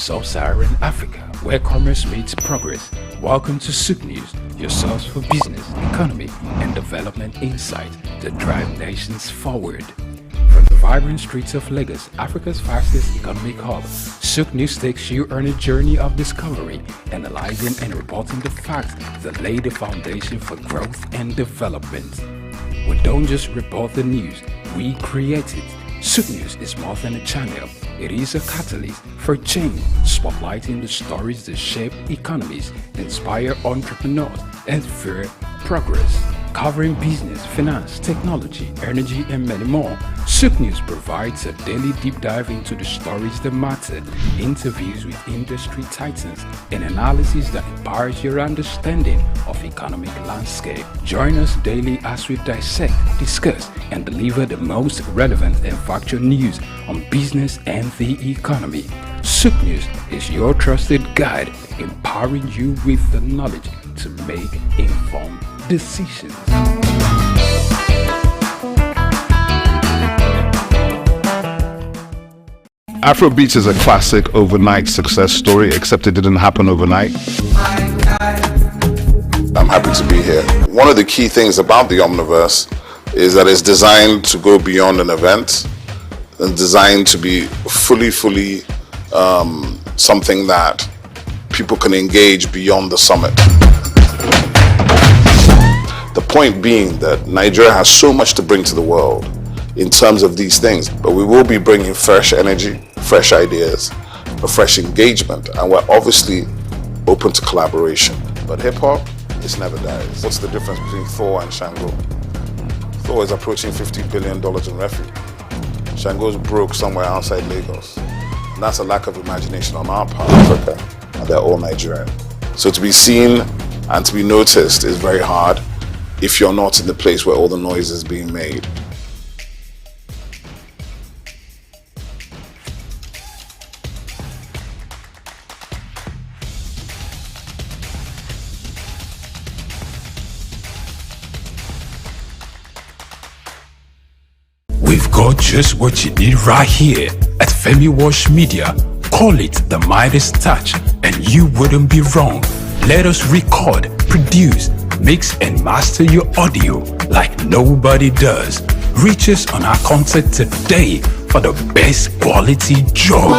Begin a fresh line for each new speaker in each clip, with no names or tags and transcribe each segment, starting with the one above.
Sub-Saharan Africa, where commerce meets progress. Welcome to SOUQ News, your source for business, economy, and development insight to drive nations forward. From the vibrant streets of Lagos, Africa's fastest economic hub, SOUQ News takes you on a journey of discovery, analyzing and reporting the facts that lay the foundation for growth and development. We don't just report the news, we create it. SOUQ News is more than a channel. It is a catalyst for change, spotlighting the stories that shape economies, inspire entrepreneurs, and fuel progress. Covering business, finance, technology, energy, and many more, SOUQ News provides a daily deep dive into the stories that matter, interviews with industry titans, and analysis that empowers your understanding of economic landscape. Join us daily as we dissect, discuss, and deliver the most relevant and factual news on business and the economy. SOUQ News is your trusted guide, empowering you with the knowledge to make informed decisions.
Afrobeats is a classic overnight success story, except it didn't happen overnight.
I'm happy to be here. One of the key things about the Omniverse is that it's designed to go beyond an event and designed to be fully something that people can engage beyond the summit. The point being that Nigeria has so much to bring to the world in terms of these things, but we will be bringing fresh energy, fresh ideas, a fresh engagement, and we're obviously open to collaboration. But hip-hop, this never dies. What's the difference between Thor and Shango? Thor is approaching $50 billion in revenue. Shango's broke somewhere outside Lagos. And that's a lack of imagination on our part of Africa, and they're all Nigerian. So to be seen and to be noticed is very hard if you're not in the place where all the noise is being made.
We've got just what you need right here at Femi Wash Media. Call it the Midas Touch, and you wouldn't be wrong. Let us record, produce, mix and master your audio like nobody does. Reach us on our contact today for the best quality job.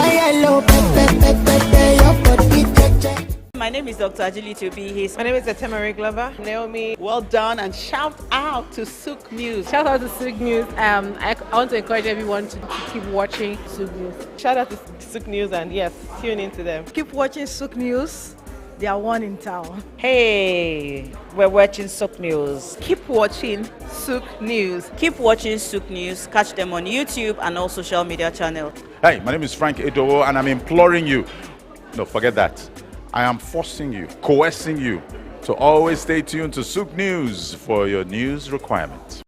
My name is Dr. Ajili Tobi.
My name is Etemere Glover.
Naomi, well done, and shout out to SOUQ News.
Shout out to SOUQ News. I want to encourage everyone to keep watching SOUQ News.
Shout out to SOUQ News, and yes, tune into them.
Keep watching SOUQ News. They are one in town.
Hey, we're watching SOUQ News.
Keep watching SOUQ News.
Keep watching SOUQ News. Catch them on YouTube and all social media channels.
Hey, my name is Frank Edowo, and I'm imploring you. No, forget that. I am forcing you, coercing you to always stay tuned to SOUQ News for your news requirements.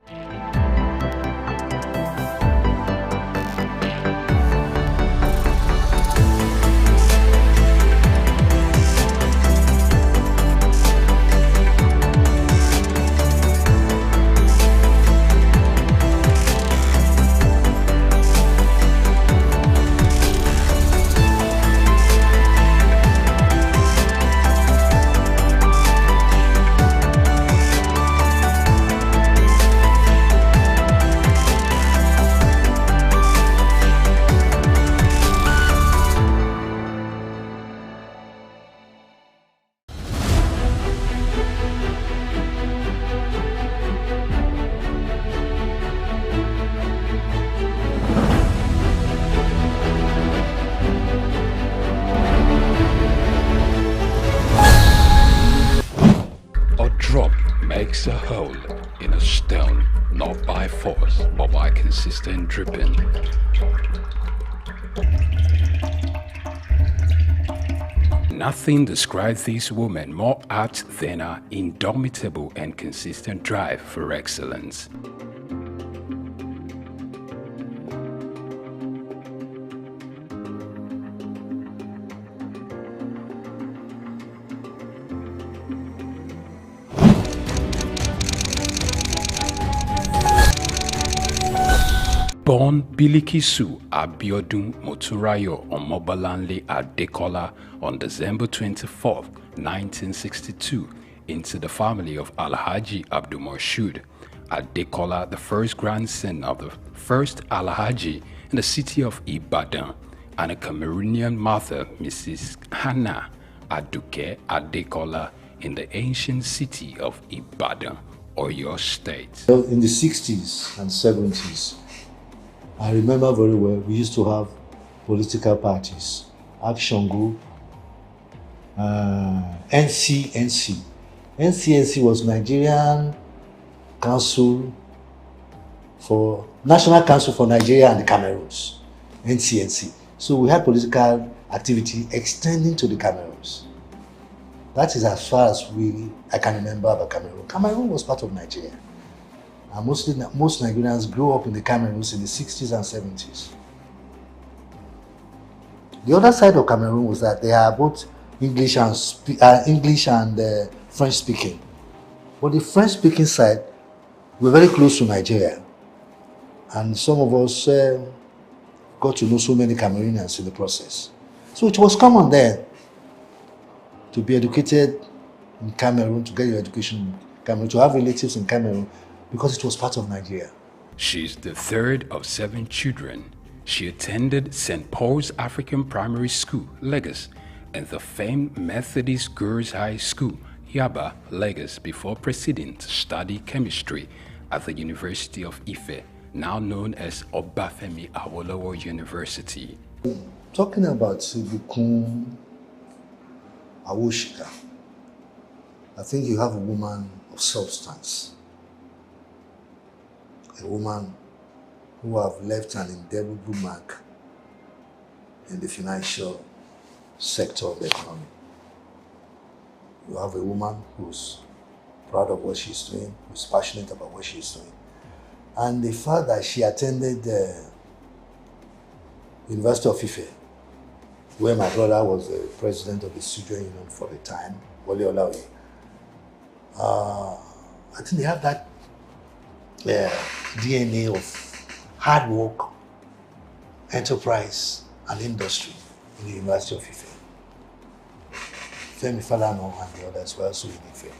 Drop makes a hole in a stone, not by force, but by consistent dripping. Nothing describes this woman more apt than her indomitable and consistent drive for excellence. Born Bilikisu Abiodun Moturayo Omobalanle Adekola on December 24, 1962, into the family of Alhaji Abdulmoshood Adekola, the first grandson of the first Alhaji in the city of Ibadan, and a Cameroonian mother, Mrs. Hannah Aduke Adekola, in the ancient city of Ibadan, Oyo State.
In the 60s and 70s, I remember very well, we used to have political parties, Action Group, NCNC. NCNC was Nigerian Council for National Council for Nigeria and the Cameroons, NCNC. So we had political activity extending to the Cameroons. That is as far as I can remember about Cameroon. Cameroon was part of Nigeria. And most Nigerians grew up in the Cameroons in the 60s and 70s. The other side of Cameroon was that they are both English and French speaking. But the French speaking side were very close to Nigeria. And some of us got to know so many Cameroonians in the process. So it was common then to be educated in Cameroon, to get your education in Cameroon, to have relatives in Cameroon, because it was part of Nigeria.
She's the third of 7 children. She attended St. Paul's African Primary School, Lagos, and the famed Methodist Girls High School, Yaba, Lagos, before proceeding to study chemistry at the University of Ife, now known as Obafemi Awolowo University.
Talking about Ibukun Awoshika, I think you have a woman of substance. A woman who have left an indelible mark in the financial sector of the economy. You have a woman who's proud of what she's doing, who's passionate about what she's doing. And the fact that she attended the University of Ife, where my brother was the president of the student union for the time, Wole Olaoye. I think they have that DNA of hard work, enterprise, and industry in the University of Ife. Femi Falana and the others were also in Ife.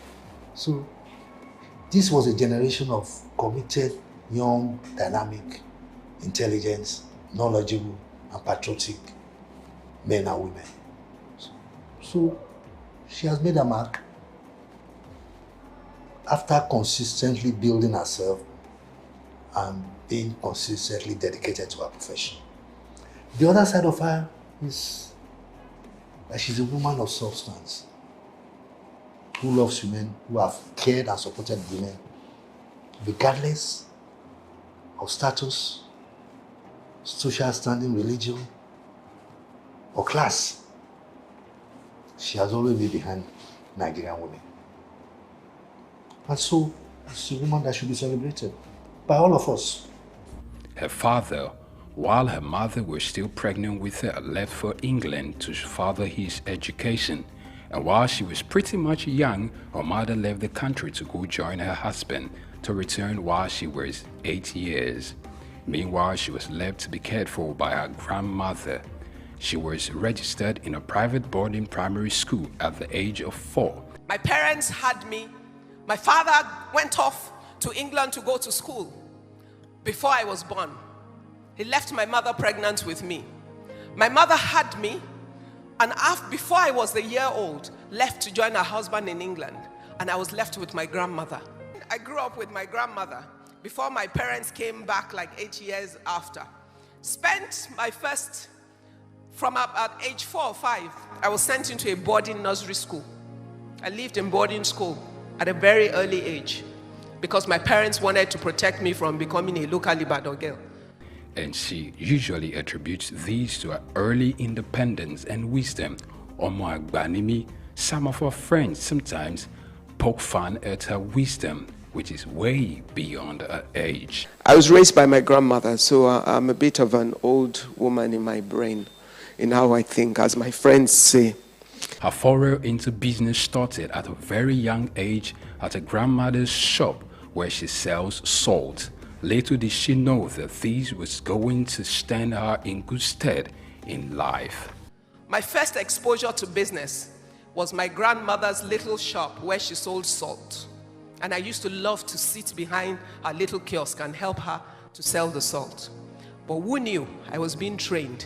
So this was a generation of committed, young, dynamic, intelligent, knowledgeable, and patriotic men and women. So she has made a mark after consistently building herself and being consistently dedicated to her profession. The other side of her is that she's a woman of substance, who loves women, who have cared and supported women, regardless of status, social standing, religion, or class. She has always been behind Nigerian women. And so, it's a woman that should be celebrated by all of us.
Her father, while her mother was still pregnant with her, left for England to further his education. And while she was pretty much young, her mother left the country to go join her husband, to return while she was 8 years. Meanwhile, she was left to be cared for by her grandmother. She was registered in a private boarding primary school at the age of 4.
My parents had me. My father went off to England to go to school before I was born. He left my mother pregnant with me. My mother had me, and before I was a year old, left to join her husband in England, and I was left with my grandmother. I grew up with my grandmother before my parents came back like 8 years after. Spent my first, from about age 4 or 5, I was sent into a boarding nursery school. I lived in boarding school at a very early age because my parents wanted to protect me from becoming a local Ibadan girl.
And she usually attributes these to her early independence and wisdom. Omo Agbanimi, some of her friends sometimes poke fun at her wisdom, which is way beyond her age.
I was raised by my grandmother, so I'm a bit of an old woman in my brain, in how I think, as my friends say.
Her foray into business started at a very young age at her grandmother's shop where she sells salt. Little did she know that this was going to stand her in good stead in life.
My first exposure to business was my grandmother's little shop where she sold salt. And I used to love to sit behind her little kiosk and help her to sell the salt. But who knew I was being trained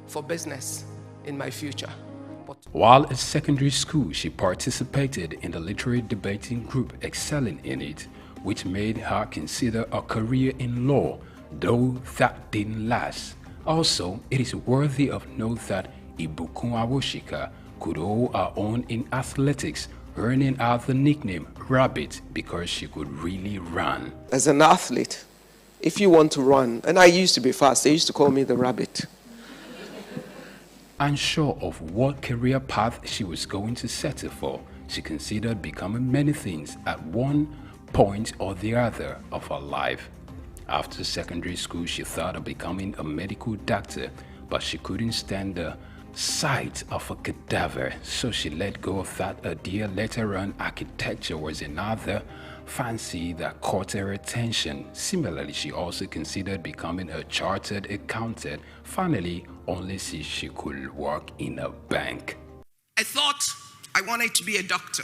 for business in my future?
While at secondary school, she participated in the literary debating group, excelling in it, which made her consider a career in law, though that didn't last. Also, it is worthy of note that Ibukun Awoshika could hold her own in athletics, earning her the nickname Rabbit because she could really run.
As an athlete, if you want to run, and I used to be fast, they used to call me the Rabbit.
Unsure of what career path she was going to settle for, she considered becoming many things at one point or the other of her life. After secondary school, she thought of becoming a medical doctor, but she couldn't stand the sight of a cadaver, so she let go of that idea. Later on, architecture was another fancy that caught her attention. Similarly, she also considered becoming a chartered accountant. Finally, only see she could work in a bank.
I thought I wanted to be a doctor.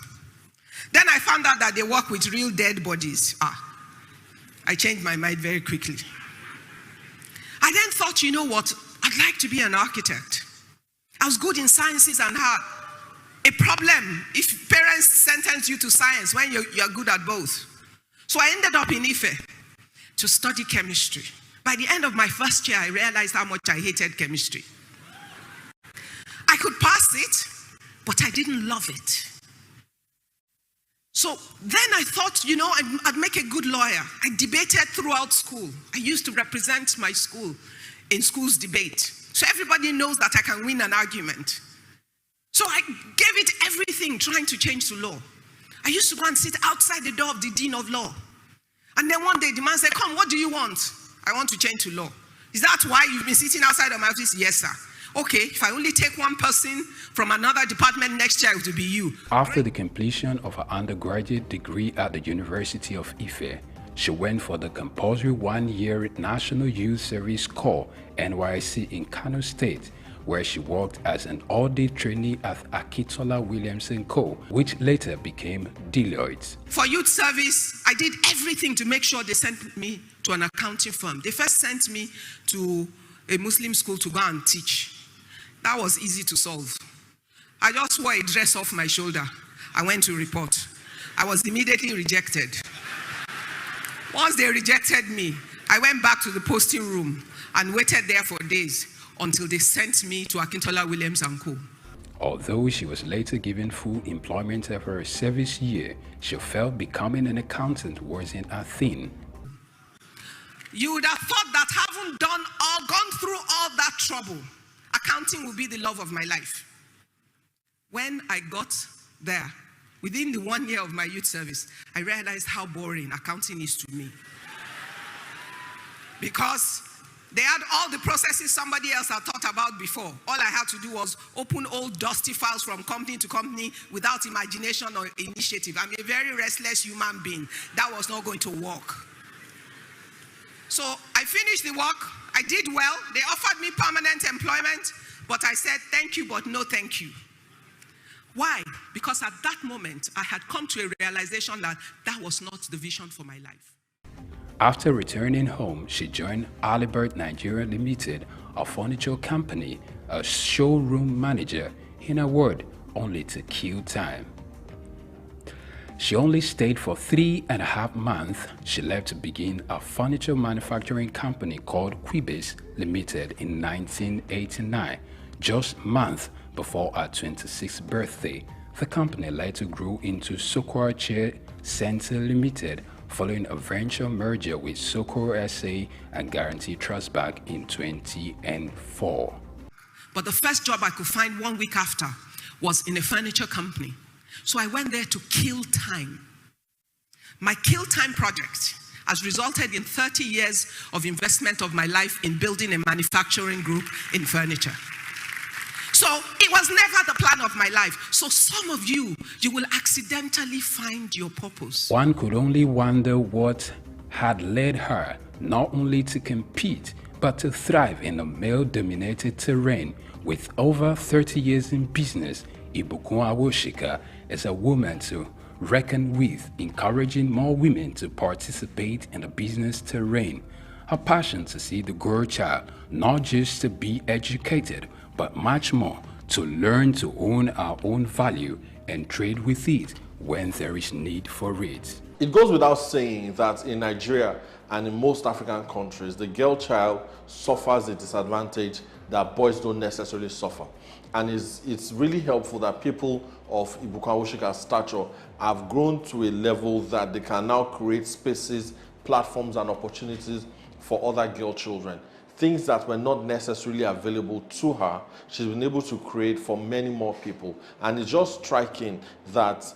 Then I found out that they work with real dead bodies. I changed my mind very quickly. I then thought, you know what? I'd like to be an architect. I was good in sciences and had a problem if parents sentence you to science when you're good at both. So I ended up in Ife to study chemistry. By the end of my first year, I realized how much I hated chemistry. I could pass it, but I didn't love it. So then I thought, you know, I'd make a good lawyer. I debated throughout school. I used to represent my school in school's debate. So everybody knows that I can win an argument. So I gave it everything trying to change to law. I used to go and sit outside the door of the dean of law. And then one day the man said, come, what do you want? I want to change to law. Is that why you've been sitting outside of my office? Yes, sir. Okay, if I only take one person from another department next year, it will be you.
After the completion of her undergraduate degree at the University of Ife, she went for the compulsory one-year National Youth Service Corps (NYSC) in Kano State, where she worked as an audit trainee at Akitola Williams & Co., which later became Deloitte.
For youth service, I did everything to make sure they sent me to an accounting firm. They first sent me to a Muslim school to go and teach. That was easy to solve. I just wore a dress off my shoulder. I went to report. I was immediately rejected. Once they rejected me, I went back to the posting room and waited there for days until they sent me to Akintola Williams & Co.
Although she was later given full employment after a service year, she felt becoming an accountant wasn't a thing.
You would have thought that having gone through all that trouble, accounting would be the love of my life. When I got there, within the 1 year of my youth service, I realized how boring accounting is to me. Because they had all the processes somebody else had thought about before. All I had to do was open old dusty files from company to company without imagination or initiative. I'm a very restless human being. That was not going to work. So I finished the work. I did well. They offered me permanent employment, but I said, thank you, but no thank you. Why? Because at that moment, I had come to a realization that that was not the vision for my life.
After returning home, she joined Alibert Nigeria Limited, a furniture company, as showroom manager. In a word, only to kill time. She only stayed for 3.5 months. She left to begin a furniture manufacturing company called Quibis Limited in 1989, just months before her 26th birthday. The company later grew into SOUQ Chair Center Limited, following a venture merger with SOUQ SA and Guarantee Trust Bank in 2004.
But the first job I could find 1 week after was in a furniture company. So I went there to kill time. My kill time project has resulted in 30 years of investment of my life in building a manufacturing group in furniture. So it was never the plan of my life. So some of you will accidentally find your purpose.
One could only wonder what had led her not only to compete, but to thrive in a male-dominated terrain. With over 30 years in business, Ibukun Awoshika is a woman to reckon with, encouraging more women to participate in the business terrain. Her passion to see the girl child not just to be educated, but much more to learn to own our own value and trade with it when there is need for it.
It goes without saying that in Nigeria and in most African countries, the girl child suffers a disadvantage that boys don't necessarily suffer. And it's really helpful that people of Ibukun Awoshika's stature have grown to a level that they can now create spaces, platforms, and opportunities for other girl children. Things that were not necessarily available to her, she's been able to create for many more people. And it's just striking that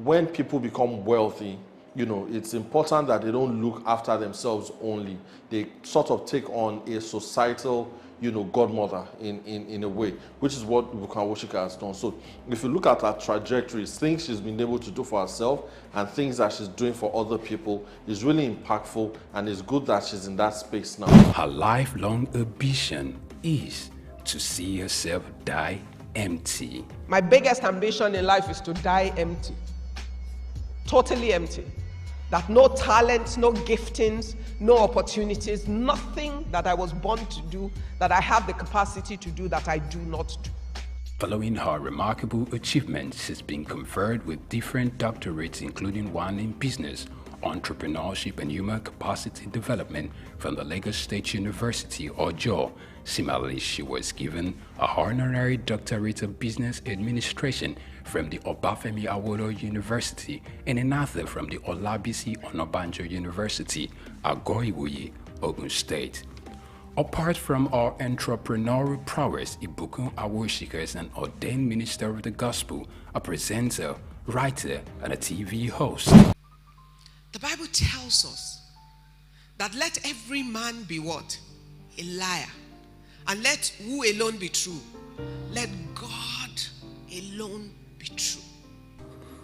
when people become wealthy, you know, it's important that they don't look after themselves only. They sort of take on a societal, you know, godmother in a way, which is what Ibukun Awoshika has done. So if you look at her trajectories, things she's been able to do for herself and things that she's doing for other people is really impactful, and it's good that she's in that space now.
Her lifelong ambition is to see herself die empty.
My biggest ambition in life is to die empty. Totally empty. That no talent, no giftings, no opportunities, nothing that I was born to do, that I have the capacity to do, that I do not do.
Following her remarkable achievements, she's been conferred with different doctorates, including one in business, entrepreneurship and human capacity development from the Lagos State University, Ojo. Similarly, she was given a honorary doctorate of business administration from the Obafemi Awolowo University and another from the Olabisi Onabanjo University, Agoiwoye, Ogun State. Apart from her entrepreneurial prowess, Ibukun Awoshika is an ordained minister of the gospel, a presenter, writer, and a TV host.
The Bible tells us that let every man be what? A liar. And let who alone be true? Let God alone be true.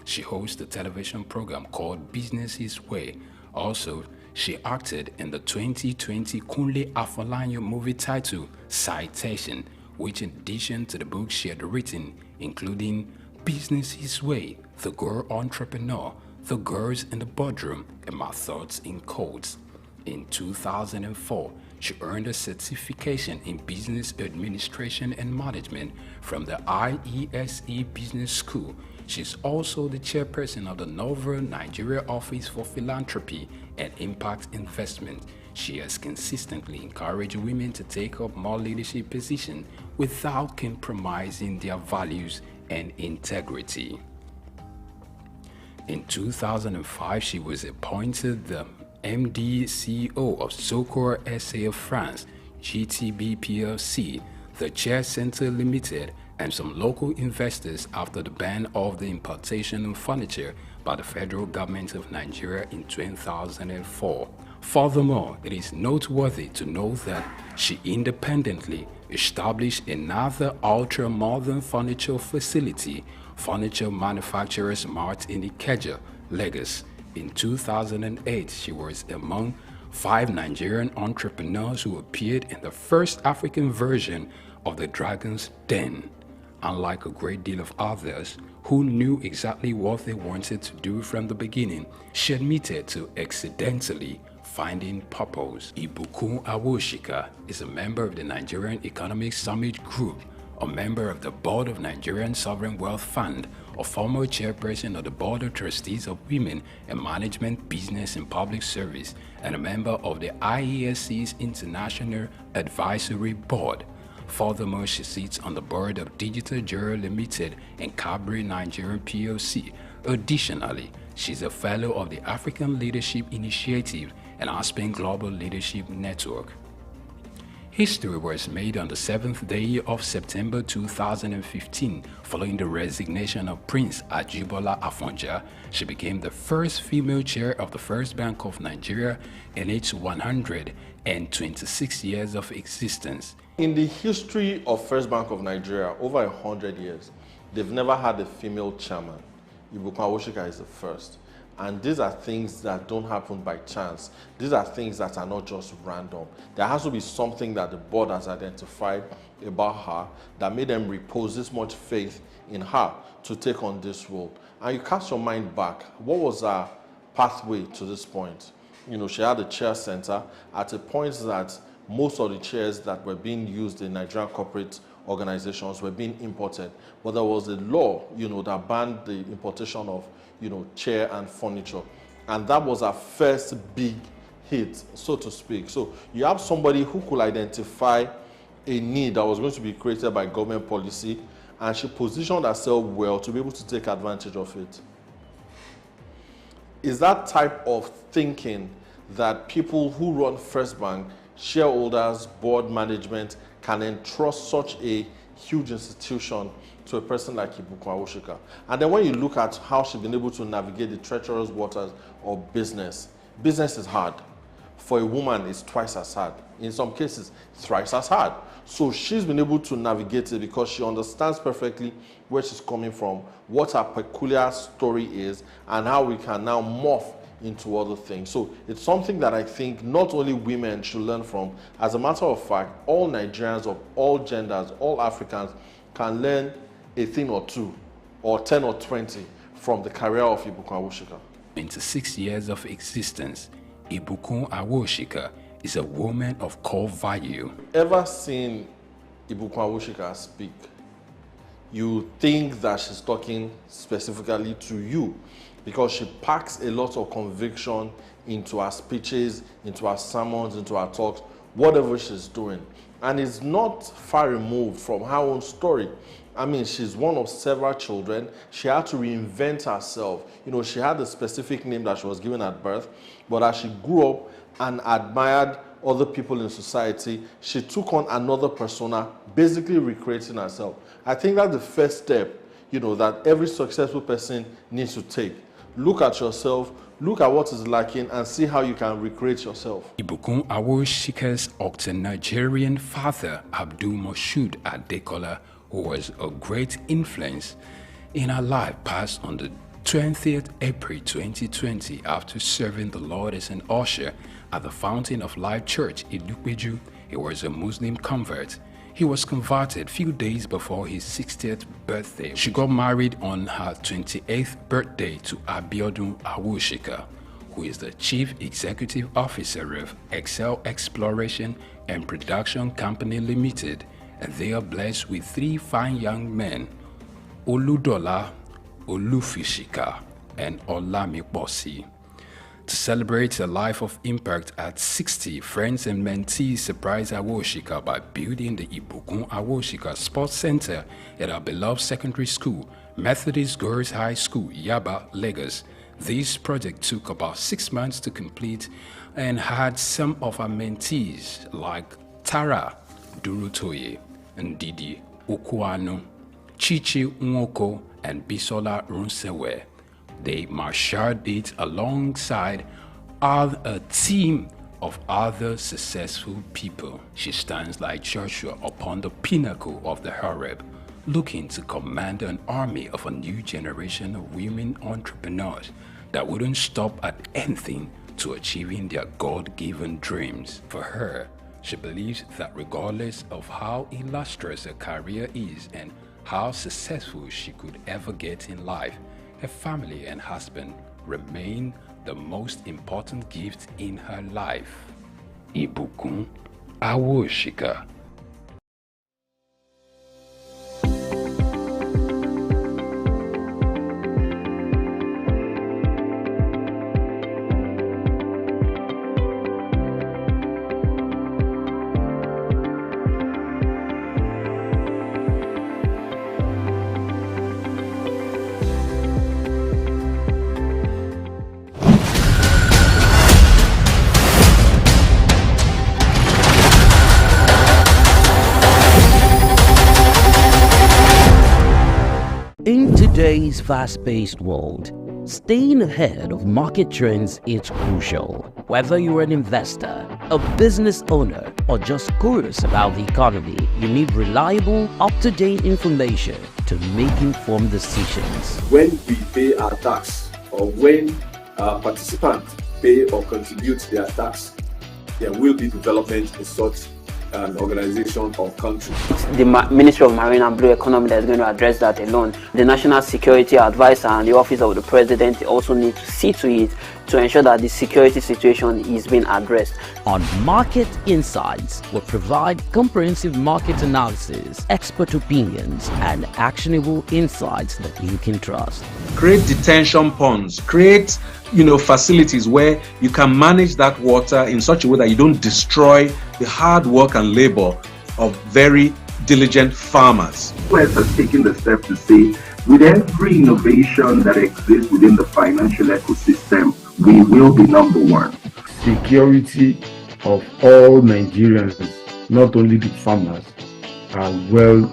She hosts a television program called Business His Way. Also, she acted in the 2020 Kunle Afolayan movie titled Citation, which in addition to the books she had written, including Business His Way, The Girl Entrepreneur, The Girls in the Boardroom, and My Thoughts in Codes. In 2004, she earned a certification in business administration and management from the IESE Business School. She's also the chairperson of the Novel Nigeria Office for Philanthropy and Impact Investment. She has consistently encouraged women to take up more leadership positions without compromising their values and integrity. In 2005, she was appointed the MD CEO of SOUQ SA of France, GTB PLC, the Chair Center Limited, and some local investors after the ban of the importation of furniture by the federal government of Nigeria in 2004. Furthermore, it is noteworthy to note that she independently established another ultra-modern furniture facility, Furniture Manufacturers Mart in Ikeja, Lagos. In 2008, she was among 5 Nigerian entrepreneurs who appeared in the first African version of the Dragon's Den. Unlike a great deal of others who knew exactly what they wanted to do from the beginning, she admitted to accidentally finding purpose. Ibukun Awoshika is a member of the Nigerian Economic Summit Group, a member of the board of Nigerian Sovereign Wealth Fund, a former chairperson of the Board of Trustees of Women in Management, Business and Public Service, and a member of the IESC's International Advisory Board. Furthermore, she sits on the board of Digital Jura Limited and Cabri Nigerian PLC. Additionally, she's a fellow of the African Leadership Initiative and Aspen Global Leadership Network. History was made on the 7th day of September 2015. Following the resignation of Prince Ajibola Afonja, she became the first female chair of the First Bank of Nigeria in its 126 years of existence.
In the history of First Bank of Nigeria, over 100 years, they've never had a female chairman. Ibukun Awoshika is the first. And these are things that don't happen by chance. These are things that are not just random. There has to be something that the board has identified about her that made them repose this much faith in her to take on this role. And you cast your mind back. What was her pathway to this point? You know, she had a chair center at a point that most of the chairs that were being used in Nigerian corporate organizations were being imported. But there was a law, you know, that banned the importation of, you know, chair and furniture. And that was our first big hit, so to speak. So you have somebody who could identify a need that was going to be created by government policy, and she positioned herself well to be able to take advantage of it. Is that type of thinking that people who run First Bank, shareholders, board management, can entrust such a huge institution to a person like Ibukun Awosika? And then when you look at how she's been able to navigate the treacherous waters of business, business is hard. For a woman, it's twice as hard. In some cases, thrice as hard. So she's been able to navigate it because she understands perfectly where she's coming from, what her peculiar story is, and how we can now morph into other things. So it's something that I think not only women should learn from. As a matter of fact, all Nigerians of all genders, all Africans can learn a thing or two, or 10 or 20 from the career of Ibukun Awosika.
26 years of existence, Ibukun Awosika is a woman of core value.
Ever seen Ibukun Awosika speak, you think that she's talking specifically to you, because she packs a lot of conviction into her speeches, into her sermons, into her talks, whatever she's doing. And it's not far removed from her own story. I mean, she's one of several children. She had to reinvent herself. You know, she had a specific name that she was given at birth, but as she grew up and admired other people in society, she took on another persona, basically recreating herself. I think that's the first step, you know, that every successful person needs to take. Look at yourself, look at what is lacking, and see how you can recreate yourself.
Ibukun Awosika's Octo-Nigerian father, Abdul Moshood Adekola, who was a great influence in her life, passed on the 20th April 2020 after serving the Lord as an usher at the Fountain of Life Church in Ilupeju. He was a Muslim convert. He was converted few days before his 60th birthday. She got married on her 28th birthday to Abiodun Awosika, who is the Chief Executive Officer of SOUQ Exploration and Production Company Limited, and they are blessed with 3 fine young men, Oludola, Olufishika, and Olamiposi. To celebrate a life of impact at 60, friends and mentees surprised Awosika by building the Ibukun Awosika Sports Center at our beloved secondary school, Methodist Girls High School, Yaba, Lagos. This project took about 6 months to complete and had some of our mentees like Tara Durutoye, Ndidi Okuano, Chichi Nwoko, and Bisola Runsewe. They marshaled it alongside a team of other successful people. She stands like Joshua upon the pinnacle of the Horeb, looking to command an army of a new generation of women entrepreneurs that wouldn't stop at anything to achieving their God-given dreams. For her, she believes that regardless of how illustrious her career is and how successful she could ever get in life, her family and husband remain the most important gift in her life. Ibukun Awosika.
In today's fast-paced world, staying ahead of market trends is crucial. Whether you're an investor, a business owner, or just curious about the economy, you need reliable, up-to-date information to make informed decisions.
When we pay our tax, or when participants pay or contribute their tax, there will be development in such an organization or country.
The Ministry of Marine and Blue Economy that is going to address that alone. The National Security Advisor and the Office of the President also need to see to it to ensure that the security situation is being addressed.
On Market Insights, we provide comprehensive market analysis, expert opinions, and actionable insights that you can trust.
Create detention ponds, create facilities where you can manage that water in such a way that you don't destroy the hard work and labor of very diligent farmers.
West has taken the step to say, with every innovation that exists within the financial ecosystem, we will be number one.
Security of all Nigerians, not only the farmers, are well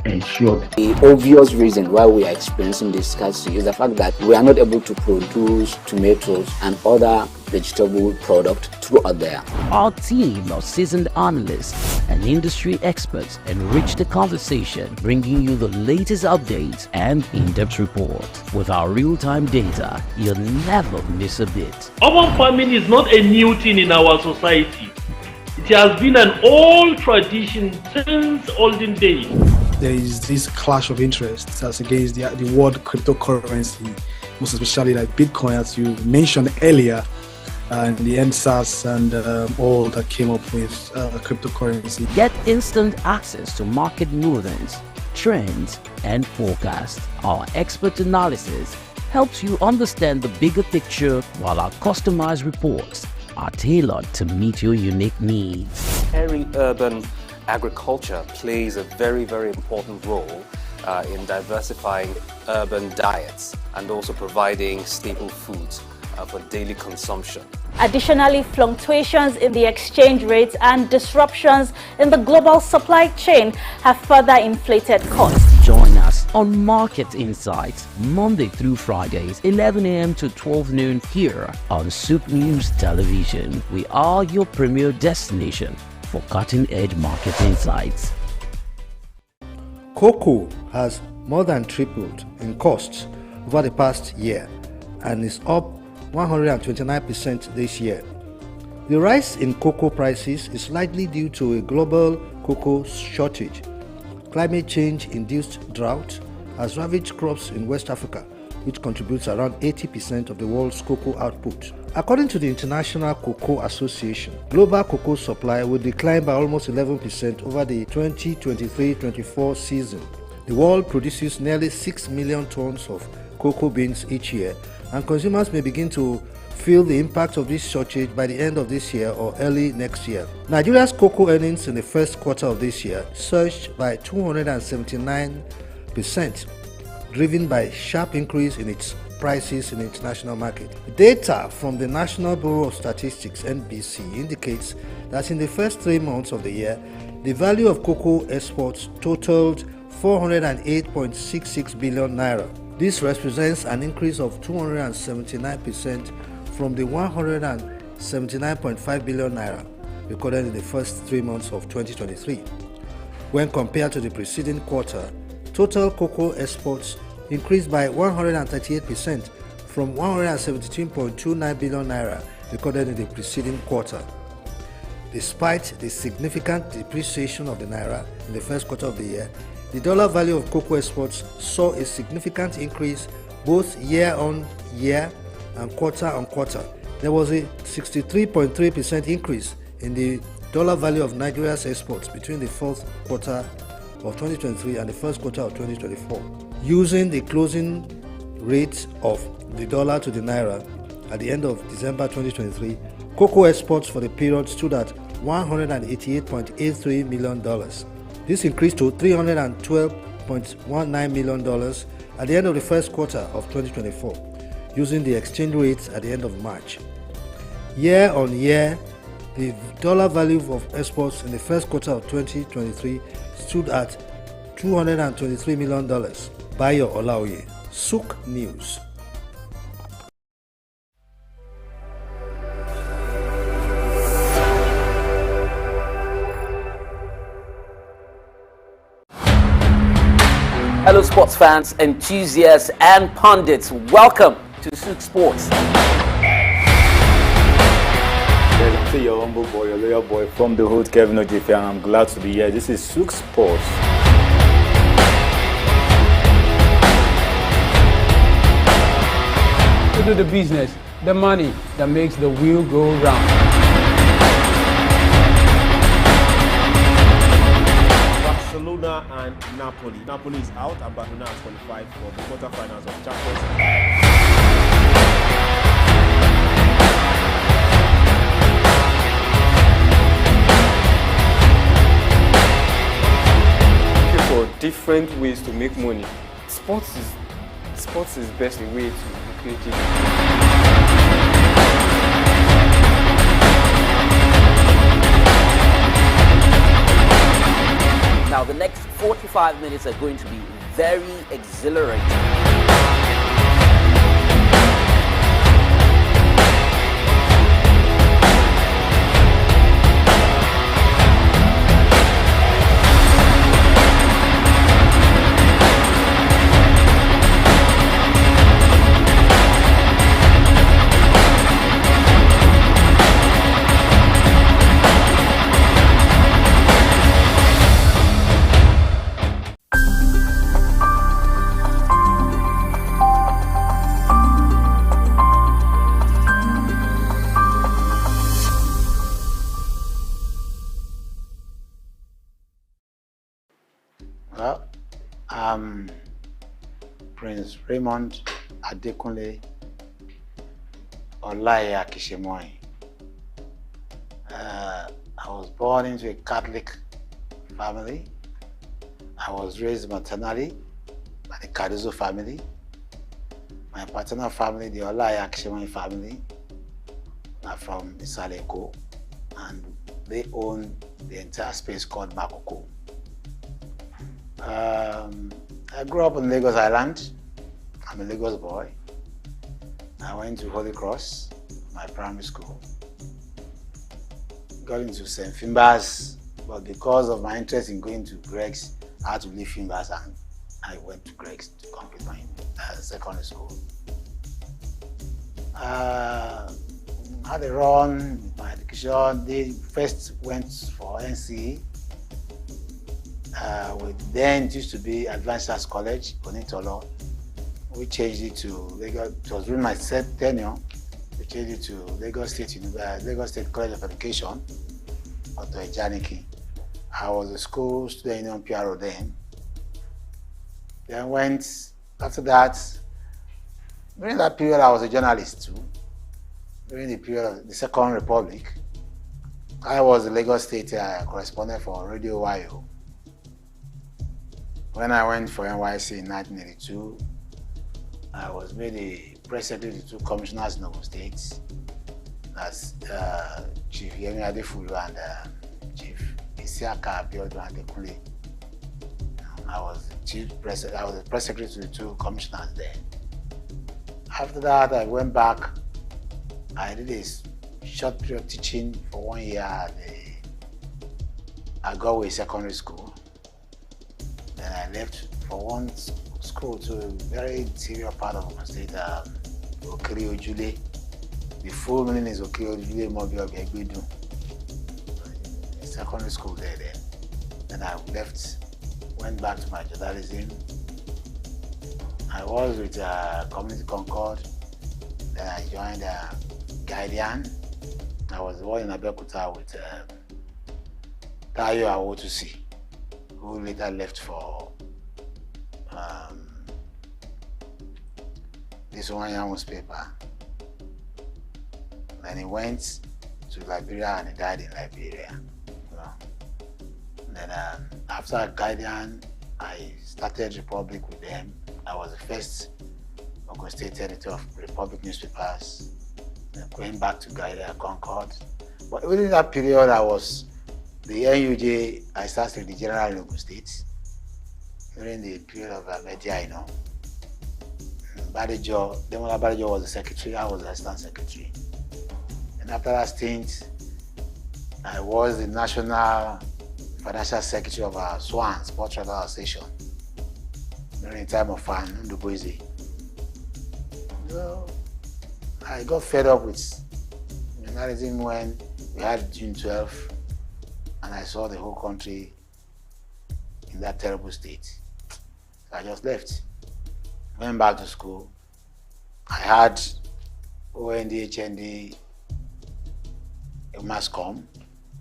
ensured.
The obvious reason why we are experiencing this scarcity is the fact that we are not able to produce tomatoes and other vegetable products throughout there.
Our team of seasoned analysts and industry experts enrich the conversation, bringing you the latest updates and in-depth reports. With our real-time data, you'll never miss a bit.
Urban farming is not a new thing in our society. It has been an old tradition since olden days.
There is this clash of interests as against the world cryptocurrency, most especially like Bitcoin, as you mentioned earlier, and the NSAS and all that came up with cryptocurrency.
Get instant access to market movements, trends, and forecasts. Our expert analysis helps you understand the bigger picture, while our customized reports are tailored to meet your unique needs.
Peri-urban agriculture plays a very, very important role in diversifying urban diets and also providing staple foods for daily consumption.
Additionally, fluctuations in the exchange rates and disruptions in the global supply chain have further inflated costs.
Join us on Market Insights, Monday through Fridays, 11 a.m. to 12 noon here on SOUQ News Television. We are your premier destination for cutting-edge market insights.
Cocoa has more than tripled in costs over the past year and is up 129% this year. The rise in cocoa prices is likely due to a global cocoa shortage. Climate change-induced drought has ravaged crops in West Africa, which contributes around 80% of the world's cocoa output. According to the International Cocoa Association, global cocoa supply will decline by almost 11% over the 2023-24 season. The world produces nearly 6 million tons of cocoa beans each year, and consumers may begin to feel the impact of this shortage by the end of this year or early next year. Nigeria's cocoa earnings in the first quarter of this year surged by 279%, driven by a sharp increase in its prices in the international market. Data from the National Bureau of Statistics (NBS) indicates that in the first 3 months of the year, the value of cocoa exports totaled 408.66 billion naira. This represents an increase of 279% from the 179.5 billion naira recorded in the first 3 months of 2023. When compared to the preceding quarter, total cocoa exports increased by 138% from 117.29 billion naira recorded in the preceding quarter. Despite the significant depreciation of the naira in the first quarter of the year, the dollar value of cocoa exports saw a significant increase both year-on-year and quarter-on-quarter. There was a 63.3% increase in the dollar value of Nigeria's exports between the fourth quarter of 2023 and the first quarter of 2024. Using the closing rate of the dollar to the naira at the end of December 2023, cocoa exports for the period stood at $188.83 million. This increased to $312.19 million at the end of the first quarter of 2024, using the exchange rates at the end of March. Year on year, the dollar value of exports in the first quarter of 2023 stood at $223 million. Bayo Olaoye, SOUQ News.
Hello sports fans, enthusiasts and pundits, welcome
to SOUQ Sports.
Yes, I'm still your humble boy, your loyal boy from the hood, Kevin Ojefe, and I'm glad to be here. This is SOUQ Sports.
To do the business, the money that makes the wheel go round.
Barcelona and Napoli. Napoli is out and Barcelona has qualified for the quarterfinals of Champions League.
For different ways to make money. Sports is best a way to be creative.
Now the next 45 minutes are going to be very exhilarating.
Well, I'm Prince Raymond Adekunle Olaya Kishemoy. I was born into a Catholic family. I was raised maternally by the Cardozo family. My paternal family, the Olaya Kishemoy family, are from Isaleko, and they own the entire space called Makoko. I grew up on Lagos Island. I'm a Lagos boy. I went to Holy Cross, my primary school. Got into St. Finbar's, but because of my interest in going to Greg's, I had to leave Finbar's and I went to Greg's to complete my secondary school. Had a run with my education. They first went for NCE. Then it used to be Advanced Arts College, Onitolo. We changed it to Lagos. It was during my tenure. We changed it to Lagos State College of Education, Otto Ejaniki. I was a school student in PRO then. Then went, after that, during that period I was a journalist too. During the period of the Second Republic, I was the Lagos State correspondent for Radio YO. When I went for NYC in 1982, I was made a press secretary to two commissioners in Ogun State. That's Chief Yemi Adefulu and Chief Isiaka Abiodun Adekunle. I was the press secretary to the two commissioners there. After that, I went back. I did a short period of teaching for 1 year at Agaway Secondary School. Then I left for one school to a very interior part of Ogun State, Okiri Ojule. The full meaning is Okiri Ojule Mobile Begbedu. Secondary school there then. Then I left, went back to my journalism. I was with Community Concord. Then I joined Guardian. I was the one in Abeokuta with Tayo Awotusi, who later left for this one newspaper. Then he went to Liberia and he died in Liberia. You know. Then after Guardian, I started Republic with them. I was the first Ogun State editor of Republic newspapers. Then going back to Guardian, Concord. But within that period, I was the NUJ. I started the general in Ogun State during the period of media, you know. Badejo, Demola Badejo was the secretary. I was the assistant secretary. And after that stint, I was the national financial secretary of our SWAN, Sports Travel Association, during the time of Fan Ndubueze. So
I got fed up with journalism when we had June 12 and I saw the whole country in that terrible state. So I just left. Went back to school. I had OND, HND, mass comm.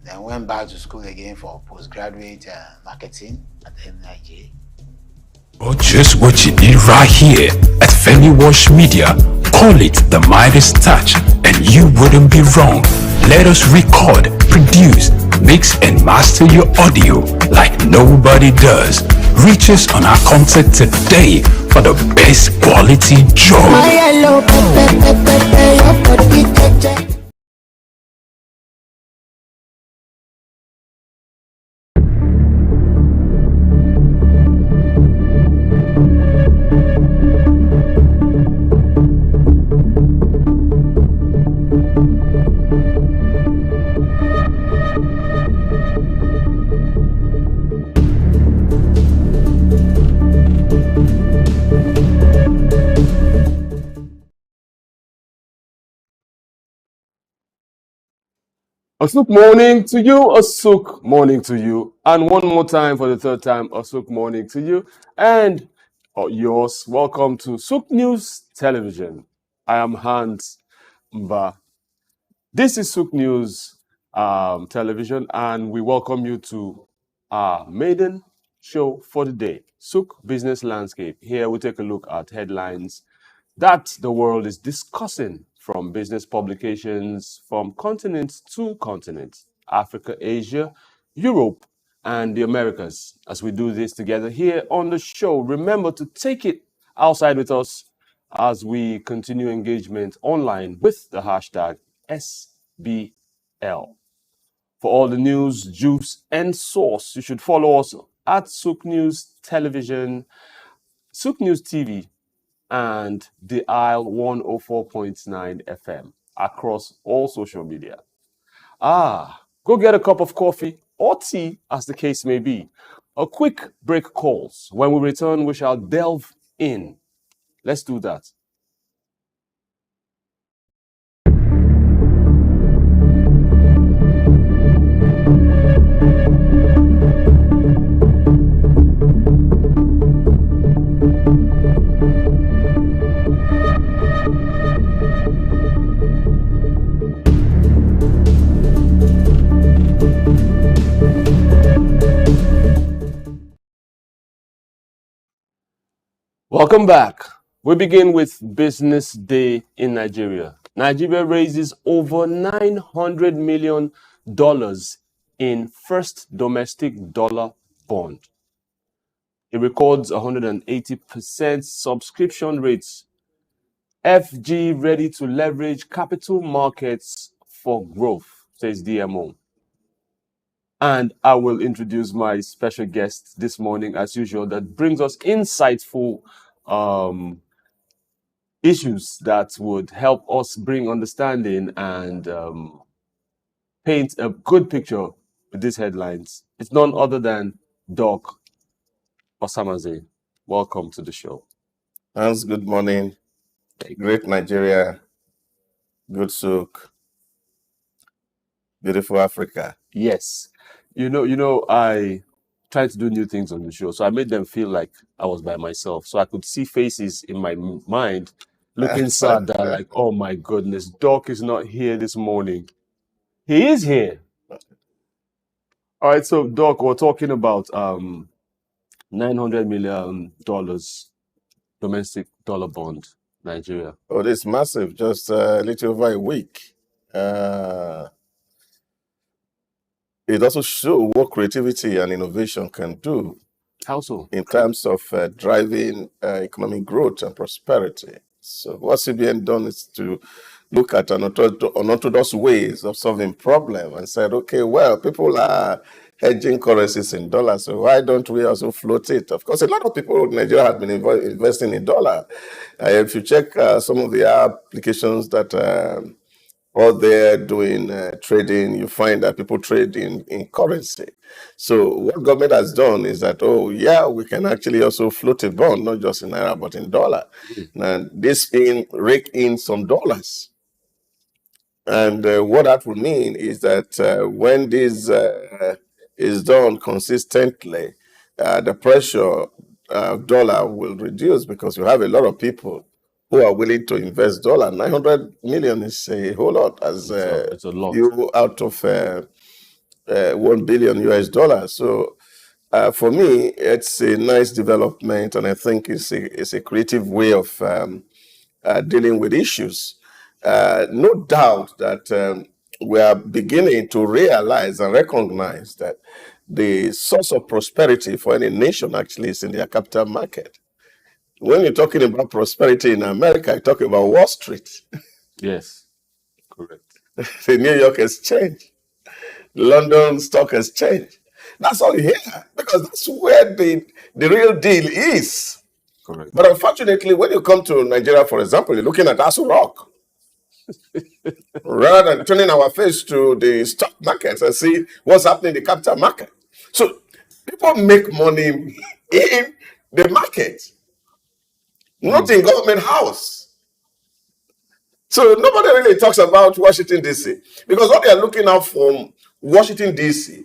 Then went back to school again for postgraduate marketing at NIJ.
Or just what you need right here at Femi Wash Media. Call it the Midas touch and you wouldn't be wrong. Let us record, produce, mix and master your audio like nobody does. Reach us on our contact today for the best quality job.
A SOUQ morning to you, a SOUQ morning to you, and one more time for the third time, a SOUQ morning to you and yours. Welcome to SOUQ News Television. I am Hans Mba. This is SOUQ News Television, and we welcome you to our maiden show for the day, SOUQ Business Landscape. Here we take a look at headlines that the world is discussing from business publications from continent to continent, Africa, Asia, Europe, and the Americas. As we do this together here on the show, remember to take it outside with us as we continue engagement online with the hashtag SBL. For all the news, juice, and sauce, you should follow us at SOUQ News Television, SOUQ News TV, and the Isle 104.9 FM across all social media. Go get a cup of coffee or tea, as the case may be. A quick break calls. When we return, we shall delve in. Let's do that. Welcome back. We begin with Business Day in Nigeria. Nigeria raises over $900 million in first domestic dollar bond. It records 180% subscription rates. FG ready to leverage capital markets for growth, says DMO. And I will introduce my special guest this morning, as usual, that brings us insightful issues that would help us bring understanding and paint a good picture with these headlines. It's none other than Doc Osamaze. Welcome to the show.
Hans, good morning. Great Nigeria. Good SOUQ. Beautiful Africa.
Yes. You know, I tried to do new things on the show, so I made them feel like I was by myself. So I could see faces in my mind looking sad, that like, oh my goodness, Doc is not here this morning. He is here. All right, so Doc, we're talking about $900 million domestic dollar bond, Nigeria.
Oh, this is massive. Just a little over a week. It also shows what creativity and innovation can do.
How so?
In terms of driving economic growth and prosperity. So what CBN done is to look at unorthodox ways of solving problems and said, okay, well, people are hedging currencies in dollars, so why don't we also float it? Of course, a lot of people in Nigeria have been investing in dollar. If you check some of the applications that are there doing trading, you find that people trade in currency. So what government has done is that, oh yeah, we can actually also float a bond, not just in naira, but in dollar. And this rake in some dollars. And what that would mean is that when this is done consistently, the pressure dollar will reduce because you have a lot of people who are willing to invest dollar. 900 million is a whole lot, as
It's a lot.
you out of 1 billion US dollars. So for me, it's a nice development, and I think it's a creative way of dealing with issues. No doubt that we are beginning to realize and recognize that the source of prosperity for any nation actually is in their capital market. When you're talking about prosperity in America, you're talking about Wall Street,
Yes, correct.
the New York Exchange, London Stock Exchange. That's all you hear because that's where the real deal is.
Correct.
But unfortunately, when you come to Nigeria, for example, you're looking at SOUQ. Rather than turning our face to the stock markets and see what's happening in the capital market. So people make money in the market, not in government house. So nobody really talks about Washington, D.C. because what they are looking out from Washington, D.C.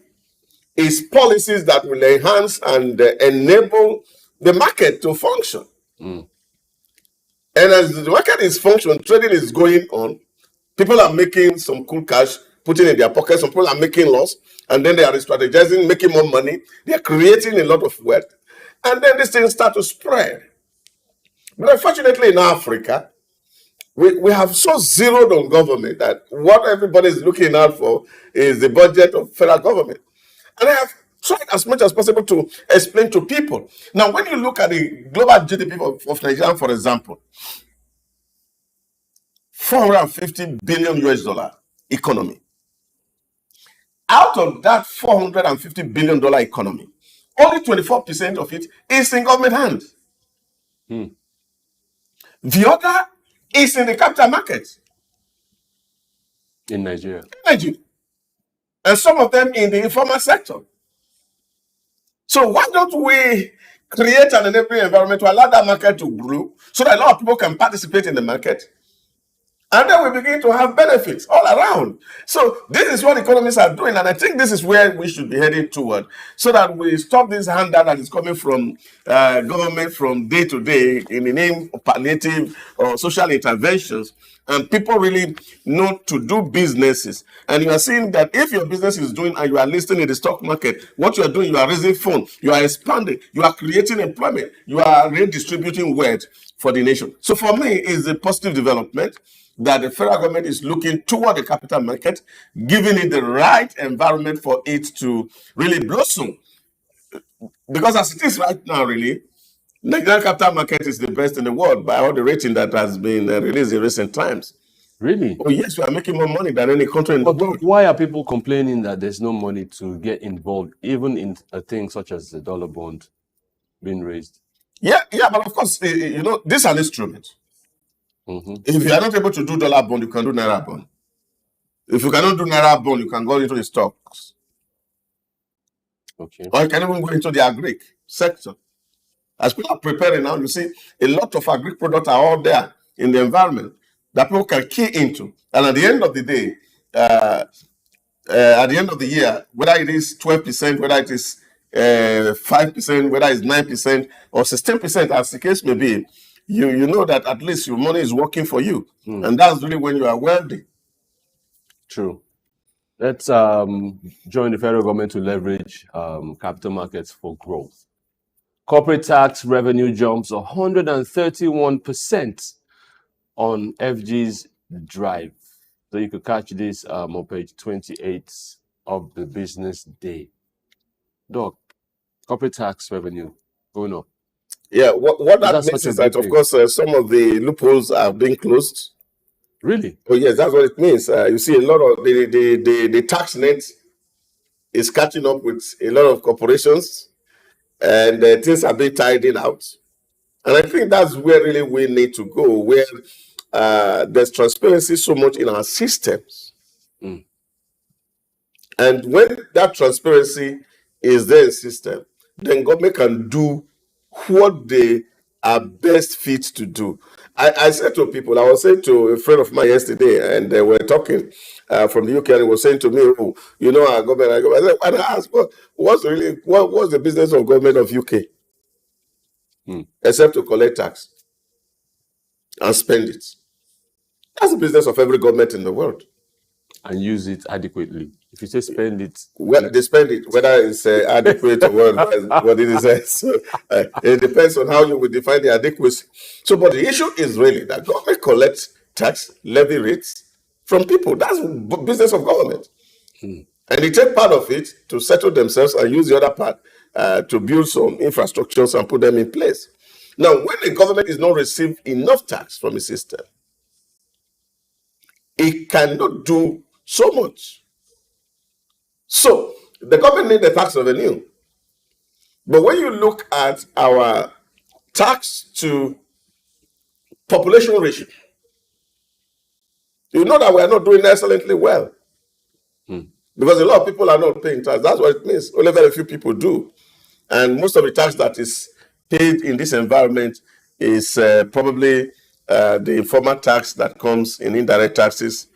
is policies that will enhance and enable the market to function.
Mm.
And as the market is functioning, trading is going on, people are making some cool cash, putting in their pockets. Some people are making loss, and then they are strategizing, making more money. They are creating a lot of wealth, and then these things start to spread. But unfortunately, in Africa, we have so zeroed on government that what everybody is looking out for is the budget of federal government. And I have tried as much as possible to explain to people. Now, when you look at the global GDP of Nigeria, for example, 450 billion US dollar economy. Out of that 450 billion dollar economy, only 24% of it is in government hands.
Hmm.
The other is in the capital market.
In Nigeria.
And some of them in the informal sector. So why don't we create an enabling environment to allow that market to grow so that a lot of people can participate in the market? And then we begin to have benefits all around. So this is what economists are doing. And I think this is where we should be heading toward so that we stop this handout that is coming from government from day to day in the name of palliative or social interventions. And people really know to do businesses. And you are seeing that if your business is doing and you are listing in the stock market, what you are doing, you are raising funds, you are expanding, you are creating employment, you are redistributing wealth for the nation. So for me, it's a positive development that the federal government is looking toward the capital market, giving it the right environment for it to really blossom. Because as it is right now, really, Nigerian capital market is the best in the world by all the rating that has been released in recent times.
Really?
Oh yes, we are making more money than any country in the world.
Why are people complaining that there's no money to get involved, even in a thing such as the dollar bond being raised?
Yeah, but of course, you know, this is an instrument.
Mm-hmm.
If you are not able to do dollar bond, you can do naira bond. If you cannot do naira bond, you can go into the stocks.
Okay.
Or you can even go into the agri sector. As people are preparing now, you see a lot of agri products are all there in the environment that people can key into. And at the end of the day, at the end of the year, whether it is 12%, whether it is 5%, whether it's 9% or 16%, as the case may be, you know that at least your money is working for you. And that's really when you are wealthy.
True. Let's join the federal government to leverage capital markets for growth. Corporate tax revenue jumps 131% on FG's drive. So you could catch this on page 28 of the business day. Doc, corporate tax revenue going up.
Yeah, what that means is that, of course, some of the loopholes are being closed.
Really?
Oh, yes, that's what it means. You see, a lot of the tax net is catching up with a lot of corporations, and things are being tidied out. And I think that's where really we need to go, where there's transparency so much in our systems.
Mm.
And when that transparency is there in system, then government can do what they are best fit to do. I said to people, I was saying to a friend of mine yesterday, and they were talking from the UK, and he was saying to me, "Oh, you know, our government." And I asked, what's the business of government of UK, except to collect tax and spend it? That's the business of every government in the world.
And use it adequately. If you say spend it,
well, they spend it, whether it's adequate or what it is. So, it depends on how you will define the adequacy. So, but the issue is really that government collects tax, levy rates from people. That's the business of government. And they take part of it to settle themselves and use the other part to build some infrastructures and put them in place. Now, when the government is not receiving enough tax from the system, it cannot do so much. So the government needs the tax revenue. But when you look at our tax to population ratio, you know that we are not doing excellently well. Because a lot of people are not paying tax. That's what it means. Only very few people do. And most of the tax that is paid in this environment is probably the informal tax that comes in indirect taxes,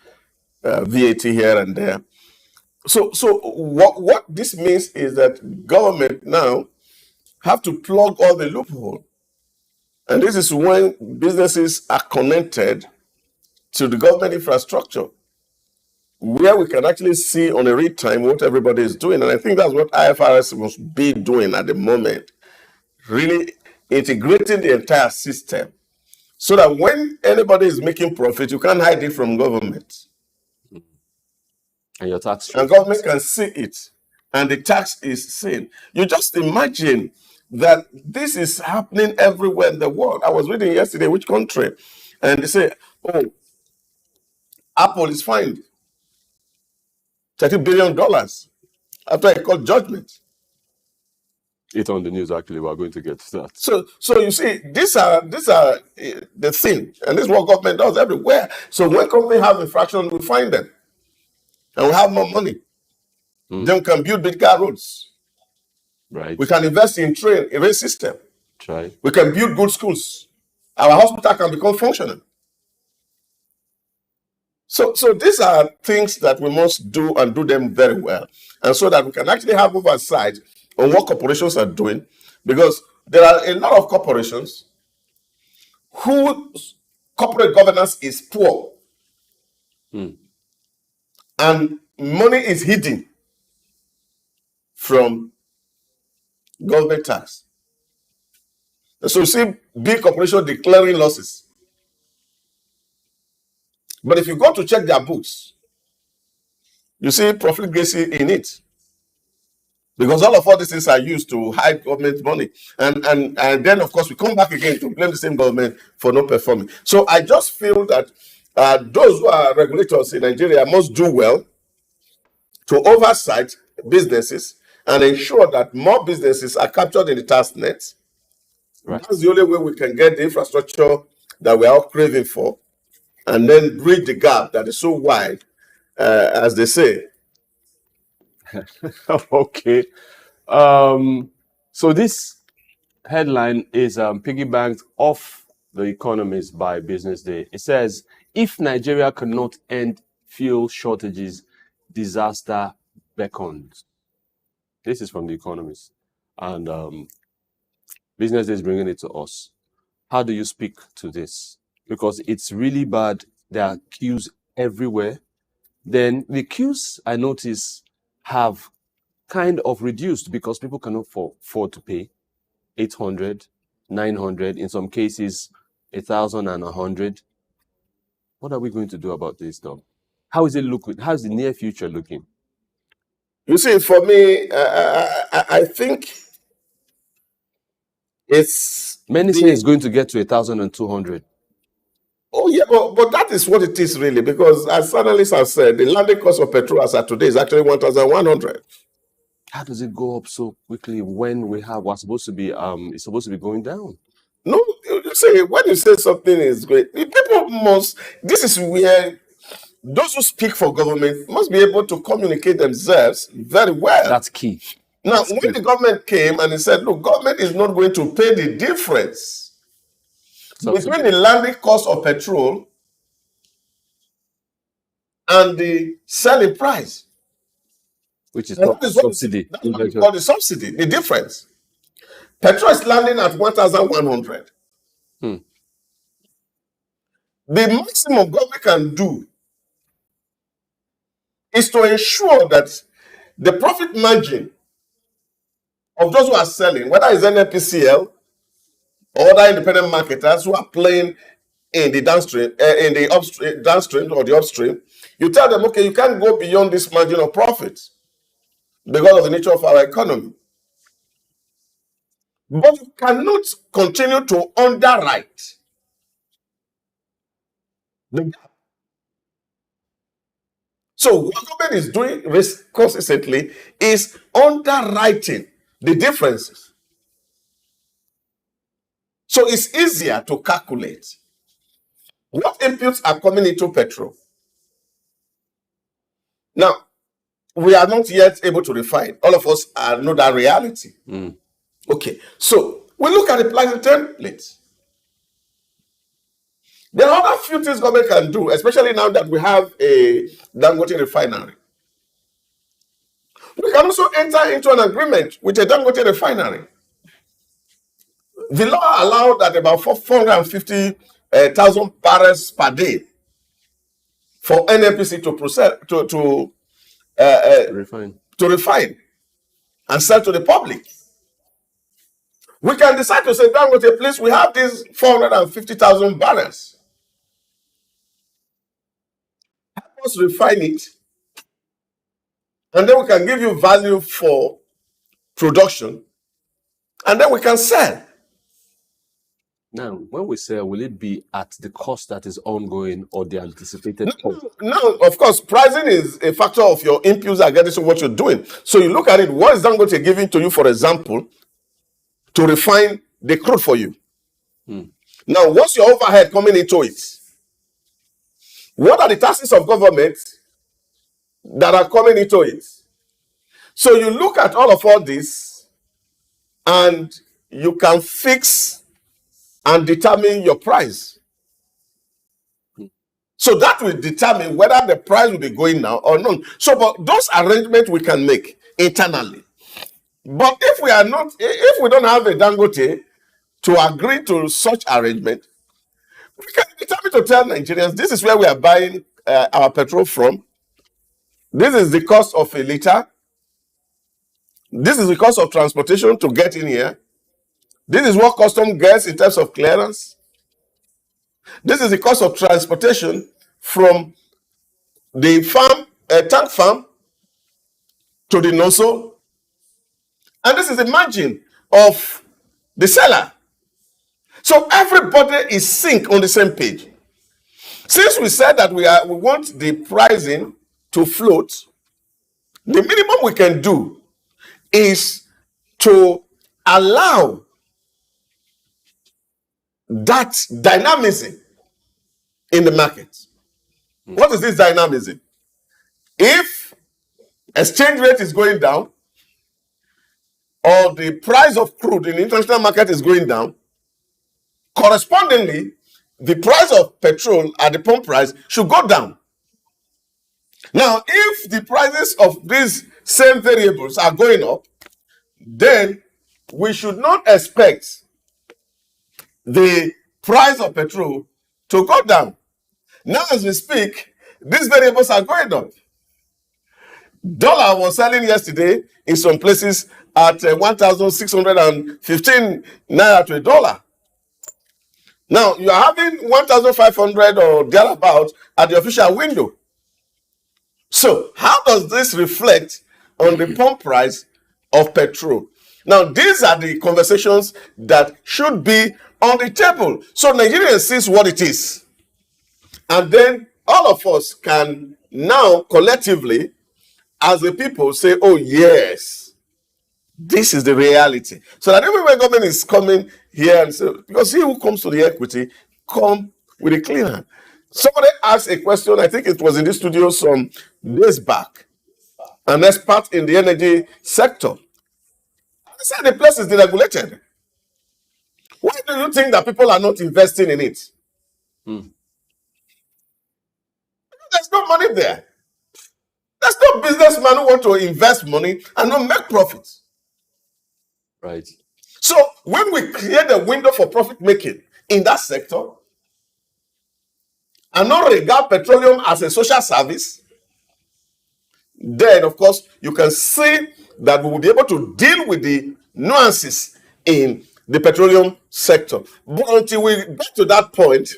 VAT here and there. So what this means is that government now have to plug all the loophole. And this is when businesses are connected to the government infrastructure, where we can actually see on a real time what everybody is doing. And I think that's what IFRS must be doing at the moment, really integrating the entire system so that when anybody is making profit, you can't hide it from government.
And your tax
and government can see it, and the tax is seen. You just imagine that this is happening everywhere in the world. I was reading yesterday which country, and they say, oh, Apple is fined $30 billion after a court judgment.
It's on the news, actually. We're going to get to that.
So you see, these are the thing, and this is what government does everywhere. So when companies have infraction, we find them, and we have more money. Then we can build bigger roads.
Right.
We can invest in rail system.
Right.
We can build good schools. Our hospital can become functional. So these are things that we must do and do them very well, and so that we can actually have oversight on what corporations are doing, because there are a lot of corporations whose corporate governance is poor, and money is hidden from government tax. So you see big corporations declaring losses. But if you go to check their books, you see profligacy in it. Because all these things are used to hide government money. And then, of course, we come back again to blame the same government for not performing. So I just feel that those who are regulators in Nigeria must do well to oversight businesses and ensure that more businesses are captured in the tax net. Right. That's the only way we can get the infrastructure that we are all craving for, and then bridge the gap that is so wide, as they say.
Okay. So this headline is piggybacked off The Economist by Business Day. It says, if Nigeria cannot end fuel shortages, disaster beckons. This is from The Economist. And Business Day is bringing it to us. How do you speak to this? Because it's really bad. There are queues everywhere. Then the queues, I notice, have kind of reduced because people cannot afford to pay 800, 900, in some cases 1,100. What are we going to do about this, though? How is it looking? How's the near future looking?
You see, for me, I think it's
many say it's going to get to 1,200.
Oh yeah, but that is what it is really, because as analysts have said, the landing cost of petrol as of today is actually 1,100.
How does it go up so quickly when we have what's supposed to be it's supposed to be going down?
No, you say when you say something is great, people must. This is where those who speak for government must be able to communicate themselves very well.
That's key.
Now, when the government came and they said, look, government is not going to pay the difference between the landing cost of petrol and the selling price.
Which is
And
called subsidy.
That's what we call the subsidy, the difference. Petrol is landing at 1,100.
Hmm.
The maximum government can do is to ensure that the profit margin of those who are selling, whether it's NNPCL or other independent marketers who are playing in the downstream, in the upstream, downstream or the upstream, you tell them, okay, you can't go beyond this margin of profit because of the nature of our economy. But you cannot continue to underwrite the gap. So what government is doing consistently is underwriting the differences. So it's easier to calculate what inputs are coming into petrol. Now, we are not yet able to refine. All of us know that reality. Okay, so we look at the pricing templates. There are other few things government can do, especially now that we have a Dangote refinery. We can also enter into an agreement with a Dangote refinery. The law allowed that about 450,000 barrels per day for NNPC to process to refine and sell to the public. We can decide to say, Dangote, please, we have these 450,000 barrels. Help us refine it, and then we can give you value for production, and then we can sell.
Now, when we sell, will it be at the cost that is ongoing or the anticipated cost?
No, of course, pricing is a factor of your inputs are getting to what you're doing. So you look at it, what is Dangote giving to you, for example, to refine the crude for you? Now, what's your overhead coming into it? What are the taxes of government that are coming into it? So you look at all this and you can fix and determine your price. So that will determine whether the price will be going now or not. So, but those arrangements we can make internally. But if we don't have a Dangote to agree to such arrangement, we can determine to tell Nigerians, this is where we are buying our petrol from. This is the cost of a liter. This is the cost of transportation to get in here. This is what custom gets in terms of clearance. This is the cost of transportation from the farm, tank farm, to the nozzle. And this is the margin of the seller. So everybody is synced on the same page. Since we said that we want the pricing to float, the minimum we can do is to allow that dynamism in the market. What is this dynamism? If exchange rate is going down or the price of crude in the international market is going down, correspondingly, the price of petrol at the pump price should go down. Now, if the prices of these same variables are going up, then we should not expect the price of petrol to go down. Now, as we speak, these variables are going up. Dollar was selling yesterday in some places at 1,615 naira to a dollar. Now, you are having 1,500 or thereabouts at the official window. So, how does this reflect on the pump price of petrol? Now, these are the conversations that should be on the table. So, Nigerians sees what it is. And then all of us can now collectively, as the people, say, oh, yes, this is the reality. So that everywhere government is coming here and say, because he who comes to the equity, come with a clean hand. Somebody asked a question, I think it was in the studio some days back, an expert in the energy sector. He said the place is deregulated. Why do you think that people are not investing in it? There's no money there. There's no businessman who want to invest money and not make profits.
Right.
So when we create a window for profit making in that sector and not regard petroleum as a social service, then of course you can see that we will be able to deal with the nuances in the petroleum sector. But until we get to that point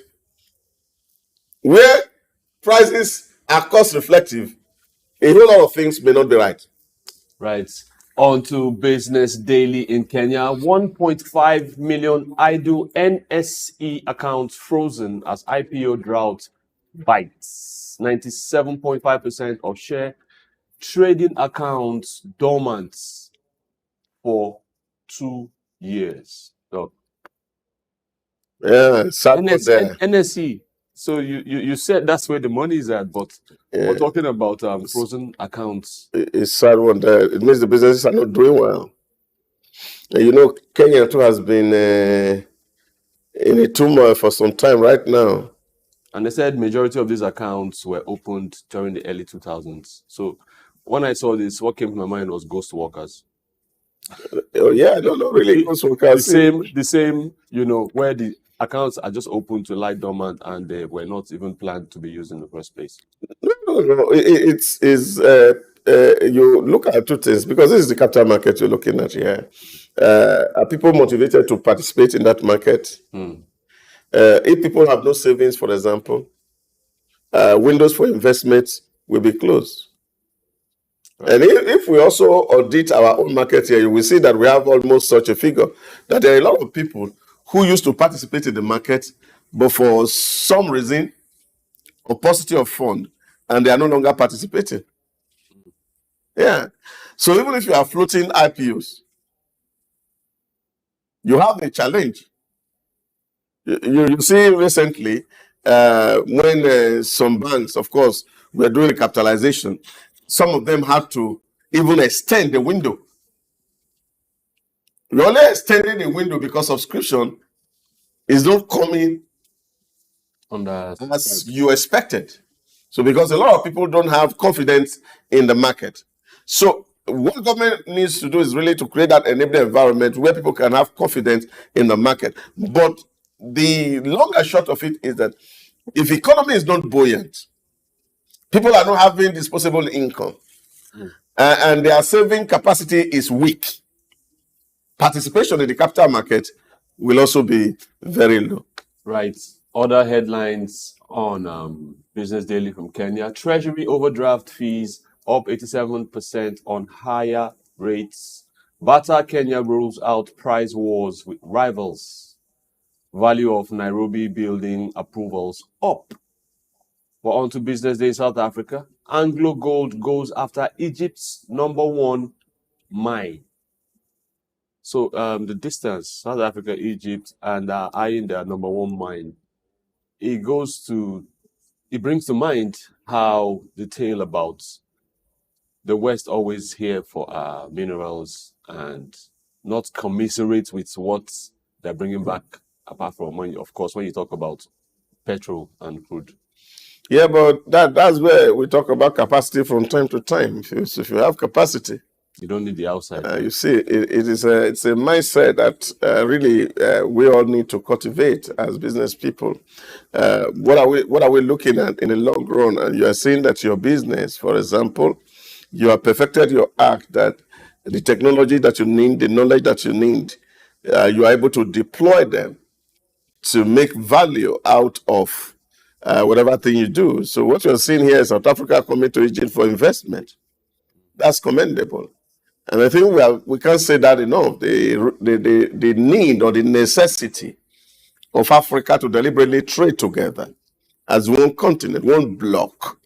where prices are cost reflective, a whole lot of things may not be right.
Right. On to Business Daily in Kenya. 1.5 million idle NSE accounts frozen as IPO drought bites. 97.5% of share trading accounts dormant for 2 years. So,
yeah,
NSE. So you said that's where the money is at, but we're talking about frozen accounts.
It's sad one there. It means the businesses are not doing well. And you know, Kenya too has been in a turmoil for some time right now.
And they said majority of these accounts were opened during the early 2000s. So when I saw this, what came to my mind was ghost workers.
Oh yeah, no, really ghost workers.
The same, you know, where the accounts are just open to lie dormant and they were not even planned to be used in the first place.
No. It's you look at two things, because this is the capital market you're looking at here. Are people motivated to participate in that market? If people have no savings, for example, windows for investment will be closed. Right. And if we also audit our own market here, you will see that we have almost such a figure, that there are a lot of people who used to participate in the market, but for some reason or paucity of fund, and they are no longer participating. Yeah. So even if you are floating IPOs, you have a challenge. You see recently, when some banks, of course, were doing the capitalization, some of them had to even extend the window. You're only extending the window because subscription is not coming as you expected. So because a lot of people don't have confidence in the market. So what government needs to do is really to create that enabling environment where people can have confidence in the market. But the long and short of it is that if economy is not buoyant, people are not having disposable income, and their saving capacity is weak, participation in the capital market will also be very low.
Right. Other headlines on Business Daily from Kenya. Treasury overdraft fees up 87% on higher rates. Bata Kenya rolls out price wars with rivals. Value of Nairobi building approvals up. But on to Business Day South Africa. Anglo Gold goes after Egypt's #1 mine. So the distance, South Africa, Egypt, and eyeing their #1 mine. It brings to mind how the tale about the West always here for minerals and not commiserate with what they're bringing back, apart from when you talk about petrol and crude.
Yeah, but that's where we talk about capacity from time to time. If you have capacity,
you don't need the outside.
You see, it's a mindset that really we all need to cultivate as business people. What are we looking at in the long run? And you are seeing that your business, for example, you have perfected your act, that the technology that you need, the knowledge that you need, you are able to deploy them to make value out of whatever thing you do. So what you're seeing here is South Africa coming to Egypt for investment. That's commendable. And I think we can't say that enough. The need or the necessity of Africa to deliberately trade together as one continent, one bloc.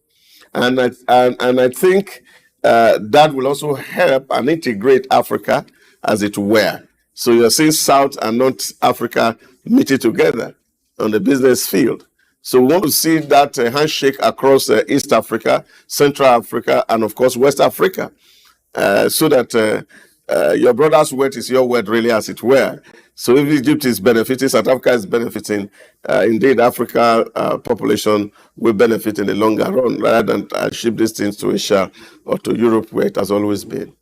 And I think that will also help and integrate Africa, as it were. So you're seeing South and North Africa meeting together on the business field. So we want to see that handshake across East Africa, Central Africa, and of course West Africa, so that your brother's word is your word, really, as it were. So if Egypt is benefiting, South Africa is benefiting, indeed, Africa population will benefit in the longer run, rather than ship these things to Asia or to Europe, where it has always been.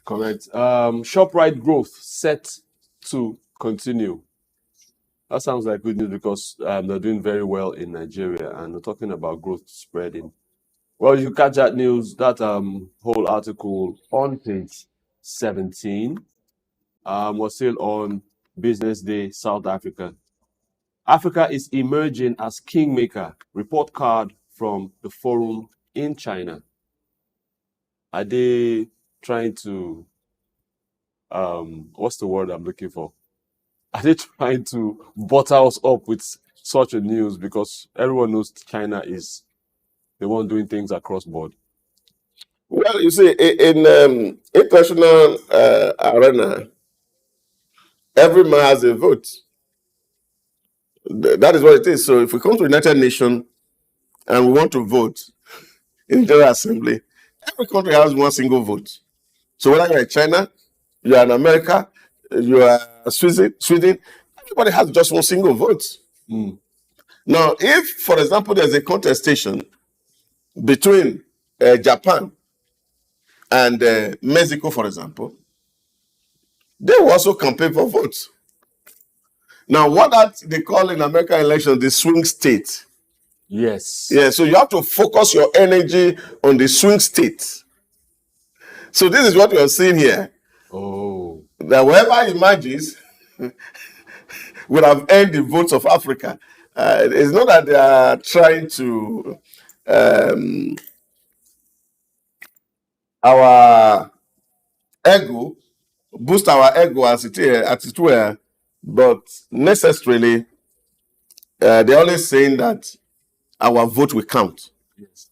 Correct. ShopRite growth set to continue. That sounds like good news because they're doing very well in Nigeria, and we're talking about growth spreading. Well, you catch that news, that whole article on page 17 was still on Business Day, South Africa. Africa is emerging as kingmaker. Report card from the forum in China. Are they trying to, what's the word I'm looking for? Are they trying to butter us up with such a news? Because everyone knows China is the one doing things across board.
Well, you see, in international arena, every man has a vote. That is what it is. So if we come to United Nations and we want to vote in General Assembly, every country has one single vote. So whether you're in China, you are in America, you are Sweden, everybody has just one single vote. Now, if, for example, there's a contestation between Japan and Mexico, for example, they will also campaign for votes. Now, what that they call in American elections the swing state.
Yes.
Yeah, so you have to focus your energy on the swing state. So this is what we are seeing here.
Oh.
That whoever emerges will have earned the votes of Africa. It's not that they are trying to our ego, boost our ego as it were, but necessarily they're always saying that our vote will count.
Yes.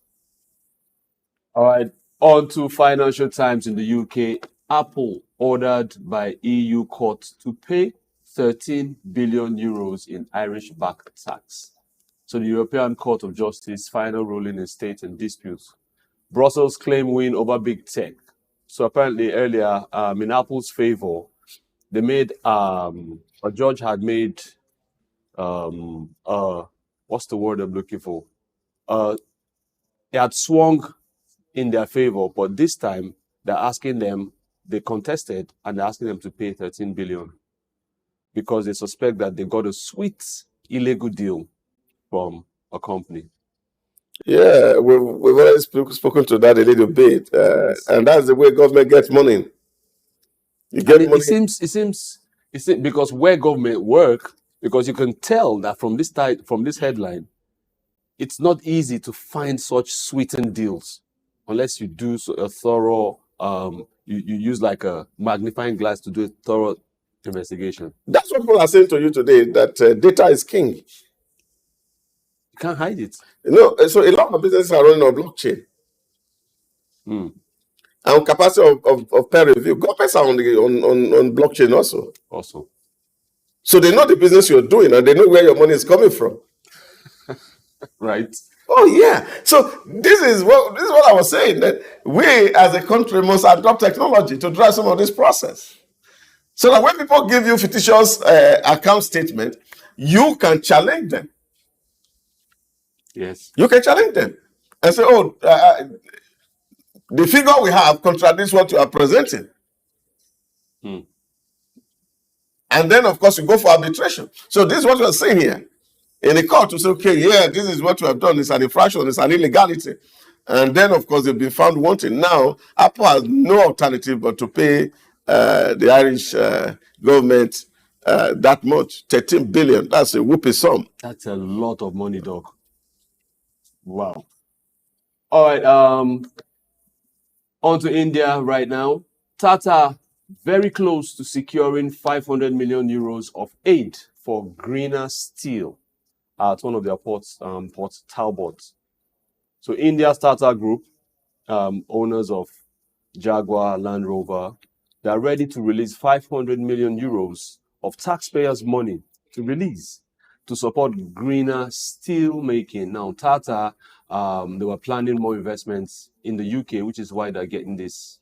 All right. On to Financial Times in the UK. Apple ordered by EU court to pay 13 billion euros in Irish back tax. So the European Court of Justice final ruling in state and disputes. Brussels claim win over big tech. So apparently earlier, in Apple's favor, they made a judge had made what's the word I'm looking for? They had swung in their favor, but this time they're asking them, they contested and they're asking them to pay 13 billion because they suspect that they got a sweet illegal deal from a company.
Yeah, we've already spoken to that a little bit, and that's the way government gets money. You get money.
It seems because where government work, because you can tell that from this headline, it's not easy to find such sweetened deals unless you do a thorough, you use like a magnifying glass to do a thorough investigation.
That's what people are saying to you today, that data is king.
You can't hide it.
So a lot of businesses are running on blockchain. And capacity of peer review. Governments are on blockchain also. So they know the business you're doing and they know where your money is coming from.
Right.
Oh yeah. So this is what I was saying, that we as a country must adopt technology to drive some of this process. So that when people give you fictitious account statement, you can challenge them.
Yes.
You can challenge them and say, the figure we have contradicts what you are presenting. And then, of course, you go for arbitration. So this is what we're saying here. In the court, to say, okay, yeah, this is what we have done. It's an infraction. It's an illegality. And then, of course, they've been found wanting. Now, Apple has no alternative but to pay the Irish government that much, 13 billion. That's a whoopee sum.
That's a lot of money, dog. Wow. All right. On to India right now. Tata very close to securing 500 million euros of aid for greener steel at one of their ports, Port Talbot. So India's Tata Group, owners of Jaguar Land Rover, they are ready to release 500 million euros of taxpayers' money to support greener steel making. Now, Tata, they were planning more investments in the UK, which is why they're getting this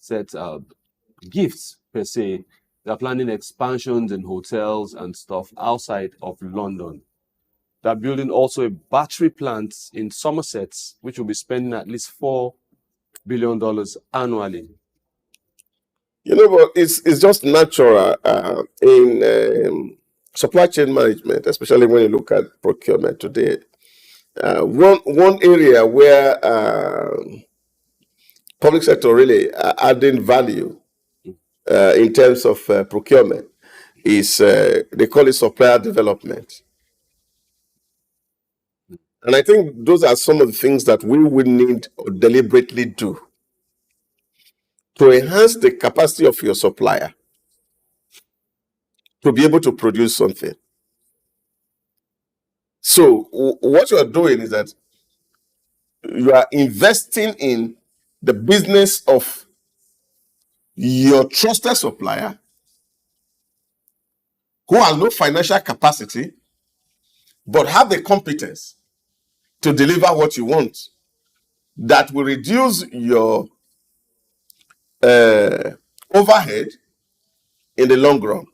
set gifts per se. They're planning expansions in hotels and stuff outside of London. They're building also a battery plant in Somerset, which will be spending at least $4 billion annually.
You know what? It's just natural in supply chain management, especially when you look at procurement today. One area where public sector really adding value in terms of procurement is they call it supplier development. And I think those are some of the things that we would need to deliberately do to enhance the capacity of your supplier to be able to produce something. So what you are doing is that you are investing in the business of your trusted supplier who has no financial capacity but have the competence to deliver what you want, that will reduce your overhead in the long run.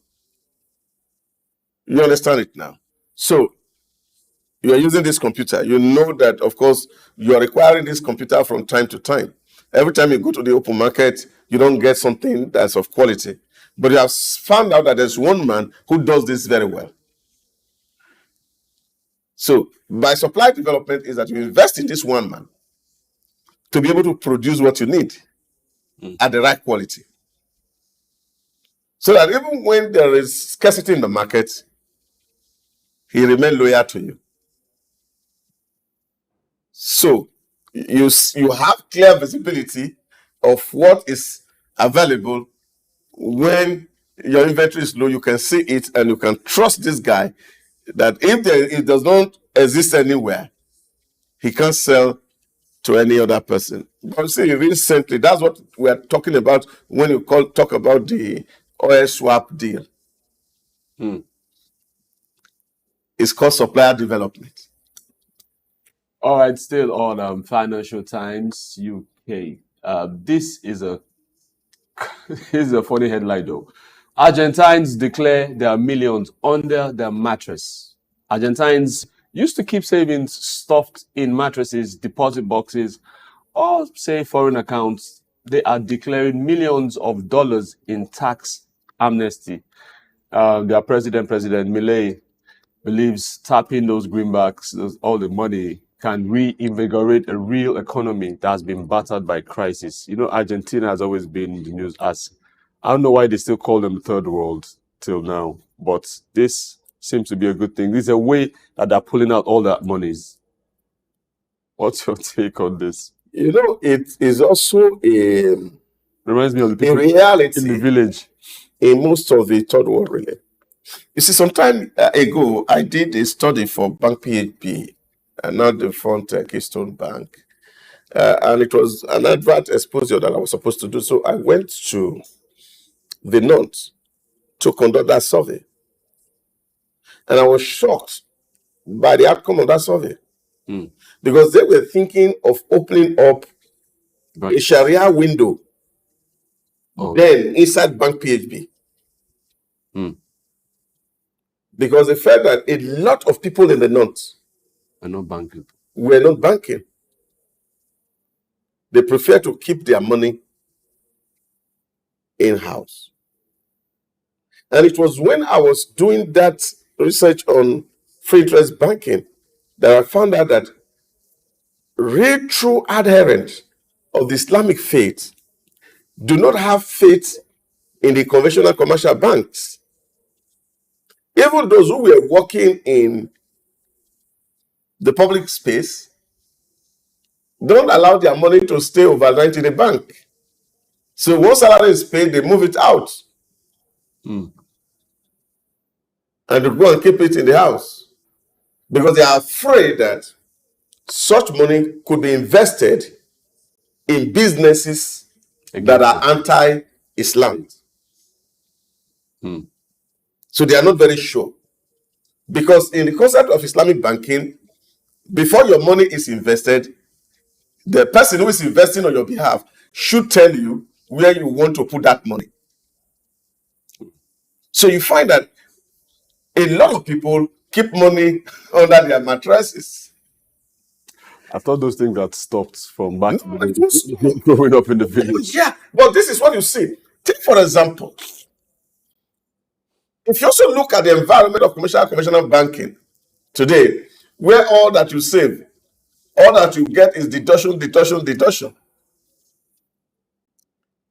You understand it now? So you are using this computer. You know that, of course, you are requiring this computer from time to time. Every time you go to the open market, you don't get something that's of quality. But you have found out that there's one man who does this very well. So by supply development is that you invest in this one man to be able to produce what you need at the right quality. So that even when there is scarcity in the market, he remains loyal to you. So you have clear visibility of what is available. When your inventory is low, you can see it and you can trust this guy that if it does not exist anywhere, he can't sell to any other person. But see, recently, that's what we are talking about when you talk about the oil swap deal. It's called supplier development.
All right, still on Financial Times UK. This is a funny headline though. Argentines declare their millions under their mattress. Argentines used to keep savings stuffed in mattresses, deposit boxes, or say foreign accounts. They are declaring millions of dollars in tax amnesty. Their President Milei, believes tapping those greenbacks, all the money, can reinvigorate a real economy that's been battered by crisis. You know, Argentina has always been in the news as, I don't know why they still call them the third world till now, but this seems to be a good thing. This is a way that they're pulling out all that monies. What's your take on this?
You know, it is also
reminds me of the people
in reality
in the village.
In most of the third world, really. You see, some time ago, I did a study for Bank PHP, and not the front Keystone Bank. And it was an advert exposure that I was supposed to do. So I went to the north to conduct that survey. And I was shocked by the outcome of that survey. Because they were thinking of opening up a Sharia window then inside Bank PHP. Because they felt that a lot of people in the north
were not banking.
They prefer to keep their money in-house. And it was when I was doing that research on free interest banking that I found out that real true adherents of the Islamic faith do not have faith in the conventional commercial banks. Even those who were working in the public space don't allow their money to stay overnight in the bank. So once salary is paid, they move it out. And they go and keep it in the house. Because they are afraid that such money could be invested in businesses that are anti-Islam. So they are not very sure. Because in the concept of Islamic banking, before your money is invested, the person who is investing on your behalf should tell you where you want to put that money. So you find that a lot of people keep money under their mattresses.
I thought those things got stopped from back growing up in the village.
Yeah, but this is what you see. Take, for example, if you also look at the environment of conventional banking today, where all that you save, all that you get is deduction.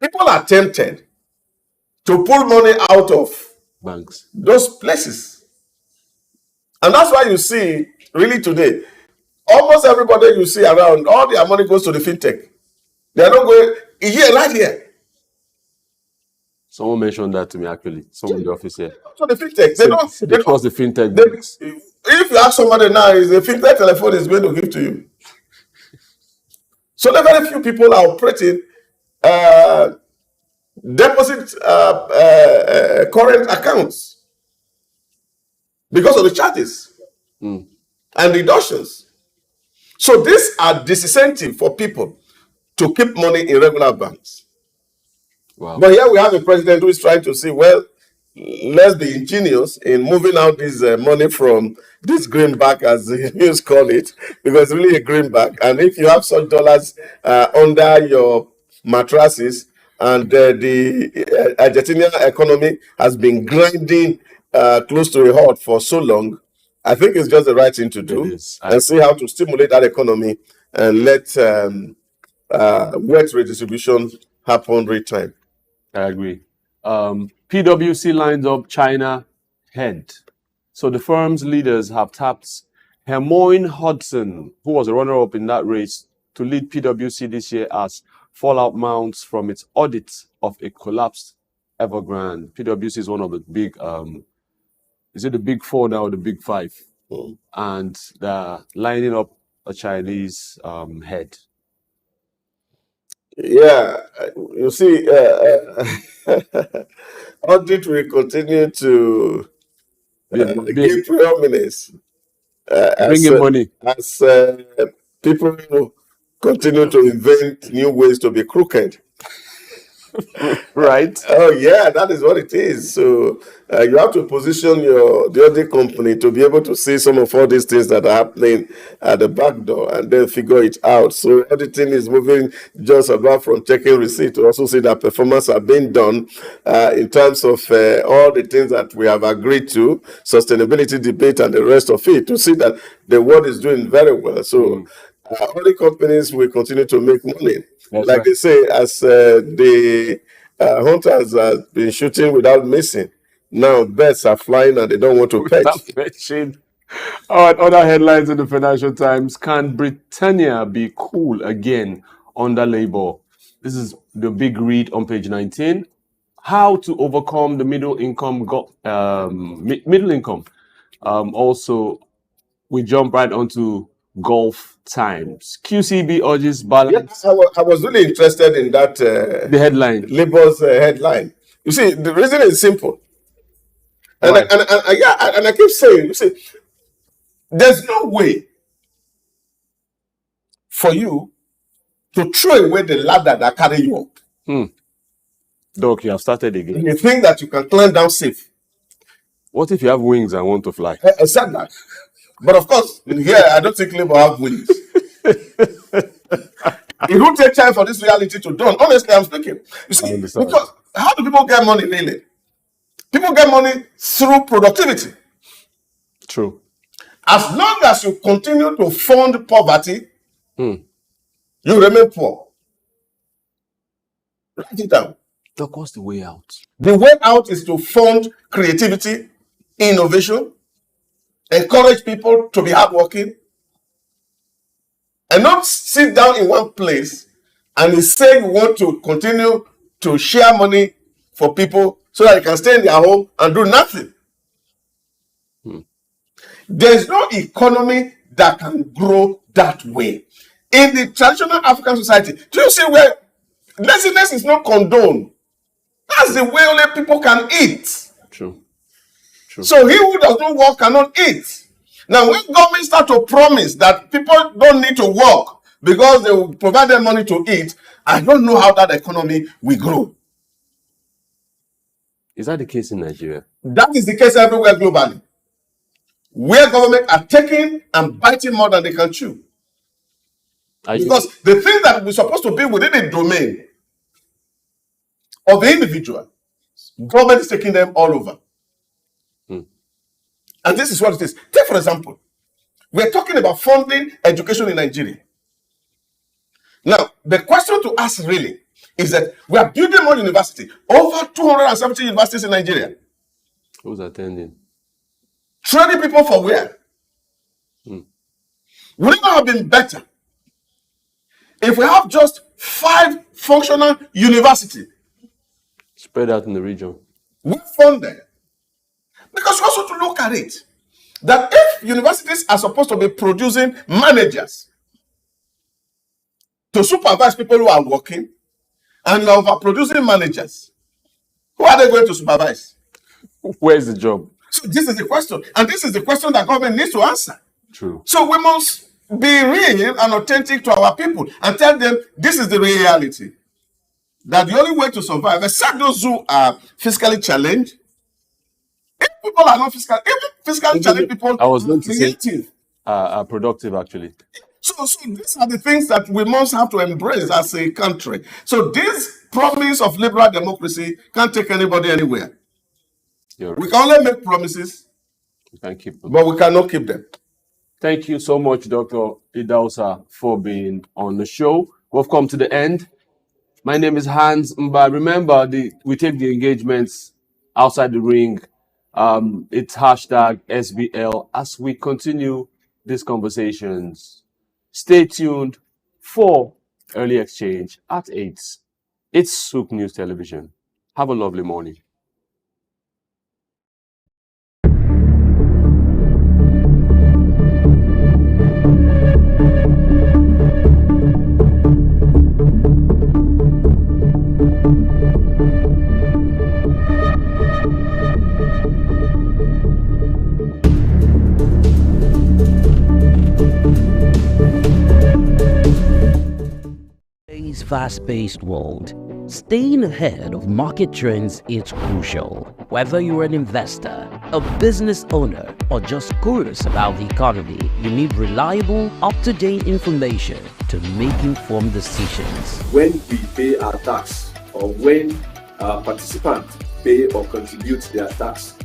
People are tempted to pull money out of
banks,
those places. And that's why you see, really today, almost everybody you see around, all their money goes to the fintech. They are not going here, right here.
Someone mentioned that to me actually. Someone in the office here.
So the fintech,
They trust the fintech.
If you ask somebody now, is the fintech telephone is going to give to you. So there are very few people are operating deposit current accounts because of the charges and deductions. So these are disincentive for people to keep money in regular banks.
Wow.
But here we have a president who is trying to say, well, let's be ingenious in moving out this money from this greenback, as the news call it, because it's really a greenback. And if you have such dollars under your mattresses, and the Argentinian economy has been grinding close to a halt for so long, I think it's just the right thing to do and see how to stimulate that economy and let wealth redistribution happen real time.
I agree. PwC lines up China head. So the firm's leaders have tapped Hermione Hudson, who was a runner-up in that race, to lead PwC this year as fallout mounts from its audit of a collapsed Evergrande. PwC is one of the big, is it the big four now or the big five? And they're lining up a Chinese head.
Yeah, you see, audit will continue to give preeminence
bringing money
as people continue to invent new ways to be crooked.
Right?
Oh yeah, that is what it is. So you have to position the audit company to be able to see some of all these things that are happening at the back door and then figure it out. So auditing is moving just about from checking receipt to also see that performance are being done in terms of all the things that we have agreed to, sustainability debate and the rest of it, to see that the world is doing very well. So audit companies will continue to make money.
That's
like
right.
they say, as the hunters have been shooting without missing, now birds are flying and they don't want to perch.
All right, other headlines in the Financial Times. Can Britannia be cool again under Labour? This is the big read on page 19. How to overcome the middle income. Also, we jump right onto Gulf Times. QCB urges balance.
Yeah, I was really interested in that.
The headline.
Labour's headline. You see, the reason is simple. And
Right.
I keep saying, you see, there's no way for you to throw away the ladder that carry you up.
Doc, you have started again.
And you think that you can climb down safe.
What if you have wings and want to fly?
I said that. But of course, here, I don't think Labour have wings. It will take time for this reality to dawn. Honestly, I'm speaking. You see, because how do people get money really? People get money through productivity.
True.
As long as you continue to fund poverty, you remain poor. Write it down.
Doc, what's the way out?
The way out is to fund creativity, innovation, encourage people to be hardworking, and not sit down in one place and say you want to continue to share money for people so that they can stay in their home and do nothing. There's no economy that can grow that way. In the traditional African society, do you see where laziness is not condoned? That's the way only people can eat.
True.
So he who does not work cannot eat. Now, when government start to promise that people don't need to work, because they will provide them money to eat, I don't know how that economy will grow.
Is that the case in Nigeria?
That is the case everywhere globally, where government are taking and biting more than they can chew. Because the things that we're supposed to be within the domain of the individual, government is taking them all over. And this is what it is. Take, for example, we're talking about funding education in Nigeria. Now, the question to ask really is that we are building more universities, over 270 universities in Nigeria.
Who's attending?
Training people for where? Would it not have been better if we have just 5 functional universities
spread out in the region?
We fund them. Because we also to look at it, that if universities are supposed to be producing managers to supervise people who are working, and you are overproducing managers, who are they going to supervise?
Where's the job?
So this is the question, and this is the question that government needs to answer.
True.
So we must be real and authentic to our people and tell them this is the reality. That the only way to survive, except those who are fiscally challenged, if people are not fiscally challenged people,
I was going to say
creative.
are productive actually.
So these are the things that we must have to embrace as a country. So this promise of liberal democracy can't take anybody anywhere. We can only make promises,
we can keep them,
but we cannot keep them.
Thank you so much, Dr. Idausa, for being on the show. We've come to the end. My name is Hans Mba. Remember, we take the engagements outside the ring. It's hashtag SBL as we continue these conversations. Stay tuned for Early Exchange at 8. It's SOUQ News Television. Have a lovely morning.
Today's fast-paced world, staying ahead of market trends is crucial. Whether you're an investor, a business owner, or just curious about the economy, you need reliable, up-to-date information to make informed decisions.
When we pay our tax, or when participants pay or contribute their tax,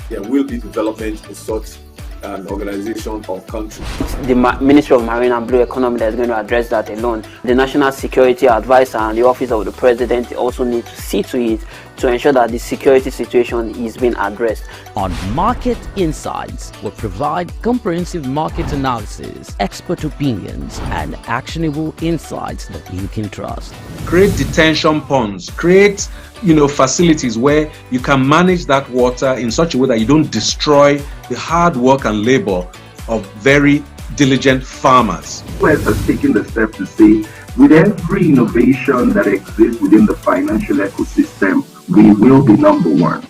there will be development in such an organization or country.
The Ministry of Marine and Blue Economy that is going to address that alone. The National Security Advisor and the Office of the President also need to see to it to ensure that the security situation is being addressed.
On Market Insights, we provide comprehensive market analysis, expert opinions, and actionable insights that you can trust.
Create detention ponds, create facilities where you can manage that water in such a way that you don't destroy the hard work and labor of very diligent farmers.
US has taken the step to say, with every innovation that exists within the financial ecosystem, we will be number one.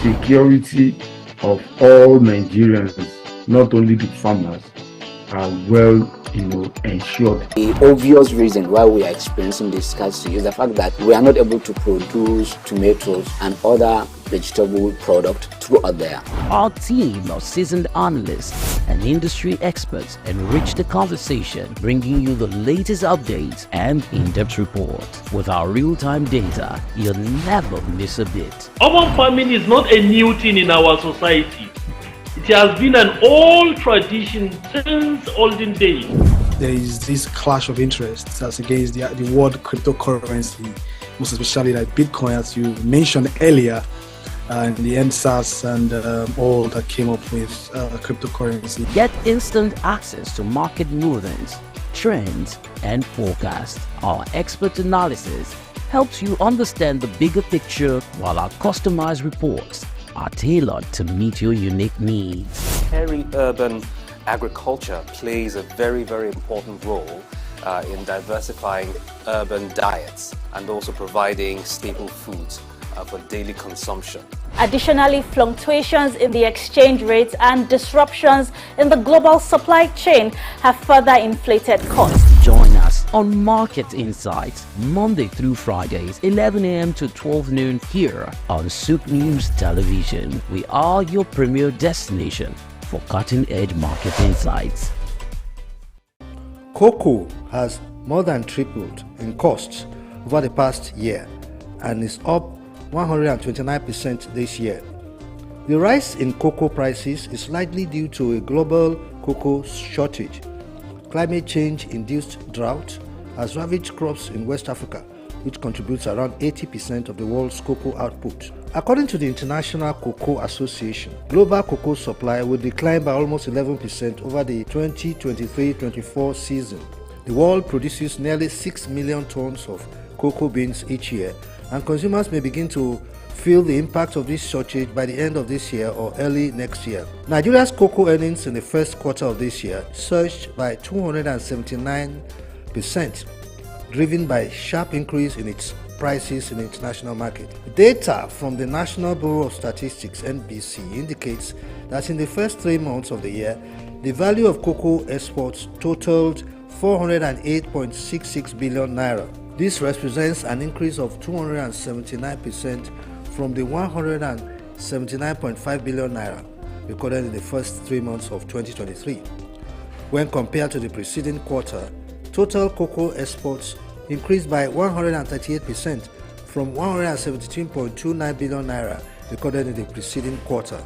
Security of all Nigerians, not only the farmers, are well ensured.
The obvious reason why we are experiencing this scarcity is the fact that we are not able to produce tomatoes and other vegetable products throughout there.
Our team of seasoned analysts and industry experts enrich the conversation, bringing you the latest updates and in-depth report. With our real-time data, you'll never miss a bit.
Urban farming is not a new thing in our society. It has been an old tradition since olden days.
There is this clash of interests as against the world cryptocurrency, most especially like Bitcoin, as you mentioned earlier, and the SOUQ and all that came up with cryptocurrency.
Get instant access to market movements, trends, and forecasts. Our expert analysis helps you understand the bigger picture, while our customized reports are tailored to meet your unique needs.
Peri-urban agriculture plays a very, very important role in diversifying urban diets and also providing staple foods for daily consumption.
Additionally, fluctuations in the exchange rates and disruptions in the global supply chain have further inflated costs.
Join us on Market Insights, Monday through Fridays, 11 a.m. to 12 noon here on SOUQ News Television. We are your premier destination for cutting-edge market insights.
Cocoa has more than tripled in costs over the past year and is up 129% this year. The rise in cocoa prices is likely due to a global cocoa shortage. Climate change-induced drought has ravaged crops in West Africa, which contributes around 80% of the world's cocoa output. According to the International Cocoa Association, global cocoa supply will decline by almost 11% over the 2023-24 season. The world produces nearly 6 million tons of cocoa beans each year, and consumers may begin to feel the impact of this shortage by the end of this year or early next year. Nigeria's cocoa earnings in the first quarter of this year surged by 279%, driven by a sharp increase in its prices in the international market. Data from the National Bureau of Statistics (NBS) indicates that in the first 3 months of the year, the value of cocoa exports totaled 408.66 billion naira. This represents an increase of 279% from the 179.5 billion naira recorded in the first 3 months of 2023. When compared to the preceding quarter, total cocoa exports increased by 138% from 117.29 billion naira recorded in the preceding quarter.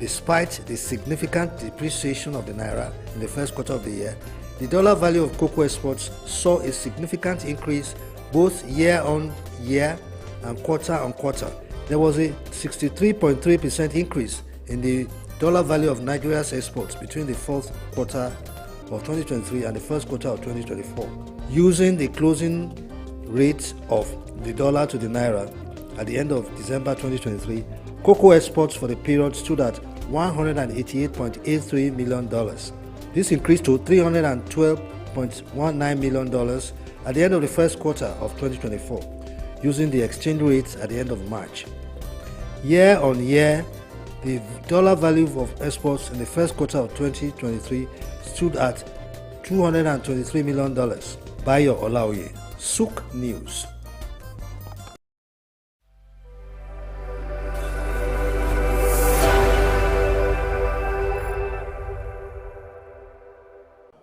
Despite the significant depreciation of the naira in the first quarter of the year, the dollar value of cocoa exports saw a significant increase both year on year and quarter on quarter. There was a 63.3% increase in the dollar value of Nigeria's exports between the fourth quarter of 2023 and the first quarter of 2024. Using the closing rate of the dollar to the naira at the end of December 2023, cocoa exports for the period stood at $188.83 million. This increased to $312.19 million at the end of the first quarter of 2024, using the exchange rates at the end of March. Year on year, the dollar value of exports in the first quarter of 2023 stood at $223 million. Bayo Olaoye, SOUQ News.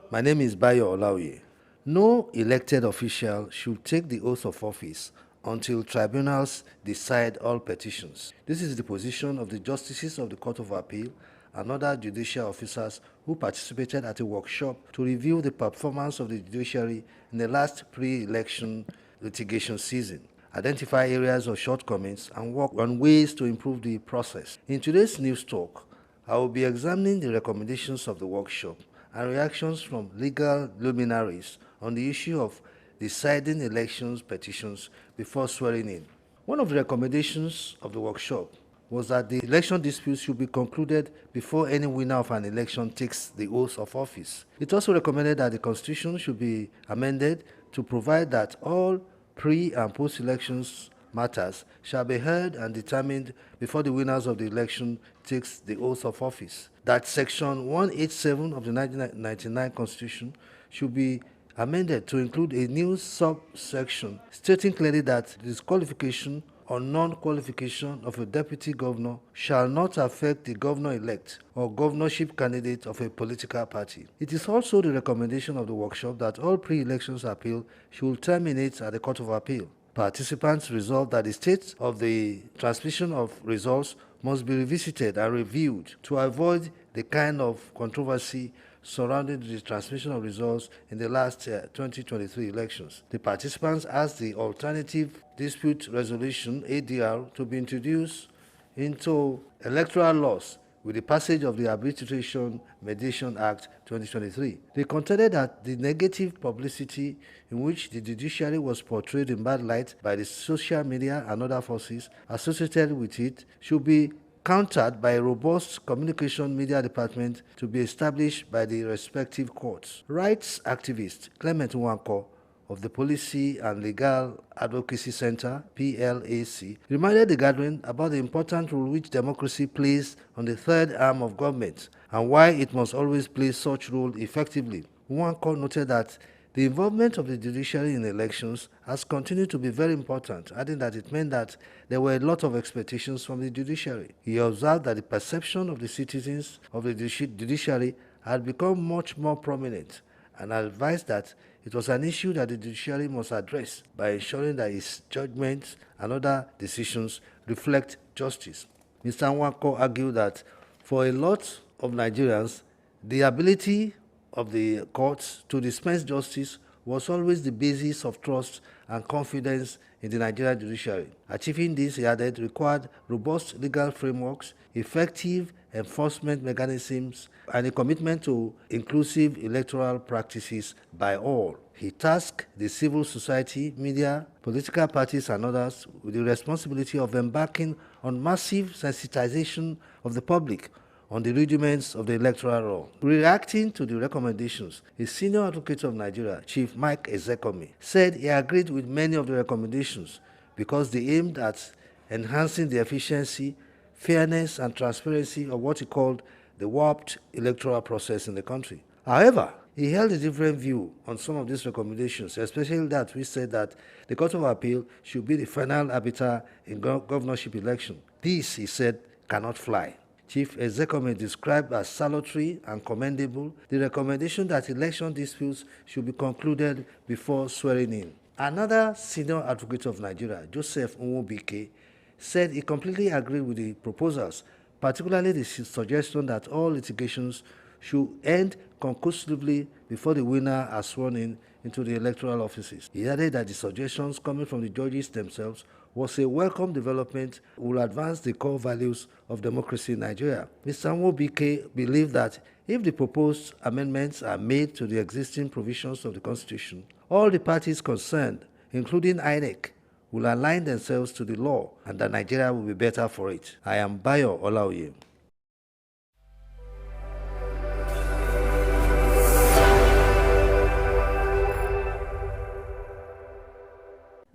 My name is Bayo Olaoye. No elected official should take the oath of office until tribunals decide all petitions. This is the position of the Justices of the Court of Appeal and other judicial officers who participated at a workshop to review the performance of the judiciary in the last pre-election litigation season, identify areas of shortcomings, and work on ways to improve the process. In today's news talk, I will be examining the recommendations of the workshop and reactions from legal luminaries on the issue of deciding elections petitions before swearing in. One of the recommendations of the workshop was that the election disputes should be concluded before any winner of an election takes the oath of office. It also recommended that the Constitution should be amended to provide that all pre- and post-elections matters shall be heard and determined before the winners of the election takes the oath of office. That Section 187 of the 1999 Constitution should be amended to include a new subsection stating clearly that disqualification or non-qualification of a deputy governor shall not affect the governor-elect or governorship candidate of a political party. It is also the recommendation of the workshop that all pre-elections appeal should terminate at the Court of Appeal. Participants resolved that the state of the transmission of results must be revisited and reviewed to avoid the kind of controversy surrounding the transmission of results in the last 2023 elections. The participants asked the Alternative Dispute Resolution (ADR) to be introduced into electoral laws with the passage of the Arbitration Mediation Act 2023. They contended that the negative publicity in which the judiciary was portrayed in bad light by the social media and other forces associated with it should be countered by a robust communication media department to be established by the respective courts. Rights activist Clement Nwanko of the Policy and Legal Advocacy Center, PLAC, reminded the gathering about the important role which democracy plays on the third arm of government and why it must always play such role effectively. Nwanko noted that The involvement of the judiciary in elections has continued to be very important, adding that it meant that there were a lot of expectations from the judiciary. He observed that the perception of the citizens of the judiciary had become much more prominent and advised that it was an issue that the judiciary must address by ensuring that its judgments and other decisions reflect justice. Mr. Nwako argued that for a lot of Nigerians, the ability of the courts to dispense justice was always the basis of trust and confidence in the Nigerian judiciary. Achieving this, he added, required robust legal frameworks, effective enforcement mechanisms, and a commitment to inclusive electoral practices by all. He tasked the civil society, media, political parties, and others with the responsibility of embarking on massive sensitization of the public on the rudiments of the electoral law. Reacting to the recommendations, a senior advocate of Nigeria, Chief Mike Ezekomi, said he agreed with many of the recommendations because they aimed at enhancing the efficiency, fairness, and transparency of what he called the warped electoral process in the country. However, he held a different view on some of these recommendations, especially that we said that the Court of Appeal should be the final arbiter in governorship election. This, he said, cannot fly. Chief Ezekomi described as salutary and commendable the recommendation that election disputes should be concluded before swearing in. Another senior advocate of Nigeria, Joseph Nwobike, said he completely agreed with the proposals, particularly the suggestion that all litigations should end conclusively before the winner are sworn in into the electoral offices. He added that the suggestions coming from the judges themselves was a welcome development will advance the core values of democracy in Nigeria. Mr. Nwobike believed that if the proposed amendments are made to the existing provisions of the Constitution, all the parties concerned, including INEC, will align themselves to the law and that Nigeria will be better for it. I am Bayo Olaoye.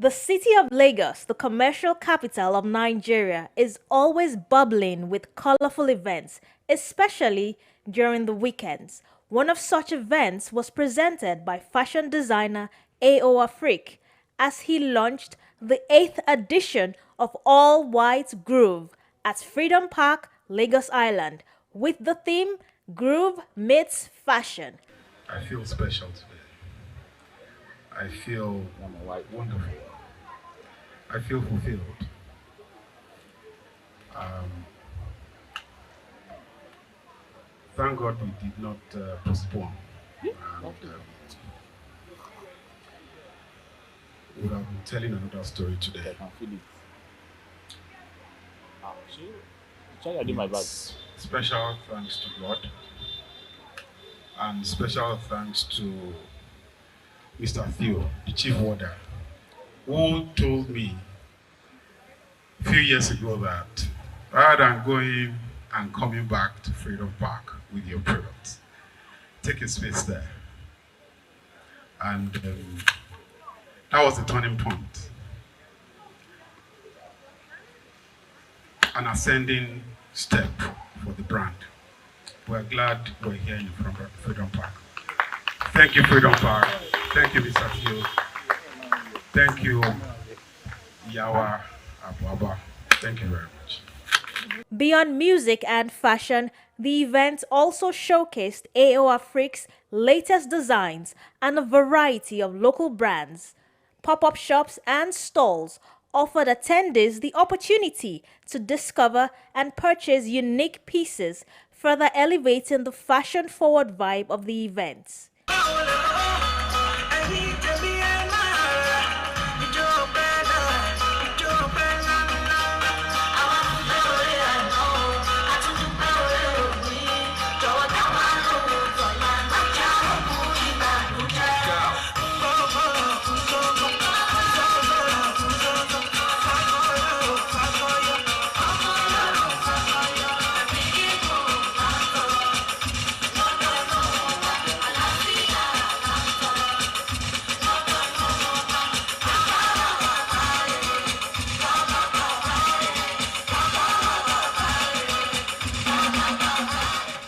The city of Lagos, the commercial capital of Nigeria, is always bubbling with colorful events, especially during the weekends. One of such events was presented by fashion designer A.O. Afrique as he launched the 8th edition of All White Groove at Freedom Park, Lagos Island, with the theme Groove Meets Fashion.
I feel special today. I feel wonderful. I feel fulfilled. Thank God we did not postpone. And, we would have been telling another story today. Special thanks to God and special thanks to Mr. Theo, the chief warder, who told me a few years ago that rather than going and coming back to Freedom Park with your products, take a space there. And that was the turning point. An ascending step for the brand. We're glad we're here in Freedom Park. Thank you, Freedom Park. Thank you, Mr. Theo. Thank you, Yawa Abuaba. Thank you very much.
Beyond music and fashion, the event also showcased A.O. Afrique's latest designs and a variety of local brands. Pop-up shops and stalls offered attendees the opportunity to discover and purchase unique pieces, further elevating the fashion-forward vibe of the events.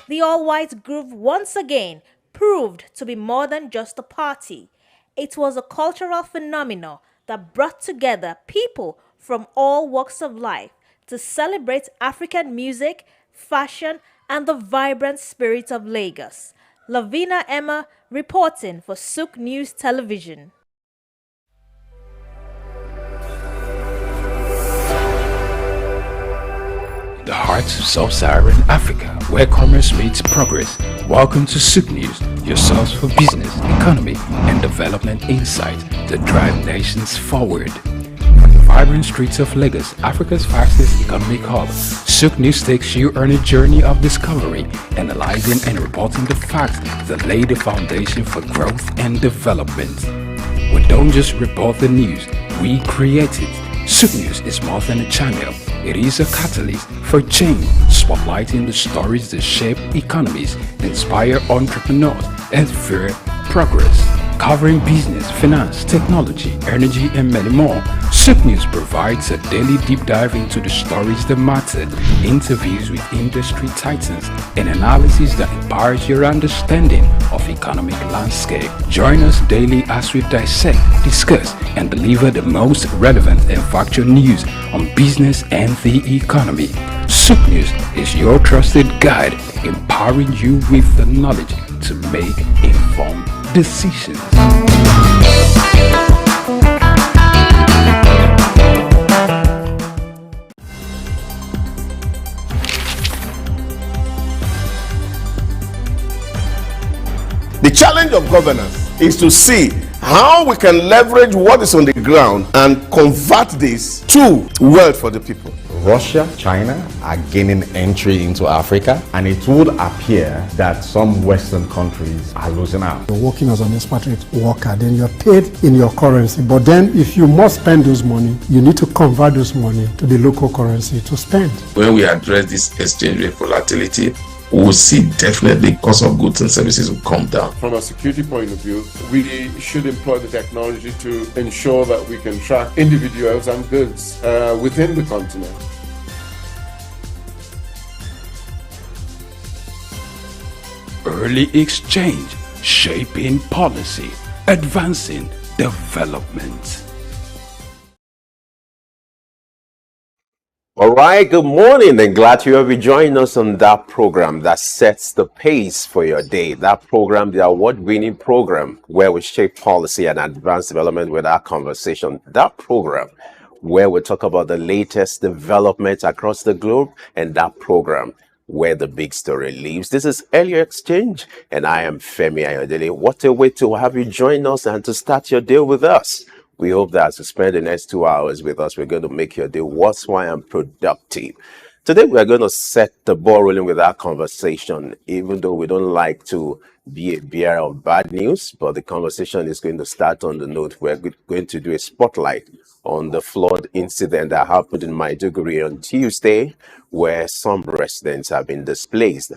The all-white groove once again proved to be more than just a party. It was a cultural phenomenon that brought together people from all walks of life to celebrate African music, fashion, and the vibrant spirit of Lagos. Lavina Emma reporting for SOUQ News Television.
The heart of sub-Saharan Africa, where commerce meets progress. Welcome to SOUQ News, your source for business, economy, and development insight that drive nations forward. From the vibrant streets of Lagos, Africa's fastest economic hub, SOUQ News takes you on a journey of discovery, analyzing and reporting the facts that lay the foundation for growth and development. We don't just report the news, we create it. SOUQ News is more than a channel. It is a catalyst for change, spotlighting the stories that shape economies, inspire entrepreneurs, and fuel progress. Covering business, finance, technology, energy, and many more, SOUQ News provides a daily deep dive into the stories that matter, interviews with industry titans, and analysis that empowers your understanding of economic landscape. Join us daily as we dissect, discuss, and deliver the most relevant and factual news on business and the economy. SOUQ News is your trusted guide, empowering you with the knowledge to make informed decisions.
The challenge of governance is to see how we can leverage what is on the ground and convert this to wealth for the people.
Russia, China are gaining entry into Africa, and it would appear that some Western countries are losing out.
You're working as an expatriate worker, then you're paid in your currency. But then if you must spend those money, you need to convert those money to the local currency to spend.
When we address this exchange rate volatility, we will see definitely cost of goods and services will come down.
From a security point of view, we should employ the technology to ensure that we can track individuals and goods within the continent.
Early exchange, shaping policy, advancing development.
All right, good morning, and glad you have been joining us on that program that sets the pace for your day. That program, the award-winning program, where we shape policy and advance development with our conversation. That program where we talk about the latest developments across the globe, and that program where the big story lives. This is Early Exchange, and I am Femi Ayodele. What a way to have you join us and to start your day with us. We hope that as you spend the next 2 hours with us, we're going to make your day worthwhile and productive. Today, we're going to set the ball rolling with our conversation, even though we don't like to be a bearer of bad news, but the conversation is going to start on the note. We're going to do a spotlight on the flood incident that happened in Maiduguri on Tuesday, where some residents have been displaced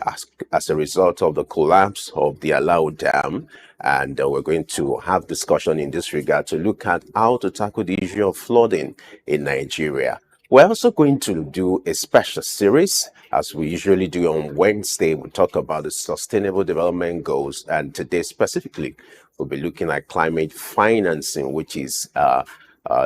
as a result of the collapse of the Alao Dam. And we're going to have discussion in this regard to look at how to tackle the issue of flooding in Nigeria. We're also going to do a special series, as we usually do on Wednesday. We talk about the Sustainable Development Goals, and today specifically, we'll be looking at climate financing, which is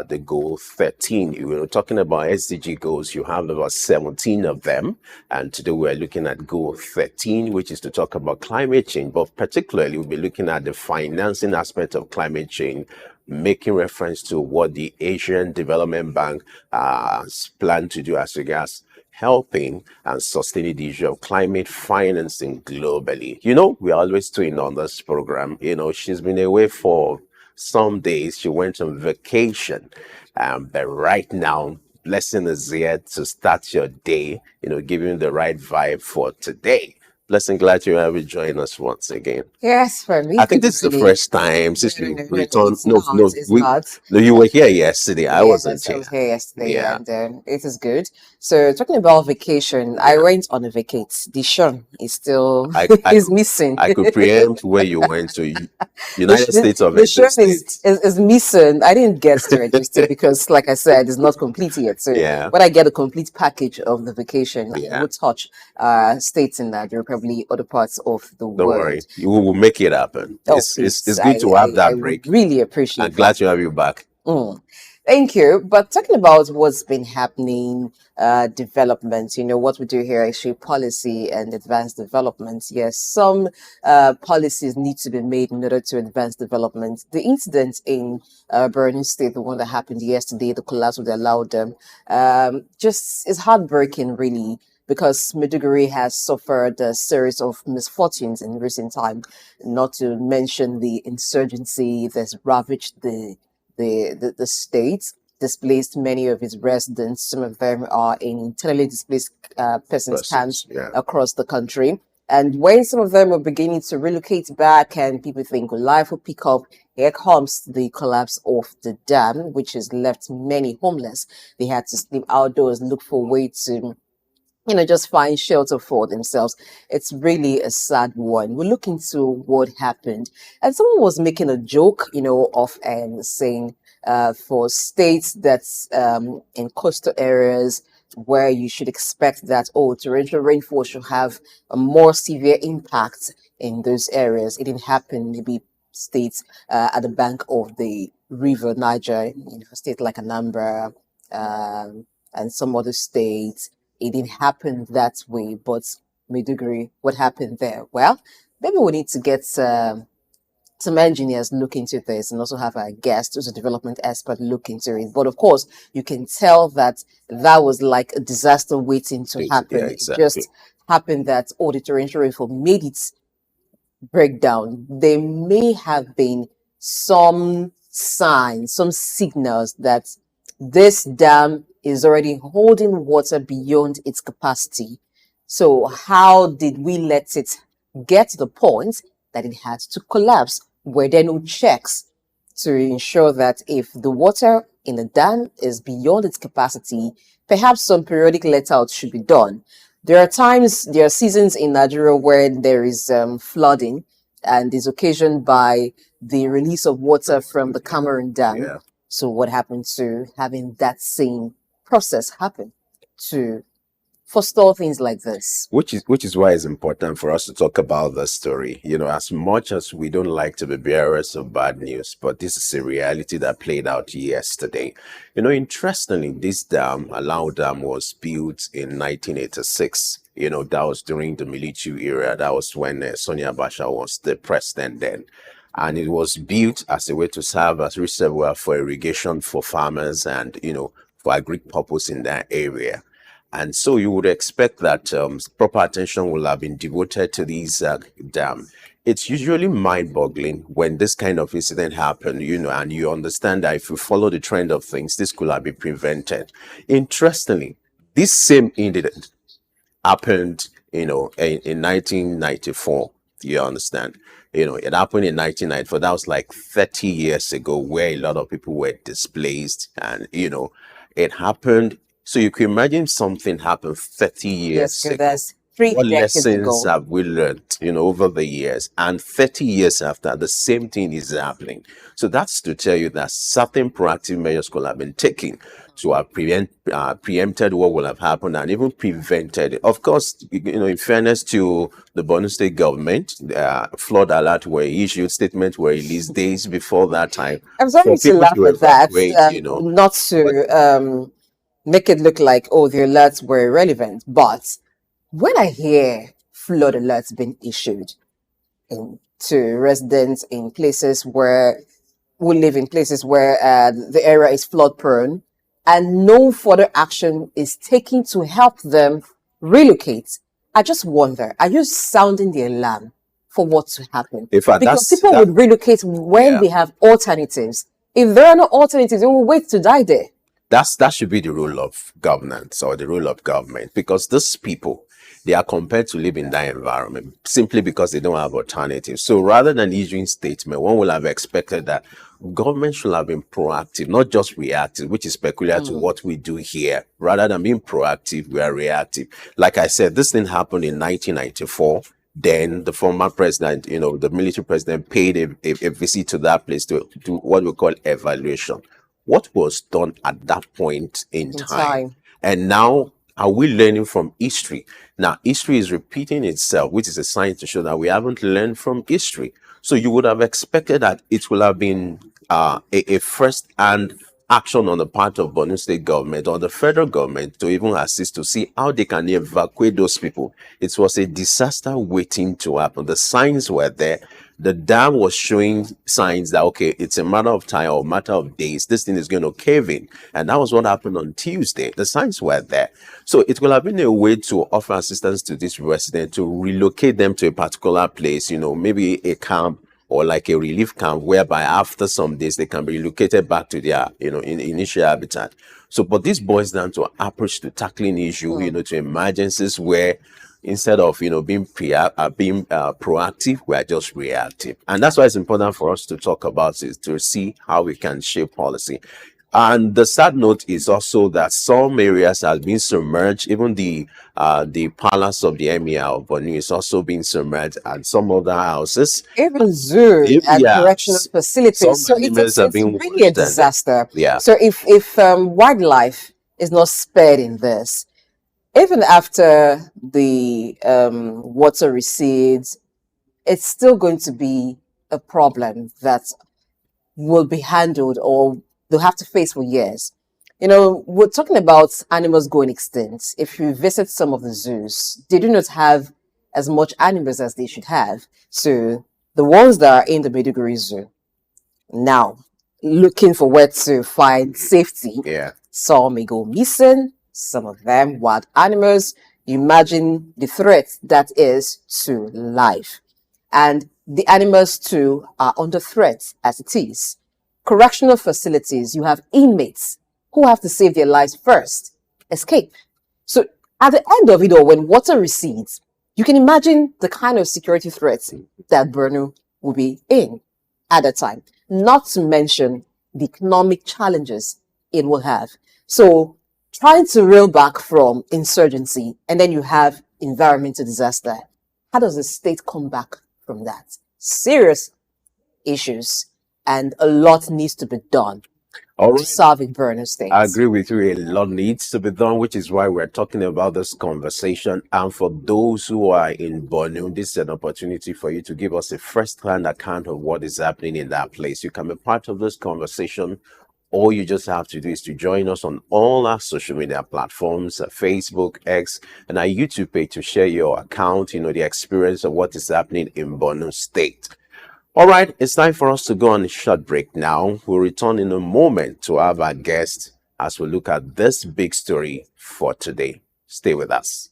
the goal 13. We're talking about SDG goals. You have about 17 of them. And today we're looking at goal 13, which is to talk about climate change. But particularly, we'll be looking at the financing aspect of climate change, making reference to what the Asian Development Bank has planned to do as regards helping and sustaining the issue of climate financing globally. You know, we're always doing on this program. You know, she's been away for some days. She went on vacation, but right now, Blessing is here to start your day, you know, giving you the right vibe for today. Blessing, glad you have joined us once again.
Yes, for me.
I think this is the first time since you returned. No, you were here yesterday. I wasn't
I
here.
was here yesterday,
Yeah.
and it is good. So, talking about vacation, I went on a vacate. The sun is still is missing.
I could preempt where you went to. United States of
The sun
States.
is missing. I didn't get to register because, like I said, it's not complete yet. So,
Yeah.
when I get a complete package of the vacation, I
Yeah.
will touch states in Nigeria, probably other parts of the
Don't
world.
worry, you will make it happen.
Oh,
It's
please,
good to have
I
that
would
break.
really
I'm
appreciate
glad
that.
to have you back.
Mm. Thank you. But talking about what's been happening, development, what we do here actually policy and advanced development. Yes, some policies need to be made in order to advance development. The incident in Borno State, the one that happened yesterday, the collapse of the allowed them, just is heartbreaking, really, because Maiduguri has suffered a series of misfortunes in recent time, not to mention the insurgency that's ravaged the state, displaced many of its residents. Some of them are in internally displaced persons camps
Yeah.
across the country. And when some of them are beginning to relocate back and people think life will pick up, here comes the collapse of the dam, which has left many homeless. They had to sleep outdoors, look for a way to just find shelter for themselves. It's really a sad one. We'll look into what happened. And someone was making a joke, of saying for states that's in coastal areas where you should expect that, torrential rainfall should have a more severe impact in those areas. It didn't happen, maybe states at the bank of the river Niger, a state like Anambra, and some other states. It didn't happen that way, but Maiduguri, what happened there? Well, maybe we need to get some engineers look into this and also have a guest who's a development expert look into it. But of course, you can tell that that was like a disaster waiting to happen.
Yeah,
It
exactly.
just happened that the torrential rainfall made it breakdown. There may have been some signs, some signals that this dam is already holding water beyond its capacity. So how did we let it get to the point that it had to collapse? Were there no checks to ensure that if the water in the dam is beyond its capacity, perhaps some periodic let-out should be done? There are seasons in Nigeria where there is flooding, and is occasioned by the release of water from the Cameroon Dam.
Yeah.
So what happened to having that same process happen to forestall things like this?
Which is why it's important for us to talk about the story. As much as we don't like to be bearers of bad news, but this is a reality that played out yesterday. Interestingly, this dam, Alao Dam, was built in 1986. That was during the military era. That was when Sonia Basha was the president then. And it was built as a way to serve as reservoir for irrigation for farmers and, for agric purpose in that area. And so you would expect that proper attention will have been devoted to these dam. It's usually mind-boggling when this kind of incident happened, and you understand that if you follow the trend of things, this could have been prevented. Interestingly, this same incident happened, in 1994. You understand? It happened in 1994. That was like 30 years ago, where a lot of people were displaced, and it happened. So you can imagine something happened 30 years ago.
That's 3
What
decades
lessons
ago.
have we learned, over the years? And 30 years after, the same thing is happening. So that's to tell you that certain proactive measures could have been taken to have preempted what will have happened and even prevented it. Of course, in fairness to the Borno State government, flood alert were issued, statements were released days before that time.
I'm sorry
for
to
people
laugh
to
at that,
evacuate,
not to make it look like, the alerts were irrelevant. But when I hear flood alerts being issued to residents in places who live in places where the area is flood prone, and no further action is taken to help them relocate, I just wonder, are you sounding the alarm for what to happen?
In fact,
Because people would relocate when they have alternatives. If there are no alternatives, they will wait to die there.
that should be the rule of governance or the rule of government, because these people, they are compelled to live in that environment simply because they don't have alternatives. So rather than issuing statement, one will have expected that government should have been proactive, not just reactive, which is peculiar to what we do here. Rather than being proactive, we are reactive. Like I said, this thing happened in 1994. Then the former president, the military president, paid a visit to that place to do what we call evaluation. What was done at that point in time? And now Are we learning from history? Now, history is repeating itself, which is a sign to show that we haven't learned from history. So you would have expected that it will have been a first-hand action on the part of Borno State government or the federal government to even assist to see how they can evacuate those people. It was a disaster waiting to happen. The signs were there. The dam was showing signs that, okay, it's a matter of time or matter of days. This thing is going to cave in. And that was what happened on Tuesday. The signs were there. So it will have been a way to offer assistance to this resident, to relocate them to a particular place, you know, maybe a camp or like a relief camp, whereby after some days they can be relocated back to their, you know, initial habitat. So, but this boils down to an approach to tackling issue, you know, to emergencies where instead of, you know, being proactive, we are just reactive. And that's why it's important for us to talk about it, to see how we can shape policy. And the sad note is also that some areas have been submerged. Even the palace of the Emir of Borno is also being submerged, and some other houses.
Even zoo and correctional facilities. So it's really a disaster.
Yeah.
So if wildlife is not spared in this, even after the water recedes, it's still going to be a problem that will be handled or they'll have to face for years. You know, we're talking about animals going extinct. If you visit some of the zoos, they do not have as much animals as they should have. So the ones that are in the Maiduguri Zoo now looking for where to find safety, some may go missing, some of them wild animals. You imagine the threat that is to life. And the animals too are under threat as it is. Correctional facilities, you have inmates who have to save their lives first, escape. So at the end of it all, when water recedes, you can imagine the kind of security threats that Borno will be in at that time, not to mention the economic challenges it will have. So trying to reel back from insurgency and then you have environmental disaster, how does the state come back from that? Serious issues. And a lot needs to be done to solve in Borno State.
I agree with you. A lot needs to be done, which is why we're talking about this conversation. And for those who are in Borno, this is an opportunity for you to give us a first-hand account of what is happening in that place. You can be part of this conversation. All you just have to do is to join us on all our social media platforms, Facebook, X, and our YouTube page to share your account, you know, the experience of what is happening in Borno State. All right, it's time for us to go on a short break now. We'll return in a moment to have our guest as we look at this big story for today. Stay with us.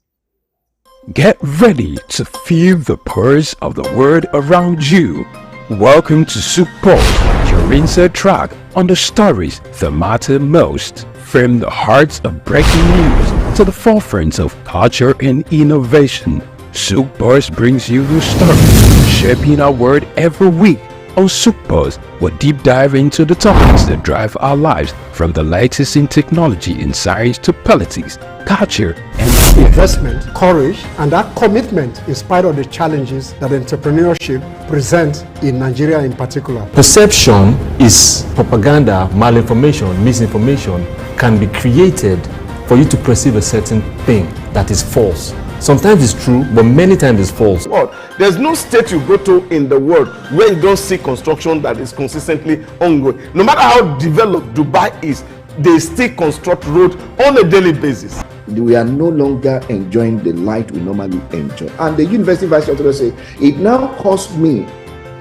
Get ready to feel the pulse of the world around you. Welcome to SOUQ Pulse, your insert track on the stories that matter most. From the hearts of breaking news to the forefront of culture and innovation, SOUQ Pulse brings you the stories shaping our world every week. On SOUQ Pulse, we'll deep dive into the topics that drive our lives, from the latest in technology and science to politics, culture, and
investment, courage, and that commitment in spite of the challenges that entrepreneurship presents in Nigeria in particular.
Perception is propaganda, malinformation, misinformation can be created for you to perceive a certain thing that is false. Sometimes it's true, but many times it's false.
There's no state you go to in the world where you don't see construction that is consistently ongoing. No matter how developed Dubai is, they still construct roads on a daily basis.
We are no longer enjoying the light we normally enjoy. And the university vice chancellor said, it now costs me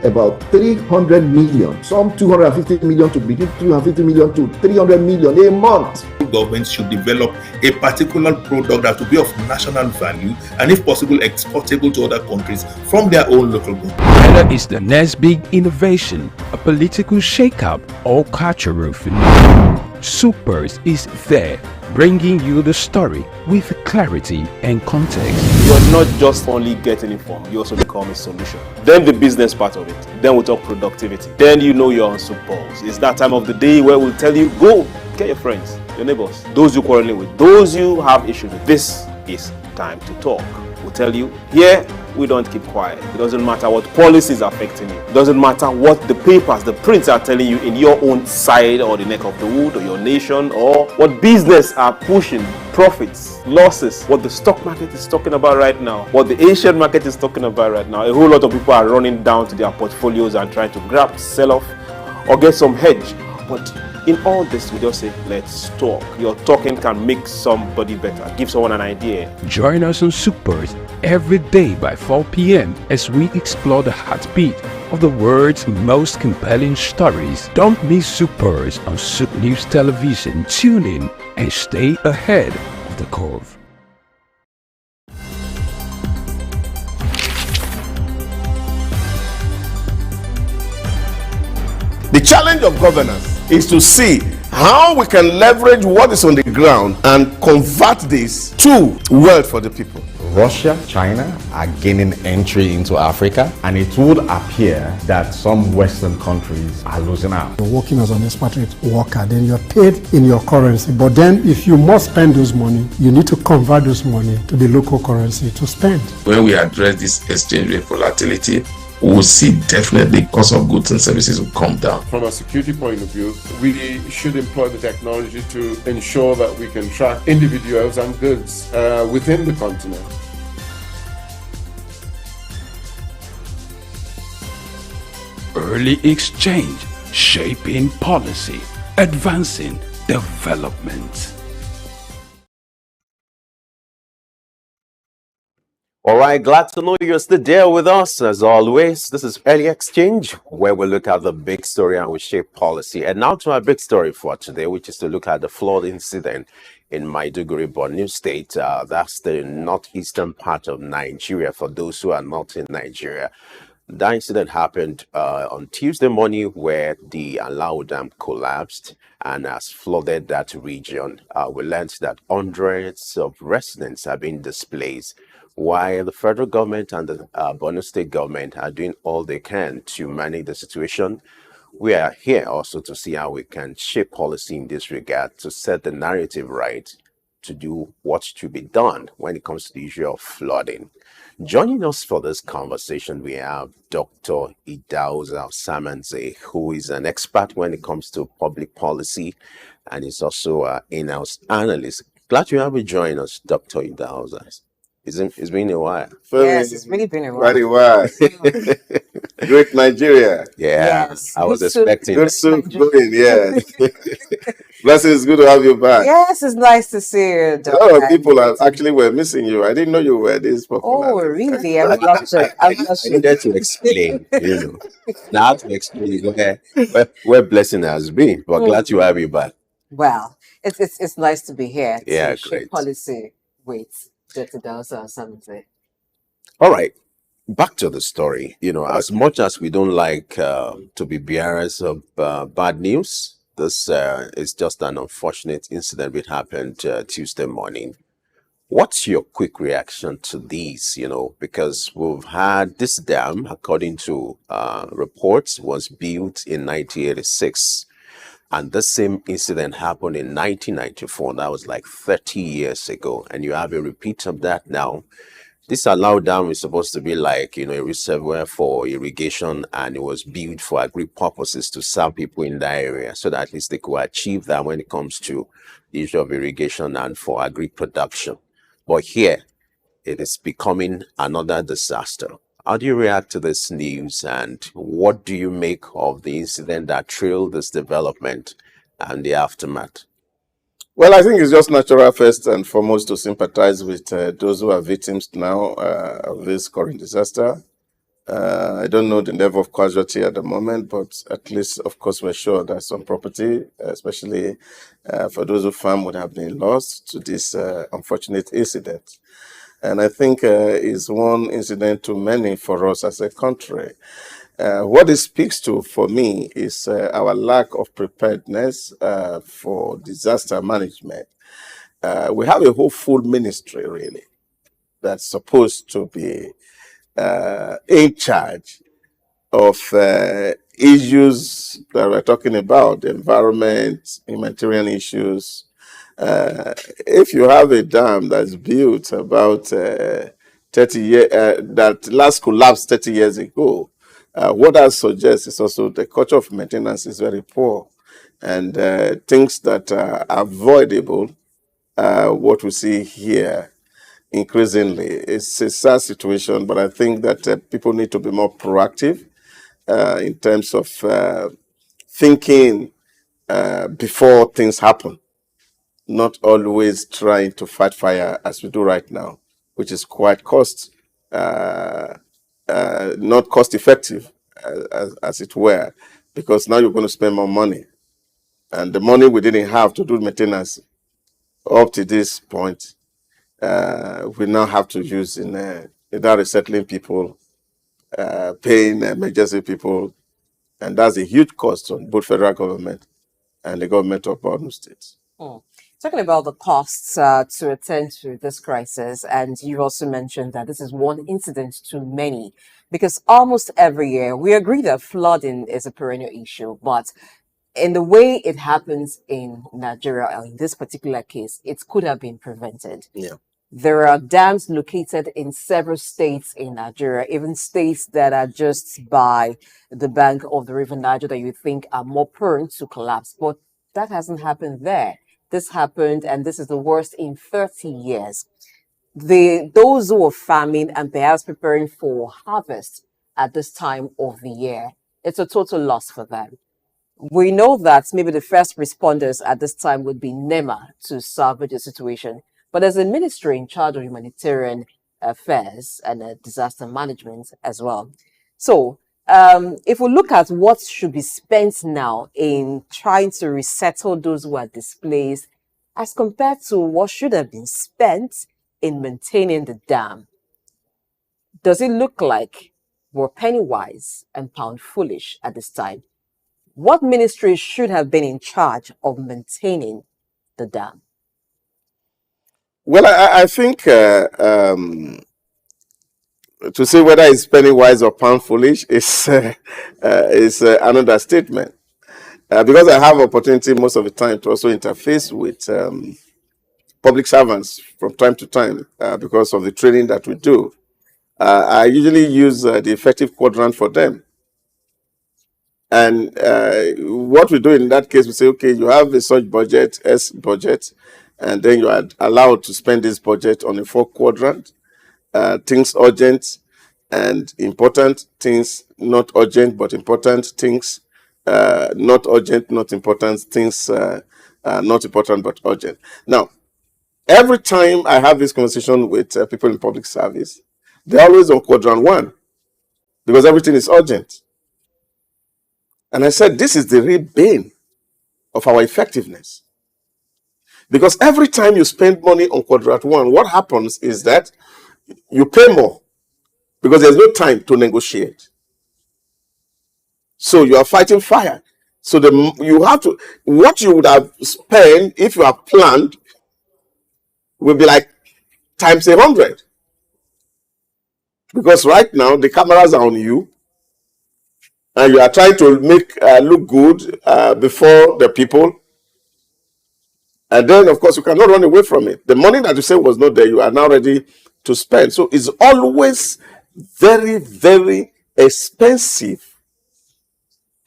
about 300 million, some 250 million to between 250 million to 300 million a month.
Governments should develop a particular product that will be of national value and, if possible, exportable to other countries from their own local government.
Whether it's the next big innovation, a political shakeup, or cultural phenomenon, SOUQ Pulse is there, bringing you the story with clarity and context.
You're not just only getting informed, you also become a solution. Then the business part of it. Then we'll talk productivity. Then you know you're on SOUQ Pulse. It's that time of the day where we'll tell you, go, get your friends, your neighbors, those you quarreling with, those you have issues with. This is time to talk with tell you, here we don't keep quiet. It doesn't matter what policies are affecting you. It doesn't matter what the papers, the prints are telling you in your own side or the neck of the wood or your nation, or what business are pushing, profits, losses, what the stock market is talking about right now, what the Asian market is talking about right now. A whole lot of people are running down to their portfolios and trying to grab, sell off, or get some hedge. But in all this, we just say, let's talk. Your talking can make somebody better, give someone an idea.
Join us on SOUQ Pulse every day by 4 p.m. as we explore the heartbeat of the world's most compelling stories. Don't miss SOUQ Pulse on SOUQ News Television. Tune in and stay ahead of the curve.
The challenge of governance is to see how we can leverage what is on the ground and convert this to wealth for the people.
Russia, China are gaining entry into Africa, and it would appear that some Western countries are losing out.
You're working as an expatriate worker, then you're paid in your currency. But then if you must spend those money, you need to convert those money to the local currency to spend.
When we address this exchange rate volatility, we will see definitely cost of goods and services will come down.
From a security point of view, we should employ the technology to ensure that we can track individuals and goods within the continent.
Early exchange, shaping policy, advancing development.
All right, glad to know you're still there with us. As always, this is Early Exchange, where we look at the big story and we shape policy. And now to our big story for today, which is to look at the flood incident in Maiduguri, Borno State. That's the northeastern part of Nigeria, for those who are not in Nigeria. That incident happened on Tuesday morning, where the Alao Dam collapsed and has flooded that region. We learned that hundreds of residents have been displaced, while the federal government and the Borno State government are doing all they can to manage the situation. We are here also to see how we can shape policy in this regard to set the narrative right to do what should be done when it comes to the issue of flooding. Joining us for this conversation, we have Dr. Idauza Samanze, who is an expert when it comes to public policy and is also an in-house analyst. Glad you have you join us, Dr. Idauza. It's been a while.
Yes, it's really been a while.
Very well. Great Nigeria.
Yeah,
Yes.
I was
Good soup.
expecting
Good
that.
soup going, yes. Blessing, it's good to have you back.
Yes, it's nice to see you,
A lot of
Dr.
people actually were missing you. I didn't know you were this popular.
Oh, really? I'm blushing. I'm
I
blushing.
needed to explain, you know. Now I have to explain where blessing has been, but glad to have you back.
Well, it's nice to be here
Yeah,
to shape
great.
policy with Dr. Dausa or something.
All right, back to the story. You know, as much as we don't like to be bearers of bad news, this is just an unfortunate incident that happened Tuesday morning. What's your quick reaction to these? You know, because we've had this dam, according to reports, was built in 1986. And the same incident happened in 1994. That was like 30 years ago. And you have a repeat of that now. This Alao Dam is supposed to be like, you know, a reservoir for irrigation, and it was built for agri purposes to serve people in that area so that at least they could achieve that when it comes to the issue of irrigation and for agri production. But here, it is becoming another disaster. How do you react to this news, and what do you make of the incident that trailed this development and the aftermath?
Well, I think it's just natural first and foremost to sympathize with those who are victims now of this current disaster. I don't know the level of casualty at the moment, but at least, of course, we're sure that some property, especially for those who farm, would have been lost to this unfortunate incident. And I think it's one incident too many for us as a country. What it speaks to for me is our lack of preparedness for disaster management. We have a whole full ministry, really, that's supposed to be in charge of issues that we're talking about, the environment, humanitarian issues. If you have a dam that's built about that last collapsed 30 years ago. What that suggests is also the culture of maintenance is very poor, and things that are avoidable, what we see here increasingly. It's a sad situation, but I think that people need to be more proactive in terms of thinking before things happen, not always trying to fight fire as we do right now, which is quite not cost effective, as it were, because now you're going to spend more money. And the money we didn't have to do maintenance up to this point, we now have to use in either resettling people, paying emergency people, and that's a huge cost on both federal government and the government of Borno State.
Talking about the costs to attend to this crisis, and you also mentioned that this is one incident too many, because almost every year we agree that flooding is a perennial issue, but in the way it happens in Nigeria, in this particular case, it could have been prevented.
Yeah.
There are dams located in several states in Nigeria, even states that are just by the bank of the River Niger that you think are more prone to collapse. But that hasn't happened there. This happened, and this is the worst in 30 years. Those who are farming and perhaps preparing for harvest at this time of the year, it's a total loss for them. We know that maybe the first responders at this time would be NEMA to salvage the situation. But there's a ministry in charge of humanitarian affairs and disaster management as well. So if we look at what should be spent now in trying to resettle those who are displaced as compared to what should have been spent in maintaining the dam, does it look like we're penny wise and pound foolish at this time? What ministry should have been in charge of maintaining the dam?
Well, I think to say whether it's penny wise or pound foolish is an understatement. Because I have opportunity most of the time to also interface with public servants from time to time because of the training that we do. I usually use the effective quadrant for them. And what we do in that case, we say, okay, you have a such budget, S budget, and then you are allowed to spend this budget on a 4 quadrant. Things urgent and important, things not urgent but important, things not urgent, not important, things not important but urgent. Now, every time I have this conversation with people in public service, they're always on quadrant 1 because everything is urgent. And I said, this is the real bane of our effectiveness. Because every time you spend money on quadrant 1, what happens is that you pay more because there's no time to negotiate. So you are fighting fire. So you have to, what you would have spent if you have planned will be like times 100. Because right now the cameras are on you and you are trying to make look good before the people. And then, of course, you cannot run away from it. The money that you said was not there, you are now ready to spend. So it's always very, very expensive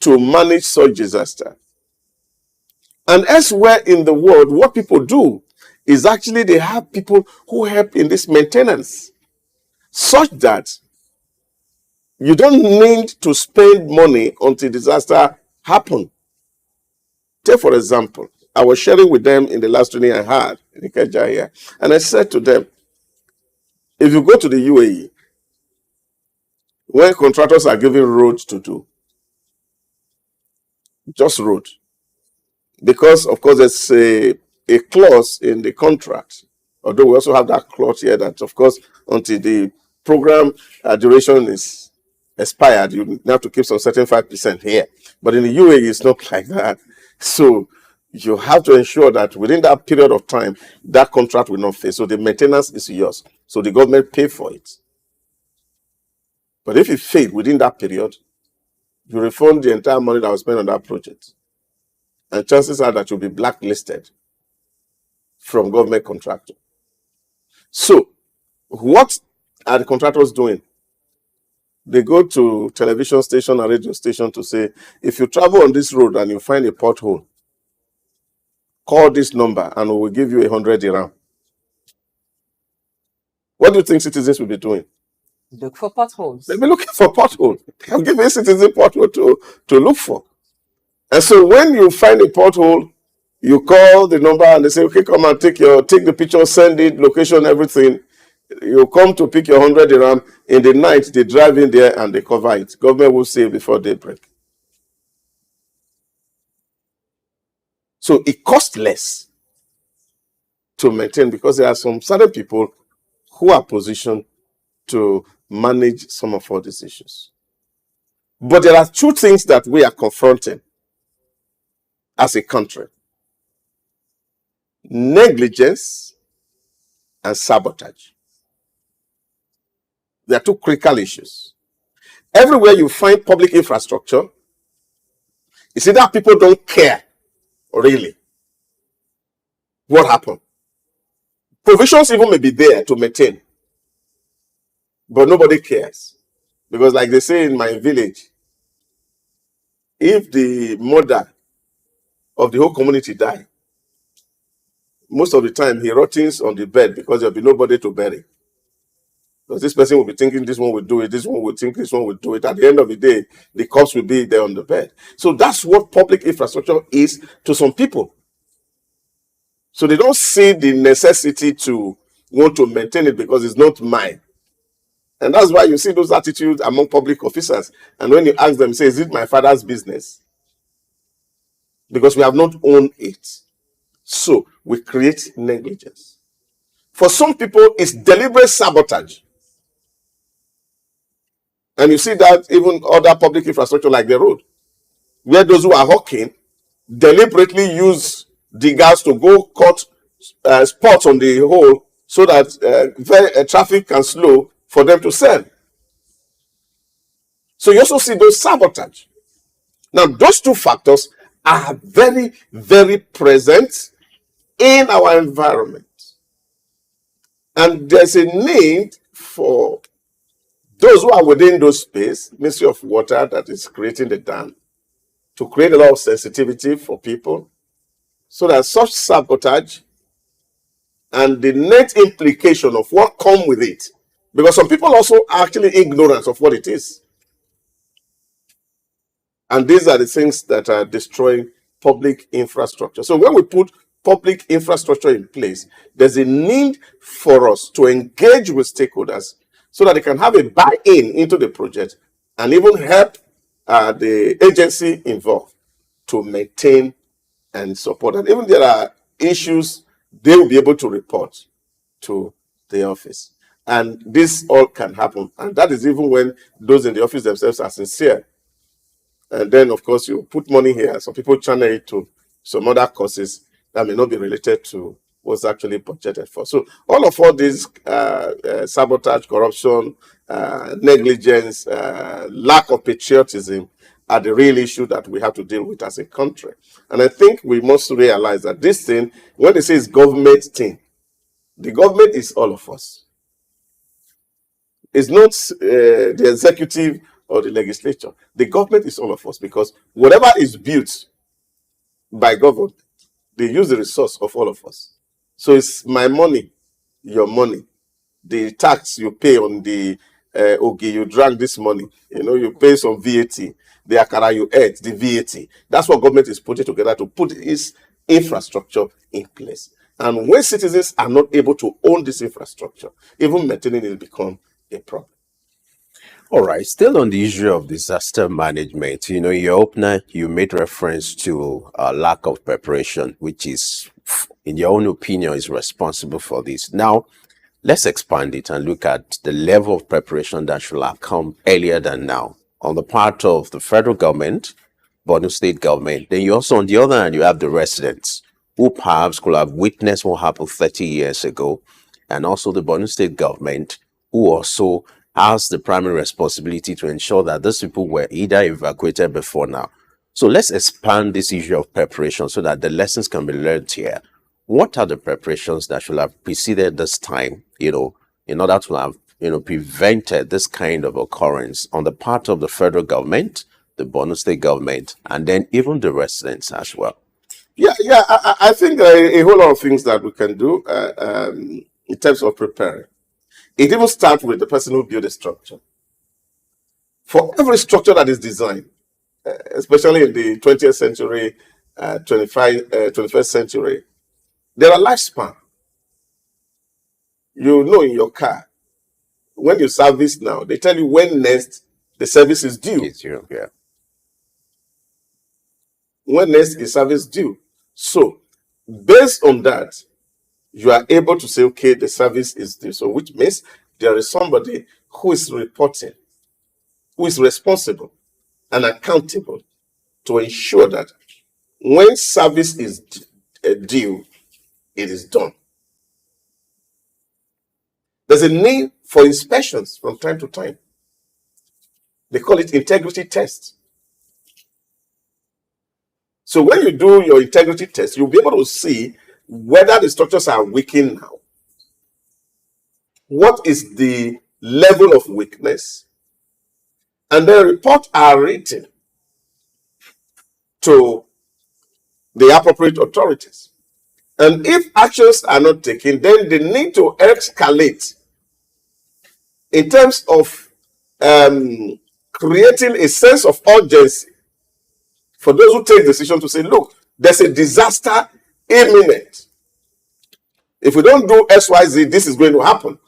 to manage such disaster. And elsewhere in the world, what people do is actually they have people who help in this maintenance, such that you don't need to spend money until disaster happens. Take, for example, I was sharing with them in the last training I had in Ikeja here, and I said to them, if you go to the UAE, when contractors are given roads to do, just road, because of course there's a clause in the contract, although we also have that clause here that of course until the program duration is expired, you have to keep some certain 5% here. But in the UAE, it's not like that. So you have to ensure that within that period of time, that contract will not fail. So the maintenance is yours. So the government pay for it. But if it failed within that period, you refund the entire money that was spent on that project. And chances are that you'll be blacklisted from government contractor. So what are the contractors doing? They go to television station and radio station to say, if you travel on this road and you find a pothole, call this number and we will give you 100 dirham. What do you think citizens will be doing?
Look for potholes.
They'll be looking for potholes. They'll give a citizen pothole to look for. And so when you find a pothole, you call the number and they say, okay, come and take the picture, send it, location, everything. You come to pick your 100 dirham. In the night, they drive in there and they cover it. Government will say before daybreak. So it costs less to maintain because there are some certain people who are positioned to manage some of all these issues. But there are two things that we are confronting as a country: negligence and sabotage. They are two critical issues. Everywhere you find public infrastructure, you see that people don't care really what happened. Provisions even may be there to maintain, but nobody cares. Because like they say in my village, if the mother of the whole community die, most of the time he rottens on the bed because there'll be nobody to bury. Because this person will be thinking this one will do it, this one will think this one will do it. At the end of the day, the corpse will be there on the bed. So that's what public infrastructure is to some people. So they don't see the necessity to want to maintain it because it's not mine. And that's why you see those attitudes among public officers. And when you ask them, say, is it my father's business? Because we have not owned it. So we create negligence. For some people, it's deliberate sabotage. And you see that even other public infrastructure like the road, where those who are hawking deliberately use diggers to go cut spots on the hole so that traffic can slow for them to sell. So you also see those sabotage. Now, those two factors are very, very present in our environment. And there's a need for those who are within those space, Ministry of Water that is creating the dam, to create a lot of sensitivity for people so that such sabotage and the net implication of what comes with it, because some people also are actually ignorant of what it is. And these are the things that are destroying public infrastructure. So when we put public infrastructure in place, there's a need for us to engage with stakeholders so that they can have a buy-in into the project and even help the agency involved to maintain and support. And even there are issues, they will be able to report to the office. And this all can happen. And that is even when those in the office themselves are sincere. And then, of course, you put money here. Some people channel it to some other causes that may not be related to what's actually budgeted for. So all these sabotage, corruption, negligence, lack of patriotism are the real issue that we have to deal with as a country. And I think we must realize that this thing, when they say it's government thing, the government is all of us. It's not the executive or the legislature. The government is all of us, because whatever is built by government, they use the resource of all of us. So it's my money, your money, the tax you pay on the okay, you drank this money, you pay some VAT, the akara you ate, the VAT. That's what government is putting together to put its infrastructure in place. And when citizens are not able to own this infrastructure, even maintaining it becomes a problem.
All right, still on the issue of disaster management, in your opener, you made reference to a lack of preparation, which is, in your own opinion, is responsible for this. Now, let's expand it and look at the level of preparation that should have come earlier than now on the part of the federal government, Borno state government. Then you also, on the other hand, you have the residents who perhaps could have witnessed what happened 30 years ago, and also the Borno state government who also has the primary responsibility to ensure that those people were either evacuated before now. So let's expand this issue of preparation so that the lessons can be learned here. What are the preparations that should have preceded this time, in order to have prevented this kind of occurrence on the part of the federal government, the Borno State government, and then even the residents as well?
Yeah. I think there are a whole lot of things that we can do in terms of preparing. It even starts with the person who built a structure. For every structure that is designed, especially in the 20th century, 21st century, there are lifespan. You know, in your car, when you service now, they tell you when next the service is due.
It's due, yeah.
When next is service due. So, based on that, you are able to say, okay, the service is due. So, which means there is somebody who is reporting, who is responsible and accountable to ensure that when service is due, it is done. There's a need for inspections from time to time. They call it integrity test. So when you do your integrity test, you'll be able to see whether the structures are weakening now. What is the level of weakness? And then reports are written to the appropriate authorities. And if actions are not taken, then they need to escalate in terms of creating a sense of urgency for those who take decision to say, look, there's a disaster imminent. If we don't do XYZ, this is going to happen.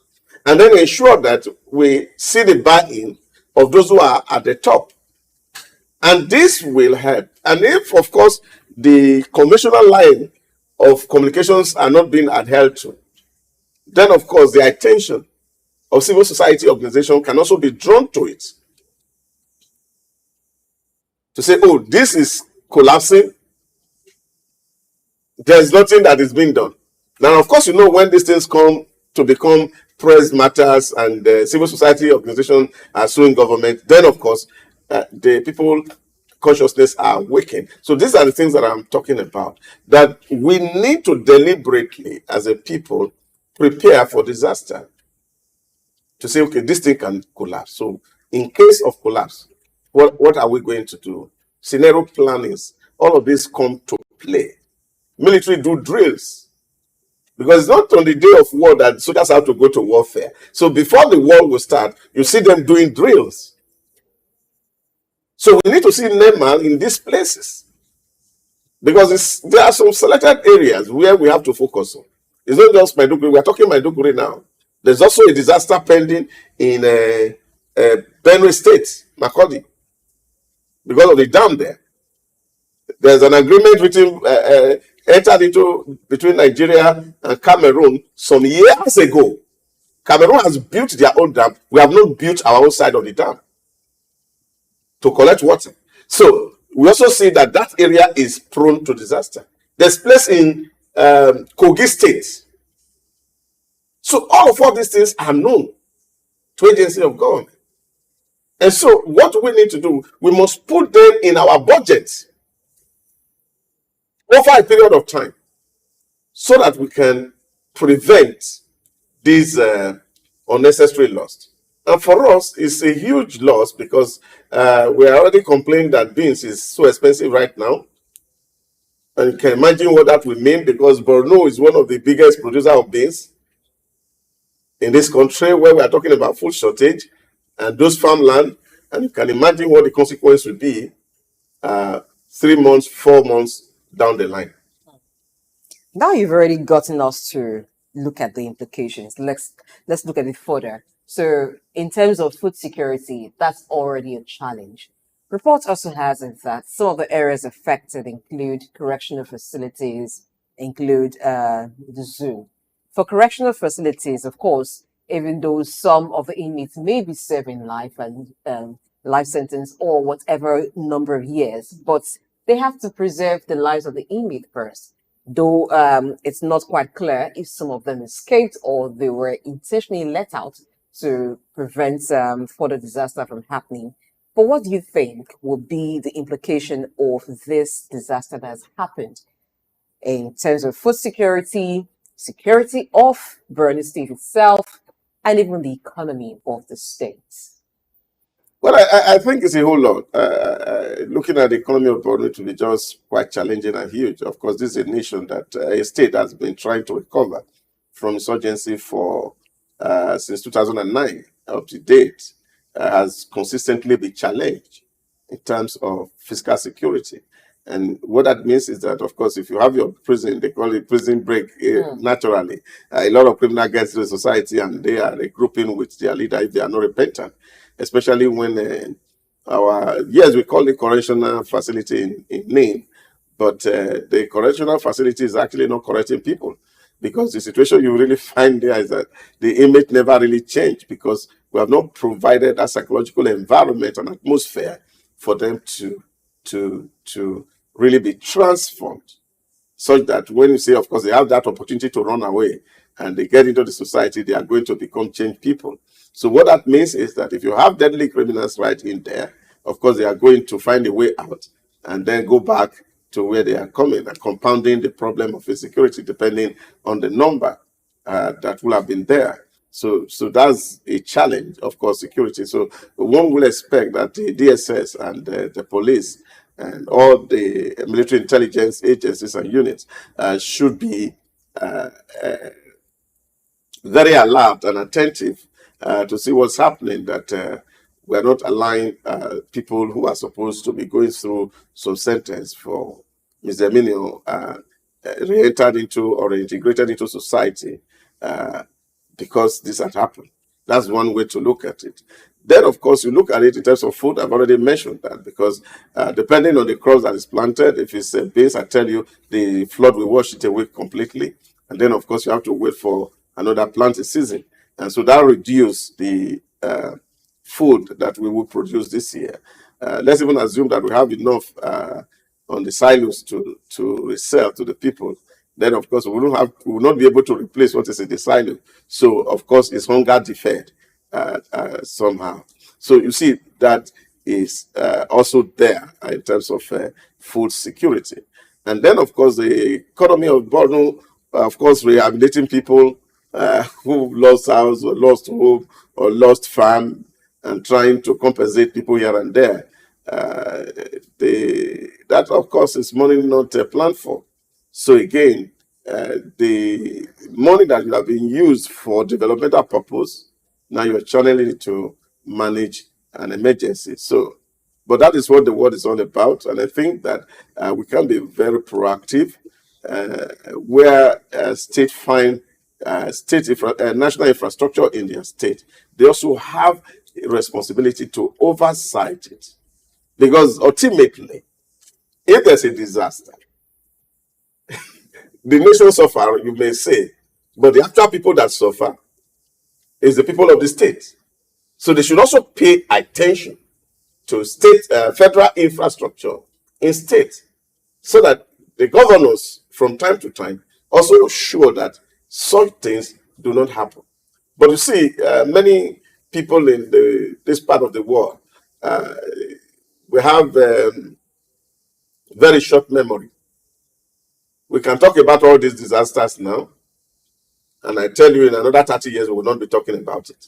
And then ensure that we see the buy-in of those who are at the top. And this will help. And if, of course, the conventional line of communications are not being adhered to, then, of course, the attention of civil society organization can also be drawn to it. To say, oh, this is collapsing. There's nothing that is being done. Now, of course, when these things come to become press matters and civil society organization are suing government, then, of course, the people consciousness are awakened. So these are the things that I'm talking about, that we need to deliberately, as a people, prepare for disaster. To say, okay, this thing can collapse. So in case of collapse, what are we going to do? Scenario plannings, all of this come to play. Military do drills. Because it's not on the day of war that soldiers have to go to warfare. So before the war will start, you see them doing drills. So we need to see NEMA in these places. Because there are some selected areas where we have to focus on. It's not just Maiduguri. We're talking Maiduguri now. There's also a disaster pending in Benue State, Makurdi, because of the dam there. There's an agreement entered into between Nigeria and Cameroon some years ago. Cameroon has built their own dam. We have not built our own side of the dam to collect water. So we also see that area is prone to disaster. There's place in Kogi State. So all these things are known to agency of government. And so what we need to do, we must put them in our budget over a period of time so that we can prevent these unnecessary loss. And for us, it's a huge loss because we are already complaining that beans is so expensive right now. And you can imagine what that will mean, because Borno is one of the biggest producers of beans in this country, where we are talking about food shortage and those farmland. And you can imagine what the consequence will be 3 months, 4 months down the line.
Now you've already gotten us to look at the implications. Let's look at it further. So in terms of food security, that's already a challenge. Reports also has it that some of the areas affected include correctional facilities, include the zoo. For correctional facilities, of course, even though some of the inmates may be serving life and life sentence or whatever number of years, but they have to preserve the lives of the inmate first. Though it's not quite clear if some of them escaped or they were intentionally let out to prevent further disaster from happening. But what do you think will be the implication of this disaster that has happened in terms of food security, security of Borno State itself, and even the economy of the state?
Well, I think it's a whole lot. Looking at the economy of Borno to be just quite challenging and huge. Of course, this is a nation that a state has been trying to recover from insurgency for since 2009 up to date, has consistently been challenged in terms of fiscal security. And what that means is that, of course, if you have your prison, they call it prison break naturally. A lot of criminals get to the society and they are regrouping with their leader if they are not repentant, especially when yes, we call it correctional facility in name, but the correctional facility is actually not correcting people, because the situation you really find there is that the image never really changed, because we have not provided a psychological environment and atmosphere for them to really be transformed, such that when you say, of course, they have that opportunity to run away and they get into the society, they are going to become changed people. So what that means is that if you have deadly criminals right in there, of course, they are going to find a way out and then go back to where they are coming, and compounding the problem of insecurity depending on the number that will have been there. So that's a challenge, of course, security. So one will expect that the DSS and the police and all the military intelligence agencies and units should be very alert and attentive to see what's happening, that we are not allowing people who are supposed to be going through some sentence for misdemeanor re-entered into or integrated into society because this had happened. That's one way to look at it. Then, of course, you look at it in terms of food. I've already mentioned that, because depending on the crops that is planted, if it's beans, I tell you, the flood will wash it away completely. And then, of course, you have to wait for another planting season. And so that reduces the food that we will produce this year. Let's even assume that we have enough on the silos to resell to the people. Then, of course, we will not be able to replace what is in the silo. So, of course, it's hunger deferred somehow. So you see that is also there in terms of food security. And then, of course, the economy of Borno, of course, rehabilitating people who lost house or lost home or lost farm, and trying to compensate people here and there. That, of course, is money not planned for. So again, the money that would have been used for developmental purpose, now you're channeling it to manage an emergency. So, but that is what the world is all about. And I think that we can be very proactive, where state find national infrastructure in their state. They also have a responsibility to oversight it. Because ultimately, if there's a disaster, the nation suffer, you may say, but the actual people that suffer is the people of the state. So they should also pay attention to state, federal infrastructure in state, so that the governors from time to time also ensure that such things do not happen. But you see, many people in this part of the world, we have very short memory. We can talk about all these disasters now, and I tell you, in another 30 years, we will not be talking about it,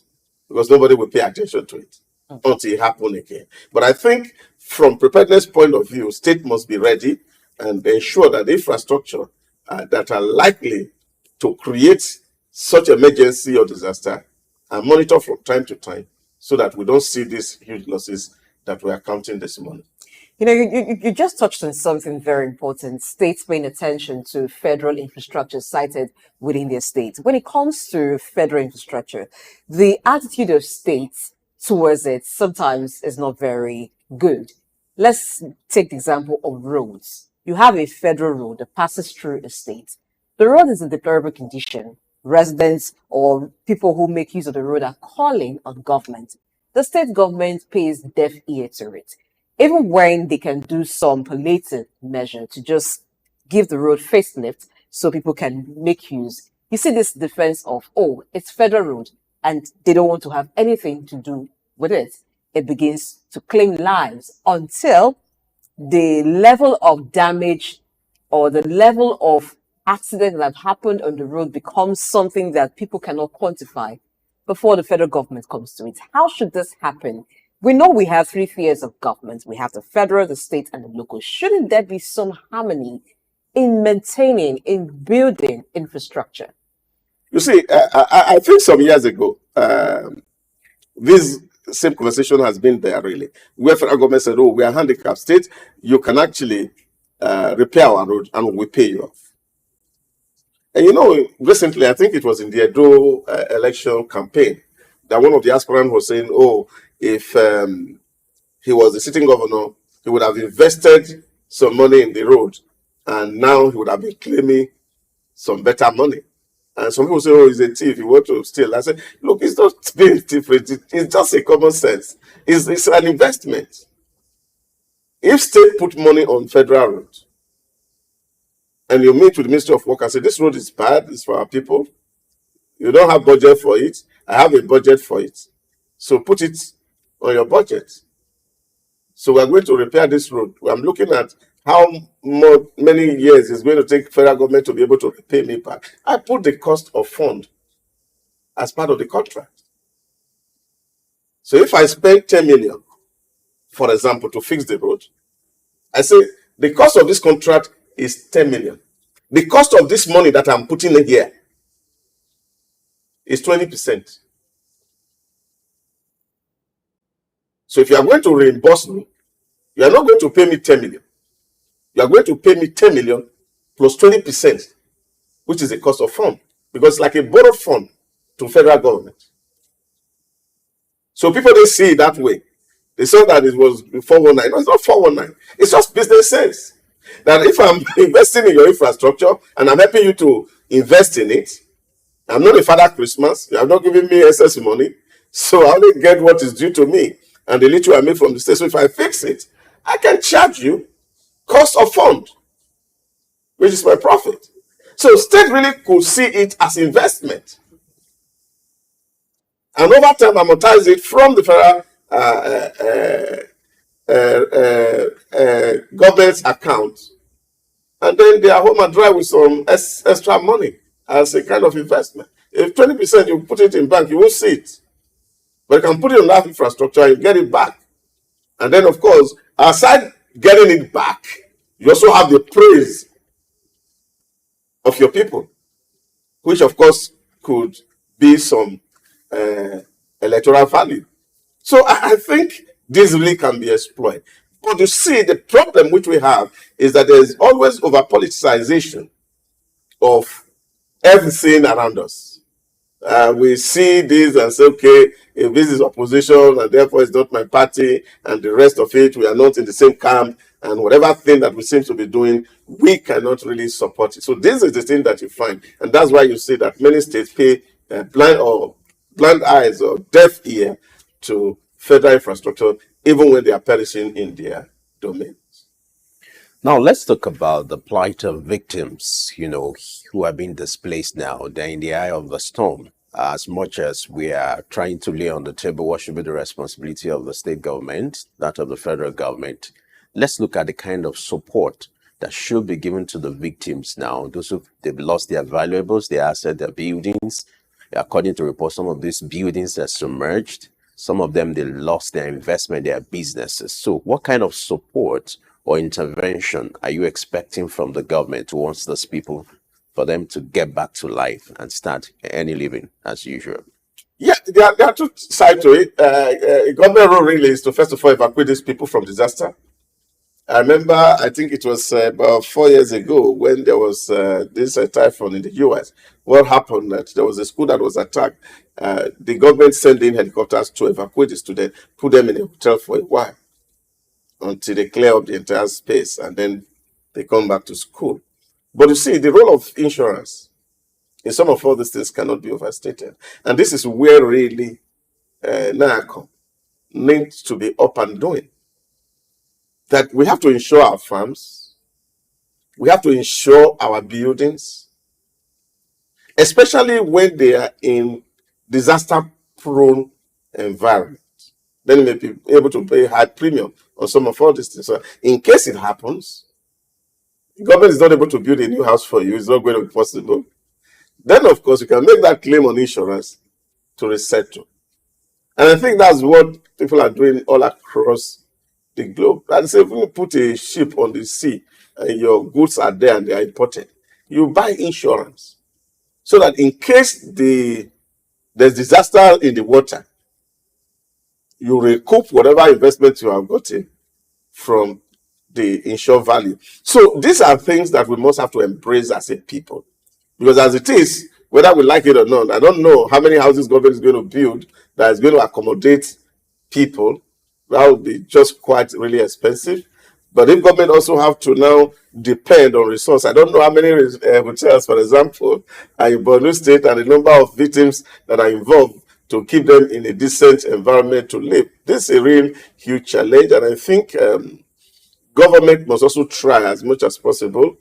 because nobody will pay attention to it until it happens again. But I think from preparedness point of view, state must be ready and ensure that the infrastructure that are likely to create such emergency or disaster are monitored from time to time, so that we don't see these huge losses that we are counting this morning.
You know, you just touched on something very important. States paying attention to federal infrastructure cited within their states. When it comes to federal infrastructure, the attitude of states towards it sometimes is not very good. Let's take the example of roads. You have a federal road that passes through a state. The road is in deplorable condition. Residents or people who make use of the road are calling on government. The state government pays deaf ear to it. Even when they can do some palliative measure to just give the road facelift so people can make use, you see this defense of, oh, it's federal road and they don't want to have anything to do with it. It begins to claim lives until the level of damage or the level of accident that have happened on the road becomes something that people cannot quantify. before the federal government comes to it. How should this happen? We know we have three tiers of government. We have the federal, the state, and the local. Shouldn't there be some harmony in maintaining, in building infrastructure?
You see, I think some years ago, this same conversation has been there really, where federal government said, oh, we are handicapped state, you can actually repair our road and we pay you off. And you know, recently, I think it was in the Edo election campaign, that one of the aspirants was saying, oh, if he was the sitting governor, he would have invested some money in the road, and now he would have been claiming some better money. And some people say, oh, he's a thief, he wants to steal. I said, look, it's not being thief, it's just a common sense. It's an investment. If state put money on federal road, and you meet with the Ministry of Work and say, this road is bad, it's for our people, you don't have budget for it, I have a budget for it. So put it on your budget. So we're going to repair this road. I'm looking at how many years it's going to take federal government to be able to repay me back. I put the cost of fund as part of the contract. So if I spend 10 million, for example, to fix the road, I say the cost of this contract is 10 million. The cost of this money that I'm putting in here is 20%. So if you are going to reimburse me, you are not going to pay me 10 million. You are going to pay me 10 million plus 20%, which is the cost of fund, because it's like a borrowed fund to federal government. So people, they see it that way. They saw that it was 419. No, it's not 419. It's just business sense. That if I'm investing in your infrastructure and I'm helping you to invest in it, I'm not a Father Christmas. You have not given me excess money. So I only get what is due to me and the little I make from the state. So if I fix it, I can charge you cost of fund, which is my profit. So state really could see it as investment. And over time, amortize it from the federal government's account. And then they are home and dry with some extra money as a kind of investment. If 20% you put it in bank, you won't see it. But you can put it on that infrastructure and get it back. And then, of course, aside getting it back, you also have the praise of your people, which, of course, could be some electoral value. So I think this really can be exploited. But you see, the problem which we have is that there is always over-politicization of everything around us. We see this and say, okay, if this is opposition and therefore it's not my party and the rest of it, we are not in the same camp, and whatever thing that we seem to be doing, we cannot really support it. So this is the thing that you find. And that's why you see that many states pay blind eyes or deaf ear to federal infrastructure, even when they are perishing in their domain.
Now, let's talk about the plight of victims, who are being displaced now. They're in the eye of the storm. As much as we are trying to lay on the table what should be the responsibility of the state government, that of the federal government, let's look at the kind of support that should be given to the victims now. Those who they've lost their valuables, their assets, their buildings. According to reports, some of these buildings are submerged. Some of them, they lost their investment, their businesses. So what kind of support or intervention are you expecting from the government towards those people for them to get back to life and start any living as usual?
Yeah, there are two sides to it. Government role really is to first of all evacuate these people from disaster. I remember, I think it was about 4 years ago when there was this typhoon in the US. What happened that there was a school that was attacked. The government sent in helicopters to evacuate the students, put them in a hotel for a while until they clear up the entire space, and then they come back to school. But you see, the role of insurance in some of all these things cannot be overstated. And this is where really NAACOM needs to be up and doing. That we have to insure our farms, we have to insure our buildings, especially when they are in disaster-prone environment. Then you may be able to pay high premium on some of all these things. So in case it happens, the government is not able to build a new house for you, it's not going to be possible. Then, of course, you can make that claim on insurance to resettle. And I think that's what people are doing all across the globe. And say, if you put a ship on the sea and your goods are there and they are imported, you buy insurance so that in case there's disaster in the water, you recoup whatever investment you have gotten from the insured value. So these are things that we must have to embrace as a people. Because as it is, whether we like it or not, I don't know how many houses government is going to build that is going to accommodate people. That would be just quite really expensive. But if government also have to now depend on resource, I don't know how many hotels, for example, are in Borno State and the number of victims that are involved to keep them in a decent environment to live. This is a real huge challenge, and I think government must also try as much as possible.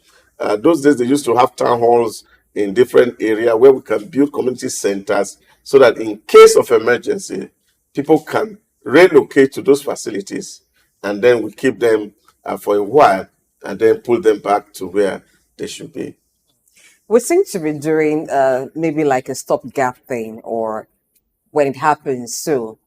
Those days they used to have town halls in different areas where we can build community centers so that in case of emergency, people can relocate to those facilities and then we keep them for a while and then pull them back to where they should be.
We seem to be doing maybe like a stopgap thing, or when it happens, so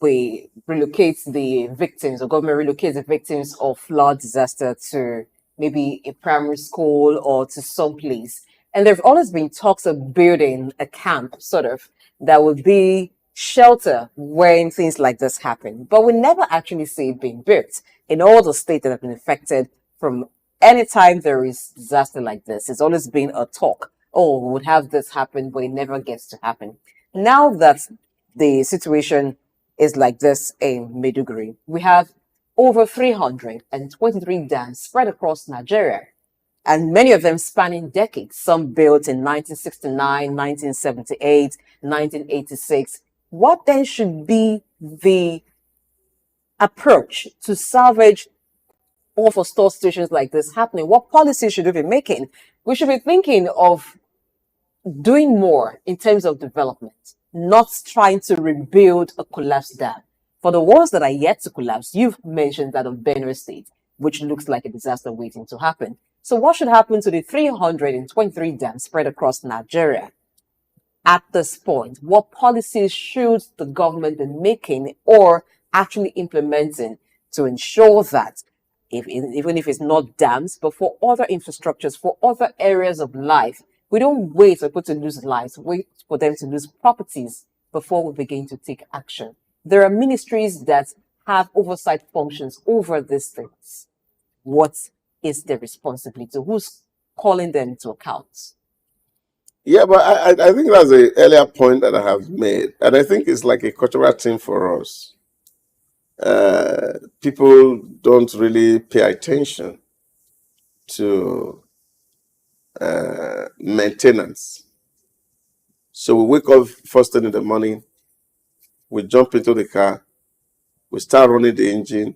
we relocate the victims, or government relocates the victims of flood disaster to maybe a primary school or to some place. And there have always been talks of building a camp, sort of, that would be shelter when things like this happen. But we never actually see it being built in all the states that have been affected from any time there is disaster like this. It's always been a talk. Oh, we would have this happen, but it never gets to happen. Now that the situation is like this in Maiduguri, we have over 323 dams spread across Nigeria, and many of them spanning decades, some built in 1969, 1978, 1986. What then should be the approach to salvage or for store situations like this happening? What policies should we be making? We should be thinking of doing more in terms of development, not trying to rebuild a collapsed dam. For the ones that are yet to collapse, you've mentioned that of Benue State, which looks like a disaster waiting to happen. So what should happen to the 323 dams spread across Nigeria at this point? What policies should the government be making or actually implementing to ensure that even if it's not dams, but for other infrastructures, for other areas of life, we don't wait for people to lose lives, wait for them to lose properties before we begin to take action. There are ministries that have oversight functions over these things. What is their responsibility? Who's calling them to account?
Yeah, but I think that's an earlier point that I have made. And I think it's like a cultural thing for us. People don't really pay attention to maintenance. So we wake up first thing in the morning, we jump into the car, we start running the engine.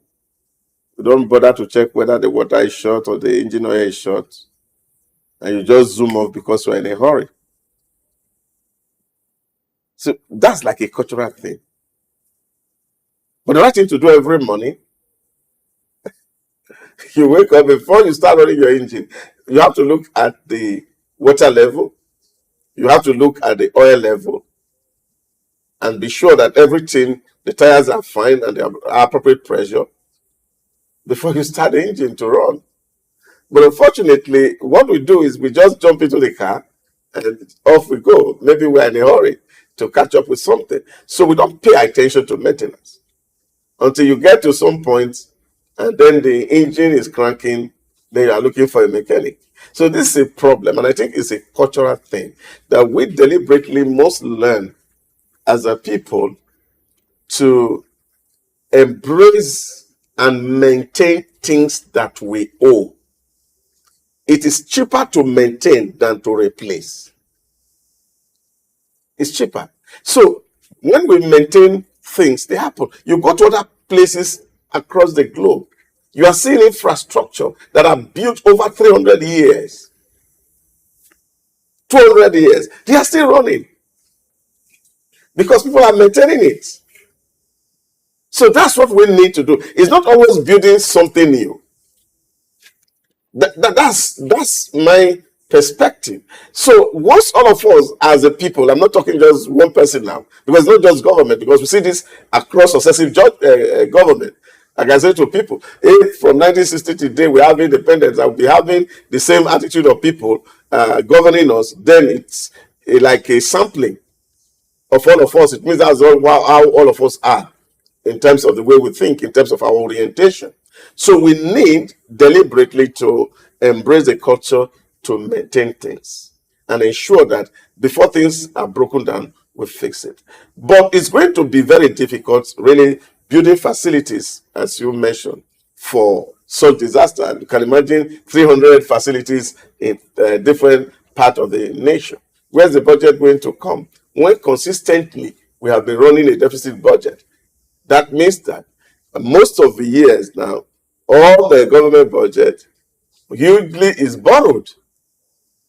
We don't bother to check whether the water is short or the engine oil is short. And you just zoom off because you're in a hurry. So that's like a cultural thing. But the right thing to do every morning, you wake up, before you start running your engine, you have to look at the water level, you have to look at the oil level, and be sure that everything, the tires are fine and they have appropriate pressure before you start the engine to run. But unfortunately, what we do is we just jump into the car and off we go. Maybe we're in a hurry to catch up with something. So we don't pay attention to maintenance until you get to some point and then the engine is cranking, then you are looking for a mechanic. So this is a problem, and I think it's a cultural thing that we deliberately must learn as a people to embrace and maintain things that we owe. It is cheaper to maintain than to replace. It's cheaper. So when we maintain things, they happen. You go to other places across the globe, you are seeing infrastructure that are built over 300 years, 200 years. They are still running because people are maintaining it. So that's what we need to do. It's not always building something new. That's my perspective. So once all of us as a people, I'm not talking just one person now, because it's not just government, because we see this across successive government. Like I said to people, if from 1960 to today we have independence and we having the same attitude of people governing us, then it's like a sampling of all of us. It means that's how all of us are in terms of the way we think, in terms of our orientation. So we need deliberately to embrace the culture to maintain things and ensure that before things are broken down, we fix it. But it's going to be very difficult, really, building facilities, as you mentioned, for such disaster. And you can imagine 300 facilities in different parts of the nation. Where's the budget going to come? When consistently we have been running a deficit budget, that means that most of the years now, all the government budget hugely is borrowed.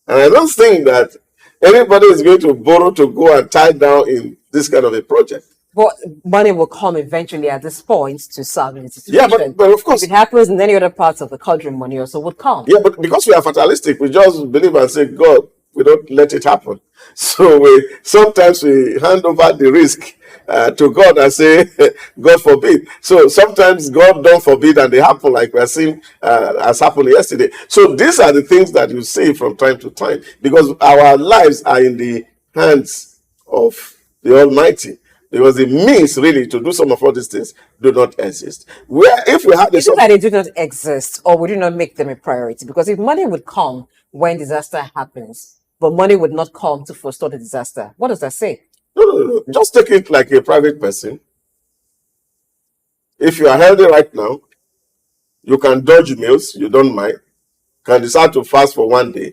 And I don't think that anybody is going to borrow to go and tie down in this kind of a project.
But money will come eventually at this point to solve the situation.
Yeah, but of course.
If it happens in any other parts of the country, money also would come.
Yeah, but because we are fatalistic, we just believe and say, God, we don't let it happen. So sometimes we hand over the risk to God and say, God forbid. So sometimes God don't forbid and they happen, like we are seeing as happened yesterday. So these are the things that you see from time to time, because our lives are in the hands of the Almighty. Because the means really to do some of all these things do not exist. Where if we had
Is it that they do not exist, or would you not make them a priority? Because if money would come when disaster happens, but money would not come to forestall the disaster, what does that say?
No. Just take it like a private person. If you are healthy right now, you can dodge meals, you don't mind. Can decide to fast for one day.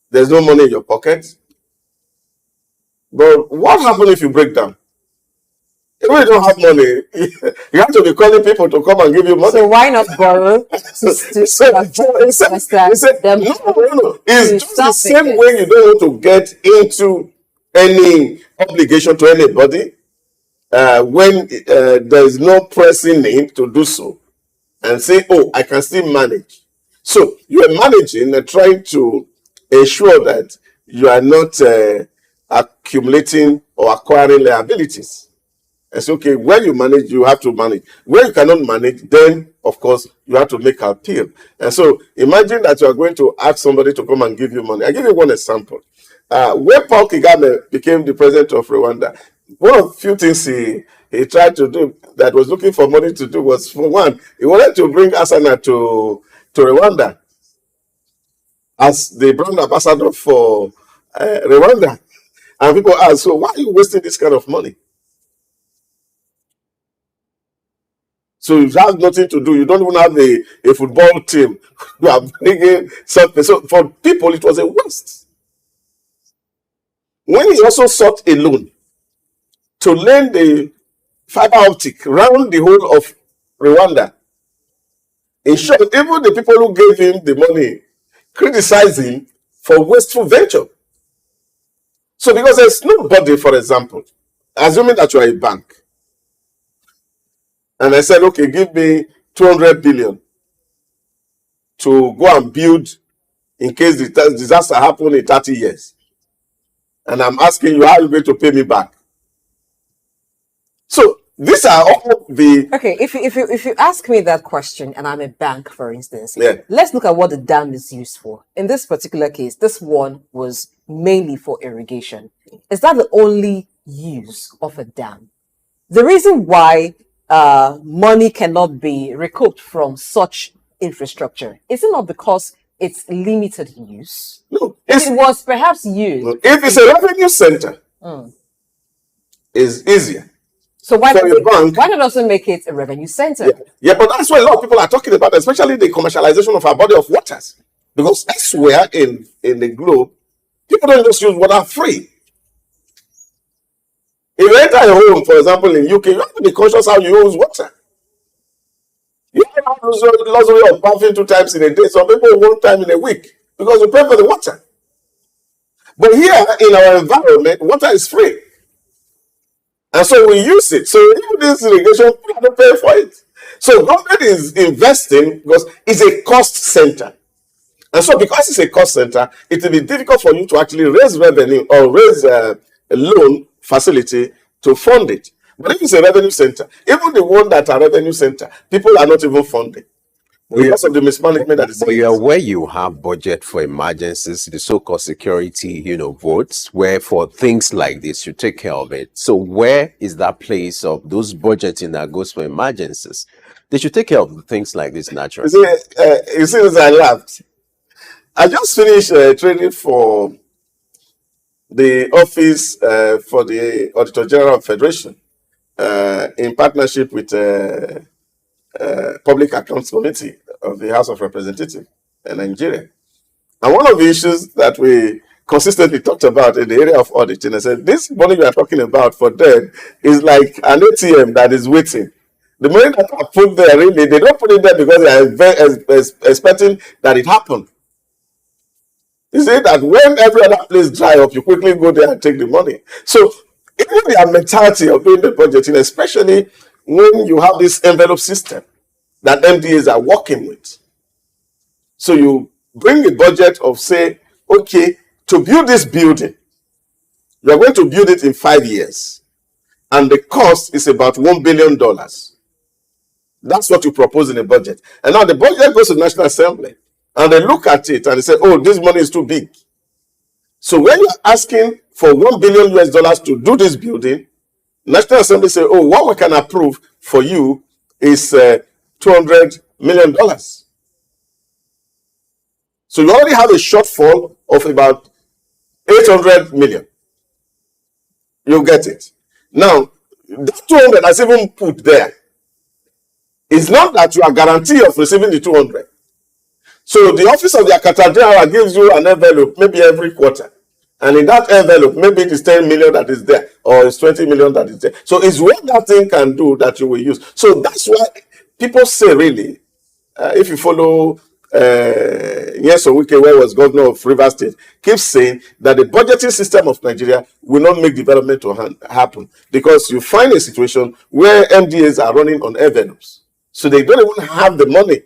There's no money in your pocket. But what happens if you break down? If you don't have money, you have to be calling people to come and give you money.
So why not borrow?
No. It's just the same way you don't want to get into any obligation to anybody when there is no pressing need to do so, and say, oh, I can still manage. So you are managing and trying to ensure that you are not accumulating or acquiring liabilities. It's okay, when you manage, you have to manage. When you cannot manage, then, of course, you have to make appeal. And so imagine that you are going to ask somebody to come and give you money. I'll give you one example. When Paul Kagame became the president of Rwanda, one of the few things he tried to do that was looking for money to do was, for one, he wanted to bring Asana to Rwanda as the brand ambassador for Rwanda. And people ask, so why are you wasting this kind of money? So you have nothing to do. You don't even have a football team. You are bringing something. So for people, it was a waste. When he also sought a loan to lend the fiber optic around the whole of Rwanda, in short, even the people who gave him the money criticized him for wasteful venture. So because there's nobody, for example, assuming that you are a bank, and I said, okay, give me 200 billion to go and build in case the disaster happens in 30 years. And I'm asking you, how are you going to pay me back? So these are all the...
Okay, if you ask me that question, and I'm a bank, for instance,
Yeah.
let's look at what the dam is used for. In this particular case, this one was mainly for irrigation. Is that the only use of a dam? The reason why money cannot be recouped from such infrastructure, is it not because it's limited use?
No.
If it was perhaps used...
If it's a revenue center, it's easier.
So why
For your bank,
not also make it a revenue center?
Yeah, but that's what a lot of people are talking about, especially the commercialization of our body of waters. Because elsewhere in the globe, people don't just use water free. If you enter a home, for example, in UK, you have to be conscious how you use water. You don't have the luxury of bathing 2 times in a day. Some people 1 time in a week because you pay for the water. But here in our environment, water is free. And so we use it. So even this irrigation, we have to pay for it. So government is investing because it's a cost center. And so because it's a cost center, it will be difficult for you to actually raise revenue or raise a loan facility to fund it. But if it's a revenue center, even the one that are revenue center, people are not even funding because of the mismanagement that is.
But you're where you have budget for emergencies, the so-called security, votes, where for things like this, you take care of it. So where is that place of those budgeting that goes for emergencies? They should take care of things like this naturally.
You see, as I laughed, I just finished training for the office for the Auditor General of Federation in partnership with Public Accounts Committee of the House of Representatives in Nigeria. And one of the issues that we consistently talked about in the area of auditing, I said, this money we are talking about for them is like an ATM that is waiting. The money that are put there, really, they don't put it there because they are expecting that it happened. You see that when every other place dry up, you quickly go there and take the money. So even their mentality of doing the budgeting, especially when you have this envelope system that MDAs are working with. So you bring a budget of, say, okay, to build this building, you are going to build it in 5 years. And the cost is about $1 billion. That's what you propose in the budget. And now the budget goes to the National Assembly. And they look at it and they say, oh, this money is too big. So when you're asking for $1 billion US to do this building, National Assembly say, oh, what we can approve for you is $200 million. So you already have a shortfall of about 800 million. You get it. Now, that 200 that's even put there is not that you are guaranteed of receiving the 200. So the office of the Accountant General gives you an envelope maybe every quarter. And in that envelope, maybe it is 10 million that is there, or it's 20 million that is there. So it's what that thing can do that you will use. So that's why people say, really, if you follow SOUQ, where was governor of Rivers State, keeps saying that the budgeting system of Nigeria will not make development to happen, because you find a situation where MDAs are running on envelopes. So they don't even have the money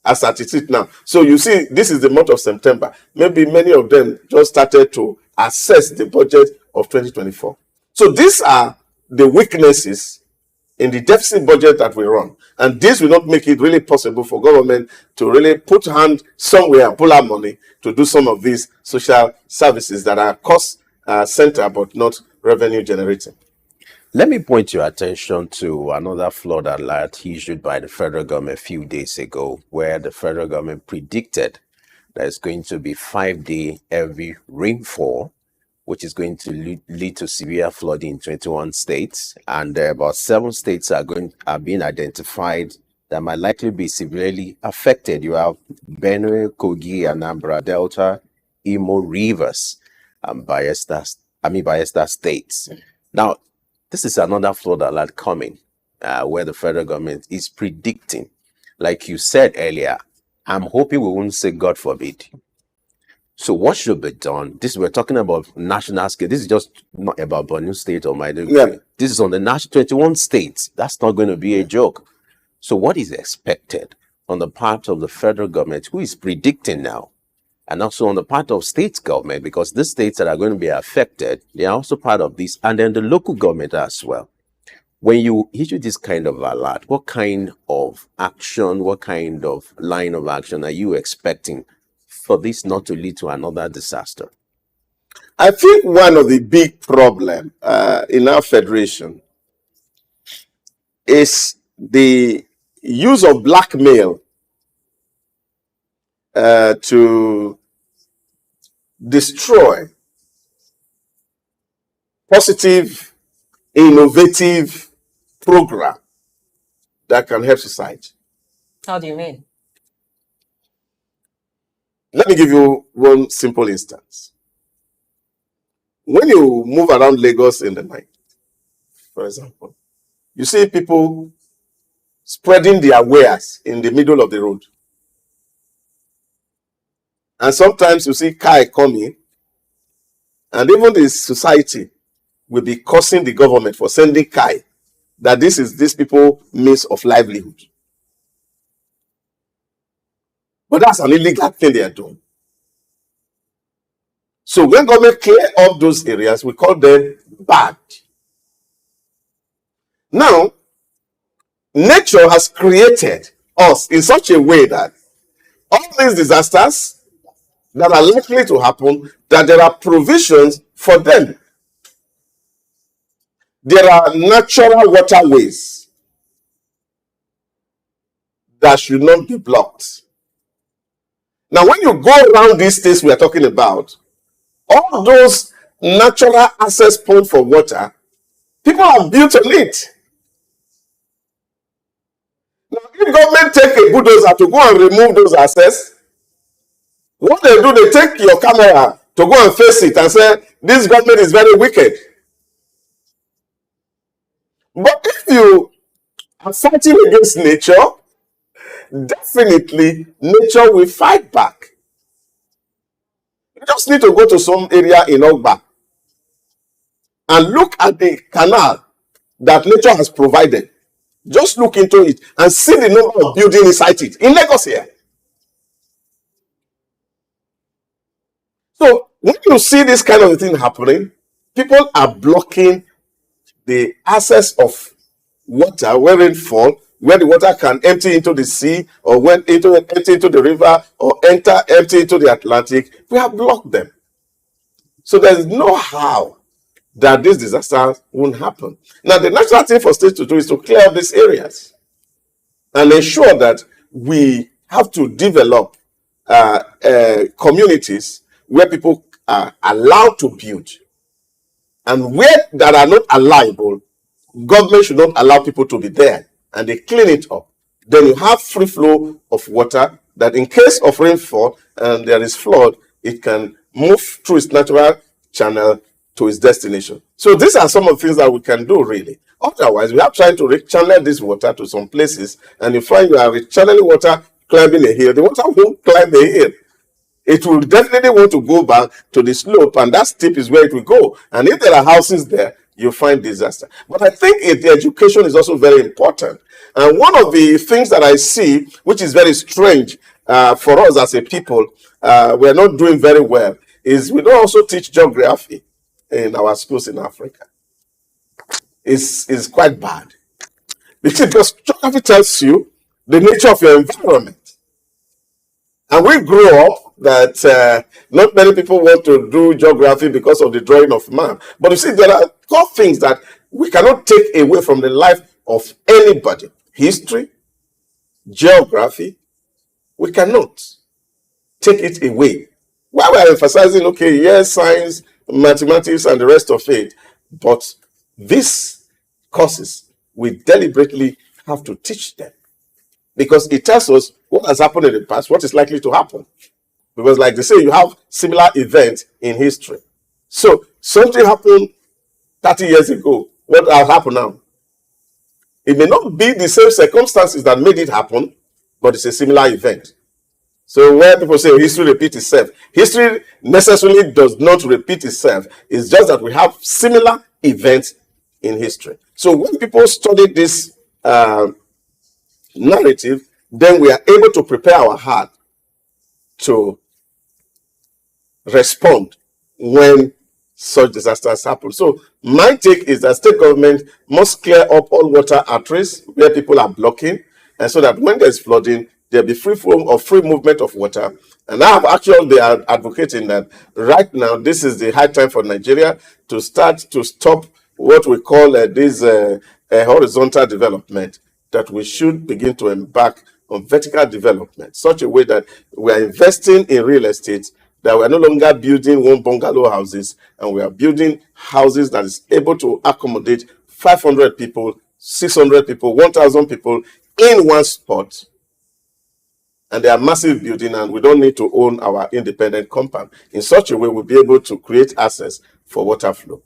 as at it is now. So you see, this is the month of September. Maybe many of them just started to assess the budget of 2024. So these are the weaknesses in the deficit budget that we run. And this will not make it really possible for government to really put hand somewhere and pull out money to do some of these social services that are cost center but not revenue generating.
Let me point your attention to another flood alert issued by the federal government a few days ago, where the federal government predicted there's going to be 5-day heavy rainfall, which is going to lead to severe flooding in 21 states. And about 7 states are being identified that might likely be severely affected. You have Benue, Kogi, Anambra, Delta, Imo, Rivers, and Bayelsa states. Now, this is another flood alert coming, where the federal government is predicting, like you said earlier, I'm hoping we won't say God forbid. So what should be done? We're talking about national scale. This is just not about Borno State or Maiduguri. Yeah. This is on the national 21 states. That's not going to be a joke. So what is expected on the part of the federal government, who is predicting now, and also on the part of state government, because the states that are going to be affected, they are also part of this, and then the local government as well. When you issue this kind of alert, what kind of action, what kind of line of action are you expecting for this not to lead to another disaster?
I think one of the big problems in our federation is the use of blackmail to destroy positive, innovative program that can help society.
How do you mean?
Let me give you one simple instance. When you move around Lagos in the night, for example, you see people spreading their wares in the middle of the road. And sometimes you see car coming, and even the society will be cursing the government for sending car, that this is these people means of livelihood. But that's an illegal thing they are doing. So when government clear up those areas, we call them bad. Now, nature has created us in such a way that all these disasters that are likely to happen, that there are provisions for them. There are natural waterways that should not be blocked. Now, when you go around these states we are talking about, all those natural access points for water, people have built on it. Now, if government take a bulldozer to go and remove those access, what they do, they take your camera to go and face it and say, this government is very wicked. But if you are fighting against nature, definitely nature will fight back. You just need to go to some area in Ogba and look at the canal that nature has provided. Just look into it and see the number of buildings inside it. In Lagos here. So when you see this kind of thing happening, people are blocking the access of water where rainfall, where the water can empty into the sea or empty into the river or empty into the Atlantic. We have blocked them. So there is no how that this disaster won't happen. Now, the natural thing for states to do is to clear up these areas and ensure that we have to develop communities where people are allowed to build, and where that are not allowable, government should not allow people to be there, and they clean it up. Then you have free flow of water that in case of rainfall and there is flood, it can move through its natural channel to its destination. So these are some of the things that we can do really. Otherwise, we are trying to rechannel this water to some places, and you find you are rechanneling water climbing a hill. The water won't climb the hill. It will definitely want to go back to the slope, and that steep is where it will go. And if there are houses there, you find disaster. But I think the education is also very important. And one of the things that I see, which is very strange for us as a people, we're not doing very well, is we don't also teach geography in our schools in Africa. It's quite bad. Because geography tells you the nature of your environment. And we grew up that not many people want to do geography because of the drawing of man. But you see, there are core things that we cannot take away from the life of anybody. History, geography, we cannot take it away. While we are emphasizing, okay, yes, science, mathematics, and the rest of it, but these courses, we deliberately have to teach them. Because it tells us what has happened in the past, what is likely to happen. Because like they say, you have similar events in history. So something happened 30 years ago. What will happen now? It may not be the same circumstances that made it happen, but it's a similar event. So when people say history repeats itself, history necessarily does not repeat itself. It's just that we have similar events in history. So when people study this narrative, then we are able to prepare our heart to respond when such disasters happen. So my take is that state government must clear up all water arteries where people are blocking, and so that when there's flooding, there'll be free flow or free movement of water. And I have actually, they are advocating that right now, this is the high time for Nigeria to start to stop what we call this horizontal development, that we should begin to embark on vertical development, such a way that we are investing in real estate, that we are no longer building one bungalow houses, and we are building houses that is able to accommodate 500 people, 600 people, 1,000 people in one spot. And they are massive building, and we don't need to own our independent compound. In such a way, we'll be able to create access for water flow.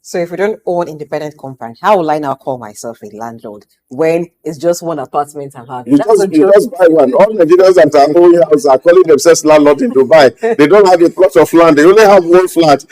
So if we don't own independent compound, how will I now call myself a landlord when it's just one apartment I'm having?
You just buy one. All Nigerians that are owning houses are calling themselves landlord in Dubai. They don't have a plot of land. They only have one flat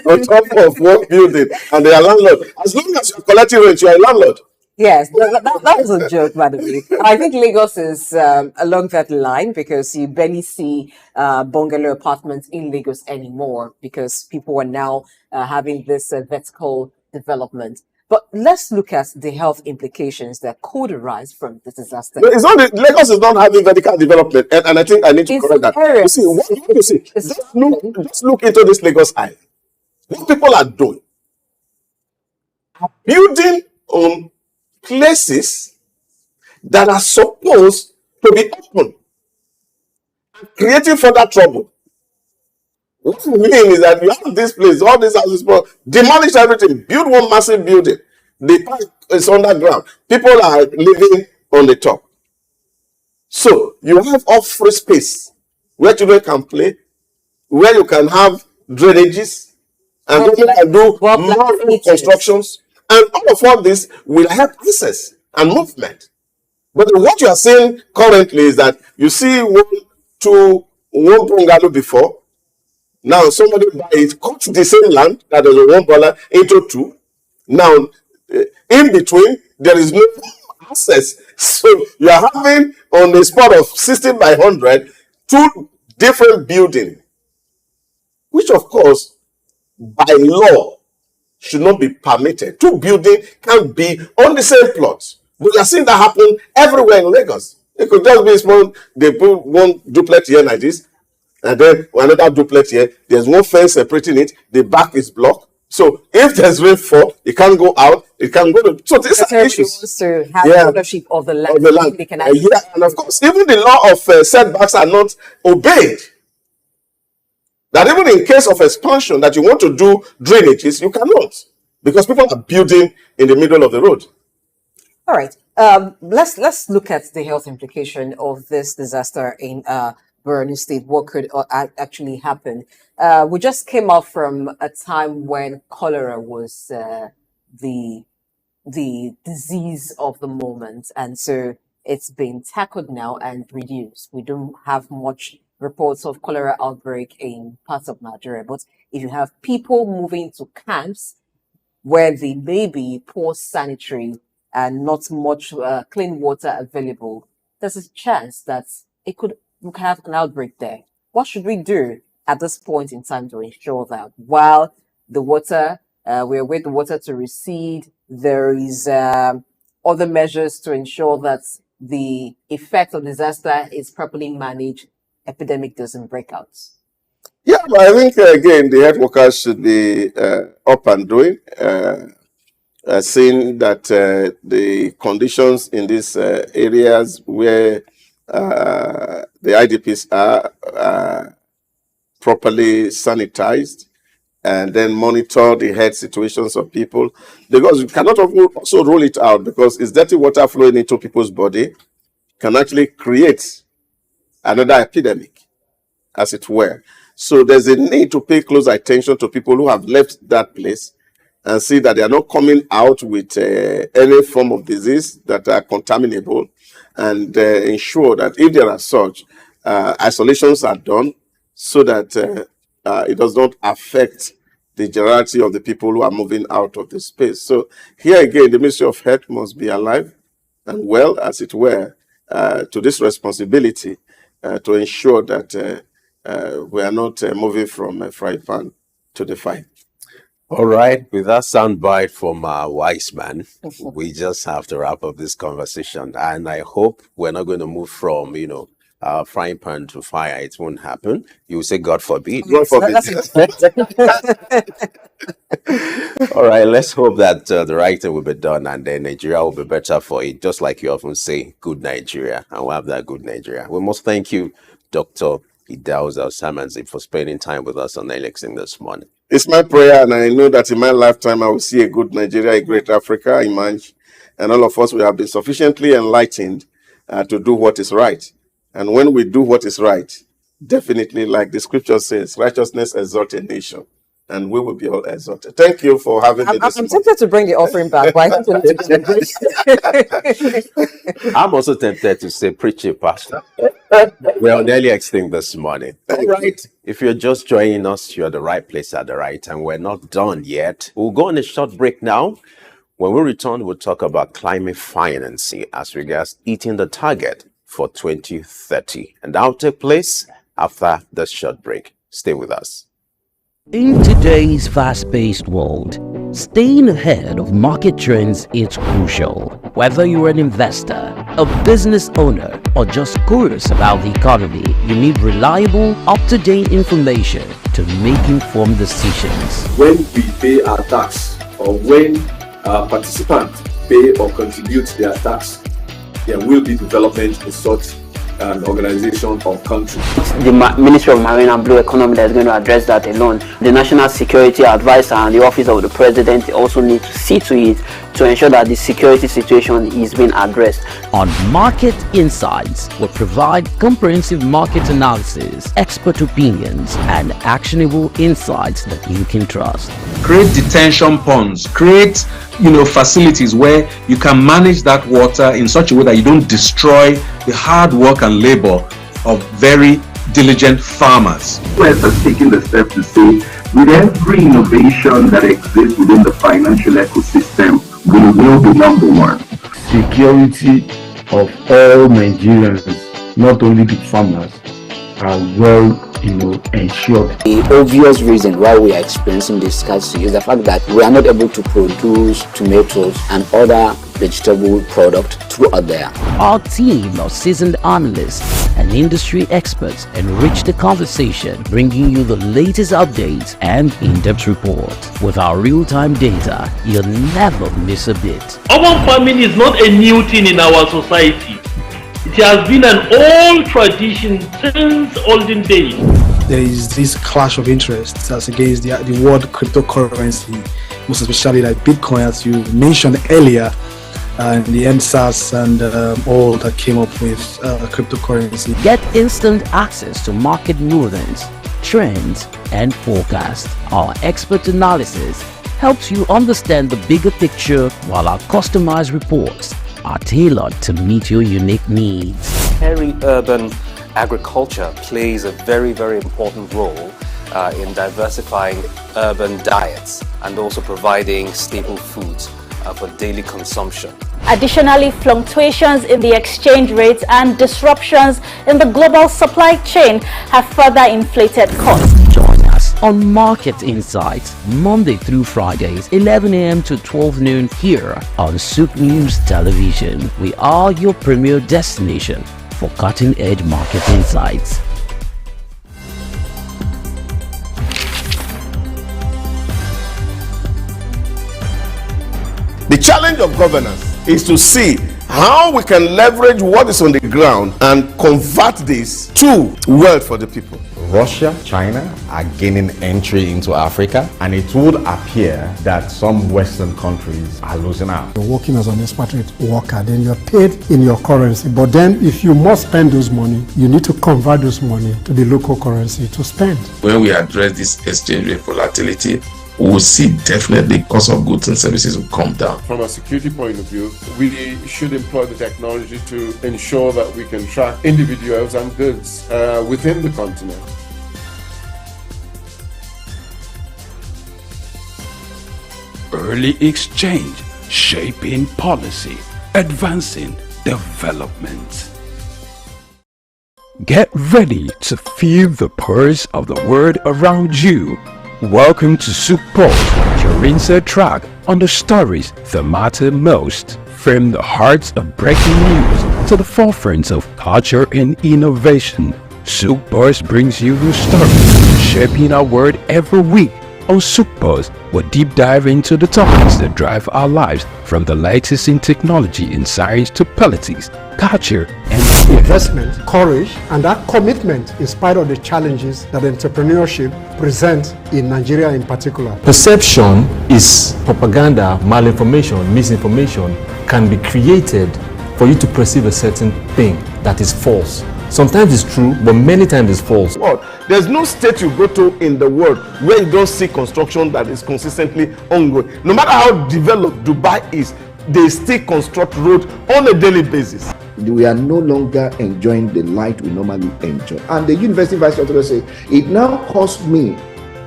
on top of one building, and they are landlord. As long as you're collecting rent, you are a landlord.
Yes, that was a joke, by the way. I think Lagos is along that line because you barely see bungalow apartments in Lagos anymore because people are now having this vertical development. But let's look at the health implications that could arise from this disaster.
No, it's not Lagos is not having vertical development, and I think I need to correct that. You see, what you see, just look into this Lagos eye. What people are doing, building on places that are supposed to be open, creating further trouble. What we mean is that you have this place, all these houses, demolish everything, build one massive building. The park is underground. People are living on the top. So you have off-free space where children can play, where you can have drainages, and people can do more constructions. And all this will help access and movement. But what you are saying currently is that you see one bungalow before. Now somebody buy it, cut the same land that is a $1 into two. Now in between there is no access. So you are having on a spot of 60 by 100 two different buildings, which of course by law should not be permitted. Two buildings can be on the same plot. We are seeing that happen everywhere in Lagos. It could just be small. They put one duplex here like this, and then another duplex here. There's no fence separating it. The back is blocked. So if there's rainfall, it can't go out. It can go to. So these are issues.
Wants to have ownership of the land. They can
and of course, even the law of setbacks are not obeyed. That even in case of expansion that you want to do drainages, you cannot, because people are building in the middle of the road.
All right. Let's look at the health implication of this disaster in Borno State. What could actually happen? We just came out from a time when cholera was the disease of the moment, and so it's been tackled now and reduced. We don't have much reports of cholera outbreak in parts of Nigeria, but if you have people moving to camps where there may be poor sanitary and not much clean water available, there's a chance that we could have an outbreak there. What should we do at this point in time to ensure that while the water, we await the water to recede, there is other measures to ensure that the effect of disaster is properly managed, epidemic doesn't break out?
Yeah, but I think again the health workers should be up and doing, seeing that the conditions in these areas where the IDPs are properly sanitized, and then monitor the health situations of people, because you cannot also rule it out, because it's dirty water flowing into people's body can actually create another epidemic, as it were. So there's a need to pay close attention to people who have left that place and see that they are not coming out with any form of disease that are contaminable, and ensure that if there are such, isolations are done so that it does not affect the generality of the people who are moving out of the space. So here again, the Ministry of Health must be alive and well, as it were, to this responsibility to ensure that we are not moving from a frying pan to the fire.
All right, with that soundbite from our wise man, we just have to wrap up this conversation. And I hope we're not going to move from, frying pan to fire. It won't happen. You will say, God forbid.
God forbid.
All right, let's hope that the right thing will be done, and then Nigeria will be better for it. Just like you often say, good Nigeria, and we'll have that good Nigeria. We must thank you, Dr. Idauza Samanzi, for spending time with us on Elexing this morning.
It's my prayer, and I know that in my lifetime I will see a good Nigeria, a great Africa emerge, and all of us will have been sufficiently enlightened to do what is right. And when we do what is right, definitely, like the scripture says, righteousness exalts a nation, and we will be all exalted. Thank you for having me this
I'm tempted to bring the offering back, but I think we need to break.
I'm also tempted to say, preach it, Pastor. We're on Early Extinct this morning. All right. If you're just joining us, you're at the right place at the right time. We're not done yet. We'll go on a short break now. When we return, we'll talk about climate financing as regards eating the target for 2030. And that will take place after this short break. Stay with us.
In today's fast-paced world, staying ahead of market trends is crucial. Whether you're an investor, a business owner, or just curious about the economy, you need reliable, up-to-date information to make informed decisions.
When we pay our tax, or when participants pay or contribute their tax, there will be development in such an organization or country.
The Ministry of Marine and Blue Economy that is going to address that alone. The National Security Advisor and the Office of the President also need to see to it to ensure that the security situation is being addressed.
On Market Insights, we provide comprehensive market analysis, expert opinions, and actionable insights that you can trust.
Create detention ponds, create facilities where you can manage that water in such a way that you don't destroy the hard work and labor of very diligent farmers.
US has taken the step to say, with every innovation that exists within the financial ecosystem, we will be number one.
Security of all Nigerians, not only the farmers, are well ensured.
The obvious reason why we are experiencing this scarcity is the fact that we are not able to produce tomatoes and other vegetable products throughout there.
Our team of seasoned analysts and industry experts enrich the conversation, bringing you the latest updates and in-depth report. With our real-time data, you'll never miss a bit.
Urban farming is not a new thing in our society. It has been an old tradition since olden days.
There is this clash of interests as against the world cryptocurrency, most especially like Bitcoin, as you mentioned earlier, and the SOUQ and all that came up with cryptocurrency.
Get instant access to market movements, trends, and forecasts. Our expert analysis helps you understand the bigger picture, while our customized reports are tailored to meet your unique needs.
Peri-urban agriculture plays a very, very important role in diversifying urban diets and also providing staple foods for daily consumption.
Additionally, fluctuations in the exchange rates and disruptions in the global supply chain have further inflated costs.
Join us on Market Insights, Monday through Fridays, 11 a.m. to 12 noon here on SOUQ News Television. We are your premier destination for cutting-edge market insights.
The challenge of governance is to see how we can leverage what is on the ground and convert this to wealth for the people.
Russia, China are gaining entry into Africa, and it would appear that some Western countries are losing out.
You're working as an expatriate worker, then you're paid in your currency. But then if you must spend those money, you need to convert those money to the local currency to spend.
When we address this exchange rate volatility, we will see definitely cost of goods and services will come down.
From a security point of view, we should employ the technology to ensure that we can track individuals and goods within the continent.
Early exchange, shaping policy, advancing development. Get ready to feel the pulse of the world around you. Welcome to SOUQ Pulse, your insert track on the stories that matter most. From the hearts of breaking news to the forefront of culture and innovation, SOUQ Pulse brings you the stories shaping our world every week. On SOUQ Pulse, we'll deep dive into the topics that drive our lives, from the latest in technology and science to politics, culture, and
investment, courage, and that commitment in spite of the challenges that entrepreneurship presents in Nigeria in particular.
Perception is propaganda, malinformation, misinformation can be created for you to perceive a certain thing that is false. Sometimes it's true, but many times it's false.
There's no state you go to in the world where you don't see construction that is consistently ongoing. No matter how developed Dubai is, they still construct roads on a daily basis.
We are no longer enjoying the light we normally enjoy. And the university vice chancellor said, it now costs me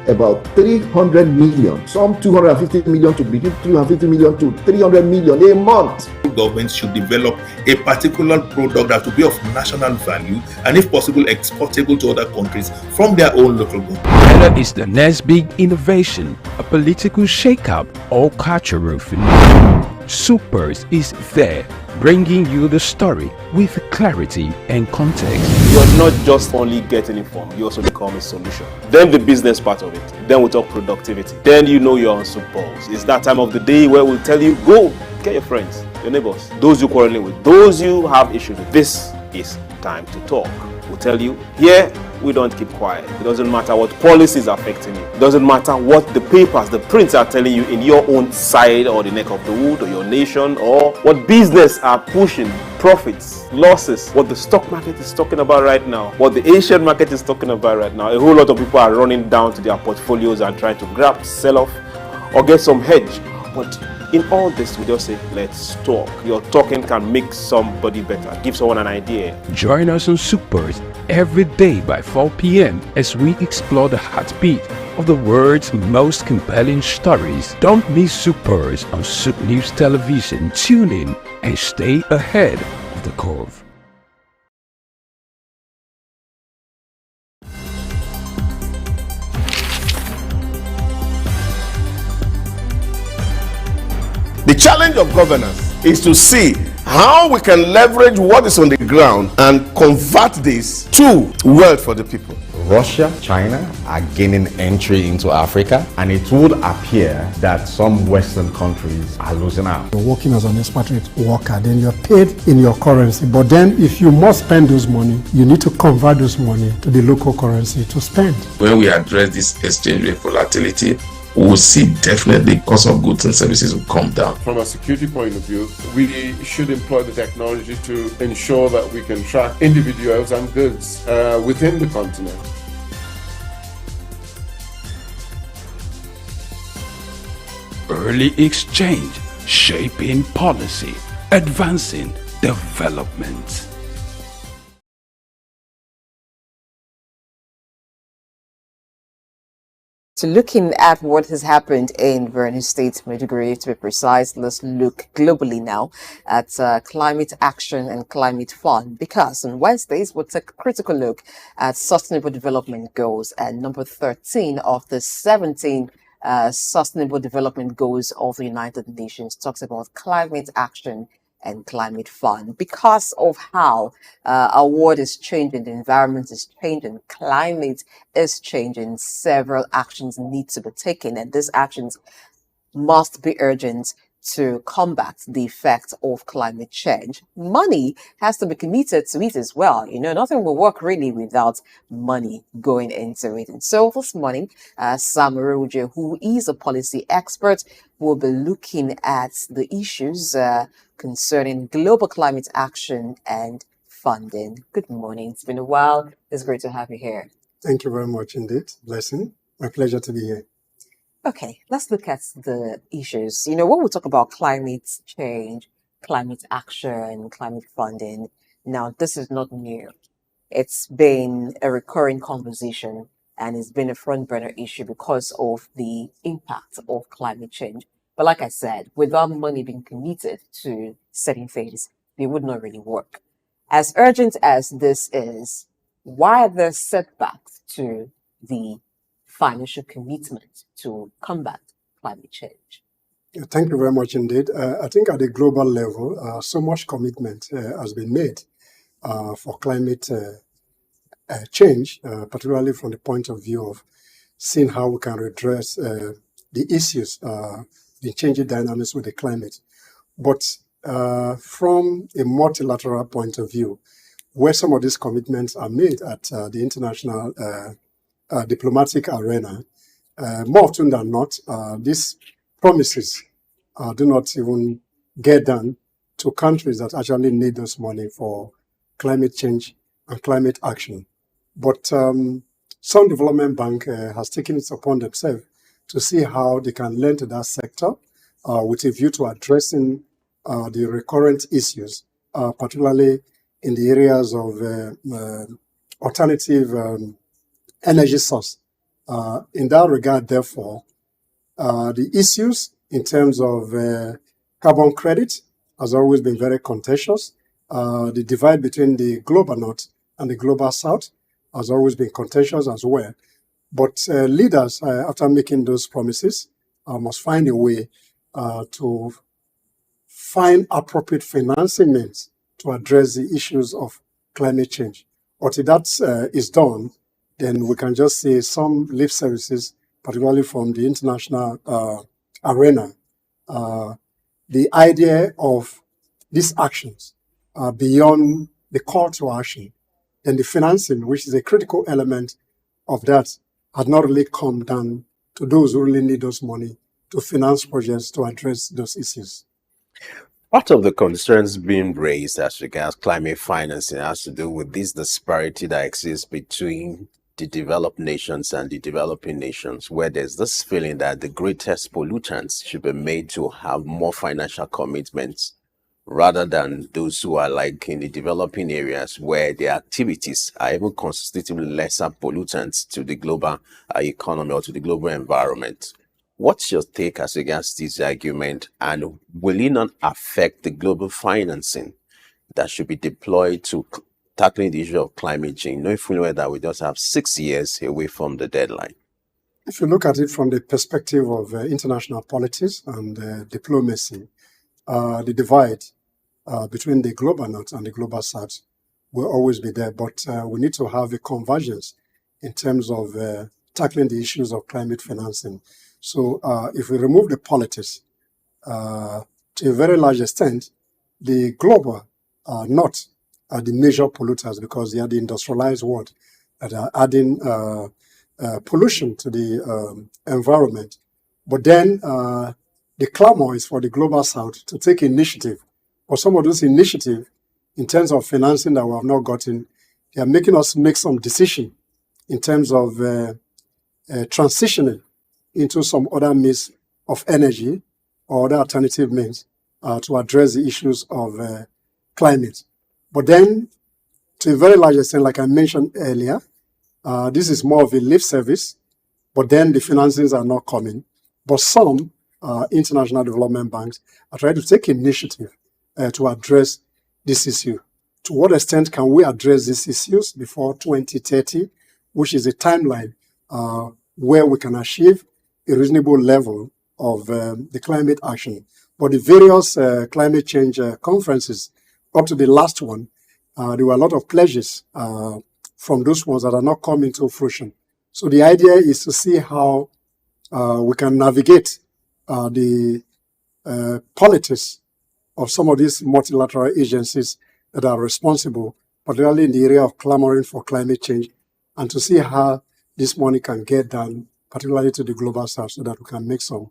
about 300 million, some 250 million to between 250 million to 300 million a month.
Governments should develop a particular product that will be of national value and, if possible, exportable to other countries from their own local government.
Whether it's the next big innovation, a political shakeup, or cultural phenomenon, SOUQ Pulse is there, bringing you the story with clarity and context.
You're not just only getting informed, you also become a solution. Then the business part of it. Then we talk productivity. Then you know you're on SOUQ Pulse. It's that time of the day where we'll tell you, go, get your friends, your neighbors, those you quarreling with, those you have issues with. This is time to talk. We'll tell you, here we don't keep quiet. It doesn't matter what policies are affecting you. It doesn't matter what the papers, the prints are telling you in your own side or the neck of the wood or your nation, or what business are pushing, profits, losses, what the stock market is talking about right now, what the Asian market is talking about right now. A whole lot of people are running down to their portfolios and trying to grab, sell off, or get some hedge. But in all this, we just say, let's talk. Your talking can make somebody better, give someone an idea.
Join us on SOUQ Pulse every day by 4 p.m. as we explore the heartbeat of the world's most compelling stories. Don't miss SOUQ Pulse on SOUQ News Television. Tune in and stay ahead of the curve.
The challenge of governance is to see how we can leverage what is on the ground and convert this to wealth for the people.
Russia, China are gaining entry into Africa, and it would appear that some Western countries are losing out.
You're working as an expatriate worker, then you're paid in your currency. But then if you must spend those money, you need to convert those money to the local currency to spend.
When we address this exchange rate volatility, we will see definitely cost of goods and services will come down.
From a security point of view, we should employ the technology to ensure that we can track individuals and goods within the continent.
Early exchange, shaping policy, advancing development.
So looking at what has happened in Borno State, Maiduguri to be precise, let's look globally now at climate action and climate fund, because on Wednesdays we'll take a critical look at Sustainable Development Goals, and number 13 of the 17 Sustainable Development Goals of the United Nations talks about climate action and climate fund. Because of how our world is changing, the environment is changing, climate is changing, several actions need to be taken, and these actions must be urgent to combat the effect of climate change. Money has to be committed to it as well. You know, nothing will work really without money going into it. And so this morning, Sam Roger, who is a policy expert, will be looking at the issues concerning global climate action and funding. Good morning. It's been a while. It's great to have you here.
Thank you very much indeed. Blessing. My pleasure to be here.
Okay, let's look at the issues. You know, when we talk about climate change, climate action, climate funding, now this is not new. It's been a recurring conversation, and it's been a front burner issue because of the impact of climate change. But like I said, without money being committed to certain things, they would not really work. As urgent as this is, why are there setbacks to the financial commitment to combat climate change?
Thank you very much indeed. I think at the global level, so much commitment has been made for climate change, particularly from the point of view of seeing how we can redress the issues, the changing dynamics with the climate. But from a multilateral point of view, where some of these commitments are made at the international diplomatic arena, more often than not, these promises do not even get done to countries that actually need this money for climate change and climate action. But some development bank has taken it upon themselves to see how they can lend to that sector with a view to addressing the recurrent issues, particularly in the areas of alternative energy source In that regard, therefore, the issues in terms of carbon credit has always been very contentious. The divide between the global north and the global south has always been contentious as well. But leaders, after making those promises, must find a way to find appropriate financing means to address the issues of climate change. Until that is done, then we can just see some lip services, particularly from the international arena. The idea of these actions beyond the call to action and the financing, which is a critical element of that, had not really come down to those who really need those money to finance projects to address those issues.
Part of the concerns being raised as regards climate financing has to do with this disparity that exists between the developed nations and the developing nations, where there's this feeling that the greatest pollutants should be made to have more financial commitments rather than those who are like in the developing areas where their activities are even constitutively lesser pollutants to the global economy or to the global environment. What's your take as regards this argument, and will it not affect the global financing that should be deployed to tackling the issue of climate change, knowing fully well that we just have 6 years away from the deadline?
If you look at it from the perspective of international politics and diplomacy, the divide between the global north and the global south will always be there, but we need to have a convergence in terms of tackling the issues of climate financing. So if we remove the politics, to a very large extent, the global north are the major polluters because they are the industrialized world that are adding pollution to the environment. But then the clamor is for the global south to take initiative. But some of those initiatives, in terms of financing that we have not gotten, they are making us make some decision in terms of transitioning into some other means of energy or other alternative means to address the issues of climate. But then, to a very large extent, like I mentioned earlier, this is more of a lip service, but then the financings are not coming. But some international development banks are trying to take initiative to address this issue. To what extent can we address these issues before 2030, which is a timeline where we can achieve a reasonable level of the climate action? But the various climate change conferences, up to the last one, there were a lot of pledges from those ones that are not coming to fruition. So the idea is to see how we can navigate the politics of some of these multilateral agencies that are responsible, particularly in the area of clamoring for climate change, and to see how this money can get done, particularly to the global south, so that we can make some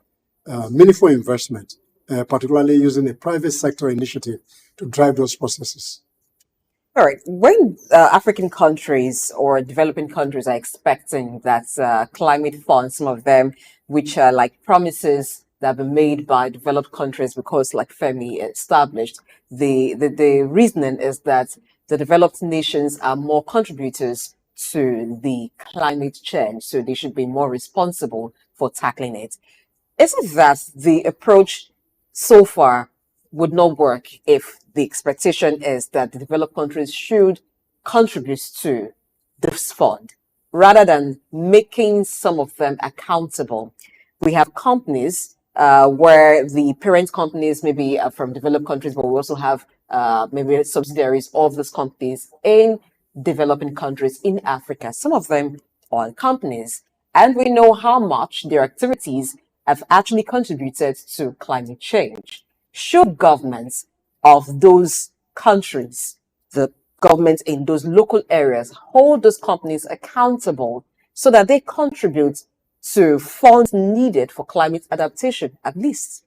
meaningful investment, particularly using a private sector initiative to drive those processes.
All right. When African countries or developing countries are expecting that climate funds, some of them which are like promises that have been made by developed countries, because like Femi established, the reasoning is that the developed nations are more contributors to the climate change, so they should be more responsible for tackling it. Is it that the approach so far would not work if the expectation is that the developed countries should contribute to this fund rather than making some of them accountable? We have companies where the parent companies maybe are from developed countries, but we also have maybe subsidiaries of these companies in developing countries in Africa. Some of them are companies, and we know how much their activities have actually contributed to climate change. Should governments of those countries, the governments in those local areas, hold those companies accountable so that they contribute to funds needed for climate adaptation, at least?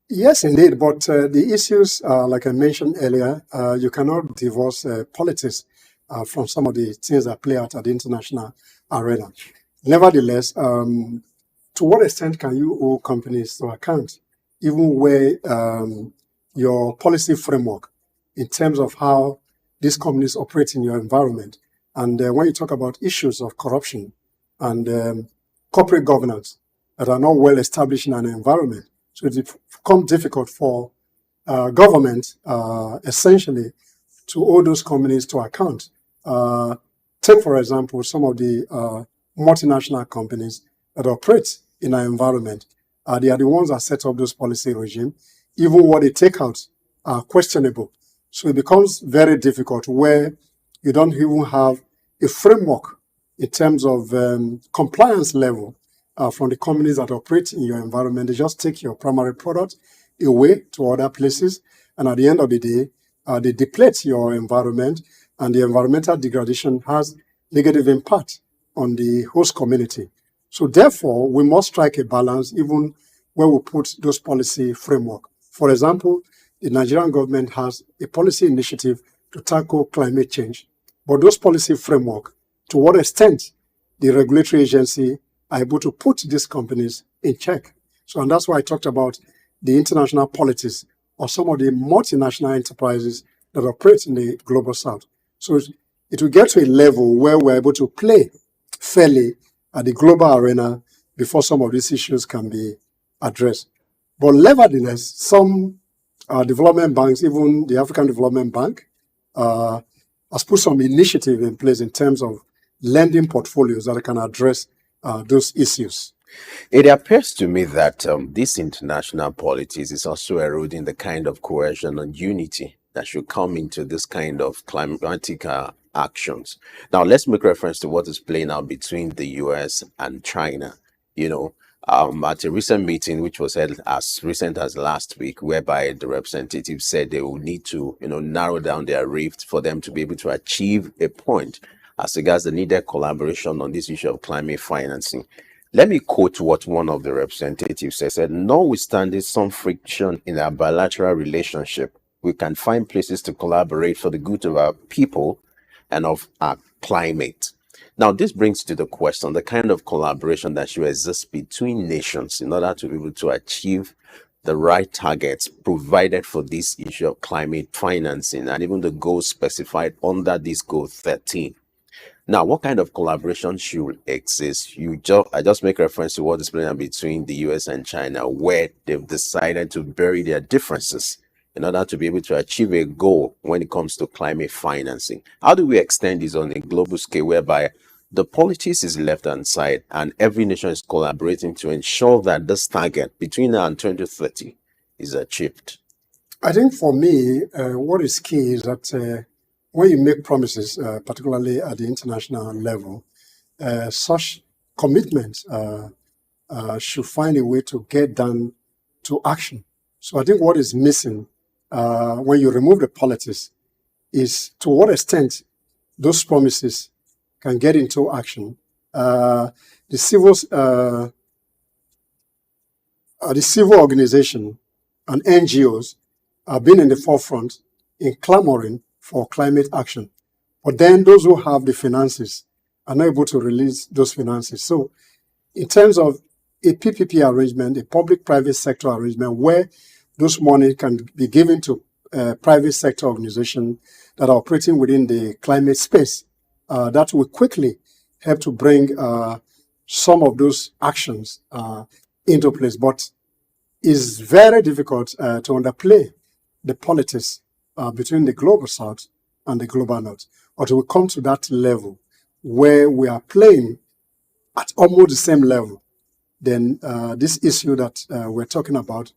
Yes, indeed. But the issues, like I mentioned earlier, you cannot divorce politics from some of the things that play out at the international arena. Nevertheless, to what extent can you hold companies to account, even where your policy framework in terms of how these companies operate in your environment? And when you talk about issues of corruption, and corporate governance that are not well established in an environment. So it becomes difficult for government essentially to hold those companies to account. Take, for example, some of the multinational companies that operate in our environment. They are the ones that set up those policy regime. Even what they take out are questionable. So it becomes very difficult where you don't even have a framework in terms of compliance level from the companies that operate in your environment. They just take your primary product away to other places. And at the end of the day, they deplete your environment, and the environmental degradation has negative impact on the host community. So therefore, we must strike a balance even where we put those policy framework. For example, the Nigerian government has a policy initiative to tackle climate change. But those policy framework, to what extent the regulatory agency are able to put these companies in check. So, and that's why I talked about the international politics of some of the multinational enterprises that operate in the global south. So it will get to a level where we're able to play fairly at the global arena before some of these issues can be addressed. But nevertheless, some development banks, even the African Development Bank, has put some initiative in place in terms of lending portfolios that can address those issues.
It appears to me that this international politics is also eroding the kind of cohesion and unity that should come into this kind of climatic actions. Now, let's make reference to what is playing out between the US and China. You know, at a recent meeting, which was held as recent as last week, whereby the representatives said they will need to, narrow down their rift for them to be able to achieve a point as regards the needed collaboration on this issue of climate financing. Let me quote what one of the representatives said. Said, notwithstanding some friction in our bilateral relationship, we can find places to collaborate for the good of our people and of our climate. Now, this brings to the question, the kind of collaboration that should exist between nations in order to be able to achieve the right targets provided for this issue of climate financing and even the goals specified under this goal 13. Now, what kind of collaboration should exist? I just make reference to what is playing out between the US and China, where they've decided to bury their differences in order to be able to achieve a goal when it comes to climate financing. How do we extend this on a global scale whereby the politics is left aside and every nation is collaborating to ensure that this target between now and 2030 is achieved?
I think for me, what is key is that when you make promises, particularly at the international level, such commitments should find a way to get down to action. So I think what is missing when you remove the politics is to what extent those promises can get into action. The civil organization and NGOs have been in the forefront in clamoring for climate action. But then those who have the finances are not able to release those finances. So in terms of a PPP arrangement, a public-private sector arrangement, where those money can be given to private sector organizations that are operating within the climate space, that will quickly help to bring some of those actions into place. But it's very difficult to underplay the politics between the global south and the global north, or to come to that level where we are playing at almost the same level, then this issue that we're talking about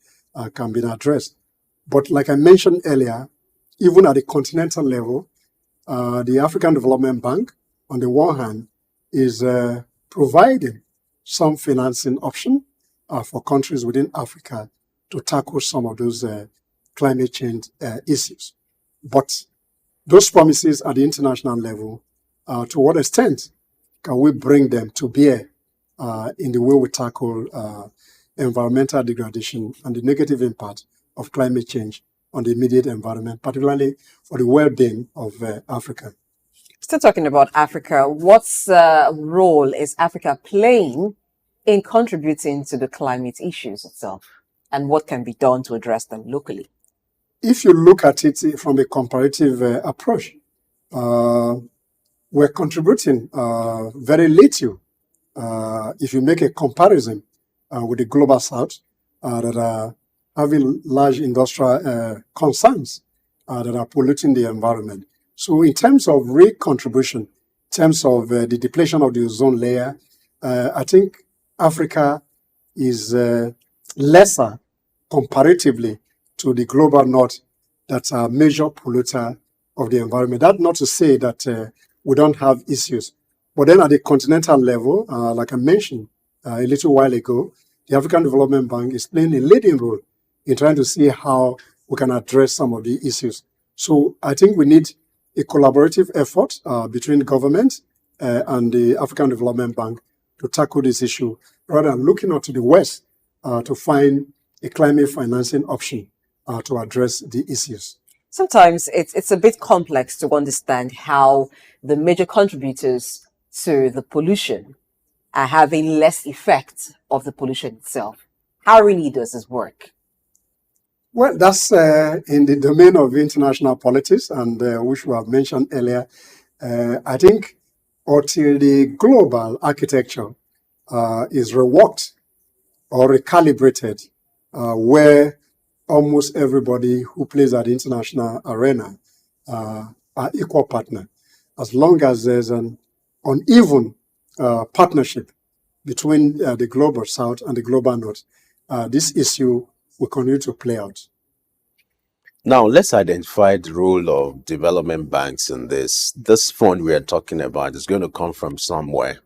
can be addressed. But like I mentioned earlier, even at the continental level, the African Development Bank, on the one hand, is providing some financing option for countries within Africa to tackle some of those climate change issues. But those promises at the international level, to what extent can we bring them to bear in the way we tackle environmental degradation and the negative impact of climate change on the immediate environment, particularly for the well-being of Africa?
Still talking about Africa, what role is Africa playing in contributing to the climate issues itself? And what can be done to address them locally?
If you look at it from a comparative approach, we're contributing very little if you make a comparison with the global south that are having large industrial concerns that are polluting the environment. So in terms of real contribution, in terms of the depletion of the ozone layer, I think Africa is lesser comparatively to the global north that's a major polluter of the environment. That's not to say that we don't have issues. But then at the continental level, like I mentioned a little while ago, the African Development Bank is playing a leading role in trying to see how we can address some of the issues. So I think we need a collaborative effort between government and the African Development Bank to tackle this issue, rather than looking out to the West to find a climate financing option to address the issues.
Sometimes it's a bit complex to understand how the major contributors to the pollution are having less effect of the pollution itself. How really does this work?
Well, that's in the domain of international politics, and which we have mentioned earlier. I think until the global architecture is reworked or recalibrated, where almost everybody who plays at the international arena are equal partner. As long as there's an uneven partnership between the global south and the global north, this issue will continue to play out.
Now, let's identify the role of development banks in this. This fund we are talking about is going to come from somewhere.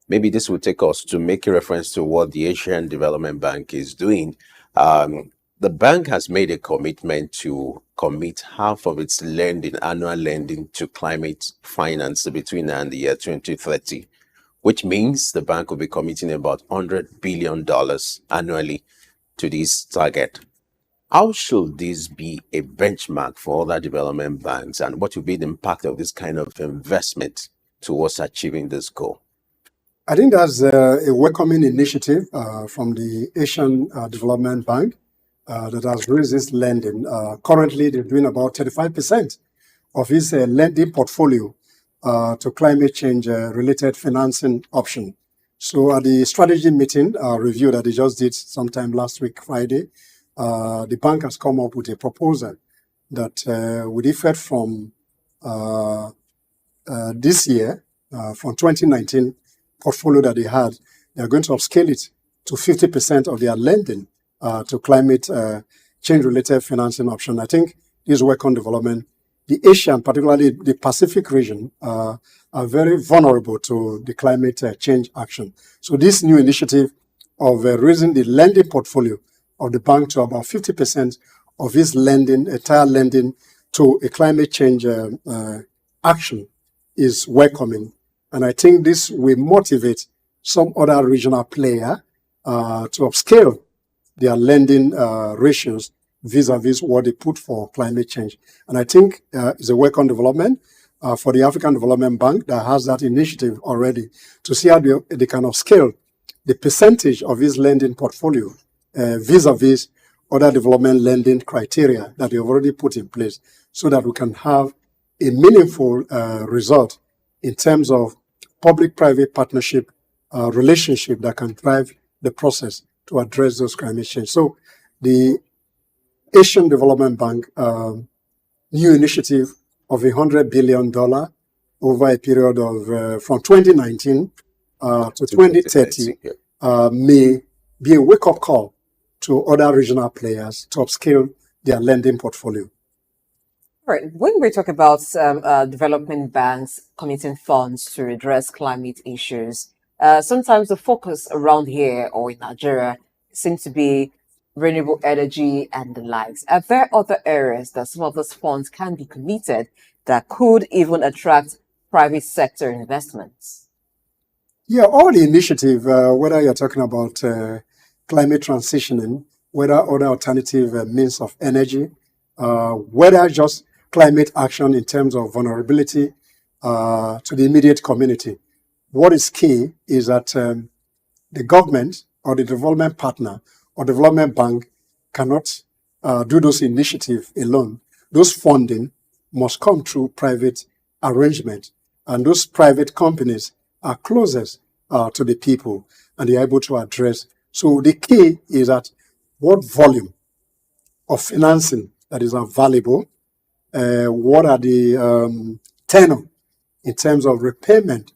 Maybe this will take us to make a reference to what the Asian Development Bank is doing. The bank has made a commitment to commit half of its lending, annual lending, to climate finance between now and the year 2030, which means the bank will be committing about $100 billion annually to this target. How should this be a benchmark for other development banks, and what will be the impact of this kind of investment towards achieving this goal?
I think that's a welcoming initiative from the Asian Development Bank that has raised this lending. Currently, they're doing about 35% of its lending portfolio to climate change related financing option. So at the strategy meeting review that they just did sometime last week, Friday, the bank has come up with a proposal that with effect from this year, from 2019 portfolio that they had, they are going to upscale it to 50% of their lending to climate change-related financing option. I think this work on development, the Asian, particularly the Pacific region, are very vulnerable to the climate change action. So this new initiative of raising the lending portfolio of the bank to about 50% of its lending, entire lending to a climate change action is welcoming. And I think this will motivate some other regional player to upscale their lending ratios vis-a-vis what they put for climate change. And I think it's a welcome development for the African Development Bank that has that initiative already to see how they can upscale the percentage of its lending portfolio vis-a-vis other development lending criteria that they've already put in place, so that we can have a meaningful result in terms of public-private partnership relationship that can drive the process to address those climate change. So the Asian Development Bank new initiative of $100 billion over a period of from 2019 to 2030 may be a wake-up call to other regional players to upscale their lending portfolio.
All right. When we talk about development banks committing funds to address climate issues, sometimes the focus around here or in Nigeria seems to be renewable energy and the likes. Are there other areas that some of those funds can be committed that could even attract private sector investments?
Yeah, all the initiative, whether you're talking about climate transitioning, whether other alternative means of energy, whether just climate action in terms of vulnerability to the immediate community. What is key is that the government or the development partner or development bank cannot do those initiatives alone. Those funding must come through private arrangement, and those private companies are closest to the people, and they're able to address. So the key is that what volume of financing that is available, what are the tenor in terms of repayment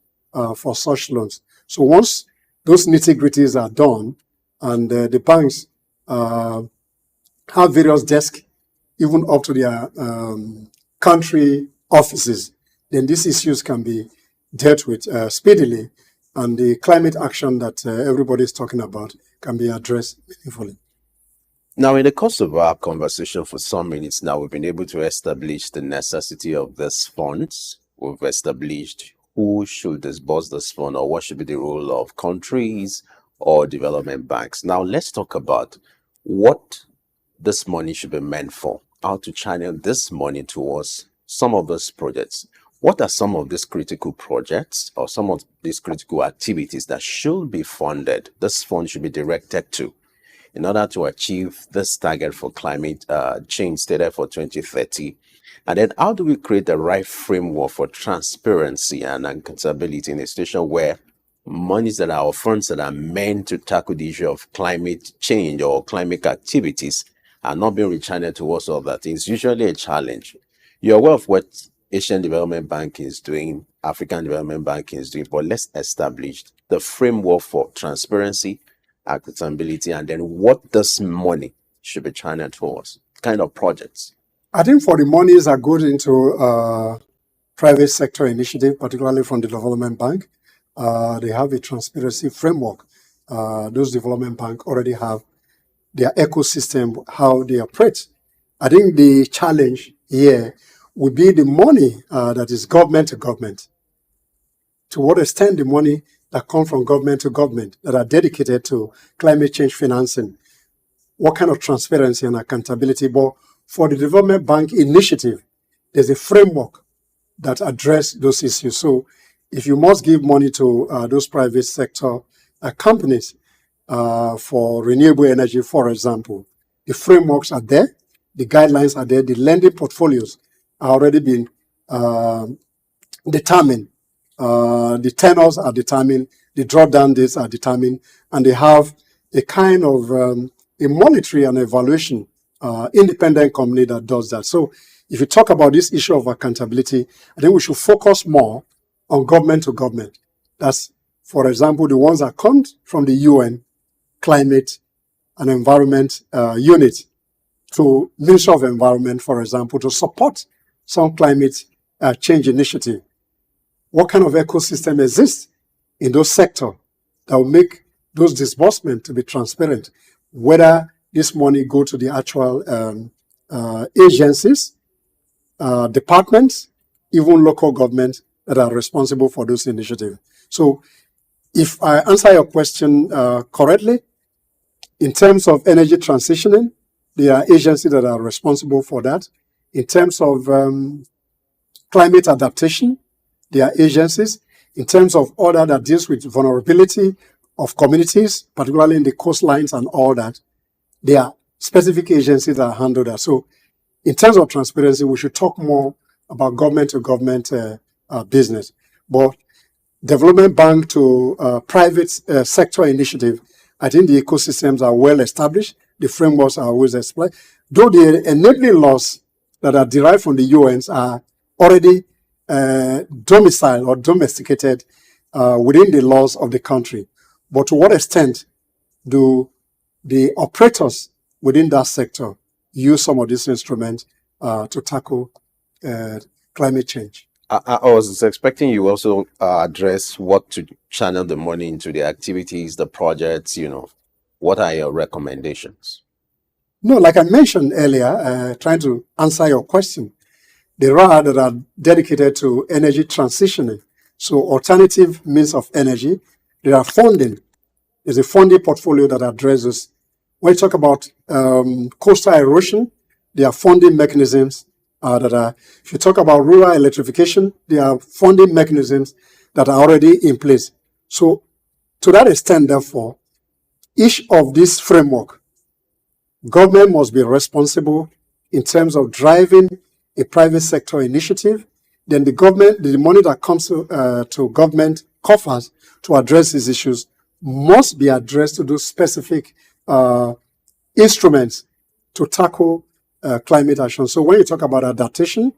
for such loans. So once those nitty-gritties are done, and the banks have various desks, even up to their country offices, then these issues can be dealt with speedily, and the climate action that everybody is talking about can be addressed meaningfully.
Now, in the course of our conversation for some minutes now, we've been able to establish the necessity of these funds. We've established who should disburse this fund, or what should be the role of countries or development banks. Now, let's talk about what this money should be meant for, how to channel this money towards some of those projects. What are some of these critical projects or some of these critical activities that should be funded, this fund should be directed to, in order to achieve this target for climate change stated for 2030? And then how do we create the right framework for transparency and accountability in a situation where monies that are, or funds that are meant to tackle the issue of climate change or climate activities are not being rechanneled towards all that? It's usually a challenge. You're aware of what Asian Development Bank is doing, African Development Bank is doing, but let's establish the framework for transparency, accountability, and then what this money should be channeled towards, kind of projects.
I think for the monies that goes into private sector initiative, particularly from the Development Bank, they have a transparency framework. Those development banks already have their ecosystem, how they operate. I think the challenge here would be the money that is government to government. To what extent the money that come from government to government that are dedicated to climate change financing, what kind of transparency and accountability? But for the Development Bank initiative, there's a framework that address those issues. So if you must give money to those private sector companies for renewable energy, for example, the frameworks are there, the guidelines are there, the lending portfolios are already been determined, the tenors are determined, the drawdown dates are determined, and they have a kind of a monetary and evaluation independent company that does that. So if you talk about this issue of accountability, I think we should focus more on government to government. That's, for example, the ones that come from the UN Climate and Environment Unit to Ministry of Environment, for example, to support some climate change initiative. What kind of ecosystem exists in those sectors that will make those disbursements to be transparent? Whether this money go to the actual agencies, departments, even local governments that are responsible for those initiatives. So if I answer your question correctly, in terms of energy transitioning, there are agencies that are responsible for that. In terms of climate adaptation, there are agencies. In terms of order that deals with vulnerability of communities, particularly in the coastlines and all that, there are specific agencies that handle that. So in terms of transparency, we should talk more about government to government business. But development bank to private sector initiative, I think the ecosystems are well established. The frameworks are always explained. Though the enabling laws that are derived from the UNs are already domiciled or domesticated within the laws of the country. But to what extent do the operators within that sector use some of these instruments to tackle climate change?
I was expecting you also address what to channel the money into, the activities, the projects, what are your recommendations?
No, like I mentioned earlier, trying to answer your question, there are that are dedicated to energy transitioning. So alternative means of energy, there are funding. There's a funding portfolio that addresses. When you talk about coastal erosion, there are funding mechanisms that are, if you talk about rural electrification, there are funding mechanisms that are already in place. So to that extent, therefore, each of these framework, government must be responsible in terms of driving a private sector initiative. Then the government, the money that comes to government coffers to address these issues must be addressed to those specific instruments to tackle climate action. So when you talk about adaptation,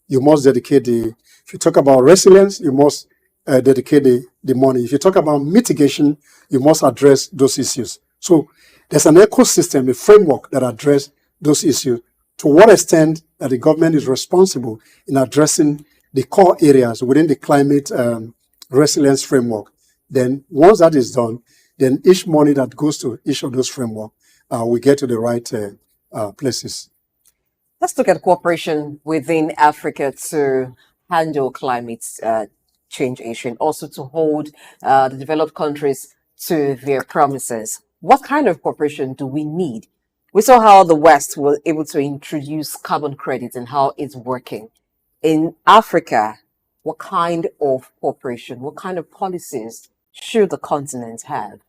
you must dedicate if you talk about resilience, you must dedicate the money. If you talk about mitigation, you must address those issues. So there's an ecosystem, a framework that addresses those issues. To what extent that the government is responsible in addressing the core areas within the climate resilience framework. Then once that is done, then each money that goes to each of those framework will get to the right places.
Let's look at cooperation within Africa to handle climate change issue and also to hold the developed countries to their promises. What kind of cooperation do we need? We saw how the West was able to introduce carbon credits and how it's working. In Africa, what kind of cooperation, what kind of policies should the continent have?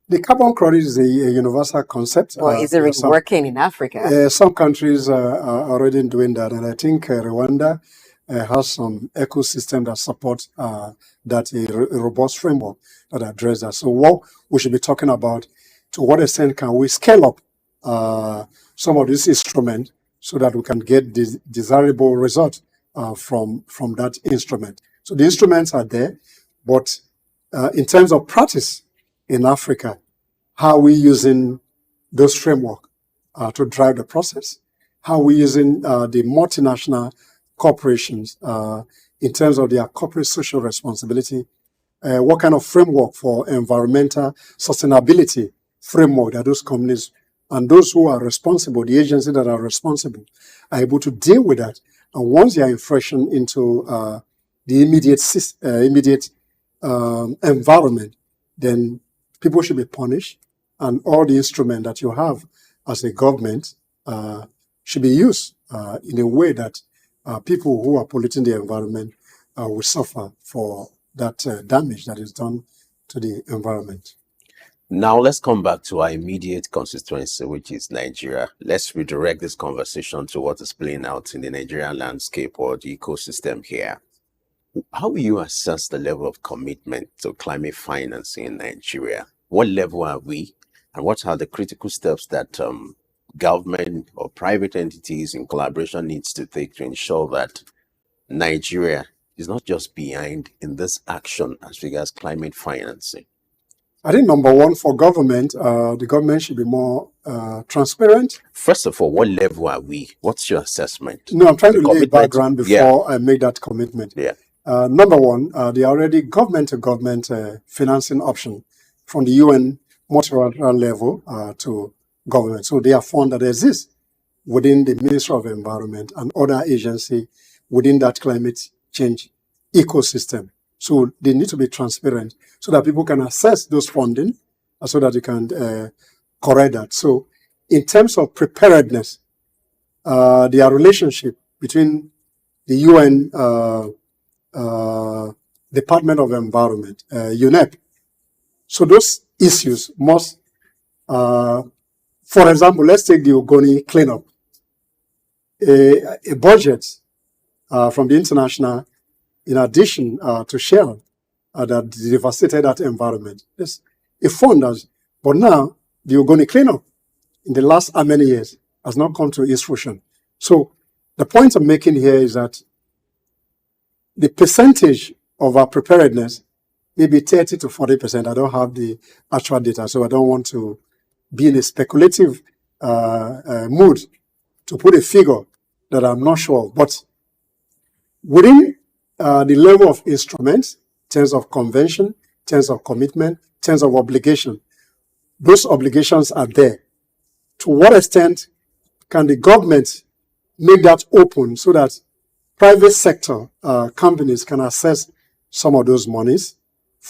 The carbon credit is a universal concept.
Well, is it really working in Africa?
Some countries are already doing that, and I think Rwanda has some ecosystem that supports that a robust framework that addresses that. So what we should be talking about, to what extent can we scale up some of this instrument so that we can get this desirable result from that instrument. So the instruments are there, but in terms of practice in Africa, how are we using those framework to drive the process? How are we using the multinational corporations in terms of their corporate social responsibility? What kind of framework for environmental sustainability framework that those companies and those who are responsible, the agencies that are responsible, are able to deal with that? And once they are inflection into the immediate environment, then people should be punished, and all the instruments that you have as a government should be used in a way that people who are polluting the environment will suffer for that damage that is done to the environment.
Now let's come back to our immediate constituency, which is Nigeria. Let's redirect this conversation to what is playing out in the Nigerian landscape or the ecosystem here. How will you assess the level of commitment to climate financing in Nigeria? What level are we? And what are the critical steps that government or private entities in collaboration needs to take to ensure that Nigeria is not just behind in this action as regards climate financing?
I think number one, for government, the government should be more transparent.
First of all, what level are we? What's your assessment?
No, I'm trying to lay a background before I make that commitment.
Yeah.
Number one, there are already government-to-government financing option from the UN multilateral level to government. So there are funds that exist within the Ministry of Environment and other agencies within that climate change ecosystem. So they need to be transparent so that people can access those funding so that you can correct that. So in terms of preparedness, their relationship between the UN Department of Environment, UNEP. So those issues must, for example, let's take the Ogoni cleanup. A budget from the international, in addition to Shell, that devastated that environment. Yes, a fund has, but now the Ogoni cleanup in the last how many years has not come to its fruition. So the point I'm making here is that the percentage of our preparedness may be 30 to 40%. I don't have the actual data, so I don't want to be in a speculative mood to put a figure that I'm not sure of. But within the level of instruments, in terms of convention, in terms of commitment, in terms of obligation, those obligations are there. To what extent can the government make that open so that private sector companies can access some of those monies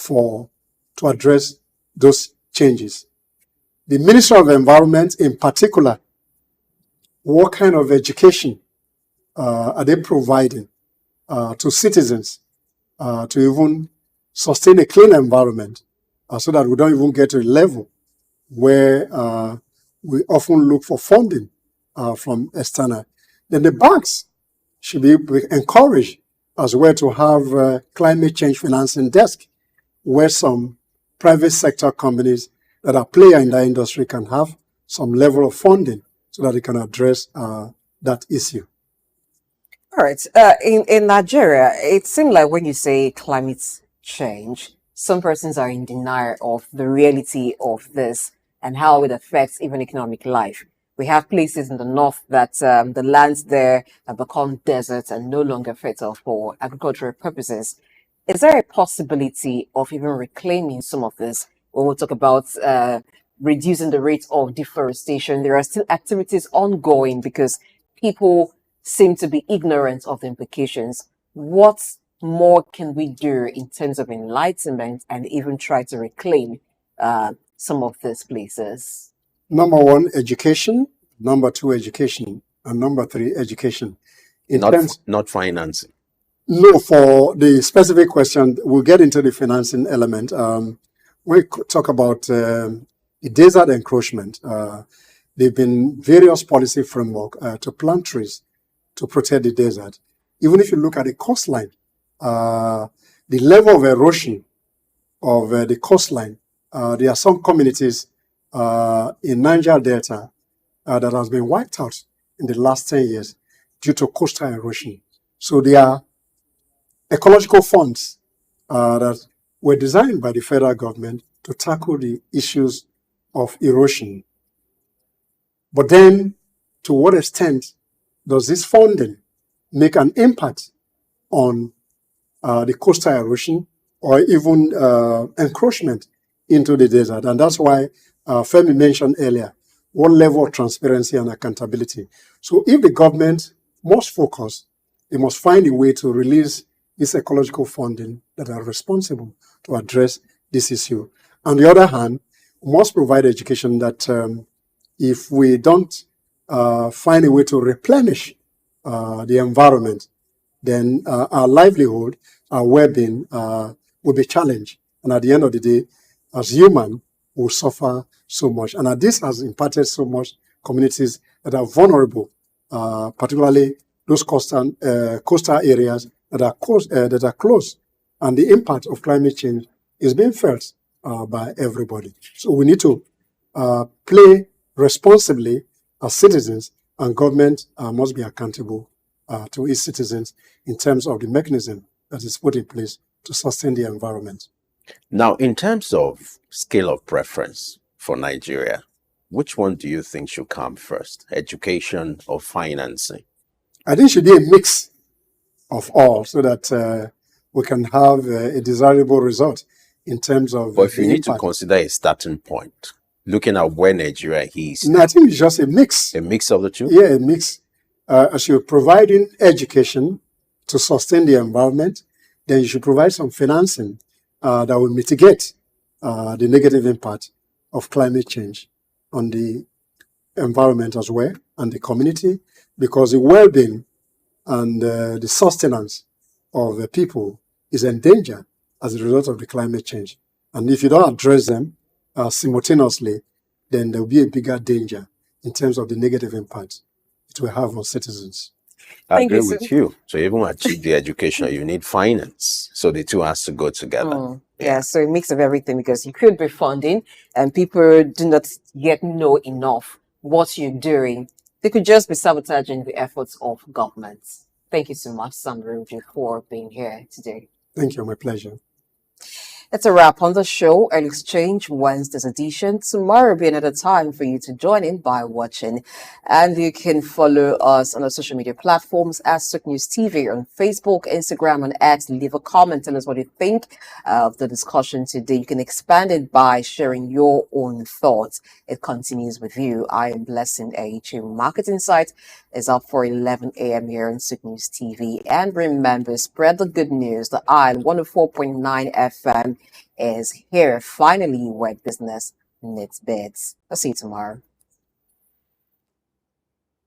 to address those changes? The Ministry of Environment in particular, what kind of education are they providing to citizens to even sustain a clean environment so that we don't even get to a level where we often look for funding from external? Then the banks should be encouraged as well to have climate change financing desk where some private sector companies that are player in that industry can have some level of funding so that they can address that issue.
All right. In Nigeria, it seems like when you say climate change, some persons are in denial of the reality of this and how it affects even economic life. We have places in the north that the lands there have become deserts and no longer fertile for agricultural purposes. Is there a possibility of even reclaiming some of this? When we talk about reducing the rate of deforestation, there are still activities ongoing because people seem to be ignorant of the implications. What more can we do in terms of enlightenment and even try to reclaim some of these places?
Number one, education. Number two, education. And number three, education.
Not financing.
No, for the specific question, we'll get into the financing element. We talk about the desert encroachment. There have been various policy framework to plant trees to protect the desert. Even if you look at the coastline, the level of erosion of the coastline, there are some communities in Niger Delta that has been wiped out in the last 10 years due to coastal erosion. So there are ecological funds that were designed by the federal government to tackle the issues of erosion. But then, to what extent does this funding make an impact on the coastal erosion or even encroachment into the desert? And that's why Femi mentioned earlier, what level of transparency and accountability. So if the government must focus, they must find a way to release this ecological funding that are responsible to address this issue. On the other hand, we must provide education that if we don't find a way to replenish the environment, then our livelihood, our well-being will be challenged. And at the end of the day, as human, will suffer so much. And this has impacted so much communities that are vulnerable, particularly those coastal areas that are close. And the impact of climate change is being felt by everybody. So we need to play responsibly as citizens, and government must be accountable to its citizens in terms of the mechanism that is put in place to sustain the environment.
Now, in terms of scale of preference for Nigeria, which one do you think should come first, education or financing?
I think it should be a mix of all so that we can have a desirable result in terms of.
But if you need to consider a starting point, looking at where Nigeria is.
No, I think it's just a mix.
A mix of the two?
Yeah, a mix. As you're providing education to sustain the environment, then you should provide some financing that will mitigate the negative impact of climate change on the environment as well and the community, because the well-being and the sustenance of the people is endangered as a result of the climate change. And if you don't address them simultaneously, then there will be a bigger danger in terms of the negative impact it will have on citizens.
I agree with you. So even achieve the education, you need finance. So the two has to go together.
Yeah, so a mix of everything, because you could be funding and people do not yet know enough what you're doing. They could just be sabotaging the efforts of governments. Thank you so much, Sandra, for being here today.
Thank you, my pleasure.
That's a wrap on the show. Early Exchange Wednesday's edition. Tomorrow will be another time for you to join in by watching. And you can follow us on our social media platforms as SOUQ News TV on Facebook, Instagram, and X. Leave a comment. Tell us what you think of the discussion today. You can expand it by sharing your own thoughts. It continues with you. I am Blessing AHU. Market Insight is up for 11 a.m. here on SOUQ News TV. And remember, spread the good news. The Isle 104.9 FM is here finally where business needs bids. I'll see you tomorrow.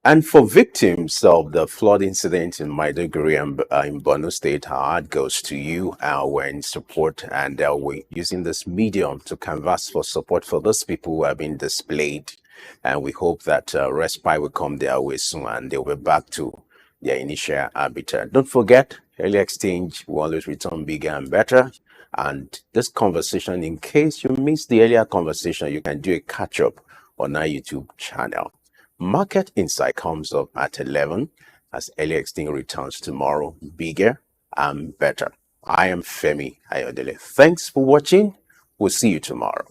And for victims of the flood incident in Maiduguri and in Borno State, our heart goes to you. We're in support, and we're using this medium to canvass for support for those people who have been displaced. And we hope that respite will come their way soon and they'll be back to their initial habitat. Don't forget, Early Exchange will always return bigger and better. And this conversation, in case you missed the earlier conversation, you can do a catch up on our YouTube channel. Market Insight comes up at 11 as Early Extinct returns tomorrow, bigger and better. I am Femi Ayodele. Thanks for watching. We'll see you tomorrow.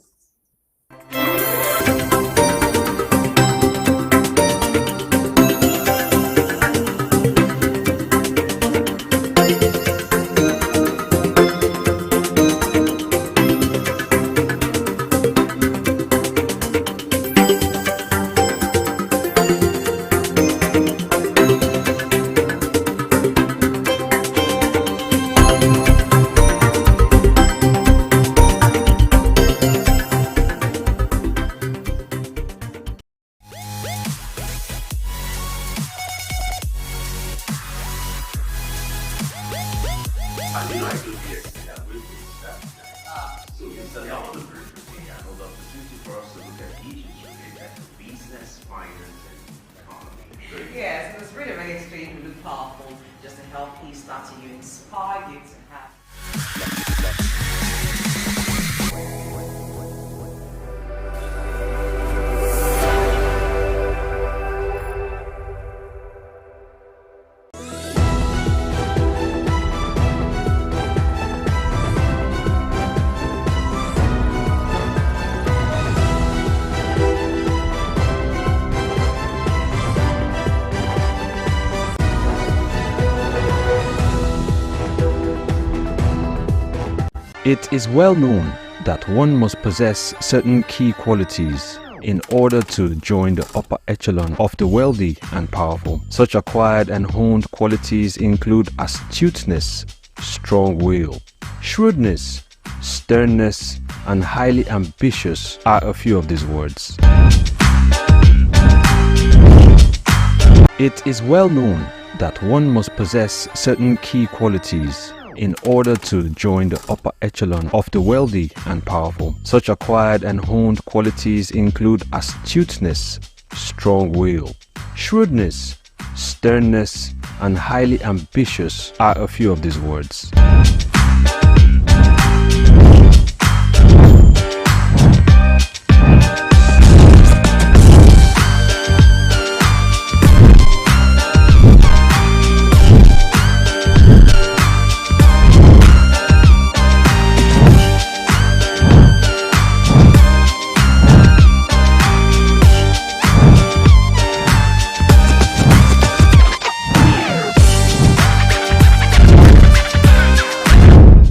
Yes, it was really, really extremely powerful just to help you start to inspire you to have.
It is well known that one must possess certain key qualities in order to join the upper echelon of the wealthy and powerful. Such acquired and honed qualities include astuteness, strong will, shrewdness, sternness, and highly ambitious are a few of these words. It is well known that one must possess certain key qualities in order to join the upper echelon of the wealthy and powerful. Such acquired and honed qualities include astuteness, strong will, shrewdness, sternness, and highly ambitious are a few of these words.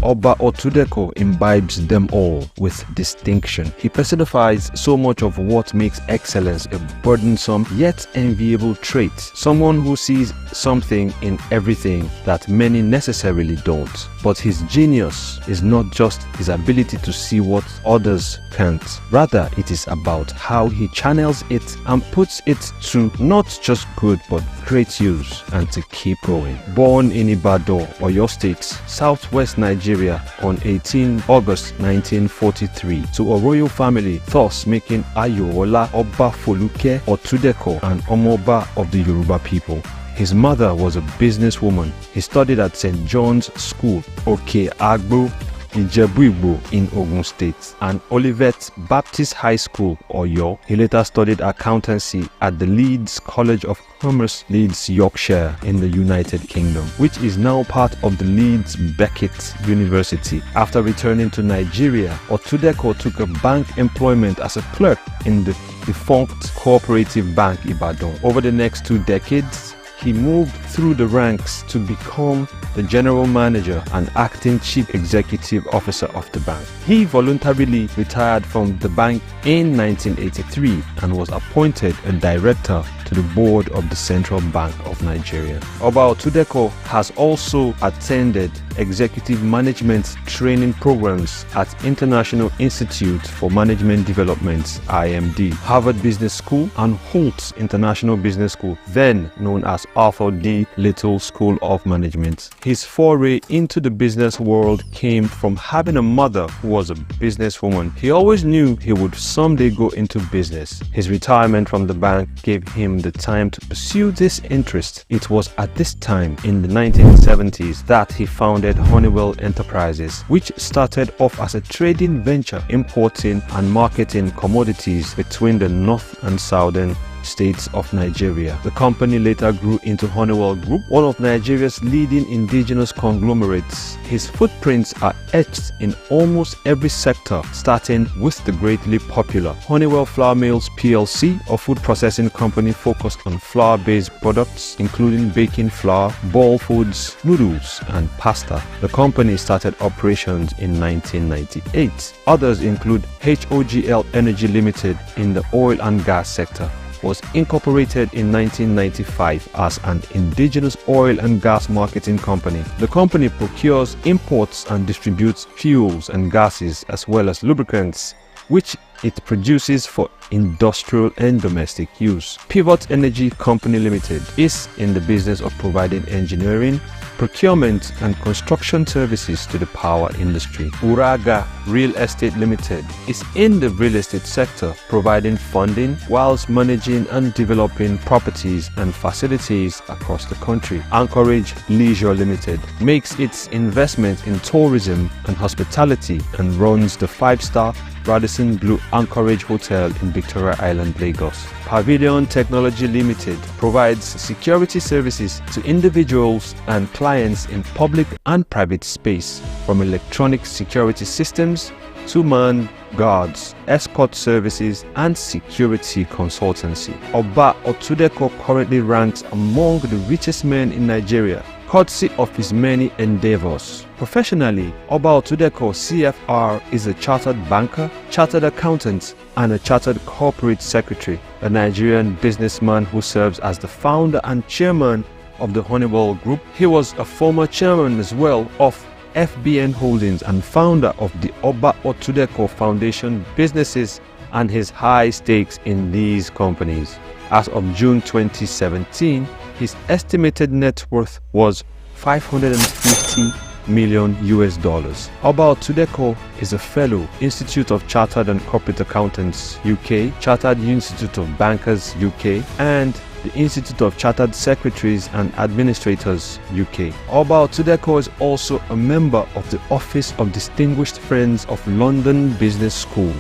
Oba Otudeko imbibes them all with distinction. He personifies so much of what makes excellence a burdensome yet enviable trait. Someone who sees something in everything that many necessarily don't. But his genius is not just his ability to see what others can't. Rather, it is about how he channels it and puts it to not just good but great use and to keep going. Born in Ibadan, Oyo State, southwest Nigeria on 18 August 1943 to a royal family, thus making Ayowola Oba Foluke Otudeko an Omoba of the Yoruba people. His mother was a businesswoman. He studied at St. John's School, Oke Agbo, Ijebu-Igbo in Ogun State, and Olivet Baptist High School, Oyo. He later studied accountancy at the Leeds College of Commerce, Leeds, Yorkshire in the United Kingdom, which is now part of the Leeds Beckett University. After returning to Nigeria, Otudeko took a bank employment as a clerk in the defunct Cooperative Bank Ibadan. Over the next 2 decades, he moved through the ranks to become the general manager and acting chief executive officer of the bank. He voluntarily retired from the bank in 1983 and was appointed a director to the board of the Central Bank of Nigeria. Oba Otudeko has also attended executive management training programs at International Institute for Management Development, IMD, Harvard Business School, and Holtz International Business School, then known as Arthur D. Little School of Management. His foray into the business world came from having a mother who was a businesswoman. He always knew he would someday go into business. His retirement from the bank gave him the time to pursue this interest. It was at this time in the 1970s that he founded
founded Honeywell Enterprises, which started off as a trading venture importing and marketing commodities between the north and southern states of Nigeria. The company later grew into Honeywell Group, one of Nigeria's leading indigenous conglomerates. His footprints are etched in almost every sector, starting with the greatly popular Honeywell Flour Mills PLC, a food processing company focused on flour-based products, including baking flour, ball foods, noodles, and pasta. The company started operations in 1998. Others include HOGL Energy Limited in the oil and gas sector, was incorporated in 1995 as an indigenous oil and gas marketing company. The company procures, imports, and distributes fuels and gases as well as lubricants, which it produces for industrial and domestic use. Pivot Energy Company Limited is in the business of providing engineering, procurement, and construction services to the power industry. Uraga Real Estate Limited is in the real estate sector, providing funding whilst managing and developing properties and facilities across the country. Anchorage Leisure Limited makes its investment in tourism and hospitality and runs the 5-star Radisson Blu Anchorage Hotel in Victoria Island, Lagos. Pavilion Technology Limited provides security services to individuals and clients in public and private space, from electronic security systems to manned guards, escort services, and security consultancy. Oba Otudeko currently ranks among the richest men in Nigeria, courtesy of his many endeavors. Professionally, Oba Otudeko CFR is a chartered banker, chartered accountant, and a chartered corporate secretary, a Nigerian businessman who serves as the founder and chairman of the Honeywell Group. He was a former chairman as well of FBN Holdings and founder of the Oba Otudeko Foundation businesses and his high stakes in these companies. As of June 2017, his estimated net worth was $550 million. Oba Otudeko is a fellow Institute of Chartered and Corporate Accountants UK, Chartered Institute of Bankers UK, and the Institute of Chartered Secretaries and Administrators UK. Oba Otudeko is also a member of the Office of Distinguished Friends of London Business School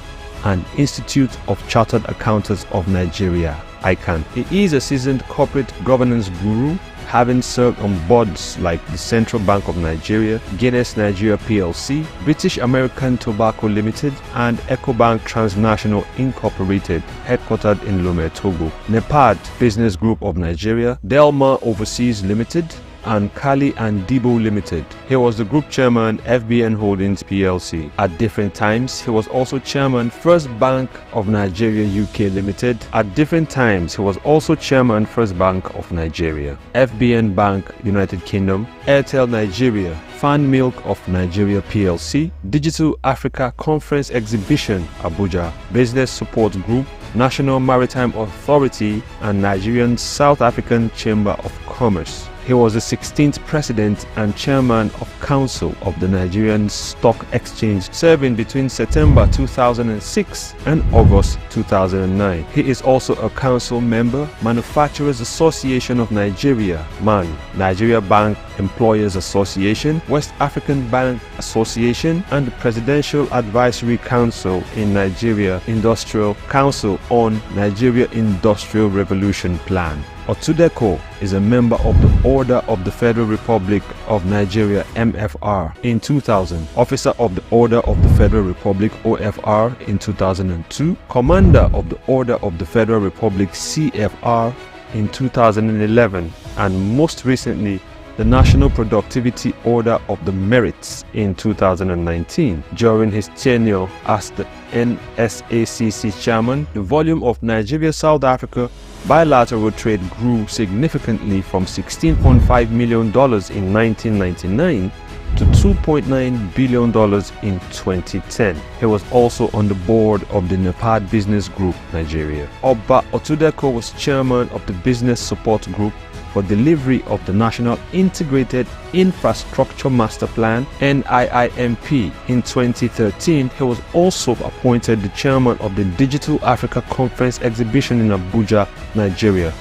and Institute of Chartered Accountants of Nigeria, ICANN. He is a seasoned corporate governance guru, having served on boards like the Central Bank of Nigeria, Guinness Nigeria PLC, British American Tobacco Limited, and EcoBank Transnational Incorporated, headquartered in Lomé, Togo, NEPAD Business Group of Nigeria, Delma Overseas Limited, and Kali and Debo Limited. He was the group chairman FBN Holdings PLC. At different times, he was also chairman First Bank of Nigeria UK Limited. At different times, he was also chairman First Bank of Nigeria, FBN Bank United Kingdom, Airtel Nigeria, Fan Milk of Nigeria PLC, Digital Africa Conference Exhibition Abuja, Business Support Group, National Maritime Authority, and Nigerian South African Chamber of Commerce. He was the 16th president and chairman of Council of the Nigerian Stock Exchange, serving between September 2006 and August 2009. He is also a council member, Manufacturers Association of Nigeria, MAN, Nigeria Bank Employers Association, West African Bank Association, and the Presidential Advisory Council in Nigeria Industrial Council on Nigeria Industrial Revolution Plan. Otudeko is a member of the Order of the Federal Republic of Nigeria MFR in 2000, Officer of the Order of the Federal Republic OFR in 2002, Commander of the Order of the Federal Republic CFR in 2011, and most recently the National Productivity Order of the Merits in 2019. During his tenure as the NSACC chairman, the volume of Nigeria-South Africa bilateral trade grew significantly from $16.5 million in 1999 to $2.9 billion in 2010. He was also on the board of the NEPAD Business Group, Nigeria. Oba Otudeko was chairman of the Business Support Group for delivery of the National Integrated Infrastructure Master Plan (NIIMP). In 2013, he was also appointed the chairman of the Digital Africa Conference Exhibition in Abuja, Nigeria.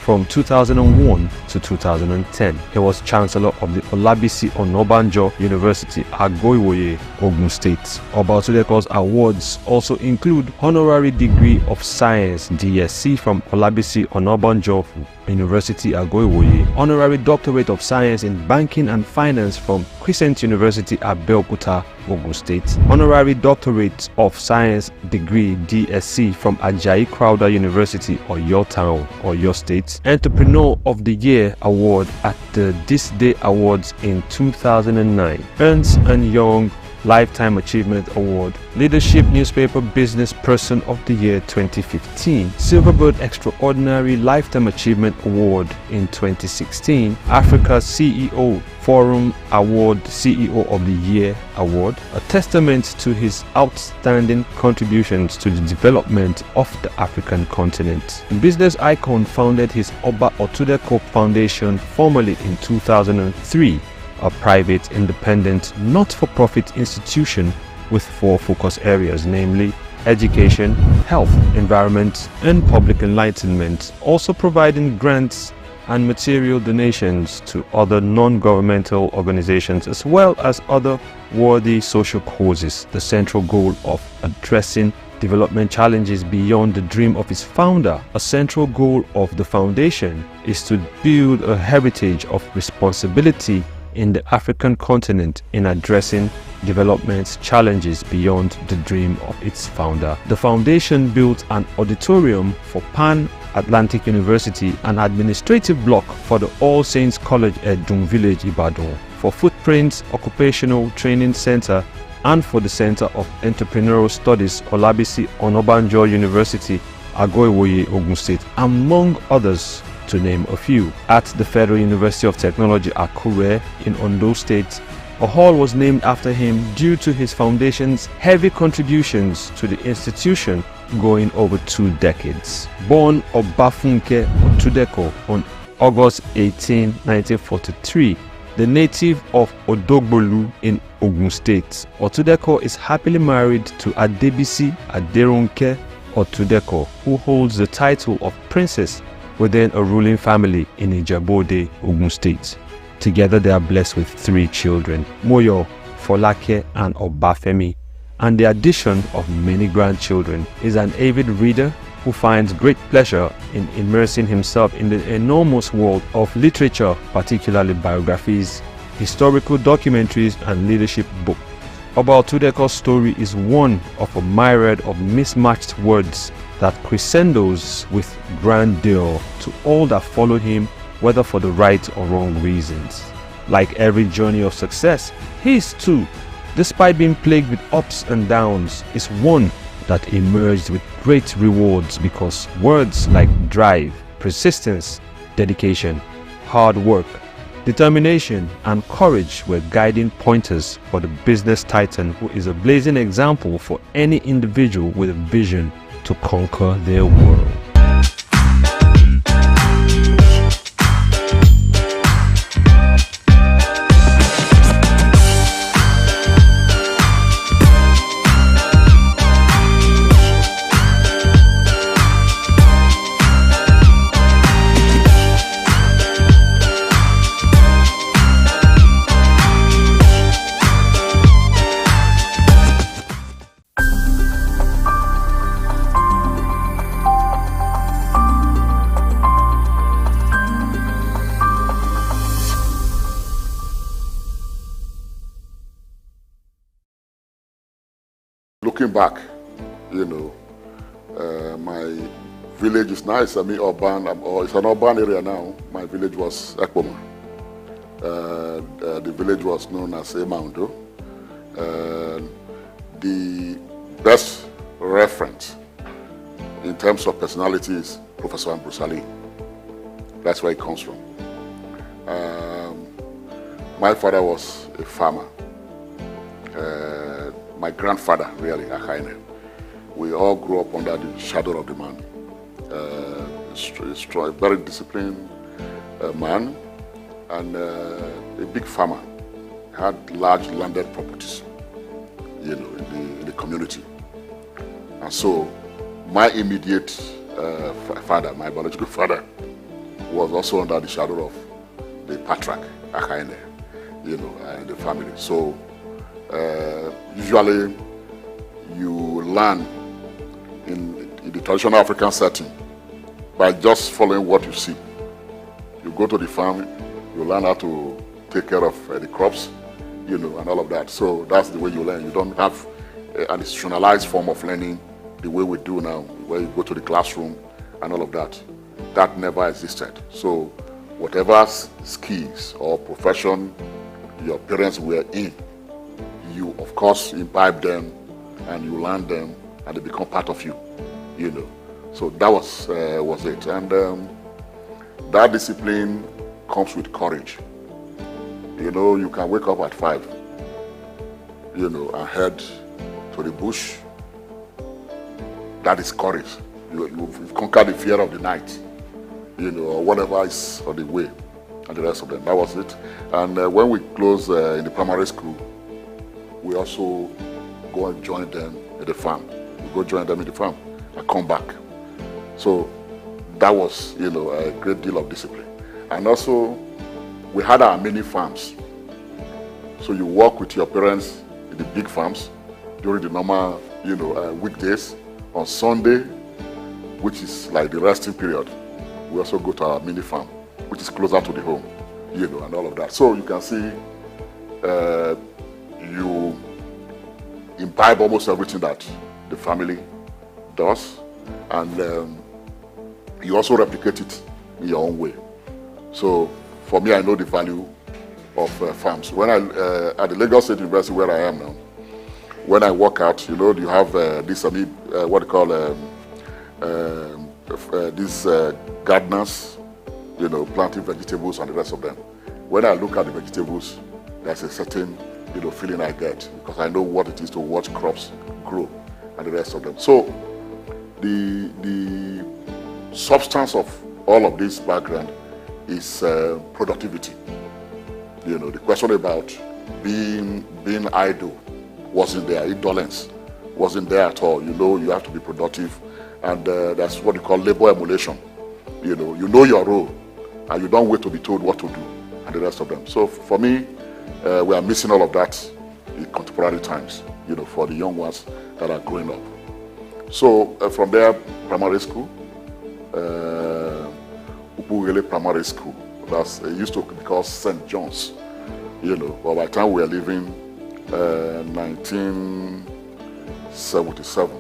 from 2001 to 2010. He was Chancellor of the Olabisi Onabanjo University, Agoiwoye, Ogun State. Oba Otudeko's awards also include Honorary Degree of Science (DSc) from Olabisi Onabanjo University, Agoiwoye, Honorary Doctorate of Science in Banking and Finance from Crescent University, Abeokuta, Ogun State, Honorary Doctorate of Science Degree (DSc) from Ajayi Crowther University, Oyo Town, Oyo State, Entrepreneur of the Year Award at the This Day Awards in 2009, Ernst & Young Lifetime Achievement Award, Leadership Newspaper Business Person of the Year 2015, Silverbird Extraordinary Lifetime Achievement Award in 2016, Africa CEO Forum Award CEO of the Year Award, a testament to his outstanding contributions to the development of the African continent. The business icon founded his Oba Otudeko Foundation formally in 2003, a private, independent, not-for-profit institution with 4 focus areas, namely education, health, environment, and public enlightenment, also providing grants and material donations to other non-governmental organizations as well as other worthy social causes. The central goal of addressing development challenges beyond the dream of its founder. A central goal of the foundation is to build a heritage of responsibility in the African continent in addressing development challenges beyond the dream of its founder. The foundation built an auditorium for Pan Atlantic University, an administrative block for the All Saints College at Dung Village, Ibadan, for Footprints Occupational Training Center, and for the Center of Entrepreneurial Studies, Olabisi Onabanjo University, Agoiwoye, Ogun State, among others, to name a few. At the Federal University of Technology, Akure, in Ondo State, a hall was named after him due to his foundation's heavy contributions to the institution going over 2 decades. Born Obafunke Otudeko on August 18, 1943, the native of Odogbolu in Ogun State, Otudeko is happily married to Adebisi Aderonke Otudeko, who holds the title of Princess within a ruling family in Ijebode, Ogun State. Together they are blessed with 3 children, Moyo, Folake, and Obafemi, and the addition of many grandchildren. Is an avid reader who finds great pleasure in immersing himself in the enormous world of literature, particularly biographies, historical documentaries, and leadership books. Oba Otudeko's story is one of a myriad of mismatched words that crescendos with grandeur to all that follow him, whether for the right or wrong reasons. Like every journey of success, his too, despite being plagued with ups and downs, is one that emerged with great rewards because words like drive, persistence, dedication, hard work, determination, and courage were guiding pointers for the business titan who is a blazing example for any individual with a vision to conquer their world.
Looking back, you know, my village is nice. I mean, urban, or it's an urban area now. My village was Ekpoma. The village was known as Emaundo. The best reference in terms of personality is Professor Ambrose Ali. That's where it comes from. My father was a farmer. My grandfather, really, Akaine. We all grew up under the shadow of the man. A very disciplined man and a big farmer. Had large landed properties, you know, in the community. And so, my immediate father, my biological father, was also under the shadow of the patriarch, Akaine, in the family. So usually you learn in the traditional African setting by just following what you see. You go to the farm, you learn how to take care of the crops, and all of that. So that's the way you learn. You don't have an institutionalized form of learning the way we do now, where you go to the classroom and all of that. That never existed. So whatever skills or profession your parents were in, you of course imbibe them and you learn them and they become part of you, So that was it. And that discipline comes with courage. You can wake up at 5, and head to the bush. That is courage. You've conquered the fear of the night, or whatever is on the way, and the rest of them. That was it. And when we close in the primary school, we also go and join them at the farm. We go join them in the farm and come back. So that was, a great deal of discipline. And also, we had our mini farms. So you work with your parents in the big farms during the normal, weekdays. On Sunday, which is like the resting period, we also go to our mini farm, which is closer to the home, and all of that. So you can see you imbibe almost everything that the family does, and you also replicate it in your own way. So for me, I know the value of farms. When I at the Lagos State University, where I am now, when I walk out, you have this, what they call these gardeners, planting vegetables and the rest of them. When I look at the vegetables, there's a certain, feeling I get because I know what it is to watch crops grow and the rest of them. So the substance of all of this background is productivity. The question about being idle wasn't there. Indolence wasn't there at all. You have to be productive, and that's what you call labor emulation. You know your role, and you don't wait to be told what to do, and the rest of them. So for me, we are missing all of that in contemporary times. For the young ones that are growing up. So from there, primary school, Upugele Primary School. It used to be called St. John's. But by the time we were leaving. 1977,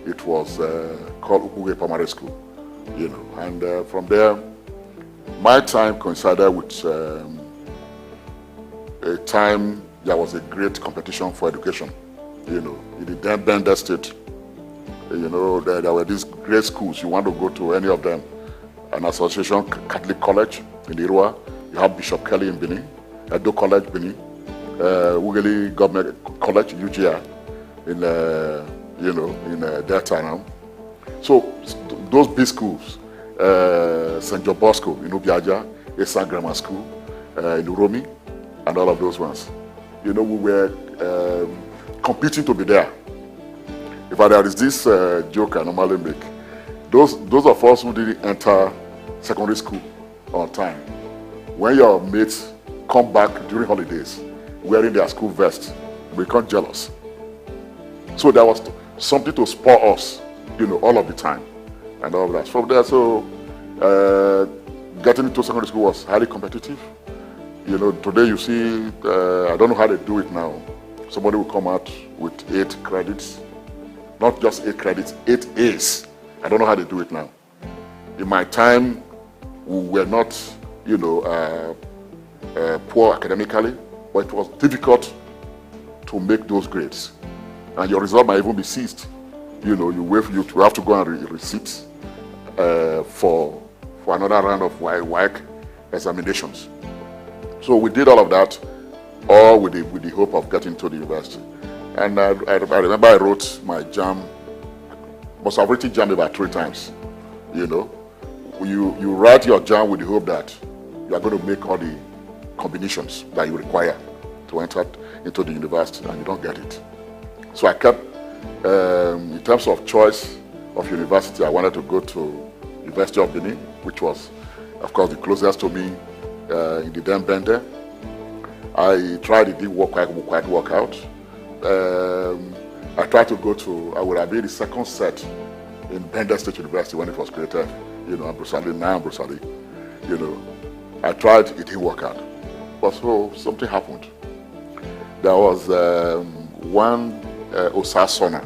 it was called Upuge Primary School, and from there, my time coincided with a time there was a great competition for education, in the then Bender State, there were these great schools. You want to go to any of them, an association, Catholic College in Irua, you have Bishop Kelly in Benin, Edo College, Benin, Ugeli Government College, UGR, in Delta now. So those big schools, St. John Bosco in Ubiaja, Esan Grammar School in Uromi, and all of those ones. We were competing to be there. In fact, there is this joke I normally make. Those of us who didn't enter secondary school on time, when your mates come back during holidays, wearing their school vest, we become jealous. So there was something to spur us, all of the time, and all of that. From there, so getting into secondary school was highly competitive. Today you see, I don't know how they do it now. Somebody will come out with 8 credits, not just 8 credits, 8 A's. I don't know how they do it now. In my time, we were not, poor academically, but it was difficult to make those grades, and your result might even be seized. You have to go and receipt for another round of WAEC examinations. So we did all of that, all with the hope of getting to the university. And I remember I wrote my JAM. Must have written JAM about 3 times. You write your JAM with the hope that you are going to make all the combinations that you require to enter into the university, and you don't get it. So I kept, in terms of choice of university, I wanted to go to University of Benin, which was of course, the closest to me in the then Bender. I tried, it didn't quite work out. I tried to go to, I would have been the second set in Bender State University when it was created, Ambrosali. I tried, it didn't work out. But so something happened. There was one Osasona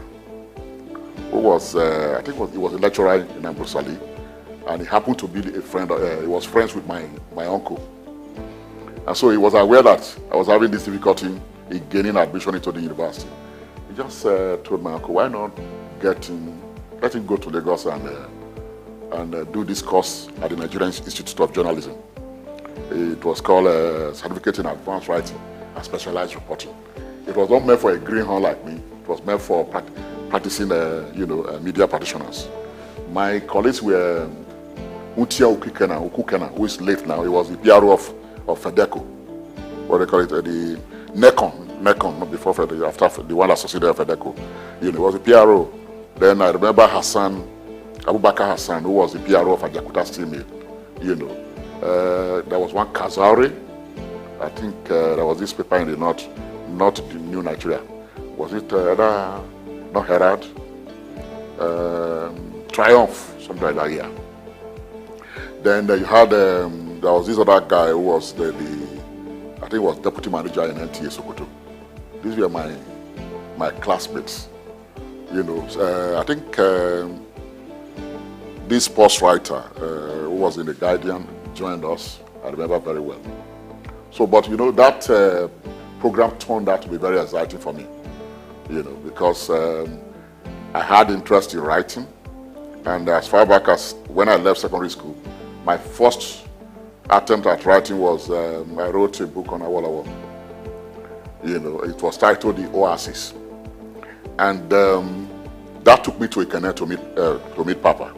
who was, I think he was a lecturer in Ambrosali, and he happened to be a friend, he was friends with my uncle. And so he was aware that I was having this difficulty in gaining admission into the university. He just told my uncle, why not let him go to Lagos and do this course at the Nigerian Institute of Journalism. It was called Certificate in Advanced Writing and Specialized Reporting. It was not meant for a greenhorn like me. It was meant for practicing, media practitioners. My colleagues were Utia Ukukena, who is late now. He was the PRO of FEDECO, what they call it, the NECON, not before FEDECO, after the one associated with FEDECO. He was the PRO. Then I remember Abubakar Hassan, who was the PRO of Ajakuta Steel Mill. There was one Kazauri. I think there was this paper in the north, not the New Nigeria. Was it not Herald? Triumph, something like that, yeah. Then you had, there was this other guy who was I think he was deputy manager in NTA Sokoto. These were my classmates. I think this sports writer who was in the Guardian joined us. I remember very well. So, but that program turned out to be very exciting for me. Because I had interest in writing, and as far back as when I left secondary school, my first attempt at writing was I wrote a book on Awolowo. It was titled The Oasis, and that took me to Ikene to meet Papa,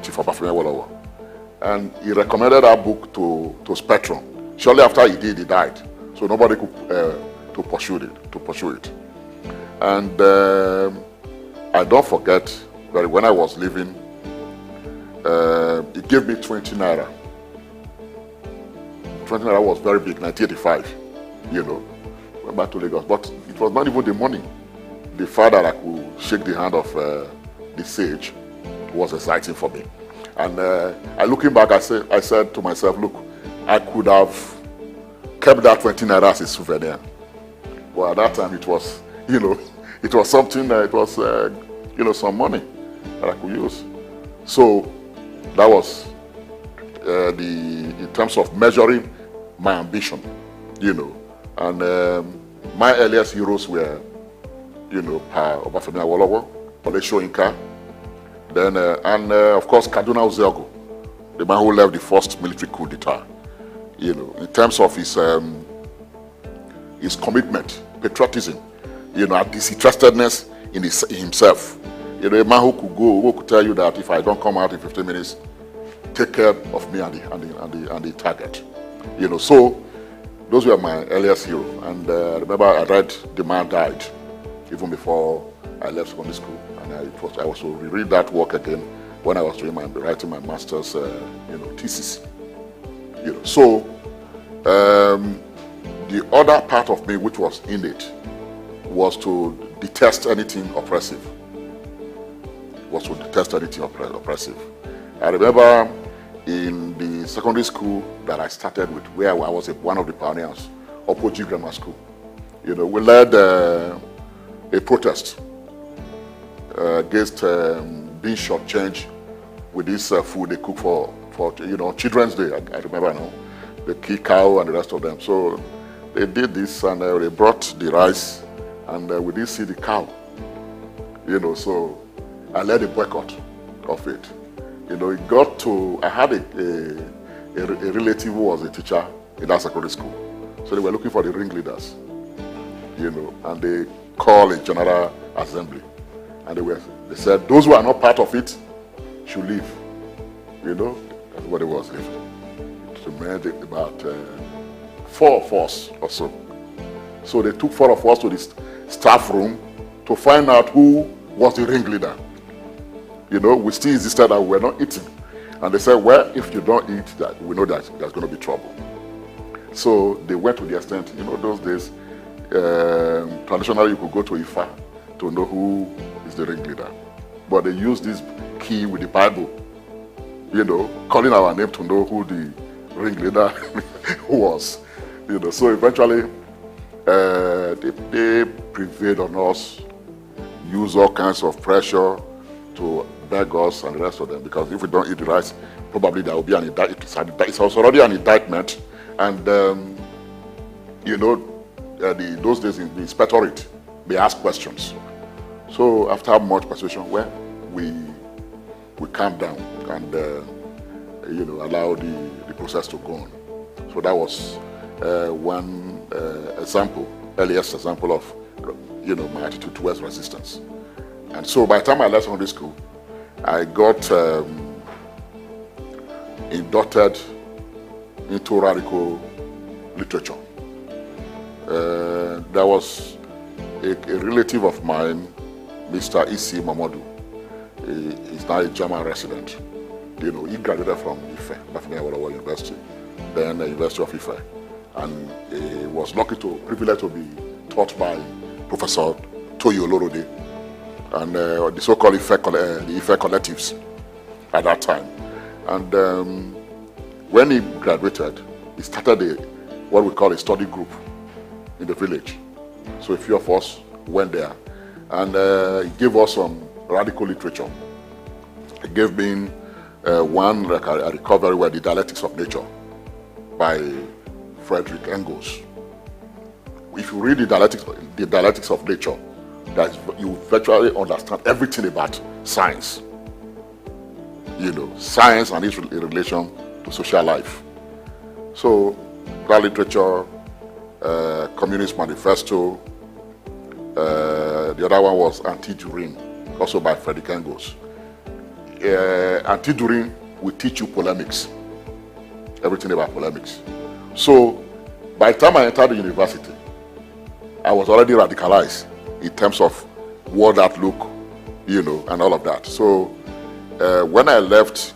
Chief Obafemi Awolowo, and he recommended that book to Spectrum. Shortly after he did, he died, so nobody could to pursue it. And I don't forget that when I was leaving, he gave me 20 naira. 20 naira was very big, 1985, went back to Lagos. But it was not even the money. The fact that I could shake the hand of the sage was exciting for me. And looking back, I said to myself, look, I could have kept that 20 naira as a souvenir. But at that time, it was, it was something, it was, some money that I could use. So that was in terms of measuring my ambition, And my earliest heroes were, Obafemi Awolowo, Olesho Inka, then, of course, Kaduna Ozeogo, the man who led the first military coup d'etat. In terms of his commitment, patriotism, and disinterestedness in himself. A man who could tell you that if I don't come out in 15 minutes, take care of me and the target. So those were my earliest heroes. And I remember I read The Man Died even before I left secondary school, and I was to reread that work again when I was writing my master's, thesis. So the other part of me which was in it was to detest anything oppressive. I remember in the secondary school that I started with, where I was one of the pioneers, Opoji Grammar School. We led a protest against being shortchanged with this food they cook for Children's Day. I remember now, the key cow and the rest of them. So they did this, and they brought the rice, and we didn't see the cow. So I led a boycott of it. It got to, I had a relative who was a teacher in that secondary school. So they were looking for the ringleaders, and they called a general assembly. And they said, those who are not part of it should leave. Everybody was leaving. So made about 4 of us or so. So they took 4 of us to the staff room to find out who was the ringleader. We still insisted that we were not eating. And they said, well, if you don't eat that, we know that there's going to be trouble. So they went to the extent, those days, traditionally you could go to Ifa to know who is the ringleader. But they used this key with the Bible, calling our name to know who the ringleader was. So eventually they prevailed on us, use all kinds of pressure to beg us and the rest of them, because if we don't eat the rice, probably there will be an indictment. It's already an indictment, and those days in the inspectorate, they ask questions. So after much persuasion, we calmed down and allow the process to go on. So that was one earliest example of my attitude towards resistance. And so by the time I left secondary school, I got inducted into radical literature. There was a relative of mine, Mr. E.C. Mamadou. He's now a German resident. He graduated from Ife, Bafina University, then the University of Ife. And he was privileged to be taught by Professor Toyo Olorode and the so-called Ife collectives at that time. And when he graduated, he started what we call a study group in the village. So a few of us went there, and he gave us some radical literature. He gave me one a recovery where the Dialectics of Nature by Frederick Engels. If you read the Dialectics of Nature, you virtually understand everything about science. Science and its relation to social life. So that literature, Communist Manifesto, the other one was Anti-During, also by Frederick Engels. Anti-During will teach you polemics, everything about polemics. So by the time I entered the university, I was already radicalized in terms of world outlook, and all of that. So when I left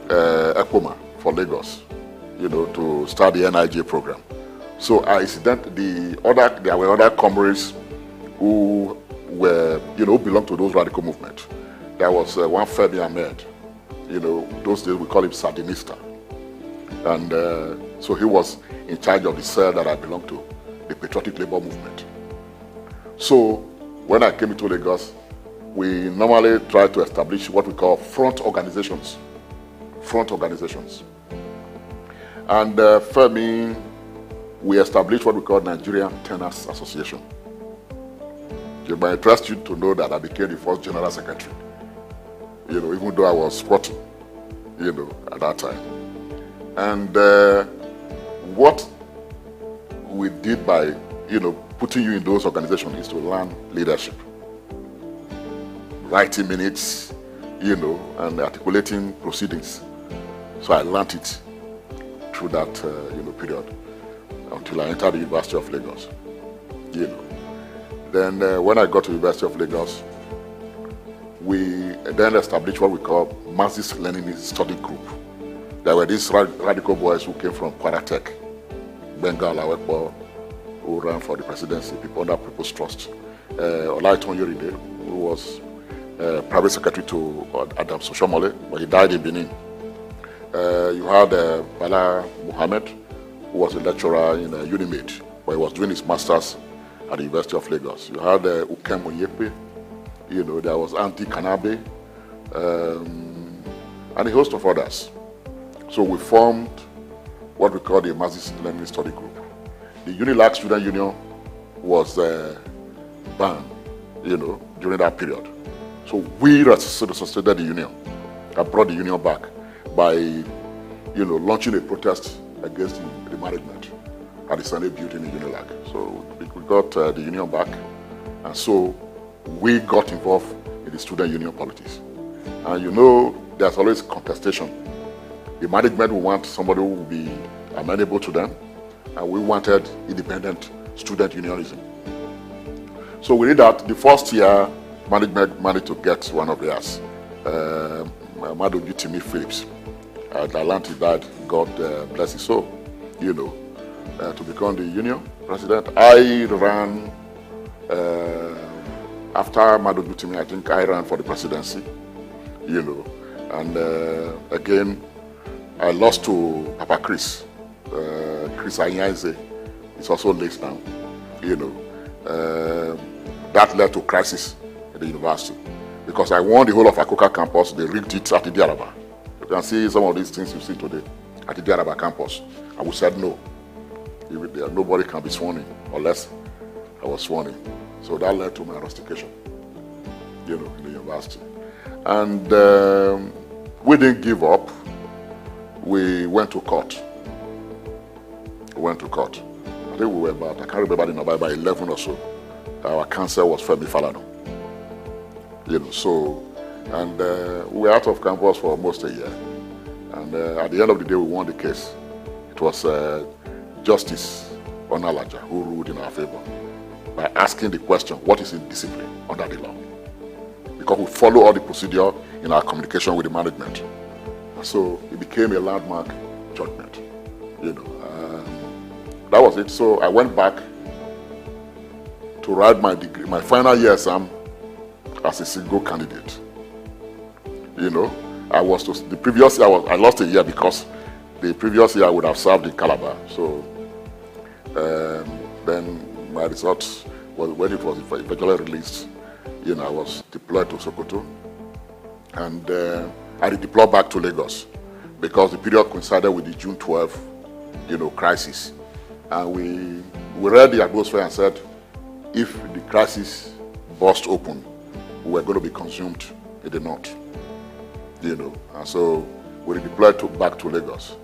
ECPOMA for Lagos, to start the NIJ program, so there were other comrades who were, belonged to those radical movements. There was one Femi Ahmed, those days we call him Sandinista. And so he was in charge of the cell that I belonged to, the Patriotic Labor Movement. So when I came into Lagos, we normally try to establish what we call front organizations. And Femi, we established what we call Nigerian Tenants Association. It might interest you to know that I became the first general secretary, even though I was squatting, at that time. And what we did by, putting you in those organizations is to learn leadership, writing minutes, and articulating proceedings. So I learned it through that, period until I entered the University of Lagos, Then when I got to the University of Lagos, we then established what we call Marxist-Leninist Study Group. There were these radical boys who came from Kwaratech, Bengal, Awekbo, who ran for the presidency, under People's Trust. Olaiton Yoride, who was private secretary to Adam Soshomole, but he died in Benin. You had Bala Muhammad, who was a lecturer in UNIMED, but he was doing his master's at the University of Lagos. You had Ukem Onyepe, there was Anti Kanabe, and a host of others. So we formed what we call the Marxist-Leninist Study Group. The UNILAG Student Union was banned, during that period. So we resuscitated the union and brought the union back by, launching a protest against the management at the Senate building in UNILAG. So we got the union back, and so we got involved in the student union politics. And there's always contestation. The management will want somebody who will be amenable to them, and we wanted independent student unionism. So we did that. The first year, management managed to get one of theirs, Madogi Timmy Phillips. at Atlanta, died, God bless his soul, you know, to become the union president. I ran, after Mado Butimi, I think I ran for the presidency, you know, and again, I lost to Papa Chris Anyaze. It's also late now, you know. That led to crisis at the university because I won the whole of Akoka campus. They rigged it at the Diaraba. You can see some of these things you see today at the Diaraba campus. And we said no. Even there, nobody can be sworn in unless I was sworn in. So that led to my rustication, you know, in the university. And we didn't give up. We went to court. I think we were about, I can't remember the number, by 11 or so. Our counsel was Femi Falano. You know, so, and we were out of campus for almost a year. And at the end of the day, we won the case. It was Justice Onalaja who ruled in our favor by asking the question, what is indiscipline under the law? Because we follow all the procedure in our communication with the management. So it became a landmark judgment, you know. That was it. So I went back to write my degree, my final year exam as a single candidate. You know, I lost a year because the previous year I would have served in Calabar. So then my results, when it was eventually released, you know, I was deployed to Sokoto. And I redeployed back to Lagos because the period coincided with the June 12, you know, crisis. And we read the atmosphere and said, if the crisis burst open, we were going to be consumed in the north, you know. And so we redeployed back to Lagos.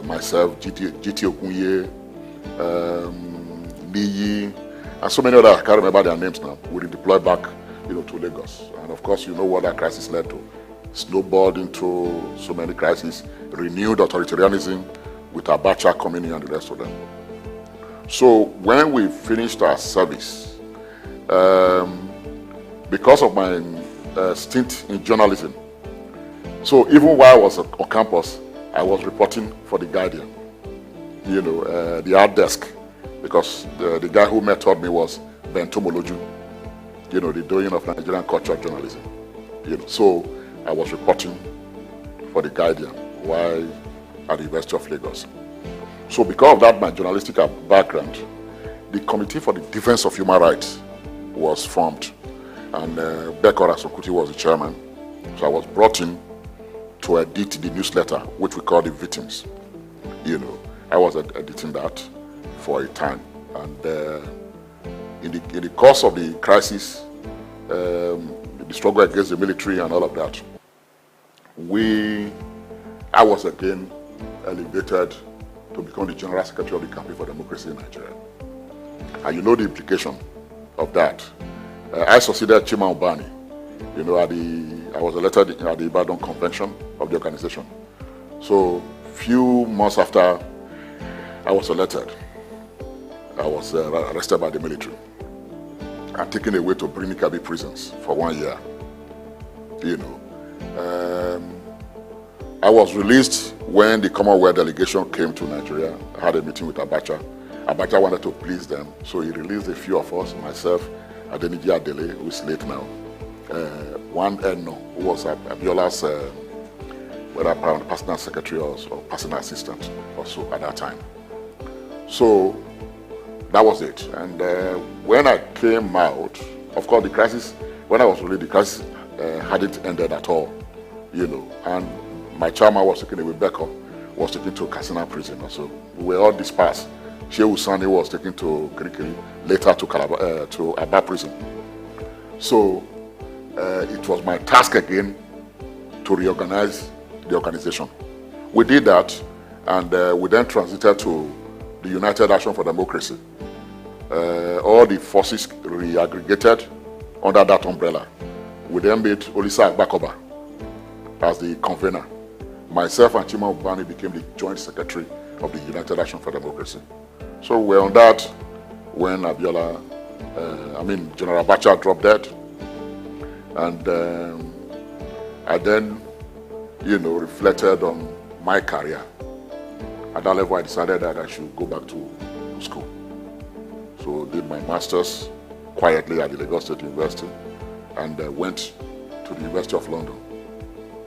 Myself, GT Okunye, Niyi, and so many others, I can't remember their names now. We redeployed back, you know, to Lagos. And of course, you know what that crisis led to. Snowballed into so many crises, renewed authoritarianism with Abacha coming in and the rest of them. So when we finished our service, because of my stint in journalism, so even while I was on campus, I was reporting for The Guardian, you know, the art desk, because the guy who mentored me was Ben Tomoloju, you know, the doyen of Nigerian cultural journalism, you know. So I was reporting for The Guardian while at the University of Lagos. So because of that, my journalistic background, the Committee for the Defense of Human Rights was formed. And Bekora Sokuti was the chairman. So I was brought in to edit the newsletter, which we call The Victims. You know, I was editing that for a time. And in the course of the crisis, the struggle against the military and all of that, I was again elevated to become the General Secretary of the Campaign for Democracy in Nigeria. And you know the implication of that. I succeeded Chima Ubani. You know, I was elected at the Ibadan convention of the organization. So few months after I was elected, I was arrested by the military and taken away to Brinikabi prisons for 1 year. You know, I was released when the Commonwealth delegation came to Nigeria. I had a meeting with Abacha. Abacha wanted to please them, so he released a few of us, myself, Adeniji Adele, who is late now, one Eno, who was Abiola's whether personal secretary or personal assistant also at that time. So that was it. And when I came out, of course the crisis, when I was released, the crisis hadn't ended at all, you know. And my chairman was taken away, Beko was taken to Katsina prison also. We were all dispersed. Shehu Sani was taken to Kirikiri, later to Aba prison. So it was my task again to reorganize the organization. We did that, and we then transited to the United Action for Democracy. All the forces reaggregated under that umbrella. We then made Olisa Agbakoba as the convener. Myself and Chima Ubani became the joint secretary of the United Action for Democracy. So we're on that when General Abacha dropped dead. And I then reflected on my career. At that level, I decided that I should go back to school. So did my master's quietly at the Lagos State University, and went to the University of London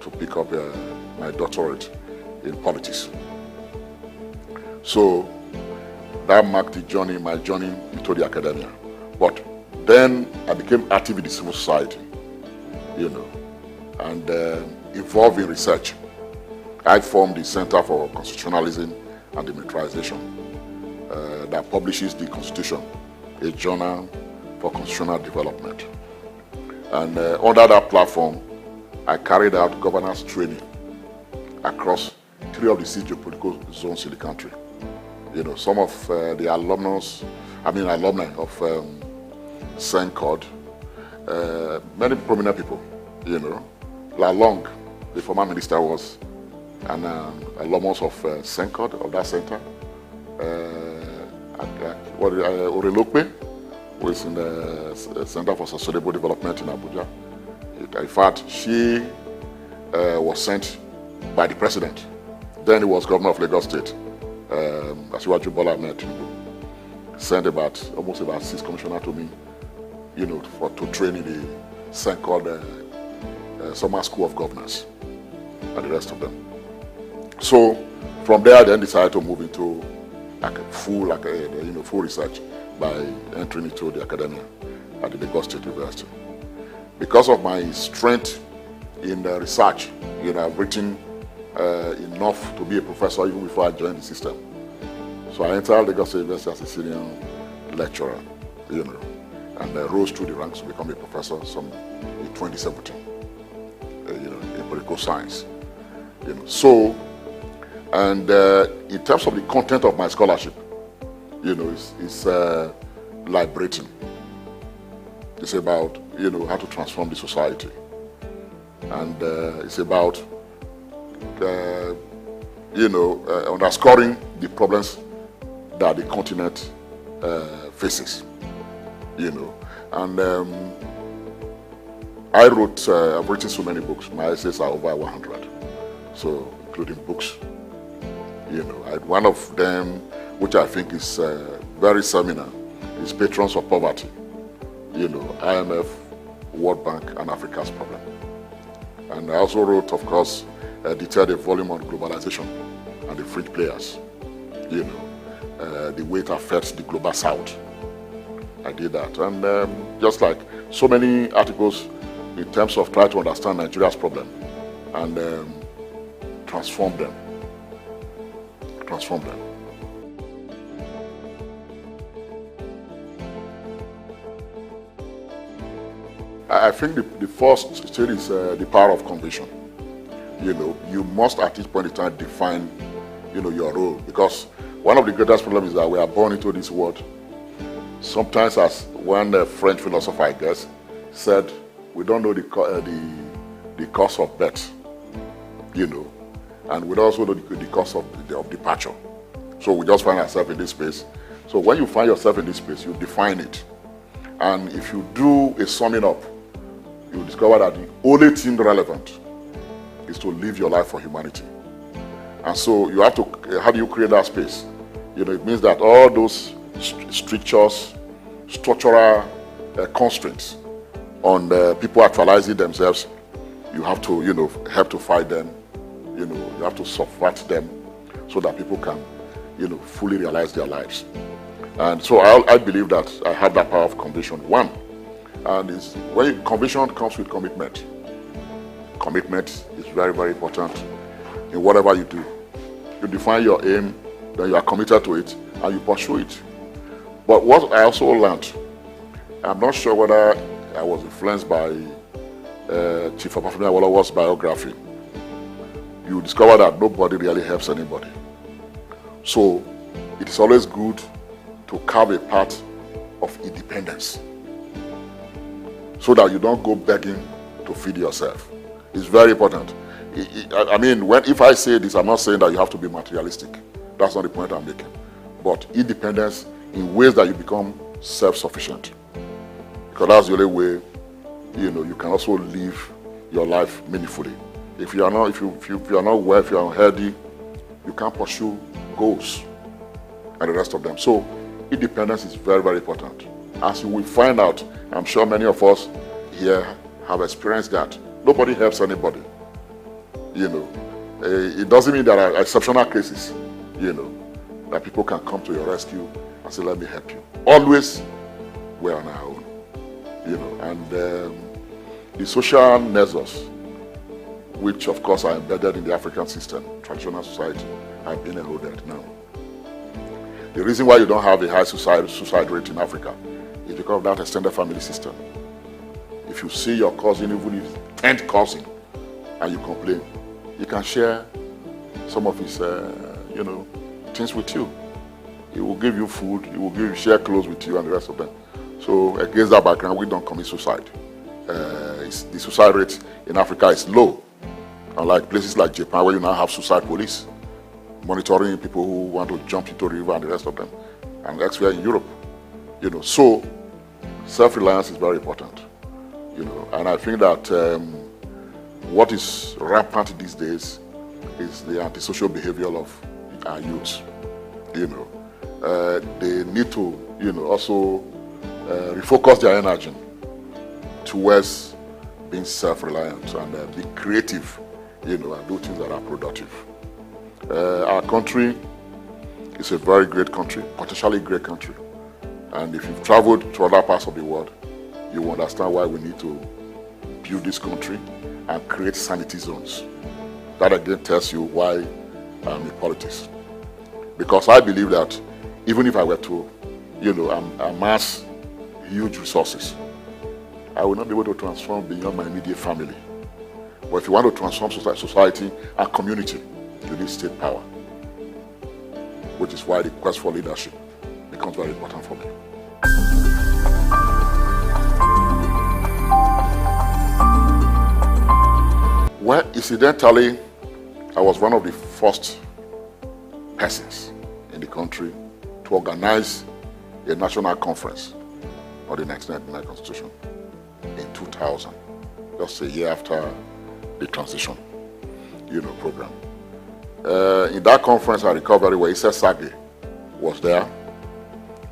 to pick up my doctorate in politics. So that marked my journey into the academia. But then I became active in the civil society, and involved in research. I formed the Center for Constitutionalism and Demilitarization that publishes the Constitution, a journal for constitutional development. And under that platform, I carried out governance training across 3 of the 6 geopolitical zones in the country. Some of the alumni of SOUQ, many prominent people, Lalong, the former minister, was an alumnus of SOUQ, of that center. Orelokpe was in the Center for Sustainable Development in Abuja. In fact, she was sent by the president. Then he was governor of Lagos State, Asiwaju Bola Ahmed Tinubu. Sent almost about 6 commissioners to me, to train in the SOUQ Summer School of Governance, and the rest of them. So from there, I then decided to move into full research by entering into the academia at the Lagos State University. Because of my strength in research, I've written enough to be a professor even before I joined the system. So I entered Lagos State University as a senior lecturer, and rose through the ranks to become a professor in 2017, in political science. So, and in terms of the content of my scholarship, it's liberating. It's about, how to transform the society. And it's about, underscoring the problems that the continent faces, And I've written so many books. My essays are over 100, so including books. One of them, which I think is very seminal, is Patrons of Poverty. IMF, World Bank, and Africa's Problem. And I also wrote, of course, a detailed volume on globalization and the fringe players. The way it affects the global South. I did that, and just like so many articles in terms of trying to understand Nigeria's problem and transform them. I think the first stage is the power of conviction. You must at this point in time define, your role, because one of the greatest problems is that we are born into this world. Sometimes, as one French philosopher, I guess, said, we don't know the cause of death, and we don't also know the cause of departure. So we just find ourselves in this space. So when you find yourself in this space, you define it. And if you do a summing up, you discover that the only thing relevant is to live your life for humanity. And so you have to, how do you create that space? It means that all those strictures, structural constraints on people actualizing themselves, you have to, help to fight them. You have to subvert them so that people can, fully realize their lives. And so I believe that I have that power of conviction. One, and when conviction comes with commitment. Commitment is very, very important in whatever you do. You define your aim, then you are committed to it, and you pursue it. But what I also learned, I'm not sure whether I was influenced by Chief Obafemi Awolowo's biography. You discover that nobody really helps anybody. So it is always good to carve a path of independence so that you don't go begging to feed yourself. It's very important. If I say this, I'm not saying that you have to be materialistic. That's not the point I'm making. But independence in ways that you become self-sufficient. Because that's the only way, you can also live your life meaningfully. If you are not, if you are not well, if you are unhealthy, you can't pursue goals and the rest of them. So independence is very, very important. As you will find out, I'm sure many of us here have experienced that. Nobody helps anybody. You know, it doesn't mean there are exceptional cases, you know, that people can come to your rescue and say, let me help you. Always we're on our own, you know, and the social nexus, which of course are embedded in the African system, traditional society, have been eroded now. The reason why you don't have a high suicide rate in Africa is because of that extended family system. If you see your cousin, even if 10th cousin, and you complain, you can share some of his, you know, things with you. He will give you food, he will share clothes with you and the rest of them. So against that background, we don't commit suicide. The suicide rate in Africa is low. Unlike places like Japan, where you now have suicide police, monitoring people who want to jump into the river and the rest of them, and elsewhere in Europe, you know. So self-reliance is very important, you know, and I think that what is rampant these days is the antisocial behavior of our youth, you know. They need to, you know, also refocus their energy towards being self-reliant and be creative, you know, and do things that are productive. Our country is a very great country, potentially great country. And if you've traveled to other parts of the world, you will understand why we need to build this country and create sanity zones. That again tells you why I'm in politics. Because I believe that even if I were to, you know, amass huge resources, I will not be able to transform beyond my immediate family. But if you want to transform society and community, you need state power, which is why the quest for leadership becomes very important for me. Well, incidentally, I was one of the first persons in the country to organize a national conference on the 1999 Constitution in 2000, just a year after the transition, you know, program. In that conference, I recall very well, Issa Sage was there.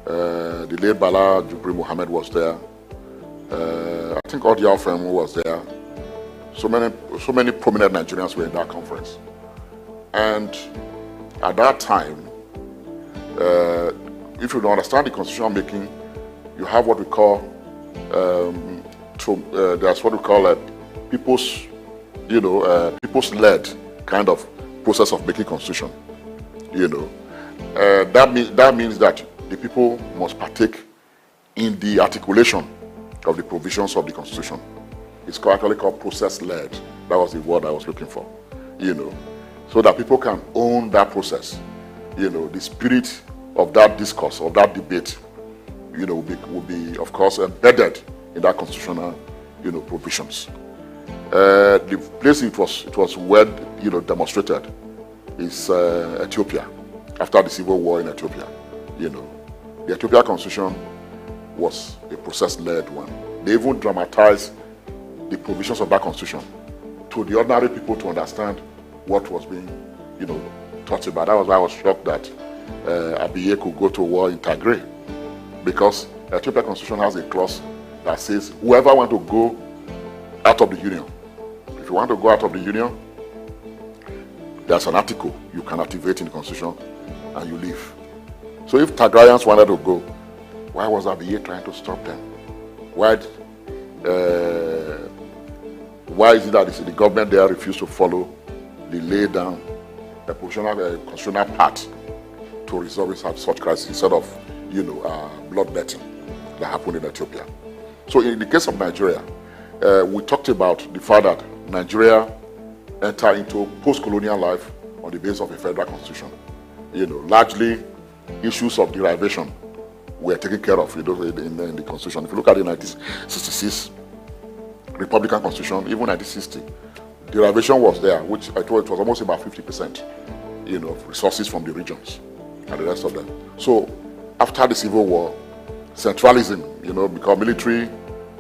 The late Bala Jubri Muhammad was there. I think Odia Ofemu was there. So many prominent Nigerians were in that conference. And at that time, if you don't understand the constitution making, you have what we call, there's what we call people's, you know, people's-led kind of process of making constitution. You know, that means that the people must partake in the articulation of the provisions of the constitution. It's actually called process-led. That was the word I was looking for. You know, so that people can own that process. You know, the spirit of that discourse, of that debate, you know, will be of course embedded in that constitutional, you know, provisions. The place it was well, you know, demonstrated is Ethiopia, after the civil war in Ethiopia. You know, the Ethiopia constitution was a process-led one. They even dramatized the provisions of that constitution to the ordinary people to understand what was being, you know, talked about. That was why I was shocked that Abiye could go to war in Tigray, because the Ethiopia constitution has a clause that says whoever wants to go out of the union, if you want to go out of the union, there's an article you can activate in the constitution and you leave. So if Tigrayans wanted to go, why was Abiye trying to stop them? Why is it that the government there refused to follow the lay down the constitutional path to resolve such crisis instead of, you know, bloodletting that happened in Ethiopia? So in the case of Nigeria, we talked about the fact that Nigeria entered into post-colonial life on the basis of a federal constitution. You know, largely issues of derivation were taken care of, you know, in the constitution. If you look at the 1966 Republican Constitution, even 1960, derivation was there, which I thought it was almost about 50%, you know, of resources from the regions and the rest of them. So after the Civil War, centralism, you know, because military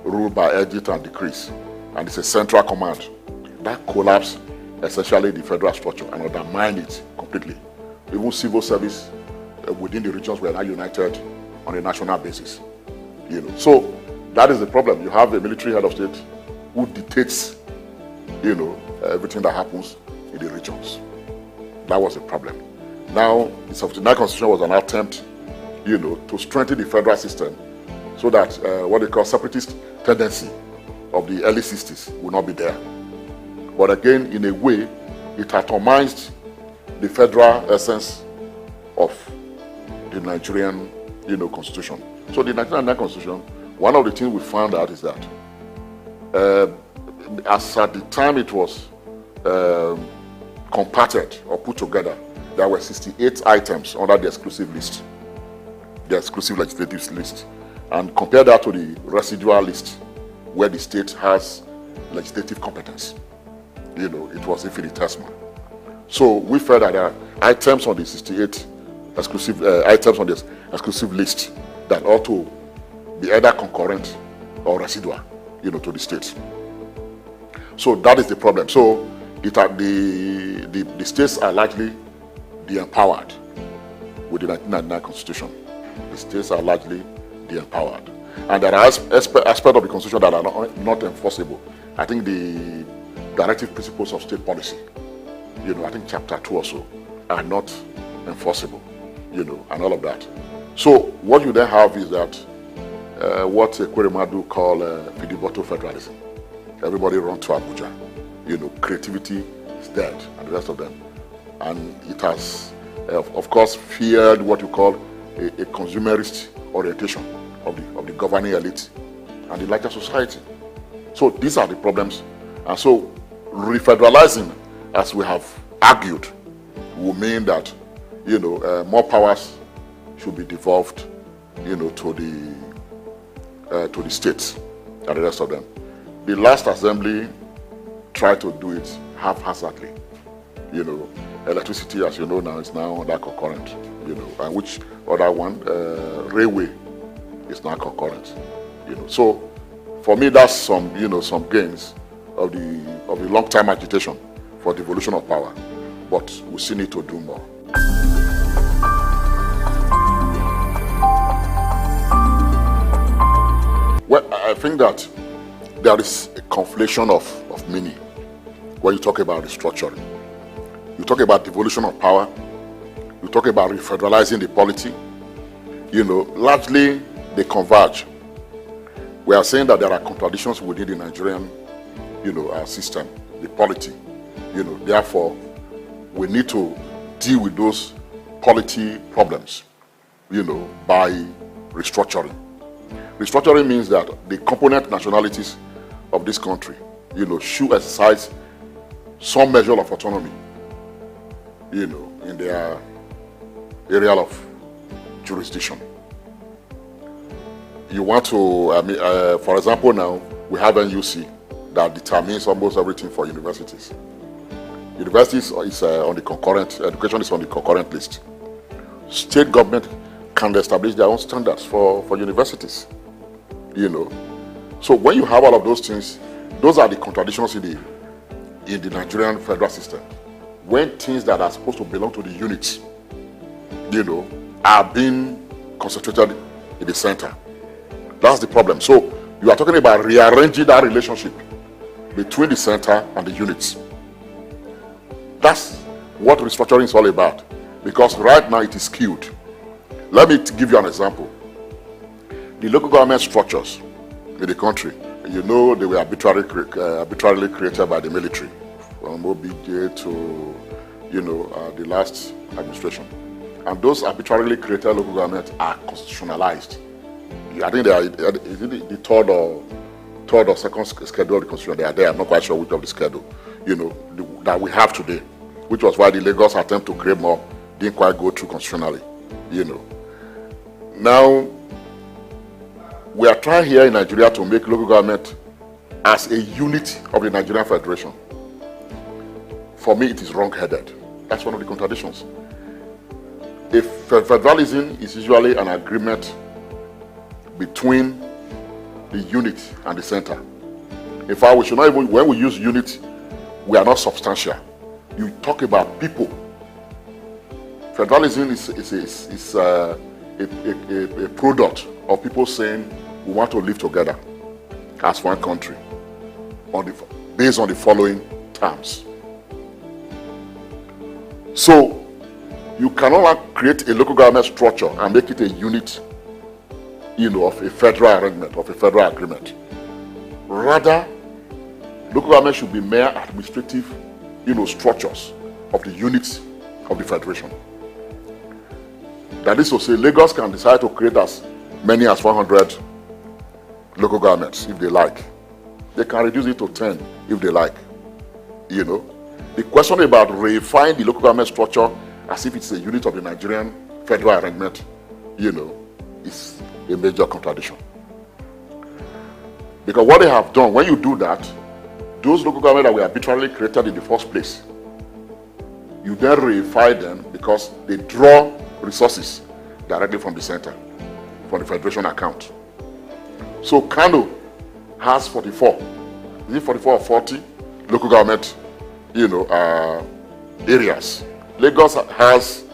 rule by edit and decrease, and it's a central command. That collapsed essentially the federal structure and undermine it completely. Even civil service within the regions were now united on a national basis. So that is the problem. You have a military head of state who dictates, everything that happens in the regions. That was the problem. Now, the 79th Constitution was an attempt, to strengthen the federal system so that what they call separatist tendency of the early 60s will not be there. But again, in a way, it atomized the federal essence of the Nigerian, constitution. So the 1999 Constitution, one of the things we found out is that as at the time it was compacted or put together, there were 68 items under the exclusive list, the exclusive legislative list. And compare that to the residual list, where the state has legislative competence. It was infinitesimal. So we felt that there are items on the 68 exclusive items on the exclusive list that ought to be either concurrent or residual, to the states. So that is the problem. So the states are largely de-empowered with the 1999 Constitution. The states are largely de-empowered. And there are aspects of the Constitution that are not enforceable. I think the directive principles of state policy, I think chapter 2 or so, are not enforceable, and all of that. So what you then have is that what Ekweremadu call Fidiboto federalism. Everybody run to Abuja. Creativity is dead, and the rest of them. And it has, of course, feared what you call a consumerist orientation of the governing elite and the larger society. So these are the problems. And so refederalizing, as we have argued, will mean that, more powers should be devolved, to the states and the rest of them. The last assembly tried to do it haphazardly. Electricity, as you know now, is now under concurrent. And which other one? Railway is now concurrent. So for me, that's some gains of the long-time agitation for devolution of power. But we still need to do more. Well, I think that there is a conflation of meaning when you talk about restructuring. You talk about devolution of power. You talk about refederalizing the polity. Largely they converge. We are saying that there are contradictions within the Nigerian, system, the polity. Therefore, we need to deal with those polity problems, by restructuring. Restructuring means that the component nationalities of this country, should exercise some measure of autonomy, in their area of jurisdiction. You want to, for example, now we have NUC that determines almost everything for universities. Universities is on the concurrent, education is on the concurrent list. State government can establish their own standards for universities, So when you have all of those things, those are the contradictions in the Nigerian federal system. When things that are supposed to belong to the units, are being concentrated in the center. That's the problem. So you are talking about rearranging that relationship between the center and the units. That's what restructuring is all about. Because right now it is skewed. Let me give you an example. The local government structures in the country, they were arbitrarily created by the military, from OBJ to, the last administration. And those arbitrarily created local governments are constitutionalized. I think they are the third or second schedule of the constitution. They are there. I'm not quite sure which of the schedule, that we have today, which was why the Lagos attempt to create more didn't quite go through constitutionally, Now, we are trying here in Nigeria to make local government as a unit of the Nigerian Federation. For me, it is wrong-headed. That's one of the contradictions. If federalism is usually an agreement between the unit and the center. In fact, we should not even, when we use unit, we are not substantial. You talk about people. Federalism is a product of people saying we want to live together as one country based on the following terms. So you cannot create a local government structure and make it a unit, of a federal arrangement, of a federal agreement. Rather, local government should be mere administrative, structures of the units of the federation. That is to say, Lagos can decide to create as many as 100 local governments if they like. They can reduce it to 10 if they like. The question about reifying the local government structure as if it's a unit of the Nigerian federal arrangement, is a major contradiction. Because what they have done, when you do that, those local governments that were arbitrarily created in the first place, you then reify them because they draw resources directly from the center, from the federation account. So Kano has 44, is it 44 or 40 local government, areas. Lagos has,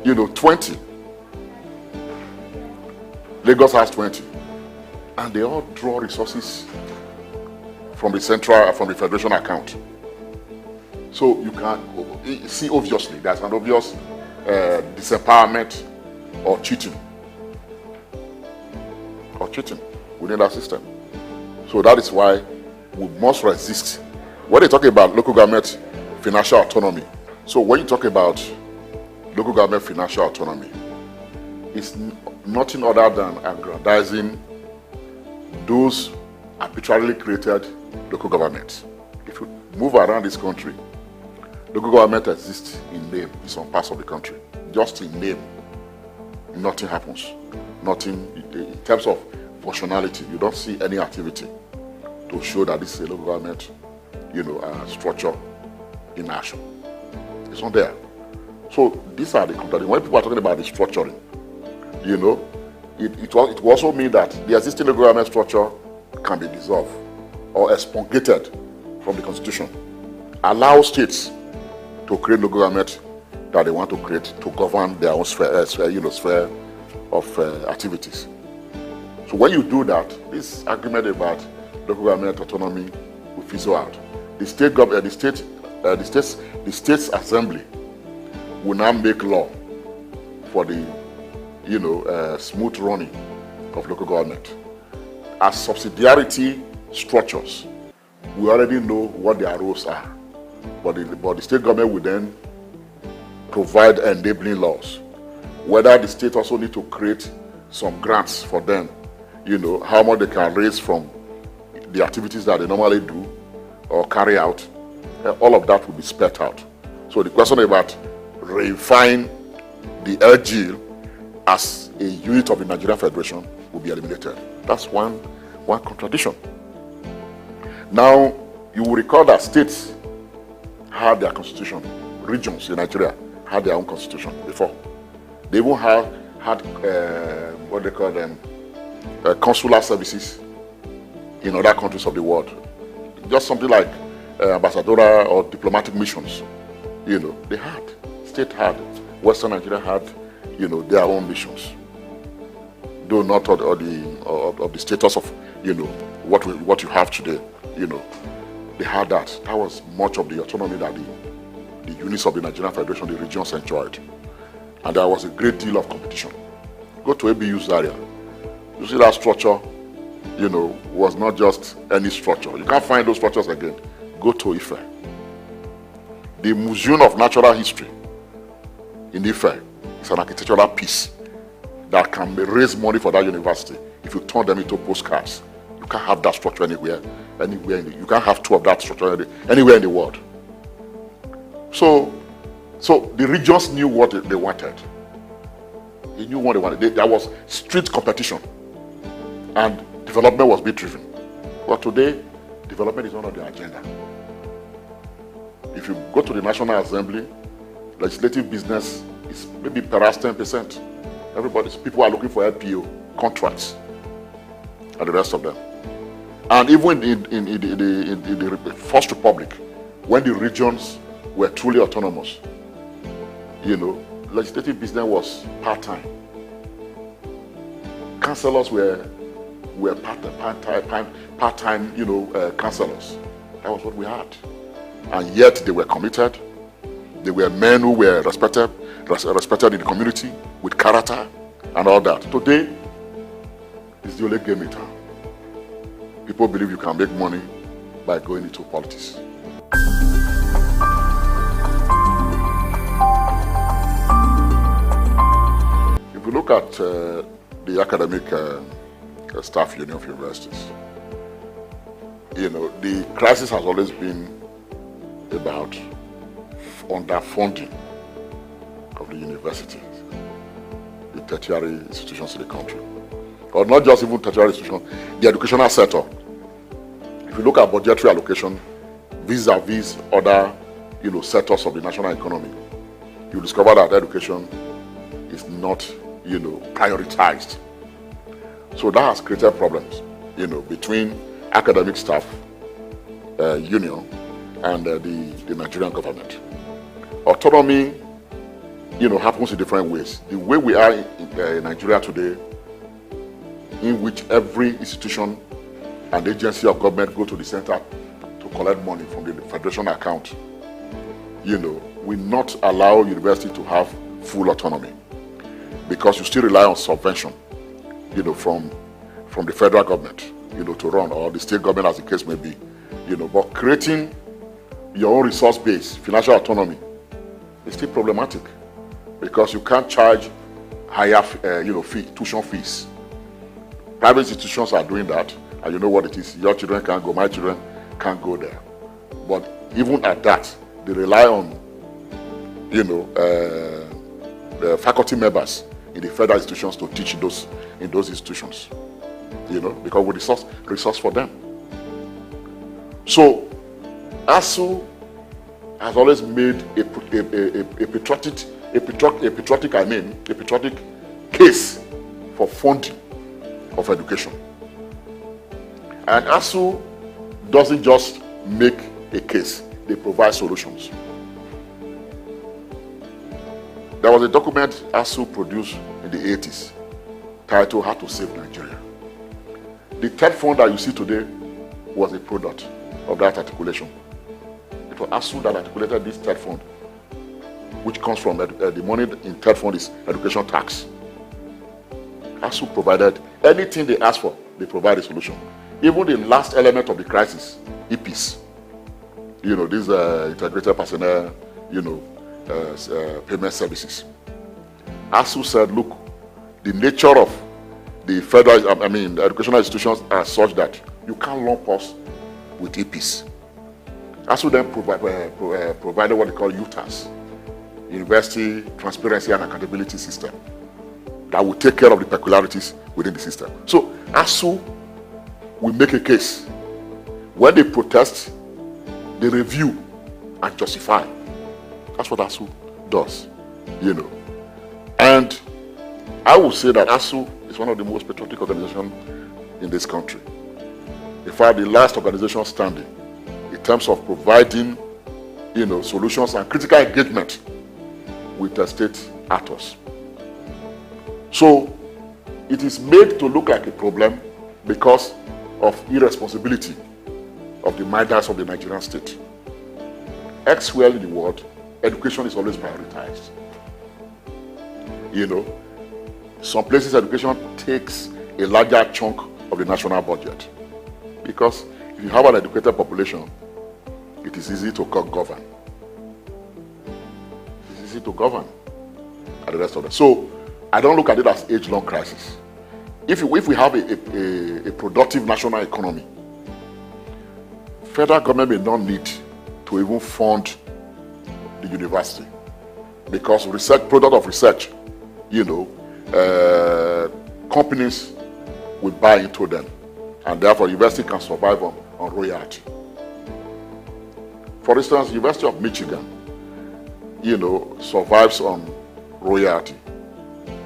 20. Lagos has 20. And they all draw resources from the federation account. So you can see, obviously, there's an obvious disempowerment or cheating within that system. So that is why we must resist. When they talk about local government financial autonomy, so when you talk about local government financial autonomy, it's nothing other than aggrandizing those arbitrarily created local governments. If you move around this country, local government exists in name in some parts of the country. Just in name, nothing happens. Nothing, in terms of functionality, you don't see any activity to show that this is a local government, structure in action. It's not there. So these are the contradictions. When people are talking about the structuring, it will also mean that the existing local government structure can be dissolved or expurgated from the constitution. Allow states to create local government that they want to create to govern their own sphere of activities. So when you do that, this argument about local government autonomy will fizzle out. The state's assembly will now make law for the smooth running of local government. As subsidiarity structures, we already know what their roles are, but the state government will then provide enabling laws. Whether the state also need to create some grants for them, how much they can raise from the activities that they normally do or carry out, all of that will be spelled out. So the question about reifying the LG as a unit of the Nigerian Federation will be eliminated. That's one contradiction. Now, you will recall that states had their constitution. Regions in Nigeria had their own constitution before. They even had what they call them, consular services in other countries of the world. Just something like ambassadorial or diplomatic missions. State had, Western Nigeria had, their own missions. Though not of the status of, what you have today, They had that. That was much of the autonomy that the units of the Nigerian Federation, the regions enjoyed. And there was a great deal of competition. Go to ABU's area. You see that structure, was not just any structure. You can't find those structures again. Go to Ife. The Museum of Natural History in Ife is an architectural piece that can raise money for that university if you turn them into postcards. You can't have that structure anywhere. You can't have two of that structure anywhere in the world. So the regions knew what they wanted. They knew what they wanted. There was strict competition, and development was being driven. But today, development is not on the agenda. If you go to the National Assembly, legislative business is maybe perhaps 10%. People are looking for LPO contracts, and the rest of them. And even in the First Republic, when the regions were truly autonomous, legislative business was part-time. Councillors were part-time, councillors. That was what we had. And yet they were committed. They were men who were respected in the community with character and all that. Today, it's the only game in town. People believe you can make money by going into politics. If you look at the academic staff union of universities, the crisis has always been about underfunding of the universities, the tertiary institutions in the country. Or not just even tertiary institutions, the educational sector. If you look at budgetary allocation vis-a-vis other sectors of the national economy, you discover that education is not prioritized. So that has created problems between academic staff union and the Nigerian government. Autonomy happens in different ways. The way we are in Nigeria today, in which every institution and agency of government go to the center to collect money from the federation account, will not allow university to have full autonomy, because you still rely on subvention, from the federal government, to run, or the state government, as the case may be, but creating your own resource base, financial autonomy, is still problematic, because you can't charge higher, tuition fees. Private institutions are doing that, and you know what it is. Your children can't go, my children can't go there. But even at that, they rely on, the faculty members in the federal institutions to teach in those institutions, because we resource for them. So, SOUQ has always made a patriotic case for funding of education. And SOUQ doesn't just make a case, they provide solutions. There was a document SOUQ produced in the 80s titled How to Save Nigeria. The third fund that you see today was a product of that articulation. It was SOUQ that articulated this third fund, which comes from the money in third fund is education tax. SOUQ provided anything they asked for, they provide a solution. Even the last element of the crisis, EPs, these integrated personnel, payment services. SOUQ said, look, the nature of the federal, the educational institutions are such that you can't lump us with EPs. SOUQ then provided what they call UTAS, University Transparency and Accountability System, that will take care of the peculiarities within the system. So SOUQ will make a case. When they protest, they review and justify. That's what SOUQ does, And I would say that SOUQ is one of the most patriotic organizations in this country. In fact, the last organization standing in terms of providing, solutions and critical engagement with the state actors. So it is made to look like a problem because of irresponsibility of the minders of the Nigerian state. Elsewhere in the world, education is always prioritized. Some places education takes a larger chunk of the national budget, because if you have an educated population, it is easy to govern. It's easy to govern and the rest of it. So I don't look at it as age-long crisis. If we have a productive national economy, federal government may not need to even fund the university, because product of research, companies will buy into them, and therefore university can survive on royalty. For instance, University of Michigan, survives on royalty,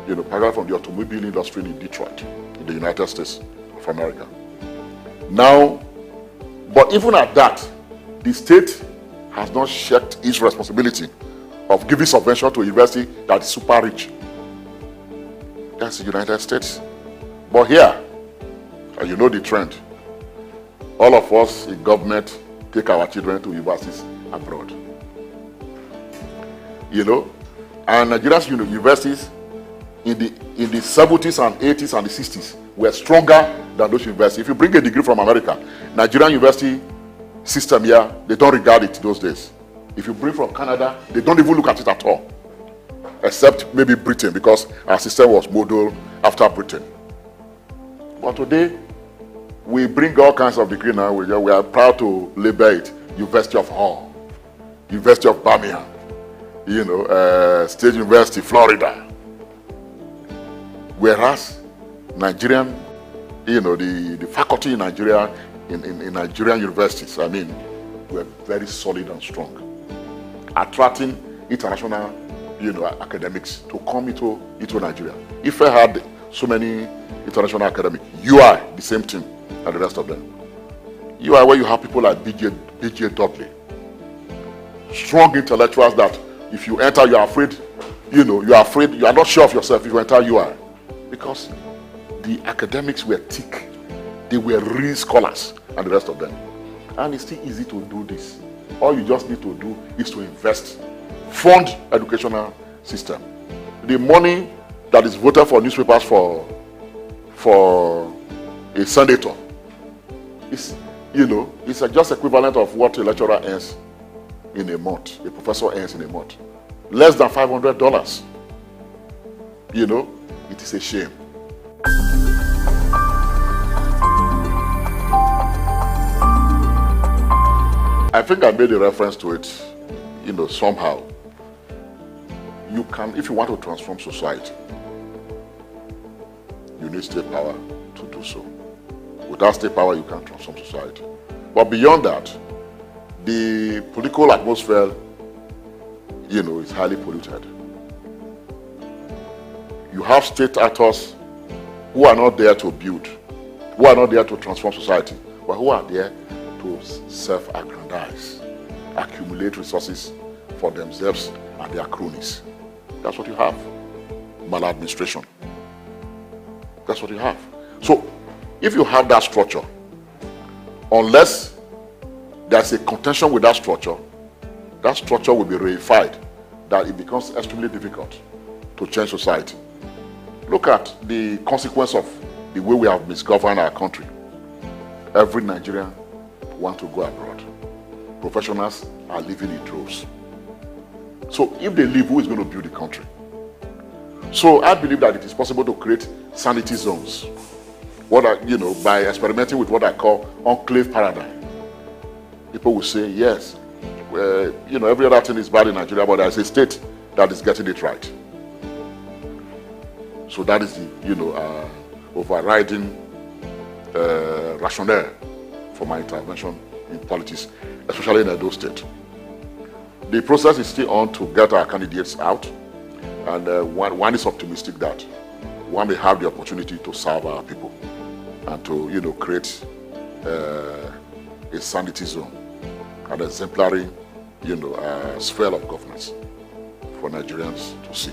particularly from the automobile industry in Detroit, in the United States of America. Now, but even at that, the state has not shirked its responsibility of giving subvention to a university that is super rich. That's the United States. But here, and you know the trend, all of us in government take our children to universities abroad. You know, and Nigeria's universities in the 70s and 80s and the 60s were stronger than those universities. If you bring a degree from America, Nigerian university system here, they don't regard it those days. If you bring from Canada, they don't even look at it at all. Except maybe Britain, because our system was modeled after Britain. But today, we bring all kinds of degrees now. We are proud to label it University of Hull, University of Birmingham, you know, State University, Florida. Whereas Nigerian, you know, the faculty in Nigeria, in Nigerian universities, I mean, were very solid and strong, attracting international, you know, academics to come into Nigeria. If I had so many international academics, UI, the same thing, and the rest of them. UI, where you have people like BJ Dudley, strong intellectuals that if you enter, you are afraid, you know, you are not sure of yourself if you enter UI. Because the academics were thick, they were real scholars, and the rest of them. And it's still easy to do this. All you just need to do is to invest, fund educational system. The money that is voted for newspapers for a senator is, you know, it's just equivalent of what a lecturer earns in a month, a professor earns in a month. Less than $500. You know, it is a shame. I think I made a reference to it, you know, somehow. You can, if you want to transform society, you need state power to do so. Without state power, you can't transform society. But beyond that, the political atmosphere, you know, is highly polluted. You have state actors who are not there to build, who are not there to transform society, but who are there to self-aggrandize, accumulate resources for themselves and their cronies. That's what you have. Maladministration. That's what you have. So, if you have that structure, unless there's a contention with that structure will be reified, that it becomes extremely difficult to change society. Look at the consequence of the way we have misgoverned our country. Every Nigerian wants to go abroad. Professionals are leaving in droves. So if they leave, who is going to build the country? So I believe that it is possible to create sanity zones. By experimenting with what I call enclave paradigm. People will say, yes, every other thing is bad in Nigeria, but there's a state that is getting it right. So that is the, overriding rationale for my intervention in politics, especially in Edo State. The process is still on to get our candidates out, and one is optimistic that one may have the opportunity to serve our people and to, create a sanity zone, an exemplary, sphere of governance for Nigerians to see.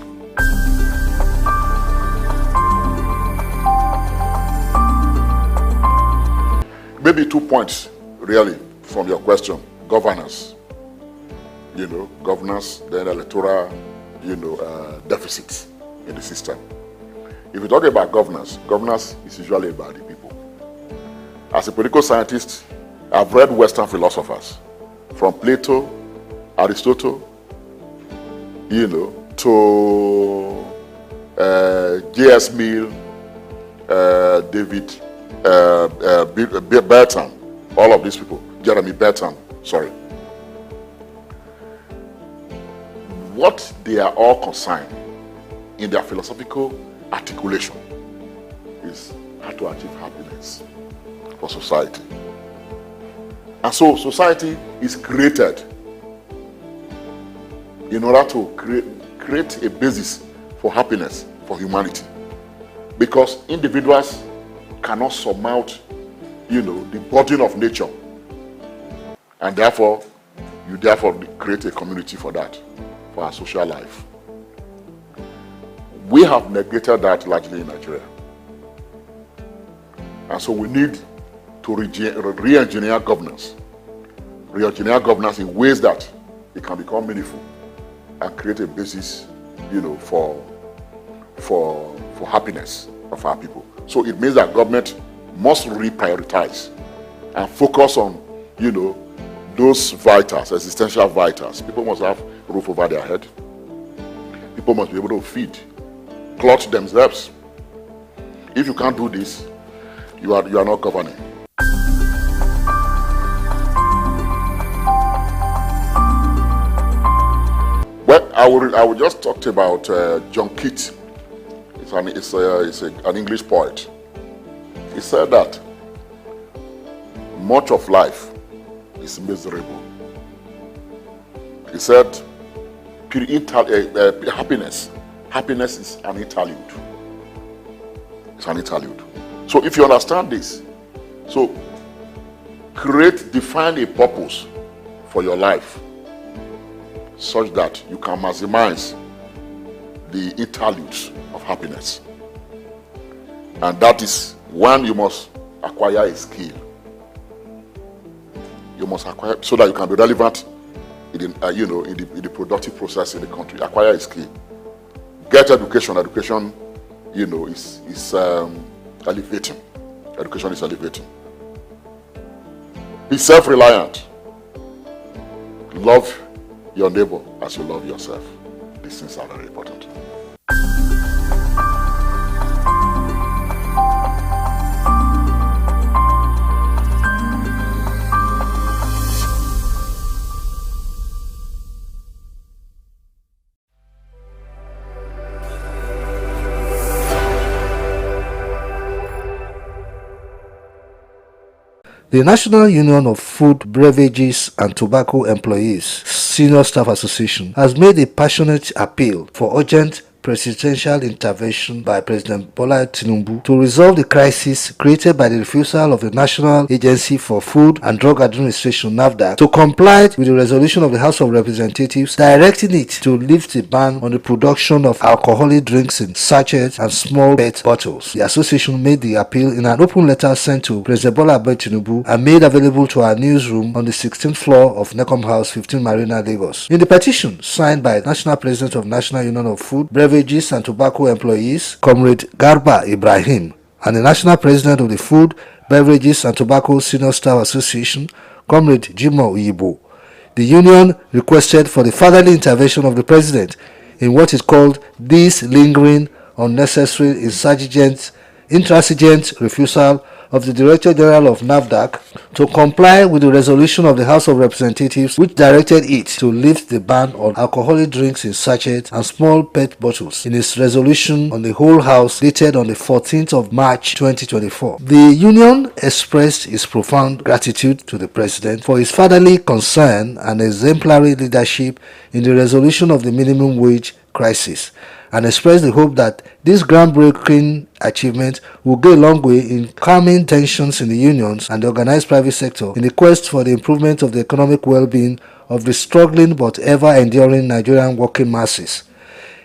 Maybe 2 points, really, from your question. Governance, governance, then electoral, deficits in the system. If you talk about governance, governance is usually about the people. As a political scientist, I've read Western philosophers, from Plato, Aristotle, to J.S. Mill, David Bertrand, all of these people, Jeremy Bertrand, sorry. What they are all concerned in their philosophical articulation is how to achieve happiness for society. And so society is created in order to create a basis for happiness for humanity. Because individuals cannot surmount, the burden of nature. And therefore, You therefore create a community for that, for our social life. We have negated that largely in Nigeria. And so we need to re-engineer governance. Re-engineer governance in ways that it can become meaningful and create a basis, for happiness of our people. So it means that government must reprioritize and focus on, those vitals, existential vitals. People must have a roof over their head. People must be able to feed, clothe themselves. If you can't do this, you are not governing. Well, I will just talk about John Keats. It's an English poet. He said that much of life is miserable. He said happiness is an interlude. It's an interlude. So if you understand this, so define a purpose for your life such that you can maximize the interludes of happiness. And that is when you must acquire a skill. You must acquire so that you can be relevant in the productive process in the country. Acquire a skill. Get education. Education, is elevating. Education is elevating. Be self-reliant. Love your neighbor as you love yourself. These things are very important.
The National Union of Food, Beverages and Tobacco Employees Senior Staff Association has made a passionate appeal for urgent presidential intervention by President Bola Tinubu to resolve the crisis created by the refusal of the National Agency for Food and Drug Administration (NAFDAC) to comply with the resolution of the House of Representatives directing it to lift the ban on the production of alcoholic drinks in sachets and small PET bottles. The association made the appeal in an open letter sent to President Bola Tinubu and made available to our newsroom on the 16th floor of Necom House, 15 Marina, Lagos. In the petition signed by National President of National Union of Food, Beverages and Tobacco Employees, Comrade Garba Ibrahim, and the National President of the Food, Beverages and Tobacco Senior Staff Association, Comrade Jimo Uyibo, the union requested for the fatherly intervention of the President in what is called this lingering, unnecessary, intransigent refusal of the Director General of NAFDAC to comply with the resolution of the House of Representatives which directed it to lift the ban on alcoholic drinks in sachets and small PET bottles in its resolution on the whole House dated on the 14th of March 2024. The union expressed its profound gratitude to the President for his fatherly concern and exemplary leadership in the resolution of the minimum wage crisis, and expressed the hope that this groundbreaking achievement will go a long way in calming tensions in the unions and the organized private sector in the quest for the improvement of the economic well-being of the struggling but ever-enduring Nigerian working masses.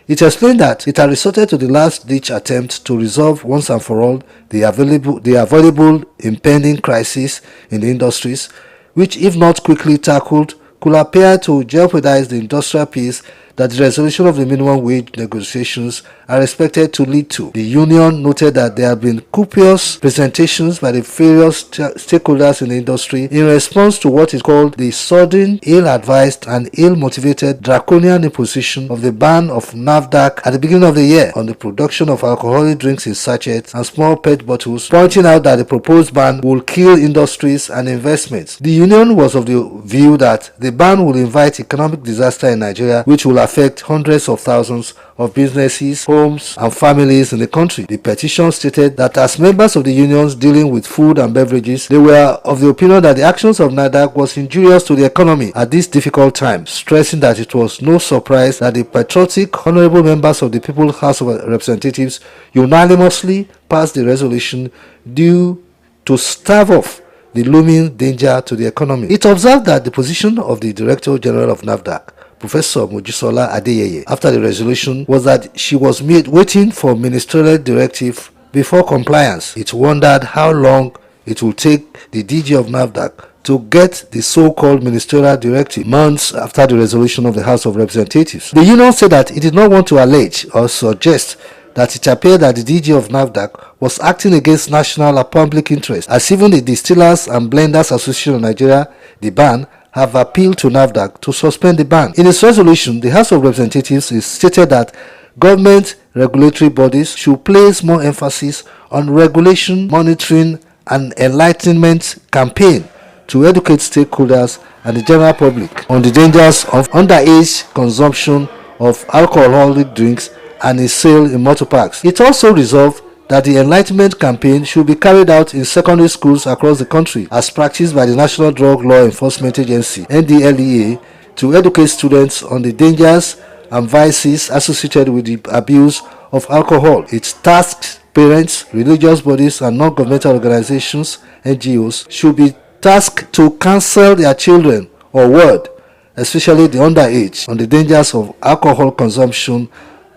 It explained that it had resorted to the last-ditch attempt to resolve once and for all the avoidable impending crisis in the industries, which, if not quickly tackled, could appear to jeopardize the industrial peace that the resolution of the minimum wage negotiations are expected to lead to. The union noted that there have been copious presentations by the various stakeholders in the industry in response to what is called the sudden, ill-advised and ill-motivated draconian imposition of the ban of NAFDAC at the beginning of the year on the production of alcoholic drinks in sachets and small PET bottles, pointing out that the proposed ban will kill industries and investments. The union was of the view that the ban will invite economic disaster in Nigeria, which will affect hundreds of thousands of businesses, homes, and families in the country. The petition stated that as members of the unions dealing with food and beverages, they were of the opinion that the actions of NAFDAC was injurious to the economy at this difficult time, stressing that it was no surprise that the patriotic, honorable members of the People's House of Representatives unanimously passed the resolution due to stave off the looming danger to the economy. It observed that the position of the Director General of NAFDAC, Professor Mojisola Adeyeye, after the resolution was that she was waiting for ministerial directive before compliance. It wondered how long it will take the DG of NAFDAC to get the so-called ministerial directive months after the resolution of the House of Representatives. The union said that it did not want to allege or suggest that it appeared that the DG of NAFDAC was acting against national or public interest, as even the Distillers and Blenders Association of Nigeria, the ban, have appealed to NAFDAC to suspend the ban. In its resolution, the House of Representatives stated that government regulatory bodies should place more emphasis on regulation, monitoring, and enlightenment campaign to educate stakeholders and the general public on the dangers of underage consumption of alcoholic drinks and its sale in motor parks. It also resolved that the enlightenment campaign should be carried out in secondary schools across the country as practiced by the National Drug Law Enforcement Agency (NDLEA) to educate students on the dangers and vices associated with the abuse of alcohol. It tasked parents, religious bodies, and non-governmental organizations (NGOs) should be tasked to counsel their children or ward, especially the underage, on the dangers of alcohol consumption,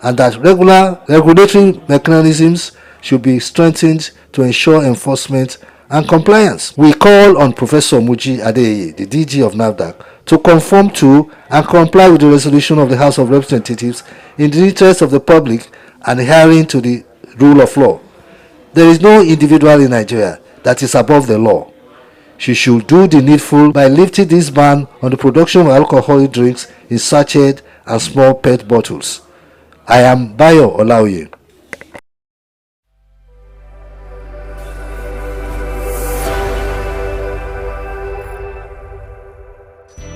and that regulatory mechanisms should be strengthened to ensure enforcement and compliance. We call on Professor Muji Adeyeye, the DG of NAFDAC, to conform to and comply with the resolution of the House of Representatives in the interest of the public and adhering to the rule of law. There is no individual in Nigeria that is above the law. She should do the needful by lifting this ban on the production of alcoholic drinks in sachet and small PET bottles. I am Bayo Olaoye.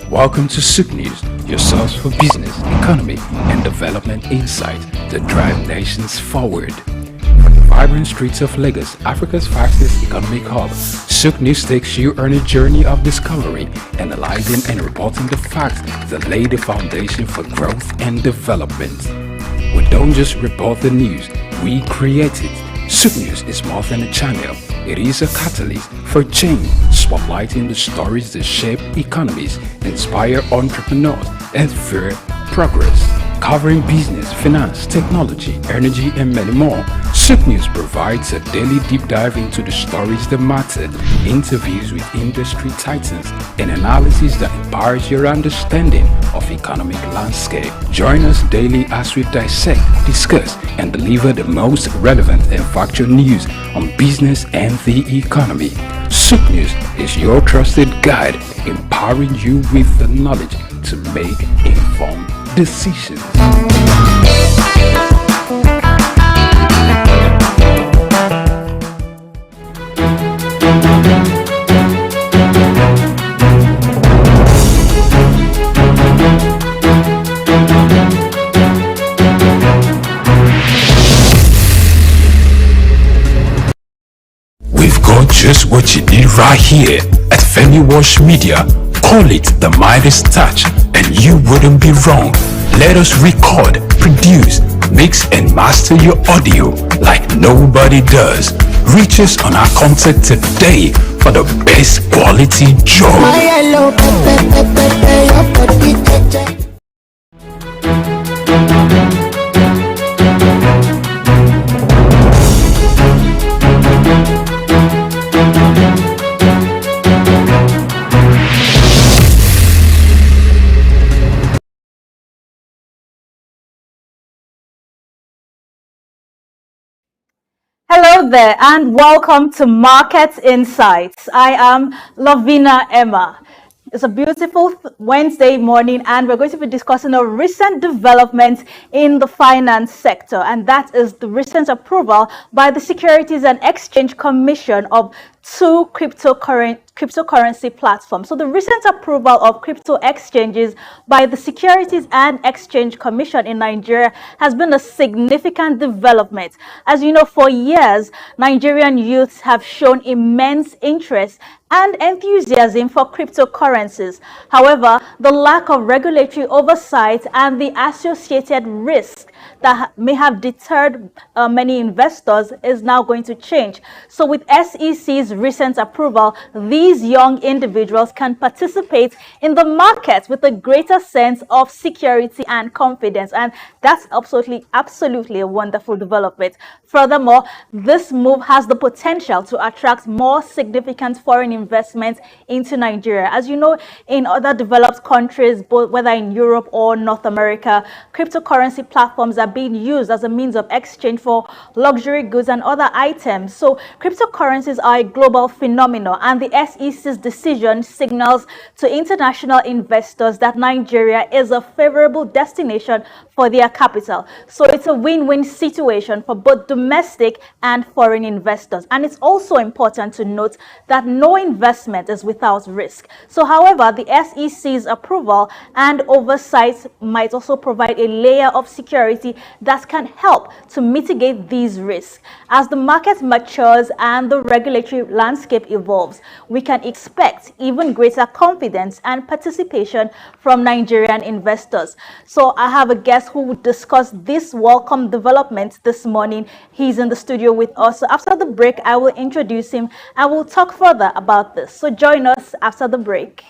Welcome to SOUQ News, your source for business, economy, and development insight that drive nations forward. From the vibrant streets of Lagos, Africa's fastest economic hub, SOUQ News takes you on a journey of discovery, analyzing and reporting the facts that lay the foundation for growth and development. We don't just report the news, we create it. SOUQ News is more than a channel. It is a catalyst for change, spotlighting the stories that shape economies, inspire entrepreneurs, and fuel progress. Covering business, finance, technology, energy, and many more, SOUQ News provides a daily deep dive into the stories that matter, interviews with industry titans, and analysis that empowers your understanding of economic landscape. Join us daily as we dissect, discuss, and deliver the most relevant and factual news on business and the economy. SOUQ News is your trusted guide, empowering you with the knowledge to make informed decisions. We've got just what you need right here at Femi Wash Media. Call it the Midas touch and you wouldn't be wrong. Let us record, produce, mix and master your audio like nobody does. Reach us on our contact today for the best quality job.
Hello there and welcome to Market Insights. I am Lavina Emma. It's a beautiful Wednesday morning and we're going to be discussing a recent development in the finance sector, and that is the recent approval by the Securities and Exchange Commission of two cryptocurrency platforms. So the recent approval of crypto exchanges by the Securities and Exchange Commission in Nigeria has been a significant development. As you know, for years, Nigerian youths have shown immense interest and enthusiasm for cryptocurrencies. However, the lack of regulatory oversight and the associated risks that may have deterred many investors is now going to change. So with SEC's recent approval, these young individuals can participate in the market with a greater sense of security and confidence. And that's absolutely a wonderful development. Furthermore, this move has the potential to attract more significant foreign investment into Nigeria. As you know, in other developed countries, both whether in Europe or North America, cryptocurrency platforms are being used as a means of exchange for luxury goods and other items. So cryptocurrencies are a global phenomenon, and the SEC's decision signals to international investors that Nigeria is a favorable destination for their capital. So it's a win-win situation for both domestic and foreign investors. And it's also important to note that no investment is without risk. So however, the SEC's approval and oversight might also provide a layer of security that can help to mitigate these risks. As the market matures and the regulatory landscape evolves, we can expect even greater confidence and participation from Nigerian investors. So I have a guest who will discuss this welcome development this morning. He's in the studio with us. So after the break, I will introduce him and we'll talk further about this. So join us after the break.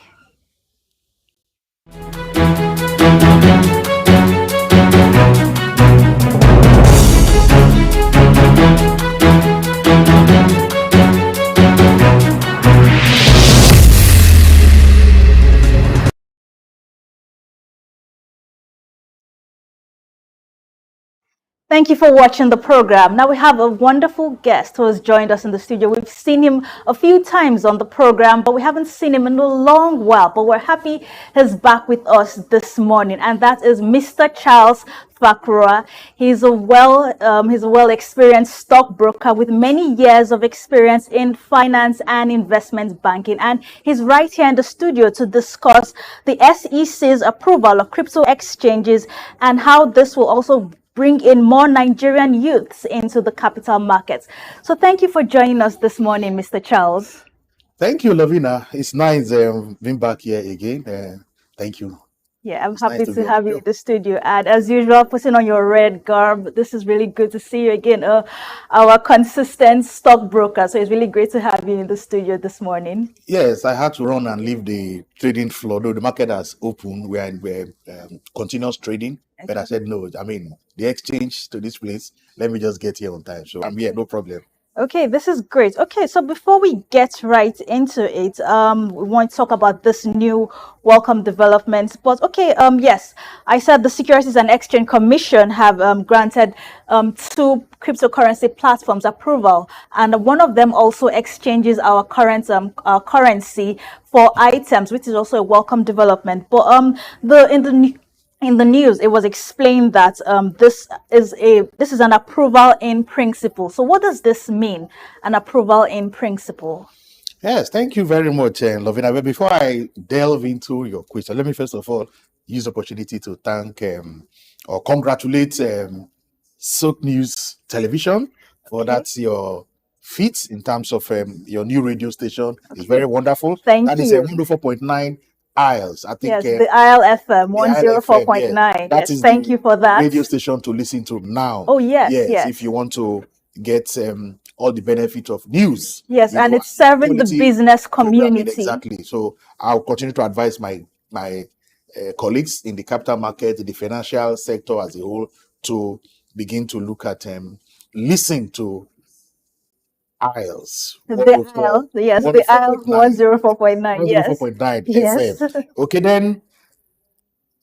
Thank you for watching the program. Now we have a wonderful guest who has joined us in the studio. We've seen him a few times on the program, but we haven't seen him in a long while. But we're happy he's back with us this morning, and that is Mr. Charles Fakroa. He's a well-experienced stockbroker with many years of experience in finance and investment banking, and he's right here in the studio to discuss the SEC's approval of crypto exchanges and how this will also bring in more Nigerian youths into the capital markets. So thank you for joining us this morning, Mr. Charles.
Thank you, Lavina. It's nice being back here again. Thank you.
Yeah, I'm happy to have you in the studio. And as usual, putting on your red garb, this is really good to see you again, our consistent stockbroker. So it's really great to have you in the studio this morning.
Yes, I had to run and leave the trading floor. Though the market has opened, we're in continuous trading. Okay. But I said, no, I mean, the exchange to this place, let me just get here on time. So I'm here, no problem.
Okay, this is great. Okay, so before we get right into it, we want to talk about this new welcome development. But okay, yes, I said the Securities and Exchange Commission have granted 2 cryptocurrency platforms approval, and one of them also exchanges our current currency for items, which is also a welcome development. But in the news, it was explained that this is an approval in principle. So what does this mean, an approval in principle?
Yes, thank you very much, Lovina. But before I delve into your question, let me first of all use the opportunity to thank or congratulate SOUQ News Television for that's your feat in terms of your new radio station. It's very wonderful.
Thank you.
That is a 104.9 ILS. I think
yes, the IL FM 104.9.
That is
thank you for that
radio station to listen to now.
Oh yes.
If you want to get all the benefit of news.
Yes, and it's serving the business community.
Exactly. So I'll continue to advise my colleagues in the capital market, the financial sector as a whole, to begin to look at listen to ILS.
The IL 104.9. Yes.
104.9
yes.
FM. Okay, then.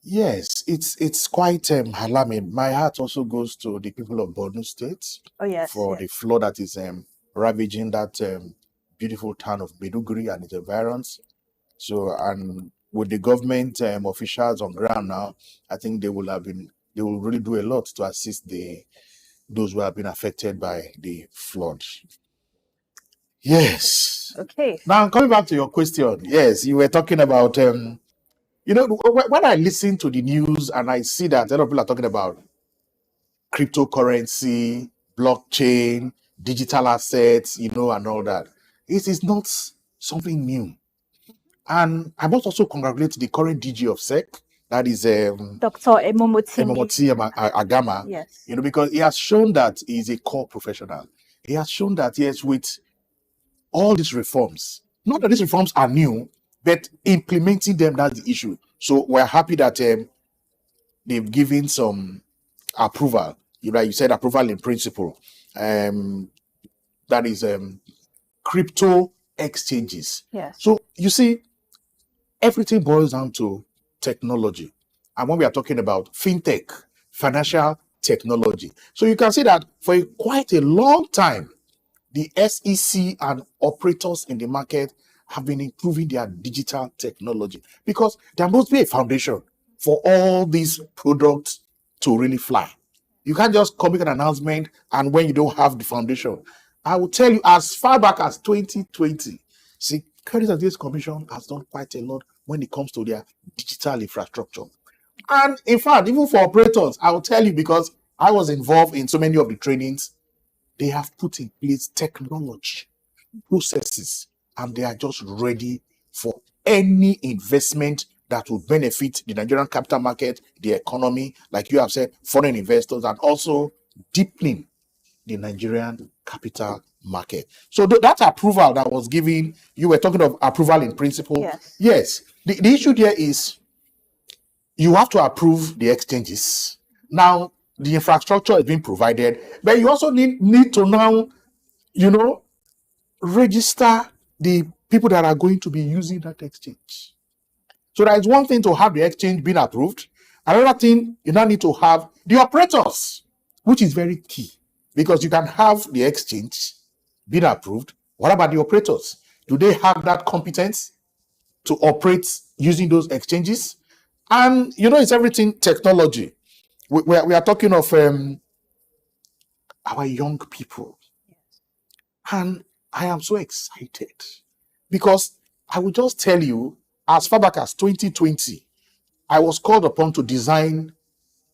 Yes, it's quite alarming. My heart also goes to the people of Borno State.
Oh yes.
For the flood that is ravaging that beautiful town of Maiduguri and its environs. So, and with the government officials on ground now, I think they will really do a lot to assist those who have been affected by the flood. Yes.
Okay.
Now, coming back to your question, yes, you were talking about, when I listen to the news and I see that a lot of people are talking about cryptocurrency, blockchain, digital assets, and all that, it is not something new. And I must also congratulate the current DG of SEC, that is
Dr.
Emomoti Agama,
yes.
Because he has shown that he is a core professional. He has shown that, yes, with all these reforms, not that these reforms are new, but implementing them, that's the issue. So we're happy that they've given some approval. You said approval in principle. That is crypto exchanges.
Yes.
So you see, everything boils down to technology. And when we are talking about fintech, financial technology. So you can see that for quite a long time, the SEC and operators in the market have been improving their digital technology because there must be a foundation for all these products to really fly. You can't just come with an announcement and when you don't have the foundation. I will tell you, as far back as 2020, Securities and Exchange Commission has done quite a lot when it comes to their digital infrastructure. And in fact, even for operators, I will tell you, because I was involved in so many of the trainings, they have put in place technology, processes, and they are just ready for any investment that will benefit the Nigerian capital market, the economy, like you have said, foreign investors, and also deepening the Nigerian capital market. So that approval that was given, you were talking of approval in principle.
Yes.
Yes. The issue there is you have to approve the exchanges. Now, the infrastructure is being provided, but you also need to now, register the people that are going to be using that exchange. So there is one thing to have the exchange being approved. Another thing, you now need to have the operators, which is very key, because you can have the exchange being approved. What about the operators? Do they have that competence to operate using those exchanges? And it's everything technology. We are talking of our young people. And I am so excited because I will just tell you, as far back as 2020, I was called upon to design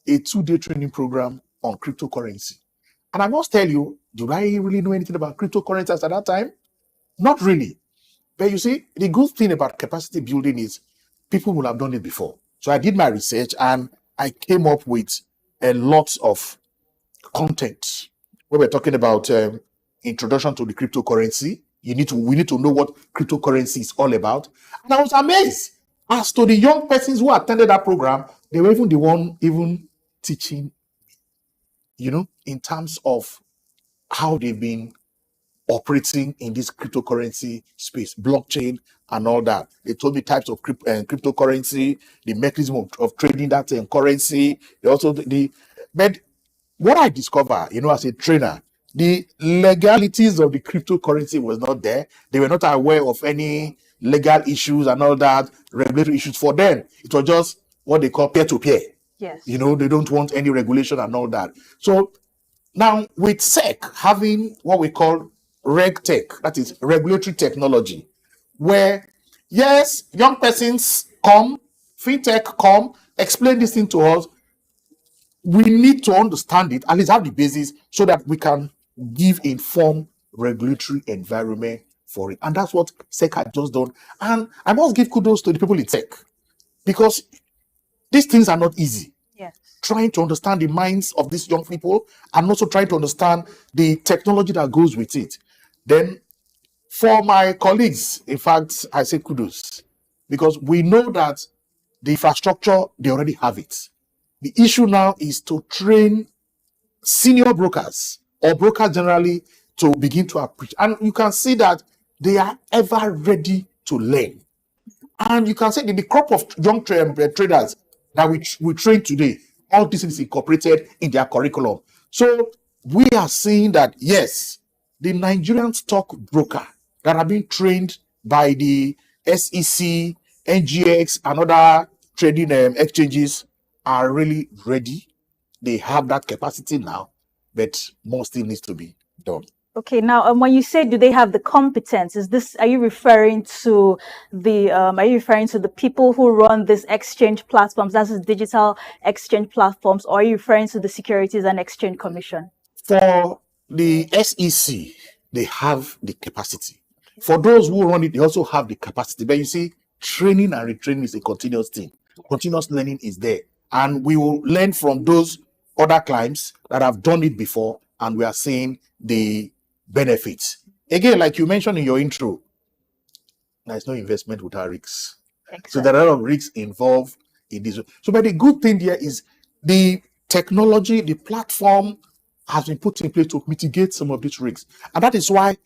a 2-day training program on cryptocurrency. And I must tell you, do I really know anything about cryptocurrencies at that time? Not really. But you see, the good thing about capacity building is people will have done it before. So I did my research and I came up with a lot of content. When we're talking about introduction to the cryptocurrency, we need to know what cryptocurrency is all about. And I was amazed as to the young persons who attended that program. They were even the one teaching, in terms of how they've been operating in this cryptocurrency space, blockchain and all that. They told me types of cryptocurrency, the mechanism of trading that currency. They also but what I discovered, as a trainer, the legalities of the cryptocurrency was not there. They were not aware of any legal issues and all that, regulatory issues for them. It was just what they call peer-to-peer.
Yes.
They don't want any regulation and all that. So now with SEC having what we call RegTech, that is regulatory technology, where yes, young persons come, fintech come, explain this thing to us. We need to understand it, at least have the basis, so that we can give informed regulatory environment for it. And that's what SEC had just done. And I must give kudos to the people in SEC, because these things are not easy.
Yes.
Trying to understand the minds of these young people and also trying to understand the technology that goes with it. Then for my colleagues, in fact, I say kudos, because we know that the infrastructure, they already have it. The issue now is to train senior brokers or brokers generally to begin to approach. And you can see that they are ever ready to learn. And you can see the crop of young traders that we train today, all this is incorporated in their curriculum. So we are seeing that, yes, the Nigerian stock broker that are being trained by the SEC, NGX, and other trading exchanges are really ready. They have that capacity now, but more still needs to be done.
Okay, now when you say do they have the competence, are you referring to the people who run these exchange platforms, that's the digital exchange platforms, or are you referring to the Securities and Exchange Commission?
For the SEC, they have the capacity. For those who run it, they also have the capacity. But you see, training and retraining is a continuous thing. Continuous learning is there. And we will learn from those other clients that have done it before, and we are seeing the benefits. Again, like you mentioned in your intro, there's no investment without risks. So there are a lot of risks involved in this. So, but the good thing there is the technology, the platform has been put in place to mitigate some of these risks. And that is why,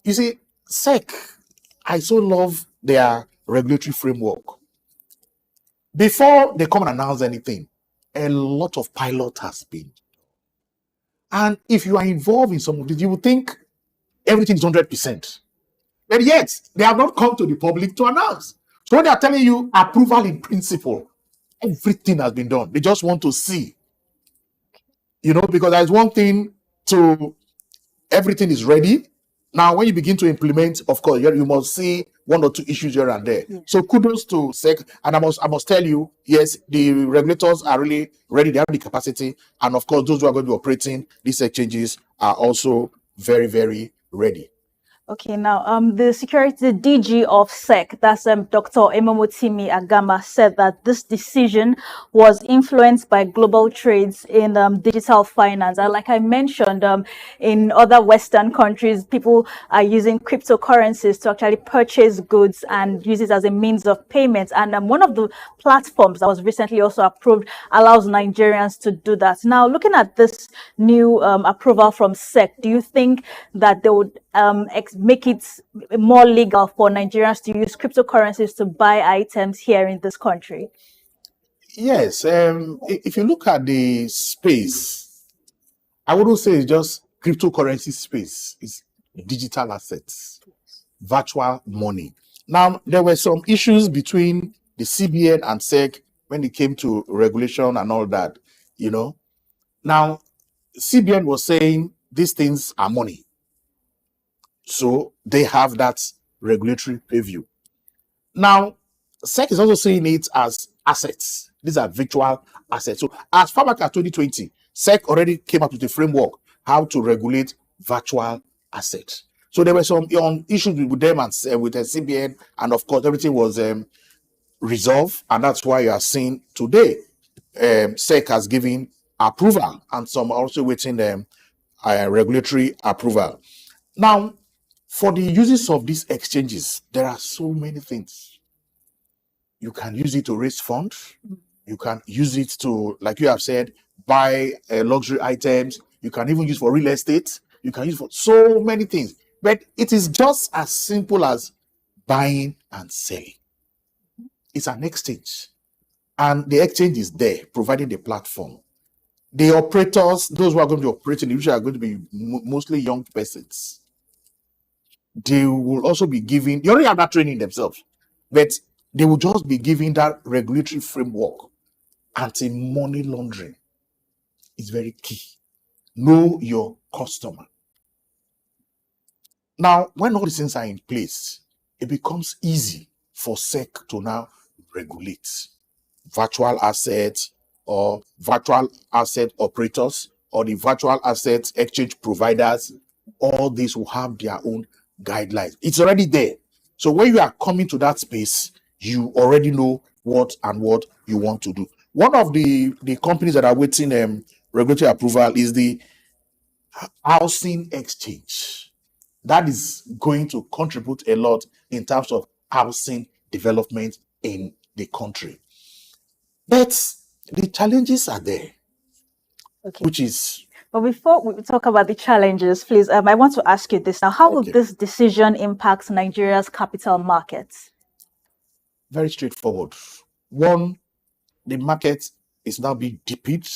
you see, SEC, I so love their regulatory framework. Before they come and announce anything, a lot of pilot has been. And if you are involved in some of this, you would think everything is 100%. But yet, they have not come to the public to announce. So when they are telling you approval in principle, everything has been done. They just want to see. Because there's one thing to everything is ready. Now, when you begin to implement, of course, you must see one or two issues here and there. Yeah. So kudos to SEC. And I must tell you, yes, the regulators are really ready. They have the capacity. And of course, those who are going to be operating these exchanges are also very, very ready.
Okay, now the DG of SEC, that's Dr. Emomotimi Agama, said that this decision was influenced by global trades in digital finance. And like I mentioned, in other Western countries, people are using cryptocurrencies to actually purchase goods and use it as a means of payment. And one of the platforms that was recently also approved allows Nigerians to do that. Now, looking at this new approval from SEC, do you think that they would make it more legal for Nigerians to use cryptocurrencies to buy items here in this country?
Yes. If you look at the space, I wouldn't say it's just cryptocurrency space. It's digital assets, virtual money. Now, there were some issues between the CBN and SEC when it came to regulation and all that, Now, CBN was saying these things are money. So they have that regulatory preview. Now, SEC is also seeing it as assets. These are virtual assets. So as far back as 2020, SEC already came up with a framework how to regulate virtual assets. So there were some issues with them and with the CBN, and of course everything was resolved, and that's why you are seeing today SEC has given approval, and some are also waiting regulatory approval. Now, for the uses of these exchanges, there are so many things. You can use it to raise funds. You can use it to, like you have said, buy luxury items. You can even use for real estate. You can use for so many things. But it is just as simple as buying and selling. It's an exchange. And the exchange is there, providing the platform. The operators, those who are going to be operating, usually are going to be mostly young persons. They will also be giving, they already have that training themselves, but they will just be giving that regulatory framework. Anti-money laundering is very key. Know your customer. Now, when all these things are in place, it becomes easy for SEC to now regulate virtual assets or virtual asset operators or the virtual asset exchange providers. All these will have their own guidelines. It's already there. So when you are coming to that space, you already know what you want to do. One of the companies that are waiting regulatory approval is the housing exchange. That is going to contribute a lot in terms of housing development in the country. But the challenges are there, which is...
But before we talk about the challenges, please, I want to ask you this now. How will this decision impact Nigeria's capital markets?
Very straightforward. One, the market is now being deepened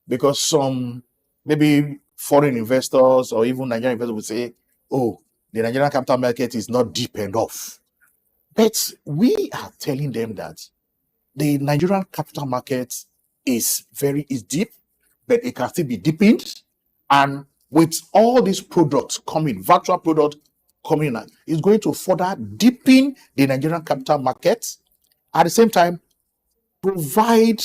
because some maybe foreign investors or even Nigerian investors will say, oh, the Nigerian capital market is not deep enough. But we are telling them that the Nigerian capital market is deep, but it can still be deepened. And with all these products coming, virtual products coming in, it's going to further deepen the Nigerian capital market. At the same time, provide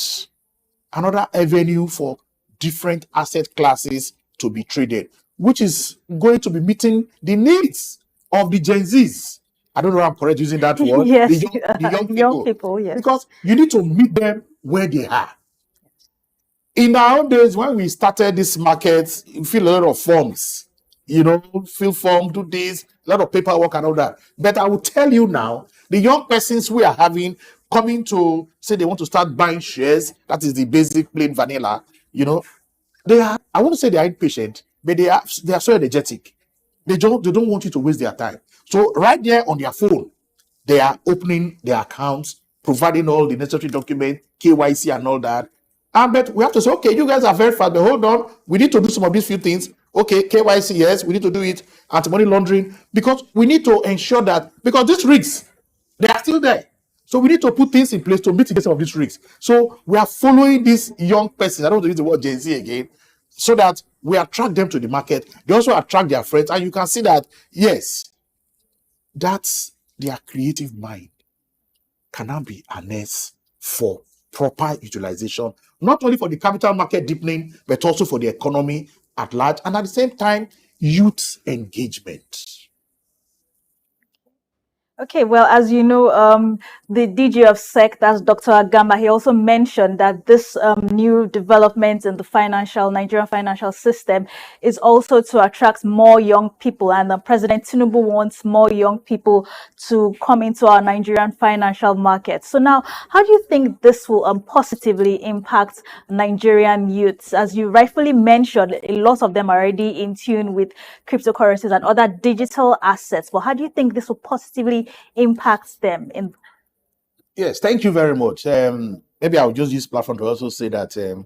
another avenue for different asset classes to be traded, which is going to be meeting the needs of the Gen Zs. I don't know if I'm correct using that word.
Yes,
the
young people, yes.
Because you need to meet them where they are. In our own days, when we started this market, you fill a lot of forms, fill form, do this, a lot of paperwork and all that. But I will tell you now, the young persons we are having coming to say they want to start buying shares, that is the basic plain vanilla, they are, I want to say they are impatient, but they are so energetic. They don't want you to waste their time. So right there on their phone, they are opening their accounts, providing all the necessary documents, KYC and all that. But we have to say, okay, you guys are very fast, but hold on, we need to do some of these few things. Okay, KYC, yes, we need to do it, anti-money laundering, because we need to ensure that, because these risks, they are still there. So we need to put things in place to mitigate some of these risks. So we are following these young persons, I don't want to use the word Gen Z again, so that we attract them to the market. They also attract their friends, and you can see that, yes, that's their creative mind can now be harnessed for proper utilization, not only for the capital market deepening, but also for the economy at large, and at the same time, youth engagement.
Okay, well, as you know, the DG of SEC, that's Dr. Agama, he also mentioned that this new development in the Nigerian financial system is also to attract more young people. And President Tinubu wants more young people to come into our Nigerian financial market. So now, how do you think this will positively impact Nigerian youths? As you rightfully mentioned, a lot of them are already in tune with cryptocurrencies and other digital assets. But how do you think this will positively impacts them?
Yes, thank you very much. Maybe I'll just use platform to also say that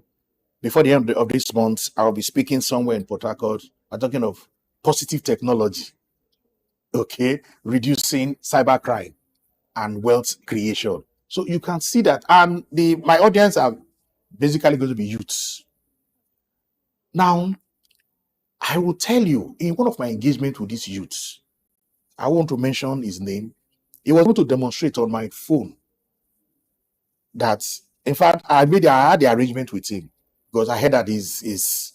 before the end of this month, I'll be speaking somewhere in Port Harcourt. I'm talking of positive technology, okay, reducing cybercrime and wealth creation. So you can see that, and my audience are basically going to be youths. Now, I will tell you, in one of my engagements with these youths, I want to mention his name. He was able to demonstrate on my phone that, in fact, I had the arrangement with him because I heard that he's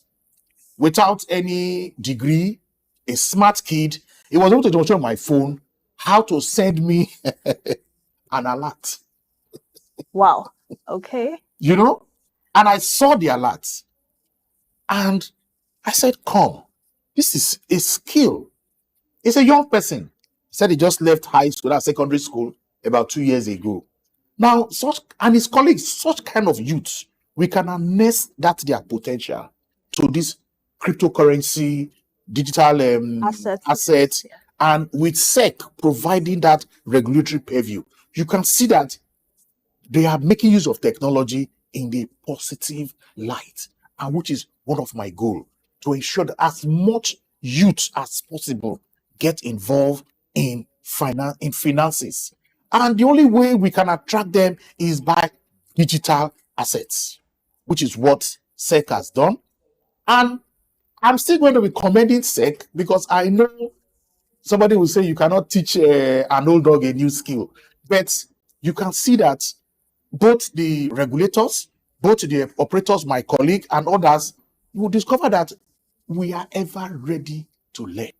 without any degree, a smart kid. He was able to demonstrate on my phone how to send me an alert.
Wow. Okay.
And I saw the alert and I said, come, this is a skill. It's a young person. He said he just left high school, secondary school about 2 years ago. Now, and his colleagues, such kind of youth, we can harness their potential to this cryptocurrency, digital assets, and with SEC providing that regulatory purview, you can see that they are making use of technology in the positive light, and which is one of my goals, to ensure that as much youth as possible get involved in finances. And the only way we can attract them is by digital assets, which is what SEC has done. And I'm still going to be commending SEC because I know somebody will say you cannot teach an old dog a new skill. But you can see that both the regulators, both the operators, my colleague, and others, you will discover that we are ever ready to learn.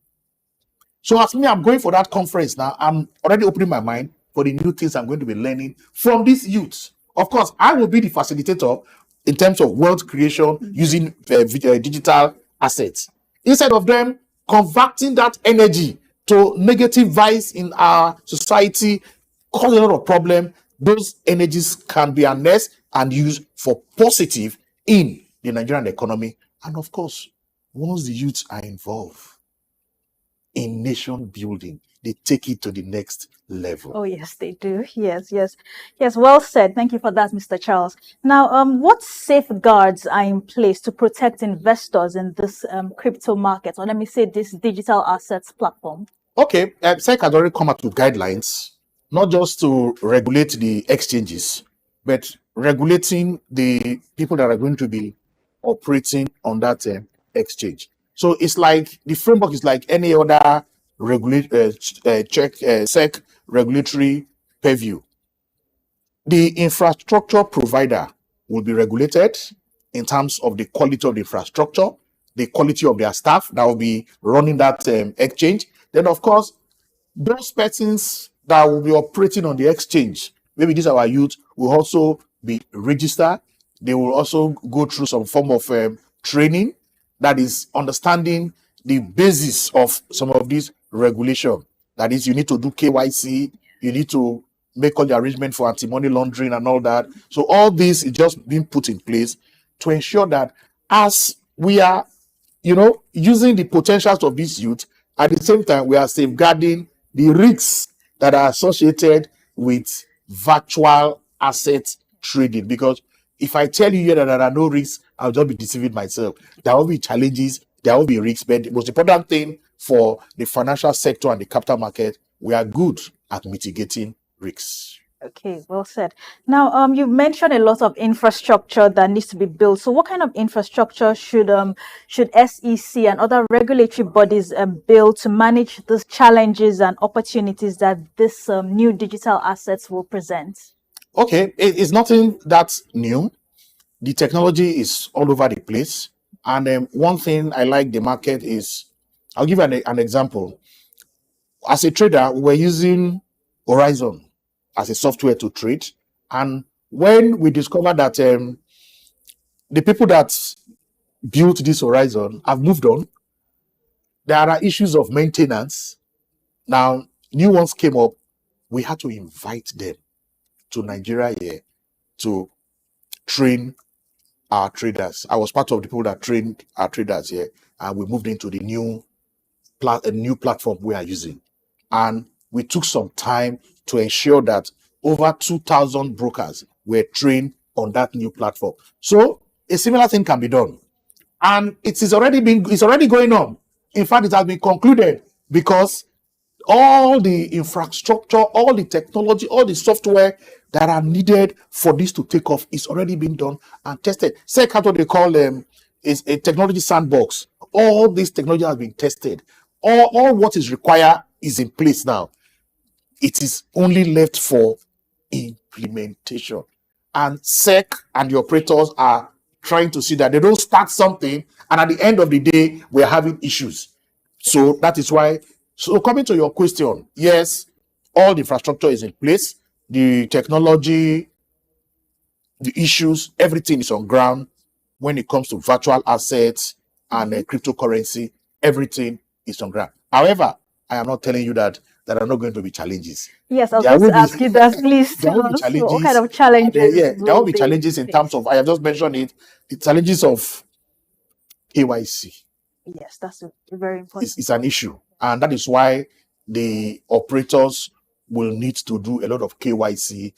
So as me, I'm going for that conference now. I'm already opening my mind for the new things I'm going to be learning from these youths. Of course, I will be the facilitator in terms of wealth creation using digital assets. Instead of them converting that energy to negative vice in our society, cause a lot of problem, those energies can be harnessed and used for positive in the Nigerian economy. And of course, once the youths are involved in nation building, they take it to the next level.
Oh, yes, they do. Yes. Well said. Thank you for that, Mr. Charles. Now, what safeguards are in place to protect investors in this crypto market, or let me say this digital assets platform?
Okay, SEC has already come up with guidelines, not just to regulate the exchanges, but regulating the people that are going to be operating on that exchange. So it's like the framework is like any other SEC regulatory purview. The infrastructure provider will be regulated in terms of the quality of the infrastructure, the quality of their staff that will be running that exchange. Then, of course, those persons that will be operating on the exchange, maybe these are our youth, will also be registered. They will also go through some form of training, that is understanding the basis of some of these regulation. That is, you need to do KYC, you need to make all the arrangement for anti-money laundering and all that. So all this is just being put in place to ensure that as we are, using the potentials of this youth, at the same time, we are safeguarding the risks that are associated with virtual asset trading. Because if I tell you here that there are no risks, I'll just be deceiving myself. There will be challenges, there will be risks, but the most important thing for the financial sector and the capital market, we are good at mitigating risks.
Okay, well said. Now, you've mentioned a lot of infrastructure that needs to be built. So, what kind of infrastructure should SEC and other regulatory bodies build to manage those challenges and opportunities that this new digital assets will present?
Okay, it's nothing that's new. The technology is all over the place, and one thing I like the market is, I'll give an example. As a trader, we're using Horizon as a software to trade. And when we discovered that the people that built this Horizon have moved on, there are issues of maintenance. Now, new ones came up. We had to invite them to Nigeria here to train our traders. I was part of the people that trained our traders here, and we moved into the new platform we are using. And we took some time to ensure that over 2,000 brokers were trained on that new platform. So a similar thing can be done. And it's already going on. In fact, it has been concluded because all the infrastructure, all the technology, all the software that are needed for this to take off is already being done and tested. SOUQ, what they call is a technology sandbox. All this technology has been tested. All what is required is in place now. It is only left for implementation. And SEC and the operators are trying to see that they don't start something and at the end of the day, we're having issues. So that is why, so coming to your question, yes, all the infrastructure is in place. The technology, the issues, everything is on ground. When it comes to virtual assets and cryptocurrency, everything is on ground. However, I am not telling you that there are not going to be challenges.
Yes, I was going to ask you that, please.
There will be challenges.
What kind of challenges?
There will be challenges in terms of, I have just mentioned it, the challenges of KYC.
Yes, that's a very important.
It's an issue. And that is why the operators will need to do a lot of KYC,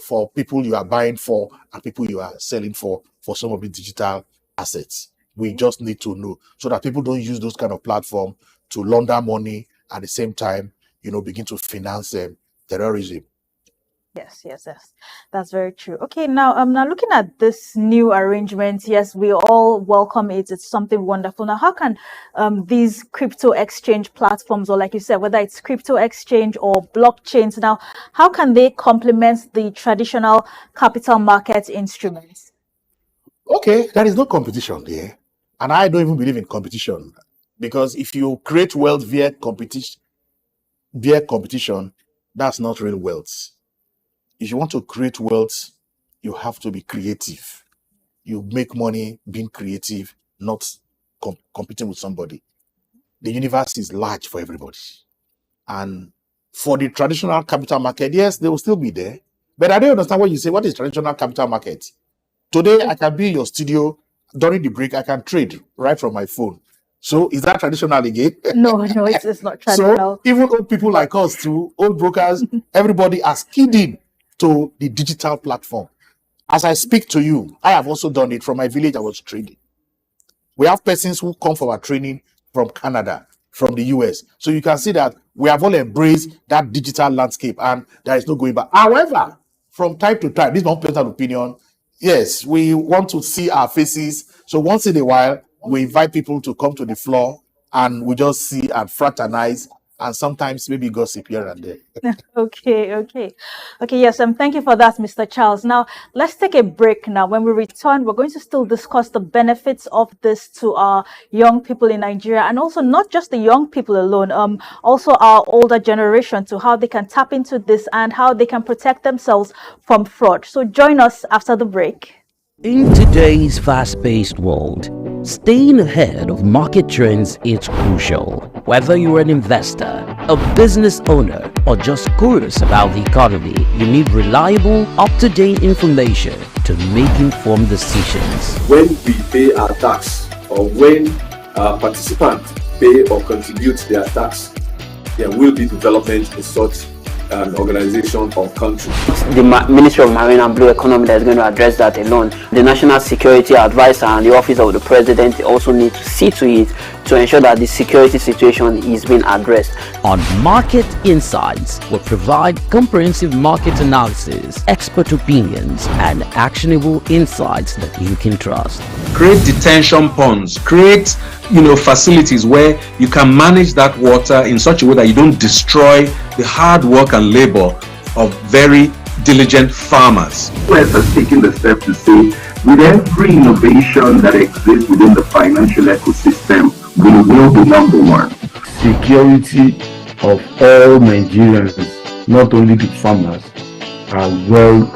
for people you are buying for and people you are selling for some of the digital assets. We just need to know so that people don't use those kind of platforms to launder money at the same time, begin to finance terrorism.
Yes, that's very true. Okay, now looking at this new arrangement, yes, we all welcome it. It's something wonderful. Now, how can these crypto exchange platforms, or like you said, whether it's crypto exchange or blockchains, now, how can they complement the traditional capital market instruments?
Okay, there is no competition there. And I don't even believe in competition, because if you create wealth via competition, that's not real wealth. If you want to create wealth, you have to be creative. You make money being creative, not competing with somebody. The universe is large for everybody. And for the traditional capital market, yes, they will still be there. But I don't understand what you say. What is traditional capital market? Today, I can be in your studio. During the break, I can trade right from my phone. So is that traditional again?
No, it's not traditional.
So even old people like us too, old brokers, everybody has keyed in to the digital platform. As I speak to you, I have also done it. From my village, I was trading. We have persons who come for our training from Canada, from the US. So you can see that we have all embraced that digital landscape and there is no going back. However, from time to time, this is my personal opinion, yes, we want to see our faces. So once in a while, we invite people to come to the floor and we just see and fraternize and sometimes maybe gossip here and there.
Okay. Yes, thank you for that, Mr. Charles. Now, let's take a break now. When we return, we're going to still discuss the benefits of this to our young people in Nigeria, and also not just the young people alone, also our older generation, to how they can tap into this and how they can protect themselves from fraud. So join us after the break.
In today's fast-paced world, Staying ahead of market trends is crucial. Whether you're an investor, a business owner, or just curious about the economy, you need reliable, up-to-date information to make informed decisions.
When we pay our tax, or when participants pay or contribute their tax, there will be development in such an organization or country.
The Ministry of Marine and Blue Economy that is going to address that alone. The National Security Advisor and the Office of the President also need to see to it to ensure that the security situation is being addressed.
On Market Insights, we provide comprehensive market analysis, expert opinions, and actionable insights that you can trust.
Create detention ponds, create facilities where you can manage that water in such a way that you don't destroy the hard work and labor of very diligent farmers.
US has taken the step to say, with every innovation that exists within the financial ecosystem, we will be number one.
Security of all Nigerians, not only the farmers, are well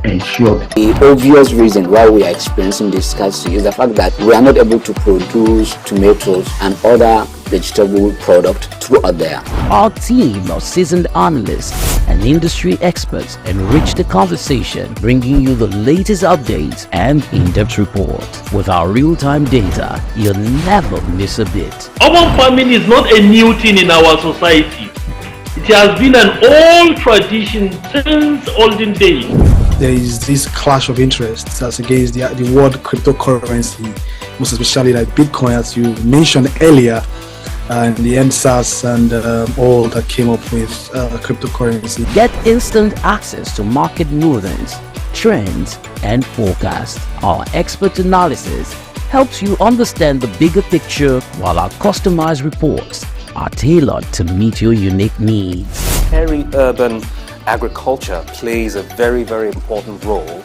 ensured.
The obvious reason why we are experiencing this scarcity is the fact that we are not able to produce tomatoes and other vegetable products throughout there.
Our team of seasoned analysts and industry experts enrich the conversation, bringing you the latest updates and in-depth report. With our real-time data, you'll never miss a bit.
Urban farming is not a new thing in our society. It has been an old tradition since olden days.
There is this clash of interests as against the word cryptocurrency, most especially like Bitcoin, as you mentioned earlier, and the NSAS and all that came up with cryptocurrency.
Get instant access to market movements, trends, and forecasts. Our expert analysis helps you understand the bigger picture, while our customized reports are tailored to meet your unique needs.
Peri-urban agriculture plays a very, very important role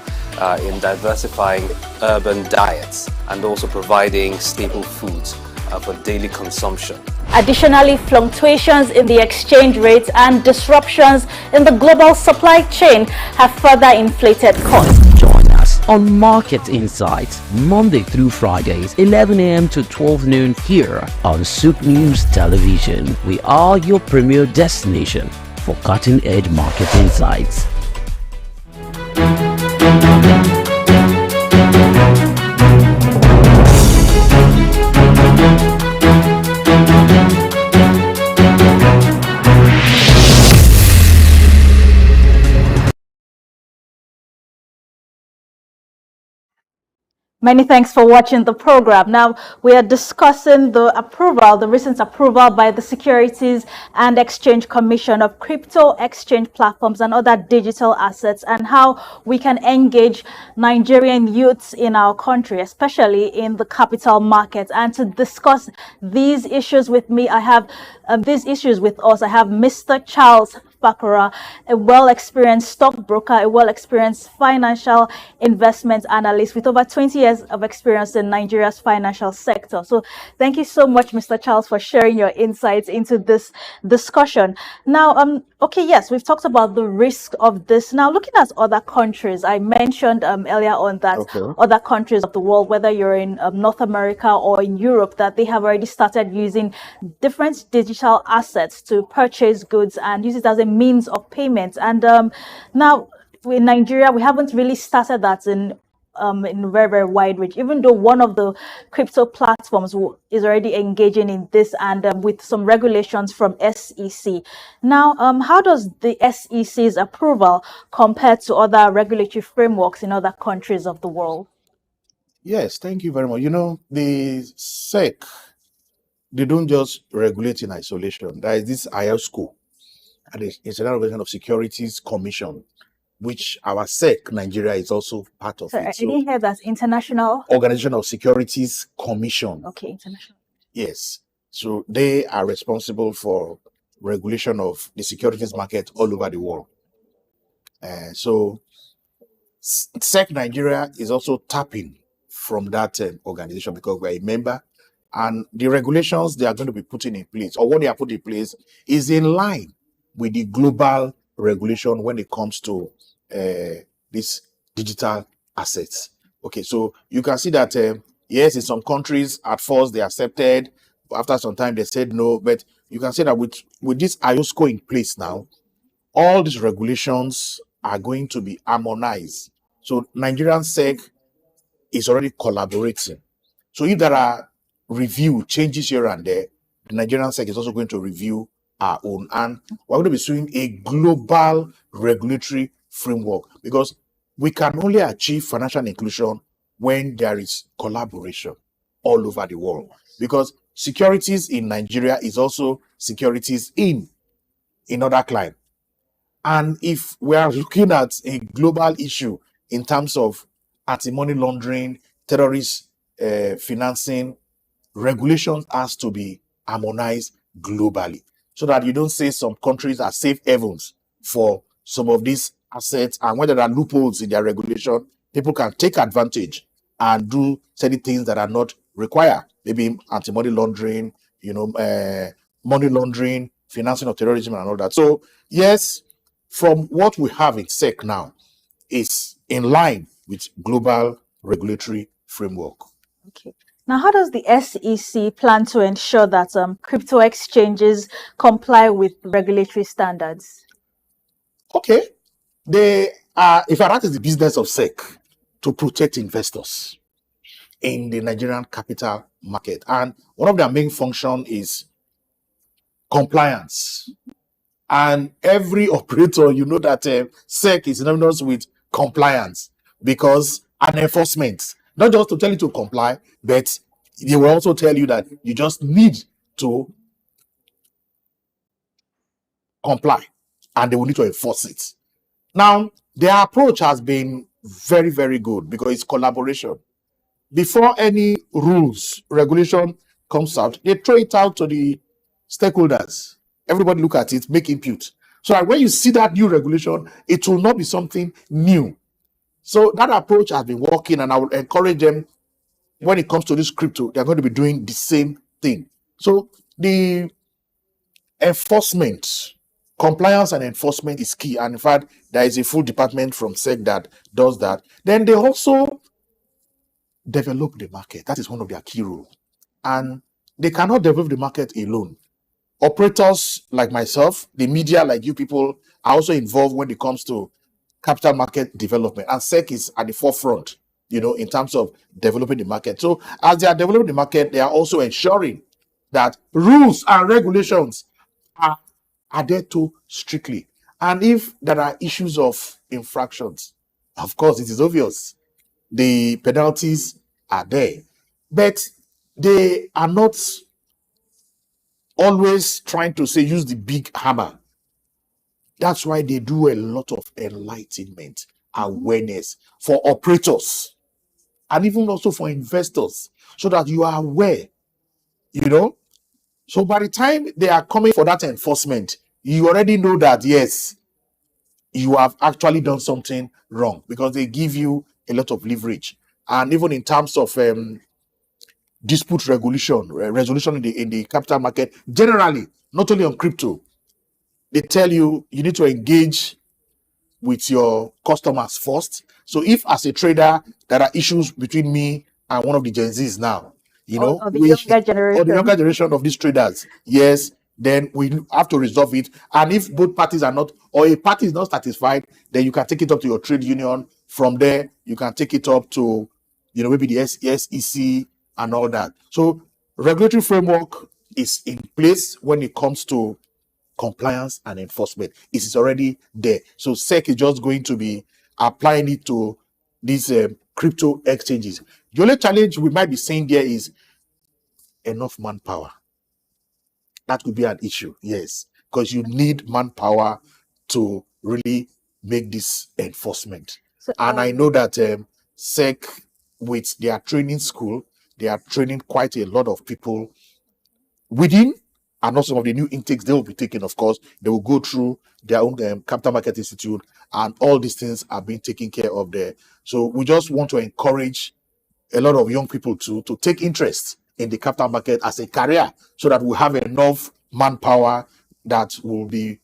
in diversifying urban diets and also providing staple foods for daily consumption.
Additionally, fluctuations in the exchange rates and disruptions in the global supply chain have further inflated costs.
Join us on Market Insights, Monday through Fridays, 11 a.m. to 12 noon here on SOUQ News Television. We are your premier destination for cutting-edge market insights.
Many thanks for watching the program. Now, we are discussing the recent approval by the Securities and Exchange Commission of crypto exchange platforms and other digital assets, and how we can engage Nigerian youths in our country, especially in the capital market. And to discuss these issues with me, I have Mr. Charles Bakura, a well-experienced stockbroker, a well-experienced financial investment analyst with over 20 years of experience in Nigeria's financial sector. So thank you so much, Mr. Charles, for sharing your insights into this discussion. Now, okay, yes, we've talked about the risk of this. Now, looking at other countries, I mentioned earlier on that other countries of the world, whether you're in North America or in Europe, that they have already started using different digital assets to purchase goods and use it as a means of payment. And now in Nigeria, we haven't really started that in very, very wide range, even though one of the crypto platforms is already engaging in this, and with some regulations from SEC. Now, how does the SEC's approval compare to other regulatory frameworks in other countries of the world?
Yes, thank you very much. The SEC, they don't just regulate in isolation. There is this SOUQ, and the International Organization of Securities Commission, which our SEC Nigeria is also part of.
Sorry, I didn't hear that. International
Organization of Securities Commission.
Okay, international.
Yes. So they are responsible for regulation of the securities market all over the world. So SEC Nigeria is also tapping from that organization because we're a member, and the regulations they are going to be putting in place, or what they are putting in place, is in line with the global regulation when it comes to these digital assets. Okay, so you can see that Yes, in some countries, at first they accepted, but after some time they said no. But you can say that with this IOSCO in place now, all these regulations are going to be harmonized. So Nigerian SEC is already collaborating. So if there are review changes here and there, the Nigerian SEC is also going to review our own. And we're going to be suing a global regulatory framework, because we can only achieve financial inclusion when there is collaboration all over the world. Because securities in Nigeria is also securities in other clients. And if we are looking at a global issue in terms of anti-money laundering, terrorist financing, regulations has to be harmonized globally, so that you don't say some countries are safe havens for some of these assets, and when there are loopholes in their regulation, people can take advantage and do certain things that are not required, maybe anti-money laundering, money laundering, financing of terrorism and all that. So yes, from what we have in SEC now, is in line with global regulatory framework.
Okay. Now, how does the SEC plan to ensure that crypto exchanges comply with regulatory standards?
Okay, they are, if that is the business of SEC, to protect investors in the Nigerian capital market, and one of their main function is compliance. And every operator, you know that SEC is synonymous with compliance, because an enforcement, not just to tell you to comply, but they will also tell you that you just need to comply, and they will need to enforce it. Now, their approach has been very, very good, because it's collaboration. Before any rules, regulation comes out, they throw it out to the stakeholders. Everybody look at it, make input. So that when you see that new regulation, it will not be something new. So that approach has been working, and I will encourage them, when it comes to this crypto, they're going to be doing the same thing. So the enforcement, compliance and enforcement is key. And in fact, there is a full department from SEC that does that. Then they also develop the market. That is one of their key roles. And they cannot develop the market alone. Operators like myself, the media like you people, are also involved when it comes to capital market development. And SEC is at the forefront, in terms of developing the market. So as they are developing the market, they are also ensuring that rules and regulations are adhered to strictly. And if there are issues of infractions, of course, it is obvious the penalties are there, but they are not always trying to say use the big hammer. That's why they do a lot of enlightenment, awareness for operators, and even also for investors, so that you are aware, So by the time they are coming for that enforcement, you already know that, yes, you have actually done something wrong, because they give you a lot of leverage. And even in terms of dispute resolution in the capital market, generally, not only on crypto, they tell you need to engage with your customers first. So if as a trader, there are issues between me and one of the Gen Zs now,
or the younger generation.
Or the younger generation of these traders, yes, then we have to resolve it. And if both parties are not, or a party is not satisfied, then you can take it up to your trade union. From there, you can take it up to, maybe the SEC and all that. So regulatory framework is in place when it comes to compliance and enforcement. It is already there. So SEC is just going to be applying it to these crypto exchanges. The only challenge we might be seeing there is enough manpower. That could be an issue, yes, because you need manpower to really make this enforcement. And I know that SEC, with their training school, they are training quite a lot of people within, and also some of the new intakes they will be taking. Of course, they will go through their own capital market institute, and all these things are being taken care of there. So we just want to encourage a lot of young people to take interest in the capital market as a career, so that we have enough manpower that will be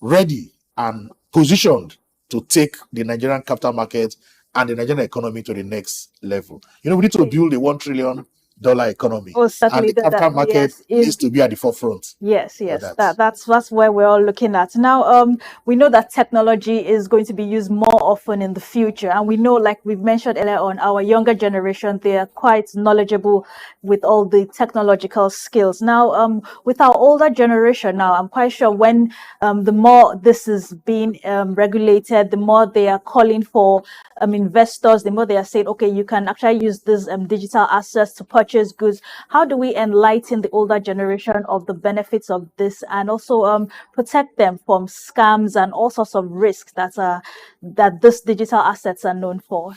ready and positioned to take the Nigerian capital market and the Nigerian economy to the next level. You know, we need to build a $1 trillion economy,
Oh,
and
certainly
the capital market
yes,
needs to be at the forefront.
yes,
of
yes.
that.
That's where we're all looking at now. We know that technology is going to be used more often in the future, and we know, like we've mentioned earlier on, our younger generation, they are quite knowledgeable with all the technological skills. Now, with our older generation, now I'm quite sure when the more this is being regulated, the more they are calling for investors, the more they are saying, okay, you can actually use this digital assets to purchase goods. How do we enlighten the older generation of the benefits of this, and also protect them from scams and all sorts of risks that this digital assets are known for?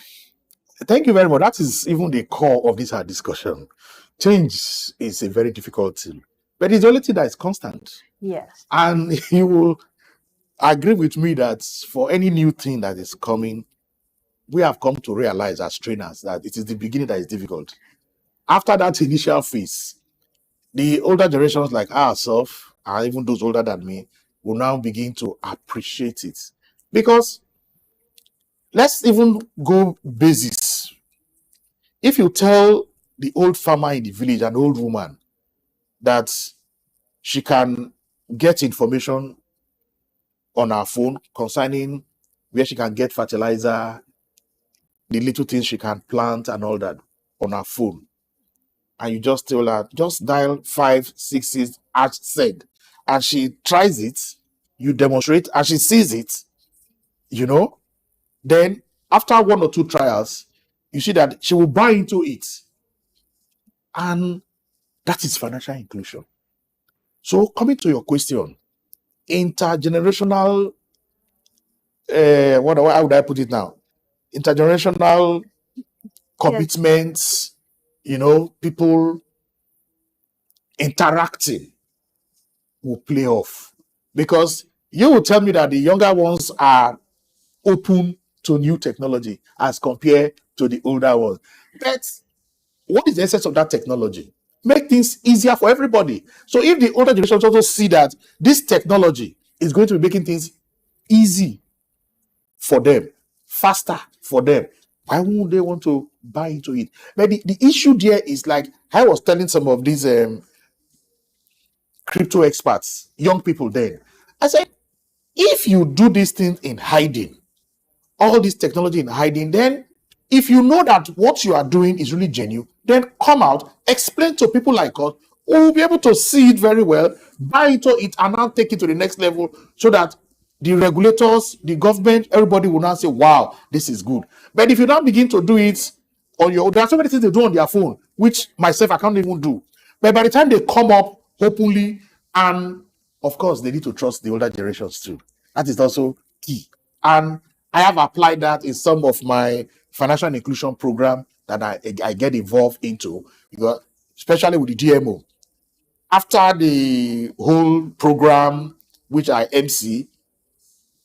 Thank you very much. That is even the core of this our discussion. Change is a very difficult thing, but it's the only thing that is constant.
Yes.
And you will agree with me that for any new thing that is coming, we have come to realize as trainers that it is the beginning that is difficult. After that initial phase, the older generations like ourselves, and even those older than me, will now begin to appreciate it. Because let's even go basis. If you tell the old farmer in the village, an old woman, that she can get information on her phone concerning where she can get fertilizer, the little things she can plant and all that on her phone, and you just tell her, just dial 566 as said, and she tries it, you demonstrate, and she sees it, you know, then after one or two trials, you see that she will buy into it. And that is financial inclusion. So coming to your question, intergenerational, how would I put it now? Intergenerational commitments, you know, people interacting will play off. Because you will tell me that the younger ones are open to new technology as compared to the older ones. But what is the essence of that technology? Make things easier for everybody. So if the older generations also see that this technology is going to be making things easy for them, faster for them, why won't they want to buy into it? But the issue there is, like I was telling some of these crypto experts, young people then, I said, if you do these things in hiding, all this technology in hiding, then if you know that what you are doing is really genuine, then come out, explain to people like us, who will be able to see it very well, buy into it, and now take it to the next level, so that the regulators, the government, everybody will now say, wow, this is good. But if you now begin to do it on your own, there are so many things they do on their phone, which myself, I can't even do. But by the time they come up openly, and of course, they need to trust the older generations too. That is also key. And I have applied that in some of my financial inclusion program that I get involved into, because especially with the DMO. After the whole program, which I MC,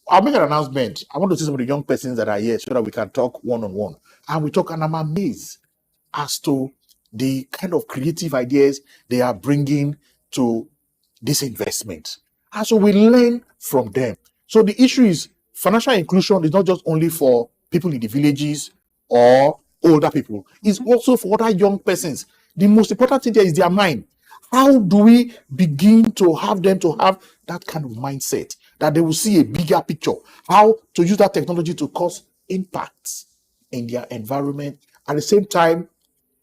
I'll make an announcement. I want to see some of the young persons that are here so that we can talk one-on-one. And we talk, and I'm amazed as to the kind of creative ideas they are bringing to this investment. And so we learn from them. So the issue is, financial inclusion is not just only for people in the villages or older people. It's also for other young persons. The most important thing there is their mind. How do we begin to have them to have that kind of mindset, that they will see a bigger picture, how to use that technology to cause impacts in their environment, at the same time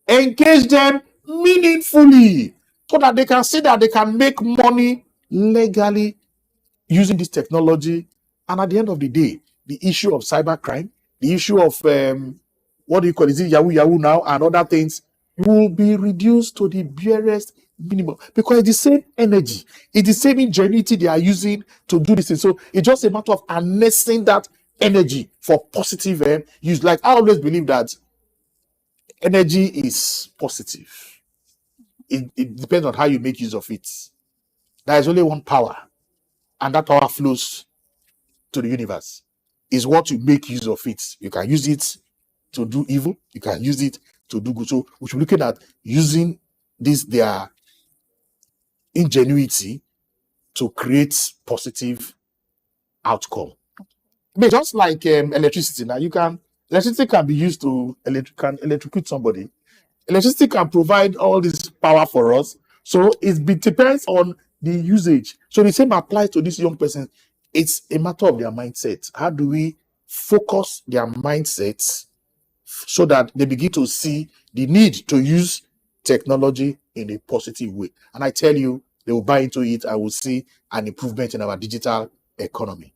engage them meaningfully, so that they can see that they can make money legally using this technology. And at the end of the day, the issue of cybercrime, the issue of what do you call it, is it Yahoo Yahoo now, and other things, will be reduced to the barest minimum, because it's the same energy, it's the same ingenuity they are using to do this thing. So it's just a matter of harnessing that energy for positive use. Like I always believe that energy is positive. It depends on how you make use of it. There is only one power, and that power flows to the universe. Is what you make use of it. You can use it to do evil, you can use it to do good. So we should be looking at using this, their ingenuity, to create positive outcome. I mean, just like electricity now, you can Electricity can be used to electrocute somebody. Electricity can provide all this power for us. So depends on the usage. So the same applies to this young person. It's a matter of their mindset. How do we focus their mindsets so that they begin to see the need to use technology in a positive way? And I tell you, they will buy into it. I will see an improvement in our digital economy.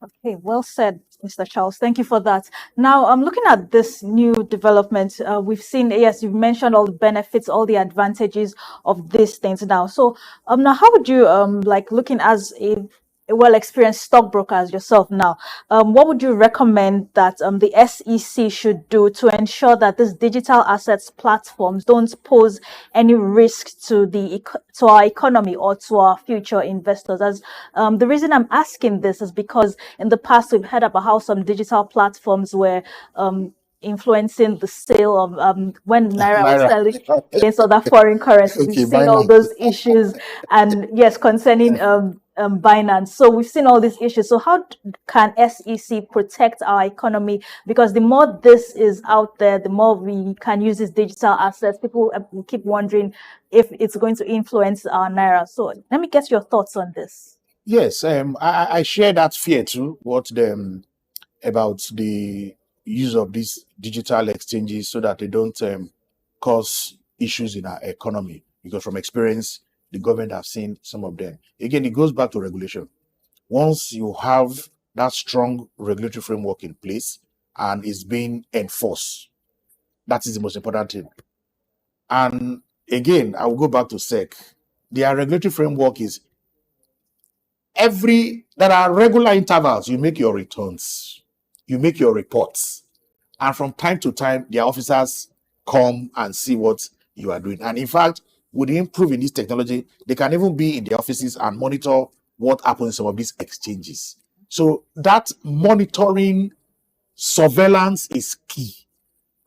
Okay, well said, Mr. Charles. Thank you for that. Now, I'm looking at this new development. We've seen, yes, you've mentioned all the benefits, all the advantages of these things now. So, now, how would you, like looking as a well-experienced stockbroker as yourself now, what would you recommend that the SEC should do to ensure that these digital assets platforms don't pose any risk to our economy or to our future investors? As the reason I'm asking this is because in the past we've heard about how some digital platforms were influencing the sale of when Naira was selling against other foreign currencies.
Okay,
We've seen all
Binance.
those issues, and yes, concerning Binance. So we've seen all these issues. So how can SEC protect our economy? Because the more this is out there, the more we can use these digital assets. People keep wondering if it's going to influence our Naira. So let me get your thoughts on this.
Yes, I share that fear too. About the use of these digital exchanges so that they don't cause issues in our economy. Because from experience, the government have seen some of them. Again, it goes back to regulation. Once you have that strong regulatory framework in place and it's being enforced, that is the most important thing. And again, I will go back to SEC. Their regulatory framework is there are regular intervals. You make your returns, you make your reports, and from time to time, their officers come and see what you are doing. And in fact, with the improvement in this technology, they can even be in the offices and monitor what happens in some of these exchanges. So that monitoring surveillance is key.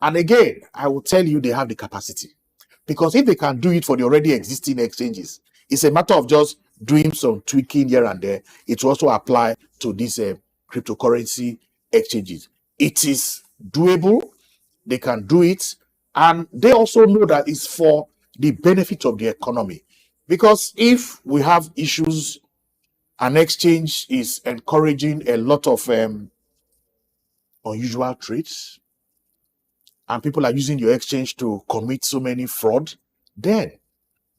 And again, I will tell you, they have the capacity. Because if they can do it for the already existing exchanges, it's a matter of just doing some tweaking here and there. It will also apply to these cryptocurrency exchanges. It is doable. They can do it. And they also know that it's for the benefit of the economy. Because if we have issues, an exchange is encouraging a lot of unusual trades, and people are using your exchange to commit so many fraud, then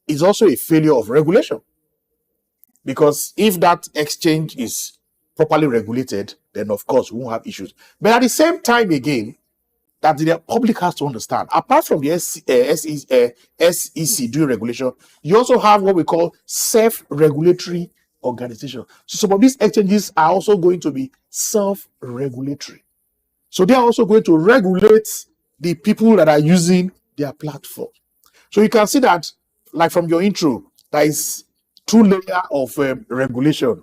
it's also a failure of regulation. Because if that exchange is properly regulated, then of course we won't have issues. But at the same time, again, that the public has to understand, apart from the SEC doing regulation, you also have what we call self-regulatory organization. So some of these exchanges are also going to be self-regulatory. So they are also going to regulate the people that are using their platform. So you can see that, like from your intro, there is two layers of regulation.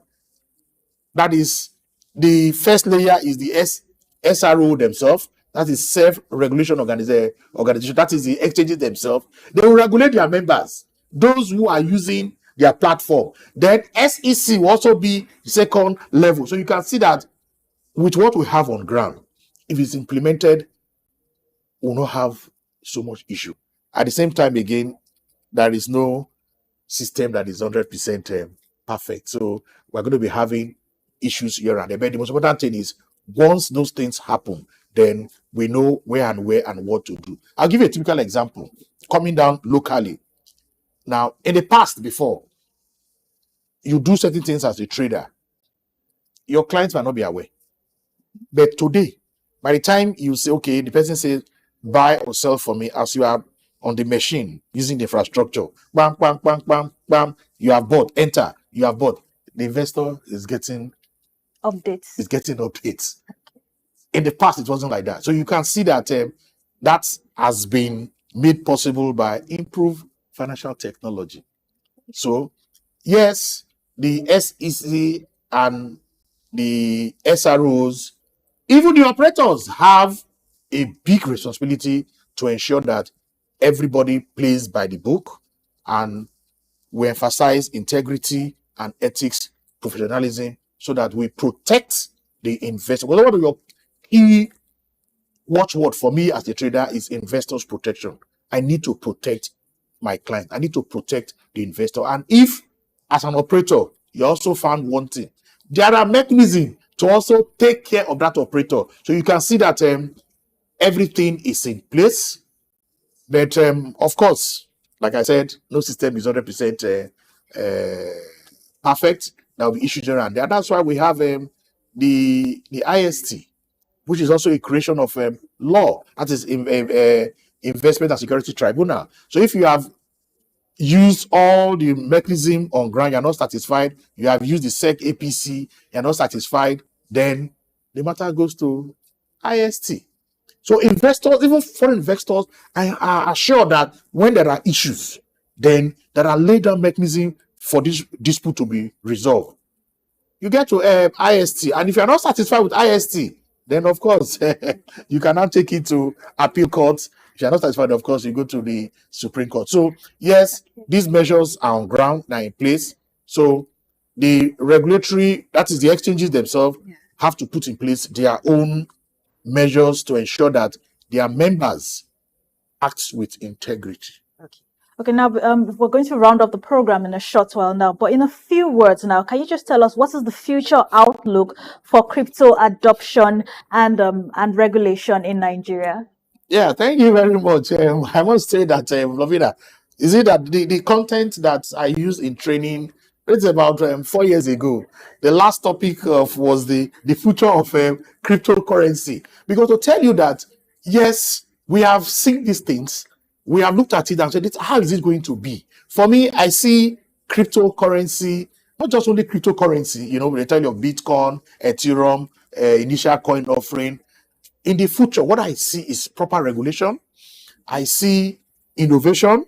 That is, the first layer is the SRO themselves. That is self-regulation organization. That is the exchanges themselves. They will regulate their members, those who are using their platform. Then SEC will also be the second level. So you can see that with what we have on ground, if it's implemented, we'll not have so much issue. At the same time, again, there is no system that is 100% perfect. So we're going to be having issues here and there. But the most important thing is, once those things happen, then we know where and what to do. I'll give you a typical example. Coming down locally. Now, in the past, before, you do certain things as a trader, your clients might not be aware. But today, by the time you say, okay, the person says, buy or sell for me, as you are on the machine using the infrastructure, bam, bam, bam, bam, bam, you have bought, enter, you have bought. The investor is getting updates. In the past, it wasn't like that. So you can see that that has been made possible by improved financial technology. So, yes, the SEC and the SROs, even the operators, have a big responsibility to ensure that everybody plays by the book, and we emphasize integrity and ethics, professionalism, so that we protect the investor. What are your key watchword for me as a trader is investors protection. I need to protect my client. I need to protect the investor. And if, as an operator, you also found one thing, there are mechanisms to also take care of that operator. So you can see that everything is in place. But of course, like I said, no system is 100% perfect. There will be issues around there. That's why we have the IST, which is also a creation of law. That is Investment and Security Tribunal. So if you have used all the mechanism on ground, you're not satisfied, you have used the SEC APC, you're not satisfied, then the matter goes to IST. So investors, even foreign investors, are assured that when there are issues, then there are laid down mechanisms for this dispute to be resolved. You get to IST, and if you're not satisfied with IST, then of course you cannot take it to appeal courts. If you're not satisfied, of course, you go to the Supreme Court. So yes, these measures are on ground, now in place. So the regulatory, that is the exchanges themselves, have to put in place their own measures to ensure that their members act with integrity.
Okay, now we're going to round up the program in a short while now, but in a few words now, can you just tell us what is the future outlook for crypto adoption and regulation in Nigeria?
Yeah, thank you very much. I must say that, Lovina, is it that the content that I use in training, it's about 4 years ago. The last topic was the future of cryptocurrency. Because to tell you that, yes, we have seen these things, we have looked at it and said, how is it going to be? For me, I see cryptocurrency, not just only cryptocurrency, when they tell you of Bitcoin, Ethereum, initial coin offering. In the future, what I see is proper regulation. I see innovation.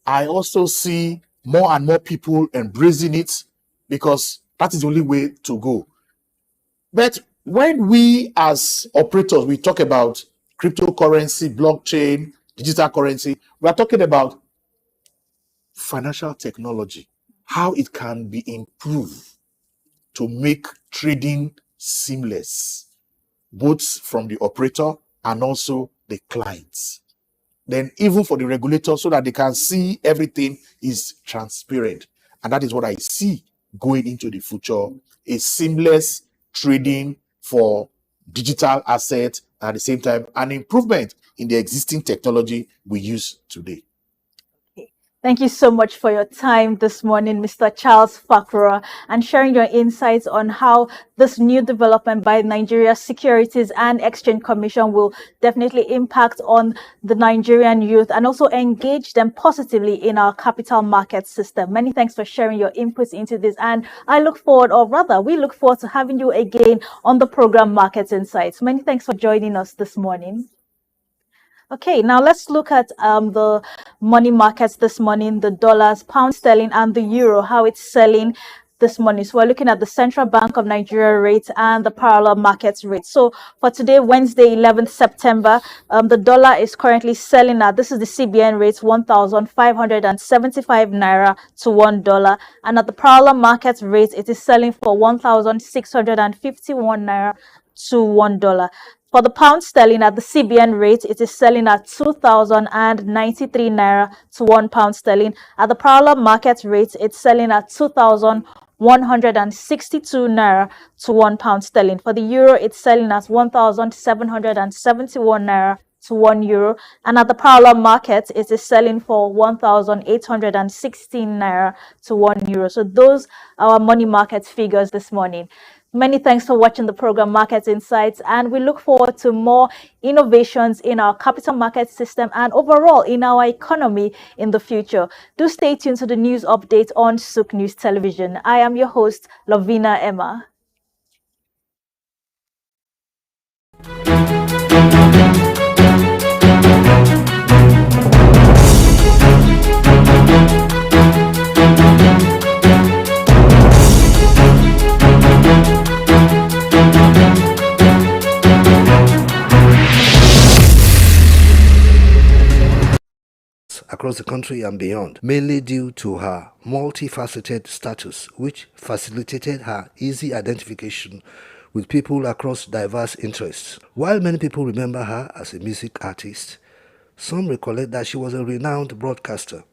I also see more and more people embracing it because that is the only way to go. But when we as operators, we talk about cryptocurrency, blockchain, digital currency, we are talking about financial technology, how it can be improved to make trading seamless, both from the operator and also the clients. Then even for the regulator, so that they can see everything is transparent. And that is what I see going into the future, a seamless trading for digital assets, at the same time, an improvement in the existing technology we use today.
Thank you so much for your time this morning, Mr. Charles Fakura, and sharing your insights on how this new development by Nigeria's Securities and Exchange Commission will definitely impact on the Nigerian youth and also engage them positively in our capital market system. Many thanks for sharing your inputs into this, and I look forward, or rather, we look forward to having you again on the program Market Insights. Many thanks for joining us this morning. Okay, now let's look at the money markets this morning, the dollars, pound sterling, and the euro, how it's selling this morning. So we're looking at the Central Bank of Nigeria rates and the parallel markets rates. So for today, Wednesday, 11th September, the dollar is currently selling at, this is the CBN rates, 1,575 naira to $1. And at the parallel markets rate, it is selling for 1,651 naira to $1. For the pound sterling at the CBN rate, it is selling at 2,093 naira to £1 sterling. At the parallel market rate, it's selling at 2,162 naira to £1 sterling. For the euro, it's selling at 1,771 naira to €1. And at the parallel market, it is selling for 1,816 naira to €1. So those are our money market figures this morning. Many thanks for watching the program Market Insights, and we look forward to more innovations in our capital market system and overall in our economy in the future. Do stay tuned to the news update on SOUQ News Television. I am your host, Lovina Emma.
Across the country and beyond, mainly due to her multifaceted status, which facilitated her easy identification with people across diverse interests. While many people remember her as a music artist, some recollect that she was a renowned broadcaster.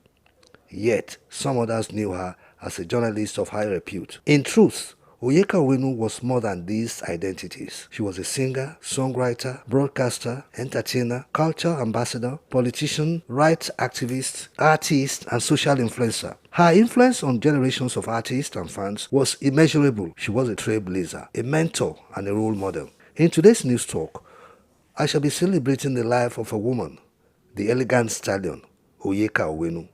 Yet, some others knew her as a journalist of high repute. In truth, Onyeka Onwenu was more than these identities. She was a singer, songwriter, broadcaster, entertainer, culture ambassador, politician, rights activist, artist, and social influencer. Her influence on generations of artists and fans was immeasurable. She was a trailblazer, a mentor, and a role model. In today's news talk, I shall be celebrating the life of a woman, the elegant stallion, Onyeka Onwenu,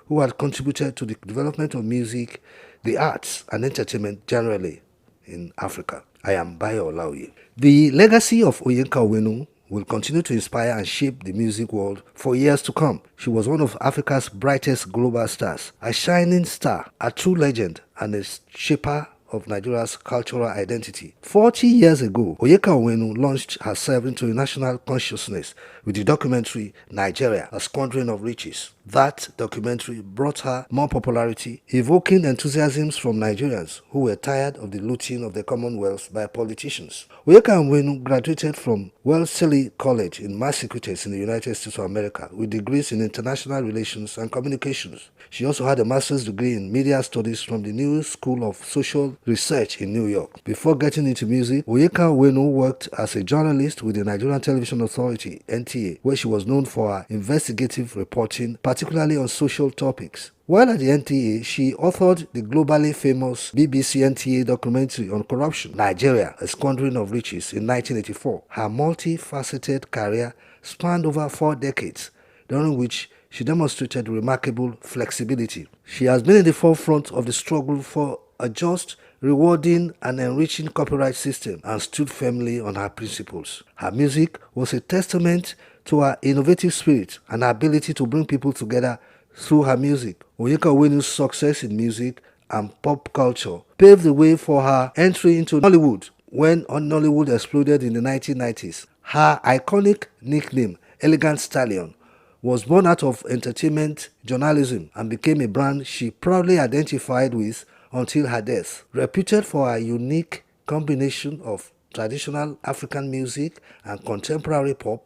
who had contributed to the development of music, the arts, and entertainment generally in Africa. I am Bayo Olaoye. The legacy of Onyeka Onwenu will continue to inspire and shape the music world for years to come. She was one of Africa's brightest global stars, a shining star, a true legend, and a shaper of Nigeria's cultural identity. 40 years ago, Onyeka Onwenu launched herself into national consciousness with the documentary Nigeria, A Squandering of Riches. That documentary brought her more popularity, evoking enthusiasms from Nigerians who were tired of the looting of the Commonwealth by politicians. Onyeka Onwenu graduated from Wellesley College in Massachusetts in the United States of America with degrees in international relations and communications. She also had a master's degree in media studies from the New School of Social Research in New York. Before getting into music, Onyeka Onwenu worked as a journalist with the Nigerian Television Authority, NTA, where she was known for her investigative reporting, particularly on social topics. While at the NTA, she authored the globally famous BBC NTA documentary on corruption, Nigeria, A Squandering of Riches, in 1984. Her multifaceted career spanned over 4 decades, during which she demonstrated remarkable flexibility. She has been in the forefront of the struggle for a just, rewarding, and enriching copyright system and stood firmly on her principles. Her music was a testament to her innovative spirit and her ability to bring people together through her music. Onyeka Onwenu's success in music and pop culture paved the way for her entry into Nollywood when Nollywood exploded in the 1990s. Her iconic nickname, Elegant Stallion, was born out of entertainment journalism and became a brand she proudly identified with until her death. Reputed for her unique combination of traditional African music and contemporary pop,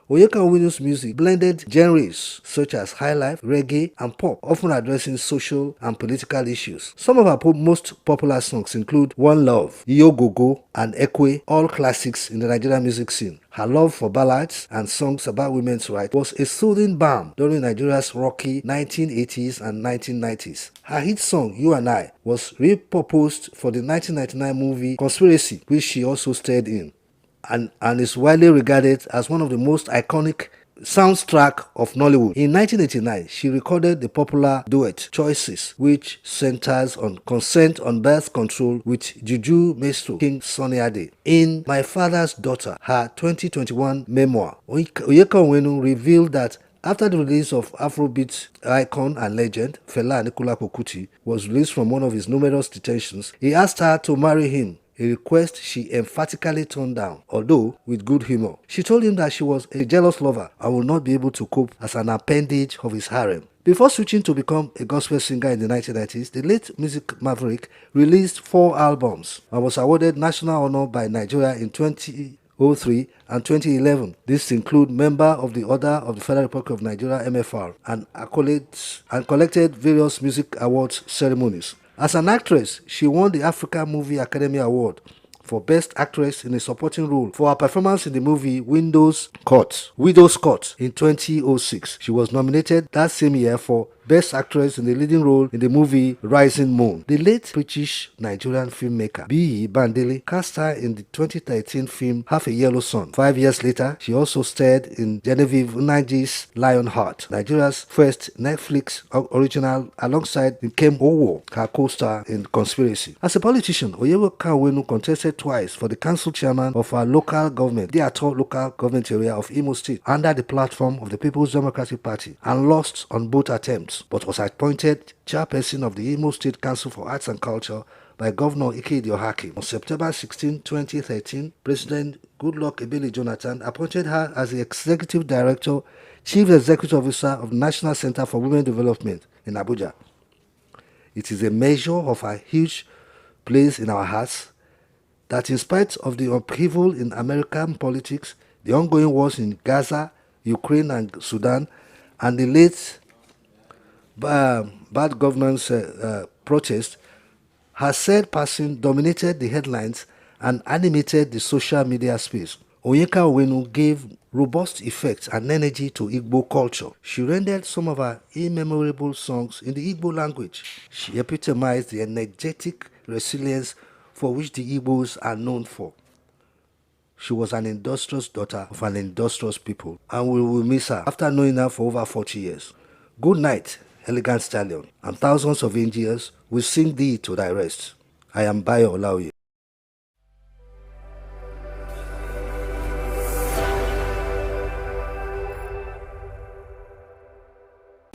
Onyeka Onwenu's music blended genres such as highlife, reggae, and pop, often addressing social and political issues. Some of her most popular songs include One Love, Iyo Gogo, and Ekwe, all classics in the Nigerian music scene. Her love for ballads and songs about women's rights was a soothing balm during Nigeria's rocky 1980s and 1990s. Her hit song, You and I, was repurposed for the 1999 movie Conspiracy, which she also starred in, and is widely regarded as one of the most iconic soundtrack of Nollywood. In 1989, she recorded the popular duet Choices, which centers on consent on birth control with Juju Maestro King Sunny Ade. In My Father's Daughter, her 2021 memoir, Onyeka Onwenu revealed that after the release of Afrobeat icon and legend Fela Anikulapo Kuti was released from one of his numerous detentions, he asked her to marry him, a request she emphatically turned down, although with good humor. She told him that she was a jealous lover and would not be able to cope as an appendage of his harem. Before switching to become a gospel singer in the 1990s, the late music maverick released 4 albums and was awarded national honor by Nigeria in 2003 and 2011. This include member of the Order of the Federal Republic of Nigeria (MFR) and accolades and collected various music awards ceremonies. As an actress, she won the Africa Movie Academy Award for Best Actress in a Supporting Role for her performance in the movie Widow's Court in 2006. She was nominated that same year for Best Actress in the Leading Role in the movie Rising Moon. The late British-Nigerian filmmaker B.E. Bandele cast her in the 2013 film Half a Yellow Sun. 5 years later, she also starred in Genevieve Unaji's Lionheart, Nigeria's first Netflix original, alongside Nkem Owo, her co-star in Conspiracy. As a politician, Onyeka Onwenu contested twice for the council chairman of our local government, the Ato local government area of Imo State, under the platform of the People's Democratic Party, and lost on both attempts, but was appointed chairperson of the Imo State Council for Arts and Culture by Governor Ikedio Hakim. On September 16, 2013, President Goodluck Ebele Jonathan appointed her as the Executive Director, Chief Executive Officer of the National Center for Women Development in Abuja. It is a measure of her huge place in our hearts that in spite of the upheaval in American politics, the ongoing wars in Gaza, Ukraine, and Sudan, and the late bad governance protest, her said passing dominated the headlines and animated the social media space. Onyeka Onwenu gave robust effect and energy to Igbo culture. She rendered some of her immemorable songs in the Igbo language. She epitomized the energetic resilience for which the Igbos are known for. She was an industrious daughter of an industrious people, and we will miss her after knowing her for over 40 years. Good night, elegant stallion, and thousands of angels will sing thee to thy rest. I am Bayo Olaoye.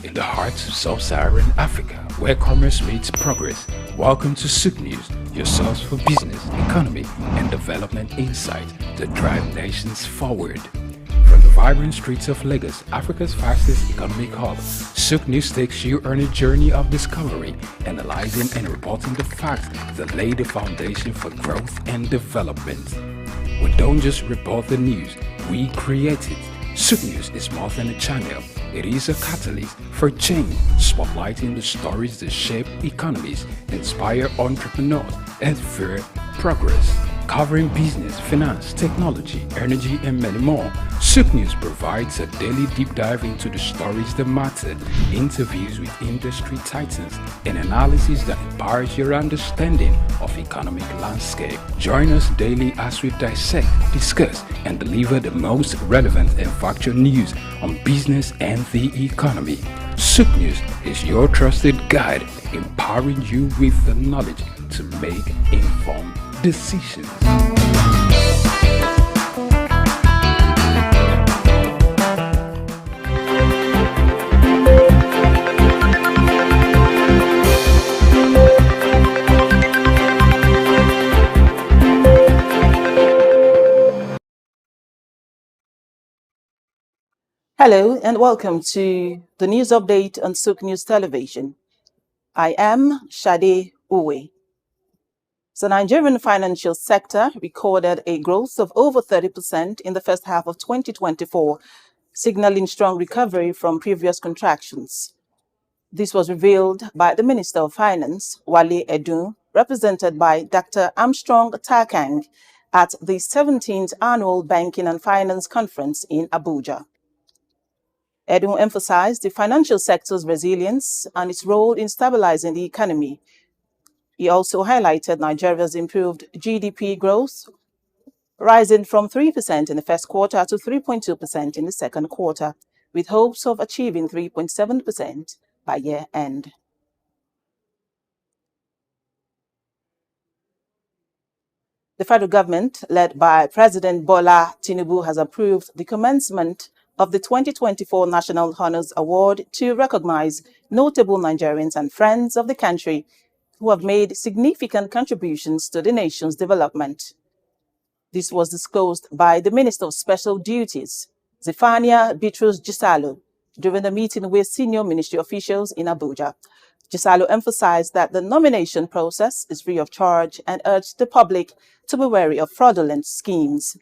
In the heart of sub-Saharan Africa, where commerce meets progress, welcome to SOUQ News, your source for business, economy, and development insight that drive nations forward. From the vibrant streets of Lagos, Africa's fastest economic hub, SOUQ News takes you on a journey of discovery, analyzing and reporting the facts that lay the foundation for growth and development. We don't just report the news, we create it. SOUQ News is more than a channel. It is a catalyst for change, spotlighting the stories that shape economies, inspire entrepreneurs, and fuel progress. Covering business, finance, technology, energy, and many more, SOUQ News provides a daily deep dive into the stories that matter, interviews with industry titans, and analysis that empowers your understanding of economic landscape. Join us daily as we dissect, discuss, and deliver the most relevant and factual news on business and the economy. SOUQ News is your trusted guide, empowering you with the knowledge to make informed decisions.
Hello and welcome to the news update on SOUQ News Television. I am Shade Uwe. The Nigerian financial sector recorded a growth of over 30% in the first half of 2024, signaling strong recovery from previous contractions. This was revealed by the Minister of Finance, Wale Edun, represented by Dr. Armstrong Takang at the 17th Annual Banking and Finance Conference in Abuja. Edun emphasized the financial sector's resilience and its role in stabilizing the economy. He also highlighted Nigeria's improved GDP growth, rising from 3% in the first quarter to 3.2% in the second quarter, with hopes of achieving 3.7% by year end. The federal government, led by President Bola Tinubu, has approved the commencement of the 2024 National Honors Award to recognize notable Nigerians and friends of the country who have made significant contributions to the nation's development. This was disclosed by the Minister of Special Duties, Zephania Bitrus Gisalo, during a meeting with senior ministry officials in Abuja. Gisalo emphasized that the nomination process is free of charge and urged the public to be wary of fraudulent schemes.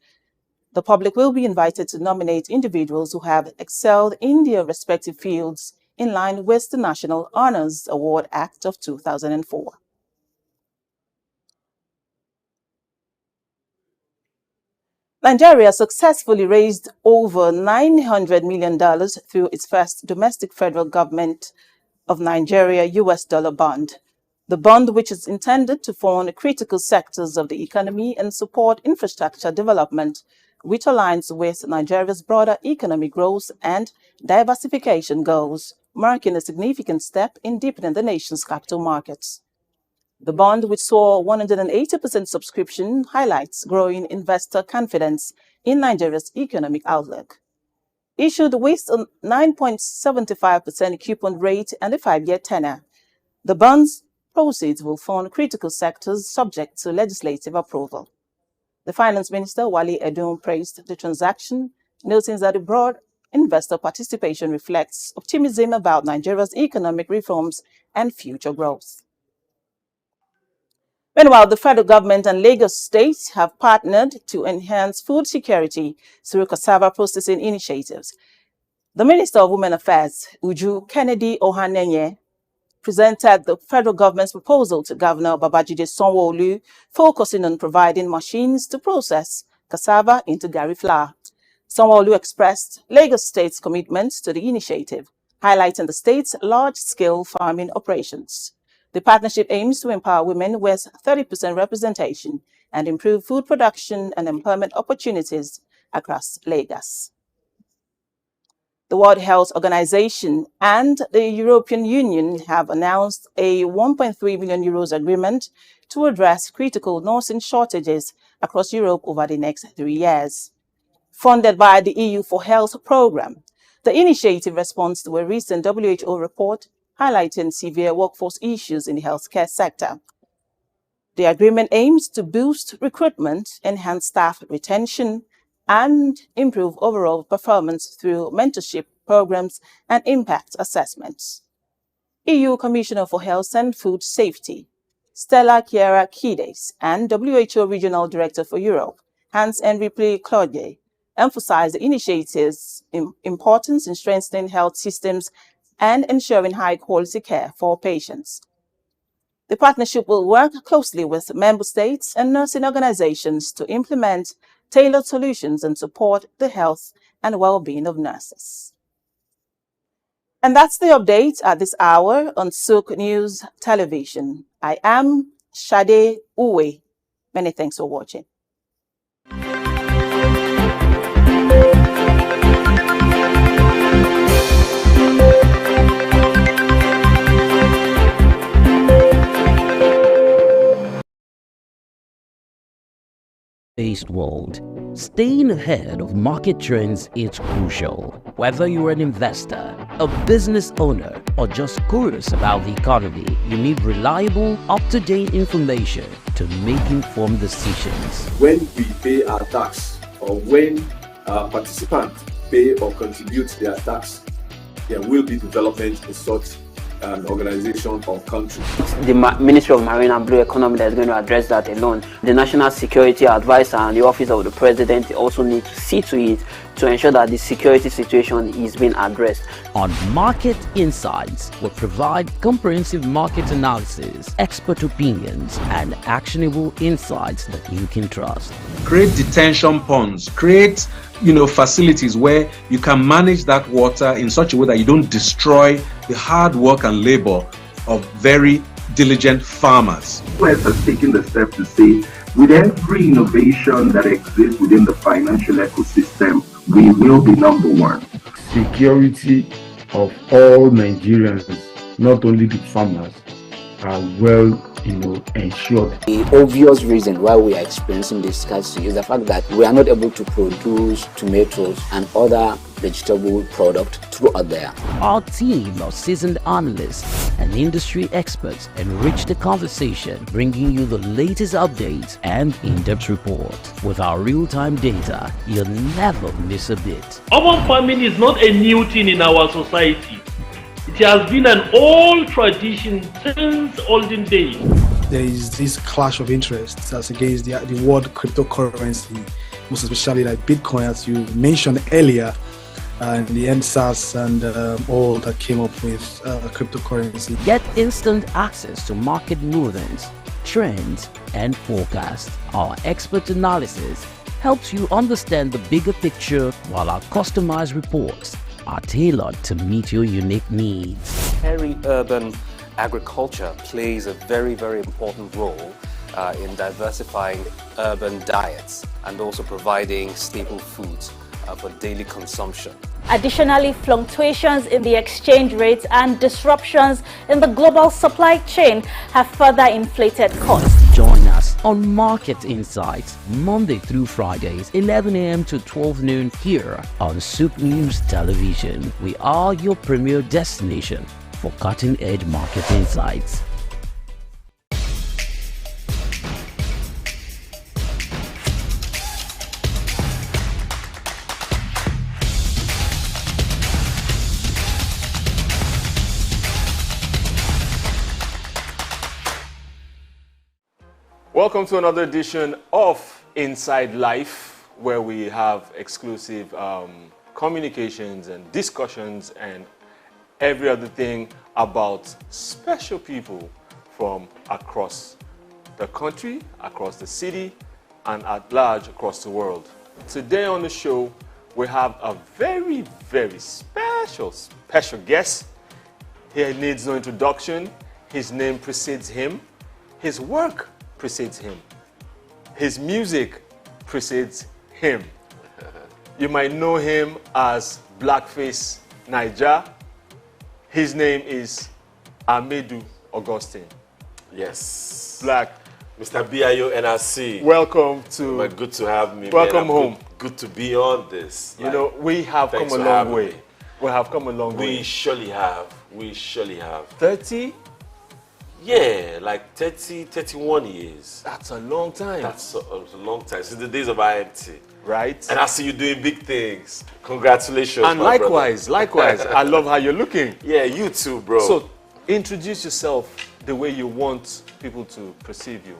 The public will be invited to nominate individuals who have excelled in their respective fields in line with the National Honors Award Act of 2004. Nigeria successfully raised over $900 million through its first domestic federal government of Nigeria US dollar bond. The bond, which is intended to fund critical sectors of the economy and support infrastructure development, which aligns with Nigeria's broader economic growth and diversification goals, marking a significant step in deepening the nation's capital markets. The bond, which saw 180% subscription, highlights growing investor confidence in Nigeria's economic outlook. Issued with a 9.75% coupon rate and a 5-year tenor, the bond's proceeds will fund critical sectors subject to legislative approval. The Finance Minister, Wale Edun, praised the transaction, noting that the broad investor participation reflects optimism about Nigeria's economic reforms and future growth. Meanwhile, the federal government and Lagos State have partnered to enhance food security through cassava processing initiatives. The Minister of Women Affairs, Uju Kennedy Ohanenye, presented the federal government's proposal to Governor Babajide Sanwo-Olu, focusing on providing machines to process cassava into gari flour. Sanwo-Olu expressed Lagos State's commitment to the initiative, highlighting the state's large-scale farming operations. The partnership aims to empower women with 30% representation and improve food production and employment opportunities across Lagos. The World Health Organization and the European Union have announced a 1.3 billion euros agreement to address critical nursing shortages across Europe over the next 3 years. Funded by the EU for Health program, the initiative responds to a recent WHO report highlighting severe workforce issues in the healthcare sector. The agreement aims to boost recruitment, enhance staff retention, and improve overall performance through mentorship programs and impact assessments. EU Commissioner for Health and Food Safety, Stella Kyriakides, and WHO Regional Director for Europe, Hans-Henri Claude, emphasized the initiative's importance in strengthening health systems and ensuring high-quality care for patients. The partnership will work closely with member states and nursing organizations to implement tailored solutions and support the health and well-being of nurses. And that's the update at this hour on SOUQ News Television. I am Shade Uwe. Many thanks for watching.
Based world, staying ahead of market trends is crucial. Whether you're an investor, a business owner, or just curious about the economy, you need reliable, up-to-date information to make informed decisions.
When we pay our tax, or when participants pay or contribute their tax, there will be development in such an organization or country.
The Ministry of Marine and Blue Economy that is going to address that alone. The National Security Advisor and the Office of the President also need to see to it to ensure that the security situation is being addressed.
On Market Insights, we provide comprehensive market analysis, expert opinions, and actionable insights that you can trust.
Create detention ponds, create facilities where you can manage that water in such a way that you don't destroy the hard work and labor of very diligent farmers.
US has taken the step to say, with every innovation that exists within the financial ecosystem, we will be number one.
Security of all Nigerians, not only the farmers, are well ensured.
The obvious reason why we are experiencing this scarcity is the fact that we are not able to produce tomatoes and other vegetable products throughout there.
Our team of seasoned analysts and industry experts enrich the conversation, bringing you the latest updates and in-depth report. With our real-time data, you'll never miss a bit.
Urban farming is not a new thing in our society. It has been an old tradition since olden days.
There is this clash of interests as against the world cryptocurrency, most especially like Bitcoin, as you mentioned earlier, and the SOUQ and all that came up with cryptocurrency.
Get instant access to market movements, trends, and forecasts. Our expert analysis helps you understand the bigger picture, while our customized reports are tailored to meet your unique needs.
Peri-urban agriculture plays a very, very important role in diversifying urban diets and also providing staple foods for daily consumption.
Additionally, fluctuations in the exchange rates and disruptions in the global supply chain have further inflated costs.
Join us on Market Insights, Monday through Fridays, 11 a.m. to 12 noon here on SOUQ News Television. We are your premier destination for cutting-edge market insights.
Welcome to another edition of Inside Life, where we have exclusive communications and discussions and every other thing about special people from across the country, across the city, and at large across the world. Today on the show, we have a very, very special guest. He needs no introduction. His name precedes him. His work precedes him. His music precedes him. You might know him as Blackface Naija. His name is Amedu Augustine.
Yes.
Black.
Mr. BIO NRC.
Welcome to.
Well, good to have me.
Welcome
man.
home.
Good to be on this.
You know, we have come a long way. We have come a long way.
We surely have. We surely have.
30?
Yeah, like 30, 31 years.
That's a long time.
That's a long time. Since the days of IMT.
Right.
And I see you doing big things. Congratulations,
and
my
likewise,
brother.
likewise. I love how you're looking.
Yeah, you too, bro.
So, introduce yourself the way you want people to perceive you.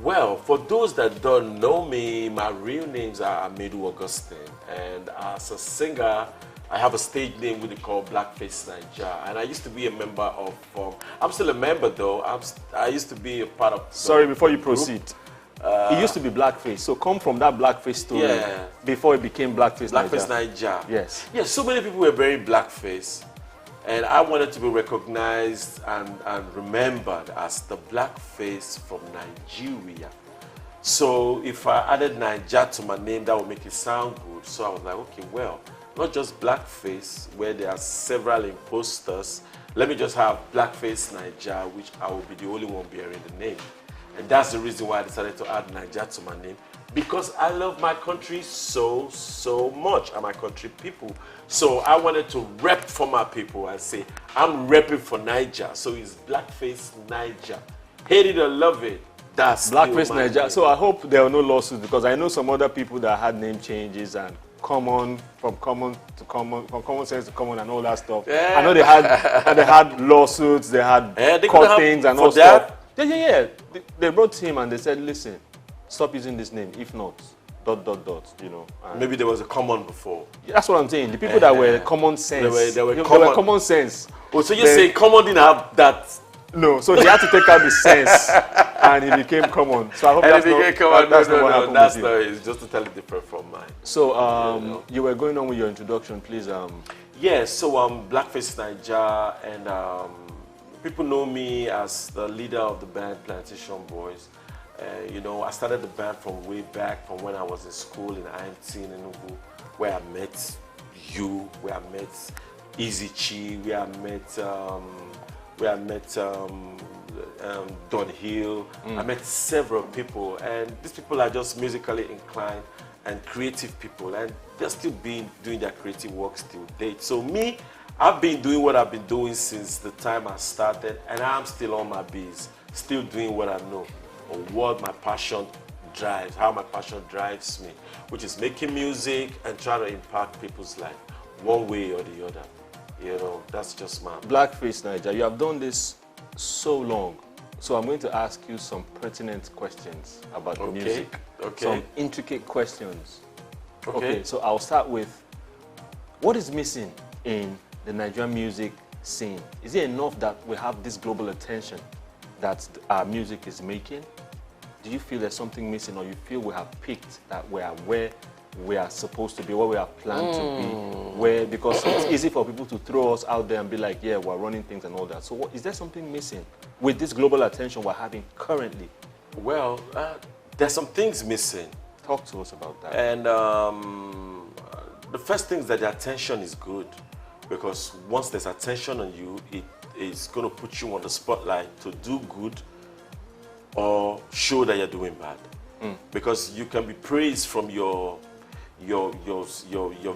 Well, for those that don't know me, my real names are Amedu Augustine. And as a singer, I have a stage name we call Blackface Naija. And I used to be a member of, I'm still a member though. I used to be a part of.
Sorry, before you proceed. It used to be Blackface. So come from that Blackface story before it became Blackface Naija.
Blackface Naija.
Yes.
Yeah, so many people were very blackface. And I wanted to be recognized and remembered as the blackface from Nigeria. So if I added Naija to my name, that would make it sound good. So I was like, okay, well, not just blackface, where there are several imposters. Let me just have Blackface Naija, which I will be the only one bearing the name. And that's the reason why I decided to add Naija to my name. Because I love my country so, so much, and my country people. So I wanted to rep for my people and say, I'm repping for Naija. So it's Blackface Naija. Hate it or love it, that's
Blackface Naija. So I hope there are no lawsuits, because I know some other people that had name changes and from common sense to common and all that stuff.
Yeah.
I know they had lawsuits, they had court things and all stuff. Yeah. They wrote him and they said, listen, stop using this name. If not, ... you know.
Maybe there was a common before.
That's what I'm saying. The people that were common sense.
They were
common sense.
Oh, so you're saying common didn't have that?
No, so he had to take out the sense and he became common. So I hope that's not what happened.
That story is just totally different from mine.
So you were going on with your introduction, please.
Yeah, so Blackface Naija, and people know me as the leader of the band Plantation Boys. You know, I started the band from way back, from when I was in school in IMT in Enugu, where I met you, where I met Easy Chi, where I met Don Hill. I met several people, and these people are just musically inclined and creative people, and they're still doing their creative work till date. So me, I've been doing what I've been doing since the time I started, and I'm still on my biz, still doing what I know, or what my passion drives, how my passion drives me, which is making music and trying to impact people's life one way or the other. You know, that's just my...
Blackface Naija, you have done this so long, so I'm going to ask you some pertinent questions about the music.
Okay.
Some intricate questions. Okay, so I'll start with, what is missing in the Nigerian music scene? Is it enough that we have this global attention that our music is making? Do you feel there's something missing, or you feel we have picked that we are where we are supposed to be, where we are planned to be, because it's easy for people to throw us out there and be like, yeah, we're running things and all that. So is there something missing with this global attention we're having currently?
Well, there's some things missing.
Talk to us about that.
And the first thing is that the attention is good, because once there's attention on you, it is going to put you on the spotlight to do good or show that you're doing bad. Because you can be praised from your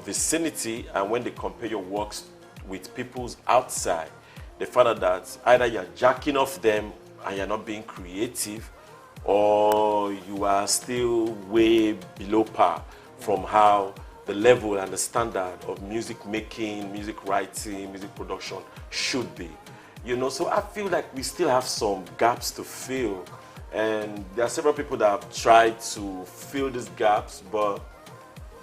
vicinity, and when they compare your works with people's outside, they find out that either you're jacking off them and you're not being creative, or you are still way below par from how the level and the standard of music making, music writing, music production should be. You know, so I feel like we still have some gaps to fill And there are several people that have tried to fill these gaps, but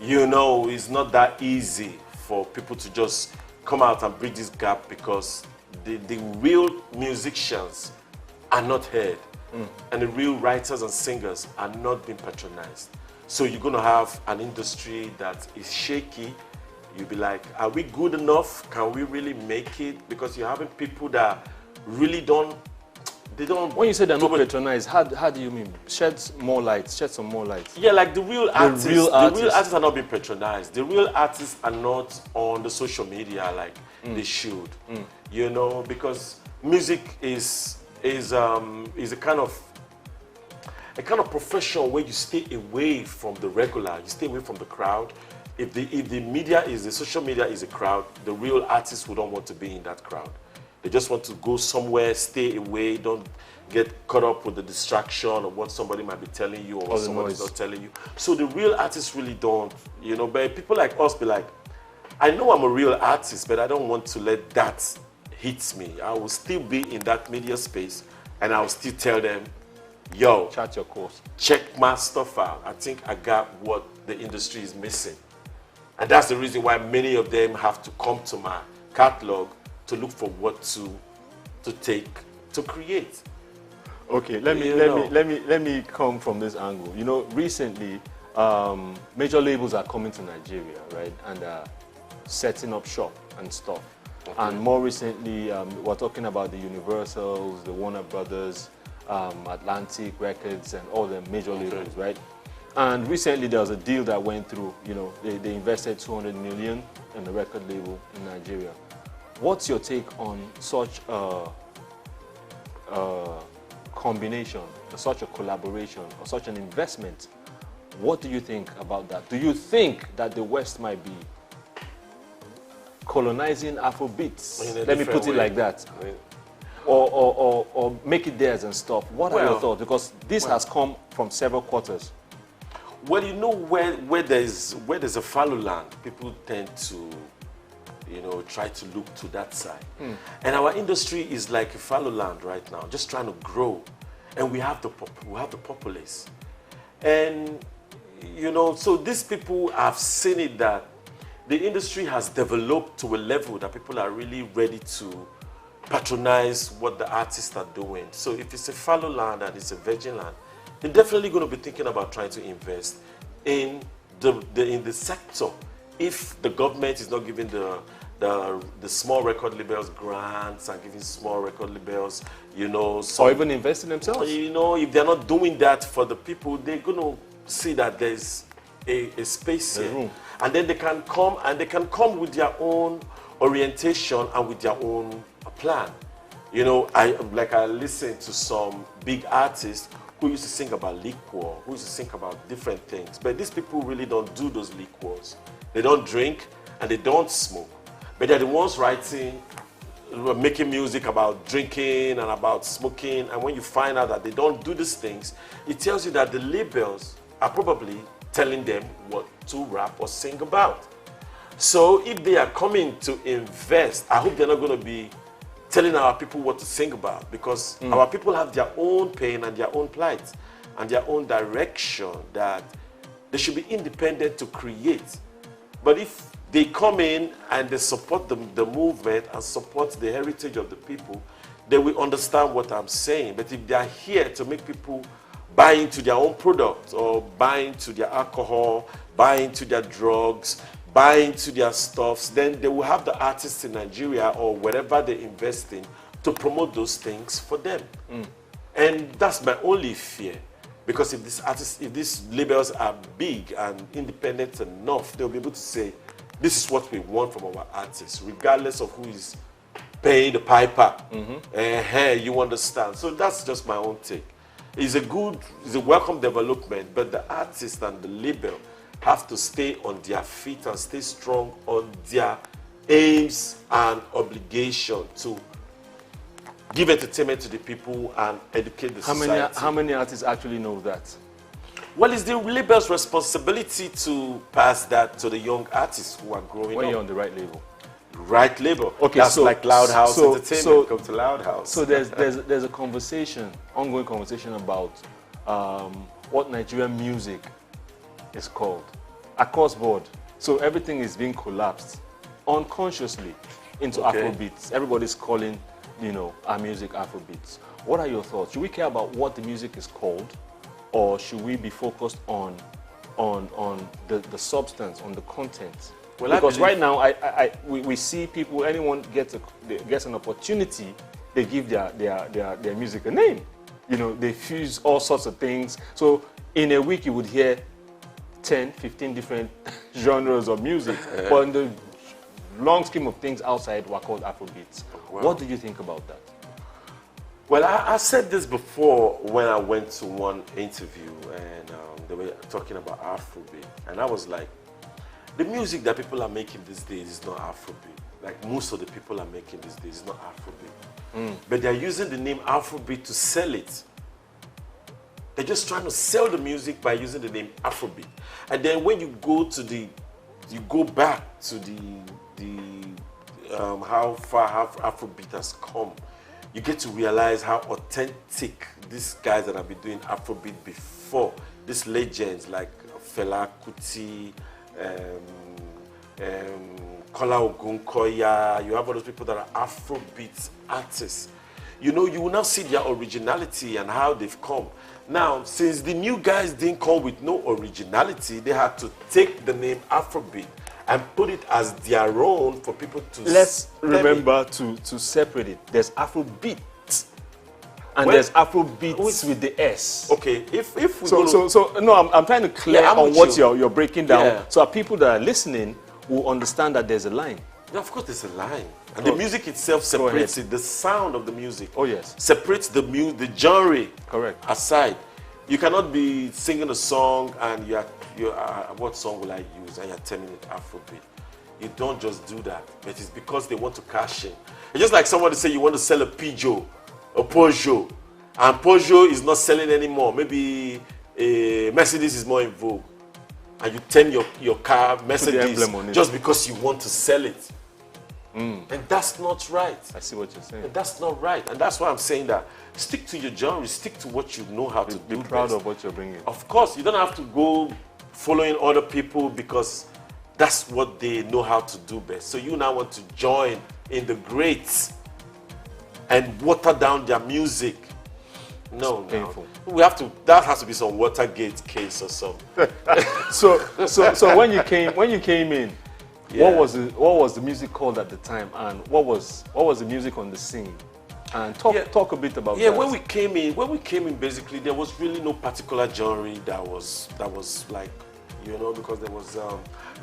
you know, it's not that easy for people to just come out and bridge this gap because the real musicians are not heard. And the real writers and singers are not being patronized. So you're going to have an industry that is shaky. You'll be like, are we good enough? Can we really make it? Because you're having people that really don't.
When you say they're not patronized, how do you mean? Shed some more light.
Yeah, like the real artists. The real artists are not being patronized. The real artists are not on the social media like they should. You know, because music is a kind of profession where you stay away from the regular, you stay away from the crowd. If the social media is a crowd, the real artists who don't want to be in that crowd. They just want to go somewhere, stay away, don't get caught up with the distraction of what somebody might be telling you or what somebody's not telling you. So the real artists really don't, you know, but people like us be like, I know I'm a real artist, but I don't want to let that hit me. I will still be in that media space and I will still tell them, yo,
chart your course.
Check my stuff out. I think I got what the industry is missing. And that's the reason why many of them have to come to my catalog to look for what to take to create.
Okay, let me come from this angle. You know, recently major labels are coming to Nigeria, right, and setting up shop and stuff. Okay. And more recently, we're talking about the Universals, the Warner Brothers, Atlantic Records, and all the major labels, right? And recently there was a deal that went through. You know, they invested 200 million in the record label in Nigeria. What's your take on such a combination, such a collaboration, or such an investment? What do you think about that? Do you think that the West might be colonizing Afrobeats? Let me put it like that. Or make it theirs and stuff. What are your thoughts? Because this has come from several quarters.
Well, you know, where there's a fallow land, people tend to, you know, try to look to that side. And our industry is like a fallow land right now, just trying to grow. And we have the populace. And, you know, so these people have seen it that the industry has developed to a level that people are really ready to patronize what the artists are doing. So if it's a fallow land and it's a virgin land, they're definitely going to be thinking about trying to invest in the sector. If the government is not giving the small record labels grants and giving small record labels, you know,
or even investing themselves.
You know, if they're not doing that for the people, they're going to see that there's a space here. Room. And then they can come with their own orientation and with their own plan. You know, I listened to some big artists who used to sing about liquor, who used to sing about different things. But these people really don't do those liquors. They don't drink and they don't smoke. But they're the ones writing, making music about drinking and about smoking. And when you find out that they don't do these things, it tells you that the labels are probably telling them what to rap or sing about. So if they are coming to invest, I hope they're not going to be telling our people what to sing about, because our people have their own pain and their own plight and their own direction that they should be independent to create. But if they come in and they support the movement and support the heritage of the people, they will understand what I'm saying. But if they are here to make people buy into their own product or buy into their alcohol, buy into their drugs, buy into their stuffs, then they will have the artists in Nigeria or wherever they invest in to promote those things for them. And that's my only fear. Because if these labels are big and independent enough, they'll be able to say, this is what we want from our artists, regardless of who is paying the piper. You understand? So that's just my own take. It's a welcome development, but the artist and the label have to stay on their feet and stay strong on their aims and obligation to give entertainment to the people and educate the society.
How many artists actually know that?
Well, it's the label's responsibility to pass that to the young artists who are growing up.
When you're on the right label.
right label.
Okay,
that's
so
like Loud House Entertainment.
So,
Come to Loud House.
So there's a conversation, ongoing conversation about what Nigerian music is called across board. So everything is being collapsed unconsciously into Afrobeats. Everybody's calling, you know, our music Afrobeats. What are your thoughts? Should we care about what the music is called, or should we be focused on the substance, on the content? Well, because right now we see people, anyone gets an opportunity, they give their music a name. You know, they fuse all sorts of things. So in a week you would hear 10, 15 different genres of music. But in the long scheme of things outside were called Afrobeats. Wow. What do you think about that?
Well, I said this before when I went to one interview and they were talking about Afrobeat. And I was like, the music that people are making these days is not Afrobeat. Like most of the people are making these days is not Afrobeat. But they're using the name Afrobeat to sell it. They're just trying to sell the music by using the name Afrobeat. And then when you go back to how far Afrobeat has come, you get to realize how authentic these guys that have been doing Afrobeat before, these legends like Fela Kuti, Kola Ogunkoya, you have all those people that are Afrobeat artists. You know, you will now see their originality and how they've come. Now, since the new guys didn't come with no originality, they had to take the name Afrobeat and put it as their own for people to...
Let's remember to separate it. There's Afrobeat and there's Afrobeats with the S.
Okay, if we
no, I'm trying to clear on what you're breaking down, so people that are listening will understand that there's a line.
Yeah, of course there's a line. And the music itself separates it. The sound of the music separates the genre aside. You cannot be singing a song and what song will I use? And you're telling it Afrobeat. You don't just do that. But it's because they want to cash in. It's just like somebody say you want to sell a Peugeot, and Peugeot is not selling anymore. Maybe a Mercedes is more in vogue. And you turn your car Mercedes just because you want to sell it. And that's not right.
I see what you're saying.
And that's not right. And that's why I'm saying that stick to your genre, stick to what you know how to do.
Be proud of what you're bringing.
Of course, you don't have to go following other people because that's what they know how to do best. So you now want to join in the greats and water down their music. No, we have to. That has to be some Watergate case or something.
so when you came in, what was the music called at the time, and what was the music on the scene? And talk a bit about that.
Yeah, when we came in, basically there was really no particular genre that was like, you know, because there was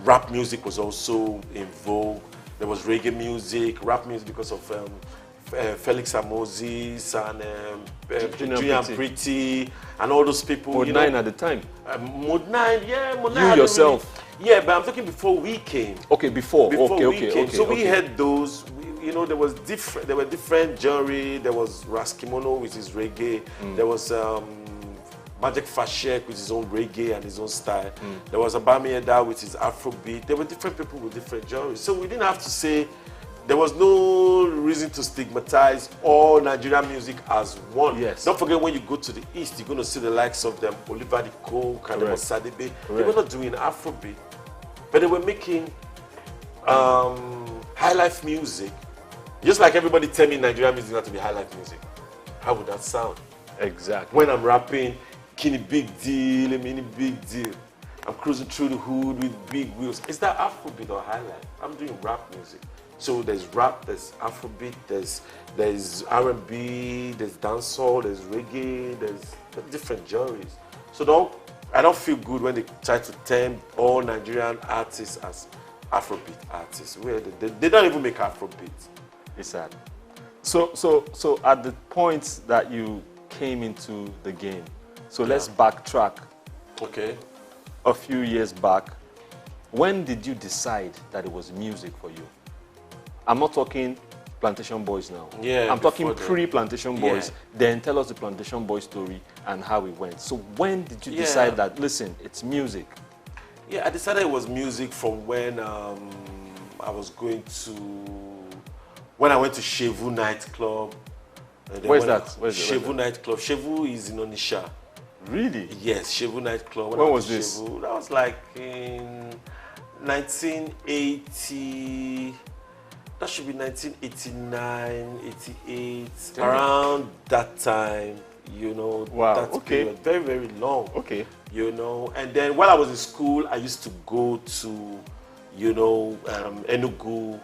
rap music was also in vogue. There was reggae music, rap music because of Felix Amozis and Junior Pretty and all those people.
Mode 9 at the time.
Mode 9, yeah, Mode 9.
You yourself.
Yeah, but I'm talking before we came.
Okay, before we came.
So we had those. You know, there were different genre. There was Raskimono, which is reggae. There was Magic Fashek with his own reggae and his own style. There was Abami Eda with his Afrobeat. There were different people with different genres. So we didn't have to say, there was no reason to stigmatize all Nigerian music as one.
Yes.
Don't forget, when you go to the East, you're going to see the likes of them, Oliver the Coke, and Sadebe. They were not doing Afrobeat, but they were making high life music. Just like everybody tell me Nigerian music not to be high life music. How would that sound?
Exactly.
When I'm rapping, Kenny Big Deal, Mini Big Deal. I'm cruising through the hood with big wheels. Is that Afrobeat or high life? I'm doing rap music. So there's rap, there's Afrobeat, there's R&B, there's dancehall, there's reggae, there's different genres. So I don't feel good when they try to term all Nigerian artists as Afrobeat artists. They don't even make Afrobeat.
It's sad. So at the point that you came into the game, so let's backtrack.
Okay.
A few years back, when did you decide that it was music for you? I'm not talking Plantation Boys now.
Yeah,
I'm talking pre-Plantation Boys. Then tell us the Plantation Boys story and how it went. So when did you decide that, listen, it's music?
Yeah, I decided it was music from when I was going to, when I went to Shevu nightclub.
Where's that?
Shevu nightclub. Shevu is in Onisha.
Really?
Yes, Shevu nightclub.
When was this?
Shevu, that was like in 1980. That should be 1989, 88,
Damn.
around that time, you know.
Wow,
That
okay.
period, very, very long.
Okay.
You know, and then while I was in school, I used to go to, you know, Enugu,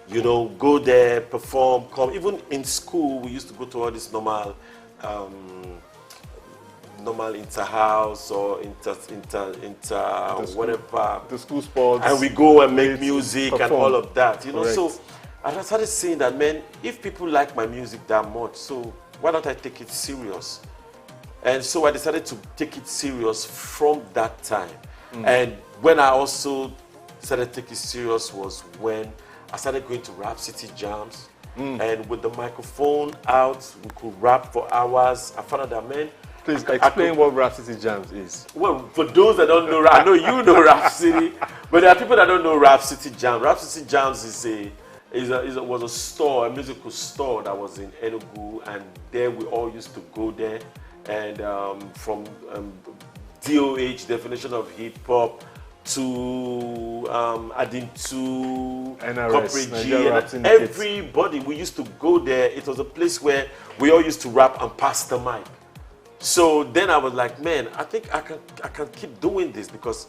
you know, go there, perform, come. Even in school, we used to go to all this normal inter-house or inter whatever.
The school sports.
And we go and make music
perform.
and all of that, you know.
Correct.
So I started saying that, man, if people like my music that much, so why don't I take it serious? And so I decided to take it serious from that time. And when I also started taking it serious was when I started going to Rap City Jams. And with the microphone out, we could rap for hours. I found out that, man,
please explain what Rap City Jams is.
Well, for those that don't know, I know you know Rap City, but there are people that don't know Rap City Jams. Rap City Jams was a store, a musical store that was in Enugu, and there we all used to go there. And from DOH, definition of hip hop, to adding to Corporate G, and everybody, we used to go there. It was a place where we all used to rap and pass the mic. So then I was like, man, I think I can keep doing this, because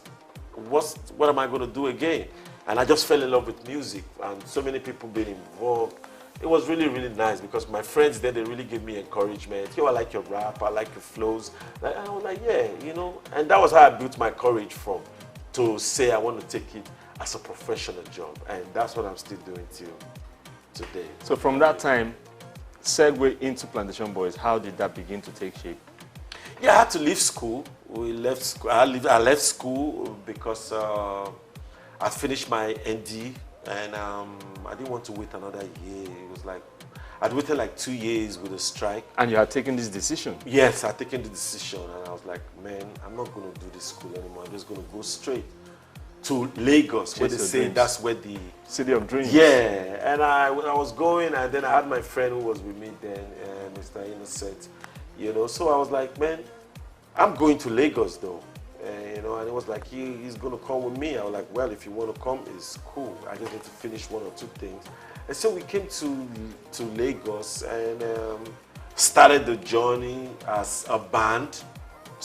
what am I going to do again? And I just fell in love with music, and so many people being involved. It was really, really nice, because my friends there, they really gave me encouragement. Yo, I like your rap, I like your flows. And I was like, yeah, you know. And that was how I built my courage from, to say I want to take it as a professional job. And that's what I'm still doing till today.
So from that time, segue into Plantation Boys, how did that begin to take shape?
Yeah, I had to leave school. We left school. I left school because I finished my ND, and I didn't want to wait another year. It was like, I'd waited like 2 years with a strike.
And you had taken this decision?
Yes, I'd taken the decision, and I was like, man, I'm not going to do this school anymore. I'm just going to go straight to Lagos, where they say that's where the
city of dreams.
Yeah, and I was going, and then I had my friend who was with me then, Mr. Innocent, you know. So I was like, man, I'm going to Lagos though, you know. And it was like, he's going to come with me. I was like, well, if you want to come, it's cool. I just need to finish 1 or 2 things. And so we came to Lagos and started the journey as a band,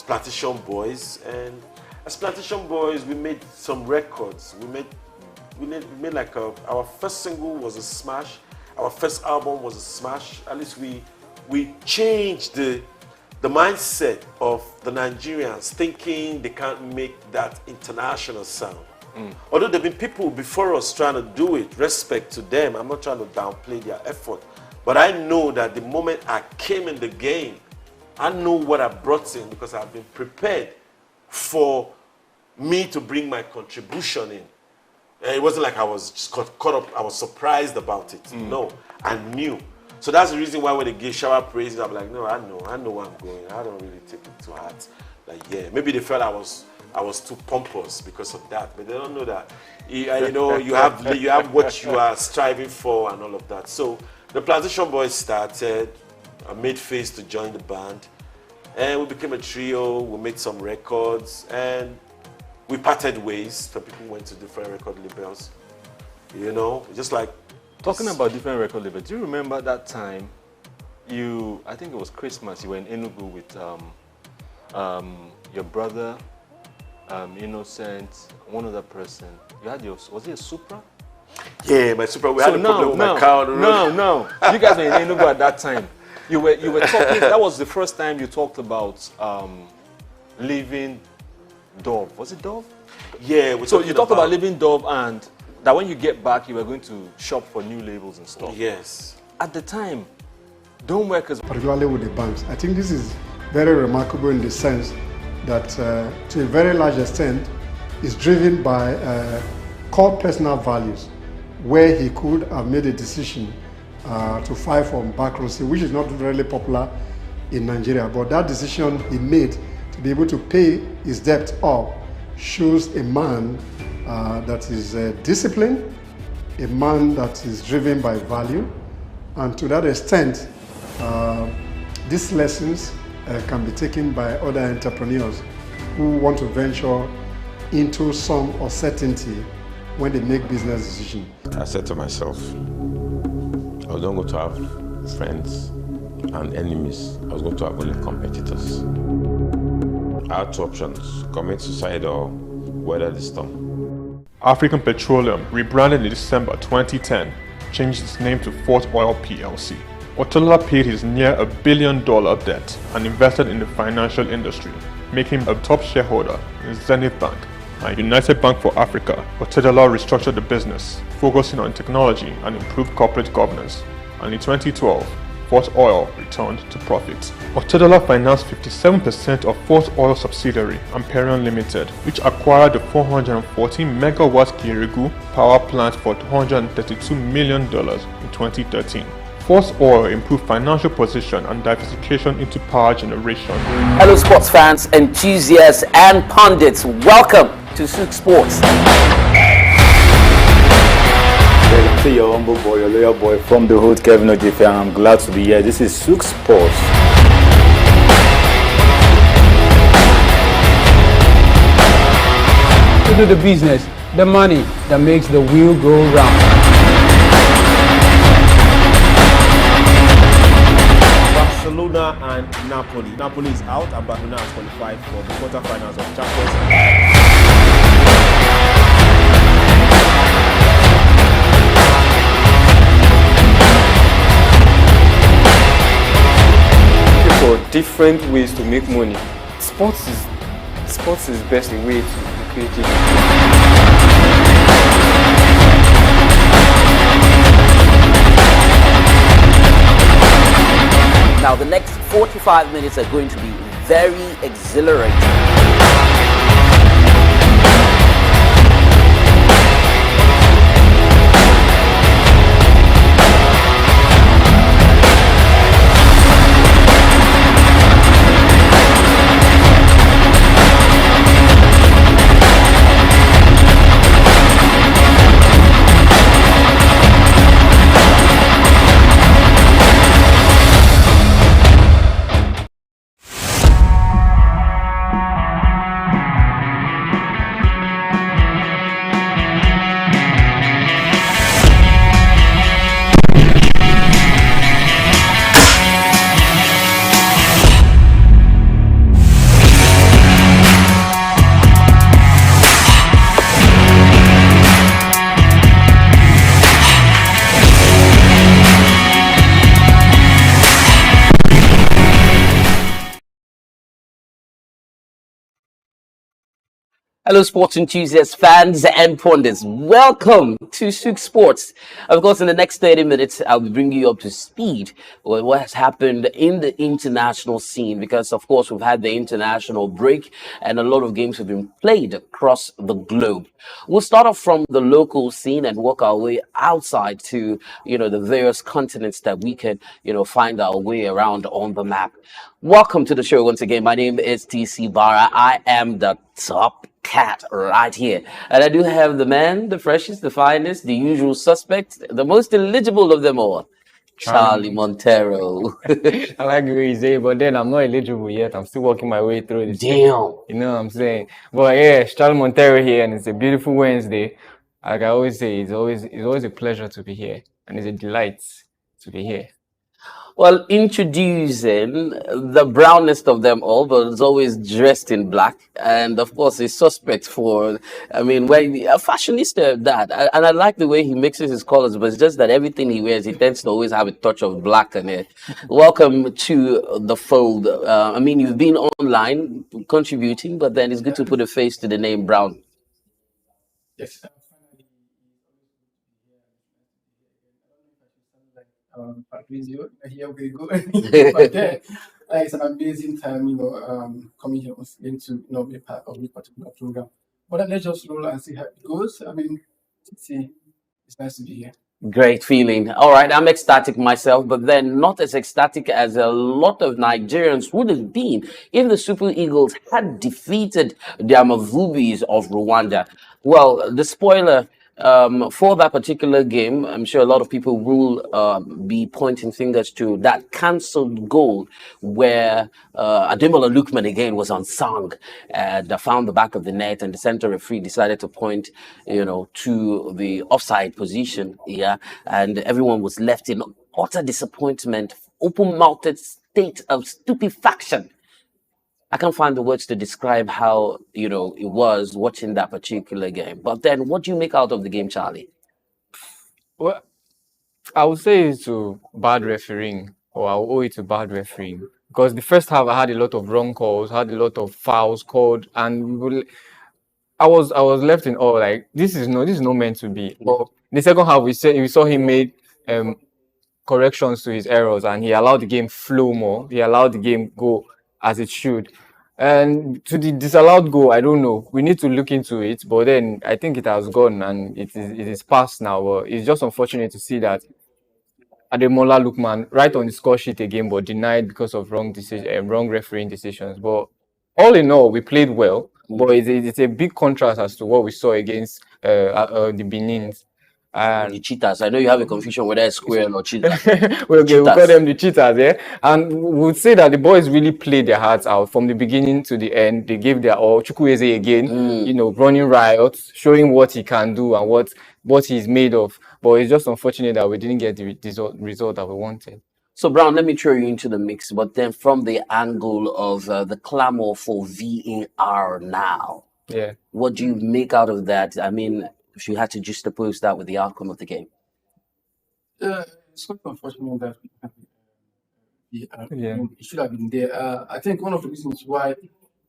Plantation Boys. And as Plantation Boys, we made some records. We made like our first single was a smash. Our first album was a smash. At least we changed the mindset of the Nigerians, thinking they can't make that international sound. Although there have been people before us trying to do it, respect to them. I'm not trying to downplay their effort. But I know that the moment I came in the game, I know what I brought in, because I've been prepared for me to bring my contribution in. And it wasn't like I was just caught up, I was surprised about it. No, I knew. So that's the reason why when they give shower praises, I'm like, no, I know where I'm going. I don't really take it to heart. Like, yeah, maybe they felt I was too pompous because of that, but they don't know that. You know, you have what you are striving for and all of that. So the Plantation Boys started. I made Face to join the band, and we became a trio. We made some records, and we parted ways. So people went to different record labels. You know, just like
talking about different record labels. Do you remember that time? I think it was Christmas. You were in Enugu with your brother. Innocent, one other person. You had was it a Supra?
Yeah, my Supra. We had a problem with my car on the road.
No. You guys were in Enugu at that time. You were talking. That was the first time you talked about leaving Dove. Was it Dove?
Yeah.
So you talked about leaving Dove, and that when you get back, you were going to shop for new labels and stuff.
Yes.
At the time, Dome Workers,
particularly with the bands, I think this is very remarkable in the sense that to a very large extent is driven by core personal values, where he could have made a decision to file for bankruptcy, which is not really popular in Nigeria, but that decision he made to be able to pay his debt off shows a man that is disciplined, a man that is driven by value, and to that extent, these lessons can be taken by other entrepreneurs who want to venture into some uncertainty when they make business decisions.
I said to myself, I was not going to have friends and enemies. I was going to have only competitors. I had two options: commit suicide or weather the storm.
African Petroleum, rebranded in December 2010, changed its name to Fort Oil PLC. Otedola paid his near $1 billion debt and invested in the financial industry, making him a top shareholder in Zenith Bank and United Bank for Africa. Otedola restructured the business, focusing on technology and improved corporate governance, and in 2012, Fort Oil returned to profit. Otedola financed 57% of Fort Oil subsidiary, Amperion Limited, which acquired the 414 megawatt Kirigu power plant for $232 million in 2013. Fort Oil improved financial position and diversification into power generation.
Hello sports fans, enthusiasts and pundits, welcome to SOUQ Sports.
Say your humble boy, your loyal boy from the hood, Kevin Ojefe, and I'm glad to be here. This is SOUQ Sports.
To do the business, the money that makes the wheel go round.
Barcelona and Napoli. Napoli is out and Barcelona has qualified for the quarterfinals of Champions League.
For different ways to make money. Sports is best a way to be creative.
Now the next 45 minutes are going to be very exhilarating. Hello, sports enthusiasts, fans, and pundits. Welcome to SOUQ Sports. Of course, in the next 30 minutes, I'll be bringing you up to speed with what has happened in the international scene because, of course, we've had the international break and a lot of games have been played across the globe. We'll start off from the local scene and work our way outside to, the various continents that we can, find our way around on the map. Welcome to the show once again. My name is TC Barra. I am the top cat right here, and I do have the man, the freshest, the finest, the usual suspect, the most eligible of them all, Charlie Montero.
I like the way you say, but then I'm not eligible yet. I'm still working my way through this.
Damn.
You know what I'm saying? But yeah, it's Charlie Montero here, and it's a beautiful Wednesday. Like I always say, it's always a pleasure to be here, and it's a delight to be here.
Well, introducing the brownest of them all, but is always dressed in black. And of course, a suspect for, when a fashionista of that. And I like the way he mixes his colors, but it's just that everything he wears, he tends to always have a touch of black in it. Welcome to the fold. You've been online contributing, but then it's good to put a face to the name Brown.
Yes. Patrizio, here we go. But yeah, it's an amazing time, coming here once again to be part of this particular program. But then let's just roll and see how it goes. It's nice to be here.
Great feeling. All right, I'm ecstatic myself, but then not as ecstatic as a lot of Nigerians would have been if the Super Eagles had defeated the Amavubis of Rwanda. Well, the spoiler For that particular game, I'm sure a lot of people will be pointing fingers to that cancelled goal where Ademola Lookman again was unsung and found the back of the net, and the center referee decided to point, to the offside position. Yeah, and everyone was left in utter disappointment, open-mouthed state of stupefaction. I can't find the words to describe how, it was watching that particular game. But then what do you make out of the game, Charlie?
Well, I would say it's to bad refereeing, or I'll owe it to bad refereeing. Because the first half I had a lot of wrong calls, had a lot of fouls called, and I was left in awe, like this is not meant to be. But the second half we saw him made corrections to his errors, and he allowed the game flow more. He allowed the game go as it should. And to the disallowed goal, I don't know. We need to look into it. But then I think it has gone and it is past now. It's just unfortunate to see that Ademola Lookman right on the score sheet again, but denied because of wrong refereeing decisions. But all in all, we played well. But it's a big contrast as to what we saw against the Benins. And
the cheaters. I know you have a confusion whether it's square or cheater.
We call them the cheaters, yeah. And we would say that the boys really played their hearts out from the beginning to the end. They gave their all. Chukwueze again, running riots, showing what he can do and what he's made of. But it's just unfortunate that we didn't get the result that we wanted.
So, Brown, let me throw you into the mix, but then from the angle of the clamor for VAR now.
Yeah.
What do you make out of that? I mean, if you had to juxtapose that with the outcome of the game.
It's quite unfortunate that it should have been there. I think one of the reasons why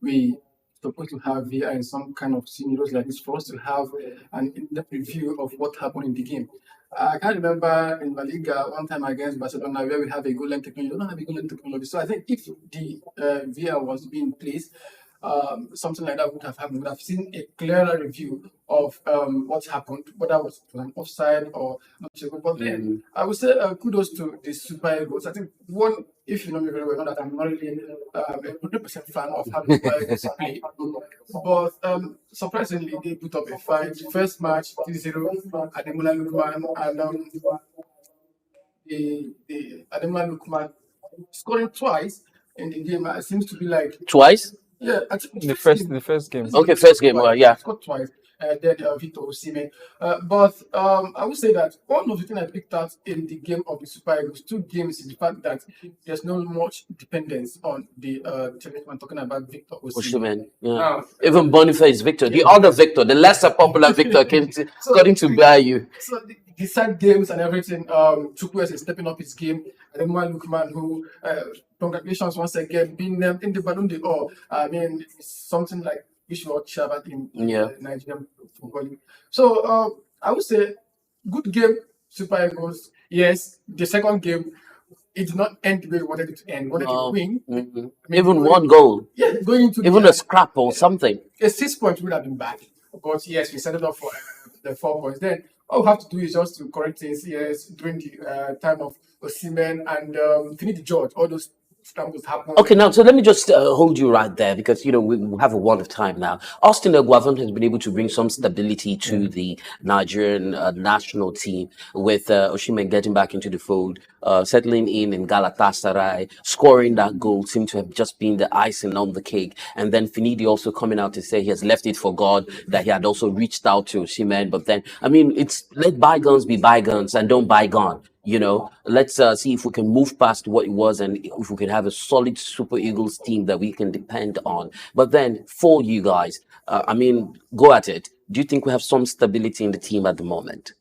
we supposed to have VAR in some kind of scenarios like this for us to have an in-depth review of what happened in the game. I can't remember in La Liga one time against Barcelona where we have a goal line technology. We don't have a goal line technology. So I think if the VAR was being placed, something like that would have happened. We would have seen a clearer review of what happened, whether it was an offside or not. But then I would say kudos to the Super Eagles. I think one, if you know me very well, know that I'm not really a 100% fan of how the Super Eagles play. But surprisingly, they put up a fight. First match, 3-0, Ademola Lookman, and the Ademola Lookman scoring twice in the game seems to be like
twice.
Yeah, I think
the first game.
Okay, first game. Yeah.
Scored twice. Then Victor Osimhen. But I would say that one of the things I picked out in the game of the Super Eagles, 2 games, is the fact that there's not much dependence on the I'm talking about Victor Osimhen.
Yeah. Even Boniface Victor, the other Victor, the lesser popular Victor, got into buy you.
So the sad games and everything, Chukwueze is stepping up his game. And then Lookman, who congratulations once again, being named in the Ballon d'Or. I mean, it's something like we should all share about in Nigerian football. So I would say good game, Super Eagles. Yes, the second game, it did not end the way we wanted it to end. We wanted to win.
I mean, even one goal.
Yeah, going into
even a scrap or something.
A 6 points would have been bad. But yes, we set it up for the 4 points. Then all we have to do is just to correct things. Yes, during the time of Osimhen and Finidi George, all those scrambles happen.
Okay, now, so let me just hold you right there because, we have a lot of time now. Austin Eguavoen has been able to bring some stability to the Nigerian national team with Osimhen getting back into the fold, settling in Galatasaray, scoring that goal seemed to have just been the icing on the cake. And then Finidi also coming out to say he has left it for God, that he had also reached out to Osimhen. But then, I mean, it's let bygones be bygones and don't bygone. Let's see if we can move past what it was and if we can have a solid Super Eagles team that we can depend on. But then for you guys, I mean, go at it. Do you think we have some stability in the team at the moment?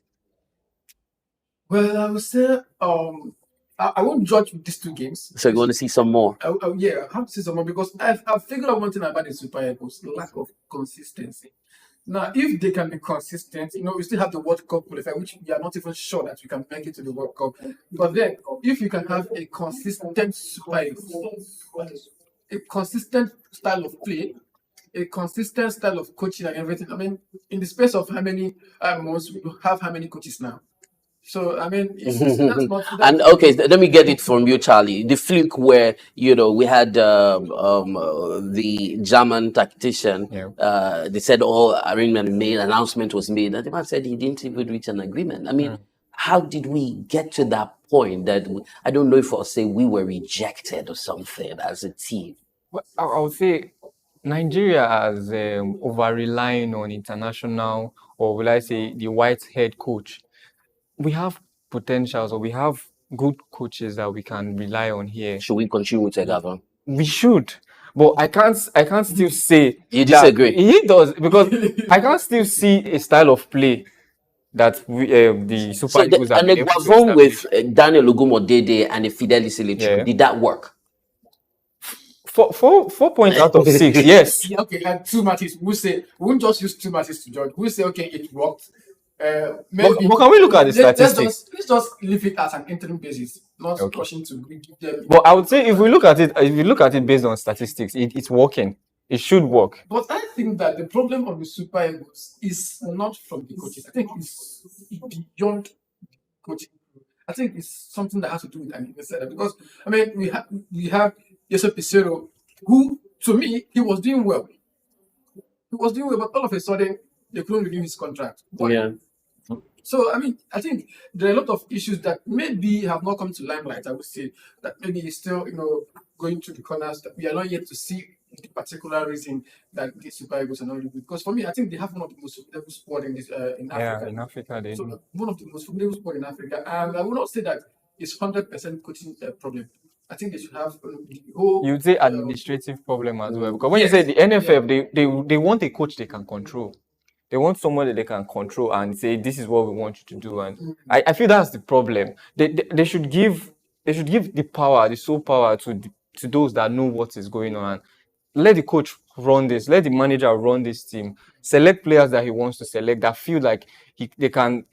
Well, I would say I won't judge with these 2 games.
So you want to see some more?
Yeah, I have to see some more because I've figured out one thing about the Super Eagles: lack of consistency. Now, if they can be consistent, we still have the World Cup qualifier, which we are not even sure that we can make it to the World Cup. But then, if you can have a consistent Super Eagles, a consistent style of play, a consistent style of coaching and everything. I mean, in the space of how many months, we have how many coaches now? So I mean, that's not.
And okay, let me get it from you, Charlie. The fluke where we had the German tactician. They said all arrangement made, announcement was made, and the man said he didn't even reach an agreement. I mean, how did we get to that point that I don't know if I'll say we were rejected or something as a team?
Well, I would say Nigeria has over relying on international, or will I say the white head coach. We have potentials, or we have good coaches that we can rely on here.
Should we continue with Egava?
We should, but I can't still say
you disagree.
He does, because I can't still see a style of play that the Super Eagles have been able to
establish. With Daniel Ogumodede and a Fidelis Electric, did that work?
4 points out of 6, yes.
Okay, and 2 matches. We won't just use 2 matches to judge. We'll say, okay, it worked. Maybe,
but can we look at the statistics?
Let's just leave it as an interim basis, not rushing to give them.
But I would say if we look at it based on statistics, it's working. It should work.
But I think that the problem of the Super Eagles is not from the coaches. I think it's beyond coaching. I think it's something that has to do with an investor. Because I mean, we have Joseph Pesero, who to me he was doing well. He was doing well, but all of a sudden they couldn't renew his contract.
Yeah.
So I mean, I think there are a lot of issues that maybe have not come to limelight. I would say that maybe it's still going through the corners. That we are not yet to see the particular reason that these Super Eagles are not really good. Because for me, I think they have one of the most formidable sport in Africa.
Yeah, in Africa they
do. One of the most formidable sport in Africa, and I will not say that it's 100% coaching problem. I think they should have the whole.
You'd say administrative problem as well, because when you say the NFF, they want a coach they can control. They want someone that they can control and say, this is what we want you to do. And I feel that's the problem. They should give the power, the sole power to those that know what is going on. And let the coach run this. Let the manager run this team. Select players that he wants to select that feel like they can,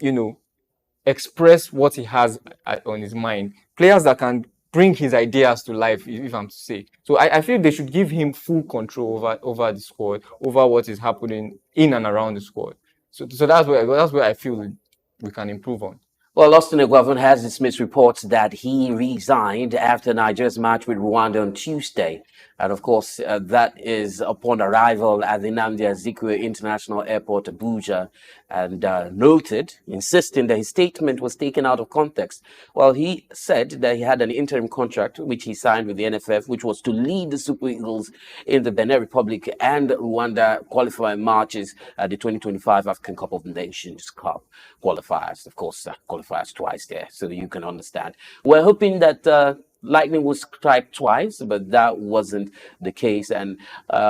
express what he has on his mind. Players that can bring his ideas to life, if I'm to say. So I feel they should give him full control over the squad, over what is happening in and around the squad. So that's where I feel we can improve on.
Well, Austin Eguavoen has dismissed reports that he resigned after Nigeria's match with Rwanda on Tuesday. And of course, that is upon arrival at the Nnamdi Azikiwe International Airport, Abuja, and insisting that his statement was taken out of context. Well, he said that he had an interim contract, which he signed with the NFF, which was to lead the Super Eagles in the Benin Republic and Rwanda qualifying matches at the 2025 African Cup of Nations Cup qualifiers. Of course, qualifiers twice there, so you can understand. We're hoping that lightning will strike twice, but that wasn't the case. And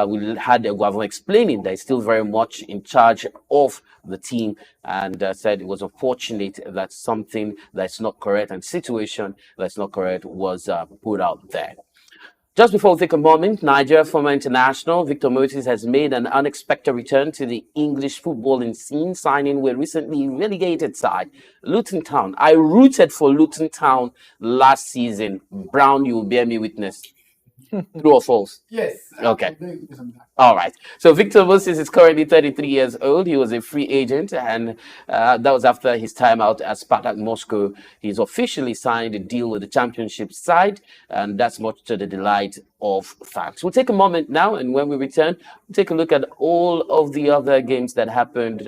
we had Eguavoen explaining that he's still very much in charge of the team, and said it was unfortunate that something that's not correct and situation that's not correct was put out there. Just before we take a moment, Nigeria former international Victor Moses has made an unexpected return to the English footballing scene, signing with recently relegated side, Luton Town. I rooted for Luton Town last season. Brown, you will bear me witness. True or false?
Yes.
Okay. All right. So Victor Moses is currently 33 years old. He was a free agent, and that was after his time out at Spartak Moscow. He's officially signed a deal with the championship side, and that's much to the delight of fans. We'll take a moment now, and when we return, we'll take a look at all of the other games that happened.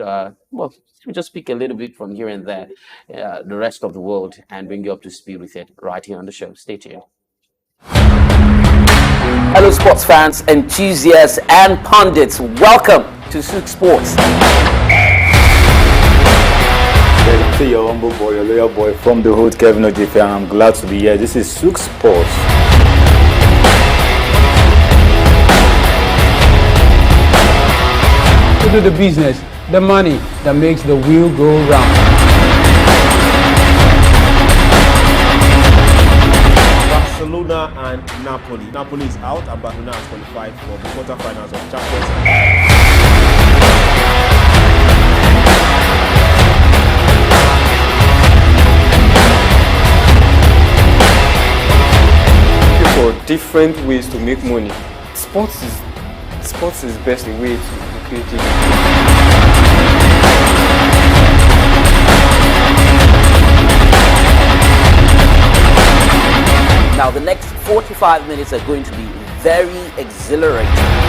We'll just speak a little bit from here and there, the rest of the world, and bring you up to speed with it right here on the show. Stay tuned. Hello sports fans, enthusiasts and pundits, welcome to SOUQ Sports.
Hey, your humble boy, your loyal boy from the hood, Kevin Ojefe, and I'm glad to be here. This is SOUQ Sports.
To do the business, the money that makes the wheel go round.
Barcelona and Napoli. Napoli is out and Barcelona has qualified for the quarterfinals of Champions
League. For different ways to make money. Sports is best a way to create it.
Now, the next 45 minutes are going to be very exhilarating.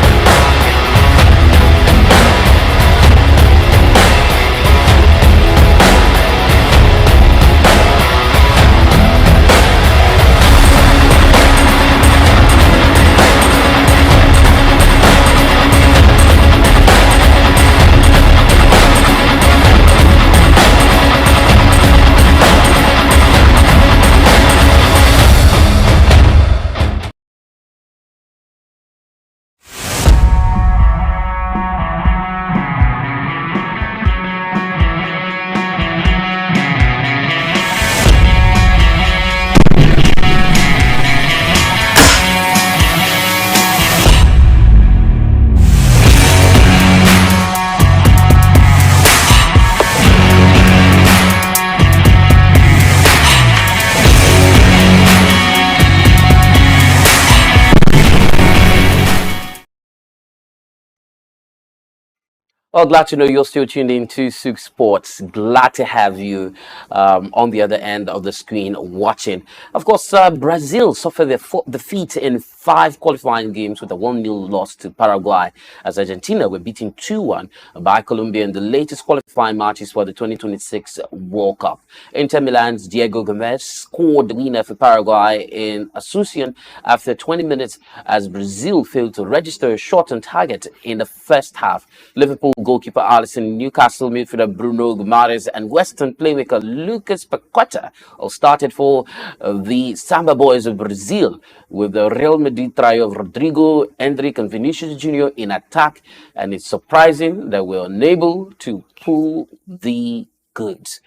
Well, glad to know you're still tuned in to SOUQ Sports. Glad to have you on the other end of the screen watching. Of course, Brazil suffered their defeat in 5 qualifying games with a 1-0 loss to Paraguay, as Argentina were beaten 2-1 by Colombia in the latest qualifying matches for the 2026 World Cup. Inter Milan's Diego Gomes scored the winner for Paraguay in Asunción after 20 minutes, as Brazil failed to register a shot on target in the first half. Liverpool goalkeeper Alisson, Newcastle midfielder Bruno Guimaraes, and Western playmaker Lucas Paqueta all started for the Samba Boys of Brazil, with the Real Madrid trio of Rodrigo, Endrick, and Vinicius Jr. in attack. And it's surprising that we're unable to pull the goods.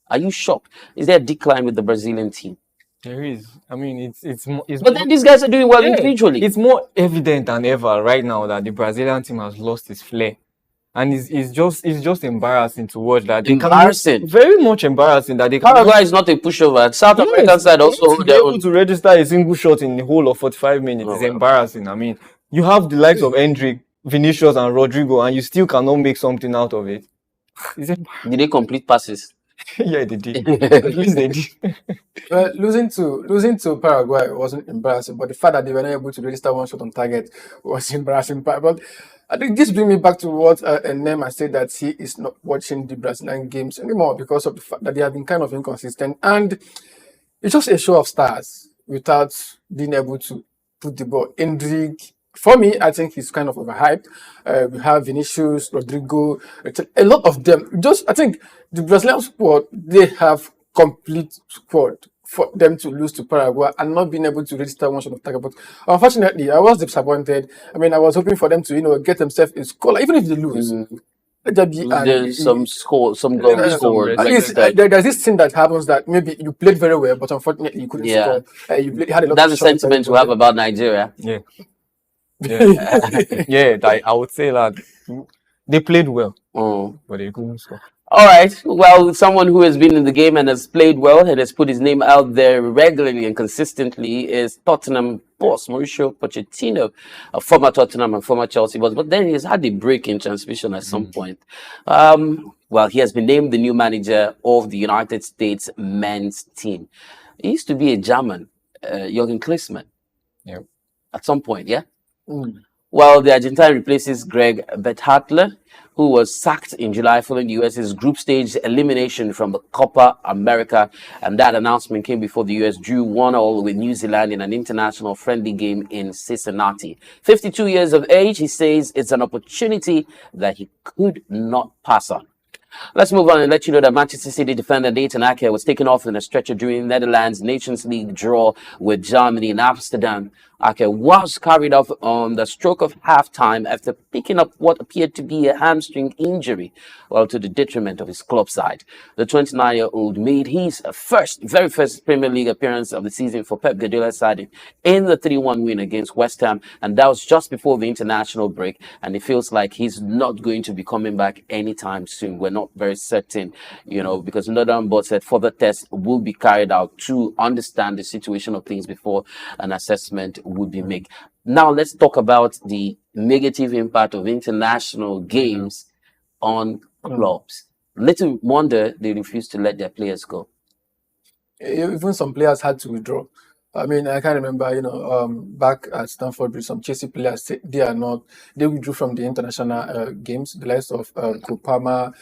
Are you shocked? Is there a decline with the Brazilian team?
There is. I mean, it's
but then these guys are doing well individually.
It's more evident than ever right now that the Brazilian team has lost its flair. And it's just embarrassing to watch that.
Embarrassing.
Very much embarrassing that they
Paraguay is not a pushover. South African side also
to be able to register a single shot in the whole of 45 minutes is embarrassing. I mean, you have the likes of Endrick, Vinicius, and Rodrigo, and you still cannot make something out of it.
Did they complete passes?
Yeah, they did. At least they did.
Losing to Paraguay wasn't embarrassing, but the fact that they were not able to register one shot on target was embarrassing. But I think this brings me back to what Nema said, that he is not watching the Brazilian games anymore because of the fact that they have been kind of inconsistent, and it's just a show of stars without being able to put the ball in the. For me, I think he's kind of overhyped. We have Vinicius, Rodrigo, a lot of them. I think the Brazilian squad, they have complete squad for them to lose to Paraguay and not being able to register one shot of target. But unfortunately, I was disappointed. I mean, I was hoping for them to, get themselves a score, even if they lose.
There's some goals scored.
At least there's this thing that happens that maybe you played very well, but unfortunately you couldn't score. You had a lot.
That's the sentiment we have about Nigeria.
Yeah. Yeah, I would say that they played well, but they couldn't score.
All right. Well, someone who has been in the game and has played well and has put his name out there regularly and consistently is Tottenham boss Mauricio Pochettino, a former Tottenham and former Chelsea boss. But then he's had a break in transmission at some point. Well, he has been named the new manager of the United States men's team. He used to be a German, Jürgen Klinsmann.
Yeah.
At some point, yeah. Well, the Argentine replaces Greg Berhalter, who was sacked in July following the US's group stage elimination from the Copa America. And that announcement came before the US drew 1-1 with New Zealand in an international friendly game in Cincinnati. 52 years of age, he says it's an opportunity that he could not pass on. Let's move on and let you know that Manchester City defender Nathan Ake was taken off in a stretcher during Netherlands Nations League draw with Germany in Amsterdam. Ake was carried off on the stroke of halftime after picking up what appeared to be a hamstring injury, well, to the detriment of his club side. The 29-year-old made his very first Premier League appearance of the season for Pep Guardiola's side in the 3-1 win against West Ham, and that was just before the international break, and it feels like he's not going to be coming back anytime soon. We're not very certain, because Northern Board said further tests will be carried out to understand the situation of things before an assessment would be made. Now let's talk about the negative impact of international games on clubs. Little wonder they refused to let their players go.
Even some players had to withdraw. I mean, I can't remember, back at Stanford Bridge, some Chelsea players they withdrew from the international games. The likes of Kupama,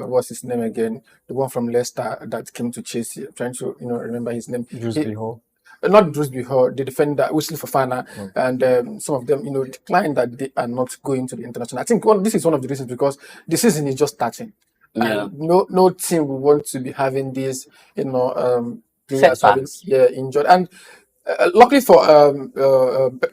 what's his name again? The one from Leicester that came to Chelsea. I'm trying to, remember his name.
Drewsbury Hall.
Not Drewsbury Hall, the defender, Wesley Fofana, and some of them, declined that they are not going to the international. I think this is one of the reasons because the season is just starting.
Yeah.
And no team will want to be having these, players having, injured. And luckily for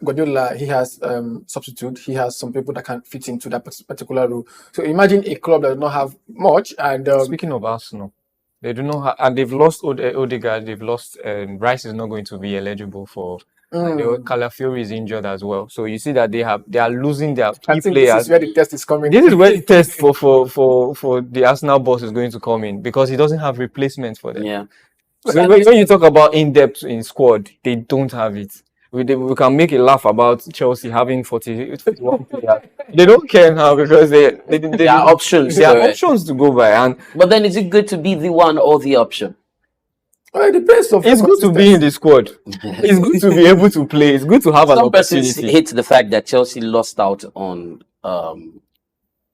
Guardiola, he has substitute. He has some people that can fit into that particular role. So imagine a club that does not have much. And
speaking of Arsenal, they do not have, and they've lost Odegaard. They've lost. Rice is not going to be eligible for. Calafiori is injured as well. So you see that they are losing their key players.
This is where the test is coming.
This is where the test for the Arsenal boss is going to come in because he doesn't have replacements for them.
Yeah.
So when you talk about in-depth in squad, they don't have it. We can make a laugh about Chelsea having 41 players. They don't care now because they
are options.
There are options to go by.
But then is it good to be the one or the option?
Well, it depends.
It's good to be in the squad. It's good to be able to play. It's good to have an opportunity.
Some persons hate the fact that Chelsea lost out on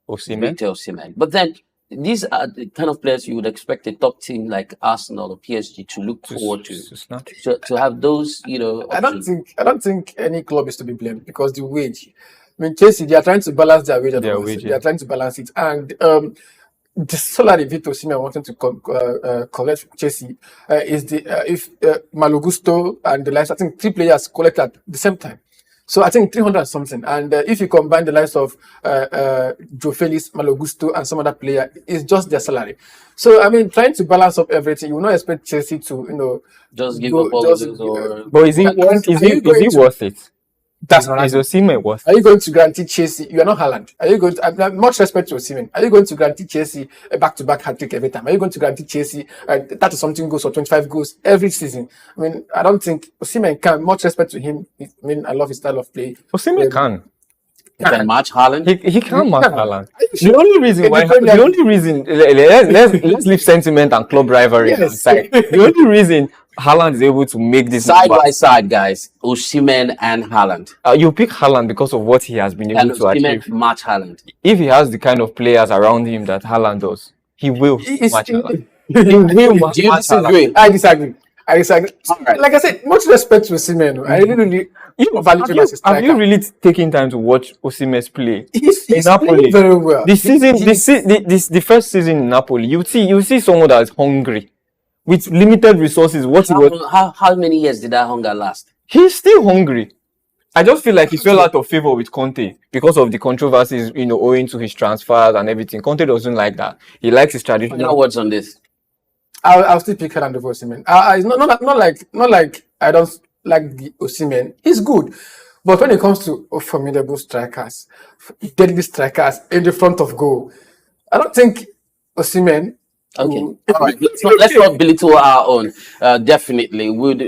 Osimhen.
But then these are the kind of players you would expect a top team like Arsenal or PSG to look forward to have those, options.
I don't think any club is to be blamed because the wage. I mean, Chelsea, they are trying to balance their wage. They are trying to balance it, and the salary Victor Osimhen wanting to collect from Chelsea is if Malogusto and the likes. I think 3 players collect at the same time. So I think 300 something. And if you combine the likes of Joe Felix, Malogusto, and some other player, it's just their salary. So I mean, trying to balance up everything, you will not expect Chelsea to
just give up all of those.
But is it worth it?
That's not
is Osimhen worth it?
Are you going to guarantee Chelsea? You are not Haaland. Are you going to? Much respect to Osimhen. Are you going to guarantee Chelsea a back-to-back hat-trick every time? Are you going to guarantee Chelsea 30 something goals or 25 goals every season? I mean, I don't think Osimhen can. Much respect to him. I mean, I love his style of play.
Osimhen can.
He can match Haaland.
He can match Haaland. The only reason let's leave sentiment and club rivalry aside. The only reason Haaland is able to make this
side by side, guys, Osimhen and Haaland.
You pick Haaland because of what he has been able to achieve.
Match Haaland.
If he has the kind of players around him that Haaland does, he will match Haaland. He will match Haaland.
I disagree. Right. Like I said, much respect to Osimhen. I really value him as a striker.
Have you really taken time to watch Osimhen's play?
He's
Napoli
playing very well.
The first season in Napoli, you see someone that is hungry with limited resources.
How many years did that hunger last?
He's still hungry. I just feel like he fell out of favor with Conte because of the controversies, owing to his transfers and everything. Conte doesn't like that. He likes his traditional.
No words on this.
I'll still pick Haaland over Osimhen. It's not like I don't like the Osimhen. He's good, but when it comes to formidable strikers, deadly strikers in the front of goal, I don't think Osimhen.
Okay. All right. Let's not belittle our own. Definitely, would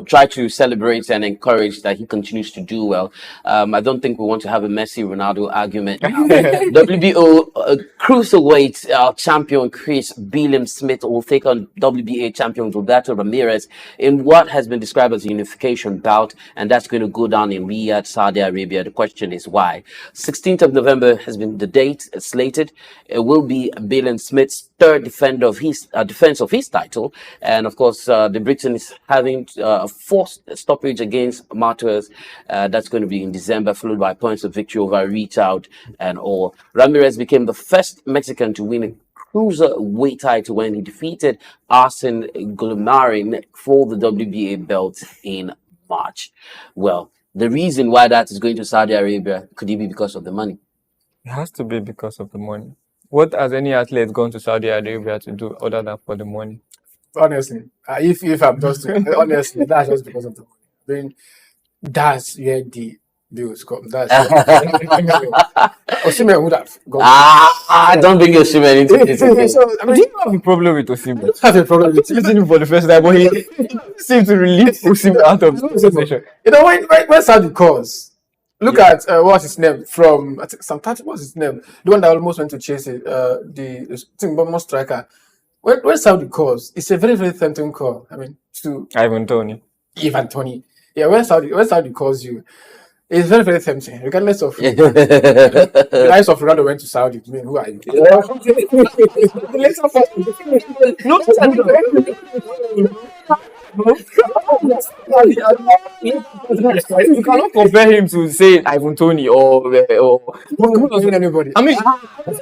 try to celebrate and encourage that he continues to do well. I don't think we want to have a Messi Ronaldo argument. WBO cruiserweight champion Chris Billam-Smith will take on WBA champion Roberto Ramirez in what has been described as a unification bout, and that's going to go down in Riyadh, Saudi Arabia. The question is why. 16th of November has been the date slated. It will be Billam-Smith's third defense of his title, and of course the Briton is having a forced stoppage against Martyrs. That's going to be in December, followed by points of victory over Reach Out and all. Ramirez became the first Mexican to win a cruiserweight title when he defeated Arsene Gulmarin for the WBA belt in March. Well, the reason why that is going to Saudi Arabia, could it be because of the money?
It has to be because of the money. What has any athlete gone to Saudi Arabia to do other than for the money?
Honestly, if I'm just honestly, that's just because of the money. I mean, that's where the bills come. That's Osimhen would have gone.
Don't bring Osimhen into this.
So, I mean,
do you have a problem with Osimhen?
I don't have a problem with
him for the first time, but he seemed to release Osimhen out of the conversation.
When Saudi calls, look at what's his name from what's his name? The one that almost went to Chelsea, the Bournemouth striker. When Saudi calls, it's a very, very tempting call. I mean,
Ivan Toney.
Ivan Tony. Yeah, when Saudi calls you, it's very, very tempting, regardless of the eyes of Ronaldo went to Saudi. I mean, who are you?
You cannot compare him to say Ivan Tony or
anybody.
I mean, he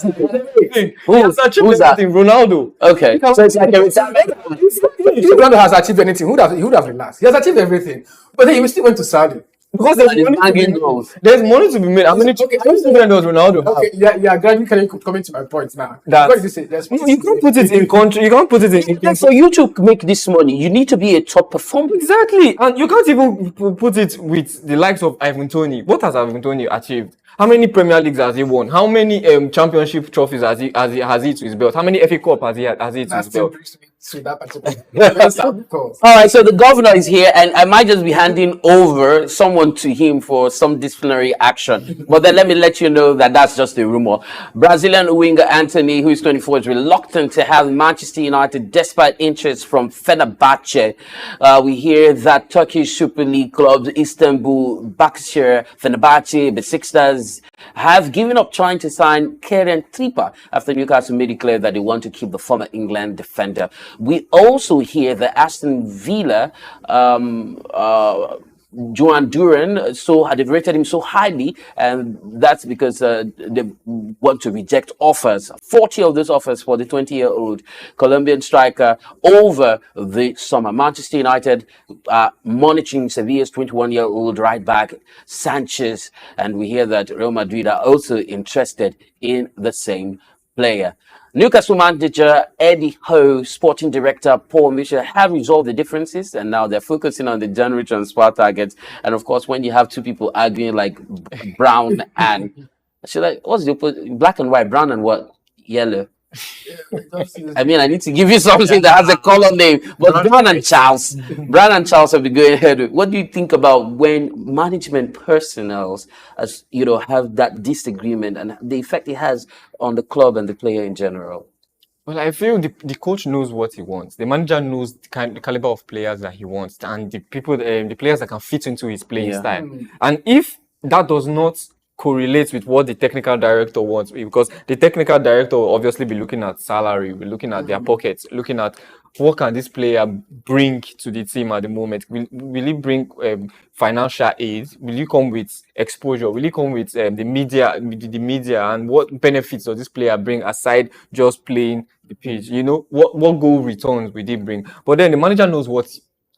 has achieved
Who's that?
everything. Ronaldo.
Okay, so it's like every time.
If Ronaldo has achieved anything, he would have relaxed. He has achieved everything, but then he still went to Saudi.
Because there's money to be made. How many children does Ronaldo have?
Okay, yeah, gradually coming to my point now.
That-
What did you say?
You can't put it in country. You can't put it in.
For you to make this money, you need to be a top performer.
Exactly, and you can't even put it with the likes of Ivan Toney. What has Ivan Toney achieved? How many Premier Leagues has he won? How many championship trophies has he to his belt? How many FA Cup has he to his belt?
To that particular.
All right, so the governor is here, and I might just be handing over someone to him for some disciplinary action. But then let me let you know that that's just a rumor. Brazilian winger Anthony, who is 24, is reluctant to have Manchester United despite interest from Fenerbahce. We hear that Turkish Super League clubs Istanbul, Başakşehir, Fenerbahce, Besiktas have given up trying to sign Kieran Trippier after Newcastle made it clear that they want to keep the former England defender. We also hear that Aston Villa, Joan Duran, so they've rated him so highly, and that's because they want to reject offers, 40 of those offers for the 20-year-old Colombian striker over the summer. Manchester United monitoring Sevilla's 21-year-old right back Sanchez, and we hear that Real Madrid are also interested in the same player. Newcastle manager Eddie Howe, sporting director Paul Mitchell have resolved the differences, and now they're focusing on the January transfer targets. And of course, when you have two people arguing like brown and what's the opposite? Black and white, brown and what? Yellow. I mean, I need to give you something that has a color name, but Brown and Charles have been going ahead. What do you think about when management personnel, as you know, have that disagreement and the effect it has on the club and the player in general?
Well, I feel the coach knows what he wants. The manager knows the caliber of players that he wants, and the players that can fit into his playing style. And if that does not correlates with what the technical director wants, because the technical director will obviously be looking at salary, be looking at their pockets, looking at what can this player bring to the team at the moment. Will he bring financial aid? Will he come with exposure? Will he come with the media, and what benefits does this player bring aside just playing the pitch? You know, what goal returns will he bring? But then the manager knows what.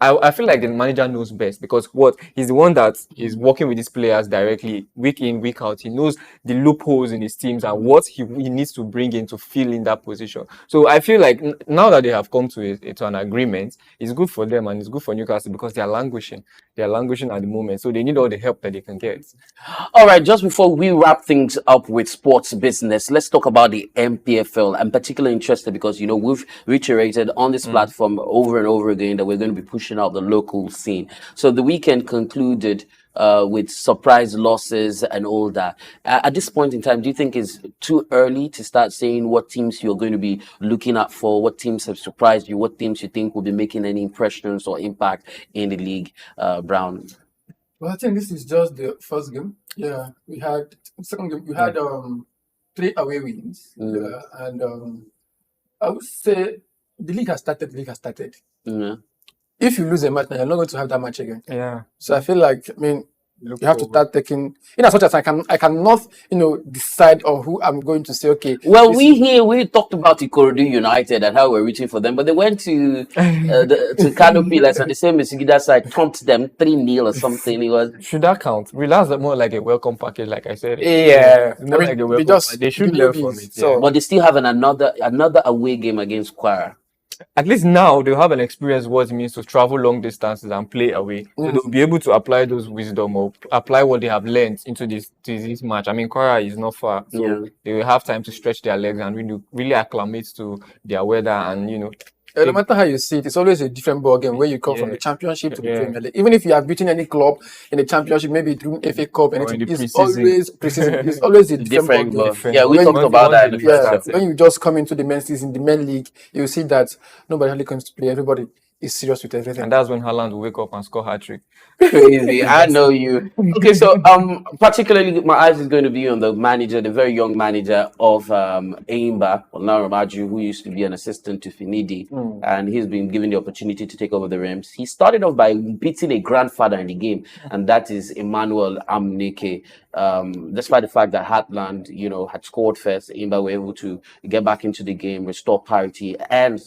I feel like the manager knows best, because he's the one that is working with these players directly, week in, week out. He knows the loopholes in his teams and what he needs to bring in to fill in that position. So I feel like now that they have come to an agreement, it's good for them and it's good for Newcastle, because they are languishing. They are languishing at the moment. So they need all the help that they can get.
All right, just before we wrap things up with sports business, let's talk about the MPFL. I'm particularly interested because, you know, we've reiterated on this platform over and over again that we're going to be pushing out the local scene. So the weekend concluded with surprise losses and all that. At this point in time, do you think it's too early to start saying what teams you're going to be looking at for, what teams have surprised you, what teams you think will be making any impressions or impact in the league, Brown?
Well, I think this is just the first game. Yeah, we had second game. We had 3 away wins, and I would say the league has started. If you lose a match now, you're not going to have that match again.
Yeah.
So I feel like, I mean, you have to start taking, in as much as I cannot, decide on who I'm going to say, okay.
Well, we talked about Ikorodu United and how we're reaching for them, but they went to Kano Pillars and the same Misigida side thumped them 3-0 or something. It was.
Should that count? That's more like a welcome package, like I said.
Yeah.
More like a welcome package. They should learn from it.
So, but they still have another away game against Kwara.
At least now they'll have an experience what it means to travel long distances and play away. So they'll be able to apply those wisdom or apply what they have learned into this match. I mean, Kwara is not far, so they will have time to stretch their legs and really acclimate to their weather and
no matter how you see it, it's always a different ball game where you come from the championship to the Premier League. Even if you have beaten any club in the championship, maybe through FA Cup, and it's always preseason. It's always a different ball game.
Yeah, we talked about that in the first
when you just come into the men's season, the men league, you see that nobody really comes to play. Everybody
is serious with everything.
And that's when Haaland will wake up and score hat-trick.
Crazy. I know you. Okay, so particularly my eyes is going to be on the manager, the very young manager of Aimba, Olarimaju, who used to be an assistant to Finidi, and he's been given the opportunity to take over the Rams. He started off by beating a grandfather in the game, and that is Emmanuel Amneke. Despite the fact that Heartland, had scored first, Aimba were able to get back into the game, restore parity, and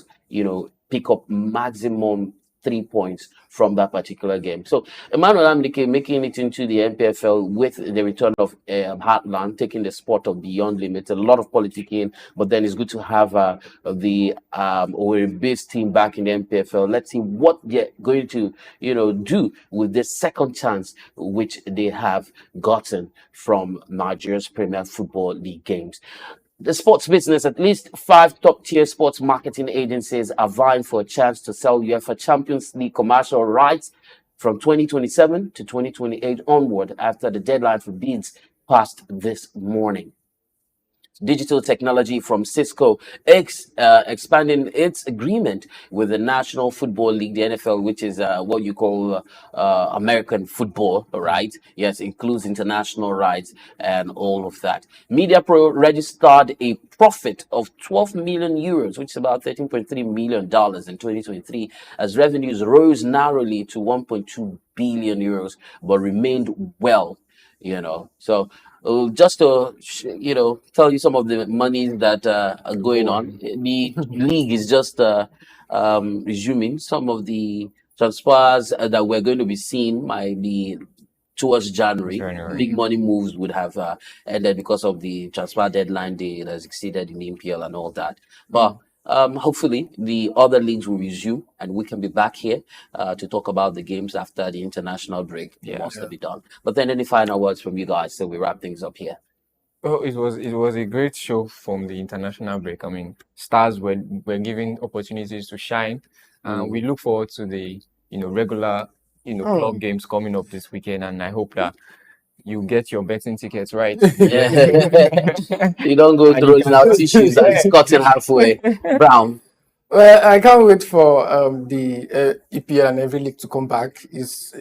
pick up maximum 3 points from that particular game. So Emmanuel Amnike making it into the NPFL with the return of Heartland, taking the spot of Beyond Limits. A lot of politicking, but then it's good to have the Owerri-based team back in the NPFL. Let's see what they're going to, do with this second chance which they have gotten from Nigeria's Premier Football League games. The sports business, at least 5 top-tier sports marketing agencies are vying for a chance to sell UEFA Champions League commercial rights from 2027 to 2028 onward after the deadline for bids passed this morning. Digital technology from SOUQ expanding its agreement with the National Football League, the NFL, which is what you call American football, right? Yes, includes international rights and all of that. MediaPro registered a profit of 12 million euros, which is about $13.3 million in 2023, as revenues rose narrowly to 1.2 billion euros, but remained well, So just to tell you some of the monies that are going on. The league is just resuming. Some of the transfers that we're going to be seeing might be towards January. Big money moves would have ended because of the transfer deadline day that has exceeded in the MPL and all that. But hopefully the other leagues will resume and we can be back here to talk about the games after the international break. Must be done. But then any final words from you guys so we wrap things up here?
Oh, it was a great show from the international break. I mean, stars were given opportunities to shine. We look forward to the regular club games coming up this weekend, and I hope that you get your betting tickets right.
You don't go throwing out tissues and cutting halfway. Brown.
Well, I can't wait for the EPL and every league to come back. Is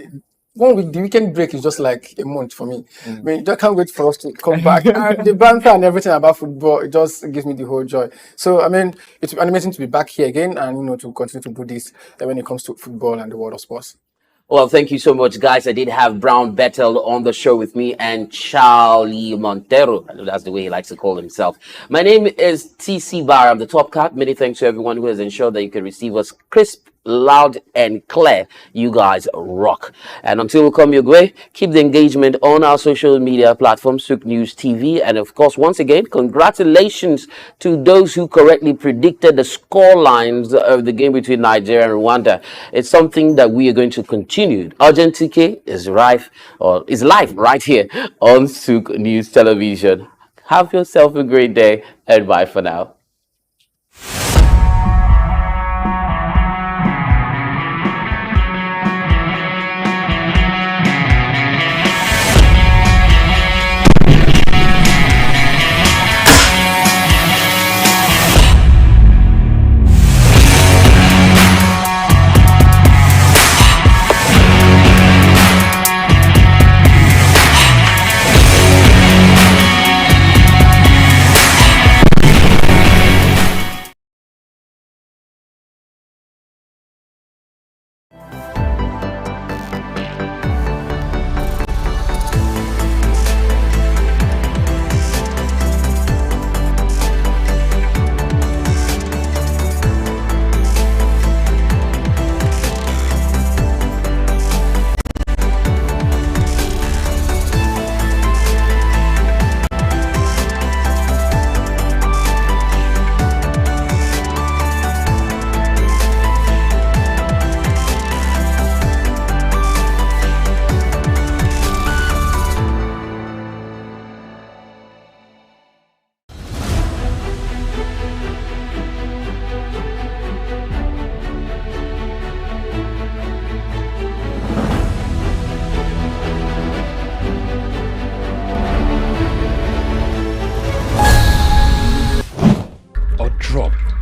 1 week, the weekend break is just like a month for me. I mean, I can't wait for us to come back. And the banter and everything about football, it just gives me the whole joy. So, I mean, it's amazing to be back here again and, to continue to do this when it comes to football and the world of sports.
Well, thank you so much, guys. I did have Brown Bettel on the show with me and Charlie Montero. I know that's the way he likes to call himself. My name is TC Bar. I'm the top cat. Many thanks to everyone who has ensured that you can receive us crisp, loud, and clear. You guys rock. And until we come your way, keep the engagement on our social media platforms, SOUQ News TV. And of course, once again, congratulations to those who correctly predicted the score lines of the game between Nigeria and Rwanda. It's something that we are going to continue. Urgent TK is live right here on SOUQ News Television. Have yourself a great day and bye for now.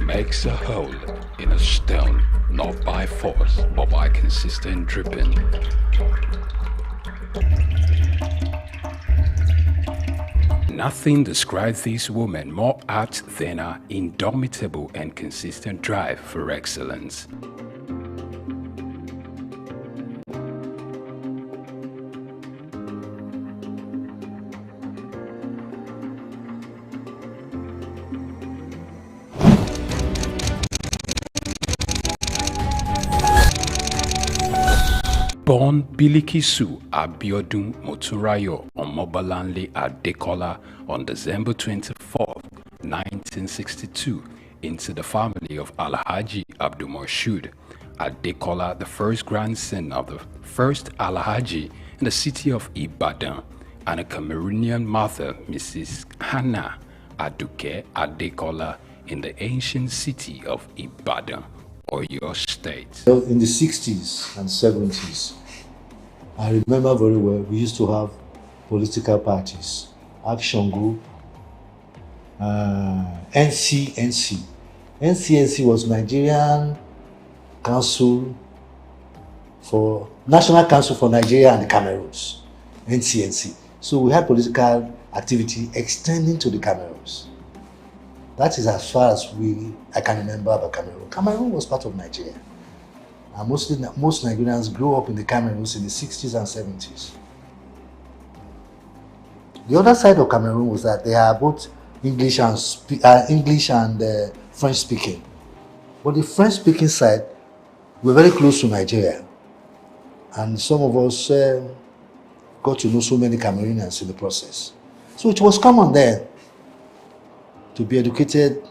Makes a hole in a stone. not by force, but by consistent dripping. Nothing describes this woman more apt than her indomitable and consistent drive for excellence. Born Bilikisu Abiodun Moturayo Omobalanle Adekola on December 24, 1962, into the family of Alhaji Abdulmoshood Adekola, the first grandson of the first Alhaji in the city of Ibadan, and a Cameroonian mother, Mrs. Hannah Aduke Adekola, in the ancient city of Ibadan, Oyo State.
In the 60s and 70s, I remember very well, we used to have political parties, Action Group, NCNC. NCNC was Nigerian Council for National Council for Nigeria and the Cameroons, NCNC. So we had political activity extending to the Cameroons. That is as far as I can remember about Cameroon. Cameroon was part of Nigeria. And most Nigerians grew up in the Cameroons in the 60s and 70s. The other side of Cameroon was that they are both English and French speaking. But the French speaking side were very close to Nigeria. And some of us got to know so many Cameroonians in the process. So it was common then to be educated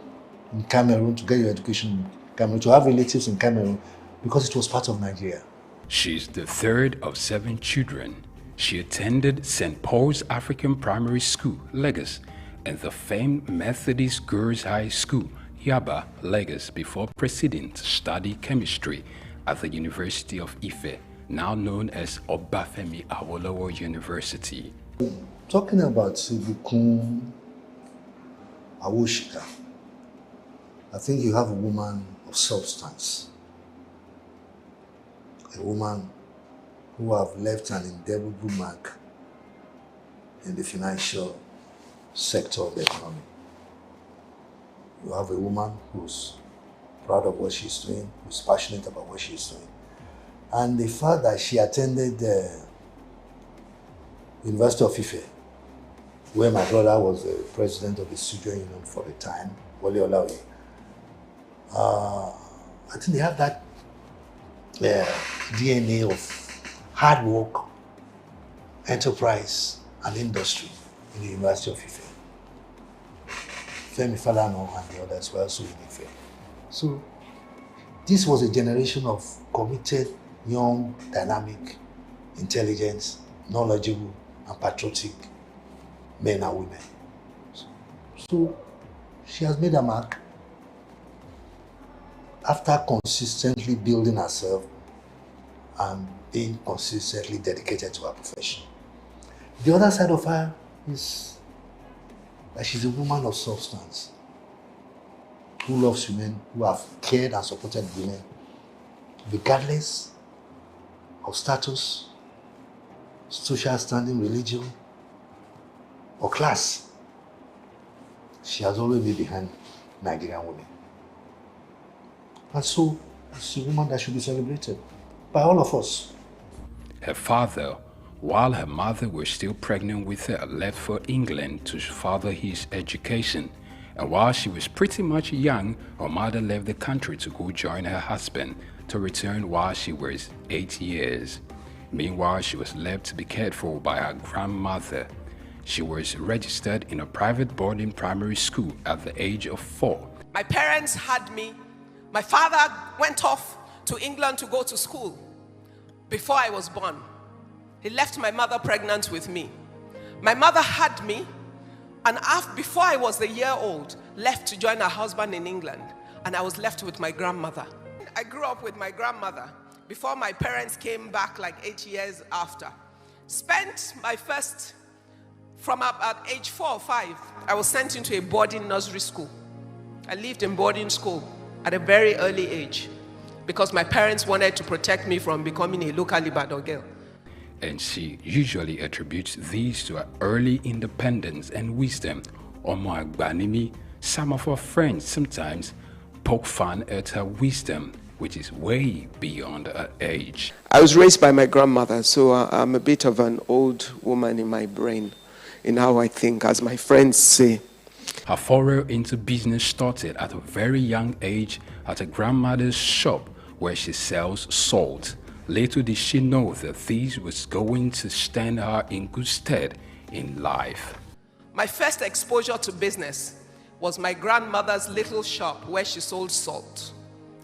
in Cameroon, to get your education in Cameroon, to have relatives in Cameroon, because it was part of Nigeria.
She's the third of 7 children. She attended St. Paul's African Primary School, Lagos, and the famed Methodist Girls High School, Yaba, Lagos, before proceeding to study chemistry at the University of Ife, now known as Obafemi Awolowo University.
Talking about Ibukun Awoshika, I think you have a woman of substance. A woman who have left an indelible mark in the financial sector of the economy. You have a woman who's proud of what she's doing, who's passionate about what she's doing. And the fact that she attended the University of Ife, where my brother was the president of the student union for a time, Wole Olaoye. I think they have that DNA of hard work, enterprise, and industry in the University of Ife. Femi Falana and the others were also in Ife. So this was a generation of committed, young, dynamic, intelligent, knowledgeable, and patriotic men and women. So she has made a mark after consistently building herself and being consistently dedicated to her profession. The other side of her is that she's a woman of substance, who loves women, who have cared and supported women, regardless of status, social standing, religion, or class. She has always been behind Nigerian women. And so, it's a woman that should be celebrated by all of us.
Her father, while her mother was still pregnant with her, left for England to further his education. And while she was pretty much young, her mother left the country to go join her husband, to return while she was 8 years. Meanwhile, she was left to be cared for by her grandmother. She was registered in a private boarding primary school at the age of 4.
My parents had me. My father went off to England to go to school before I was born. He left my mother pregnant with me. My mother had me, and before I was a year old, left to join her husband in England, and I was left with my grandmother. I grew up with my grandmother before my parents came back like 8 years after. Spent my first, from at age 4 or 5, I was sent into a boarding nursery school. I lived in boarding school at a very early age. because my parents wanted to protect me from becoming a local Ibadan girl.
And she usually attributes these to her early independence and wisdom. Omo Agbanimi, some of her friends sometimes poke fun at her wisdom, which is way beyond her age.
I was raised by my grandmother, so I'm a bit of an old woman in my brain, in how I think, as my friends say.
Her foray into business started at a very young age at her grandmother's shop where she sells salt. Little did she know that this was going to stand her in good stead in life.
My first exposure to business was my grandmother's little shop where she sold salt.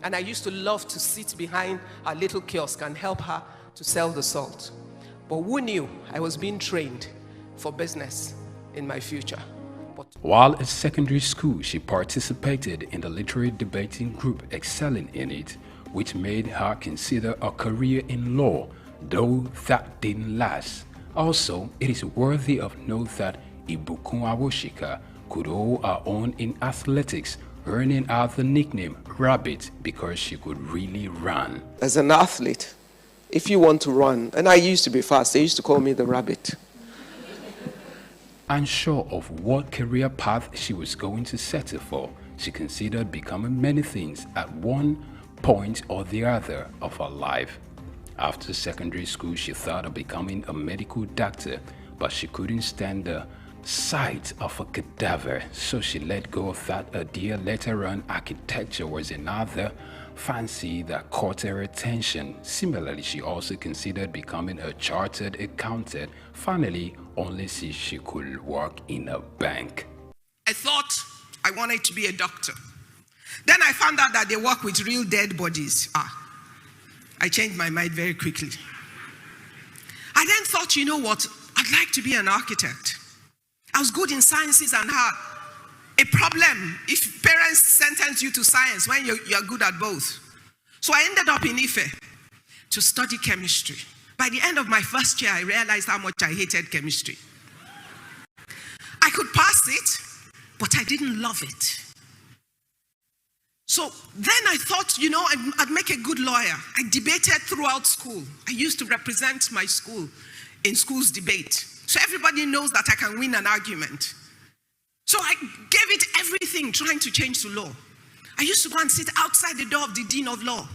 And I used to love to sit behind her little kiosk and help her to sell the salt. But who knew I was being trained for business in my future?
While at secondary school, she participated in the literary debating group, excelling in it, which made her consider a career in law, though that didn't last. Also, it is worthy of note that Ibukun Awoshika could hold her own in athletics, earning her the nickname Rabbit because she could really run.
As an athlete, if you want to run, and I used to be fast, they used to call me the Rabbit.
Unsure of what career path she was going to settle for, she considered becoming many things at one point or the other of her life. After secondary school, she thought of becoming a medical doctor, but she couldn't stand the sight of a cadaver, so she let go of that idea. Later on, architecture was another fancy that caught her attention. Similarly, she also considered becoming a chartered accountant. Finally, only see she could work in a bank.
I thought I wanted to be a doctor. Then I found out that they work with real dead bodies. I changed my mind very quickly. I then thought, you know what? I'd like to be an architect. I was good in sciences and had a problem if parents sentence you to science when you're good at both. So I ended up in Ife to study chemistry. By the end of my first year, I realized how much I hated chemistry. I could pass it, but I didn't love it. So then I thought, you know, I'd make a good lawyer. I debated throughout school. I used to represent my school in school's debate. So everybody knows that I can win an argument. So I gave it everything trying to change to law. I used to go and sit outside the door of the dean of law.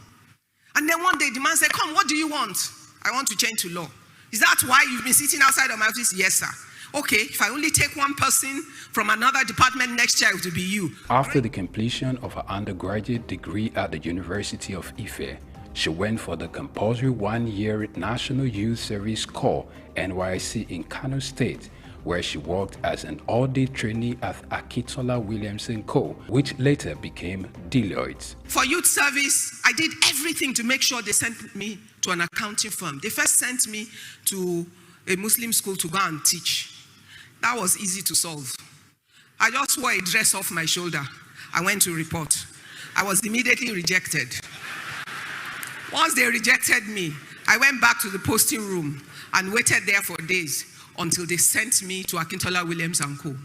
And then one day the man said, come, what do you want? I want to change to law. Is that why you've been sitting outside of my office? Yes, sir. Okay, if I only take one person from another department next year, it will be you.
After the completion of her undergraduate degree at the University of Ife, she went for the compulsory one-year National Youth Service Corps, NYSC, in Kano State, where she worked as an audit trainee at Akitola Williams & Co., which later became Deloitte.
For youth service, I did everything to make sure they sent me to an accounting firm. They first sent me to a Muslim school to go and teach. That was easy to solve. I just wore a dress off my shoulder. I went to report. I was immediately rejected. Once they rejected me, I went back to the posting room and waited there for days until they sent me to Akintola Williams & Co.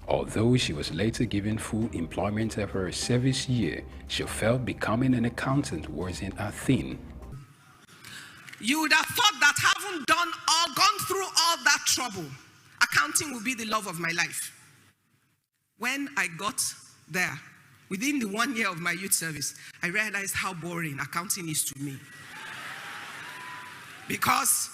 Although she was later given full employment after a service year, she felt becoming an accountant wasn't a thing.
You would have thought that having gone through all that trouble, accounting would be the love of my life. When I got there, within the 1 year of my youth service, I realized how boring accounting is to me. Because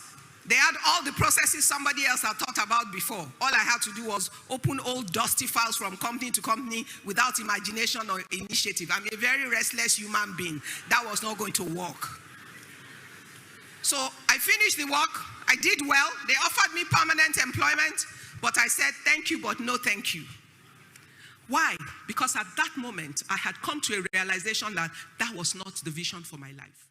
they had all the processes somebody else had thought about before. All I had to do was open old dusty files from company to company without imagination or initiative. I'm a very restless human being. That was not going to work. So I finished the work. I did well. They offered me permanent employment, but I said, thank you, but no thank you. Why? Because at that moment, I had come to a realization that that was not the vision for my life.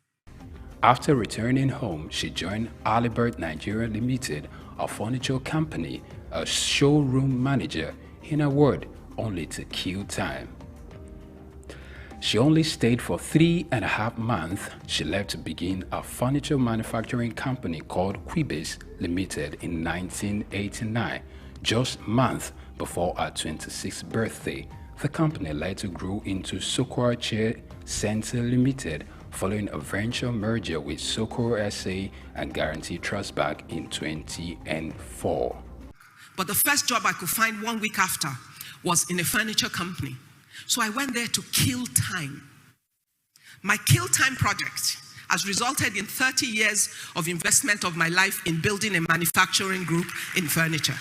After returning home, she joined Alibert Nigeria Limited, a furniture company, as showroom manager. In a word, only to kill time. She only stayed for 3.5 months. She left to begin a furniture manufacturing company called Quibis Limited in 1989, just months before her 26th birthday. The company later grew into SOUQ Center Limited, following a venture merger with SOUQ SA and Guarantee Trust Bank in 2004.
But the first job I could find 1 week after was in a furniture company. So I went there to kill time. My kill time project has resulted in 30 years of investment of my life in building a manufacturing group in furniture.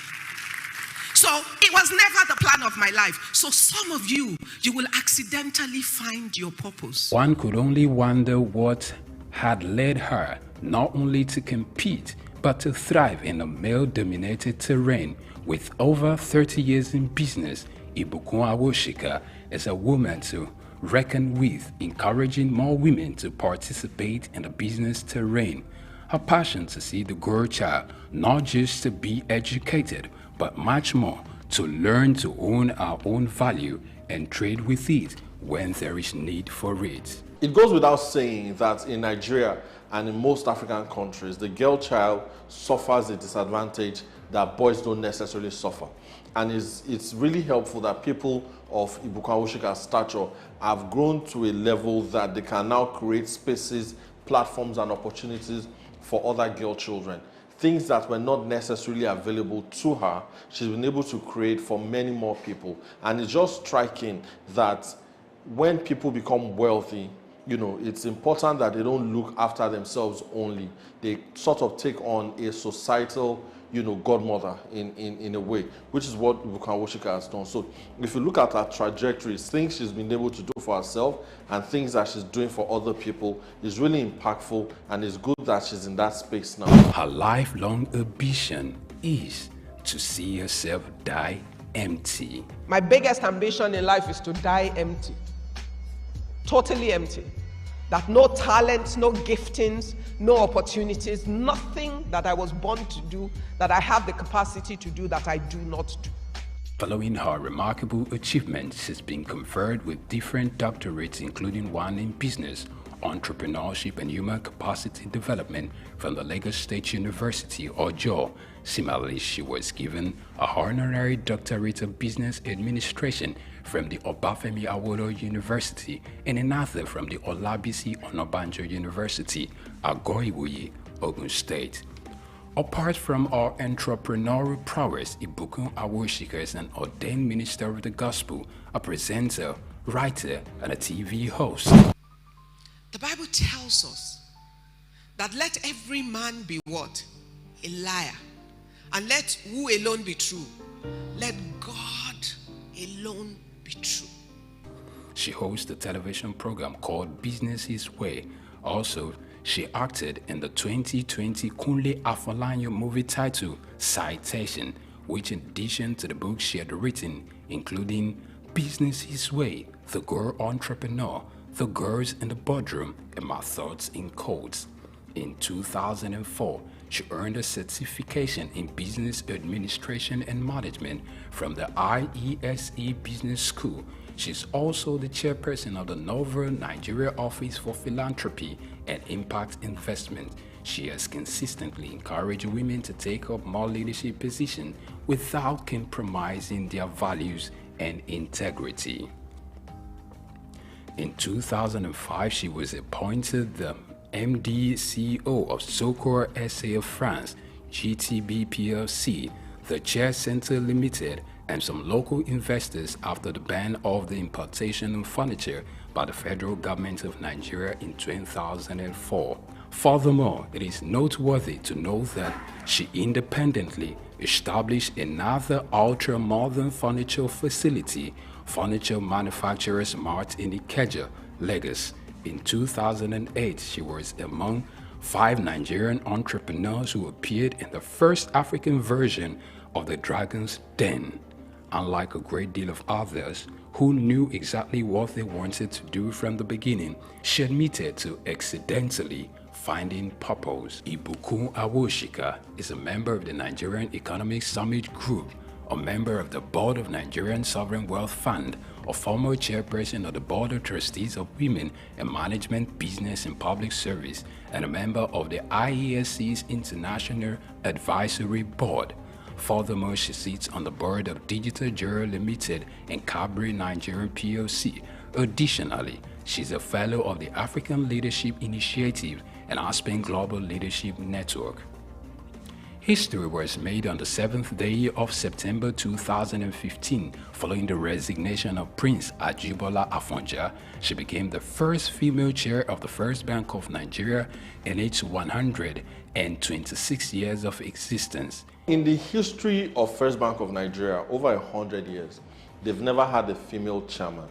So it was never the plan of my life. So some of you will accidentally find your purpose.
One could only wonder what had led her not only to compete, but to thrive in a male-dominated terrain. With over 30 years in business, Ibukun Awoshika is a woman to reckon with, encouraging more women to participate in the business terrain. Her passion to see the girl child not just to be educated, but much more to learn to own our own value and trade with it when there is need for it.
It goes without saying that in Nigeria and in most African countries, the girl child suffers a disadvantage that boys don't necessarily suffer. And it's really helpful that people of Ibukun Awoshika's stature have grown to a level that they can now create spaces, platforms, and opportunities for other girl children. Things that were not necessarily available to her, she's been able to create for many more people. And it's just striking that when people become wealthy, you know, it's important that they don't look after themselves only. They sort of take on a societal, you know, godmother in a way, which is what Ibukun Awoshika has done. So if you look at her trajectories, things she's been able to do for herself and things that she's doing for other people is really impactful, and it's good that she's in that space now.
Her lifelong ambition is to see herself die empty.
My biggest ambition in life is to die empty. Totally empty. That no talents, no giftings, no opportunities, nothing that I was born to do, that I have the capacity to do, that I do not do.
Following her remarkable achievements, she's been conferred with different doctorates, including one in business, entrepreneurship and human capacity development from the Lagos State University, Ojo. Similarly, she was given a honorary doctorate of business administration from the Obafemi Awolowo University and another from the Olabisi Onabanjo University, Agoiwoye, Ogun State. Apart from our entrepreneurial prowess, Ibukun Awoshika is an ordained minister of the gospel, a presenter, writer, and a TV host.
The Bible tells us that let every man be what? A liar. And let who alone be true? Let God alone be true.
She hosts a television program called Business His Way. Also, she acted in the 2020 Kunle Afolanyo movie titled Citation, which in addition to the books she had written, including Business His Way, The Girl Entrepreneur, The Girls in the Boardroom, and My Thoughts in Codes. In 2004, she earned a certification in Business Administration and Management from the IESE Business School. She's also the chairperson of the Novel Nigeria Office for Philanthropy and Impact Investment. She has consistently encouraged women to take up more leadership positions without compromising their values and integrity. In 2005, she was appointed the MD CEO of SOUQ SA of France, GTB PLC, the Chair Center Limited, and some local investors after the ban of the importation of furniture by the federal government of Nigeria in 2004. Furthermore, it is noteworthy to note that she independently established another ultra-modern furniture facility, Furniture Manufacturers Mart in Ikeja, Lagos. In 2008, she was among 5 Nigerian entrepreneurs who appeared in the first African version of the Dragon's Den. Unlike a great deal of others who knew exactly what they wanted to do from the beginning, she admitted to accidentally finding purpose. Ibukun Awoshika is a member of the Nigerian Economic Summit Group, a member of the board of Nigerian Sovereign Wealth Fund, a former chairperson of the Board of Trustees of Women in Management, Business and Public Service, and a member of the IESC's International Advisory Board. Furthermore, she sits on the board of Digital Jura Limited and Cabri Nigerian PLC, Additionally, she's a fellow of the African Leadership Initiative and Aspen Global Leadership Network. History was made on the 7th day of September 2015. Following the resignation of Prince Ajibola Afonja, she became the first female chair of the First Bank of Nigeria in its 126 years of existence.
In the history of First Bank of Nigeria, over 100 years, they've never had a female chairman.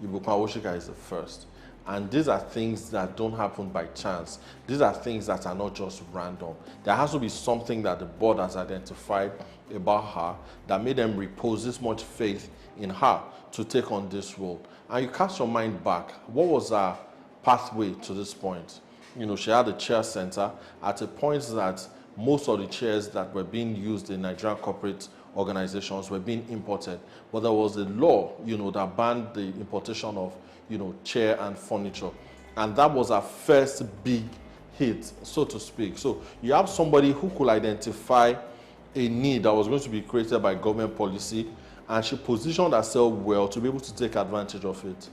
Ibukun Awosika is the first. And these are things that don't happen by chance. These are things that are not just random. There has to be something that the board has identified about her that made them repose this much faith in her to take on this role. And you cast your mind back, what was her pathway to this point? You know, she had a chair center at a point that most of the chairs that were being used in Nigerian corporate organizations were being imported. But there was a law, you know, that banned the importation of, you know, chair and furniture. And that was our first big hit, so to speak. So you have somebody who could identify a need that was going to be created by government policy, and she positioned herself well to be able to take advantage of it.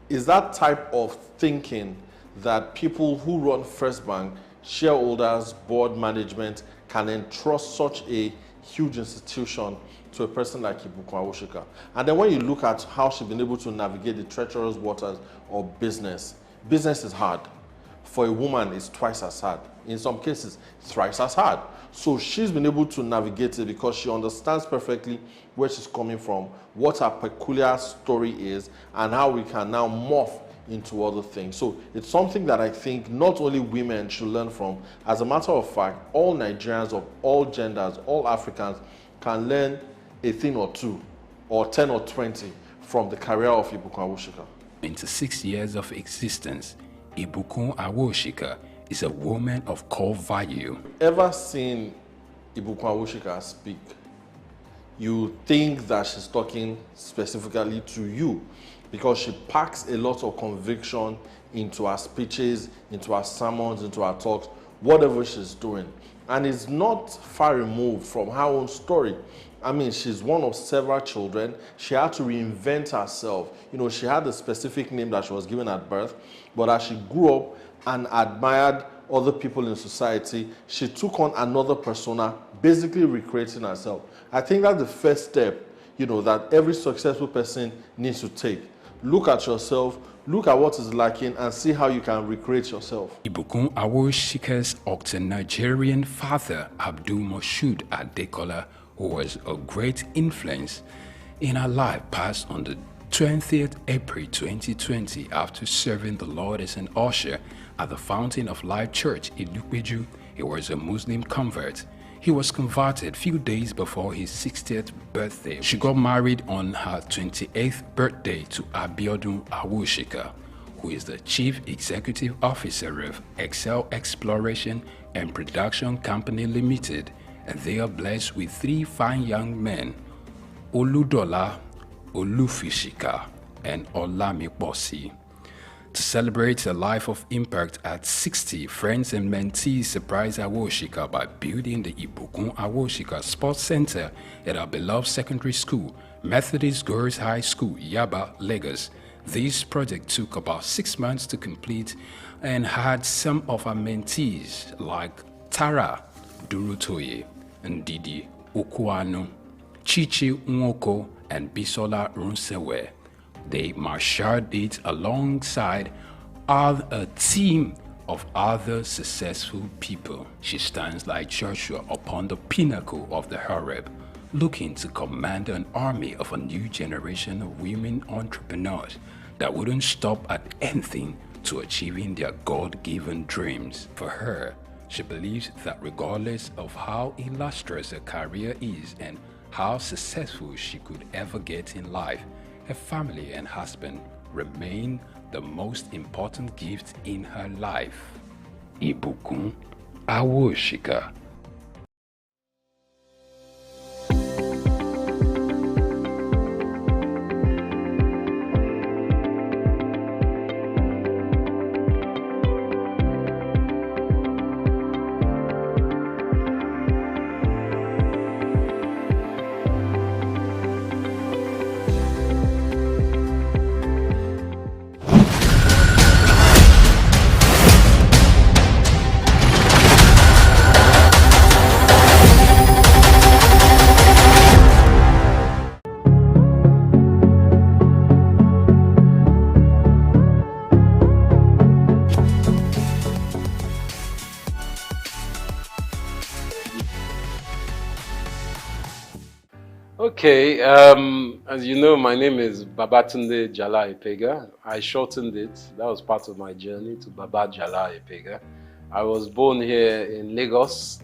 Is that type of thinking that people who run First Bank, shareholders, board management, can entrust such a huge institution to a person like Ibukun Awosika? And then when you look at how she's been able to navigate the treacherous waters of business, business is hard. For a woman, it's twice as hard. In some cases, thrice as hard. So she's been able to navigate it because she understands perfectly where she's coming from, what her peculiar story is, and how we can now morph into other things. So it's something that I think not only women should learn from. As a matter of fact, all Nigerians of all genders, all Africans can learn a thing or two, or 10 or 20 from the career of Ibukun Awosika.
26 years of existence, Ibukun Awosika is a woman of core value.
Ever seen Ibukun Awosika speak, you think that she's talking specifically to you, because she packs a lot of conviction into her speeches, into her sermons, into her talks, whatever she's doing. And it's not far removed from her own story. I mean, she's one of several children. She had to reinvent herself. You know, she had a specific name that she was given at birth, but as she grew up and admired other people in society, she took on another persona, basically recreating herself. I think that's the first step, you know, that every successful person needs to take. Look at yourself, look at what is lacking, and see how you can recreate yourself.
Ibukun Awosika's Octo-Nigerian father, Abdul Moshood Adekola, who was a great influence in her life, passed on the 20th April 2020 after serving the Lord as an usher at the Fountain of Life Church in Lukbeju. He was a Muslim convert. He was converted few days before his 60th birthday. She got married on her 28th birthday to Abiodun Awosika, who is the Chief Executive Officer of SOUQ Exploration and Production Company Limited, and they are blessed with 3 fine young men, Oludola, Olufishika, and Olamiposi. To celebrate a life of impact at 60, friends and mentees surprised Awosika by building the Ibukun Awosika Sports Center at our beloved secondary school, Methodist Girls High School, Yaba, Lagos. This project took about 6 months to complete and had some of our mentees like Tara Durutoye, Ndidi Okuanu, Chichi Nwoko, and Bisola Runsewe. They marshaled it alongside a team of other successful people. She stands like Joshua upon the pinnacle of the Horeb, looking to command an army of a new generation of women entrepreneurs that wouldn't stop at anything to achieving their God-given dreams. For her, she believes that regardless of how illustrious her career is and how successful she could ever get in life, her family and husband remain the most important gift in her life. Ibukun Awosika.
Okay, as you know, my name is Babatunde Jala Ipega. I shortened it. That was part of my journey to Baba Jala Ipega. I was born here in Lagos,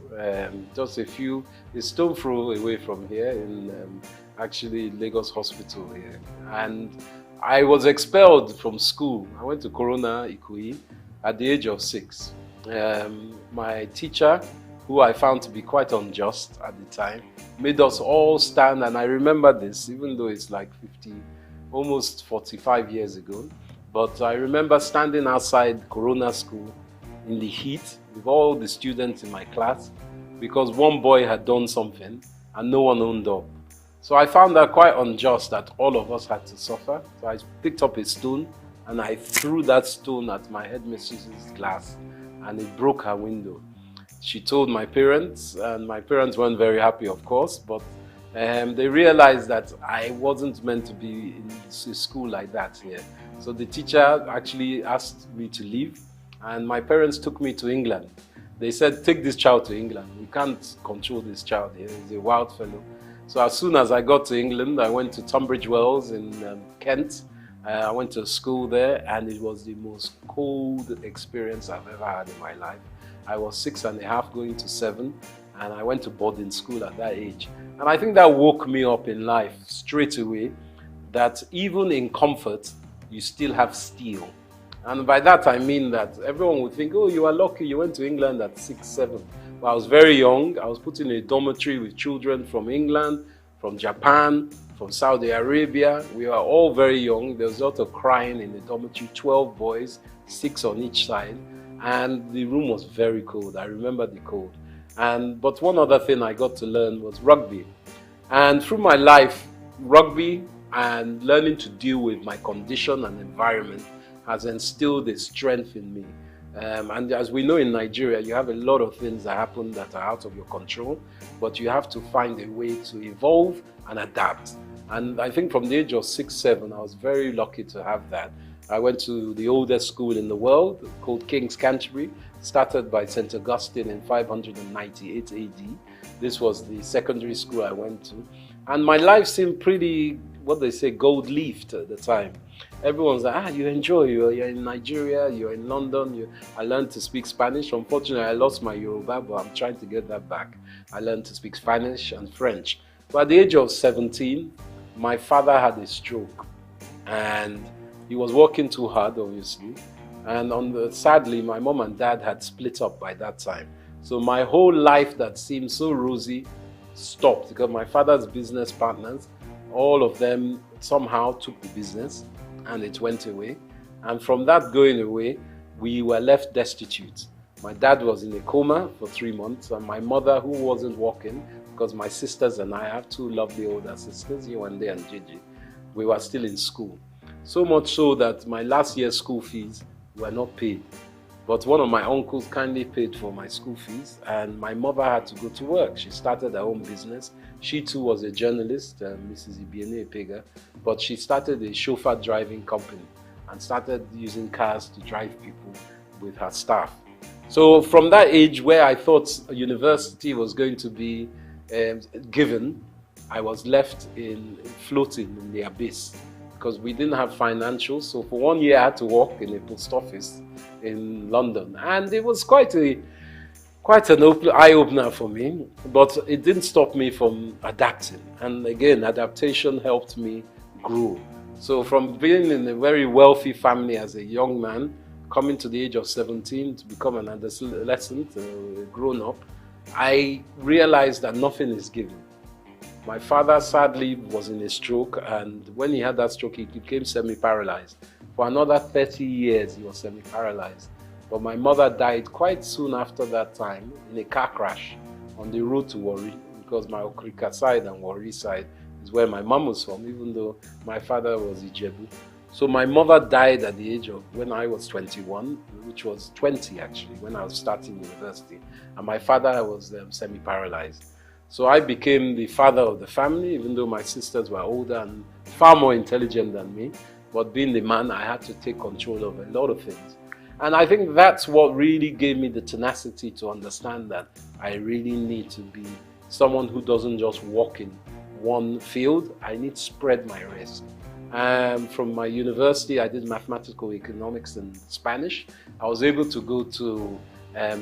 just a stone throw away from here in actually Lagos Hospital here. And I was expelled from school. I went to Corona Ikoyi at the age of 6. My teacher, who I found to be quite unjust at the time, made us all stand, and I remember this, even though it's like almost 45 years ago. But I remember standing outside Corona School in the heat with all the students in my class because one boy had done something and no one owned up. So I found that quite unjust that all of us had to suffer. So I picked up a stone and I threw that stone at my headmistress's glass and it broke her window. She told my parents, and my parents weren't very happy, of course, but they realized that I wasn't meant to be in school like that here. So the teacher actually asked me to leave, and my parents took me to England. They said, take this child to England. We can't control this child here. He's a wild fellow. So as soon as I got to England, I went to Tunbridge Wells in Kent. I went to school there, and it was the most cold experience I've ever had in my life. I was 6.5 going to 7, and I went to boarding school at that age. And I think that woke me up in life straight away, that even in comfort, you still have steel. And by that I mean that everyone would think, oh, you are lucky, you went to England at 6, 7. But I was very young. I was put in a dormitory with children from England, from Japan, from Saudi Arabia. We were all very young. There was a lot of crying in the dormitory, 12 boys, 6 on each side. And the room was very cold. I remember the cold. But one other thing I got to learn was rugby. And through my life, rugby and learning to deal with my condition and environment has instilled a strength in me. And as we know in Nigeria, you have a lot of things that happen that are out of your control, but you have to find a way to evolve and adapt. And I think from the age of 6, 7, I was very lucky to have that. I went to the oldest school in the world called King's Canterbury, started by St. Augustine in 598 AD. This was the secondary school I went to. And my life seemed pretty, what they say, gold-leafed at the time. Everyone's like, you enjoy, you're in Nigeria, you're in London. I learned to speak Spanish. Unfortunately, I lost my Yoruba, but I'm trying to get that back. I learned to speak Spanish and French. But at the age of 17, my father had a stroke. And he was working too hard, obviously. And sadly, my mom and dad had split up by that time. So my whole life that seemed so rosy stopped because my father's business partners, all of them somehow took the business and it went away. And from that going away, we were left destitute. My dad was in a coma for 3 months, and my mother, who wasn't working, because my sisters and I have 2 lovely older sisters, Yewande and Gigi, we were still in school. So much so that my last year's school fees were not paid. But one of my uncles kindly paid for my school fees, and my mother had to go to work. She started her own business. She too was a journalist, Mrs. Ibiene Epega, but she started a chauffeur driving company and started using cars to drive people with her staff. So from that age where I thought a university was going to be given, I was left floating in the abyss because we didn't have financials. So for 1 year I had to work in a post office in London, and it was quite an eye-opener for me, but it didn't stop me from adapting. And again, adaptation helped me grow. So from being in a very wealthy family as a young man, coming to the age of 17 to become an adolescent, a grown-up, I realized that nothing is given. My father sadly was in a stroke, and when he had that stroke, he became semi-paralyzed. For another 30 years, he was semi-paralyzed. But my mother died quite soon after that time in a car crash on the road to Warri, because my Okrika side and Warri side is where my mom was from, even though my father was Ijebu. So my mother died at the age of, when I was 21, which was 20 actually, when I was starting university. And my father was semi-paralyzed. So I became the father of the family, even though my sisters were older and far more intelligent than me. But being the man, I had to take control of a lot of things. And I think that's what really gave me the tenacity to understand that I really need to be someone who doesn't just walk in one field. I need to spread my risk. From my university, I did mathematical economics and Spanish. I was able to go to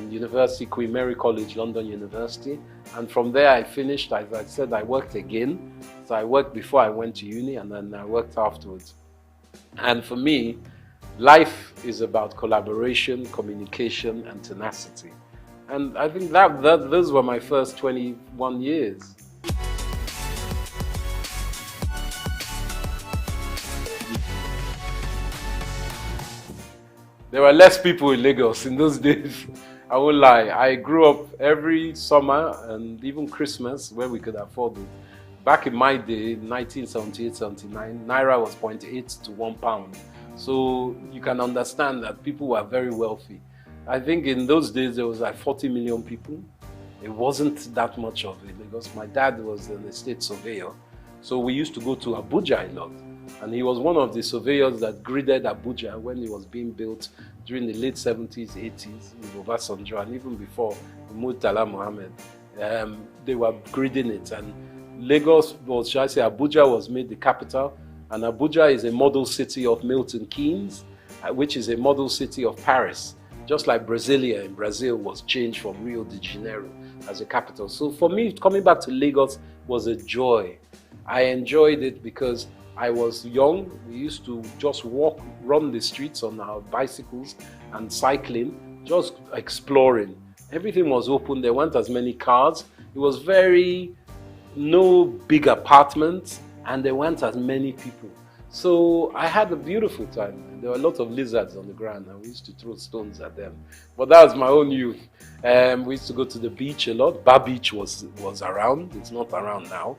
University, Queen Mary College, London University. And from there I finished, as I said, I worked again. So I worked before I went to uni, and then I worked afterwards. And for me, life is about collaboration, communication, and tenacity. And I think those were my first 21 years. There were less people in Lagos in those days. I won't lie. I grew up every summer and even Christmas where we could afford it. Back in my day, 1978, 79, Naira was 0.8 to £1. So you can understand that people were very wealthy. I think in those days there was like 40 million people. It wasn't that much of it because my dad was an estate surveyor. So we used to go to Abuja a lot. And he was one of the surveyors that gridded Abuja when it was being built during the late 70s, 80s with Obasanjo, and even before Murtala Mohammed. They were gridding it. And Lagos, or should I say Abuja, was made the capital. And Abuja is a model city of Milton Keynes, which is a model city of Paris. Just like Brasilia in Brazil was changed from Rio de Janeiro as a capital. So for me, coming back to Lagos was a joy. I enjoyed it because I was young. We used to just walk, run the streets on our bicycles and cycling, just exploring. Everything was open. There weren't as many cars. It was no big apartments, and there weren't as many people. So I had a beautiful time. There were a lot of lizards on the ground, and we used to throw stones at them. But that was my own youth. We used to go to the beach a lot. Bar Beach was around. It's not around now.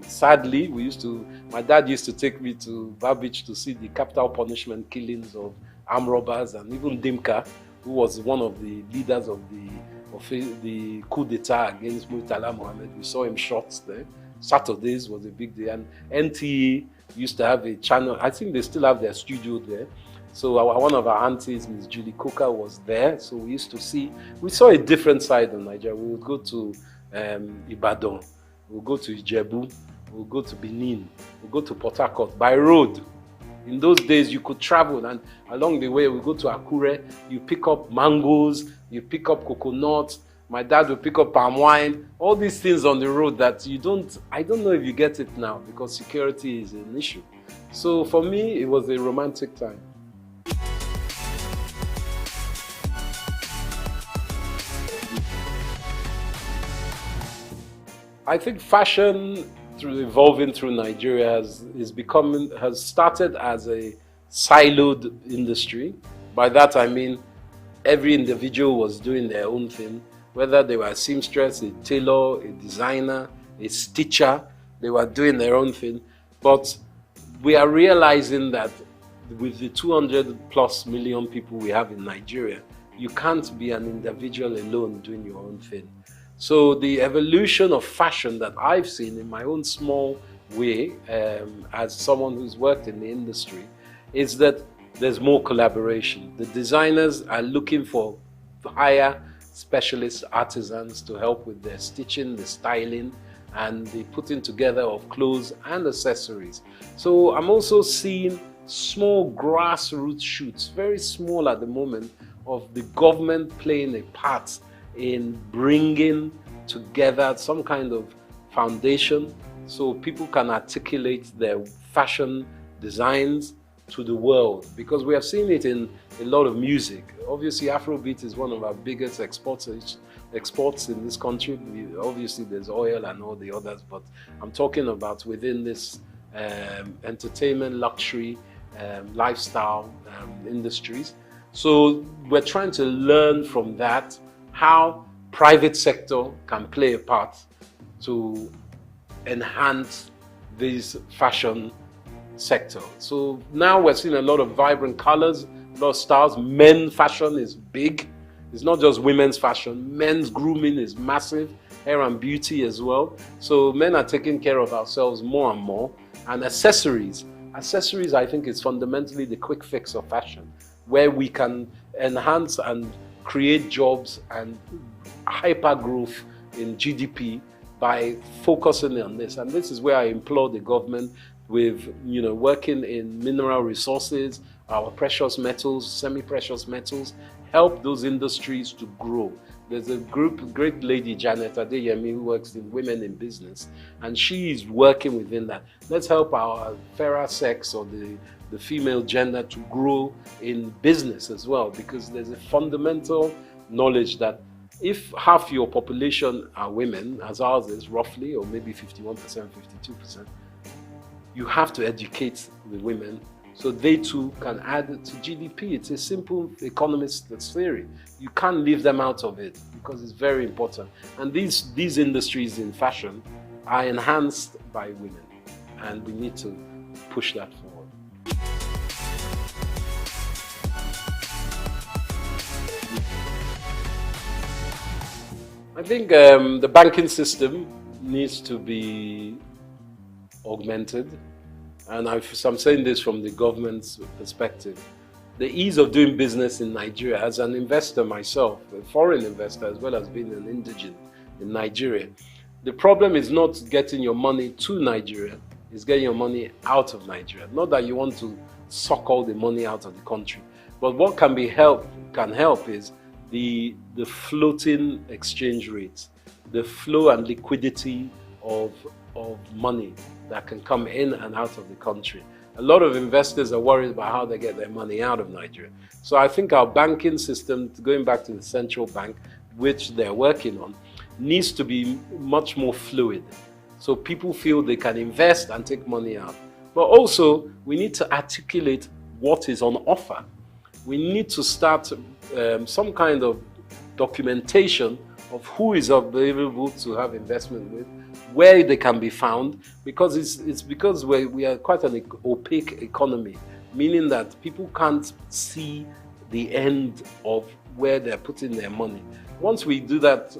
Sadly, my dad used to take me to Bar Beach to see the capital punishment killings of armed robbers, and even Dimka, who was one of the leaders of the coup d'etat against Murtala Mohammed. We saw him shot there. Saturdays was a big day, and NTA used to have a channel. I think they still have their studio there. So one of our aunties, Ms. Julie Coker, was there. So we saw a different side of Nigeria. We would go to Ibadan. We'll go to Ijebu, we'll go to Benin, we'll go to Port Harcourt by road. In those days, you could travel, and along the way, we go to Akure, you pick up mangoes, you pick up coconuts, my dad will pick up palm wine, all these things on the road that I don't know if you get it now because security is an issue. So for me, it was a romantic time. I think fashion, evolving through Nigeria, has started as a siloed industry. By that I mean every individual was doing their own thing, whether they were a seamstress, a tailor, a designer, a stitcher, they were doing their own thing. But we are realizing that with the 200+ million people we have in Nigeria, you can't be an individual alone doing your own thing. So the evolution of fashion that I've seen in my own small way, as someone who's worked in the industry, is that there's more collaboration. The designers are looking for hire specialist artisans to help with their stitching, the styling, and the putting together of clothes and accessories. So I'm also seeing small grassroots shoots, very small at the moment, of the government playing a part in bringing together some kind of foundation so people can articulate their fashion designs to the world, because we have seen it in a lot of music. Obviously, Afrobeat is one of our biggest exports in this country. Obviously, there's oil and all the others, but I'm talking about within this entertainment, luxury, lifestyle industries. So we're trying to learn from that how private sector can play a part to enhance this fashion sector. So now we're seeing a lot of vibrant colors, a lot of styles. Men's fashion is big. It's not just women's fashion. Men's grooming is massive. Hair and beauty as well. So men are taking care of ourselves more and more. And accessories. Accessories, I think, is fundamentally the quick fix of fashion, where we can enhance and create jobs and hyper growth in GDP by focusing on this. And this is where I implore the government with, working in mineral resources, our precious metals, semi-precious metals, help those industries to grow. There's a great lady, Janet Adeyemi, who works in Women in Business, and she is working within that. Let's help our fairer sex or the female gender to grow in business as well, because there's a fundamental knowledge that if half your population are women, as ours is roughly, or maybe 51%, 52%, you have to educate the women so they too can add to GDP. It's a simple economist theory. You can't leave them out of it because it's very important. And these industries in fashion are enhanced by women, and we need to push that forward. I think the banking system needs to be augmented. And I'm saying this from the government's perspective. The ease of doing business in Nigeria, as an investor myself, a foreign investor, as well as being an indigent in Nigeria, the problem is not getting your money to Nigeria, it's getting your money out of Nigeria. Not that you want to suck all the money out of the country, but what can help is the floating exchange rates, the flow and liquidity of money that can come in and out of the country. A lot of investors are worried about how they get their money out of Nigeria. So I think our banking system, going back to the central bank, which they're working on, needs to be much more fluid. So people feel they can invest and take money out. But also, we need to articulate what is on offer. We need to start some kind of documentation of who is available to have investment with, where they can be found, because it's because we are quite an opaque economy, meaning that people can't see the end of where they're putting their money. Once we do that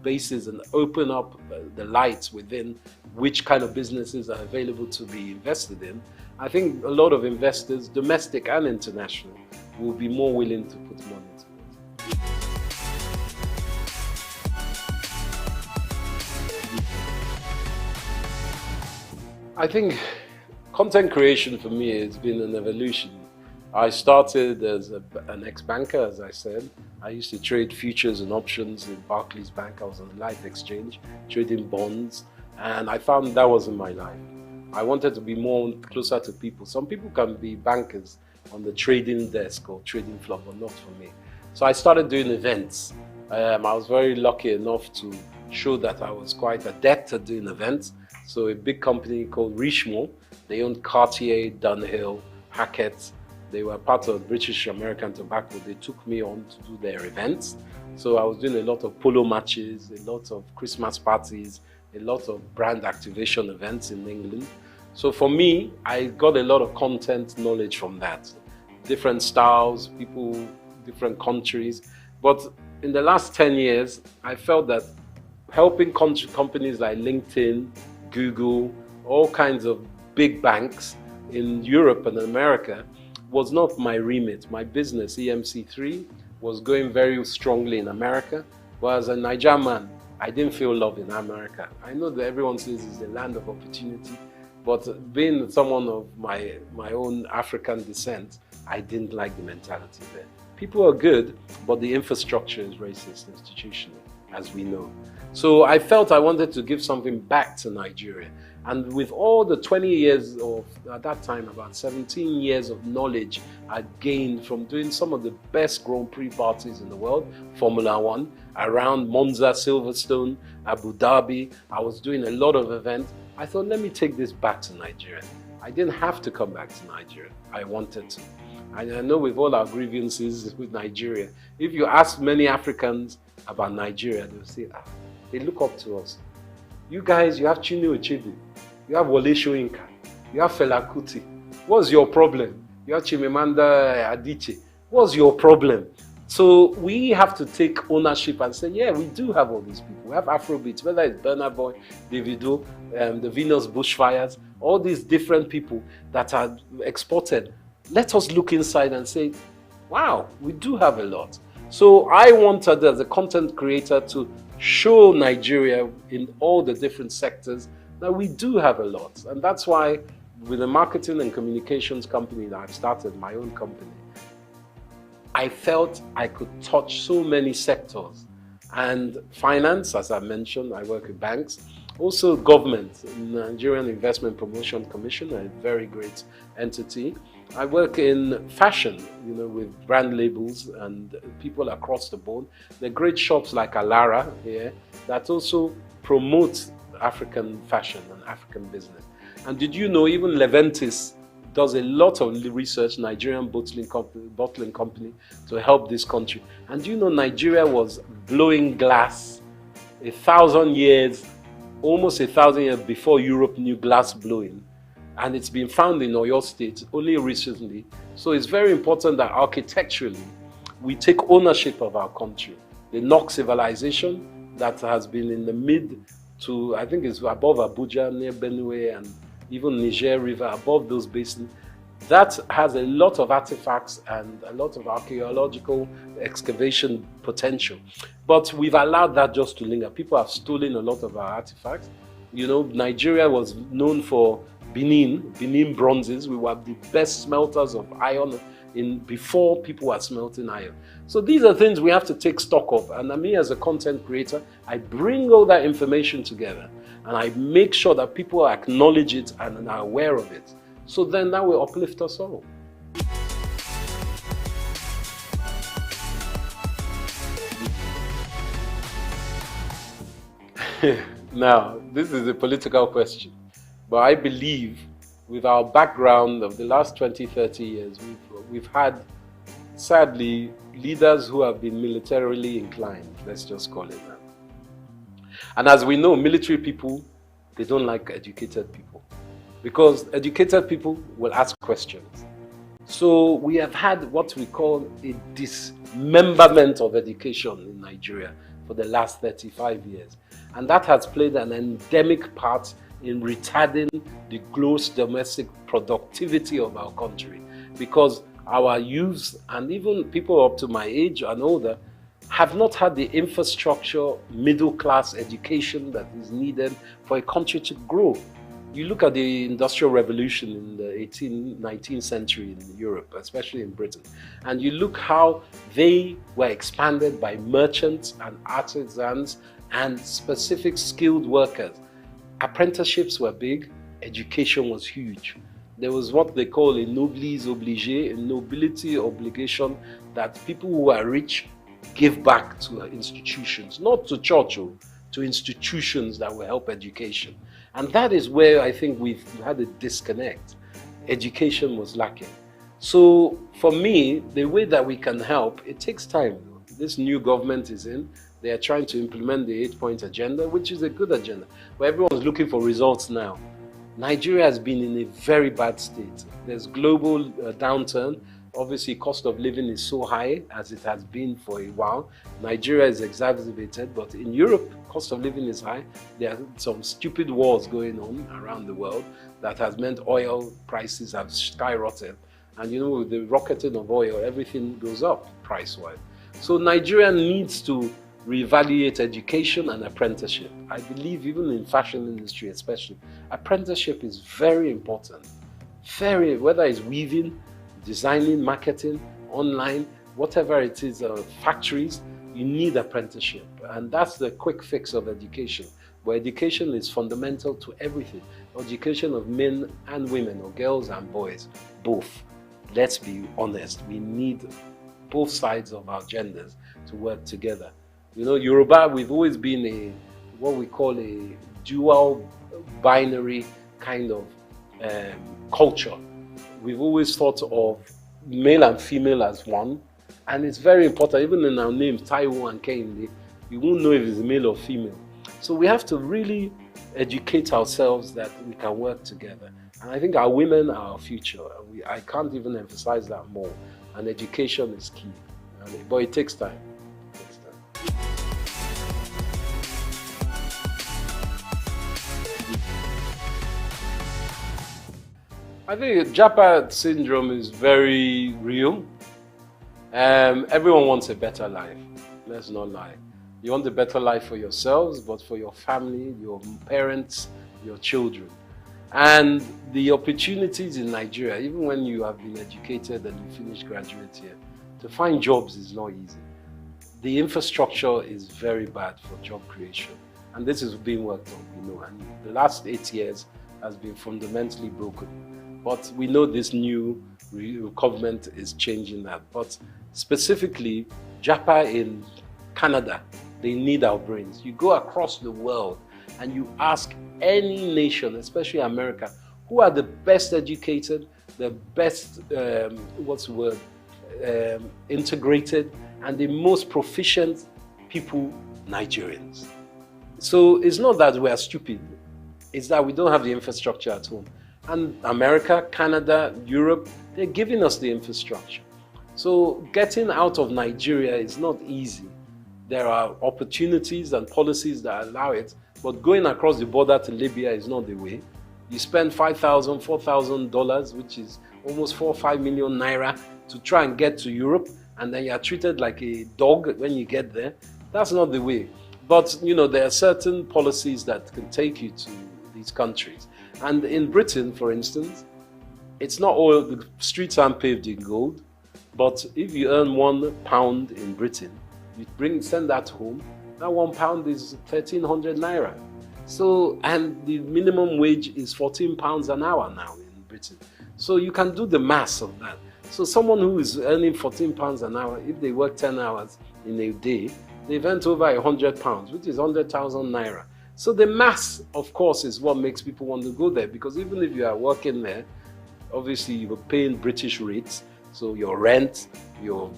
basis and open up the lights within which kind of businesses are available to be invested in, I think a lot of investors, domestic and international, will be more willing to put money into it. I think content creation for me has been an evolution. I started as an ex-banker, as I said. I used to trade futures and options in Barclays Bank. I was on the Life Exchange, trading bonds, and I found that wasn't my life. I wanted to be more closer to people. Some people can be bankers on the trading desk or trading floor, but not for me. So I started doing events. I was very lucky enough to show that I was quite adept at doing events. So a big company called Richemont, they owned Cartier, Dunhill, Hackett. They were part of British American Tobacco. They took me on to do their events. So I was doing a lot of polo matches, a lot of Christmas parties, a lot of brand activation events in England. So for me, I got a lot of content knowledge from that. Different styles, people, different countries. But in the last 10 years, I felt that helping companies like LinkedIn, Google, all kinds of big banks in Europe and America was not my remit. My business, EMC3, was going very strongly in America. But as a Nigerian man, I didn't feel love in America. I know that everyone says it's the land of opportunity, but being someone of my own African descent, I didn't like the mentality there. People are good, but the infrastructure is racist institutionally, as we know. So I felt I wanted to give something back to Nigeria. And with all the 20 years of, at that time, about 17 years of knowledge I gained from doing some of the best Grand Prix parties in the world, Formula One, around Monza, Silverstone, Abu Dhabi, I was doing a lot of events. I thought, let me take this back to Nigeria. I didn't have to come back to Nigeria. I wanted to. And I know with all our grievances with Nigeria, if you ask many Africans about Nigeria, they'll say, they look up to us. You guys, you have Chinua Achebe, you have Wole Soyinka, you have Fela Kuti. What's your problem? You have Chimamanda Adichie. What's your problem? So we have to take ownership and say, yeah, we do have all these people. We have Afrobeats, whether it's Burna Boy, Davido, the Venus Bushfires, all these different people that are exported. Let us look inside and say, wow, we do have a lot. So I wanted, as a content creator, to show Nigeria in all the different sectors that we do have a lot. And that's why with the marketing and communications company that I've started, my own company, I felt I could touch so many sectors. And finance, as I mentioned, I work with banks. Also government, Nigerian Investment Promotion Commission, a very great entity. I work in fashion, with brand labels and people across the board. There are great shops like Alara here that also promote African fashion and African business. And did you know even Leventis does a lot of research, Nigerian bottling company, to help this country. And do you know Nigeria was blowing glass 1,000 years, almost 1,000 years before Europe knew glass blowing. And it's been found in Oyo State only recently. So it's very important that architecturally, we take ownership of our country. The NOC civilization that has been in the mid to, I think it's above Abuja, near Benue, and even Niger River, above those basins, that has a lot of artifacts and a lot of archaeological excavation potential. But we've allowed that just to linger. People have stolen a lot of our artifacts. Nigeria was known for Benin bronzes. We were the best smelters of iron before people were smelting iron. So these are things we have to take stock of. And me as a content creator, I bring all that information together and I make sure that people acknowledge it and are aware of it. So then that will uplift us all. Now, this is a political question, but I believe with our background of the last 20, 30 years, we've had, sadly, leaders who have been militarily inclined, let's just call it that. And as we know, military people, they don't like educated people because educated people will ask questions. So we have had what we call a dismemberment of education in Nigeria for the last 35 years. And that has played an endemic part in retarding the gross domestic productivity of our country because our youths and even people up to my age and older have not had the infrastructure, middle-class education that is needed for a country to grow. You look at the Industrial Revolution in the 19th century in Europe, especially in Britain, and you look how they were expanded by merchants and artisans and specific skilled workers. Apprenticeships were big, education was huge. There was what they call a noblesse obligée, a nobility obligation that people who are rich give back to institutions, not to church, to institutions that will help education. And that is where I think we've had a disconnect. Education was lacking. So for me, the way that we can help, it takes time. This new government is in. They are trying to implement the 8-point agenda, which is a good agenda. But everyone's looking for results now. Nigeria has been in a very bad state. There's global downturn. Obviously, cost of living is so high as it has been for a while. Nigeria is exacerbated, but in Europe, cost of living is high. There are some stupid wars going on around the world that has meant oil prices have skyrocketed. And with the rocketing of oil, everything goes up price-wise. So Nigeria needs to reevaluate education and apprenticeship. I believe even in fashion industry especially, apprenticeship is very important. Whether it's weaving, designing, marketing, online, whatever it is, factories, you need apprenticeship. And that's the quick fix of education, where education is fundamental to everything. Education of men and women, or girls and boys, both. Let's be honest, we need both sides of our genders to work together. Yoruba, we've always been what we call a dual binary kind of culture. We've always thought of male and female as one, and it's very important. Even in our names, Taiwo and Kehinde, you won't know if it's male or female. So we have to really educate ourselves that we can work together. And I think our women are our future. I can't even emphasize that more. And education is key. But it takes time. I think Japa syndrome is very real. Everyone wants a better life. Let's not lie. You want a better life for yourselves, but for your family, your parents, your children. And the opportunities in Nigeria, even when you have been educated and you finish graduate here, to find jobs is not easy. The infrastructure is very bad for job creation. And this is being worked on, and the last 8 years has been fundamentally broken. But we know this new government is changing that. But specifically, JAPA in Canada, they need our brains. You go across the world and you ask any nation, especially America, who are the best educated, the best, integrated, and the most proficient people, Nigerians. So it's not that we are stupid, it's that we don't have the infrastructure at home. And America, Canada, Europe, they're giving us the infrastructure. So getting out of Nigeria is not easy. There are opportunities and policies that allow it, but going across the border to Libya is not the way. You spend $5,000, $4,000, which is almost 4 or 5 million naira to try and get to Europe, and then you are treated like a dog when you get there. That's not the way. But, there are certain policies that can take you to these countries. And in Britain, for instance, it's not all, the streets aren't paved in gold, but if you earn £1 in Britain, you send that home, that £1 is 1,300 naira. So, and the minimum wage is £14 an hour now in Britain. So you can do the maths of that. So someone who is earning £14 an hour, if they work 10 hours in a day, they've earned over £100, which is 100,000 naira. So the maths, of course, is what makes people want to go there, because even if you are working there, obviously you're paying British rates, so your rent, your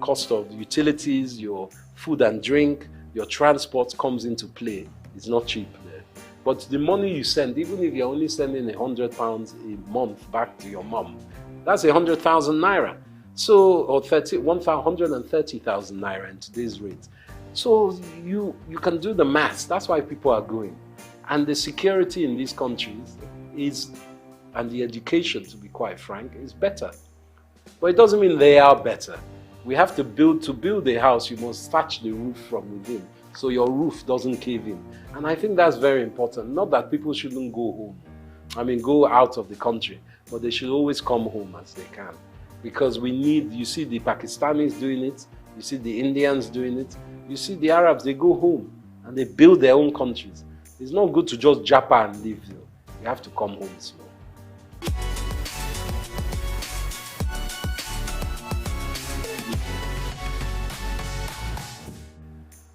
cost of utilities, your food and drink, your transport comes into play. It's not cheap there. But the money you send, even if you're only sending £100 a month back to your mom, that's 100,000 naira. So, or 130,000 naira in today's rate. So you can do the maths. That's why people are going. And the security in these countries is, and the education, to be quite frank, is better. But it doesn't mean they are better. We have to build a house, you must thatch the roof from within, so your roof doesn't cave in. And I think that's very important. Not that people shouldn't go home. Go out of the country, but they should always come home as they can. Because you see the Pakistanis doing it, you see the Indians doing it, you see the Arabs, they go home and they build their own countries. It's not good to just japa and live. You have to come home as well.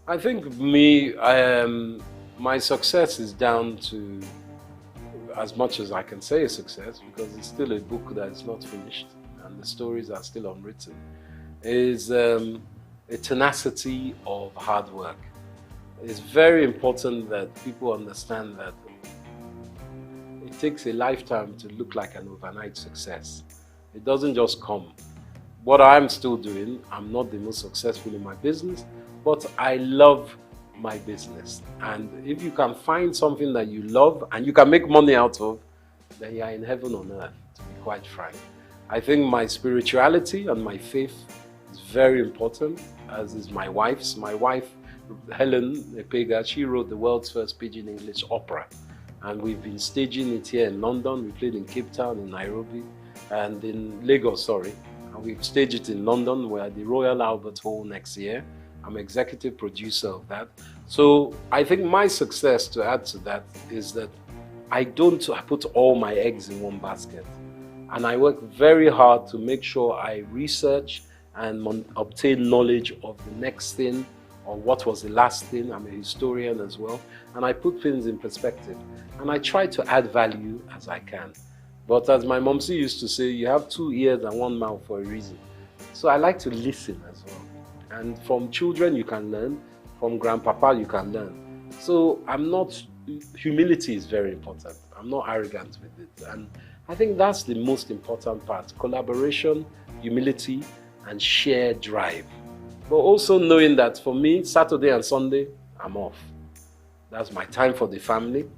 I think my success is down to, as much as I can say a success, because it's still a book that is not finished and the stories are still unwritten, is a tenacity of hard work. It's very important that people understand that it takes a lifetime to look like an overnight success. It doesn't just come. What I'm still doing, I'm not the most successful in my business, but I love my business. And if you can find something that you love and you can make money out of, then you're in heaven on earth, to be quite frank. I think my spirituality and my faith is very important, as is my wife's. My wife, Helen Epega, she wrote the world's first Pidgin English opera. And we've been staging it here in London. We played in Cape Town, in Nairobi, and in Lagos, sorry. And we've staged it in London. We're at the Royal Albert Hall next year. I'm executive producer of that. So I think my success, to add to that, is that I don't put all my eggs in one basket. And I work very hard to make sure I research and obtain knowledge of the next thing or what was the last thing. I'm a historian as well. And I put things in perspective. And I try to add value as I can. But as my momsy used to say, you have 2 ears and 1 mouth for a reason. So I like to listen as well. And from children you can learn, from grandpapa you can learn. So humility is very important. I'm not arrogant with it. And I think that's the most important part. Collaboration, humility, and shared drive. But also knowing that for me, Saturday and Sunday, I'm off. That's my time for the family.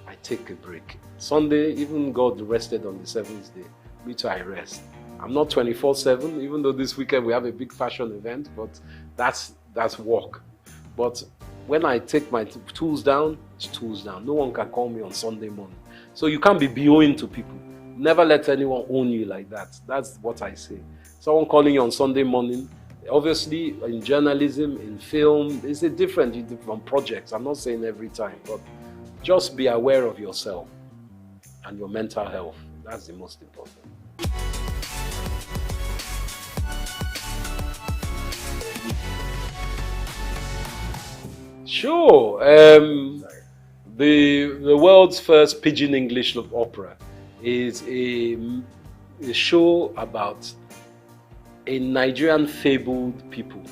I take a break. Sunday, even God rested on the 7th day. Me too, I rest. I'm not 24/7, even though this weekend we have a big fashion event, but that's work. But when I take my tools down, it's tools down. No one can call me on Sunday morning. So you can't be BOing to people. Never let anyone own you like that. That's what I say. Someone calling you on Sunday morning, obviously in journalism, in film, it's a different from projects. I'm not saying every time, but just be aware of yourself and your mental health. That's the most important. Sure. The world's first pidgin English opera is a show about a Nigerian fabled people.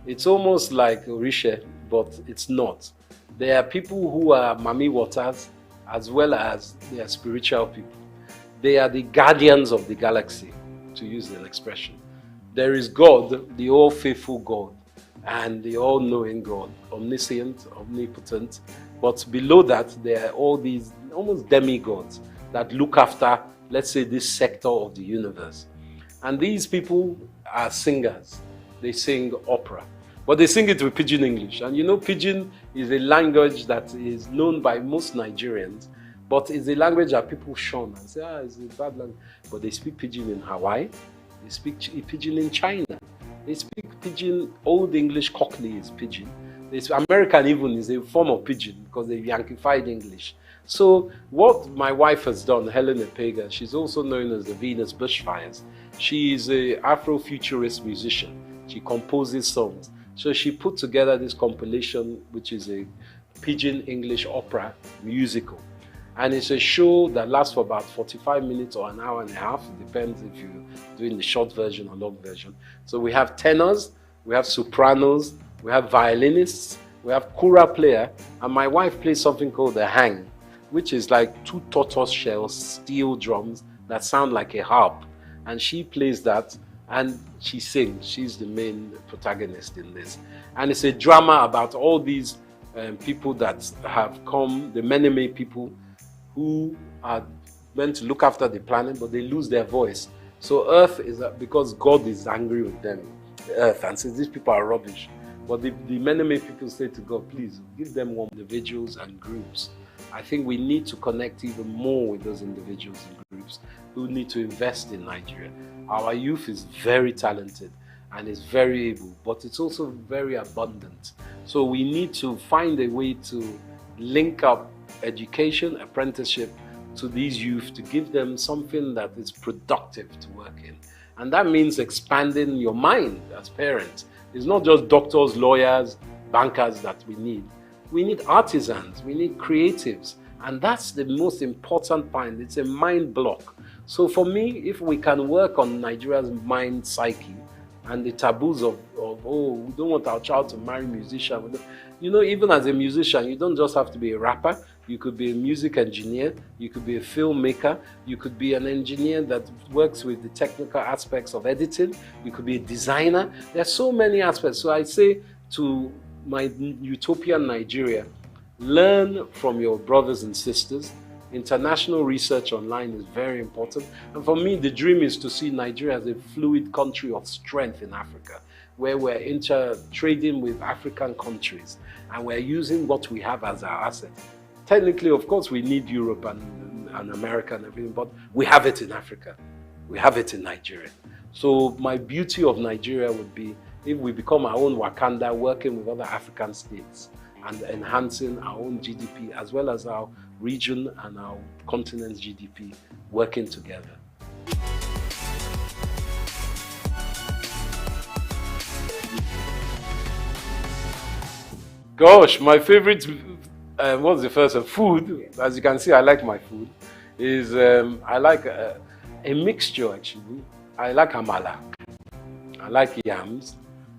It's almost like Orisha, but it's not. There are people who are Mami Waters as well as they are spiritual people. They are the guardians of the galaxy, to use an expression. There is God, the all-faithful God, and the all-knowing God, omniscient, omnipotent. But below that, there are all these almost demigods that look after, let's say, this sector of the universe. And these people are singers. They sing opera. But they sing it with pidgin English. And you know, pidgin is a language that is known by most Nigerians, but it's a language that people shun and say, it's a bad language. But they speak pidgin in Hawaii. They speak pidgin in China. They speak pidgin, Old English Cockney is pidgin. American even is a form of pidgin because they've Yankified English. So what my wife has done, Helen Epega, she's also known as the Venus Bushfires. She is an Afrofuturist musician. She composes songs. So she put together this compilation, which is a pidgin English opera musical. And it's a show that lasts for about 45 minutes or an hour and a half. It depends if you're doing the short version or long version. So we have tenors, we have sopranos, we have violinists, we have kura player, and my wife plays something called the hang, which is like 2 tortoise shells, steel drums that sound like a harp. And she plays that and she sings. She's the main protagonist in this. And it's a drama about all these people that have come, the Meneme people, who are meant to look after the planet, but they lose their voice. So Earth is, because God is angry with them, the Earth, and says these people are rubbish. But the Meneme people say to God, please give them one individuals and groups. I think we need to connect even more with those individuals and groups who need to invest in Nigeria. Our youth is very talented and is very able, but it's also very abundant. So we need to find a way to link up education, apprenticeship to these youth to give them something that is productive to work in. And that means expanding your mind as parents. It's not just doctors, lawyers, bankers that we need. We need artisans, we need creatives. And that's the most important point. It's a mind block. So for me, if we can work on Nigeria's mind psyche and the taboos of oh, we don't want our child to marry a musician. You know, even as a musician, you don't just have to be a rapper. You could be a music engineer. You could be a filmmaker. You could be an engineer that works with the technical aspects of editing. You could be a designer. There are so many aspects. So I say to my utopian Nigeria, learn from your brothers and sisters. International research online is very important. And for me, the dream is to see Nigeria as a fluid country of strength in Africa, where we're trading with African countries and we're using what we have as our asset. Technically, of course, we need Europe and America and everything, but we have it in Africa. We have it in Nigeria. So my beauty of Nigeria would be if we become our own Wakanda, working with other African states and enhancing our own GDP as well as our region and our continent's GDP working together. Gosh, my favorite, what's the first one? Food. As you can see, I like my food. Is I like a mixture actually. I like amala. I like yams.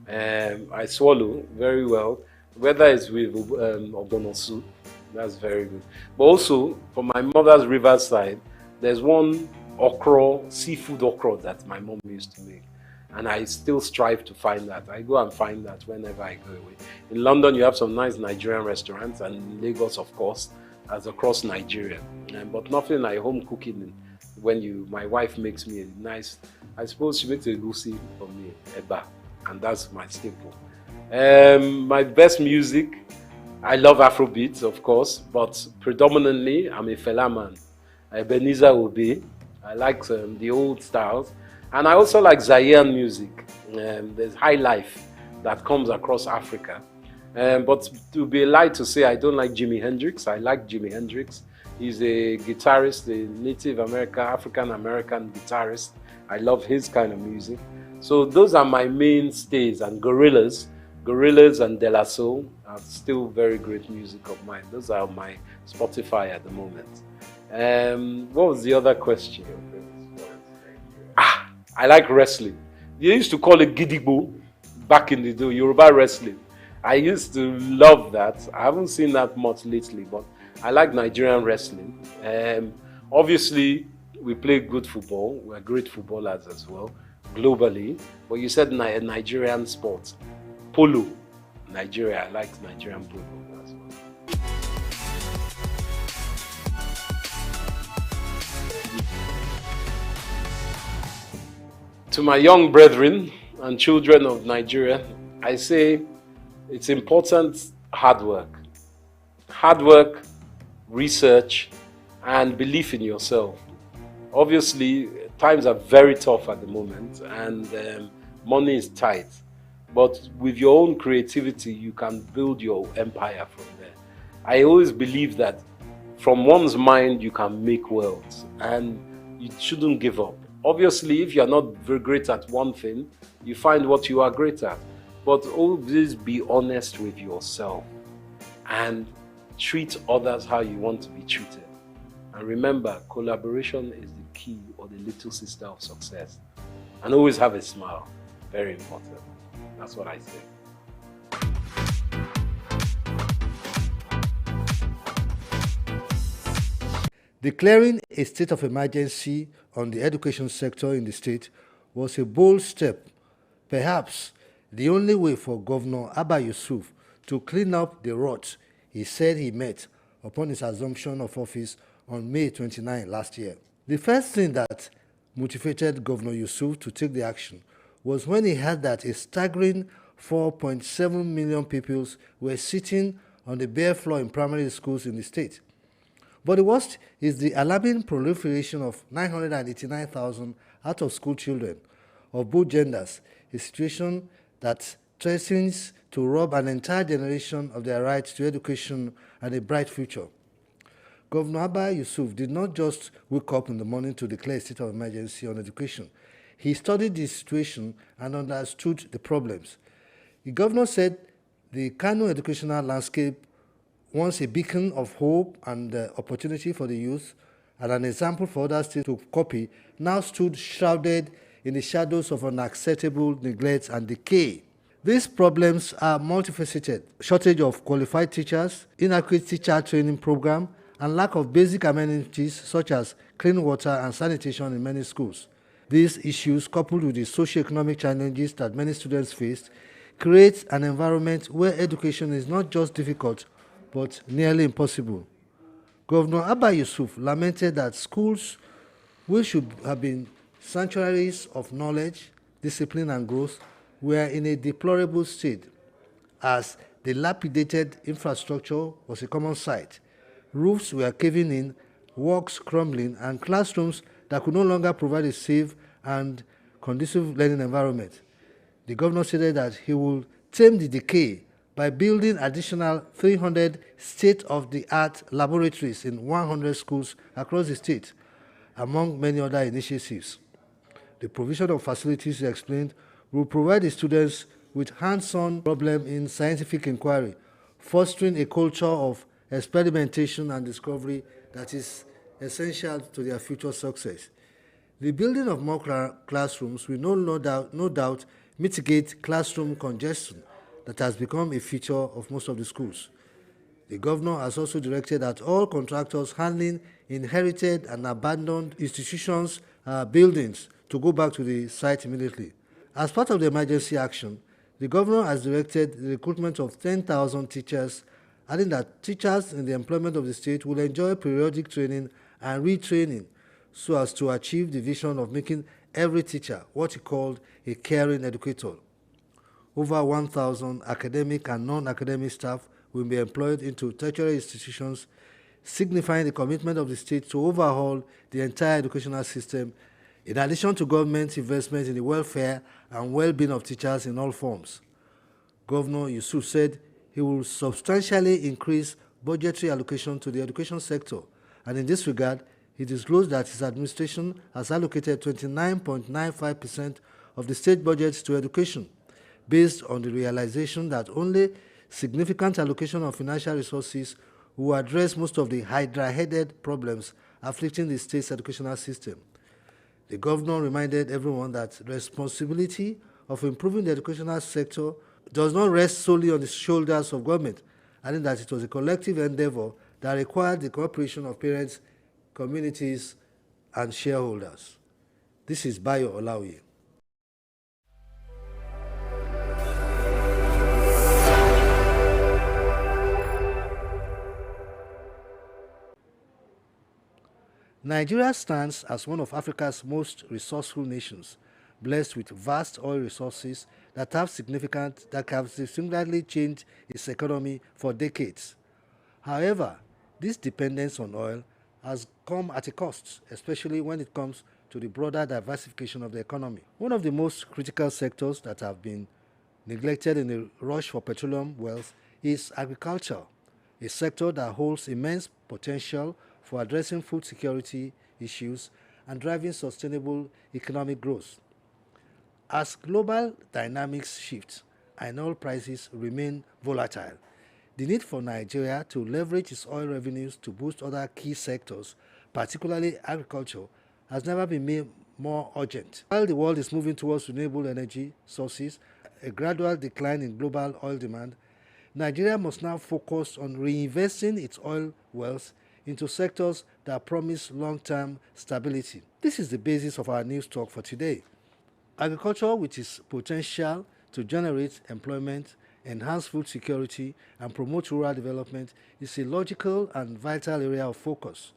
I swallow very well. Whether it's with ogbono soup, that's very good. But also, for my mother's riverside, there's one okra, seafood okra that my mom used to make. And I still strive to find that. I go and find that whenever I go away. In London, you have some nice Nigerian restaurants, and in Lagos, of course, as across Nigeria. But nothing like home cooking when my wife makes me a nice, I suppose she makes a goosey for me, eba, and that's my staple. My best music, I love Afrobeats, of course, but predominantly I'm a Fela man. Ebenezer Obey. I like the old styles, and I also like Zaire music. There's high life that comes across Africa. But to be a lie to say I don't like Jimi Hendrix. I like Jimi Hendrix. He's a guitarist, a Native American, African American guitarist. I love his kind of music. So those are my mainstays, and Gorillaz and De La Soul are still very great music of mine. Those are my Spotify at the moment. What was the other question? I like wrestling. They used to call it Gidigbo back in the day, Yoruba wrestling. I used to love that. I haven't seen that much lately, but I like Nigerian wrestling. Obviously, we play good football. We're great footballers as well, globally. But you said Nigerian sports. Polo, Nigeria. I like Nigerian polo as well. To my young brethren and children of Nigeria, I say it's important hard work. Hard work, research, and belief in yourself. Obviously, times are very tough at the moment, and money is tight. But with your own creativity, you can build your empire from there. I always believe that from one's mind, you can make wealth, and you shouldn't give up. Obviously, if you're not very great at one thing, you find what you are great at. But always be honest with yourself and treat others how you want to be treated. And remember, collaboration is the key or the little sister of success. And always have a smile. Very important. That's what I say.
Declaring a state of emergency on the education sector in the state was a bold step, perhaps the only way for Governor Abba Yusuf to clean up the rot he said he met upon his assumption of office on May 29 last year. The first thing that motivated Governor Yusuf to take the action was when he heard that a staggering 4.7 million pupils were sitting on the bare floor in primary schools in the state. But the worst is the alarming proliferation of 989,000 out-of-school children of both genders, a situation that threatens to rob an entire generation of their right to education and a bright future. Governor Abba Yusuf did not just wake up in the morning to declare a state of emergency on education. He studied the situation and understood the problems. The governor said the Kano educational landscape, once a beacon of hope and opportunity for the youth and an example for others to copy, now stood shrouded in the shadows of unacceptable neglect and decay. These problems are multifaceted: shortage of qualified teachers, inadequate teacher training program, and lack of basic amenities such as clean water and sanitation in many schools. These issues, coupled with the socio-economic challenges that many students face, create an environment where education is not just difficult, but nearly impossible. Governor Abba Yusuf lamented that schools, which should have been sanctuaries of knowledge, discipline, and growth, were in a deplorable state, as dilapidated infrastructure was a common sight. Roofs were caving in, walls crumbling, and classrooms that could no longer provide a safe and conducive learning environment. The governor stated that he will tame the decay by building additional 300 state-of-the-art laboratories in 100 schools across the state, among many other initiatives. The provision of facilities, he explained, will provide the students with hands-on problem in scientific inquiry, fostering a culture of experimentation and discovery that is essential to their future success. The building of more classrooms will no doubt mitigate classroom congestion that has become a feature of most of the schools. The governor has also directed that all contractors handling inherited and abandoned institutions' buildings to go back to the site immediately. As part of the emergency action, the governor has directed the recruitment of 10,000 teachers, adding that teachers in the employment of the state will enjoy periodic training and retraining so as to achieve the vision of making every teacher what he called a caring educator. Over 1,000 academic and non-academic staff will be employed into tertiary institutions, signifying the commitment of the state to overhaul the entire educational system, in addition to government investment in the welfare and well-being of teachers in all forms. Governor Yusuf said he will substantially increase budgetary allocation to the education sector, and in this regard, he disclosed that his administration has allocated 29.95% of the state budget to education, based on the realization that only significant allocation of financial resources will address most of the hydra-headed problems afflicting the state's educational system. The governor reminded everyone that the responsibility of improving the educational sector does not rest solely on the shoulders of government, adding that it was a collective endeavor that required the cooperation of parents, communities, and shareholders. This is Bayo Olaoye. Nigeria stands as one of Africa's most resourceful nations, blessed with vast oil resources that have significantly changed its economy for decades. However, this dependence on oil has come at a cost, especially when it comes to the broader diversification of the economy. One of the most critical sectors that have been neglected in the rush for petroleum wealth is agriculture, a sector that holds immense potential for addressing food security issues and driving sustainable economic growth. As global dynamics shift and oil prices remain volatile, the need for Nigeria to leverage its oil revenues to boost other key sectors, particularly agriculture, has never been made more urgent. While the world is moving towards renewable energy sources, a gradual decline in global oil demand, Nigeria must now focus on reinvesting its oil wealth into sectors that promise long-term stability. This is the basis of our news talk for today. Agriculture, with its potential to generate employment, enhance food security, and promote rural development, is a logical and vital area of focus.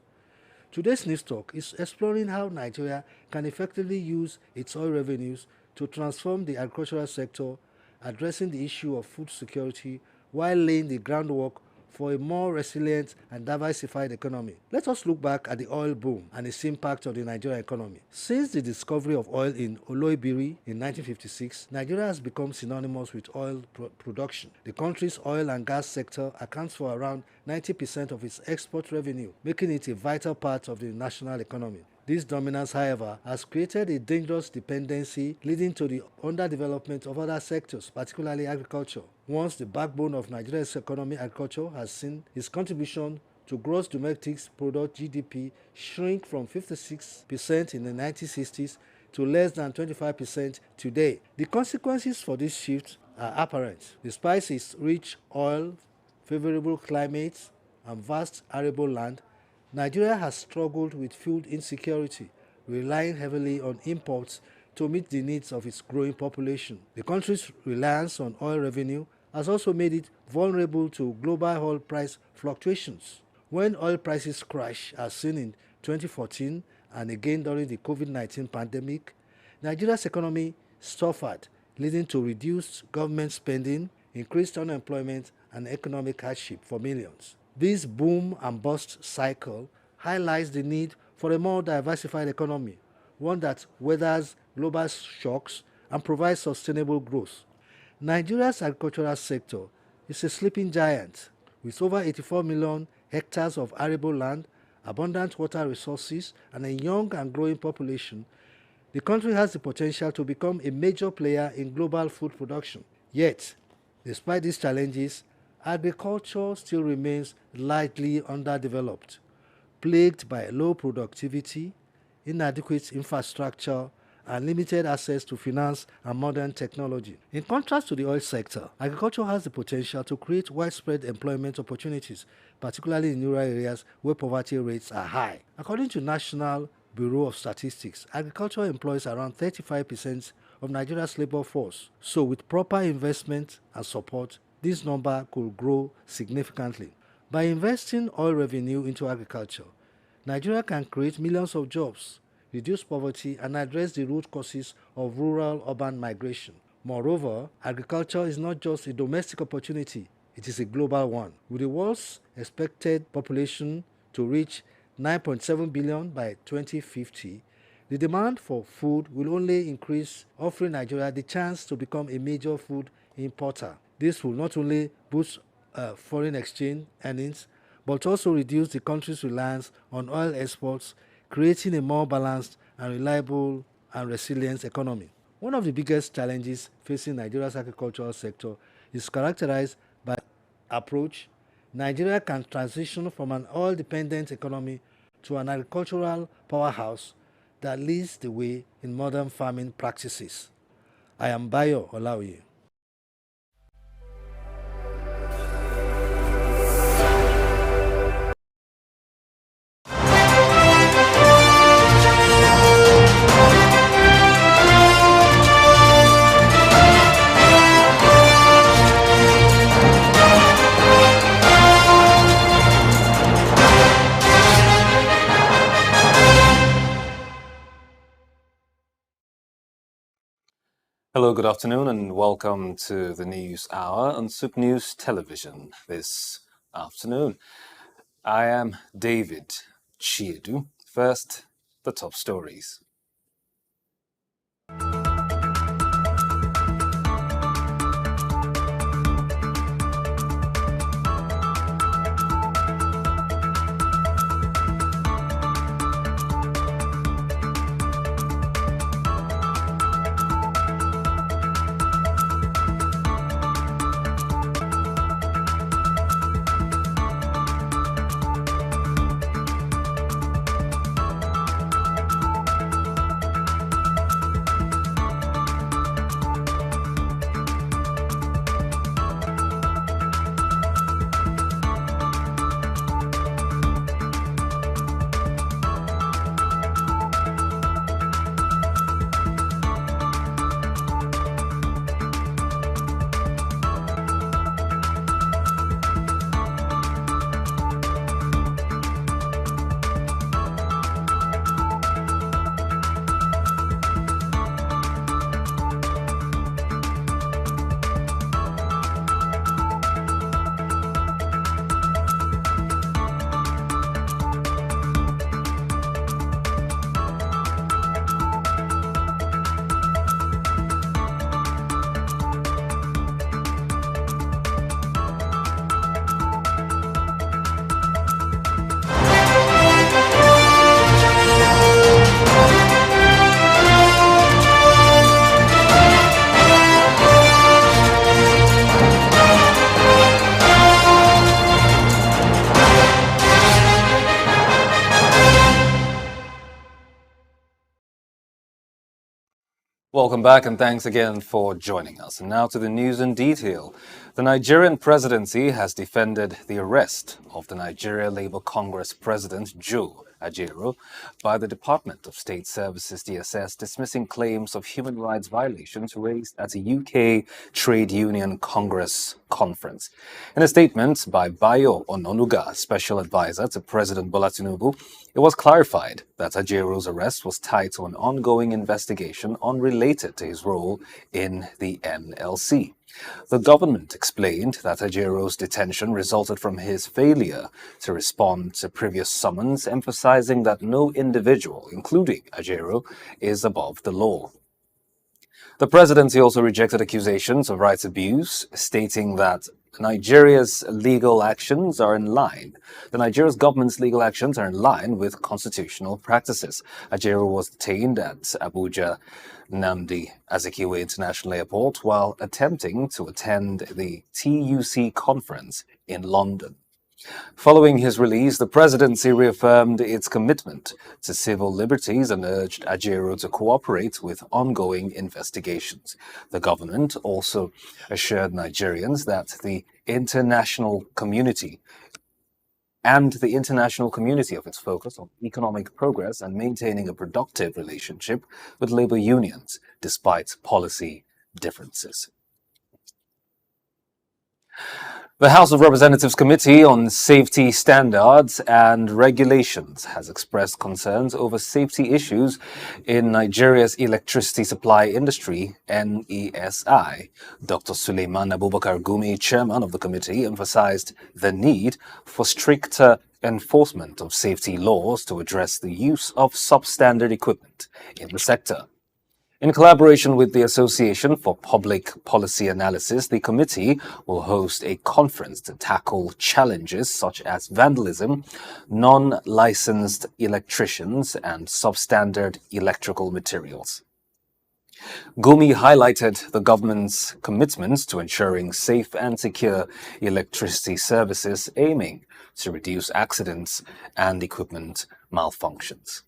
Today's news talk is exploring how Nigeria can effectively use its oil revenues to transform the agricultural sector, addressing the issue of food security while laying the groundwork for a more resilient and diversified economy. Let us look back at the oil boom and its impact on the Nigerian economy. Since the discovery of oil in Oloibiri in 1956, Nigeria has become synonymous with oil production. The country's oil and gas sector accounts for around 90% of its export revenue, making it a vital part of the national economy. This dominance, however, has created a dangerous dependency leading to the underdevelopment of other sectors, particularly agriculture. Once the backbone of Nigeria's economy, agriculture has seen its contribution to gross domestic product (GDP) shrink from 56% in the 1960s to less than 25% today. The consequences for this shift are apparent. Despite its rich oil, favorable climate, and vast arable land, Nigeria has struggled with food insecurity, relying heavily on imports to meet the needs of its growing population. The country's reliance on oil revenue has also made it vulnerable to global oil price fluctuations. When oil prices crash, as seen in 2014 and again during the COVID-19 pandemic, Nigeria's economy suffered, leading to reduced government spending, increased unemployment, and economic hardship for millions. This boom and bust cycle highlights the need for a more diversified economy, one that weathers global shocks and provides sustainable growth. Nigeria's agricultural sector is a sleeping giant. With over 84 million hectares of arable land, abundant water resources, and a young and growing population, the country has the potential to become a major player in global food production. Yet, despite these challenges, agriculture still remains largely underdeveloped, plagued by low productivity, inadequate infrastructure, and limited access to finance and modern technology. In contrast to the oil sector, agriculture has the potential to create widespread employment opportunities, particularly in rural areas where poverty rates are high. According to National Bureau of Statistics, agriculture employs around 35% of Nigeria's labor force. So with proper investment and support, this number could grow significantly. By investing oil revenue into agriculture, Nigeria can create millions of jobs, reduce poverty, and address the root causes of rural-urban migration. Moreover, agriculture is not just a domestic opportunity, it is a global one. With the world's expected population to reach 9.7 billion by 2050, the demand for food will only increase, offering Nigeria the chance to become a major food importer. This will not only boost foreign exchange earnings, but also reduce the country's reliance on oil exports, creating a more balanced and reliable and resilient economy. One of the biggest challenges facing Nigeria's agricultural sector is characterized by approach. Nigeria can transition from an oil-dependent economy to an agricultural powerhouse that leads the way in modern farming practices. I am Bayo Olaoye.
Hello, good afternoon, and welcome to the News Hour on SOUQ News Television this afternoon. I am David Chiedu. First, the top stories. Welcome back and thanks again for joining us. And now to the news in detail. The Nigerian presidency has defended the arrest of the Nigeria Labour Congress President Joe Ajaero by the Department of State Services DSS, dismissing claims of human rights violations raised at a UK Trade Union Congress conference. In a statement by Bayo Ononuga, special advisor to President Bola Tinubu, it was clarified that Ajaero's arrest was tied to an ongoing investigation unrelated to his role in the NLC. The government explained that Ajaero's detention resulted from his failure to respond to previous summons, emphasizing that no individual, including Ajaero, is above the law. The presidency also rejected accusations of rights abuse, stating that Nigeria's legal actions are in line. Nigeria's government's legal actions are in line with constitutional practices. Ajaero was detained at Abuja Nnamdi Azikiwe International Airport while attempting to attend the TUC conference in London. Following his release, the presidency reaffirmed its commitment to civil liberties and urged Ajaero to cooperate with ongoing investigations. The government also assured Nigerians that the international community of its focus on economic progress and maintaining a productive relationship with labor unions despite policy differences. The House of Representatives Committee on Safety Standards and Regulations has expressed concerns over safety issues in Nigeria's electricity supply industry, NESI. Dr. Suleiman Abubakar Gumi, chairman of the committee, emphasized the need for stricter enforcement of safety laws to address the use of substandard equipment in the sector. In collaboration with the Association for Public Policy Analysis, the committee will host a conference to tackle challenges such as vandalism, non-licensed electricians, and substandard electrical materials. Gumi highlighted the government's commitments to ensuring safe and secure electricity services, aiming to reduce accidents and equipment malfunctions.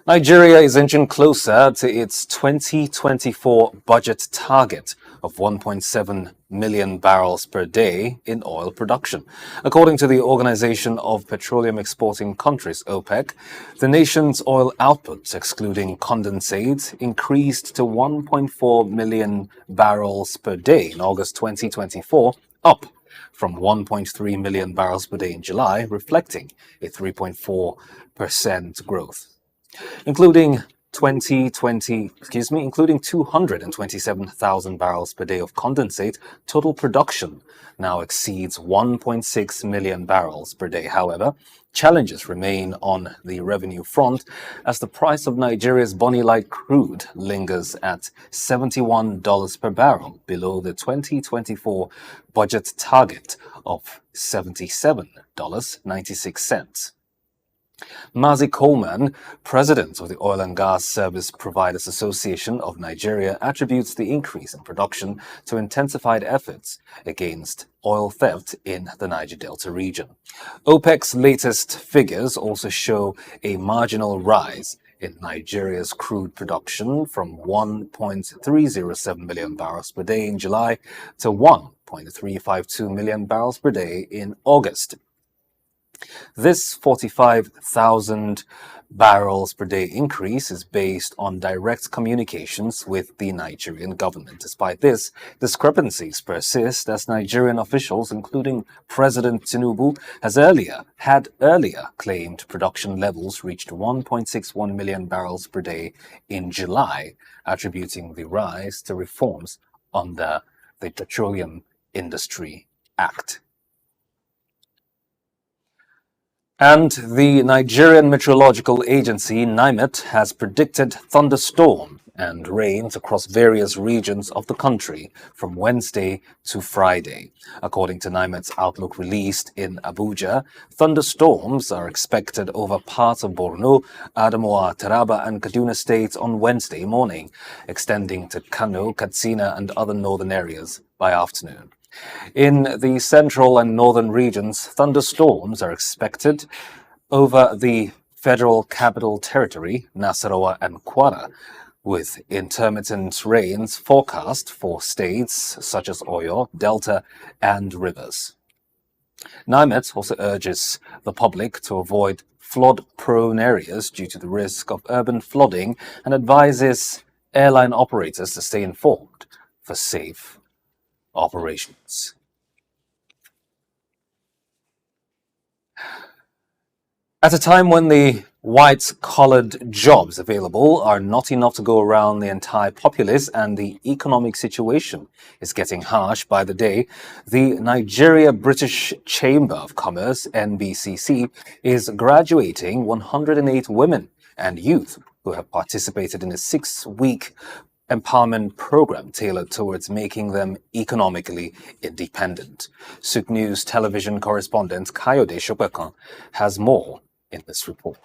Nigeria is inching closer to its 2024 budget target of 1.7 million barrels per day in oil production. According to the Organization of Petroleum Exporting Countries, OPEC, the nation's oil output, excluding condensate, increased to 1.4 million barrels per day in August 2024, up from 1.3 million barrels per day in July, reflecting a 3.4% growth. Including 227,000 barrels per day of condensate, total production now exceeds 1.6 million barrels per day. However, challenges remain on the revenue front as the price of Nigeria's Bonny Light crude lingers at $71 per barrel, below the 2024 budget target of $77.96. Mazi Coleman, president of the Oil and Gas Service Providers Association of Nigeria, attributes the increase in production to intensified efforts against oil theft in the Niger Delta region. OPEC's latest figures also show a marginal rise in Nigeria's crude production from 1.307 million barrels per day in July to 1.352 million barrels per day in August. This 45,000 barrels per day increase is based on direct communications with the Nigerian government. Despite this, discrepancies persist as Nigerian officials, including President Tinubu, had earlier claimed production levels reached 1.61 million barrels per day in July, attributing the rise to reforms under the Petroleum Industry Act. And the Nigerian Meteorological Agency, NIMET, has predicted thunderstorms and rains across various regions of the country from Wednesday to Friday. According to NIMET's outlook released in Abuja, thunderstorms are expected over parts of Borno, Adamawa, Taraba, and Kaduna states on Wednesday morning, extending to Kano, Katsina, and other northern areas by afternoon. In the central and northern regions, thunderstorms are expected over the Federal Capital Territory, Nasarawa and Kwara, with intermittent rains forecast for states such as Oyo, Delta, and Rivers. NIMET also urges the public to avoid flood-prone areas due to the risk of urban flooding and advises airline operators to stay informed for safe operations. At a time when the white-collared jobs available are not enough to go around the entire populace and the economic situation is getting harsh by the day, the Nigeria British Chamber of Commerce, NBCC, is graduating 108 women and youth who have participated in a 6-week empowerment program tailored towards making them economically independent. SOUQ News television correspondent Kayode Shopekan has more in this report.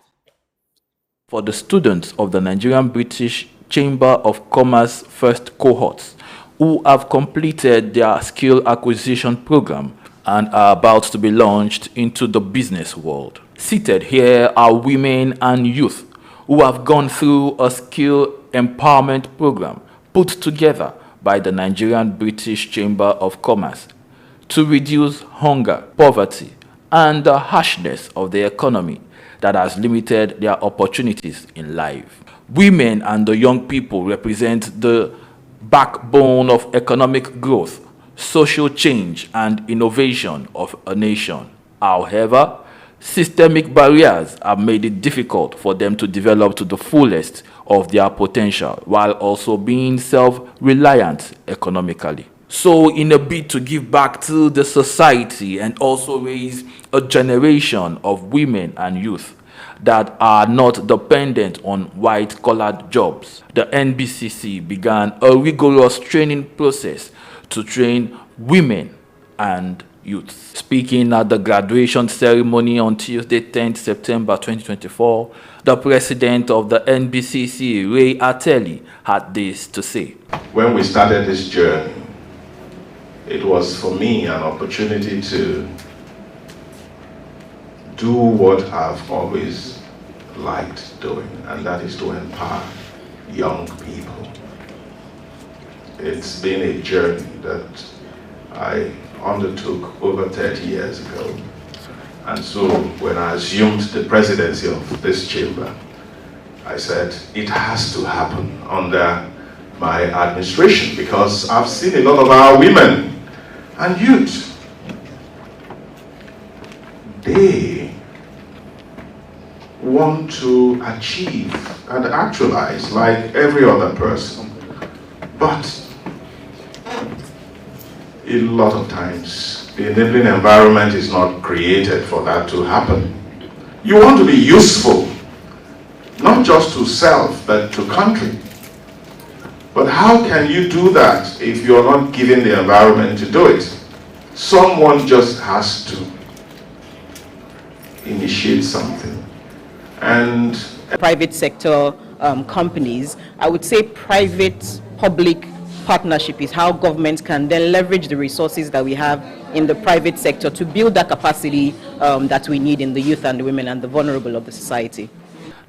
For the students of the Nigerian British Chamber of Commerce first cohorts who have completed their skill acquisition program and are about to be launched into the business world. Seated here are women and youth who have gone through a skill empowerment program put together by the Nigerian British Chamber of Commerce to reduce hunger, poverty, and the harshness of the economy that has limited their opportunities in life. Women and the young people represent the backbone of economic growth social change and innovation of a nation. However, systemic barriers have made it difficult for them to develop to the fullest of their potential while also being self-reliant economically. So in a bid to give back to the society and also raise a generation of women and youth that are not dependent on white-collar jobs, the NBCC began a rigorous training process to train women and youth. Speaking at the graduation ceremony on Tuesday, 10th September 2024, the president of the NBCC, Ray Ateli, had this to say.
When we started this journey, it was for me an opportunity to do what I've always liked doing, and that is to empower young people. It's been a journey that I undertook over 30 years ago. And so when I assumed the presidency of this chamber, I said it has to happen under my administration, because I've seen a lot of our women and youth, they want to achieve and actualize like every other person, but a lot of times the enabling environment is not created for that to happen. You want to be useful, not just to self, but to country. But how can you do that if you're not given the environment to do it? Someone just has to initiate something. And
private sector companies, I would say private-public partnership is how governments can then leverage the resources that we have in the private sector to build that capacity that we need in the youth and the women and the vulnerable of the society.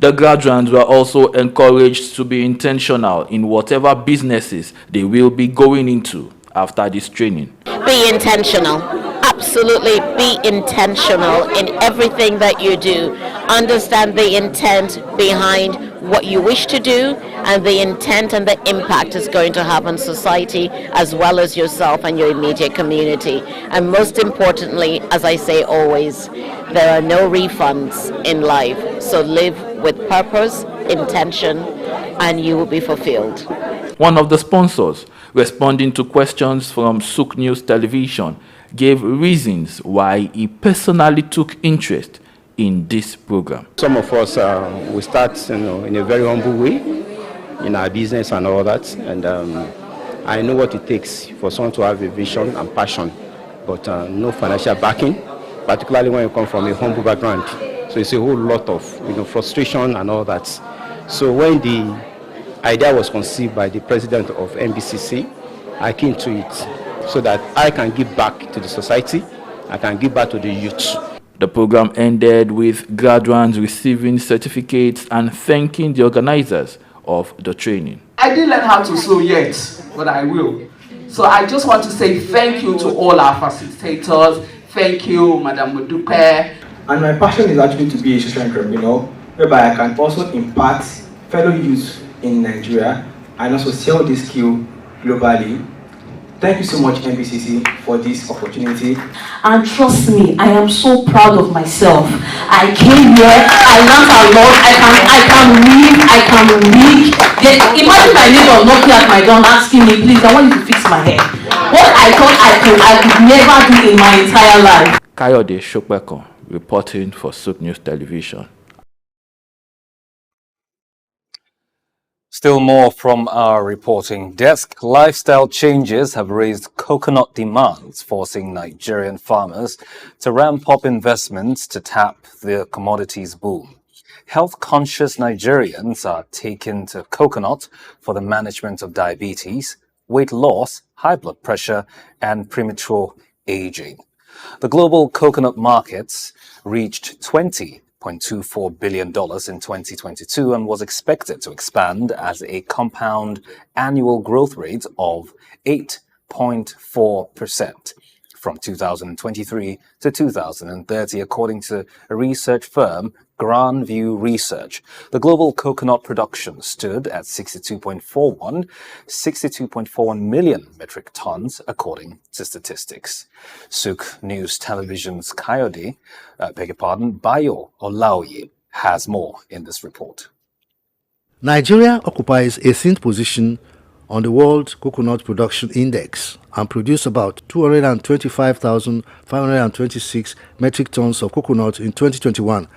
The graduates were also encouraged to be intentional in whatever businesses they will be going into after this training.
Be intentional. Absolutely be intentional in everything that you do. Understand the intent behind what you wish to do and the intent and the impact it's going to have on society as well as yourself and your immediate community. And most importantly, as I say always, there are no refunds in life. So live with purpose, intention, and you will be fulfilled.
One of the sponsors, responding to questions from SOUQ News Television, gave reasons why he personally took interest in this program.
Some of us, we start in a very humble way in our business and all that, and I know what it takes for someone to have a vision and passion, but no financial backing, particularly when you come from a humble background. So it's a whole lot of frustration and all that. So when the idea was conceived by the president of NBCC, I came to it so that I can give back to the society, I can give back to the youth.
The program ended with graduates receiving certificates and thanking the organizers of the training.
I didn't learn how to sew yet, but I will. So I just want to say thank you to all our facilitators. Thank you, Madam Modupe.
And my passion is actually to be a social entrepreneur, whereby I can also impact fellow youth in Nigeria and also sell this skill globally. Thank you so much, NBCC, for this opportunity.
And trust me, I am so proud of myself. I came here, I learned a lot, I can read. Imagine my neighbor knocking at my door asking me, please, I want you to fix my hair. What I thought I could never do in my entire life.
Kayode Shopeko, reporting for SOUQ News Television.
Still more from our reporting desk. Lifestyle changes have raised coconut demands, forcing Nigerian farmers to ramp up investments to tap the commodities boom. Health-conscious Nigerians are taking to coconut for the management of diabetes, weight loss, high blood pressure, and premature aging. The global coconut markets reached $20.24 billion in 2022 and was expected to expand as a compound annual growth rate of 8.4%. from 2023 to 2030, according to a research firm, Grand View Research. The global coconut production stood at 62.41 million metric tons, according to statistics. SOUQ News Television's Bayo Olaoye has more in this report.
Nigeria occupies 18th position on the World Coconut Production Index and produced about 225,526 metric tons of coconut in 2021,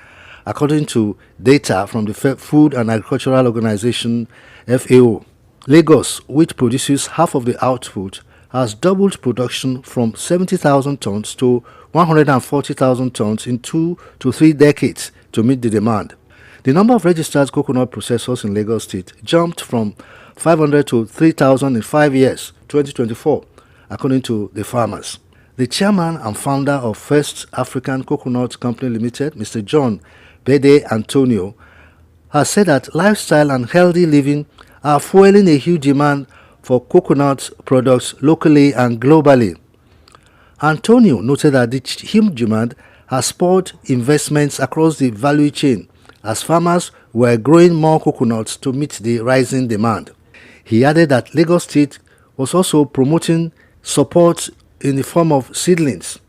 according to data from the Food and Agricultural Organization FAO. Lagos, which produces half of the output, has doubled production from 70,000 tons to 140,000 tons in 2 to 3 decades to meet the demand. The number of registered coconut processors in Lagos State jumped from 500 to 3,000 in 5 years, 2024, according to the farmers. The chairman and founder of First African Coconut Company Limited, Mr. John Bede Antonio, has said that lifestyle and healthy living are fueling a huge demand for coconut products locally and globally. Antonio noted that the huge demand has spurred investments across the value chain as farmers were growing more coconuts to meet the rising demand. He added that Lagos State was also promoting support in the form of seedlings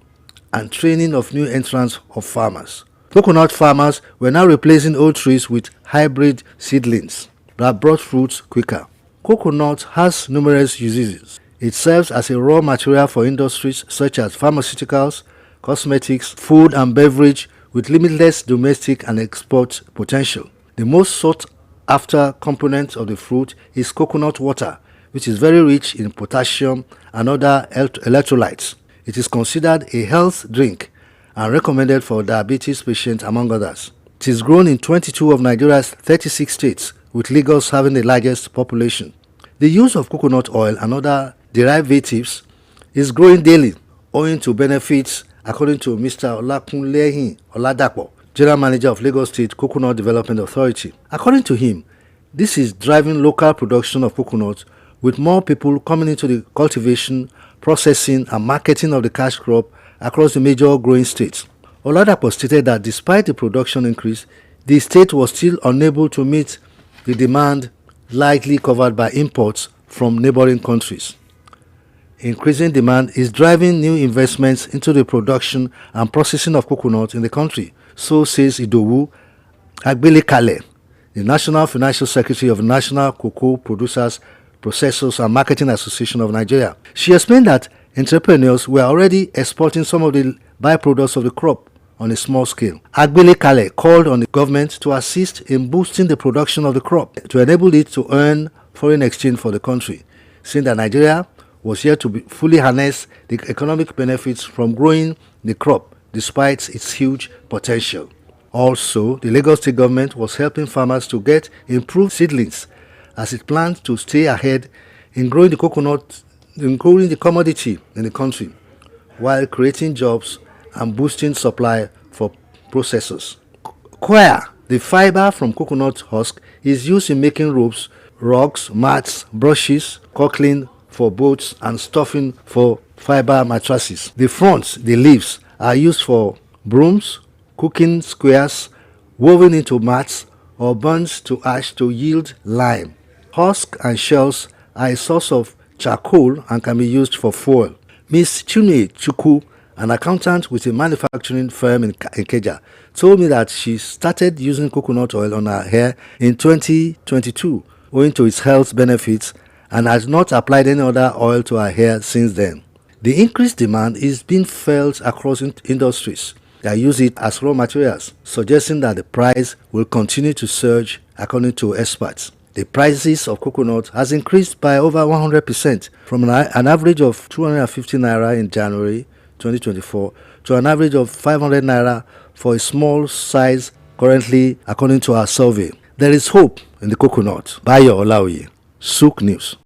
and training of new entrants of farmers. Coconut farmers were now replacing old trees with hybrid seedlings that brought fruits quicker. Coconut has numerous uses. It serves as a raw material for industries such as pharmaceuticals, cosmetics, food and beverage, with limitless domestic and export potential. The most sought after component of the fruit is coconut water, which is very rich in potassium and other electrolytes. It is considered a health drink and recommended for diabetes patients, among others. It is grown in 22 of Nigeria's 36 states, with Lagos having the largest population. The use of coconut oil and other derivatives is growing daily, owing to benefits, according to Mr. Olakunlehin Oladapo, General Manager of Lagos State Coconut Development Authority. According to him, this is driving local production of coconut, with more people coming into the cultivation, processing and marketing of the cash crop across the major growing states. Oladapo stated that despite the production increase, the state was still unable to meet the demand likely covered by imports from neighboring countries. Increasing demand is driving new investments into the production and processing of coconut in the country, so says Idowu Agbelekale, the National Financial Secretary of the National Cocoa Producers, Processors and Marketing Association of Nigeria. She explained that entrepreneurs were already exporting some of the byproducts of the crop on a small scale. Agbelekale called on the government to assist in boosting the production of the crop to enable it to earn foreign exchange for the country, saying that Nigeria was here to fully harness the economic benefits from growing the crop despite its huge potential. Also, the Lagos State government was helping farmers to get improved seedlings as it planned to stay ahead in growing the coconut, in growing the commodity in the country, while creating jobs and boosting supply for processors. Coir, the fiber from coconut husk, is used in making ropes, rugs, mats, brushes, caulking for boats and stuffing for fiber mattresses. The fronds, the leaves, are used for brooms, cooking squares, woven into mats, or burnt to ash to yield lime. Husk and shells are a source of charcoal and can be used for fuel. Ms. Chune Chukwu, an accountant with a manufacturing firm in Ikeja, told me that she started using coconut oil on her hair in 2022, owing to its health benefits, and has not applied any other oil to her hair since then. The increased demand is being felt across industries that use it as raw materials, suggesting that the price will continue to surge according to experts. The prices of coconut has increased by over 100% from an average of 250 naira in January 2024 to an average of 500 naira for a small size currently, according to our survey. There is hope in the coconut. Bayo Olaoye, SOUQ News.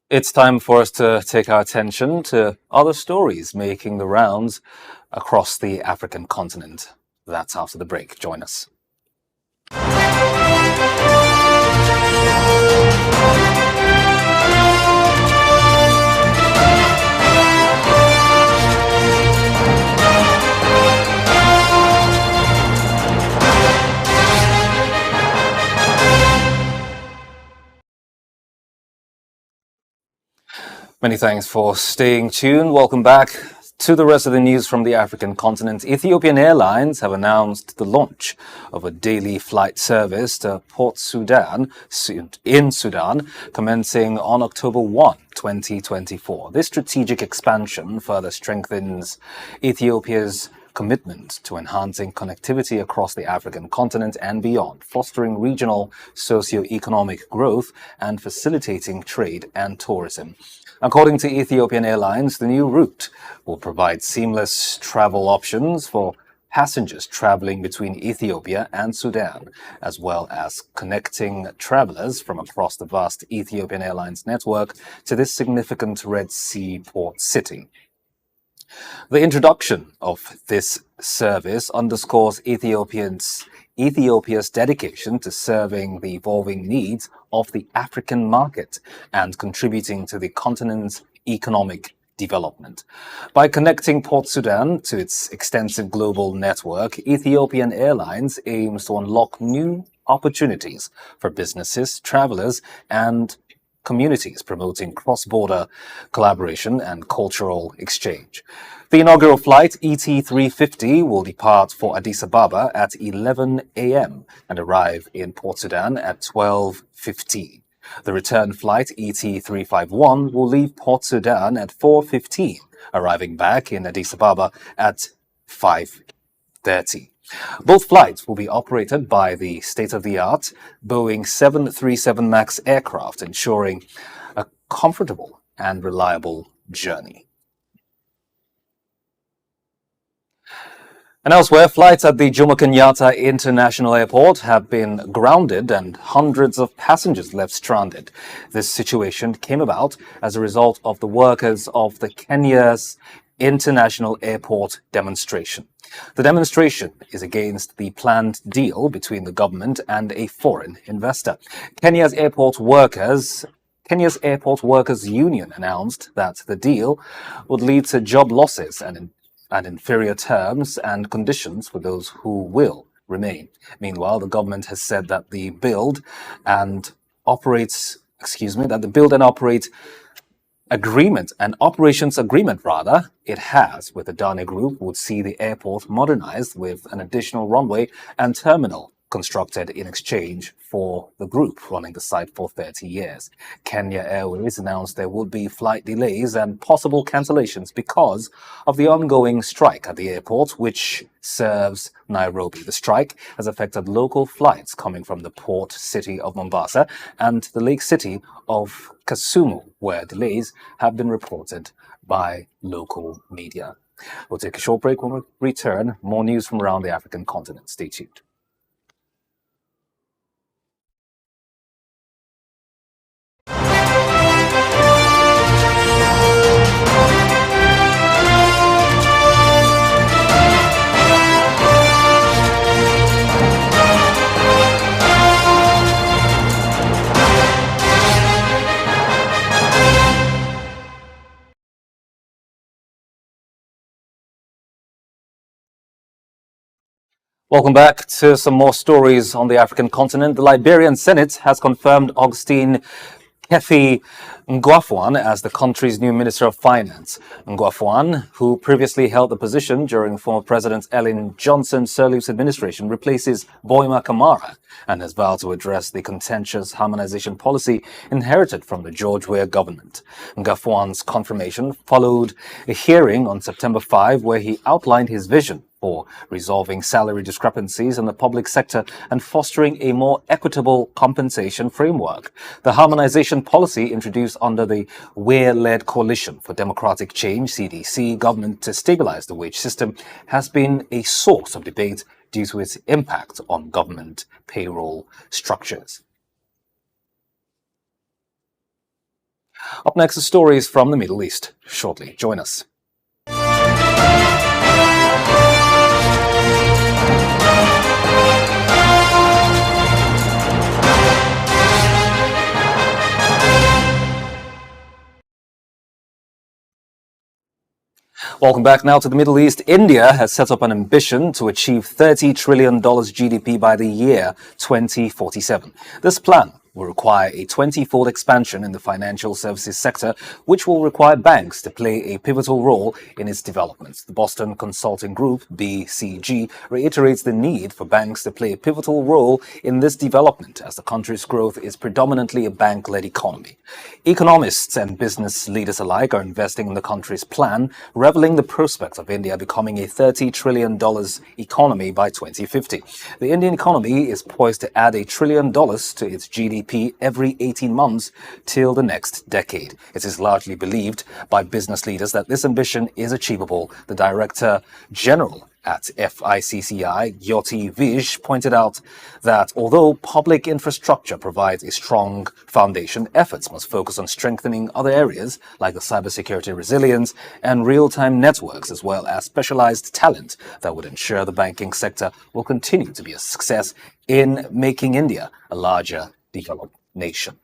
It's time for us to take our attention to other stories making the rounds across the African continent. That's after the break. Join us. Many thanks for staying tuned. Welcome back to the rest of the news from the African continent. Ethiopian Airlines have announced the launch of a daily flight service to Port Sudan in Sudan, commencing on October 1, 2024. This strategic expansion further strengthens Ethiopia's commitment to enhancing connectivity across the African continent and beyond, fostering regional socio-economic growth and facilitating trade and tourism. According to Ethiopian Airlines, the new route will provide seamless travel options for passengers traveling between Ethiopia and Sudan, as well as connecting travelers from across the vast Ethiopian Airlines network to this significant Red Sea port city. The introduction of this service underscores Ethiopia's dedication to serving the evolving needs of the African market and contributing to the continent's economic development. By connecting Port Sudan to its extensive global network, Ethiopian Airlines aims to unlock new opportunities for businesses, travelers, and communities, promoting cross-border collaboration and cultural exchange. The inaugural flight, ET350, will depart for Addis Ababa at 11 a.m. and arrive in Port Sudan at 12:15. The return flight, ET351, will leave Port Sudan at 4:15, arriving back in Addis Ababa at 5:30. Both flights will be operated by the state-of-the-art Boeing 737 MAX aircraft, ensuring a comfortable and reliable journey. And elsewhere, flights at the Jomo Kenyatta International Airport have been grounded and hundreds of passengers left stranded. This situation came about as a result of the workers of the Kenya's International Airport demonstration. The demonstration is against the planned deal between the government and a foreign investor. Kenya's Airport Workers Union announced that the deal would lead to job losses and inferior terms and conditions for those who will remain. Meanwhile, the government has said that the build and operate agreement, an operations agreement rather, it has with the Dane Group would see the airport modernized with an additional runway and terminal constructed in exchange for the group running the site for 30 years. Kenya Airways announced there would be flight delays and possible cancellations because of the ongoing strike at the airport, which serves Nairobi. The strike has affected local flights coming from the port city of Mombasa and the lake city of Kisumu, where delays have been reported by local media. We'll take a short break. When we return, more news from around the African continent. Stay tuned. Welcome back to some more stories on the African continent. The Liberian Senate has confirmed Augustine Kefi Ngwafuan as the country's new Minister of Finance. Ngwafuan, who previously held the position during former President Ellen Johnson Sirleaf's administration, replaces Boima Kamara and has vowed to address the contentious harmonization policy inherited from the George Weah government. Ngwafuan's confirmation followed a hearing on September 5 where he outlined his vision for resolving salary discrepancies in the public sector and fostering a more equitable compensation framework. The harmonization policy introduced under the Weah-led Coalition for Democratic Change, CDC, government to stabilize the wage system has been a source of debate due to its impact on government payroll structures. Up next, the stories from the Middle East. Shortly, join us. Welcome back now to the Middle East. India has set up an ambition to achieve $30 trillion GDP by the year 2047. This plan will require a 20-fold expansion in the financial services sector, which will require banks to play a pivotal role in its development. The Boston Consulting Group, BCG, reiterates the need for banks to play a pivotal role in this development as the country's growth is predominantly a bank-led economy. Economists and business leaders alike are investing in the country's plan, reveling the prospects of India becoming a $30 trillion economy by 2050. The Indian economy is poised to add $1 trillion to its GDP every 18 months till the next decade. It is largely believed by business leaders that this ambition is achievable. The Director General at FICCI, Yoti Vij, pointed out that although public infrastructure provides a strong foundation, efforts must focus on strengthening other areas like the cybersecurity resilience and real-time networks, as well as specialized talent that would ensure the banking sector will continue to be a success in making India a larger developed nation.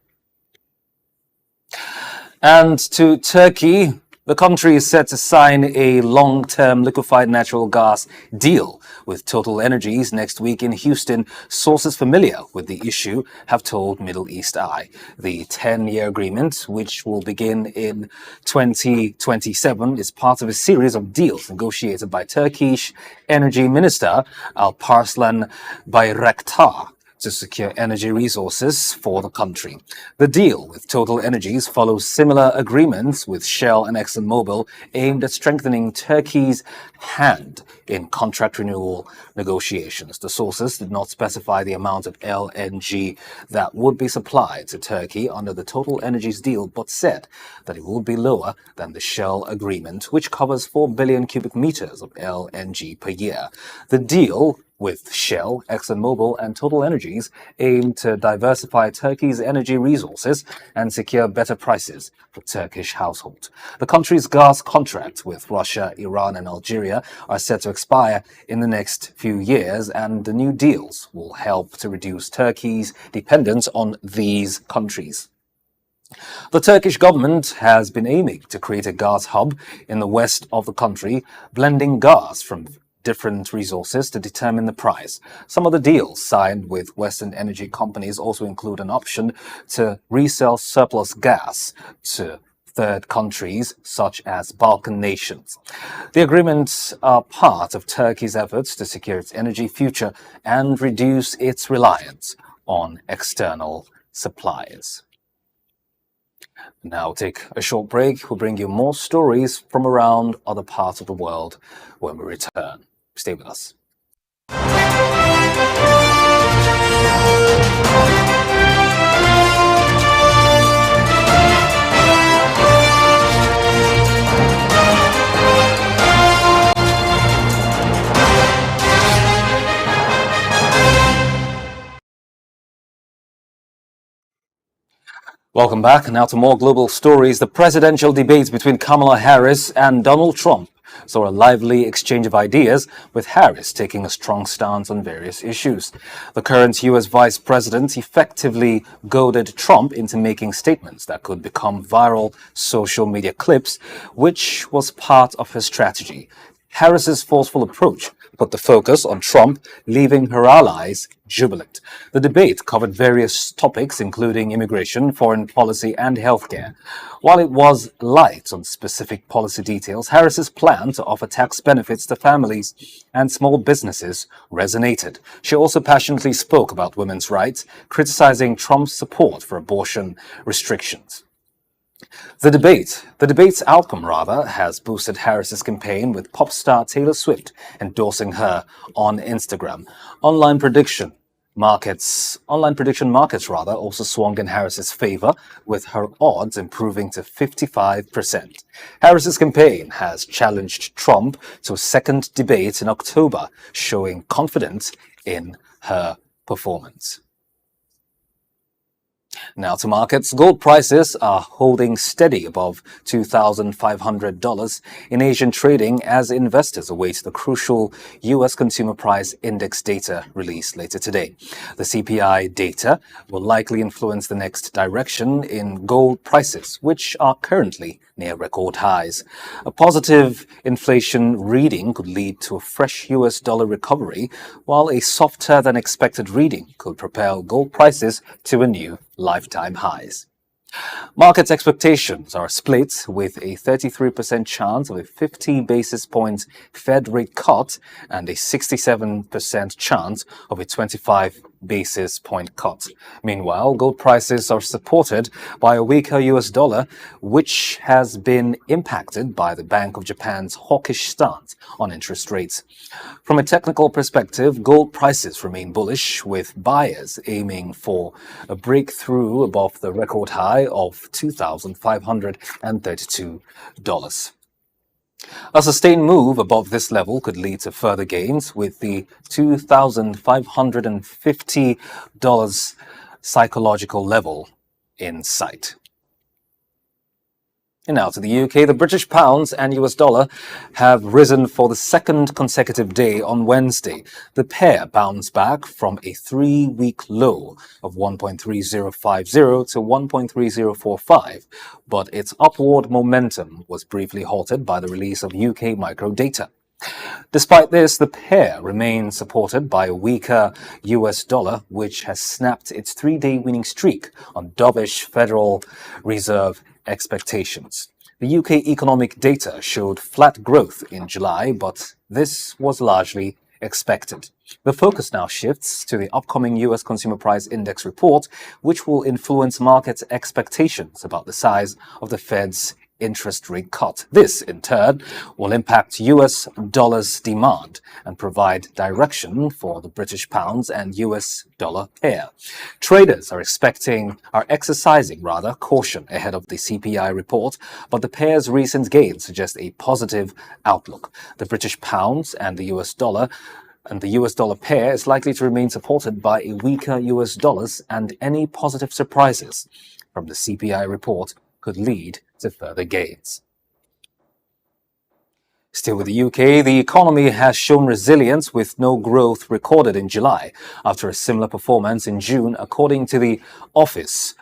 And to Turkey, the country is set to sign a long-term liquefied natural gas deal with Total Energies next week in Houston. Sources familiar with the issue have told Middle East Eye. The 10-year agreement, which will begin in 2027, is part of a series of deals negotiated by Turkish Energy Minister Alparslan Bayraktar to secure energy resources for the country. The deal with Total Energies follows similar agreements with Shell and ExxonMobil aimed at strengthening Turkey's hand in contract renewal negotiations. The sources did not specify the amount of LNG that would be supplied to Turkey under the Total Energies deal, but said that it would be lower than the Shell agreement, which covers 4 billion cubic meters of LNG per year. The deal with Shell, ExxonMobil and Total Energies aim to diversify Turkey's energy resources and secure better prices for Turkish households. The country's gas contracts with Russia, Iran and Algeria are set to expire in the next few years, and the new deals will help to reduce Turkey's dependence on these countries. The Turkish government has been aiming to create a gas hub in the west of the country, blending gas from different resources to determine the price. Some of the deals signed with Western energy companies also include an option to resell surplus gas to third countries such as Balkan nations. The agreements are part of Turkey's efforts to secure its energy future and reduce its reliance on external suppliers. Now take a short break. We'll bring you more stories from around other parts of the world when we return. Stay with us. Welcome back. Now to more global stories. The presidential debates between Kamala Harris and Donald Trump saw a lively exchange of ideas, with Harris taking a strong stance on various issues. The current U.S. vice president effectively goaded Trump into making statements that could become viral social media clips, which was part of her strategy. Harris's forceful approach put the focus on Trump, leaving her allies jubilant. The debate covered various topics, including immigration, foreign policy, and healthcare. While it was light on specific policy details, Harris's plan to offer tax benefits to families and small businesses resonated. She also passionately spoke about women's rights, criticizing Trump's support for abortion restrictions. The debate's outcome, has boosted Harris's campaign, with pop star Taylor Swift endorsing her on Instagram. Online prediction markets also swung in Harris's favor, with her odds improving to 55%. Harris's campaign has challenged Trump to a second debate in October, showing confidence in her performance. Now to markets. Gold prices are holding steady above $2,500 in Asian trading as investors await the crucial U.S. Consumer Price Index data released later today. The CPI data will likely influence the next direction in gold prices, which are currently near record highs. A positive inflation reading could lead to a fresh US dollar recovery, while a softer than expected reading could propel gold prices to a new lifetime highs. Markets expectations are split, with a 33% chance of a 50 basis point Fed rate cut and a 67% chance of a 25 basis point cut. Meanwhile, gold prices are supported by a weaker US dollar, which has been impacted by the Bank of Japan's hawkish stance on interest rates. From a technical perspective, gold prices remain bullish, with buyers aiming for a breakthrough above the record high of $2,532. A sustained move above this level could lead to further gains, with the $2,550 psychological level in sight. And now to the UK. The British pounds and US dollar have risen for the second consecutive day on Wednesday. The pair bounced back from a 3-week low of 1.3050 to 1.3045, but its upward momentum was briefly halted by the release of UK micro data. Despite this, the pair remains supported by a weaker US dollar, which has snapped its 3-day winning streak on dovish Federal Reserve expectations. The UK economic data showed flat growth in July, but this was largely expected. The focus now shifts to the upcoming US Consumer Price Index report, which will influence market expectations about the size of the Fed's interest rate cut. This, in turn, will impact US dollars demand and provide direction for the British pounds and US dollar pair. Traders are exercising caution ahead of the CPI report, but the pair's recent gains suggest a positive outlook. The British pounds and the US dollar pair is likely to remain supported by a weaker US dollars, and any positive surprises from the CPI report could lead to further gains. Still with the UK, the economy has shown resilience with no growth recorded in July after a similar performance in June, according to the Office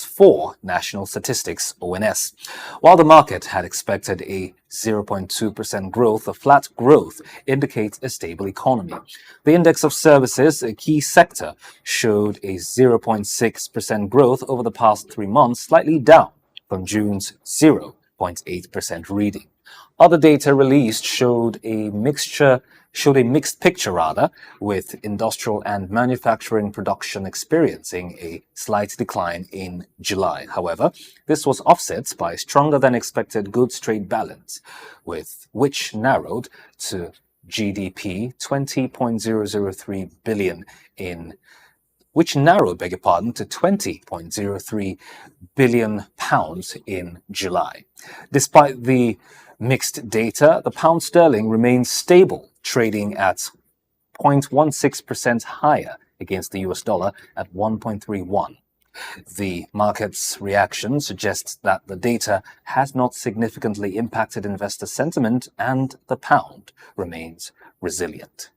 for National Statistics, ONS. While the market had expected a 0.2% growth, a flat growth indicates a stable economy. The index of services, a key sector, showed a 0.6% growth over the past 3 months, slightly down from June's 0.8% reading. Other data released showed a mixed picture, with industrial and manufacturing production experiencing a slight decline in July. However, this was offset by stronger than expected goods trade balance, which narrowed to GDP 20.003 billion to 20.03 billion pounds in July. Despite the mixed data, the pound sterling remains stable, trading at 0.16% higher against the US dollar at 1.31. The market's reaction suggests that the data has not significantly impacted investor sentiment and the pound remains resilient.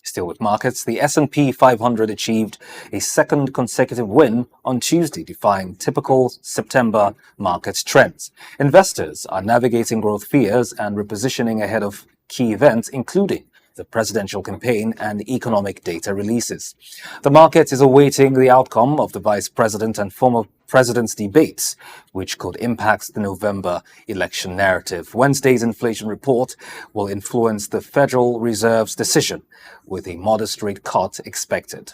Still with markets, the S&P 500 achieved a second consecutive win on Tuesday, defying typical September market trends. Investors are navigating growth fears and repositioning ahead of key events, including the presidential campaign and economic data releases. The market is awaiting the outcome of the vice president and former president's debates, which could impact the November election narrative. Wednesday's inflation report will influence the Federal Reserve's decision, with a modest rate cut expected.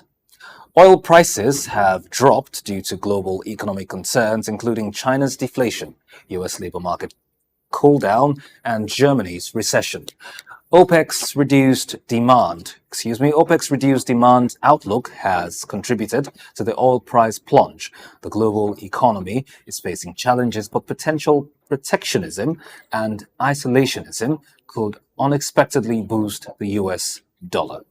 Oil prices have dropped due to global economic concerns, including China's deflation, US labor market cool down, and Germany's recession. OPEC's reduced demand outlook has contributed to the oil price plunge. The global economy is facing challenges, but potential protectionism and isolationism could unexpectedly boost the US dollar.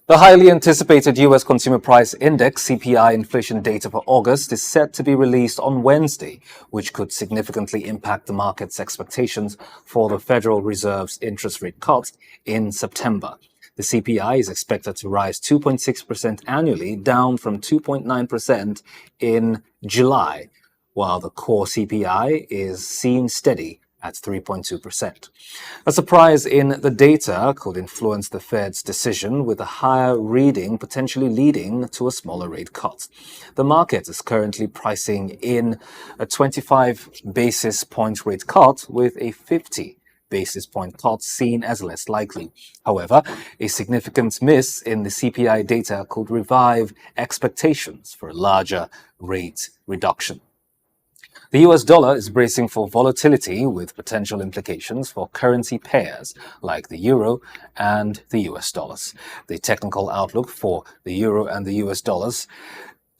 The highly anticipated U.S. Consumer Price Index (CPI) inflation data for August is set to be released on Wednesday, which could significantly impact the market's expectations for the Federal Reserve's interest rate cut in September.
The CPI is expected to rise 2.6% annually, down from 2.9% in July, while the core CPI is seen steady at 3.2%. A surprise in the data could influence the Fed's decision, with a higher reading potentially leading to a smaller rate cut. The market is currently pricing in a 25 basis point rate cut, with a 50 basis point cut seen as less likely. However, a significant miss in the CPI data could revive expectations for a larger rate reduction. The US dollar is bracing for volatility, with potential implications for currency pairs like the euro and the US dollars. The technical outlook for the euro and the US dollars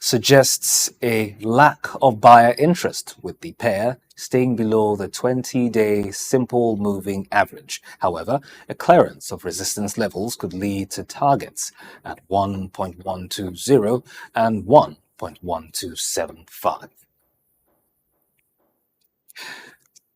suggests a lack of buyer interest, with the pair staying below the 20-day simple moving average. However, a clearance of resistance levels could lead to targets at 1.120 and 1.1275.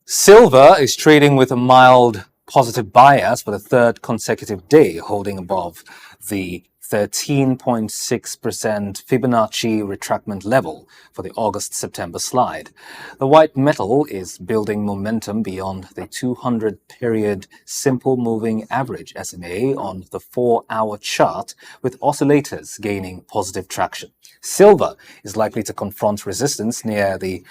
Silver is trading with a mild positive bias for the third consecutive day, holding above the 13.6% Fibonacci retracement level for the August-September slide. The white metal is building momentum beyond the 200-period simple moving average SMA on the 4-hour chart, with oscillators gaining positive traction. Silver is likely to confront resistance near the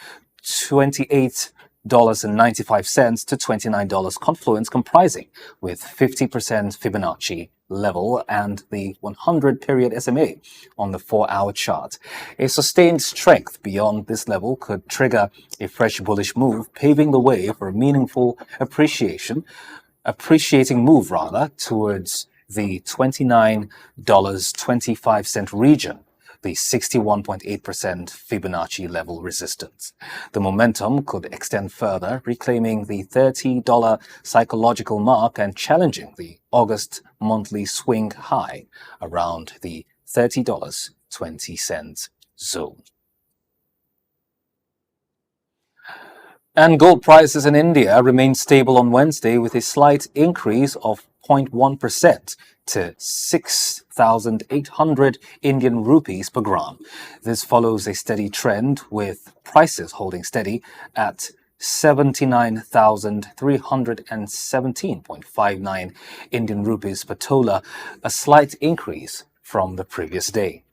$28.95 to $29 confluence, comprising with 50% Fibonacci level and the 100-period SMA on the 4-hour chart. A sustained strength beyond this level could trigger a fresh bullish move, paving the way for a meaningful appreciating move towards the $29.25 region, the 61.8% Fibonacci level resistance. The momentum could extend further, reclaiming the $30 psychological mark and challenging the August monthly swing high around the $30.20 zone. And gold prices in India remained stable on Wednesday, with a slight increase of 0.1% to 6,800 Indian rupees per gram. This follows a steady trend, with prices holding steady at 79,317.59 Indian rupees per tola, a slight increase from the previous day.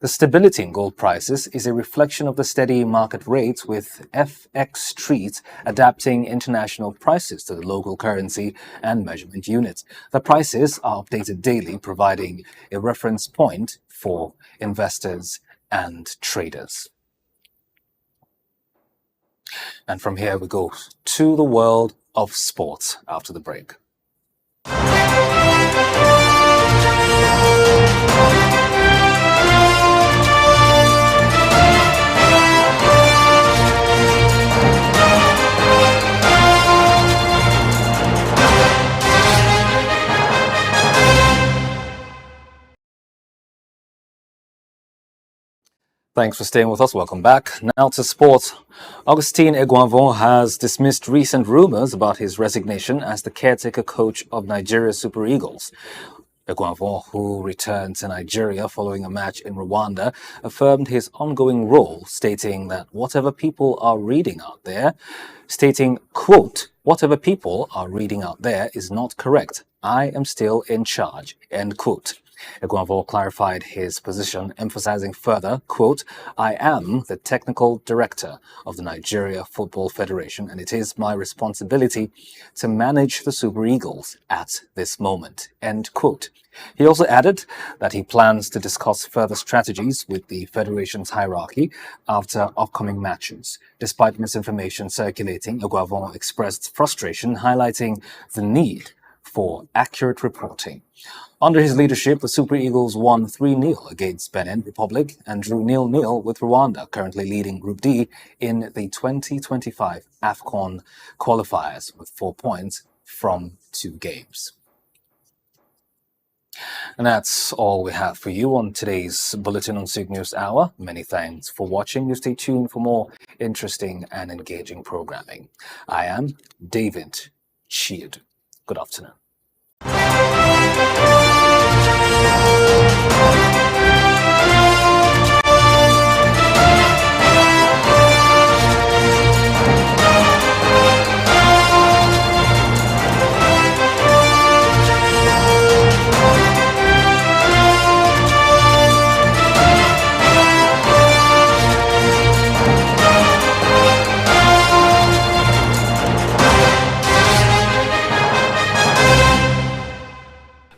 The stability in gold prices is a reflection of the steady market rates, with FX Street adapting international prices to the local currency and measurement units. The prices are updated daily, providing a reference point for investors and traders. And from here we go to the world of sports after the break. Thanks for staying with us. Welcome back. Now to sports. Augustine Eguavoen has dismissed recent rumors about his resignation as the caretaker coach of Nigeria's Super Eagles. Eguavoen, who returned to Nigeria following a match in Rwanda, affirmed his ongoing role, stating that whatever people are reading out there, quote, "Whatever people are reading out there is not correct. I am still in charge," end quote. Eguavoen clarified his position, emphasizing further, quote, "I am the technical director of the Nigeria Football Federation, and it is my responsibility to manage the Super Eagles at this moment," end quote. He also added that he plans to discuss further strategies with the federation's hierarchy after upcoming matches. Despite misinformation circulating, Eguavoen expressed frustration, highlighting the need for accurate reporting. Under his leadership, the Super Eagles won 3-0 against Benin Republic and drew 0-0 with Rwanda, currently leading Group D in the 2025 AFCON qualifiers with 4 points from 2 games. And that's all we have for you on today's Bulletin on SOUQ News Hour. Many thanks for watching. You stay tuned for more interesting and engaging programming. I am David Chiad. Good afternoon.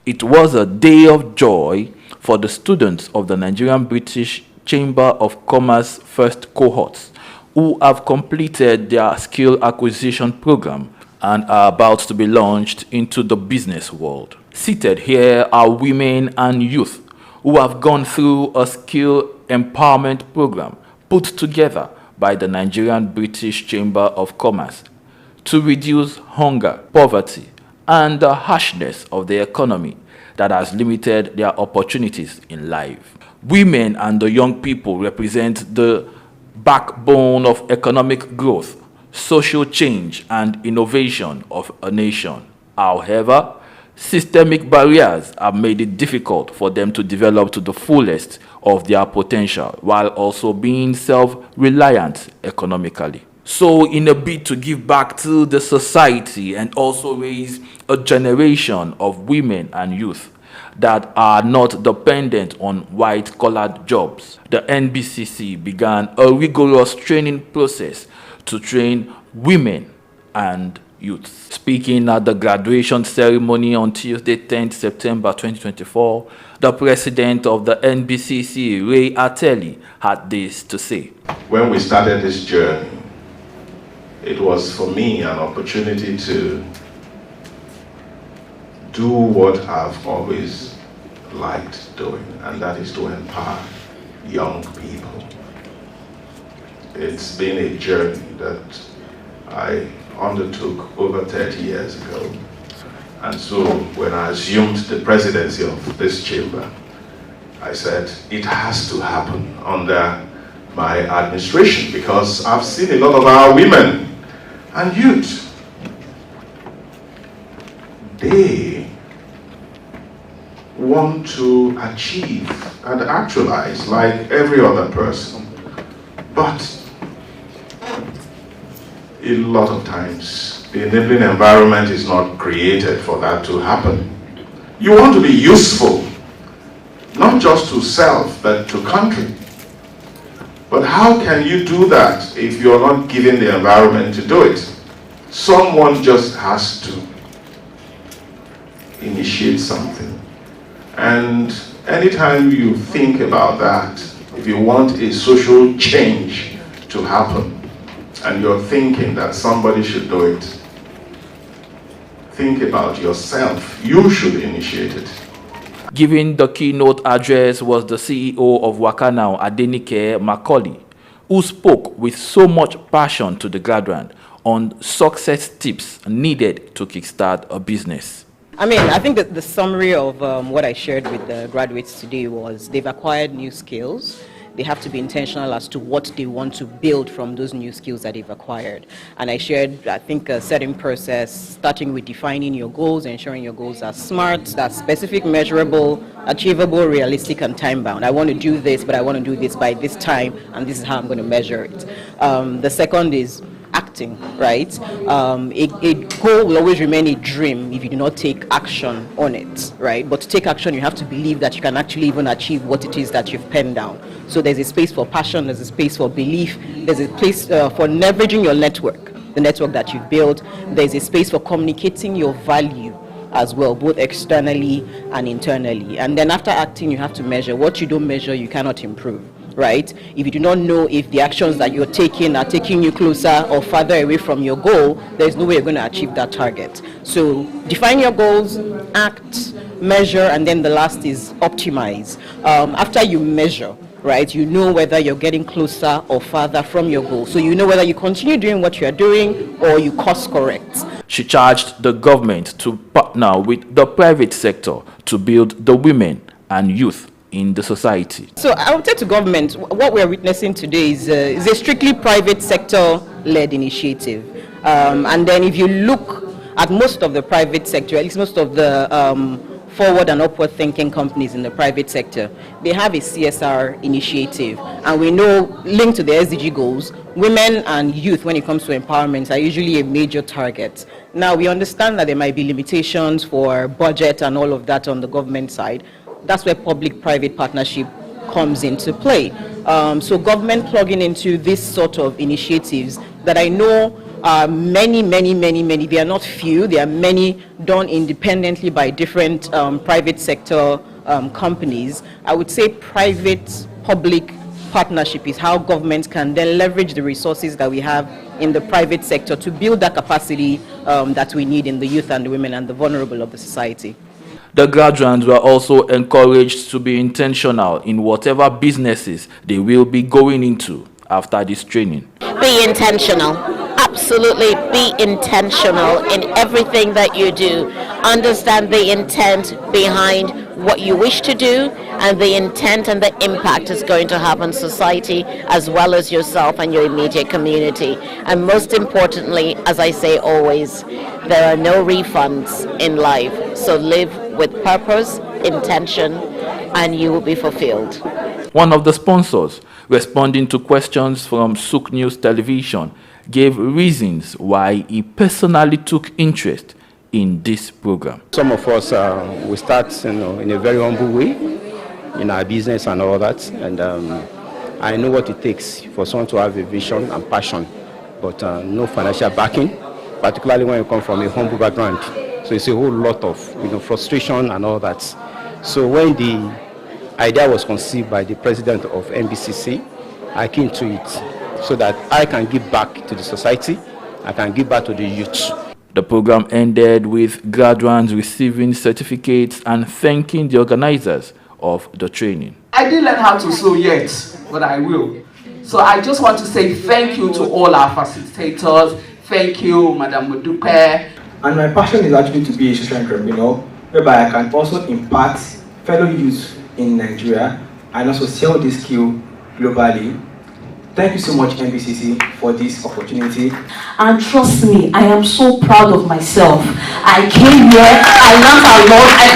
It was a day of joy for the students of the Nigerian British Chamber of Commerce first cohorts who have completed their skill acquisition program and are about to be launched into the business world. Seated here are women and youth who have gone through a skill empowerment program put together by the Nigerian British Chamber of Commerce to reduce hunger, poverty, and the harshness of the economy that has limited their opportunities in life. Women and the young people represent the backbone of economic growth, social change, and innovation of a nation. However, systemic barriers have made it difficult for them to develop to the fullest of their potential while also being self-reliant economically. So in a bid to give back to the society and also raise a generation of women and youth that are not dependent on white-collared jobs, the NBCC began a rigorous training process to train women and youth. Speaking at the graduation ceremony on Tuesday, 10th September 2024, the president of the NBCC, Ray Ateli, had this to say.
When we started this journey, it was for me an opportunity to do what I've always liked doing, and that is to empower young people. It's been a journey that I undertook over 30 years ago. And so when I assumed the presidency of this chamber, I said it has to happen under my administration because I've seen a lot of our women and youth, they want to achieve and actualize like every other person, but a lot of times the enabling environment is not created for that to happen. You want to be useful, not just to self, but to country. But how can you do that if you're not given the environment to do it? Someone just has to initiate something. And anytime you think about that, if you want a social change to happen, and you're thinking that somebody should do it, think about yourself. You should initiate it.
Giving the keynote address was the CEO of Wakanao, Adenike Macaulay, who spoke with so much passion to the graduate on success tips needed to kickstart a business.
I think that the summary of what I shared with the graduates today was they've acquired new skills. They have to be intentional as to what they want to build from those new skills that they've acquired. And I shared, I think, a certain process, starting with defining your goals, ensuring your goals are smart, that's specific, measurable, achievable, realistic, and time-bound. I want to do this, but I want to do this by this time, and this is how I'm going to measure it. The second is acting, right? A goal will always remain a dream if you do not take action on it, right? But to take action, you have to believe that you can actually even achieve what it is that you've penned down. So there's a space for passion, there's a space for belief, there's a place for leveraging your network, the network that you've built. There's a space for communicating your value as well, both externally and internally. And then after acting, you have to measure. What you don't measure, you cannot improve. Right? If you do not know if the actions that you're taking are taking you closer or farther away from your goal, there's no way you're going to achieve that target. So define your goals, act, measure, and then the last is optimize. After you measure, right, you know whether you're getting closer or farther from your goal. So you know whether you continue doing what you're doing or you course correct.
She charged the government to partner with the private sector to build the women and youth in the society.
So I would say to government, what we're witnessing today is a strictly private sector-led initiative. And then if you look at most of the private sector, at least most of the forward and upward thinking companies in the private sector, they have a CSR initiative. And we know, linked to the SDG goals, women and youth, when it comes to empowerment, are usually a major target. Now, we understand that there might be limitations for budget and all of that on the government side. That's where public-private partnership comes into play. So government plugging into this sort of initiatives that I know are many, they are not few, there are many done independently by different private sector companies. I would say private-public partnership is how governments can then leverage the resources that we have in the private sector to build that capacity that we need in the youth and the women and the vulnerable of the society.
The graduates were also encouraged to be intentional in whatever businesses they will be going into after this training.
Be intentional. Absolutely be intentional in everything that you do. Understand the intent behind what you wish to do and the intent and the impact it's going to have on society as well as yourself and your immediate community. And most importantly, as I say always, there are no refunds in life. So live with purpose, intention, and you will be fulfilled.
One of the sponsors, responding to questions from SOUQ News Television, gave reasons why he personally took interest in this program.
Some of us, we start in a very humble way in our business and all that. And I know what it takes for someone to have a vision and passion, but no financial backing, particularly when you come from a humble background. So it's a whole lot of frustration and all that. So when the idea was conceived by the president of NBCC, I came to it so that I can give back to the society, I can give back to the youth.
The program ended with graduates receiving certificates and thanking the organizers of the training.
I didn't learn how to sew yet, but I will. So I just want to say thank you to all our facilitators. Thank you, Madam Modupe.
And my passion is actually to be a social entrepreneur, whereby I can also impact fellow youth in Nigeria and also sell this skill globally. Thank you so much, NBCC, for this opportunity.
And trust me, I am so proud of myself. I came here, I learned a lot, I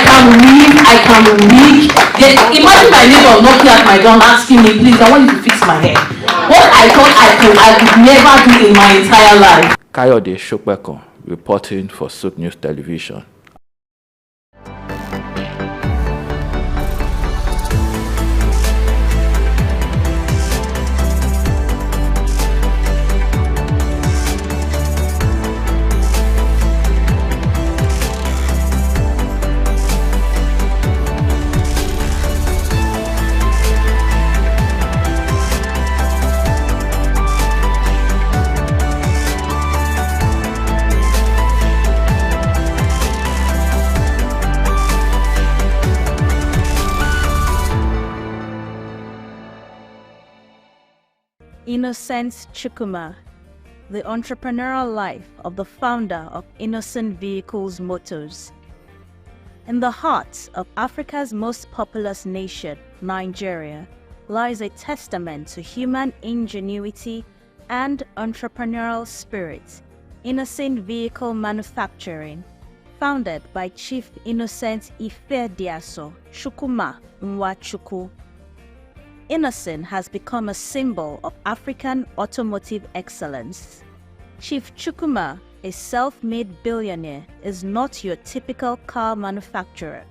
can read. Imagine my neighbor knocking at my door asking me, please, I want you to fix my hair. What I thought I could never do in my entire life.
Kayode Shopeko, reporting for SOUQ News Television.
Innocent Chukwuma, the entrepreneurial life of the founder of Innocent Vehicles Motors. In the heart of Africa's most populous nation, Nigeria, lies a testament to human ingenuity and entrepreneurial spirit, Innocent Vehicle Manufacturing, founded by Chief Innocent Ifediaso Chukwuma Nwachukwu. Innocent has become a symbol of African automotive excellence. Chief Chukwuma, a self-made billionaire, is not your typical car manufacturer.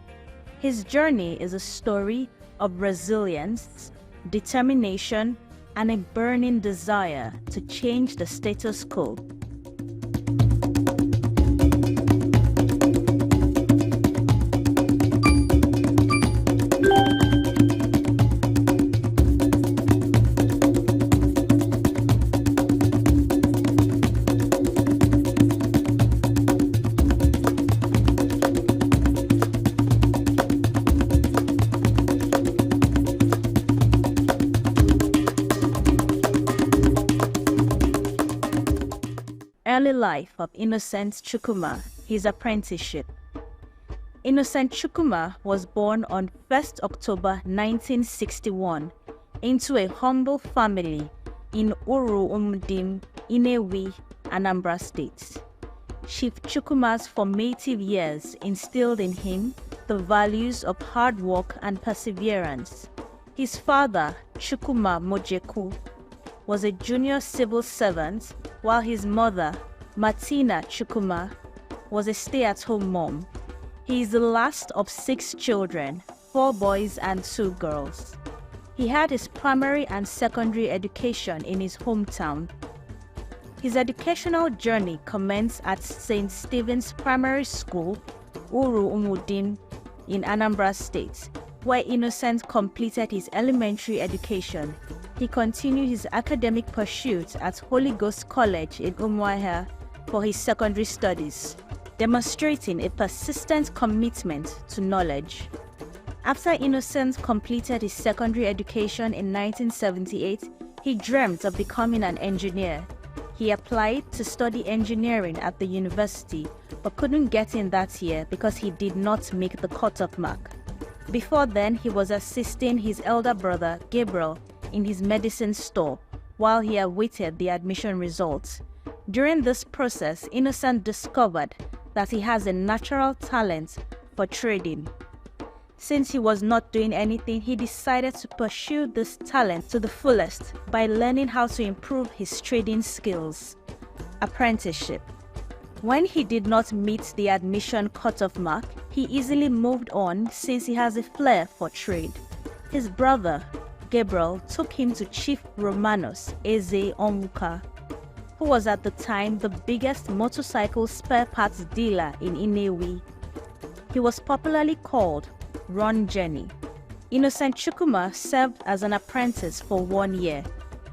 His journey is a story of resilience, determination, and a burning desire to change the status quo. Early life of Innocent Chukwuma, his apprenticeship. Innocent Chukwuma was born on 1st October 1961 into a humble family in Uru Umdim, Inewi, Anambra State. Chief Chukwuma's formative years instilled in him the values of hard work and perseverance. His father, Chukwuma Mojeku, was a junior civil servant, while his mother, Martina Chukwuma, was a stay-at-home mom. He is the last of 6 children, 4 boys and 2 girls. He had his primary and secondary education in his hometown. His educational journey commenced at St. Stephen's Primary School, Uru Umudin, in Anambra State, where Innocent completed his elementary education. He continued his academic pursuits at Holy Ghost College in Umuahia for his secondary studies, demonstrating a persistent commitment to knowledge. After Innocent completed his secondary education in 1978, he dreamt of becoming an engineer. He applied to study engineering at the university, but couldn't get in that year because he did not make the cut-off mark. Before then, he was assisting his elder brother, Gabriel, in his medicine store while he awaited the admission results. During this process, Innocent discovered that he has a natural talent for trading. Since he was not doing anything, he decided to pursue this talent to the fullest by learning how to improve his trading skills. Apprenticeship. When he did not meet the admission cutoff mark, he easily moved on since he has a flair for trade. His brother, Gabriel, took him to Chief Romanos Eze Onwuka, who was at the time the biggest motorcycle spare parts dealer in Inewi. He was popularly called Ron Jenny. Innocent Chukwuma served as an apprentice for 1 year.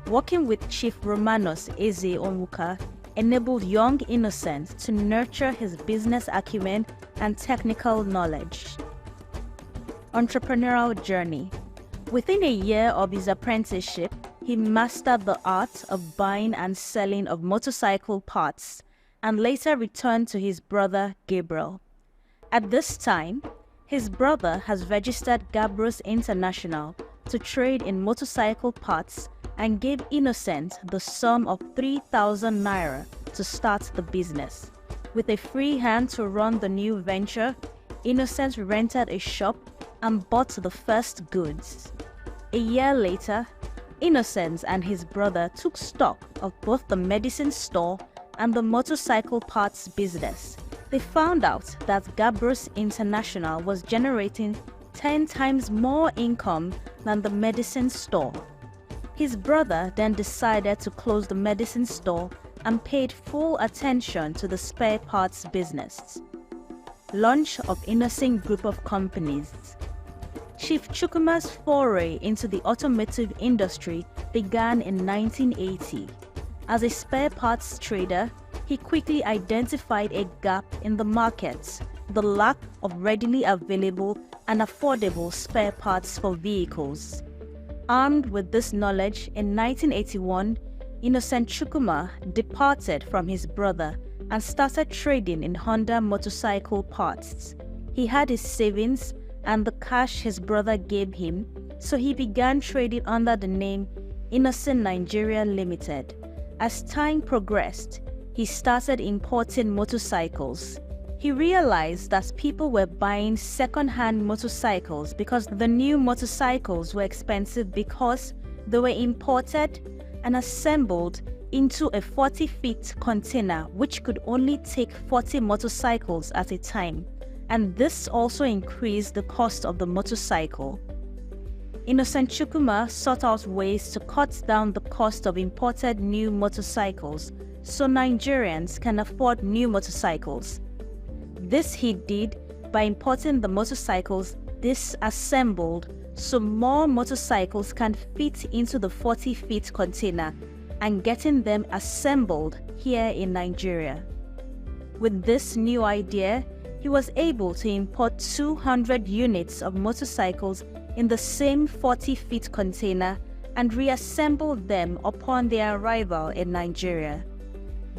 Working with Chief Romanos Eze Onwuka enabled young Innocent to nurture his business acumen and technical knowledge. Entrepreneurial journey. Within a year of his apprenticeship, he mastered the art of buying and selling of motorcycle parts and later returned to his brother Gabriel. At this time, his brother has registered Gabros International to trade in motorcycle parts and gave Innocent the sum of 3,000 naira to start the business. With a free hand to run the new venture, Innocent rented a shop and bought the first goods. A year later, Innocent and his brother took stock of both the medicine store and the motorcycle parts business. They found out that Gabros International was generating 10 times more income than the medicine store. His brother then decided to close the medicine store and paid full attention to the spare parts business. Launch of Innocent Group of Companies. Chief Chukwuma's foray into the automotive industry began in 1980. As a spare parts trader, he quickly identified a gap in the market, the lack of readily available and affordable spare parts for vehicles. Armed with this knowledge, in 1981, Innocent Chukwuma departed from his brother and started trading in Honda motorcycle parts. He had his savings and the cash his brother gave him, so he began trading under the name Innocent Nigeria Limited. As time progressed, he started importing motorcycles. He realized that people were buying second-hand motorcycles because the new motorcycles were expensive because they were imported and assembled into a 40-feet container which could only take 40 motorcycles at a time, and this also increased the cost of the motorcycle. Innocent Chukwuma sought out ways to cut down the cost of imported new motorcycles so Nigerians can afford new motorcycles. This he did by importing the motorcycles disassembled so more motorcycles can fit into the 40-feet container and getting them assembled here in Nigeria. With this new idea, he was able to import 200 units of motorcycles in the same 40-feet container and reassemble them upon their arrival in Nigeria.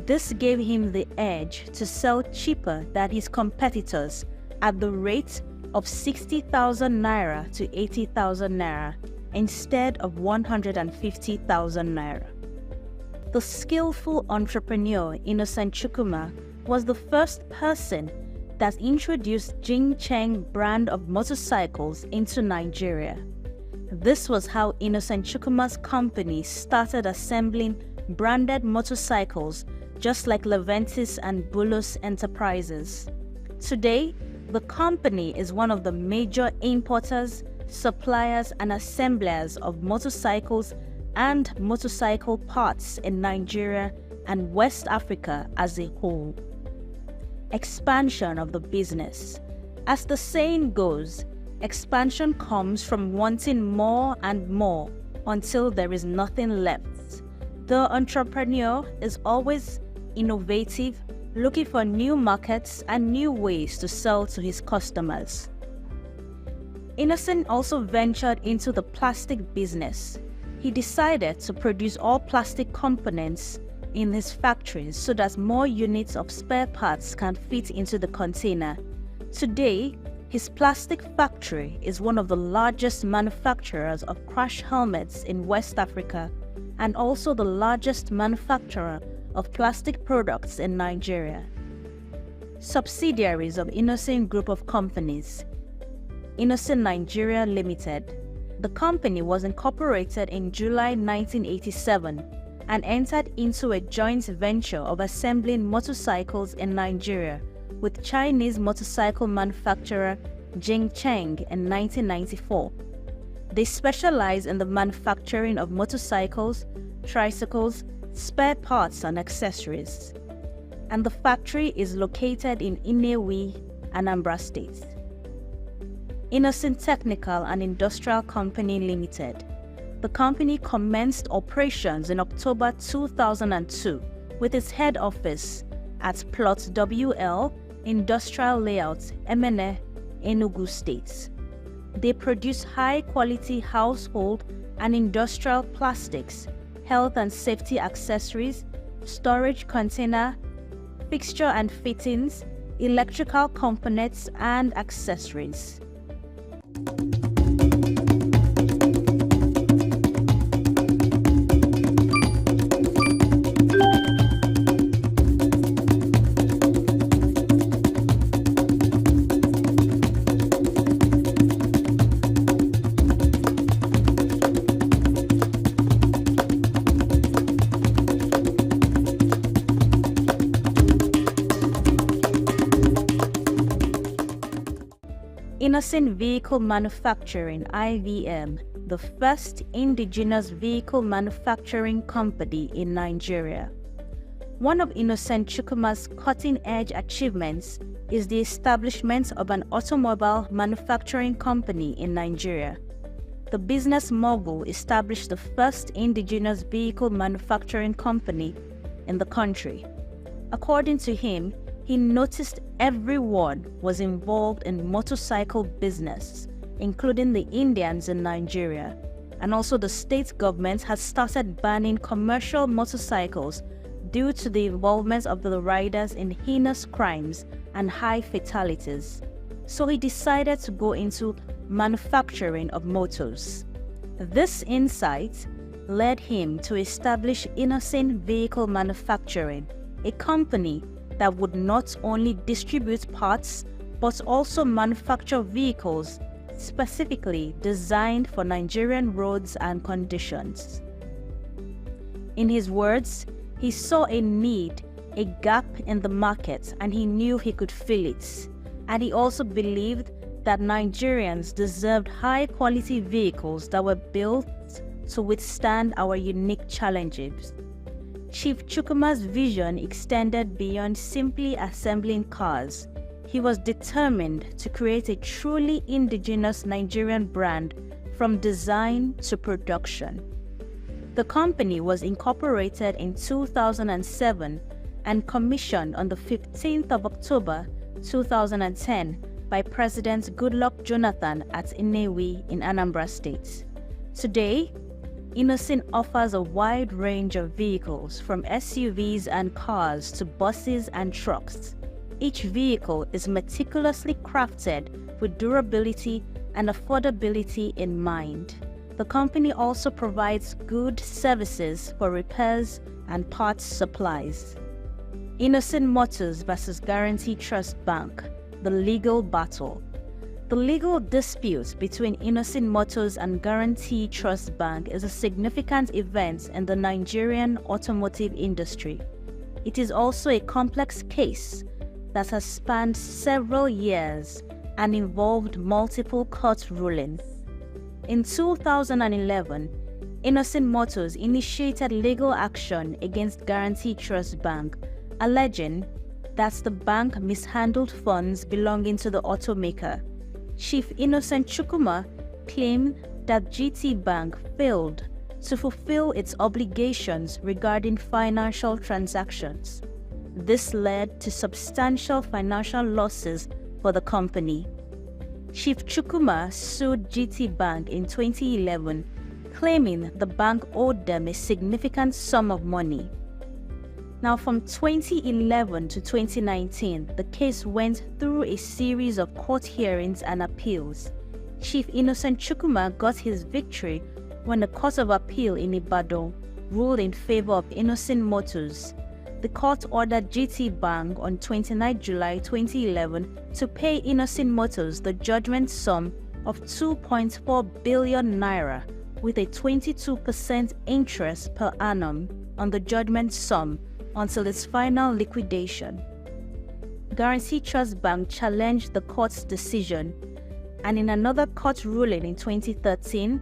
This gave him the edge to sell cheaper than his competitors at the rate of 60,000 naira to 80,000 naira instead of 150,000 naira. The skillful entrepreneur Innocent Chukwuma was the first person that introduced Jing Cheng brand of motorcycles into Nigeria. This was how Innocent Chukwuma's company started assembling branded motorcycles just like Leventis and Bulus Enterprises. Today, the company is one of the major importers, suppliers and assemblers of motorcycles and motorcycle parts in Nigeria and West Africa as a whole. Expansion of the business. As the saying goes, expansion comes from wanting more and more until there is nothing left. The entrepreneur is always innovative, looking for new markets and new ways to sell to his customers. Innocent also ventured into the plastic business. He decided to produce all plastic components in his factories so that more units of spare parts can fit into the container. Today, his plastic factory is one of the largest manufacturers of crash helmets in West Africa and also the largest manufacturer of plastic products in Nigeria. Subsidiaries of Innocent Group of Companies. Innocent Nigeria Limited. The company was incorporated in July 1987 and entered into a joint venture of assembling motorcycles in Nigeria with Chinese motorcycle manufacturer Jing Cheng in 1994. They specialize in the manufacturing of motorcycles, tricycles, spare parts and accessories. And the factory is located in Nnewi, Anambra State. Innocent Technical and Industrial Company Limited. The company commenced operations in October 2002 with its head office at Plot WL, Industrial Layout, Emene, Enugu State. They produce high-quality household and industrial plastics, health and safety accessories, storage container, fixture and fittings, electrical components and accessories. Innocent Vehicle Manufacturing (IVM), the first indigenous vehicle manufacturing company in Nigeria. One of Innocent Chukwuma's cutting-edge achievements is the establishment of an automobile manufacturing company in Nigeria. The business mogul established the first indigenous vehicle manufacturing company in the country. According to him, he noticed everyone was involved in motorcycle business, including the Indians in Nigeria, and also the state government has started banning commercial motorcycles due to the involvement of the riders in heinous crimes and high fatalities. So he decided to go into manufacturing of motors. This insight led him to establish Innocent Vehicle Manufacturing, a company that would not only distribute parts but also manufacture vehicles specifically designed for Nigerian roads and conditions. In his words, he saw a need, a gap in the market, and he knew he could fill it. And he also believed that Nigerians deserved high-quality vehicles that were built to withstand our unique challenges. Chief Chukwuma's vision extended beyond simply assembling cars. He was determined to create a truly indigenous Nigerian brand from design to production. The company was incorporated in 2007 and commissioned on the 15th of October 2010 by President Goodluck Jonathan at Nnewi in Anambra State. Today, Innocent offers a wide range of vehicles from SUVs and cars to buses and trucks. Each vehicle is meticulously crafted with durability and affordability in mind. The company also provides good services for repairs and parts supplies. Innocent Motors vs. Guarantee Trust Bank. the legal battle. The legal dispute between Innocent Motors and Guarantee Trust Bank is a significant event in the Nigerian automotive industry. It is also a complex case that has spanned several years and involved multiple court rulings. In 2011, Innocent Motors initiated legal action against Guarantee Trust Bank, alleging that the bank mishandled funds belonging to the automaker. Chief Innocent Chukwuma claimed that GT Bank failed to fulfill its obligations regarding financial transactions. This led to substantial financial losses for the company. Chief Chukwuma sued GT Bank in 2011, claiming the bank owed them a significant sum of money. Now, from 2011 to 2019, the case went through a series of court hearings and appeals. Chief Innocent Chukwuma got his victory when the Court of Appeal in Ibadan ruled in favor of Innocent Motors. The court ordered GT Bank on 29 July 2011 to pay Innocent Motors the judgment sum of 2.4 billion naira with a 22% interest per annum on the judgment sum until its final liquidation. Guarantee Trust Bank challenged the court's decision, and in another court ruling in 2013,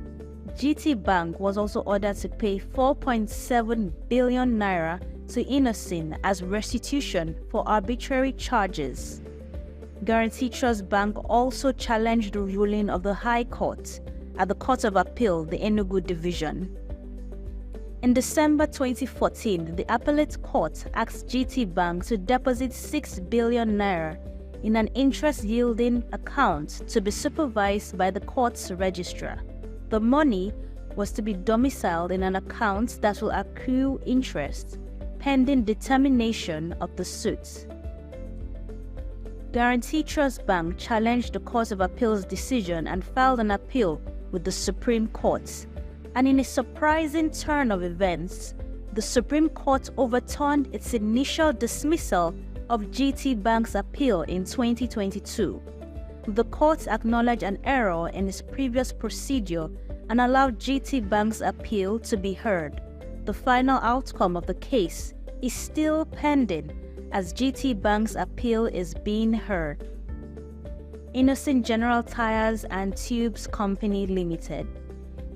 GT Bank was also ordered to pay 4.7 billion naira to Innocent as restitution for arbitrary charges. Guarantee Trust Bank also challenged the ruling of the High Court at the Court of Appeal, the Enugu Division. In December 2014, the Appellate Court asked GT Bank to deposit 6 billion naira in an interest-yielding account to be supervised by the court's registrar. The money was to be domiciled in an account that will accrue interest pending determination of the suit. Guarantee Trust Bank challenged the Court of Appeal's decision and filed an appeal with the Supreme Court. And in a surprising turn of events, the Supreme Court overturned its initial dismissal of GT Bank's appeal in 2022. The court acknowledged an error in its previous procedure and allowed GT Bank's appeal to be heard. The final outcome of the case is still pending as GT Bank's appeal is being heard. Innocent General Tires and Tubes Company Limited.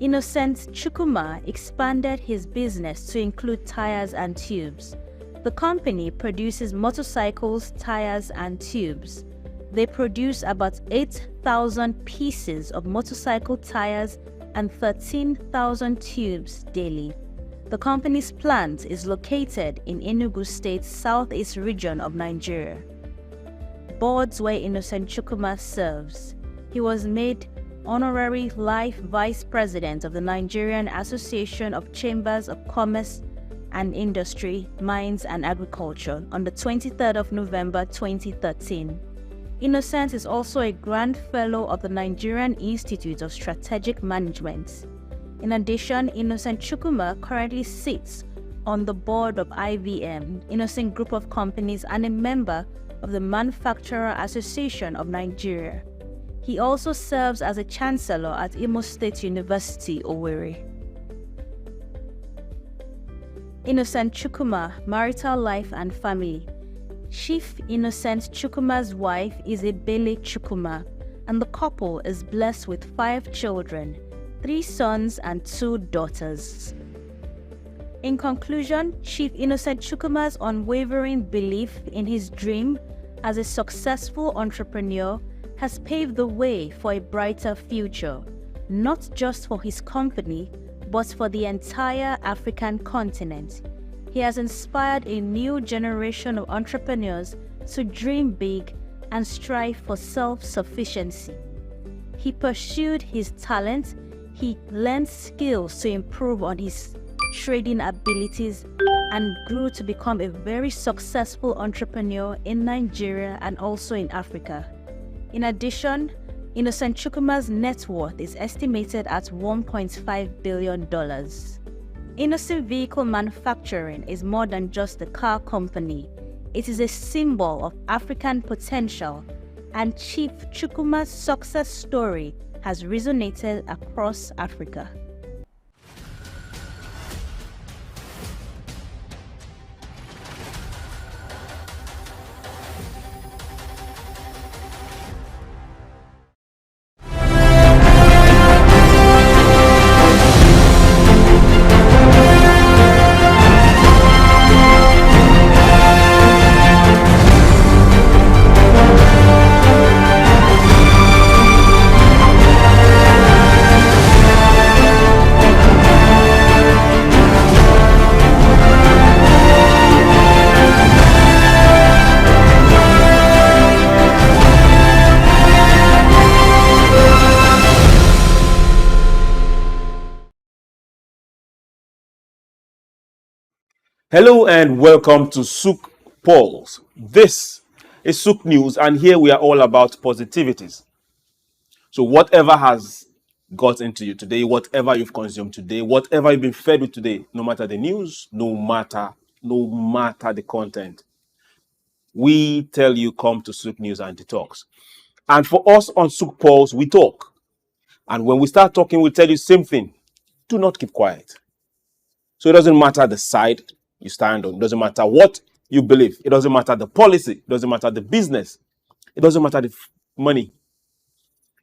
Innocent Chukwuma expanded his business to include tires and tubes. The company produces motorcycles, tires, and tubes. They produce about 8,000 pieces of motorcycle tires and 13,000 tubes daily. The company's plant is located in Enugu State's southeast region of Nigeria. Boards where Innocent Chukwuma serves. He was made Honorary Life Vice President of the Nigerian Association of Chambers of Commerce and Industry, Mines and Agriculture on the 23rd of November 2013. Innocent is also a Grand Fellow of the Nigerian Institute of Strategic Management. In addition, Innocent Chukwuma currently sits on the board of IVM, Innocent Group of Companies, and a member of the Manufacturer Association of Nigeria. He also serves as a Chancellor at Imo State University, Owerri. Innocent Chukwuma, marital life and family. Chief Innocent Chukwuma's wife is Ebele Chukwuma, and the couple is blessed with 5 children, 3 sons and 2 daughters. In conclusion, Chief Innocent Chukwuma's unwavering belief in his dream as a successful entrepreneur has paved the way for a brighter future, not just for his company, but for the entire African continent. He has inspired a new generation of entrepreneurs to dream big and strive for self-sufficiency. He pursued his talent, he learned skills to improve on his trading abilities, and grew to become a very successful entrepreneur in Nigeria and also in Africa. In addition, Innocent Chukwuma's net worth is estimated at $1.5 billion. Innocent Vehicle Manufacturing is more than just a car company. It is a symbol of African potential and Chief Chukwuma's success story has resonated across Africa.
Hello and welcome to SOUQ Pulse. This is SOUQ News, and here we are all about positivities. So whatever has got into you today, whatever you've consumed today, whatever you've been fed with today, no matter the news, no matter the content, we tell you come to SOUQ News and Detox. And for us on SOUQ Pulse, we talk. And when we start talking, we tell you same thing. Do not keep quiet. So it doesn't matter the side you stand on. It doesn't matter what you believe. It doesn't matter the policy. It doesn't matter the business. It doesn't matter the money.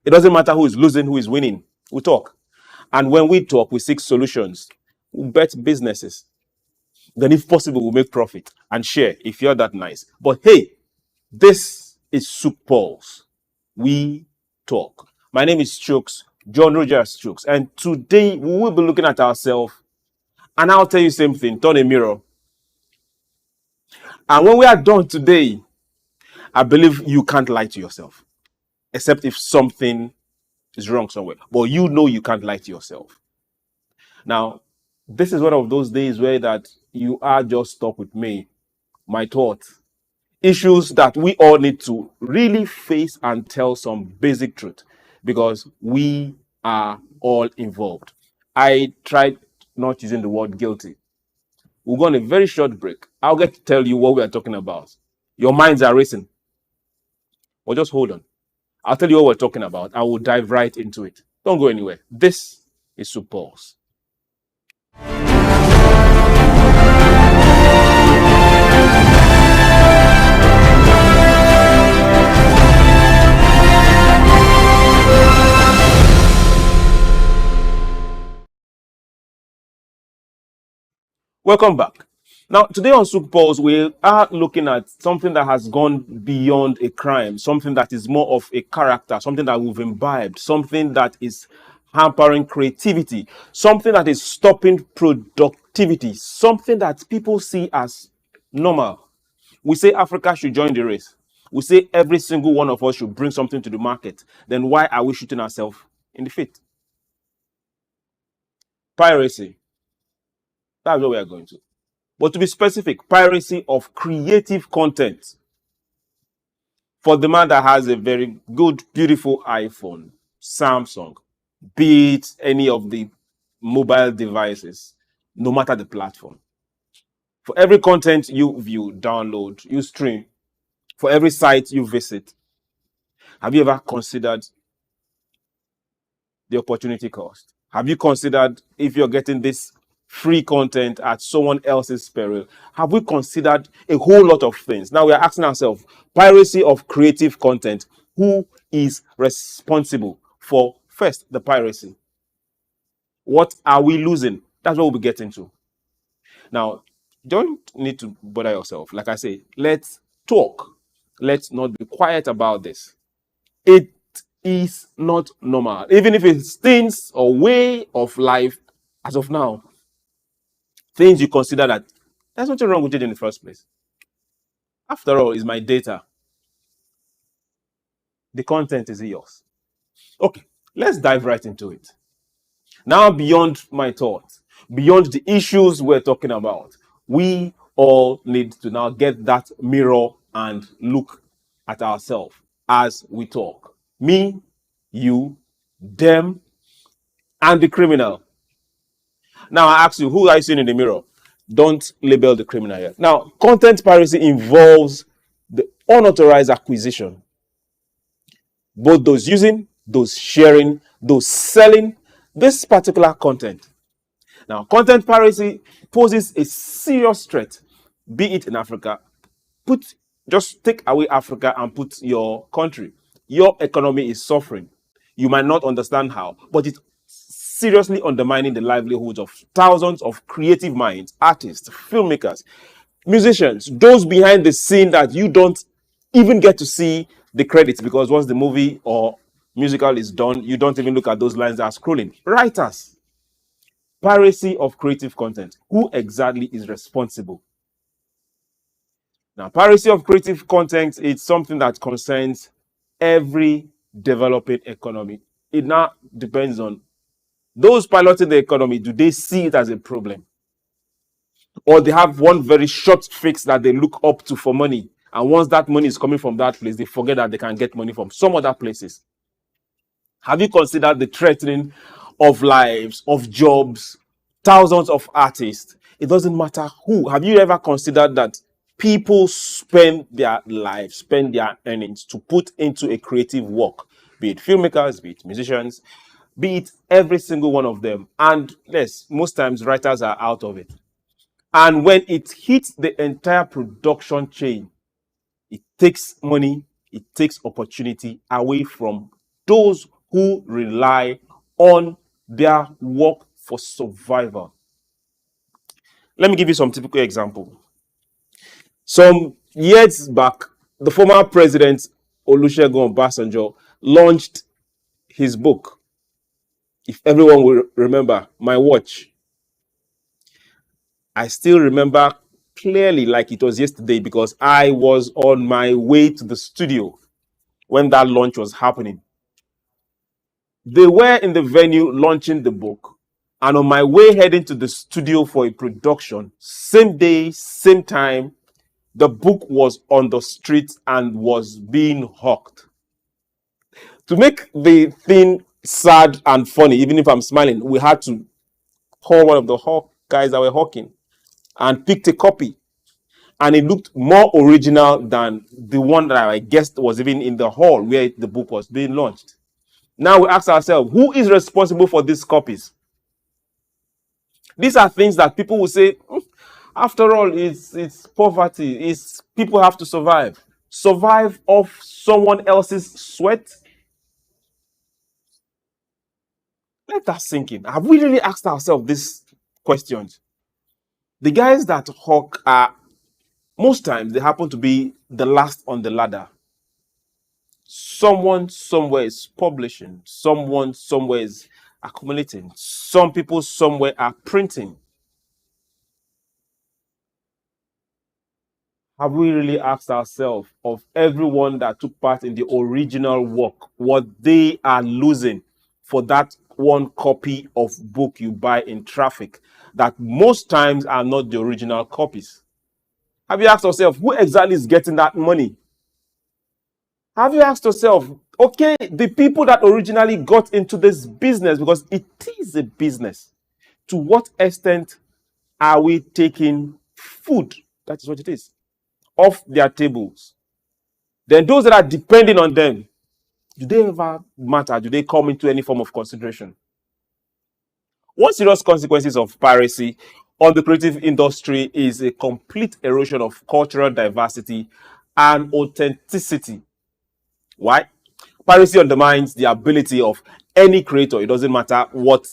It doesn't matter who is losing, who is winning. We talk. And when we talk, we seek solutions. We bet businesses. Then if possible, we'll make profit and share if you're that nice. But hey, this is SOUQ Pulse. We talk. My name is Chooks, John Rogers Chooks. And today we will be looking at ourselves. And I'll tell you the same thing, turn a mirror. And when we are done today, I believe you can't lie to yourself. Except if something is wrong somewhere. But you know you can't lie to yourself. Now, this is one of those days where that you are just stuck with me, my thoughts. Issues that we all need to really face and tell some basic truth. Because we are all involved. I tried not using the word guilty. We'll go on a very short break. I'll get to tell you what we are talking about. Your minds are racing. Well, just hold on. I'll tell you what we're talking about. I will dive right into it. Don't go anywhere. This is SOUQ Pulse. Welcome back. Now, today on SOUQ Pulse, we are looking at something that has gone beyond a crime, something that is more of a character, something that we've imbibed, something that is hampering creativity, something that is stopping productivity, something that people see as normal. We say Africa should join the race. We say every single one of us should bring something to the market. Then why are we shooting ourselves in the feet? Piracy. That's what we are going to. But to be specific, piracy of creative content. For the man that has a very good, beautiful iPhone, Samsung, be it any of the mobile devices, no matter the platform. For every content you view, download, you stream, for every site you visit, have you ever considered the opportunity cost? Have you considered if you're getting this free content at someone else's peril? Have we considered a whole lot of things? Now we are asking ourselves, piracy of creative content, who is responsible for, first, the piracy? What are we losing? That's what we'll be getting to. Now, don't need to bother yourself. Like I say, let's talk. Let's not be quiet about this. It is not normal. Even if it's things or way of life as of now, things you consider that there's nothing wrong with it in the first place. After all, it's my data. The content is yours. Okay, let's dive right into it. Now, beyond my thoughts, beyond the issues we're talking about, we all need to now get that mirror and look at ourselves as we talk. Me, you, them, and the criminal. Now, I ask you, who are you seeing in the mirror? Don't label the criminal yet. Now, content piracy involves the unauthorized acquisition, both those using, those sharing, those selling this particular content. Now, content piracy poses a serious threat, be it in Africa. Just take away Africa and put your country. Your economy is suffering. You might not understand how, but it's seriously undermining the livelihoods of thousands of creative minds, artists, filmmakers, musicians, those behind the scene that you don't even get to see the credits, because once the movie or musical is done, you don't even look at those lines that are scrolling. Writers, piracy of creative content. Who exactly is responsible? Now, piracy of creative content is something that concerns every developing economy. It now depends on those piloting the economy. Do they see it as a problem? Or they have one very short fix that they look up to for money. And once that money is coming from that place, they forget that they can get money from some other places. Have you considered the threatening of lives, of jobs, thousands of artists? It doesn't matter who. Have you ever considered that people spend their lives, spend their earnings to put into a creative work, be it filmmakers, be it musicians, be it every single one of them? And yes, most times writers are out of it. And when it hits the entire production chain, it takes money, it takes opportunity away from those who rely on their work for survival. Let me give you some typical example. Some years back, the former president Olusegun Obasanjo launched his book. If everyone will remember, My Watch. I still remember clearly like it was yesterday because I was on my way to the studio when that launch was happening. They were in the venue launching the book, and on my way heading to the studio for a production, same day, same time, the book was on the street and was being hawked. To make the thing sad and funny, even if I'm smiling, we had to call one of the hawk guys that were hawking and picked a copy. And it looked more original than the one that I guessed was even in the hall where the book was being launched. Now we ask ourselves, who is responsible for these copies? These are things that people will say, after all, it's poverty. It's people have to survive. Survive off someone else's sweat? Let that sink in. Have we really asked ourselves these questions? The guys that hawk are, most times, they happen to be the last on the ladder. Someone somewhere is publishing. Someone somewhere is accumulating. Some people somewhere are printing. Have we really asked ourselves of everyone that took part in the original work, what they are losing for that one copy of book you buy in traffic that most times are not the original copies? Have you asked yourself, who exactly is getting that money? Have you asked yourself, okay, the people that originally got into this business, because it is a business, to what extent are we taking food, that is what it is, off their tables? Then those that are depending on them, do they ever matter? Do they come into any form of consideration? One serious consequences of piracy on the creative industry is a complete erosion of cultural diversity and authenticity. Why? Piracy undermines the ability of any creator. It doesn't matter what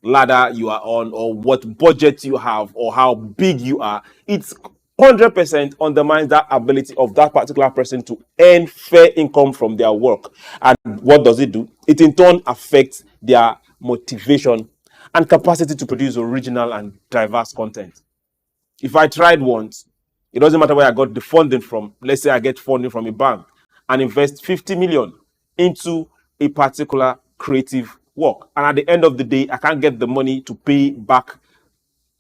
ladder you are on or what budget you have or how big you are. It's 100% undermines that ability of that particular person to earn fair income from their work. And what does it do? It in turn affects their motivation and capacity to produce original and diverse content. If I tried once, it doesn't matter where I got the funding from. Let's say I get funding from a bank and invest 50 million into a particular creative work. And at the end of the day, I can't get the money to pay back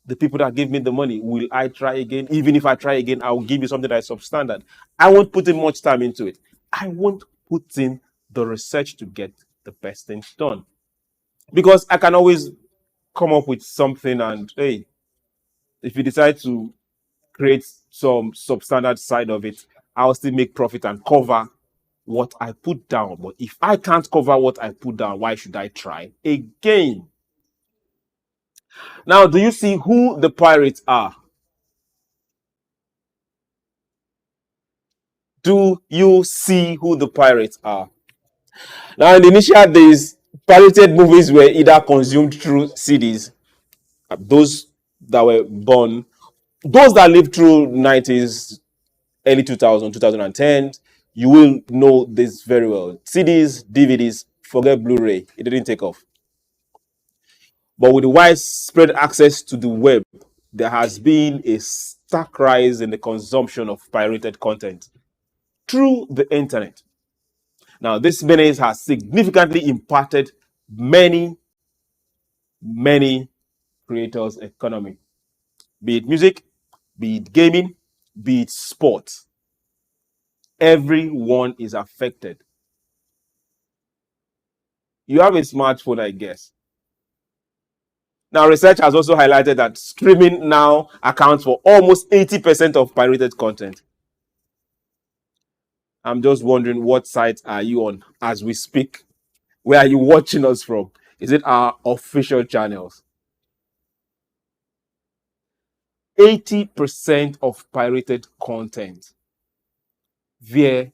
the people that give me the money. Will I try again? Even if I try again, I will give you something that is substandard. I won't put in much time into it. I won't put in the research to get the best things done. Because I can always come up with something and, hey, if you decide to create some substandard side of it, I'll still make profit and cover what I put down. But if I can't cover what I put down, why should I try again? Now, do you see who the pirates are? Do you see who the pirates are? Now, in the initial days, pirated movies were either consumed through CDs, those that were born, those that lived through 90s, early 2000, 2010, you will know this very well. CDs, DVDs, forget Blu-ray. It didn't take off. But with the widespread access to the web, there has been a stark rise in the consumption of pirated content through the internet. Now, this menace has significantly impacted many creators' economy, be it music, be it gaming, be it sports. Everyone is affected. You have a smartphone, I guess. Now, research has also highlighted that streaming now accounts for almost 80% of pirated content. I'm just wondering, what sites are you on as we speak? Where are you watching us from? Is it our official channels? 80% of pirated content via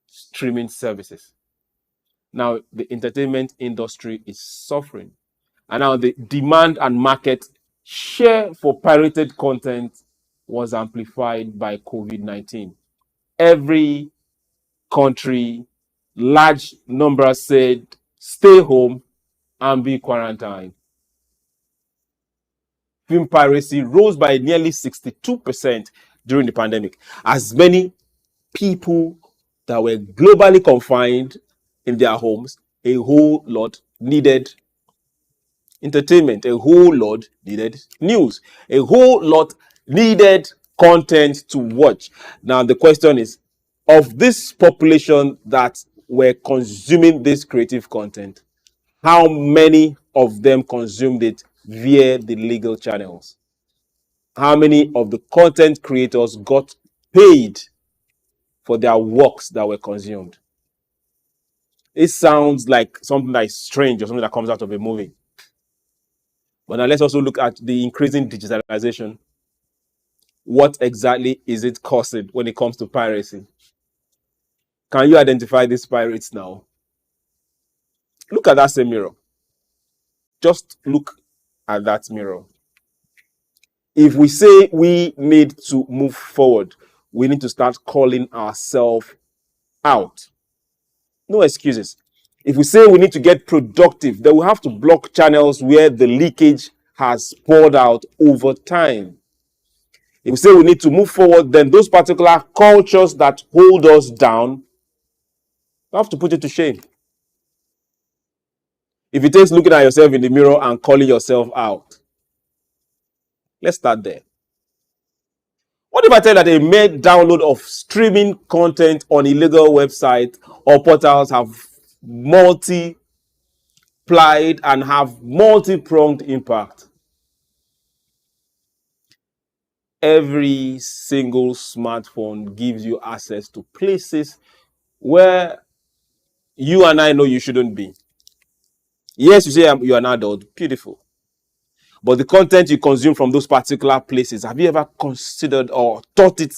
streaming services. Now, the entertainment industry is suffering. And now the demand and market share for pirated content was amplified by COVID-19. Every country, large numbers said, stay home and be quarantined. Film piracy rose by nearly 62% during the pandemic, as many people that were globally confined in their homes, a whole lot needed entertainment, a whole lot needed news, a whole lot needed content to watch. Now, the question is, of this population that were consuming this creative content, how many of them consumed it via the legal channels? How many of the content creators got paid for their works that were consumed? It sounds like something that is strange or something that comes out of a movie. But now let's also look at the increasing digitalization. What exactly is it causing when it comes to piracy? Can you identify these pirates now? Look at that same mirror. Just look at that mirror. If we say we need to move forward, we need to start calling ourselves out. No excuses. If we say we need to get productive, then we have to block channels where the leakage has poured out over time. If we say we need to move forward, then those particular cultures that hold us down, we have to put it to shame. If it takes looking at yourself in the mirror and calling yourself out, let's start there. What if I tell you that a mere download of streaming content on illegal websites or portals have multiplied and have multi-pronged impact? Every single smartphone gives you access to places where you and I know you shouldn't be. Yes, you say you're an adult, beautiful. But the content you consume from those particular places, have you ever considered or thought it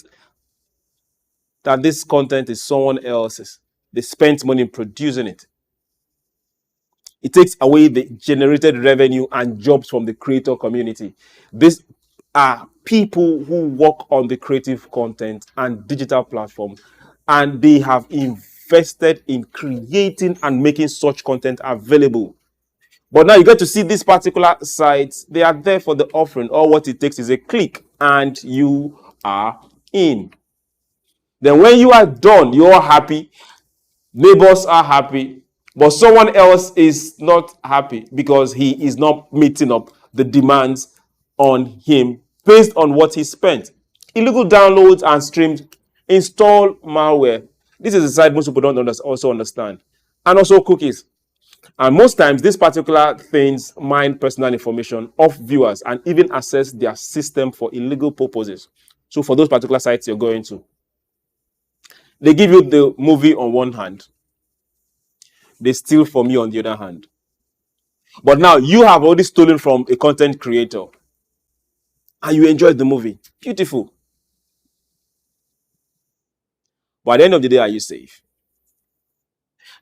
that this content is someone else's? They spent money in producing it. It takes away the generated revenue and jobs from the creator community. These are people who work on the creative content and digital platform, and they have invested in creating and making such content available. But now you get to see these particular sites, they are there for the offering. All what it takes is a click and you are in. Then when you are done, you're happy, neighbors are happy, but someone else is not happy because he is not meeting up the demands on him based on what he spent. Illegal downloads and streams install malware. This is a side most people don't also understand. And also cookies. And most times, these particular things mine personal information of viewers and even access their system for illegal purposes. So for those particular sites you're going to, They give you the movie on one hand. They steal from you on the other hand. But now you have already stolen from a content creator and you enjoyed the movie. Beautiful. But at the end of the day, are you safe?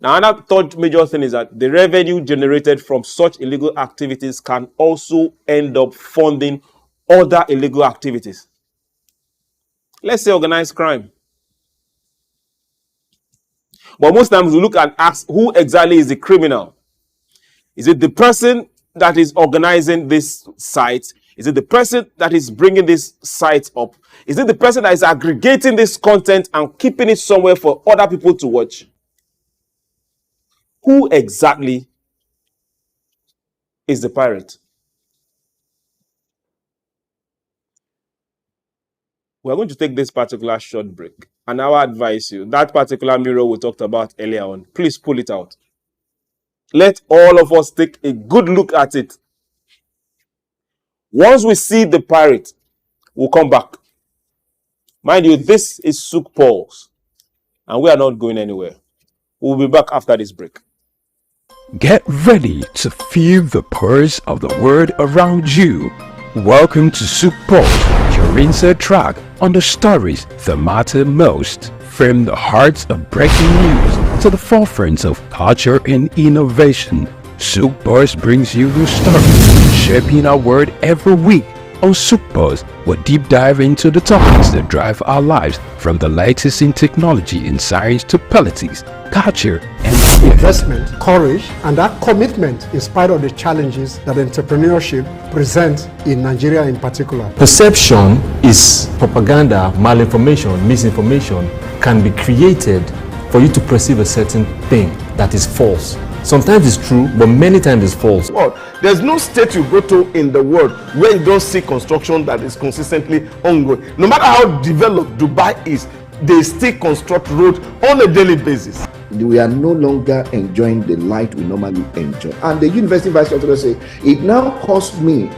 Now, another third major thing is that the revenue generated from such illegal activities can also end up funding other illegal activities. Let's say organized crime. But most times we look and ask, who exactly is the criminal? Is it the person that is organizing this site? Is it the person that is bringing this site up? Is it the person that is aggregating this content and keeping it somewhere for other people to watch? Who exactly is the pirate? We're going to take this particular short break. And I will advise you, that particular mirror we talked about earlier on, please pull it out. Let all of us take a good look at it. Once we see the pirate, we'll come back. Mind you, this is SOUQ Pulse, and we are not going anywhere. We'll be back after this break.
Get ready to feel the pulse of the world around you. Welcome to SOUQ Pulse, your insert track on the stories that matter most. From the heart of breaking news to the forefront of culture and innovation, SOUQ Pulse brings you the stories shaping our world every week. On SOUQ Pulse, we'll deep dive into the topics that drive our lives, from the latest in technology and science to politics, culture, and
investment, courage, and that commitment in spite of the challenges that entrepreneurship presents in Nigeria in particular.
Perception is propaganda, malinformation, misinformation can be created for you to perceive a certain thing that is false. Sometimes it's true, but many times it's false.
There's no state you go to in the world where you don't see construction that is consistently ongoing. No matter how developed Dubai is, they still construct roads on a daily basis.
We are no longer enjoying the light we normally enjoy. And the university vice chancellor say, it now costs me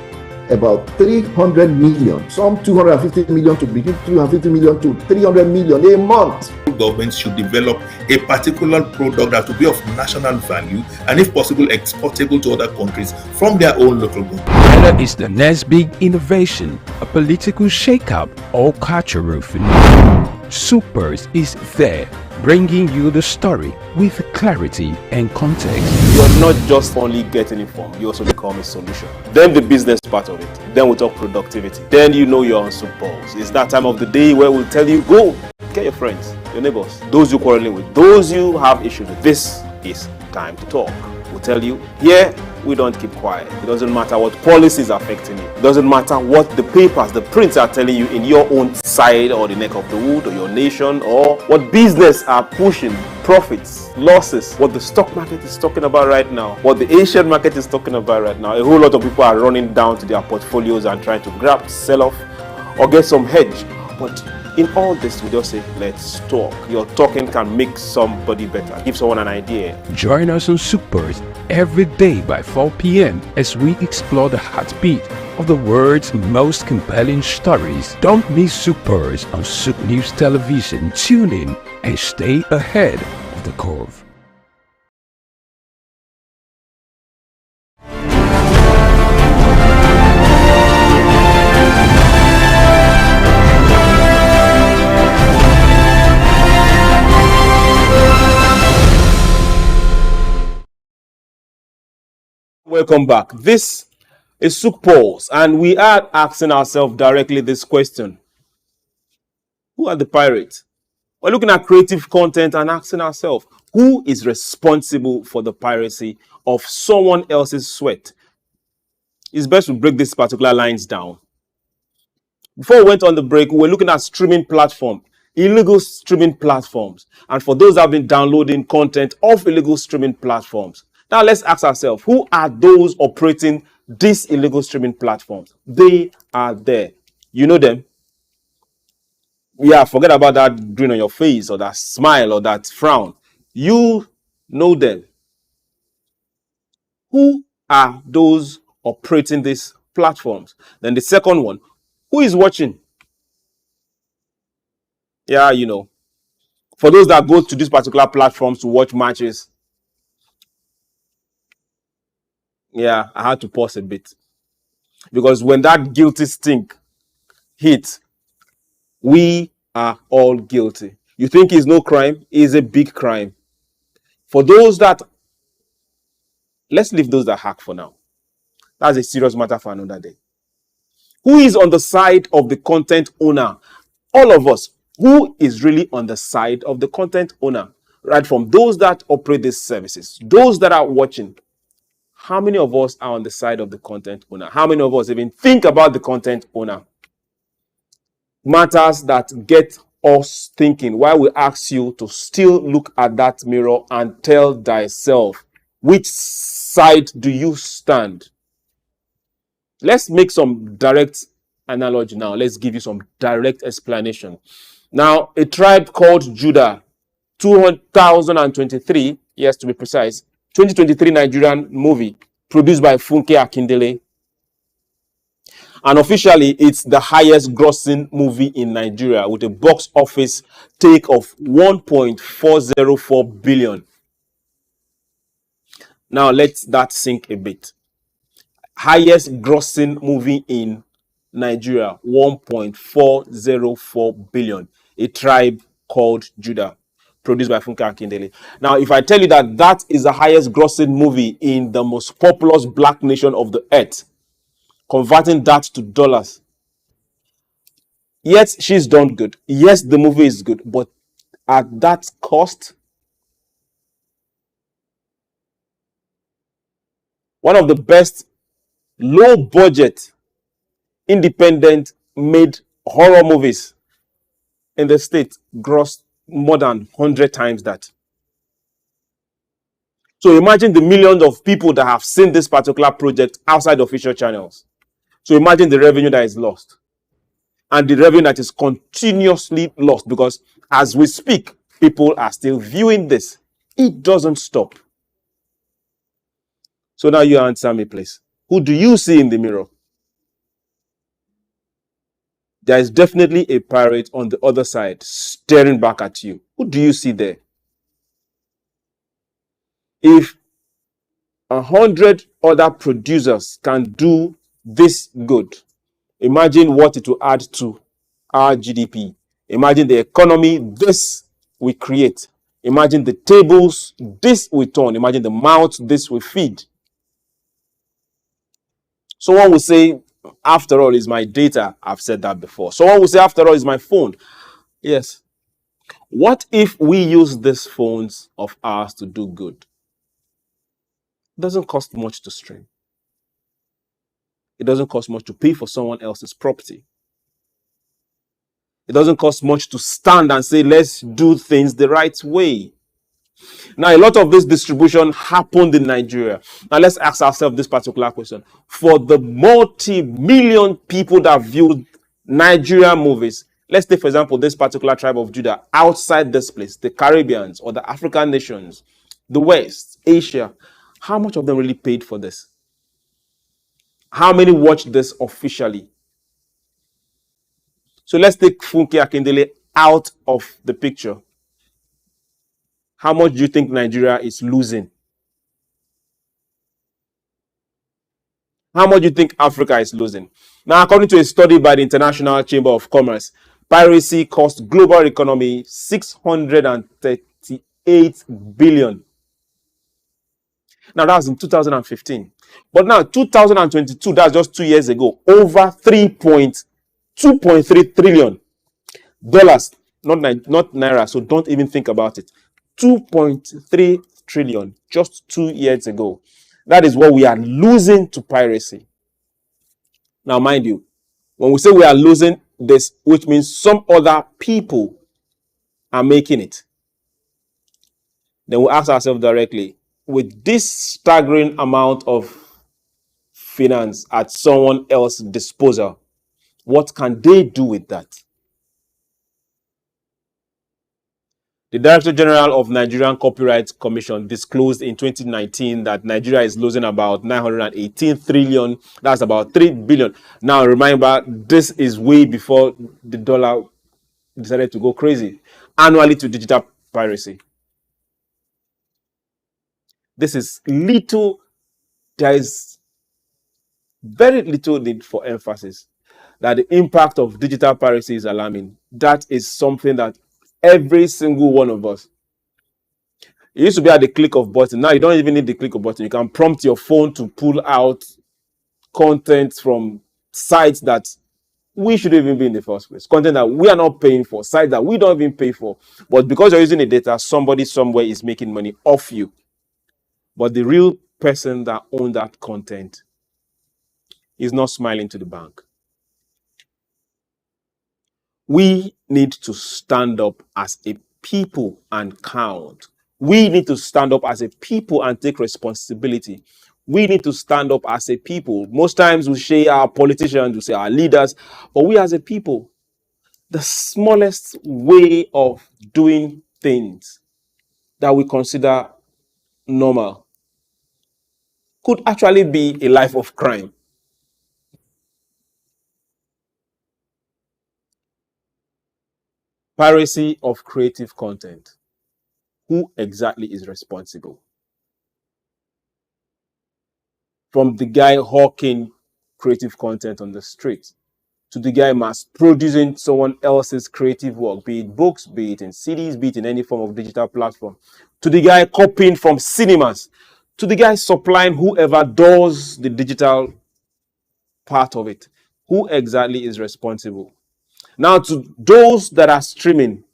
about 300 million, some 250 million to begin, 250 million to 300 million a month.
Governments should develop a particular product that will be of national value and, if possible, exportable to other countries from their own local government.
Whether it's the next big innovation, a political shakeup, or cultural phenomenon, SOUQ Pulse is there, bringing you the story with clarity and context.
You're not just only getting informed, you also become a solution. Then the business part of it. Then we talk productivity. Then you know you're on SOUQ Pulse. It's that time of the day where we'll tell you, go, get your friends, your neighbors, those you're quarreling with, those you have issues with. This is time to talk. We'll tell you, here, we don't keep quiet. It doesn't matter what policies are affecting you. It doesn't matter what the papers, the prints are telling you in your own side or the neck of the wood or your nation, or what business are pushing, profits, losses, what the stock market is talking about right now, what the Asian market is talking about right now. A whole lot of people are running down to their portfolios and trying to grab, sell off, or get some hedge. But in all this, we just say, let's talk. Your talking can make somebody better, give someone an idea.
Join us on SOUQ Pulse every day by 4 p.m. as we explore the heartbeat of the world's most compelling stories. Don't miss SOUQ Pulse on SOUQ News Television. Tune in and stay ahead of the curve.
Welcome back. This is SOUQ Pulse, and we are asking ourselves directly this question. Who are the pirates? We're looking at creative content and asking ourselves, who is responsible for the piracy of someone else's sweat? It's best to break these particular lines down. Before we went on the break, we were looking at streaming platforms, illegal streaming platforms. And for those that have been downloading content off illegal streaming platforms, now let's ask ourselves, who are those operating these illegal streaming platforms? They are there. You know them? Yeah, forget about that grin on your face or that smile or that frown. You know them. Who are those operating these platforms? Then the second one, who is watching? Yeah, you know.
For those that go to these particular platforms to watch matches, yeah, I had to pause a bit. Because when that guilty stink hit, we are all guilty. You think it's no crime? It's a big crime. For those that, let's leave those that hack for now. That's a serious matter for another day. Who is on the side of the content owner? All of us. Who is really on the side of the content owner? Right from those that operate these services, those that are watching. How many of us are on the side of the content owner? How many of us even think about the content owner? Matters that get us thinking. Why we ask you to still look at that mirror and tell thyself, which side do you stand? Let's make some direct analogy now. Let's give you some direct explanation. Now, a tribe called Judah, 2023, yes, to be precise, 2023 Nigerian movie produced by Funke Akindele. And officially, it's the highest grossing movie in Nigeria with a box office take of 1.404 billion. Now, let that sink a bit. Highest grossing movie in Nigeria, 1.404 billion. A tribe called Judah, produced by Funke Akindele. Now, if I tell you that that is the highest grossing movie in the most populous black nation of the earth, converting that to dollars, yes, she's done good. Yes, the movie is good, but at that cost, one of the best low budget, independent made horror movies in the state grossed more than 100 times that. So imagine the millions of people that have seen this particular project outside official channels. So imagine the revenue that is lost. And the revenue that is continuously lost, because as we speak, people are still viewing this. It doesn't stop. So now you answer me, please. Who do you see in the mirror? There is definitely a pirate on the other side staring back at you. Who do you see there? If 100 other producers can do this good, imagine what it will add to our GDP. Imagine the economy this will create. Imagine the tables this will turn. Imagine the mouths this will feed. Someone will say, after all, is my data. I've said that before. Someone will say, after all, is my phone. Yes. What if we use these phones of ours to do good? It doesn't cost much to stream. It doesn't cost much to pay for someone else's property. It doesn't cost much to stand and say, let's do things the right way. Now, a lot of this distribution happened in Nigeria. Now, let's ask ourselves this particular question. For the multi-million people that viewed Nigerian movies, let's take, for example, this particular tribe of Judah outside this place, the Caribbeans or the African nations, the West, Asia, how much of them really paid for this? How many watched this officially? So let's take Funke Akindele out of the picture. How much do you think Nigeria is losing? How much do you think Africa is losing? Now, according to a study by the International Chamber of Commerce, piracy cost global economy 638 billion. Now, that was in 2015. But now, 2022, that's just 2 years ago, over 2.3 trillion dollars, not naira, so don't even think about it. 2.3 trillion just 2 years ago. That is what we are losing to piracy. Now, mind you, when we say we are losing this, which means some other people are making it, then we ask ourselves directly, with this staggering amount of finance at someone else's disposal, what can they do with that? The Director General of Nigerian Copyright Commission disclosed in 2019 that Nigeria is losing about 918 trillion. That's about 3 billion. Now, remember, this is way before the dollar decided to go crazy. annually to digital piracy. This is little, there is very little need for emphasis that the impact of digital piracy is alarming. That is something that every single one of us, it used to be at the click of button. Now you don't even need the click of button. You can prompt your phone to pull out content from sites that we shouldn't even be in the first place. Content that we are not paying for, sites that we don't even pay for. But because you're using the data, somebody somewhere is making money off you. But the real person that owns that content is not smiling to the bank. We need to stand up as a people and count. We need to stand up as a people and take responsibility. We need to stand up as a people. Most times we say our politicians, we say our leaders, but we as a people, the smallest way of doing things that we consider normal could actually be a life of crime. Piracy of creative content. Who exactly is responsible? From the guy hawking creative content on the street to the guy mass producing someone else's creative work, be it books, be it in CDs, be it in any form of digital platform, to the guy copying from cinemas, to the guy supplying whoever does the digital part of it. Who exactly is responsible? Now, to those that are streaming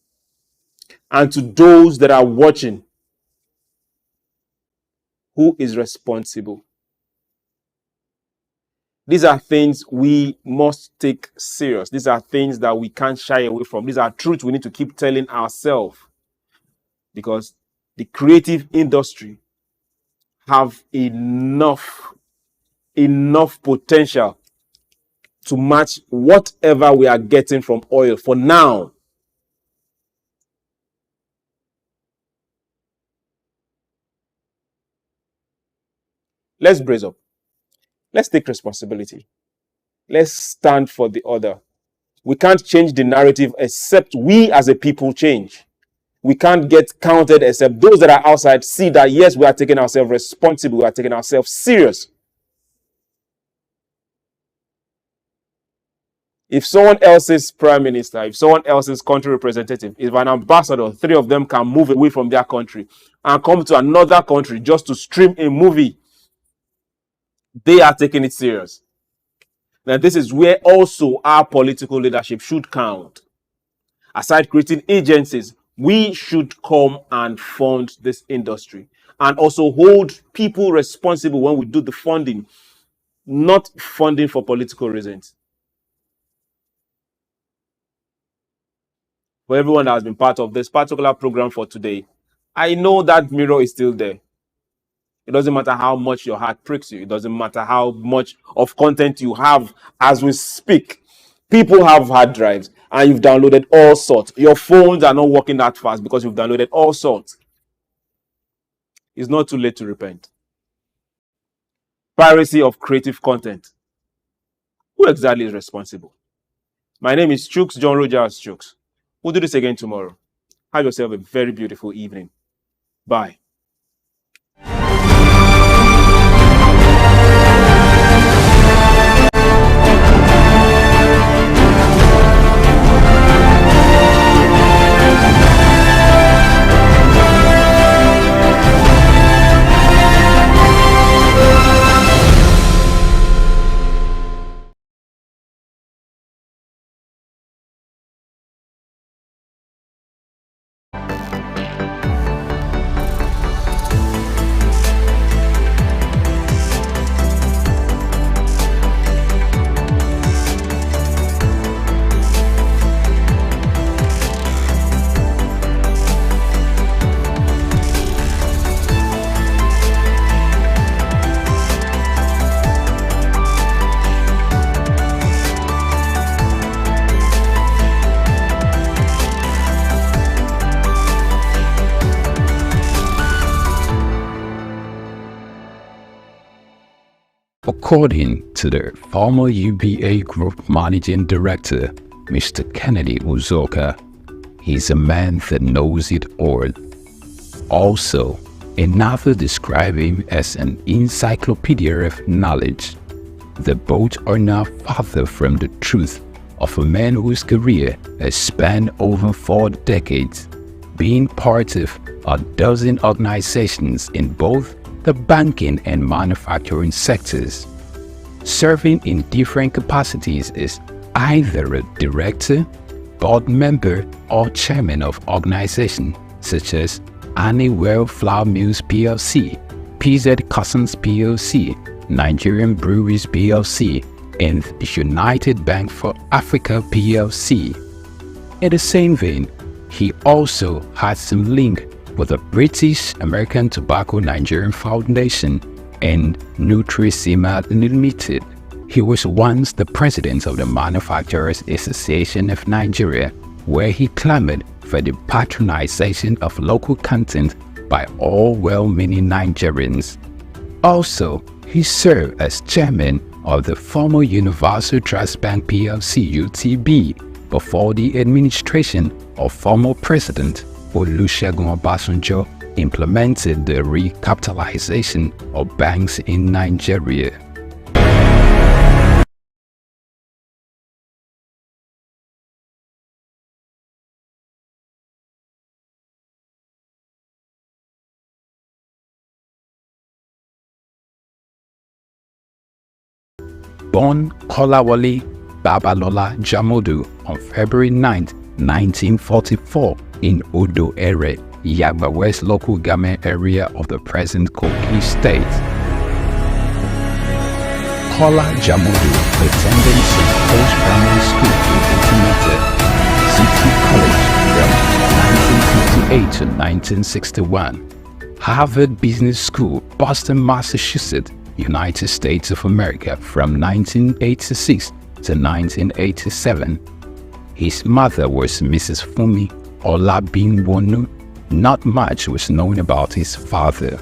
and to those that are watching, who is responsible? These are things we must take serious. These are things that we can't shy away from. These are truths we need to keep telling ourselves, because the creative industry have enough potential to match whatever we are getting from oil for now. Let's brace up. Let's take responsibility. Let's stand for the other. We can't change the narrative except we as a people change. We can't get counted except those that are outside see that, yes, we are taking ourselves responsible. We are taking ourselves serious. If someone else's prime minister, if someone else's country representative, if an ambassador, 3 of them can move away from their country and come to another country just to stream a movie, they are taking it serious. Now, this is where also our political leadership should count. Aside creating agencies, we should come and fund this industry and also hold people responsible when we do the funding, not funding for political reasons. For everyone that has been part of this particular program for today, I know that mirror is still there. It doesn't matter how much your heart pricks you. It doesn't matter how much of content you have as we speak. People have hard drives and you've downloaded all sorts. Your phones are not working that fast because you've downloaded all sorts. It's not too late to repent. Piracy of creative content. Who exactly is responsible? My name is SOUQ John Rogers SOUQ. We'll do this again tomorrow. Have yourself a very beautiful evening. Bye.
According to the former UBA Group Managing Director, Mr. Kennedy Uzoka, He's a man that knows it all. Also, another described him as an encyclopedia of knowledge. The both are now farther from the truth of a man whose career has spanned over 4 decades, being part of a dozen organizations in both the banking and manufacturing sectors, serving in different capacities as either a director, board member, or chairman of organizations such as Honeywell Flour Mills PLC, PZ Cussons PLC, Nigerian Breweries PLC, and United Bank for Africa PLC. In the same vein, he also had some link with the British American Tobacco Nigerian Foundation and Nutrisima Limited. He was once the president of the Manufacturers Association of Nigeria, where he clamored for the patronization of local content by all well-meaning Nigerians. Also, he served as chairman of the former Universal Trust Bank PLC (UTB) before the administration of former President Olusegun Obasanjo implemented the recapitalization of banks in Nigeria. Born Kolawole Babalola Jamodu on February 9, 1944 in Odo Ere, Yagba West local government area of the present Kogi State. Kola Jamodu attended St. Paul's Primary School in Otumete City College from 1958 to 1961, Harvard Business School, Boston, Massachusetts, United States of America from 1986 to 1987. His mother was Mrs. Fumi Olabinwonu. Not much was known about his father.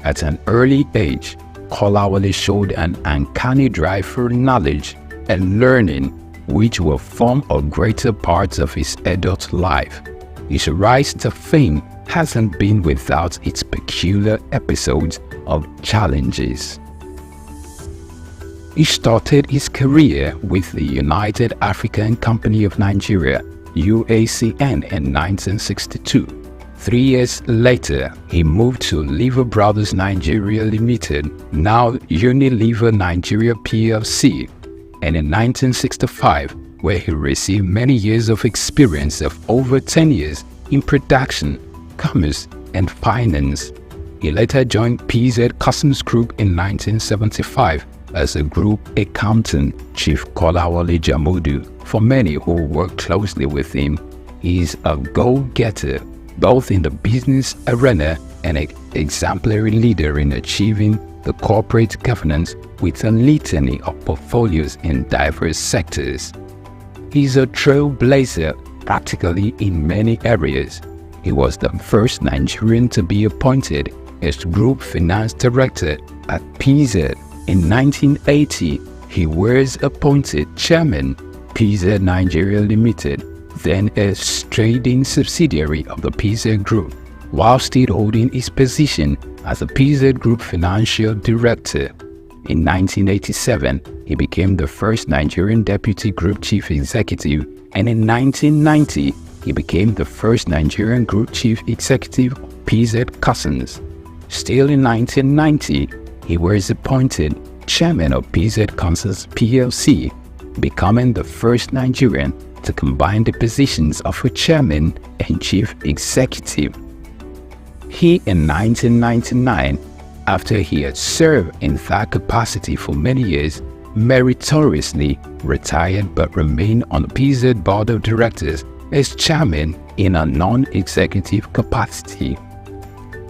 At an early age, Kolawole showed an uncanny drive for knowledge and learning, which will form a greater part of his adult life. His rise to fame hasn't been without its peculiar episodes of challenges. He started his career with the United African Company of Nigeria (UACN) in 1962. 3 years later, he moved to Lever Brothers Nigeria Limited, now Unilever Nigeria PLC, and in 1965, where he received many years of experience of over 10 years in production, commerce, and finance. He later joined PZ Customs Group in 1975 as a group accountant. Chief Kolawole Jamodu, for many who work closely with him, is a go-getter both in the business arena and an exemplary leader in achieving the corporate governance with a litany of portfolios in diverse sectors. He's a trailblazer practically in many areas. He was the first Nigerian to be appointed as Group Finance Director at PZ. In 1980, he was appointed Chairman, PZ Nigeria Limited, then a trading subsidiary of the PZ Group, while still holding his position as a PZ Group Financial Director. In 1987, he became the first Nigerian Deputy Group Chief Executive, and in 1990, he became the first Nigerian Group Chief Executive of PZ Cussons. Still in 1990, he was appointed Chairman of PZ Cussons PLC, becoming the first Nigerian to combine the positions of a Chairman and Chief Executive. He, in 1999, after he had served in that capacity for many years, meritoriously retired but remained on the PZ Board of Directors as Chairman in a non-executive capacity.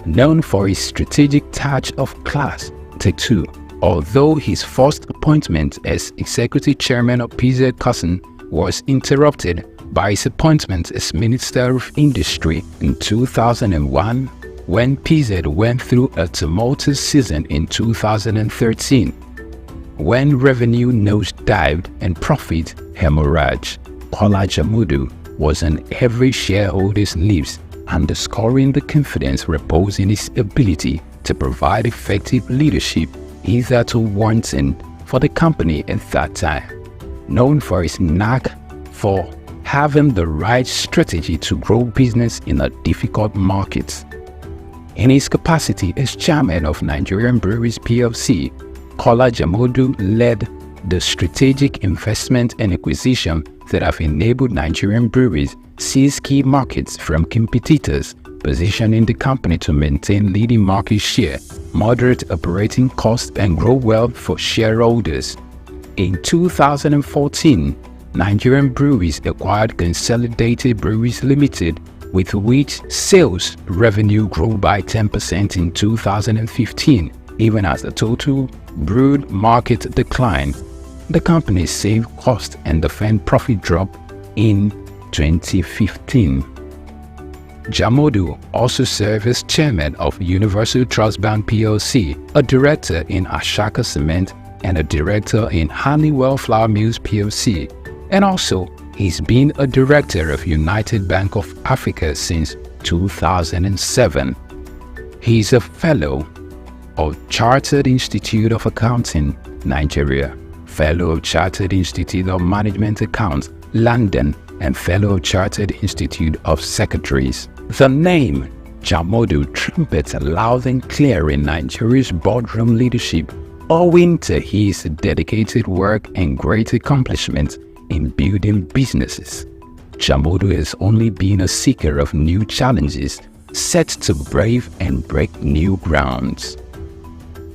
Known for his strategic touch of class, Take 2, although his first appointment as Executive Chairman of PZ Cussons was interrupted by his appointment as Minister of Industry in 2001, when PZ went through a tumultuous season in 2013, when revenue nosedived and profit hemorrhaged. Kola Jamodu was on every shareholder's lips, underscoring the confidence reposed in his ability to provide effective leadership hitherto wanting for the company at that time. Known for his knack for having the right strategy to grow business in a difficult market. In his capacity as chairman of Nigerian Breweries PLC, Kola Jamodu led the strategic investment and acquisition that have enabled Nigerian breweries seize key markets from competitors, positioning the company to maintain leading market share, moderate operating costs, and grow wealth for shareholders. In 2014, Nigerian Breweries acquired Consolidated Breweries Limited, with which sales revenue grew by 10% in 2015, even as the total brewed market declined. The company saved cost and defend profit drop in 2015. Jamodu also served as chairman of Universal Trust Bank PLC, a director in Ashaka Cement, and a director in Honeywell Flour Mills PLC. And also, he's been a director of United Bank of Africa since 2007. He's a fellow of Chartered Institute of Accounting, Nigeria, fellow of Chartered Institute of Management Accounts, London, and fellow of Chartered Institute of Secretaries. The name Jamodu trumpets loud and clear in Nigeria's boardroom leadership, owing to his dedicated work and great accomplishments in building businesses. Jamodu has only been a seeker of new challenges, set to brave and break new grounds.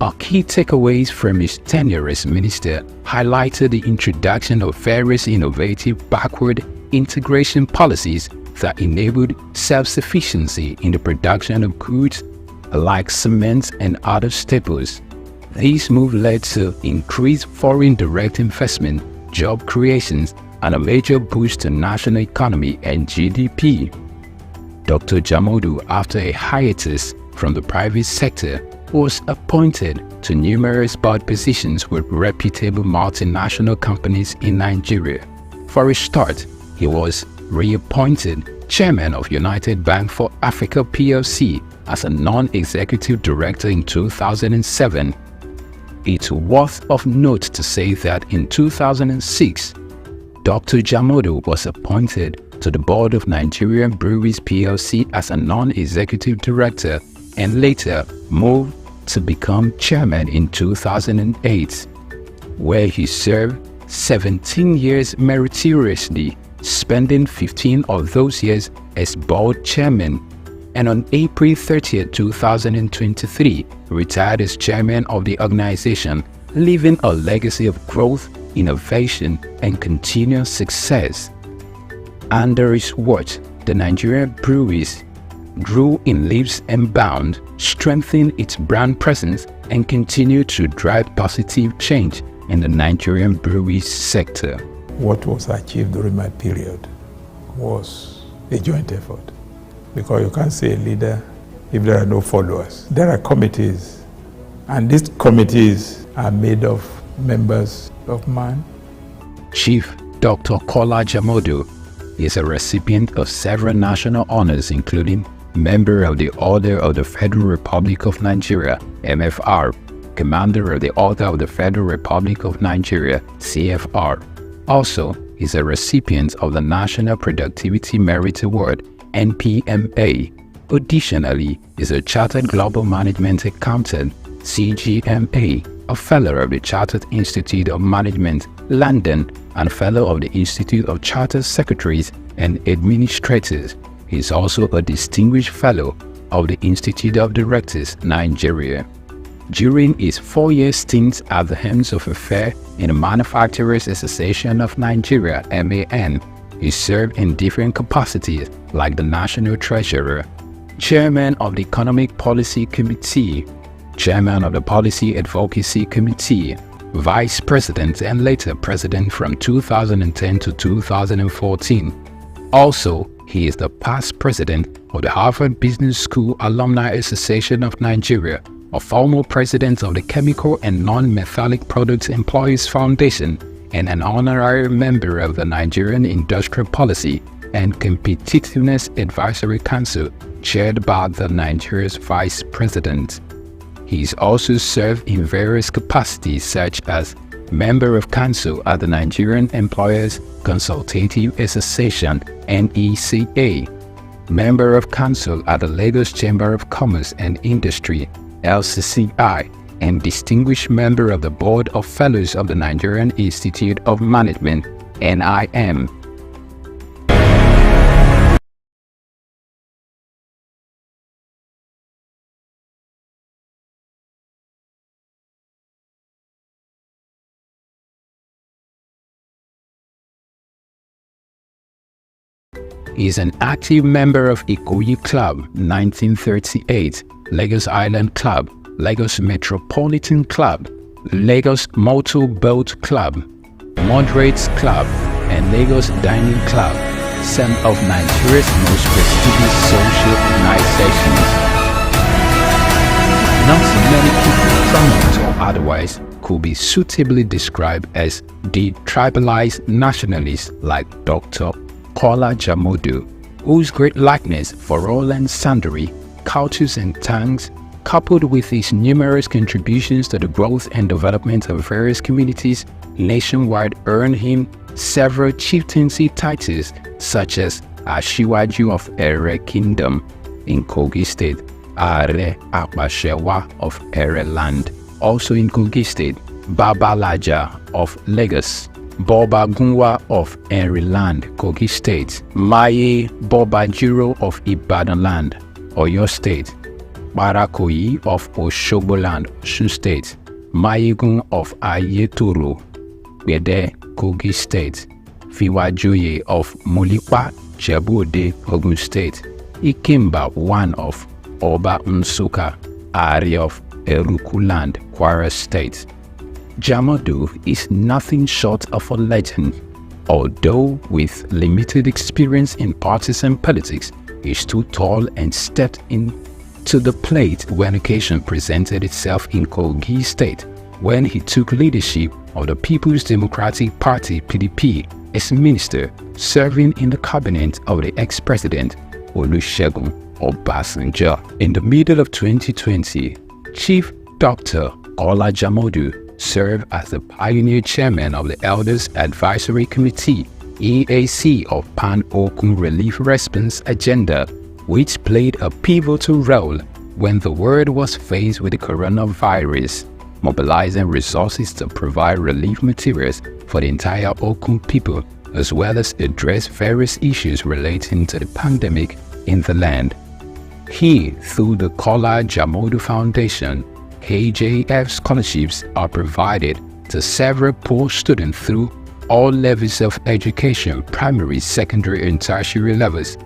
Our key takeaways from his tenure as minister highlighted the introduction of various innovative backward integration policies that enabled self-sufficiency in the production of goods like cement and other staples. These moves led to increased foreign direct investment, job creations, and a major boost to national economy and GDP. Dr. Jamodu, after a hiatus from the private sector, was appointed to numerous board positions with reputable multinational companies in Nigeria. For a start, he was reappointed chairman of United Bank for Africa PLC as a non-executive director in 2007. It's worth of note to say that in 2006, Dr. Jamodu was appointed to the board of Nigerian Breweries PLC as a non-executive director and later moved to become chairman in 2008, where he served 17 years meritoriously, spending 15 of those years as board chairman, and on April 30, 2023, retired as chairman of the organization, leaving a legacy of growth, innovation, and continuous success. Under his watch, the Nigerian breweries grew in leaps and bounds, strengthened its brand presence, and continued to drive positive change in the Nigerian breweries sector.
What was achieved during my period was a joint effort, because you can't say a leader if there are no followers. There are committees, and these committees are made of members of mine.
Chief Dr. Kola Jamodu is a recipient of several national honors, including Member of the Order of the Federal Republic of Nigeria, MFR, Commander of the Order of the Federal Republic of Nigeria, CFR. Also, is a recipient of the National Productivity Merit Award, NPMA. Additionally, is a Chartered Global Management Accountant, CGMA, a Fellow of the Chartered Institute of Management, London, and Fellow of the Institute of Chartered Secretaries and Administrators. He is also a Distinguished Fellow of the Institute of Directors, Nigeria. During his 4-year stint at the helms of affairs in the Manufacturers Association of Nigeria, MAN, he served in different capacities like the National Treasurer, Chairman of the Economic Policy Committee, Chairman of the Policy Advocacy Committee, Vice President, and later President from 2010 to 2014. Also, he is the past President of the Harvard Business School Alumni Association of Nigeria, a former President of the Chemical and Non-Metallic Products Employees Foundation, and an honorary member of the Nigerian Industrial Policy and Competitiveness Advisory Council, chaired by the Nigeria's Vice President. He's also served in various capacities such as Member of Council at the Nigerian Employers Consultative Association (NECA), Member of Council at the Lagos Chamber of Commerce and Industry (LCCI), and Distinguished Member of the Board of Fellows of the Nigerian Institute of Management (NIM). He is an active member of Ikoyi Club 1938, Lagos Island Club, Lagos Metropolitan Club, Lagos Motor Boat Club, Moderates Club, and Lagos Dining Club, some of Nigeria's most prestigious social organizations. Not many people, prominent or otherwise, could be suitably described as detribalized nationalists like Dr. Kola Jamodu, whose great likeness for all and sundry cultures and tongues, coupled with his numerous contributions to the growth and development of various communities nationwide, earned him several chieftaincy titles such as Ashiwaju of Ere Kingdom in Kogi State, Are Apashewa of Ere Land, also in Kogi State, Babalaja of Lagos, Boba Gunwa of Ere Land, Kogi State, Maye Bobajiro of Ibadan Land, Oyo State, Barakoyi of Oshogbo Land, Osun State, Mayegun of Ayetoro, Bede, Kogi State, Fiwajoye of Mulipa, Jebu-Ode, Ogun State, Ikemba I of Oba Nsuka, Ari of Eruku Land, Kwara State. Jamodu is nothing short of a legend. Although with limited experience in partisan politics, he stood tall and stepped into the plate when occasion presented itself in Kogi State, when he took leadership of the People's Democratic Party (PDP) as minister, serving in the cabinet of the ex-president Olusegun Obasanjo. In the middle of 2020, Chief Dr. Kola Jamodu served as the pioneer chairman of the Elders Advisory Committee (EAC) of Pan-Okun Relief Response Agenda, which played a pivotal role when the world was faced with the coronavirus, mobilizing resources to provide relief materials for the entire Okun people, as well as address various issues relating to the pandemic in the land. He, through the Kola Jamodu Foundation, KJF scholarships are provided to several poor students through all levels of education, primary, secondary, and tertiary levels,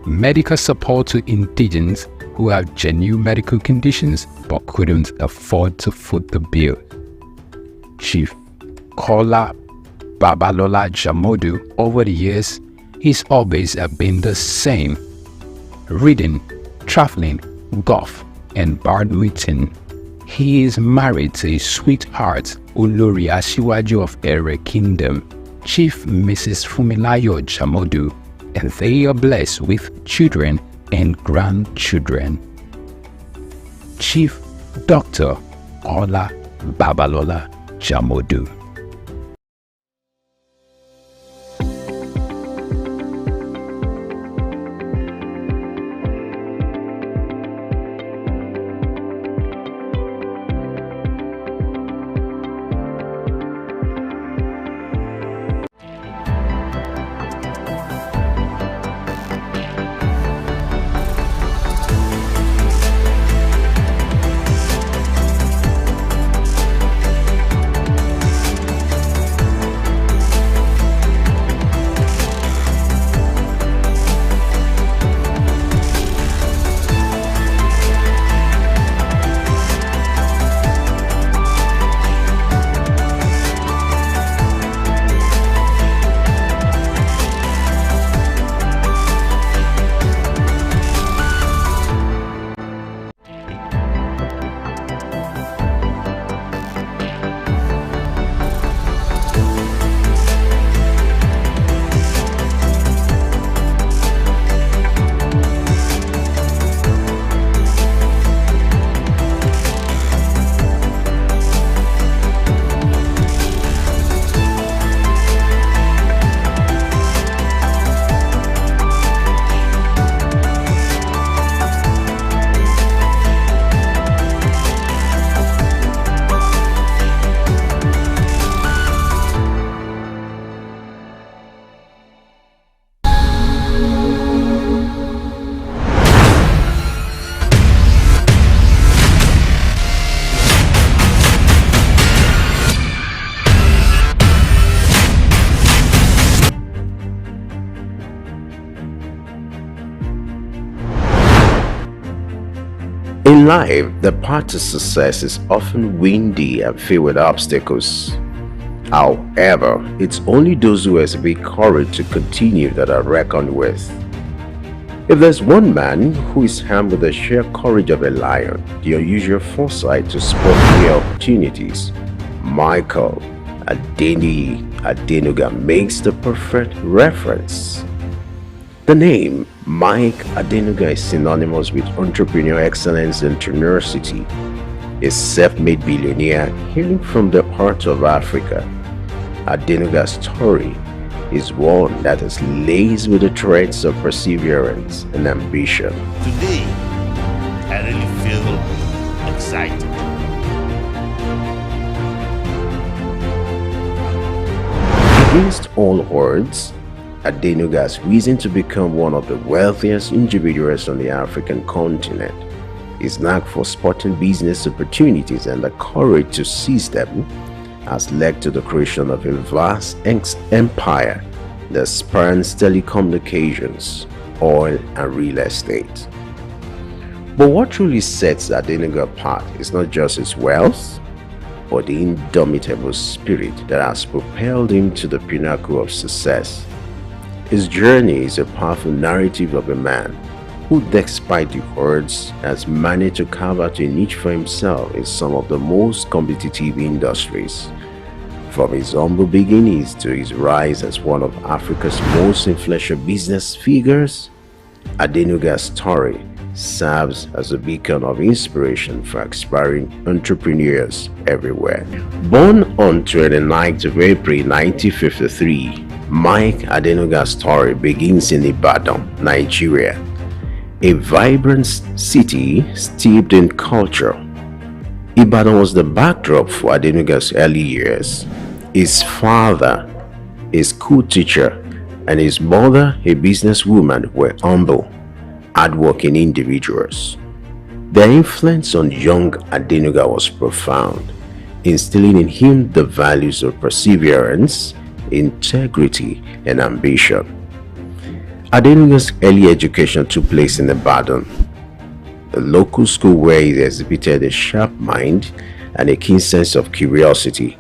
medical support to indigents who have genuine medical conditions but couldn't afford to foot the bill. Chief Kola Babalola Jamodu, over the years, his hobbies have been the same: reading, traveling, golf, and birdwatching. He is married to his sweetheart, Olori Asiwaju of Ere Kingdom, Chief Mrs. Fumilayo Jamodu, and they are blessed with children and grandchildren. Chief Dr. Kola Babalola Jamodu.
life, the path to success is often windy and filled with obstacles. However, it's only those who exhibit courage to continue that are reckoned with. If there's one man who is armed with the sheer courage of a lion, the unusual foresight to spot new opportunities, Michael Adenuga makes the perfect reference. The name Mike Adenuga is synonymous with entrepreneurial excellence and tenacity. A self-made billionaire hailing from the heart of Africa, Adenuga's story is one that is laced with the threads of perseverance and ambition.
Today, I really feel excited.
Against all odds, Adenuga has risen to become one of the wealthiest individuals on the African continent. His knack for spotting business opportunities and the courage to seize them has led to the creation of a vast empire that spans telecommunications, oil, and real estate. But what truly sets Adenuga apart is not just his wealth, but the indomitable spirit that has propelled him to the pinnacle of success. His journey is a powerful narrative of a man who, despite the odds, has managed to carve out a niche for himself in some of the most competitive industries. From his humble beginnings to his rise as one of Africa's most influential business figures, Adenuga's story serves as a beacon of inspiration for aspiring entrepreneurs everywhere. Born on 29th of April 1953, Mike Adenuga's story begins in Ibadan, Nigeria, a vibrant city steeped in culture. Ibadan was the backdrop for Adenuga's early years. His father, a school teacher, and his mother, a businesswoman, were humble, hardworking individuals. Their influence on young Adenuga was profound, instilling in him the values of perseverance, integrity, and ambition. Adenuga's early education took place in Ibadan, a local school where he exhibited a sharp mind and a keen sense of curiosity.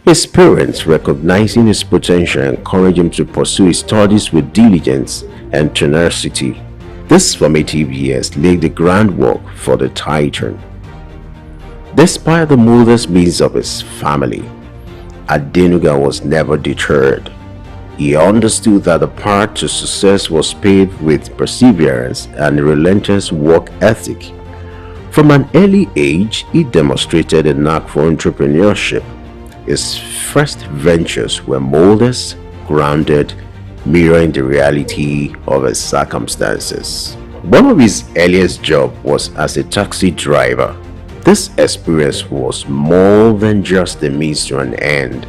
His parents, recognizing his potential, encouraged him to pursue his studies with diligence and tenacity. These formative years laid the groundwork for the Titan. Despite the modest means of his family, Adenuga was never deterred. He understood that the path to success was paved with perseverance and relentless work ethic. From an early age, he demonstrated a knack for entrepreneurship. His first ventures were modest, grounded, mirroring the reality of his circumstances. One of his earliest jobs was as a taxi driver. This experience was more than just a means to an end.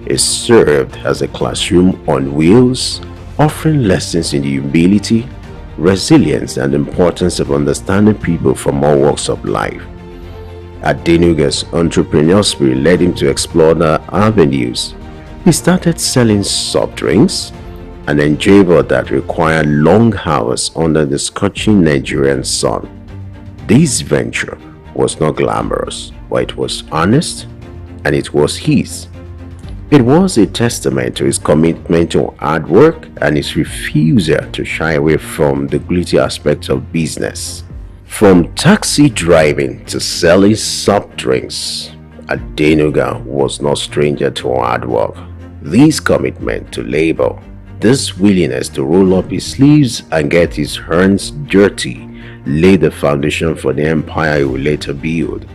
It served as a classroom on wheels, offering lessons in humility, resilience, and the importance of understanding people from all walks of life. Adenuga's entrepreneurial spirit led him to explore the avenues. He started selling soft drinks, an endeavor that required long hours under the scorching Nigerian sun. This venture was not glamorous, but it was honest, and it was his. It was a testament to his commitment to hard work and his refusal to shy away from the gritty aspects of business. From taxi driving to selling soft drinks, Adenuga was no stranger to hard work. This commitment to labor, this willingness to roll up his sleeves and get his hands dirty, laid the foundation for the empire he would later build.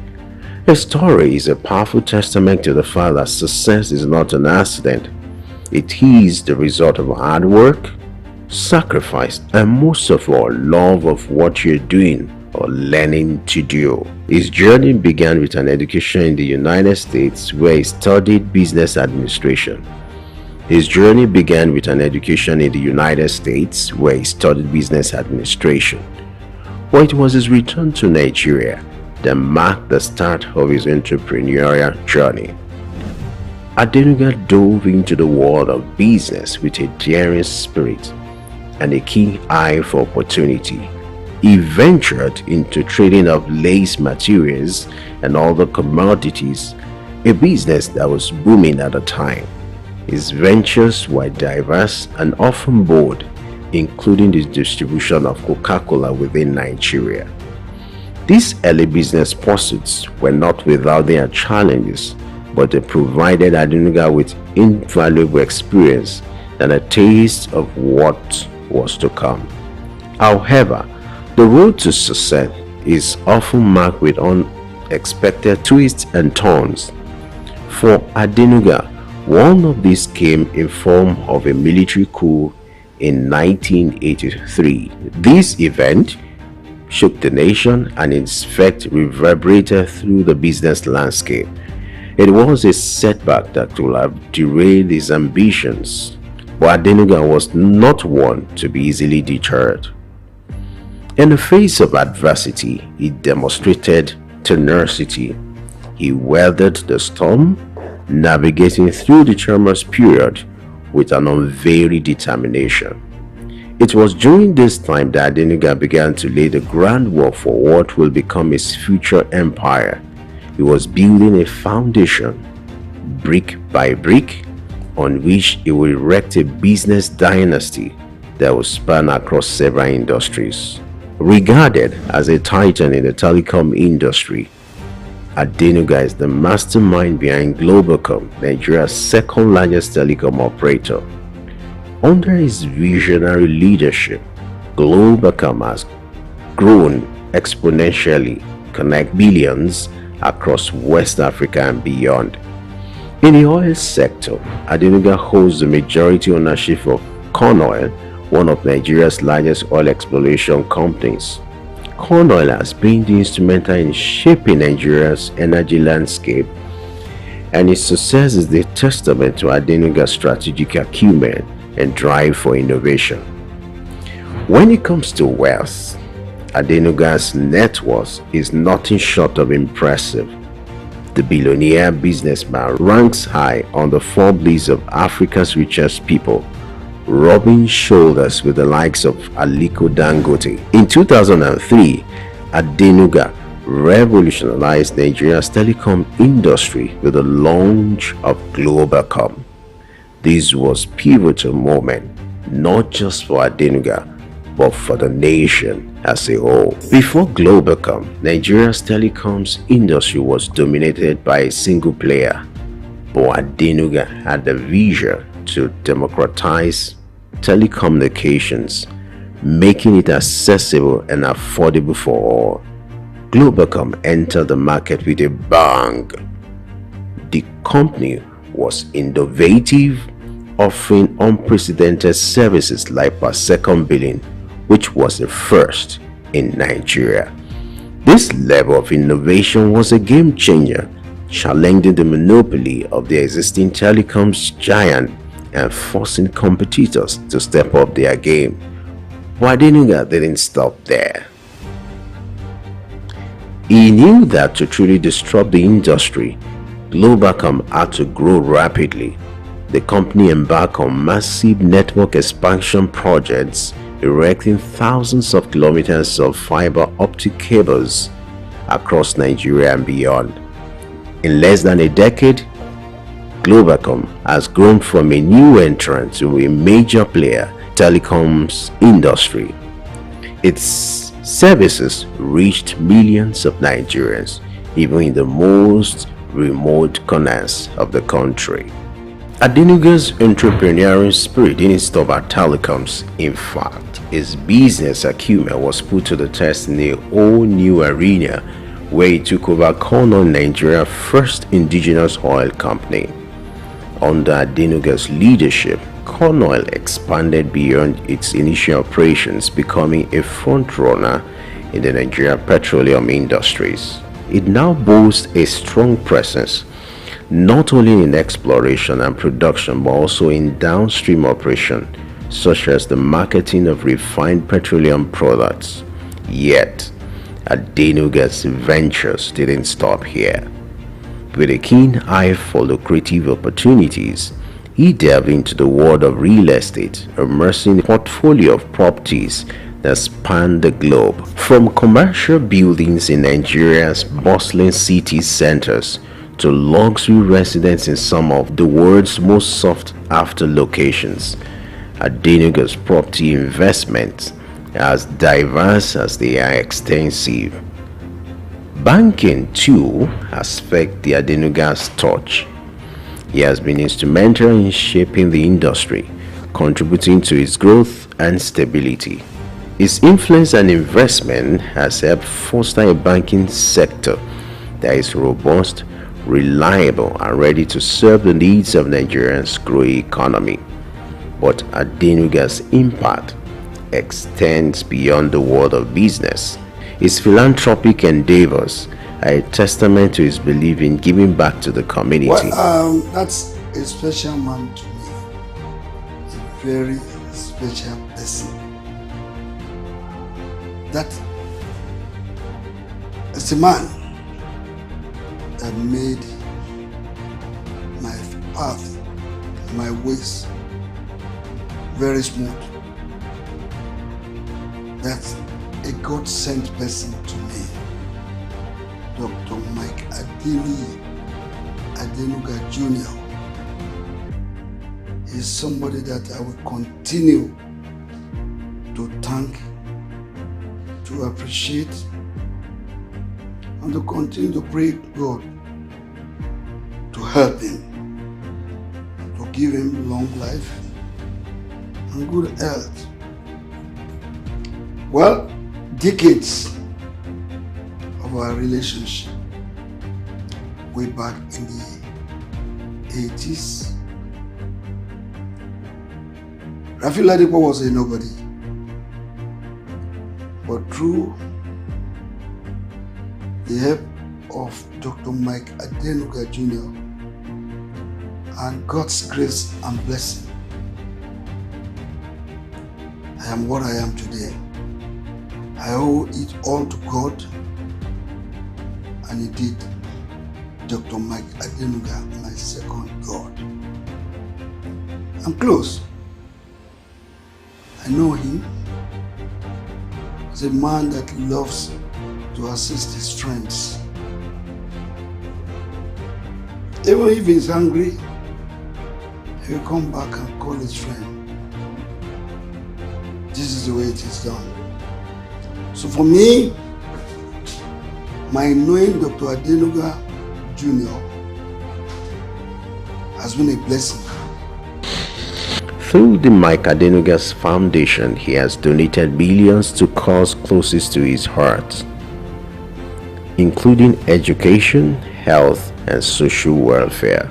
His story is a powerful testament to the fact that success is not an accident. It is the result of hard work, sacrifice, and most of all, love of what you're doing or learning to do. His journey began with an education in the United States where he studied business administration. His journey began with an education in the United States where he studied business administration. But it was his return to Nigeria that marked the start of his entrepreneurial journey. Adenuga dove into the world of business with a daring spirit and a keen eye for opportunity. he ventured into trading of lace materials and other commodities, a business that was booming at the time. His ventures were diverse and often bold, including the distribution of Coca-Cola within Nigeria. These early business pursuits were not without their challenges, but they provided Adenuga with invaluable experience and a taste of what was to come. However, the road to success is often marked with unexpected twists and turns. For Adenuga, one of these came in form of a military coup in 1983. This event shook the nation and its effect reverberated through the business landscape. It was a setback that would have derailed his ambitions, but Adenuga was not one to be easily deterred. In the face of adversity, he demonstrated tenacity. He weathered the storm, navigating through the tumultuous period with an unvarying determination. It was during this time that Adenuga began to lay the groundwork for what will become his future empire. He was building a foundation, brick by brick, on which he would erect a business dynasty that would span across several industries. Regarded as a titan in the telecom industry, Adenuga is the mastermind behind Globacom, Nigeria's second largest telecom operator. Under his visionary leadership, Globacom has grown exponentially, connect billions across West Africa and beyond. In the oil sector, Adenuga holds the majority ownership of Corn Oil, one of Nigeria's largest oil exploration companies. Corn Oil has been instrumental in shaping Nigeria's energy landscape, and its success is the testament to Adenuga's strategic acumen and drive for innovation. When it comes to wealth, Adenuga's net worth is nothing short of impressive. The billionaire businessman ranks high on the Forbes list of Africa's richest people, rubbing shoulders with the likes of Aliko Dangote. In 2003, Adenuga revolutionized Nigeria's telecom industry with the launch of Globacom. This was a pivotal moment, not just for Adenuga, but for the nation as a whole. Before Globacom, Nigeria's telecoms industry was dominated by a single player, but Adenuga had the vision to democratize telecommunications, making it accessible and affordable for all. Globacom entered the market with a bang. The company was innovative, offering unprecedented services like per second billing, which was the first in Nigeria. This level of innovation was a game changer, challenging the monopoly of the existing telecoms giant and forcing competitors to step up their game. But Adenuga didn't stop there. He knew that to truly disrupt the industry, Globacom had to grow rapidly. The company embarked on massive network expansion projects, erecting thousands of kilometers of fiber optic cables across Nigeria and beyond. In less than a decade, Globacom has grown from a new entrant to a major player in the telecoms industry. Its services reached millions of Nigerians, even in the most remote corners of the country. Adenuga's entrepreneurial spirit didn't stop at telecoms. In fact, his business acumen was put to the test in a whole new arena where he took over Corn Oil, Nigeria's first indigenous oil company. Under Adenuga's leadership, Corn Oil expanded beyond its initial operations, becoming a frontrunner in the Nigerian petroleum industries. It now boasts a strong presence not only in exploration and production but also in downstream operation, such as the marketing of refined petroleum products. Yet, Adenuga's ventures didn't stop here. With a keen eye for lucrative opportunities, he delved into the world of real estate, immersing a portfolio of properties that span the globe. From commercial buildings in Nigeria's bustling city centers to luxury residences in some of the world's most sought-after locations, Adenuga's property investments are as diverse as they are extensive. Banking, too, has felt the Adenuga's touch. He has been instrumental in shaping the industry, contributing to its growth and stability. His influence and investment has helped foster a banking sector that is robust, reliable, and ready to serve the needs of Nigeria's growing economy. But Adenuga's impact extends beyond the world of business. His philanthropic endeavors are a testament to his belief in giving back to the community.
Well, that's a special man to me. A very special person. That is a man that made my path, my ways very smooth. That's a God-sent person to me. Dr. Mike Adenuga Jr. is somebody that I will continue to thank, to appreciate, and to continue to pray God to help him, to give him long life and good health. Well, decades of our relationship, way back in the 80s, Rafi Ladipo was a nobody. But through the help of Dr. Mike Adenuga Jr. and God's grace and blessing, I am what I am today. I owe it all to God, and indeed, Dr. Mike Adenuga, my second God. I'm close. I know him. He's a man that loves to assist his friends. Even if he's angry, he'll come back and call his friend. This is the way it is done. So for me, my knowing Dr. Adenuga Jr. has been a blessing.
Through the Mike Adenuga's Foundation, he has donated millions to causes closest to his heart, including education, health, and social welfare.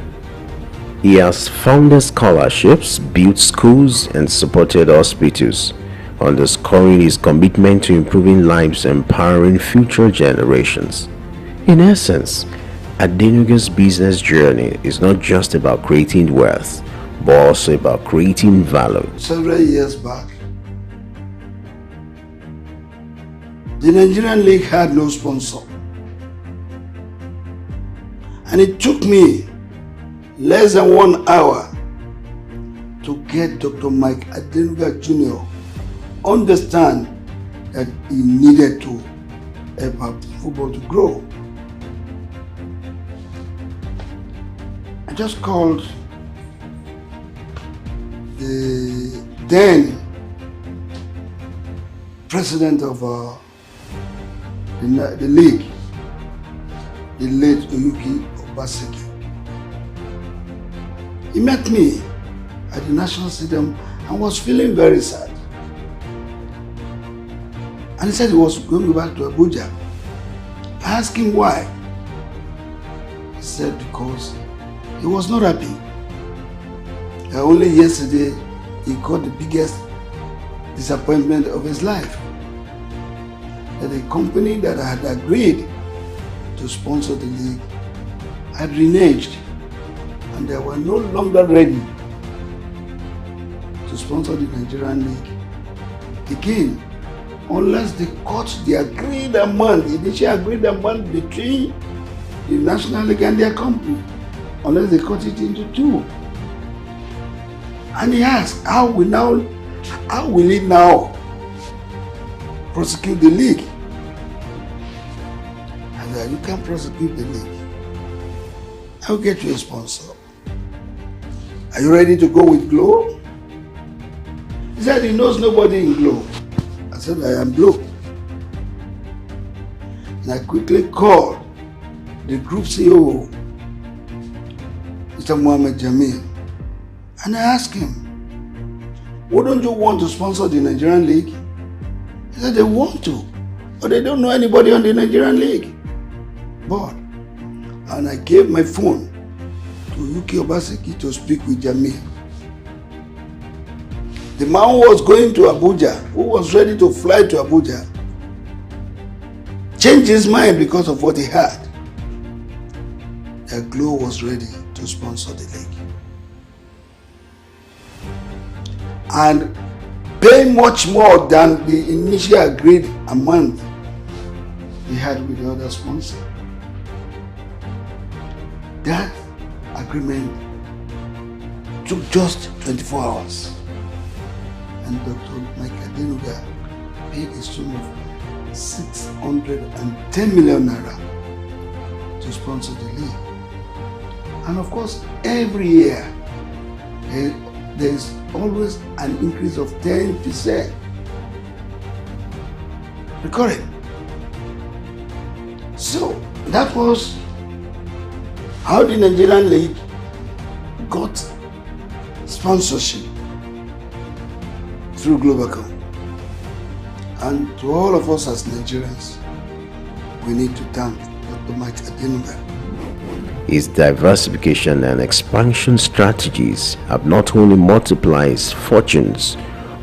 He has funded scholarships, built schools, and supported hospitals, underscoring his commitment to improving lives and empowering future generations. In essence, Adenuga's business journey is not just about creating wealth, but also about creating value.
Several years back, the Nigerian League had no sponsor. And it took me less than 1 hour to get Dr. Mike Adenuga Jr. understand that he needed to help football to grow. I just called the then president of the league, the late Oyuki Obaseki. He met me at the National Stadium and was feeling very sad. And he said he was going back to Abuja. I asked him why. He said because he was not happy. Only yesterday he got the biggest disappointment of his life. That a company that had agreed to sponsor the league had reneged, and they were no longer ready to sponsor the Nigerian league again, unless they cut the agreed amount, the initial agreed amount between the National League and their company, unless they cut it into two. And he asked, how will it now prosecute the league. And you can't prosecute the league. I'll get you a sponsor. Are you ready to go with Glow? He said he knows nobody in Glow. I said, I am Glow. And I quickly called the group CEO, Mr. Mohammed Jamil, and I asked him, wouldn't you want to sponsor the Nigerian League? He said they want to, but they don't know anybody on the Nigerian League. But, and I gave my phone to Yuki Obaseki to speak with Jamil. The man who was going to Abuja, who was ready to fly to Abuja, changed his mind because of what he heard. That Glow was ready to sponsor the league. And pay much more than the initial agreed amount he had with the other sponsor. That agreement took just 24 hours. And Dr. Mike Adenuga paid a sum of 610 million naira to sponsor the league. And of course, every year, there is always an increase of 10%. Recurring. So, that was how the Nigerian League got sponsorship through Globacom. And to all of us as Nigerians, we need to thank Dr. Mike Adenuga.
His diversification and expansion strategies have not only multiplied his fortunes,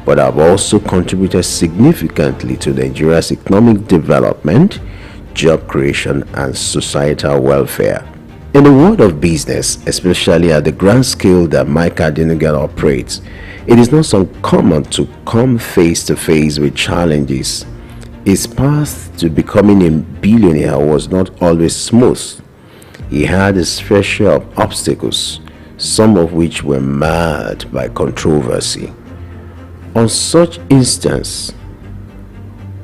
but have also contributed significantly to Nigeria's economic development, job creation, and societal welfare. In the world of business, especially at the grand scale that Mike Adenuga operates, it is not so common to come face to face with challenges. His path to becoming a billionaire was not always smooth. He had his fair share of obstacles, some of which were marred by controversy. On such instance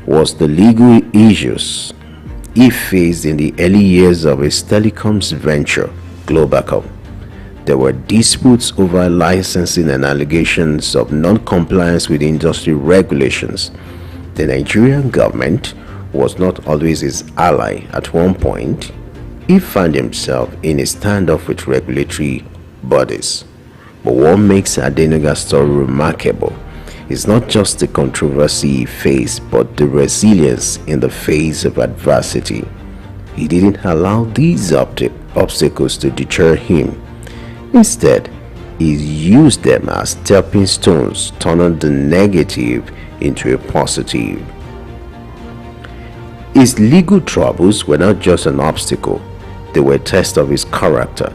was the legal issues he faced in the early years of his telecoms venture, Globacom. There were disputes over licensing and allegations of non-compliance with industry regulations. The Nigerian government was not always his ally. At one point, he found himself in a standoff with regulatory bodies. But what makes Adenuga's story remarkable is not just the controversy he faced, but the resilience in the face of adversity. He didn't allow these obstacles to deter him. Instead, he used them as stepping stones, turning the negative into a positive. His legal troubles were not just an obstacle, they were a test of his character.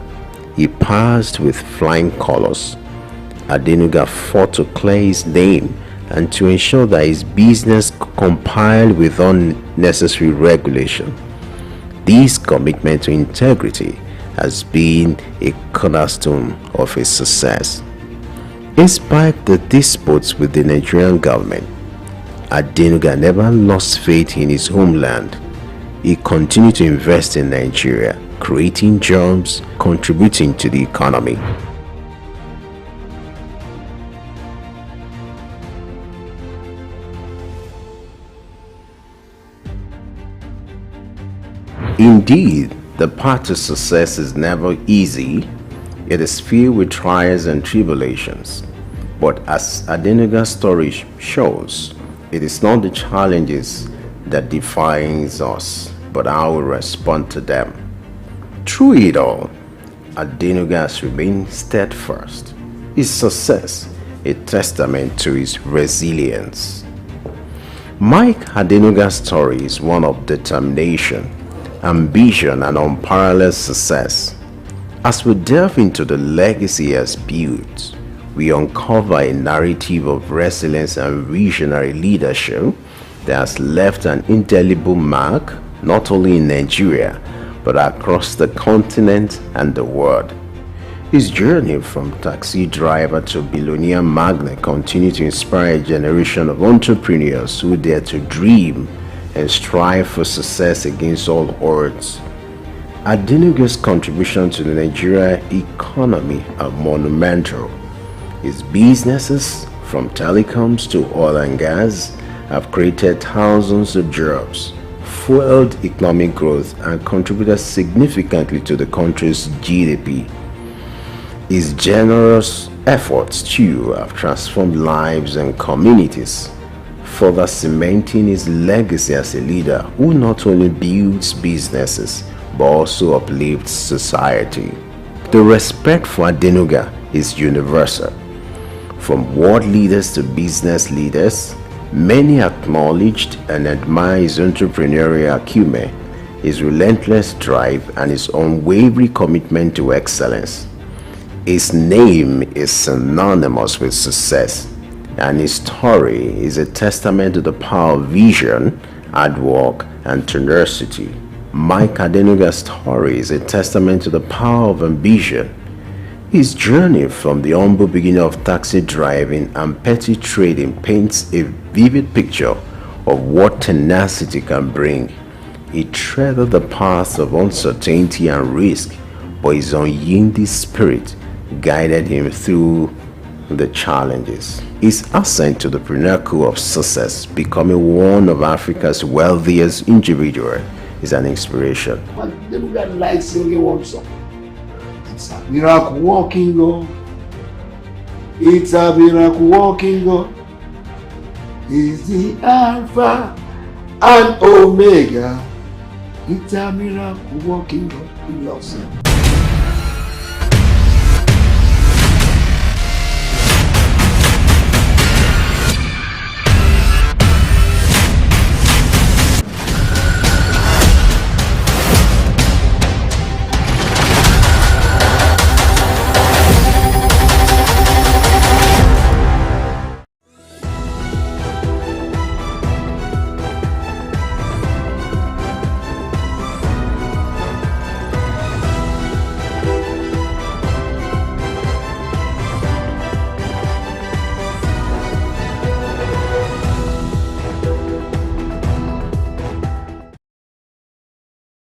He passed with flying colors. Adenuga fought to clear his name and to ensure that his business complied with unnecessary regulation. This commitment to integrity has been a cornerstone of his success. Despite the disputes with the Nigerian government, Adenuga never lost faith in his homeland. He continued to invest in Nigeria, creating jobs, contributing to the economy. Indeed, the path to success is never easy. It is filled with trials and tribulations. But as Adenuga's story shows, it is not the challenges that defines us, but how we respond to them. Through it all, Adenuga has remained steadfast. His success, a testament to his resilience. Mike Adenuga's story is one of determination, ambition, and unparalleled success. As we delve into the legacy he has built, we uncover a narrative of resilience and visionary leadership that has left an indelible mark not only in Nigeria but across the continent and the world. His journey from taxi driver to billionaire magnate continues to inspire a generation of entrepreneurs who dare to dream and strive for success against all odds. Adenuga's contribution to the Nigerian economy are monumental. His businesses, from telecoms to oil and gas, have created thousands of jobs, fueled economic growth, and contributed significantly to the country's GDP. His generous efforts too have transformed lives and communities, further cementing his legacy as a leader who not only builds businesses but also uplifts society. The respect for Adenuga is universal. From world leaders to business leaders, many acknowledged and admire his entrepreneurial acumen, his relentless drive, and his unwavering commitment to excellence. His name is synonymous with success, and his story is a testament to the power of vision, hard work, and tenacity. Mike Adenuga's story is a testament to the power of ambition. His journey from the humble beginning of taxi driving and petty trading paints a vivid picture of what tenacity can bring. He treaded the paths of uncertainty and risk, but his unyielding spirit guided him through the challenges. His ascent to the pinnacle of success, becoming one of Africa's wealthiest individuals, is an inspiration.
Adenuga likes singing one song. It's a miracle walking God. It's a miracle walking God. He's the Alpha and Omega. It's a miracle walking God. He loves him.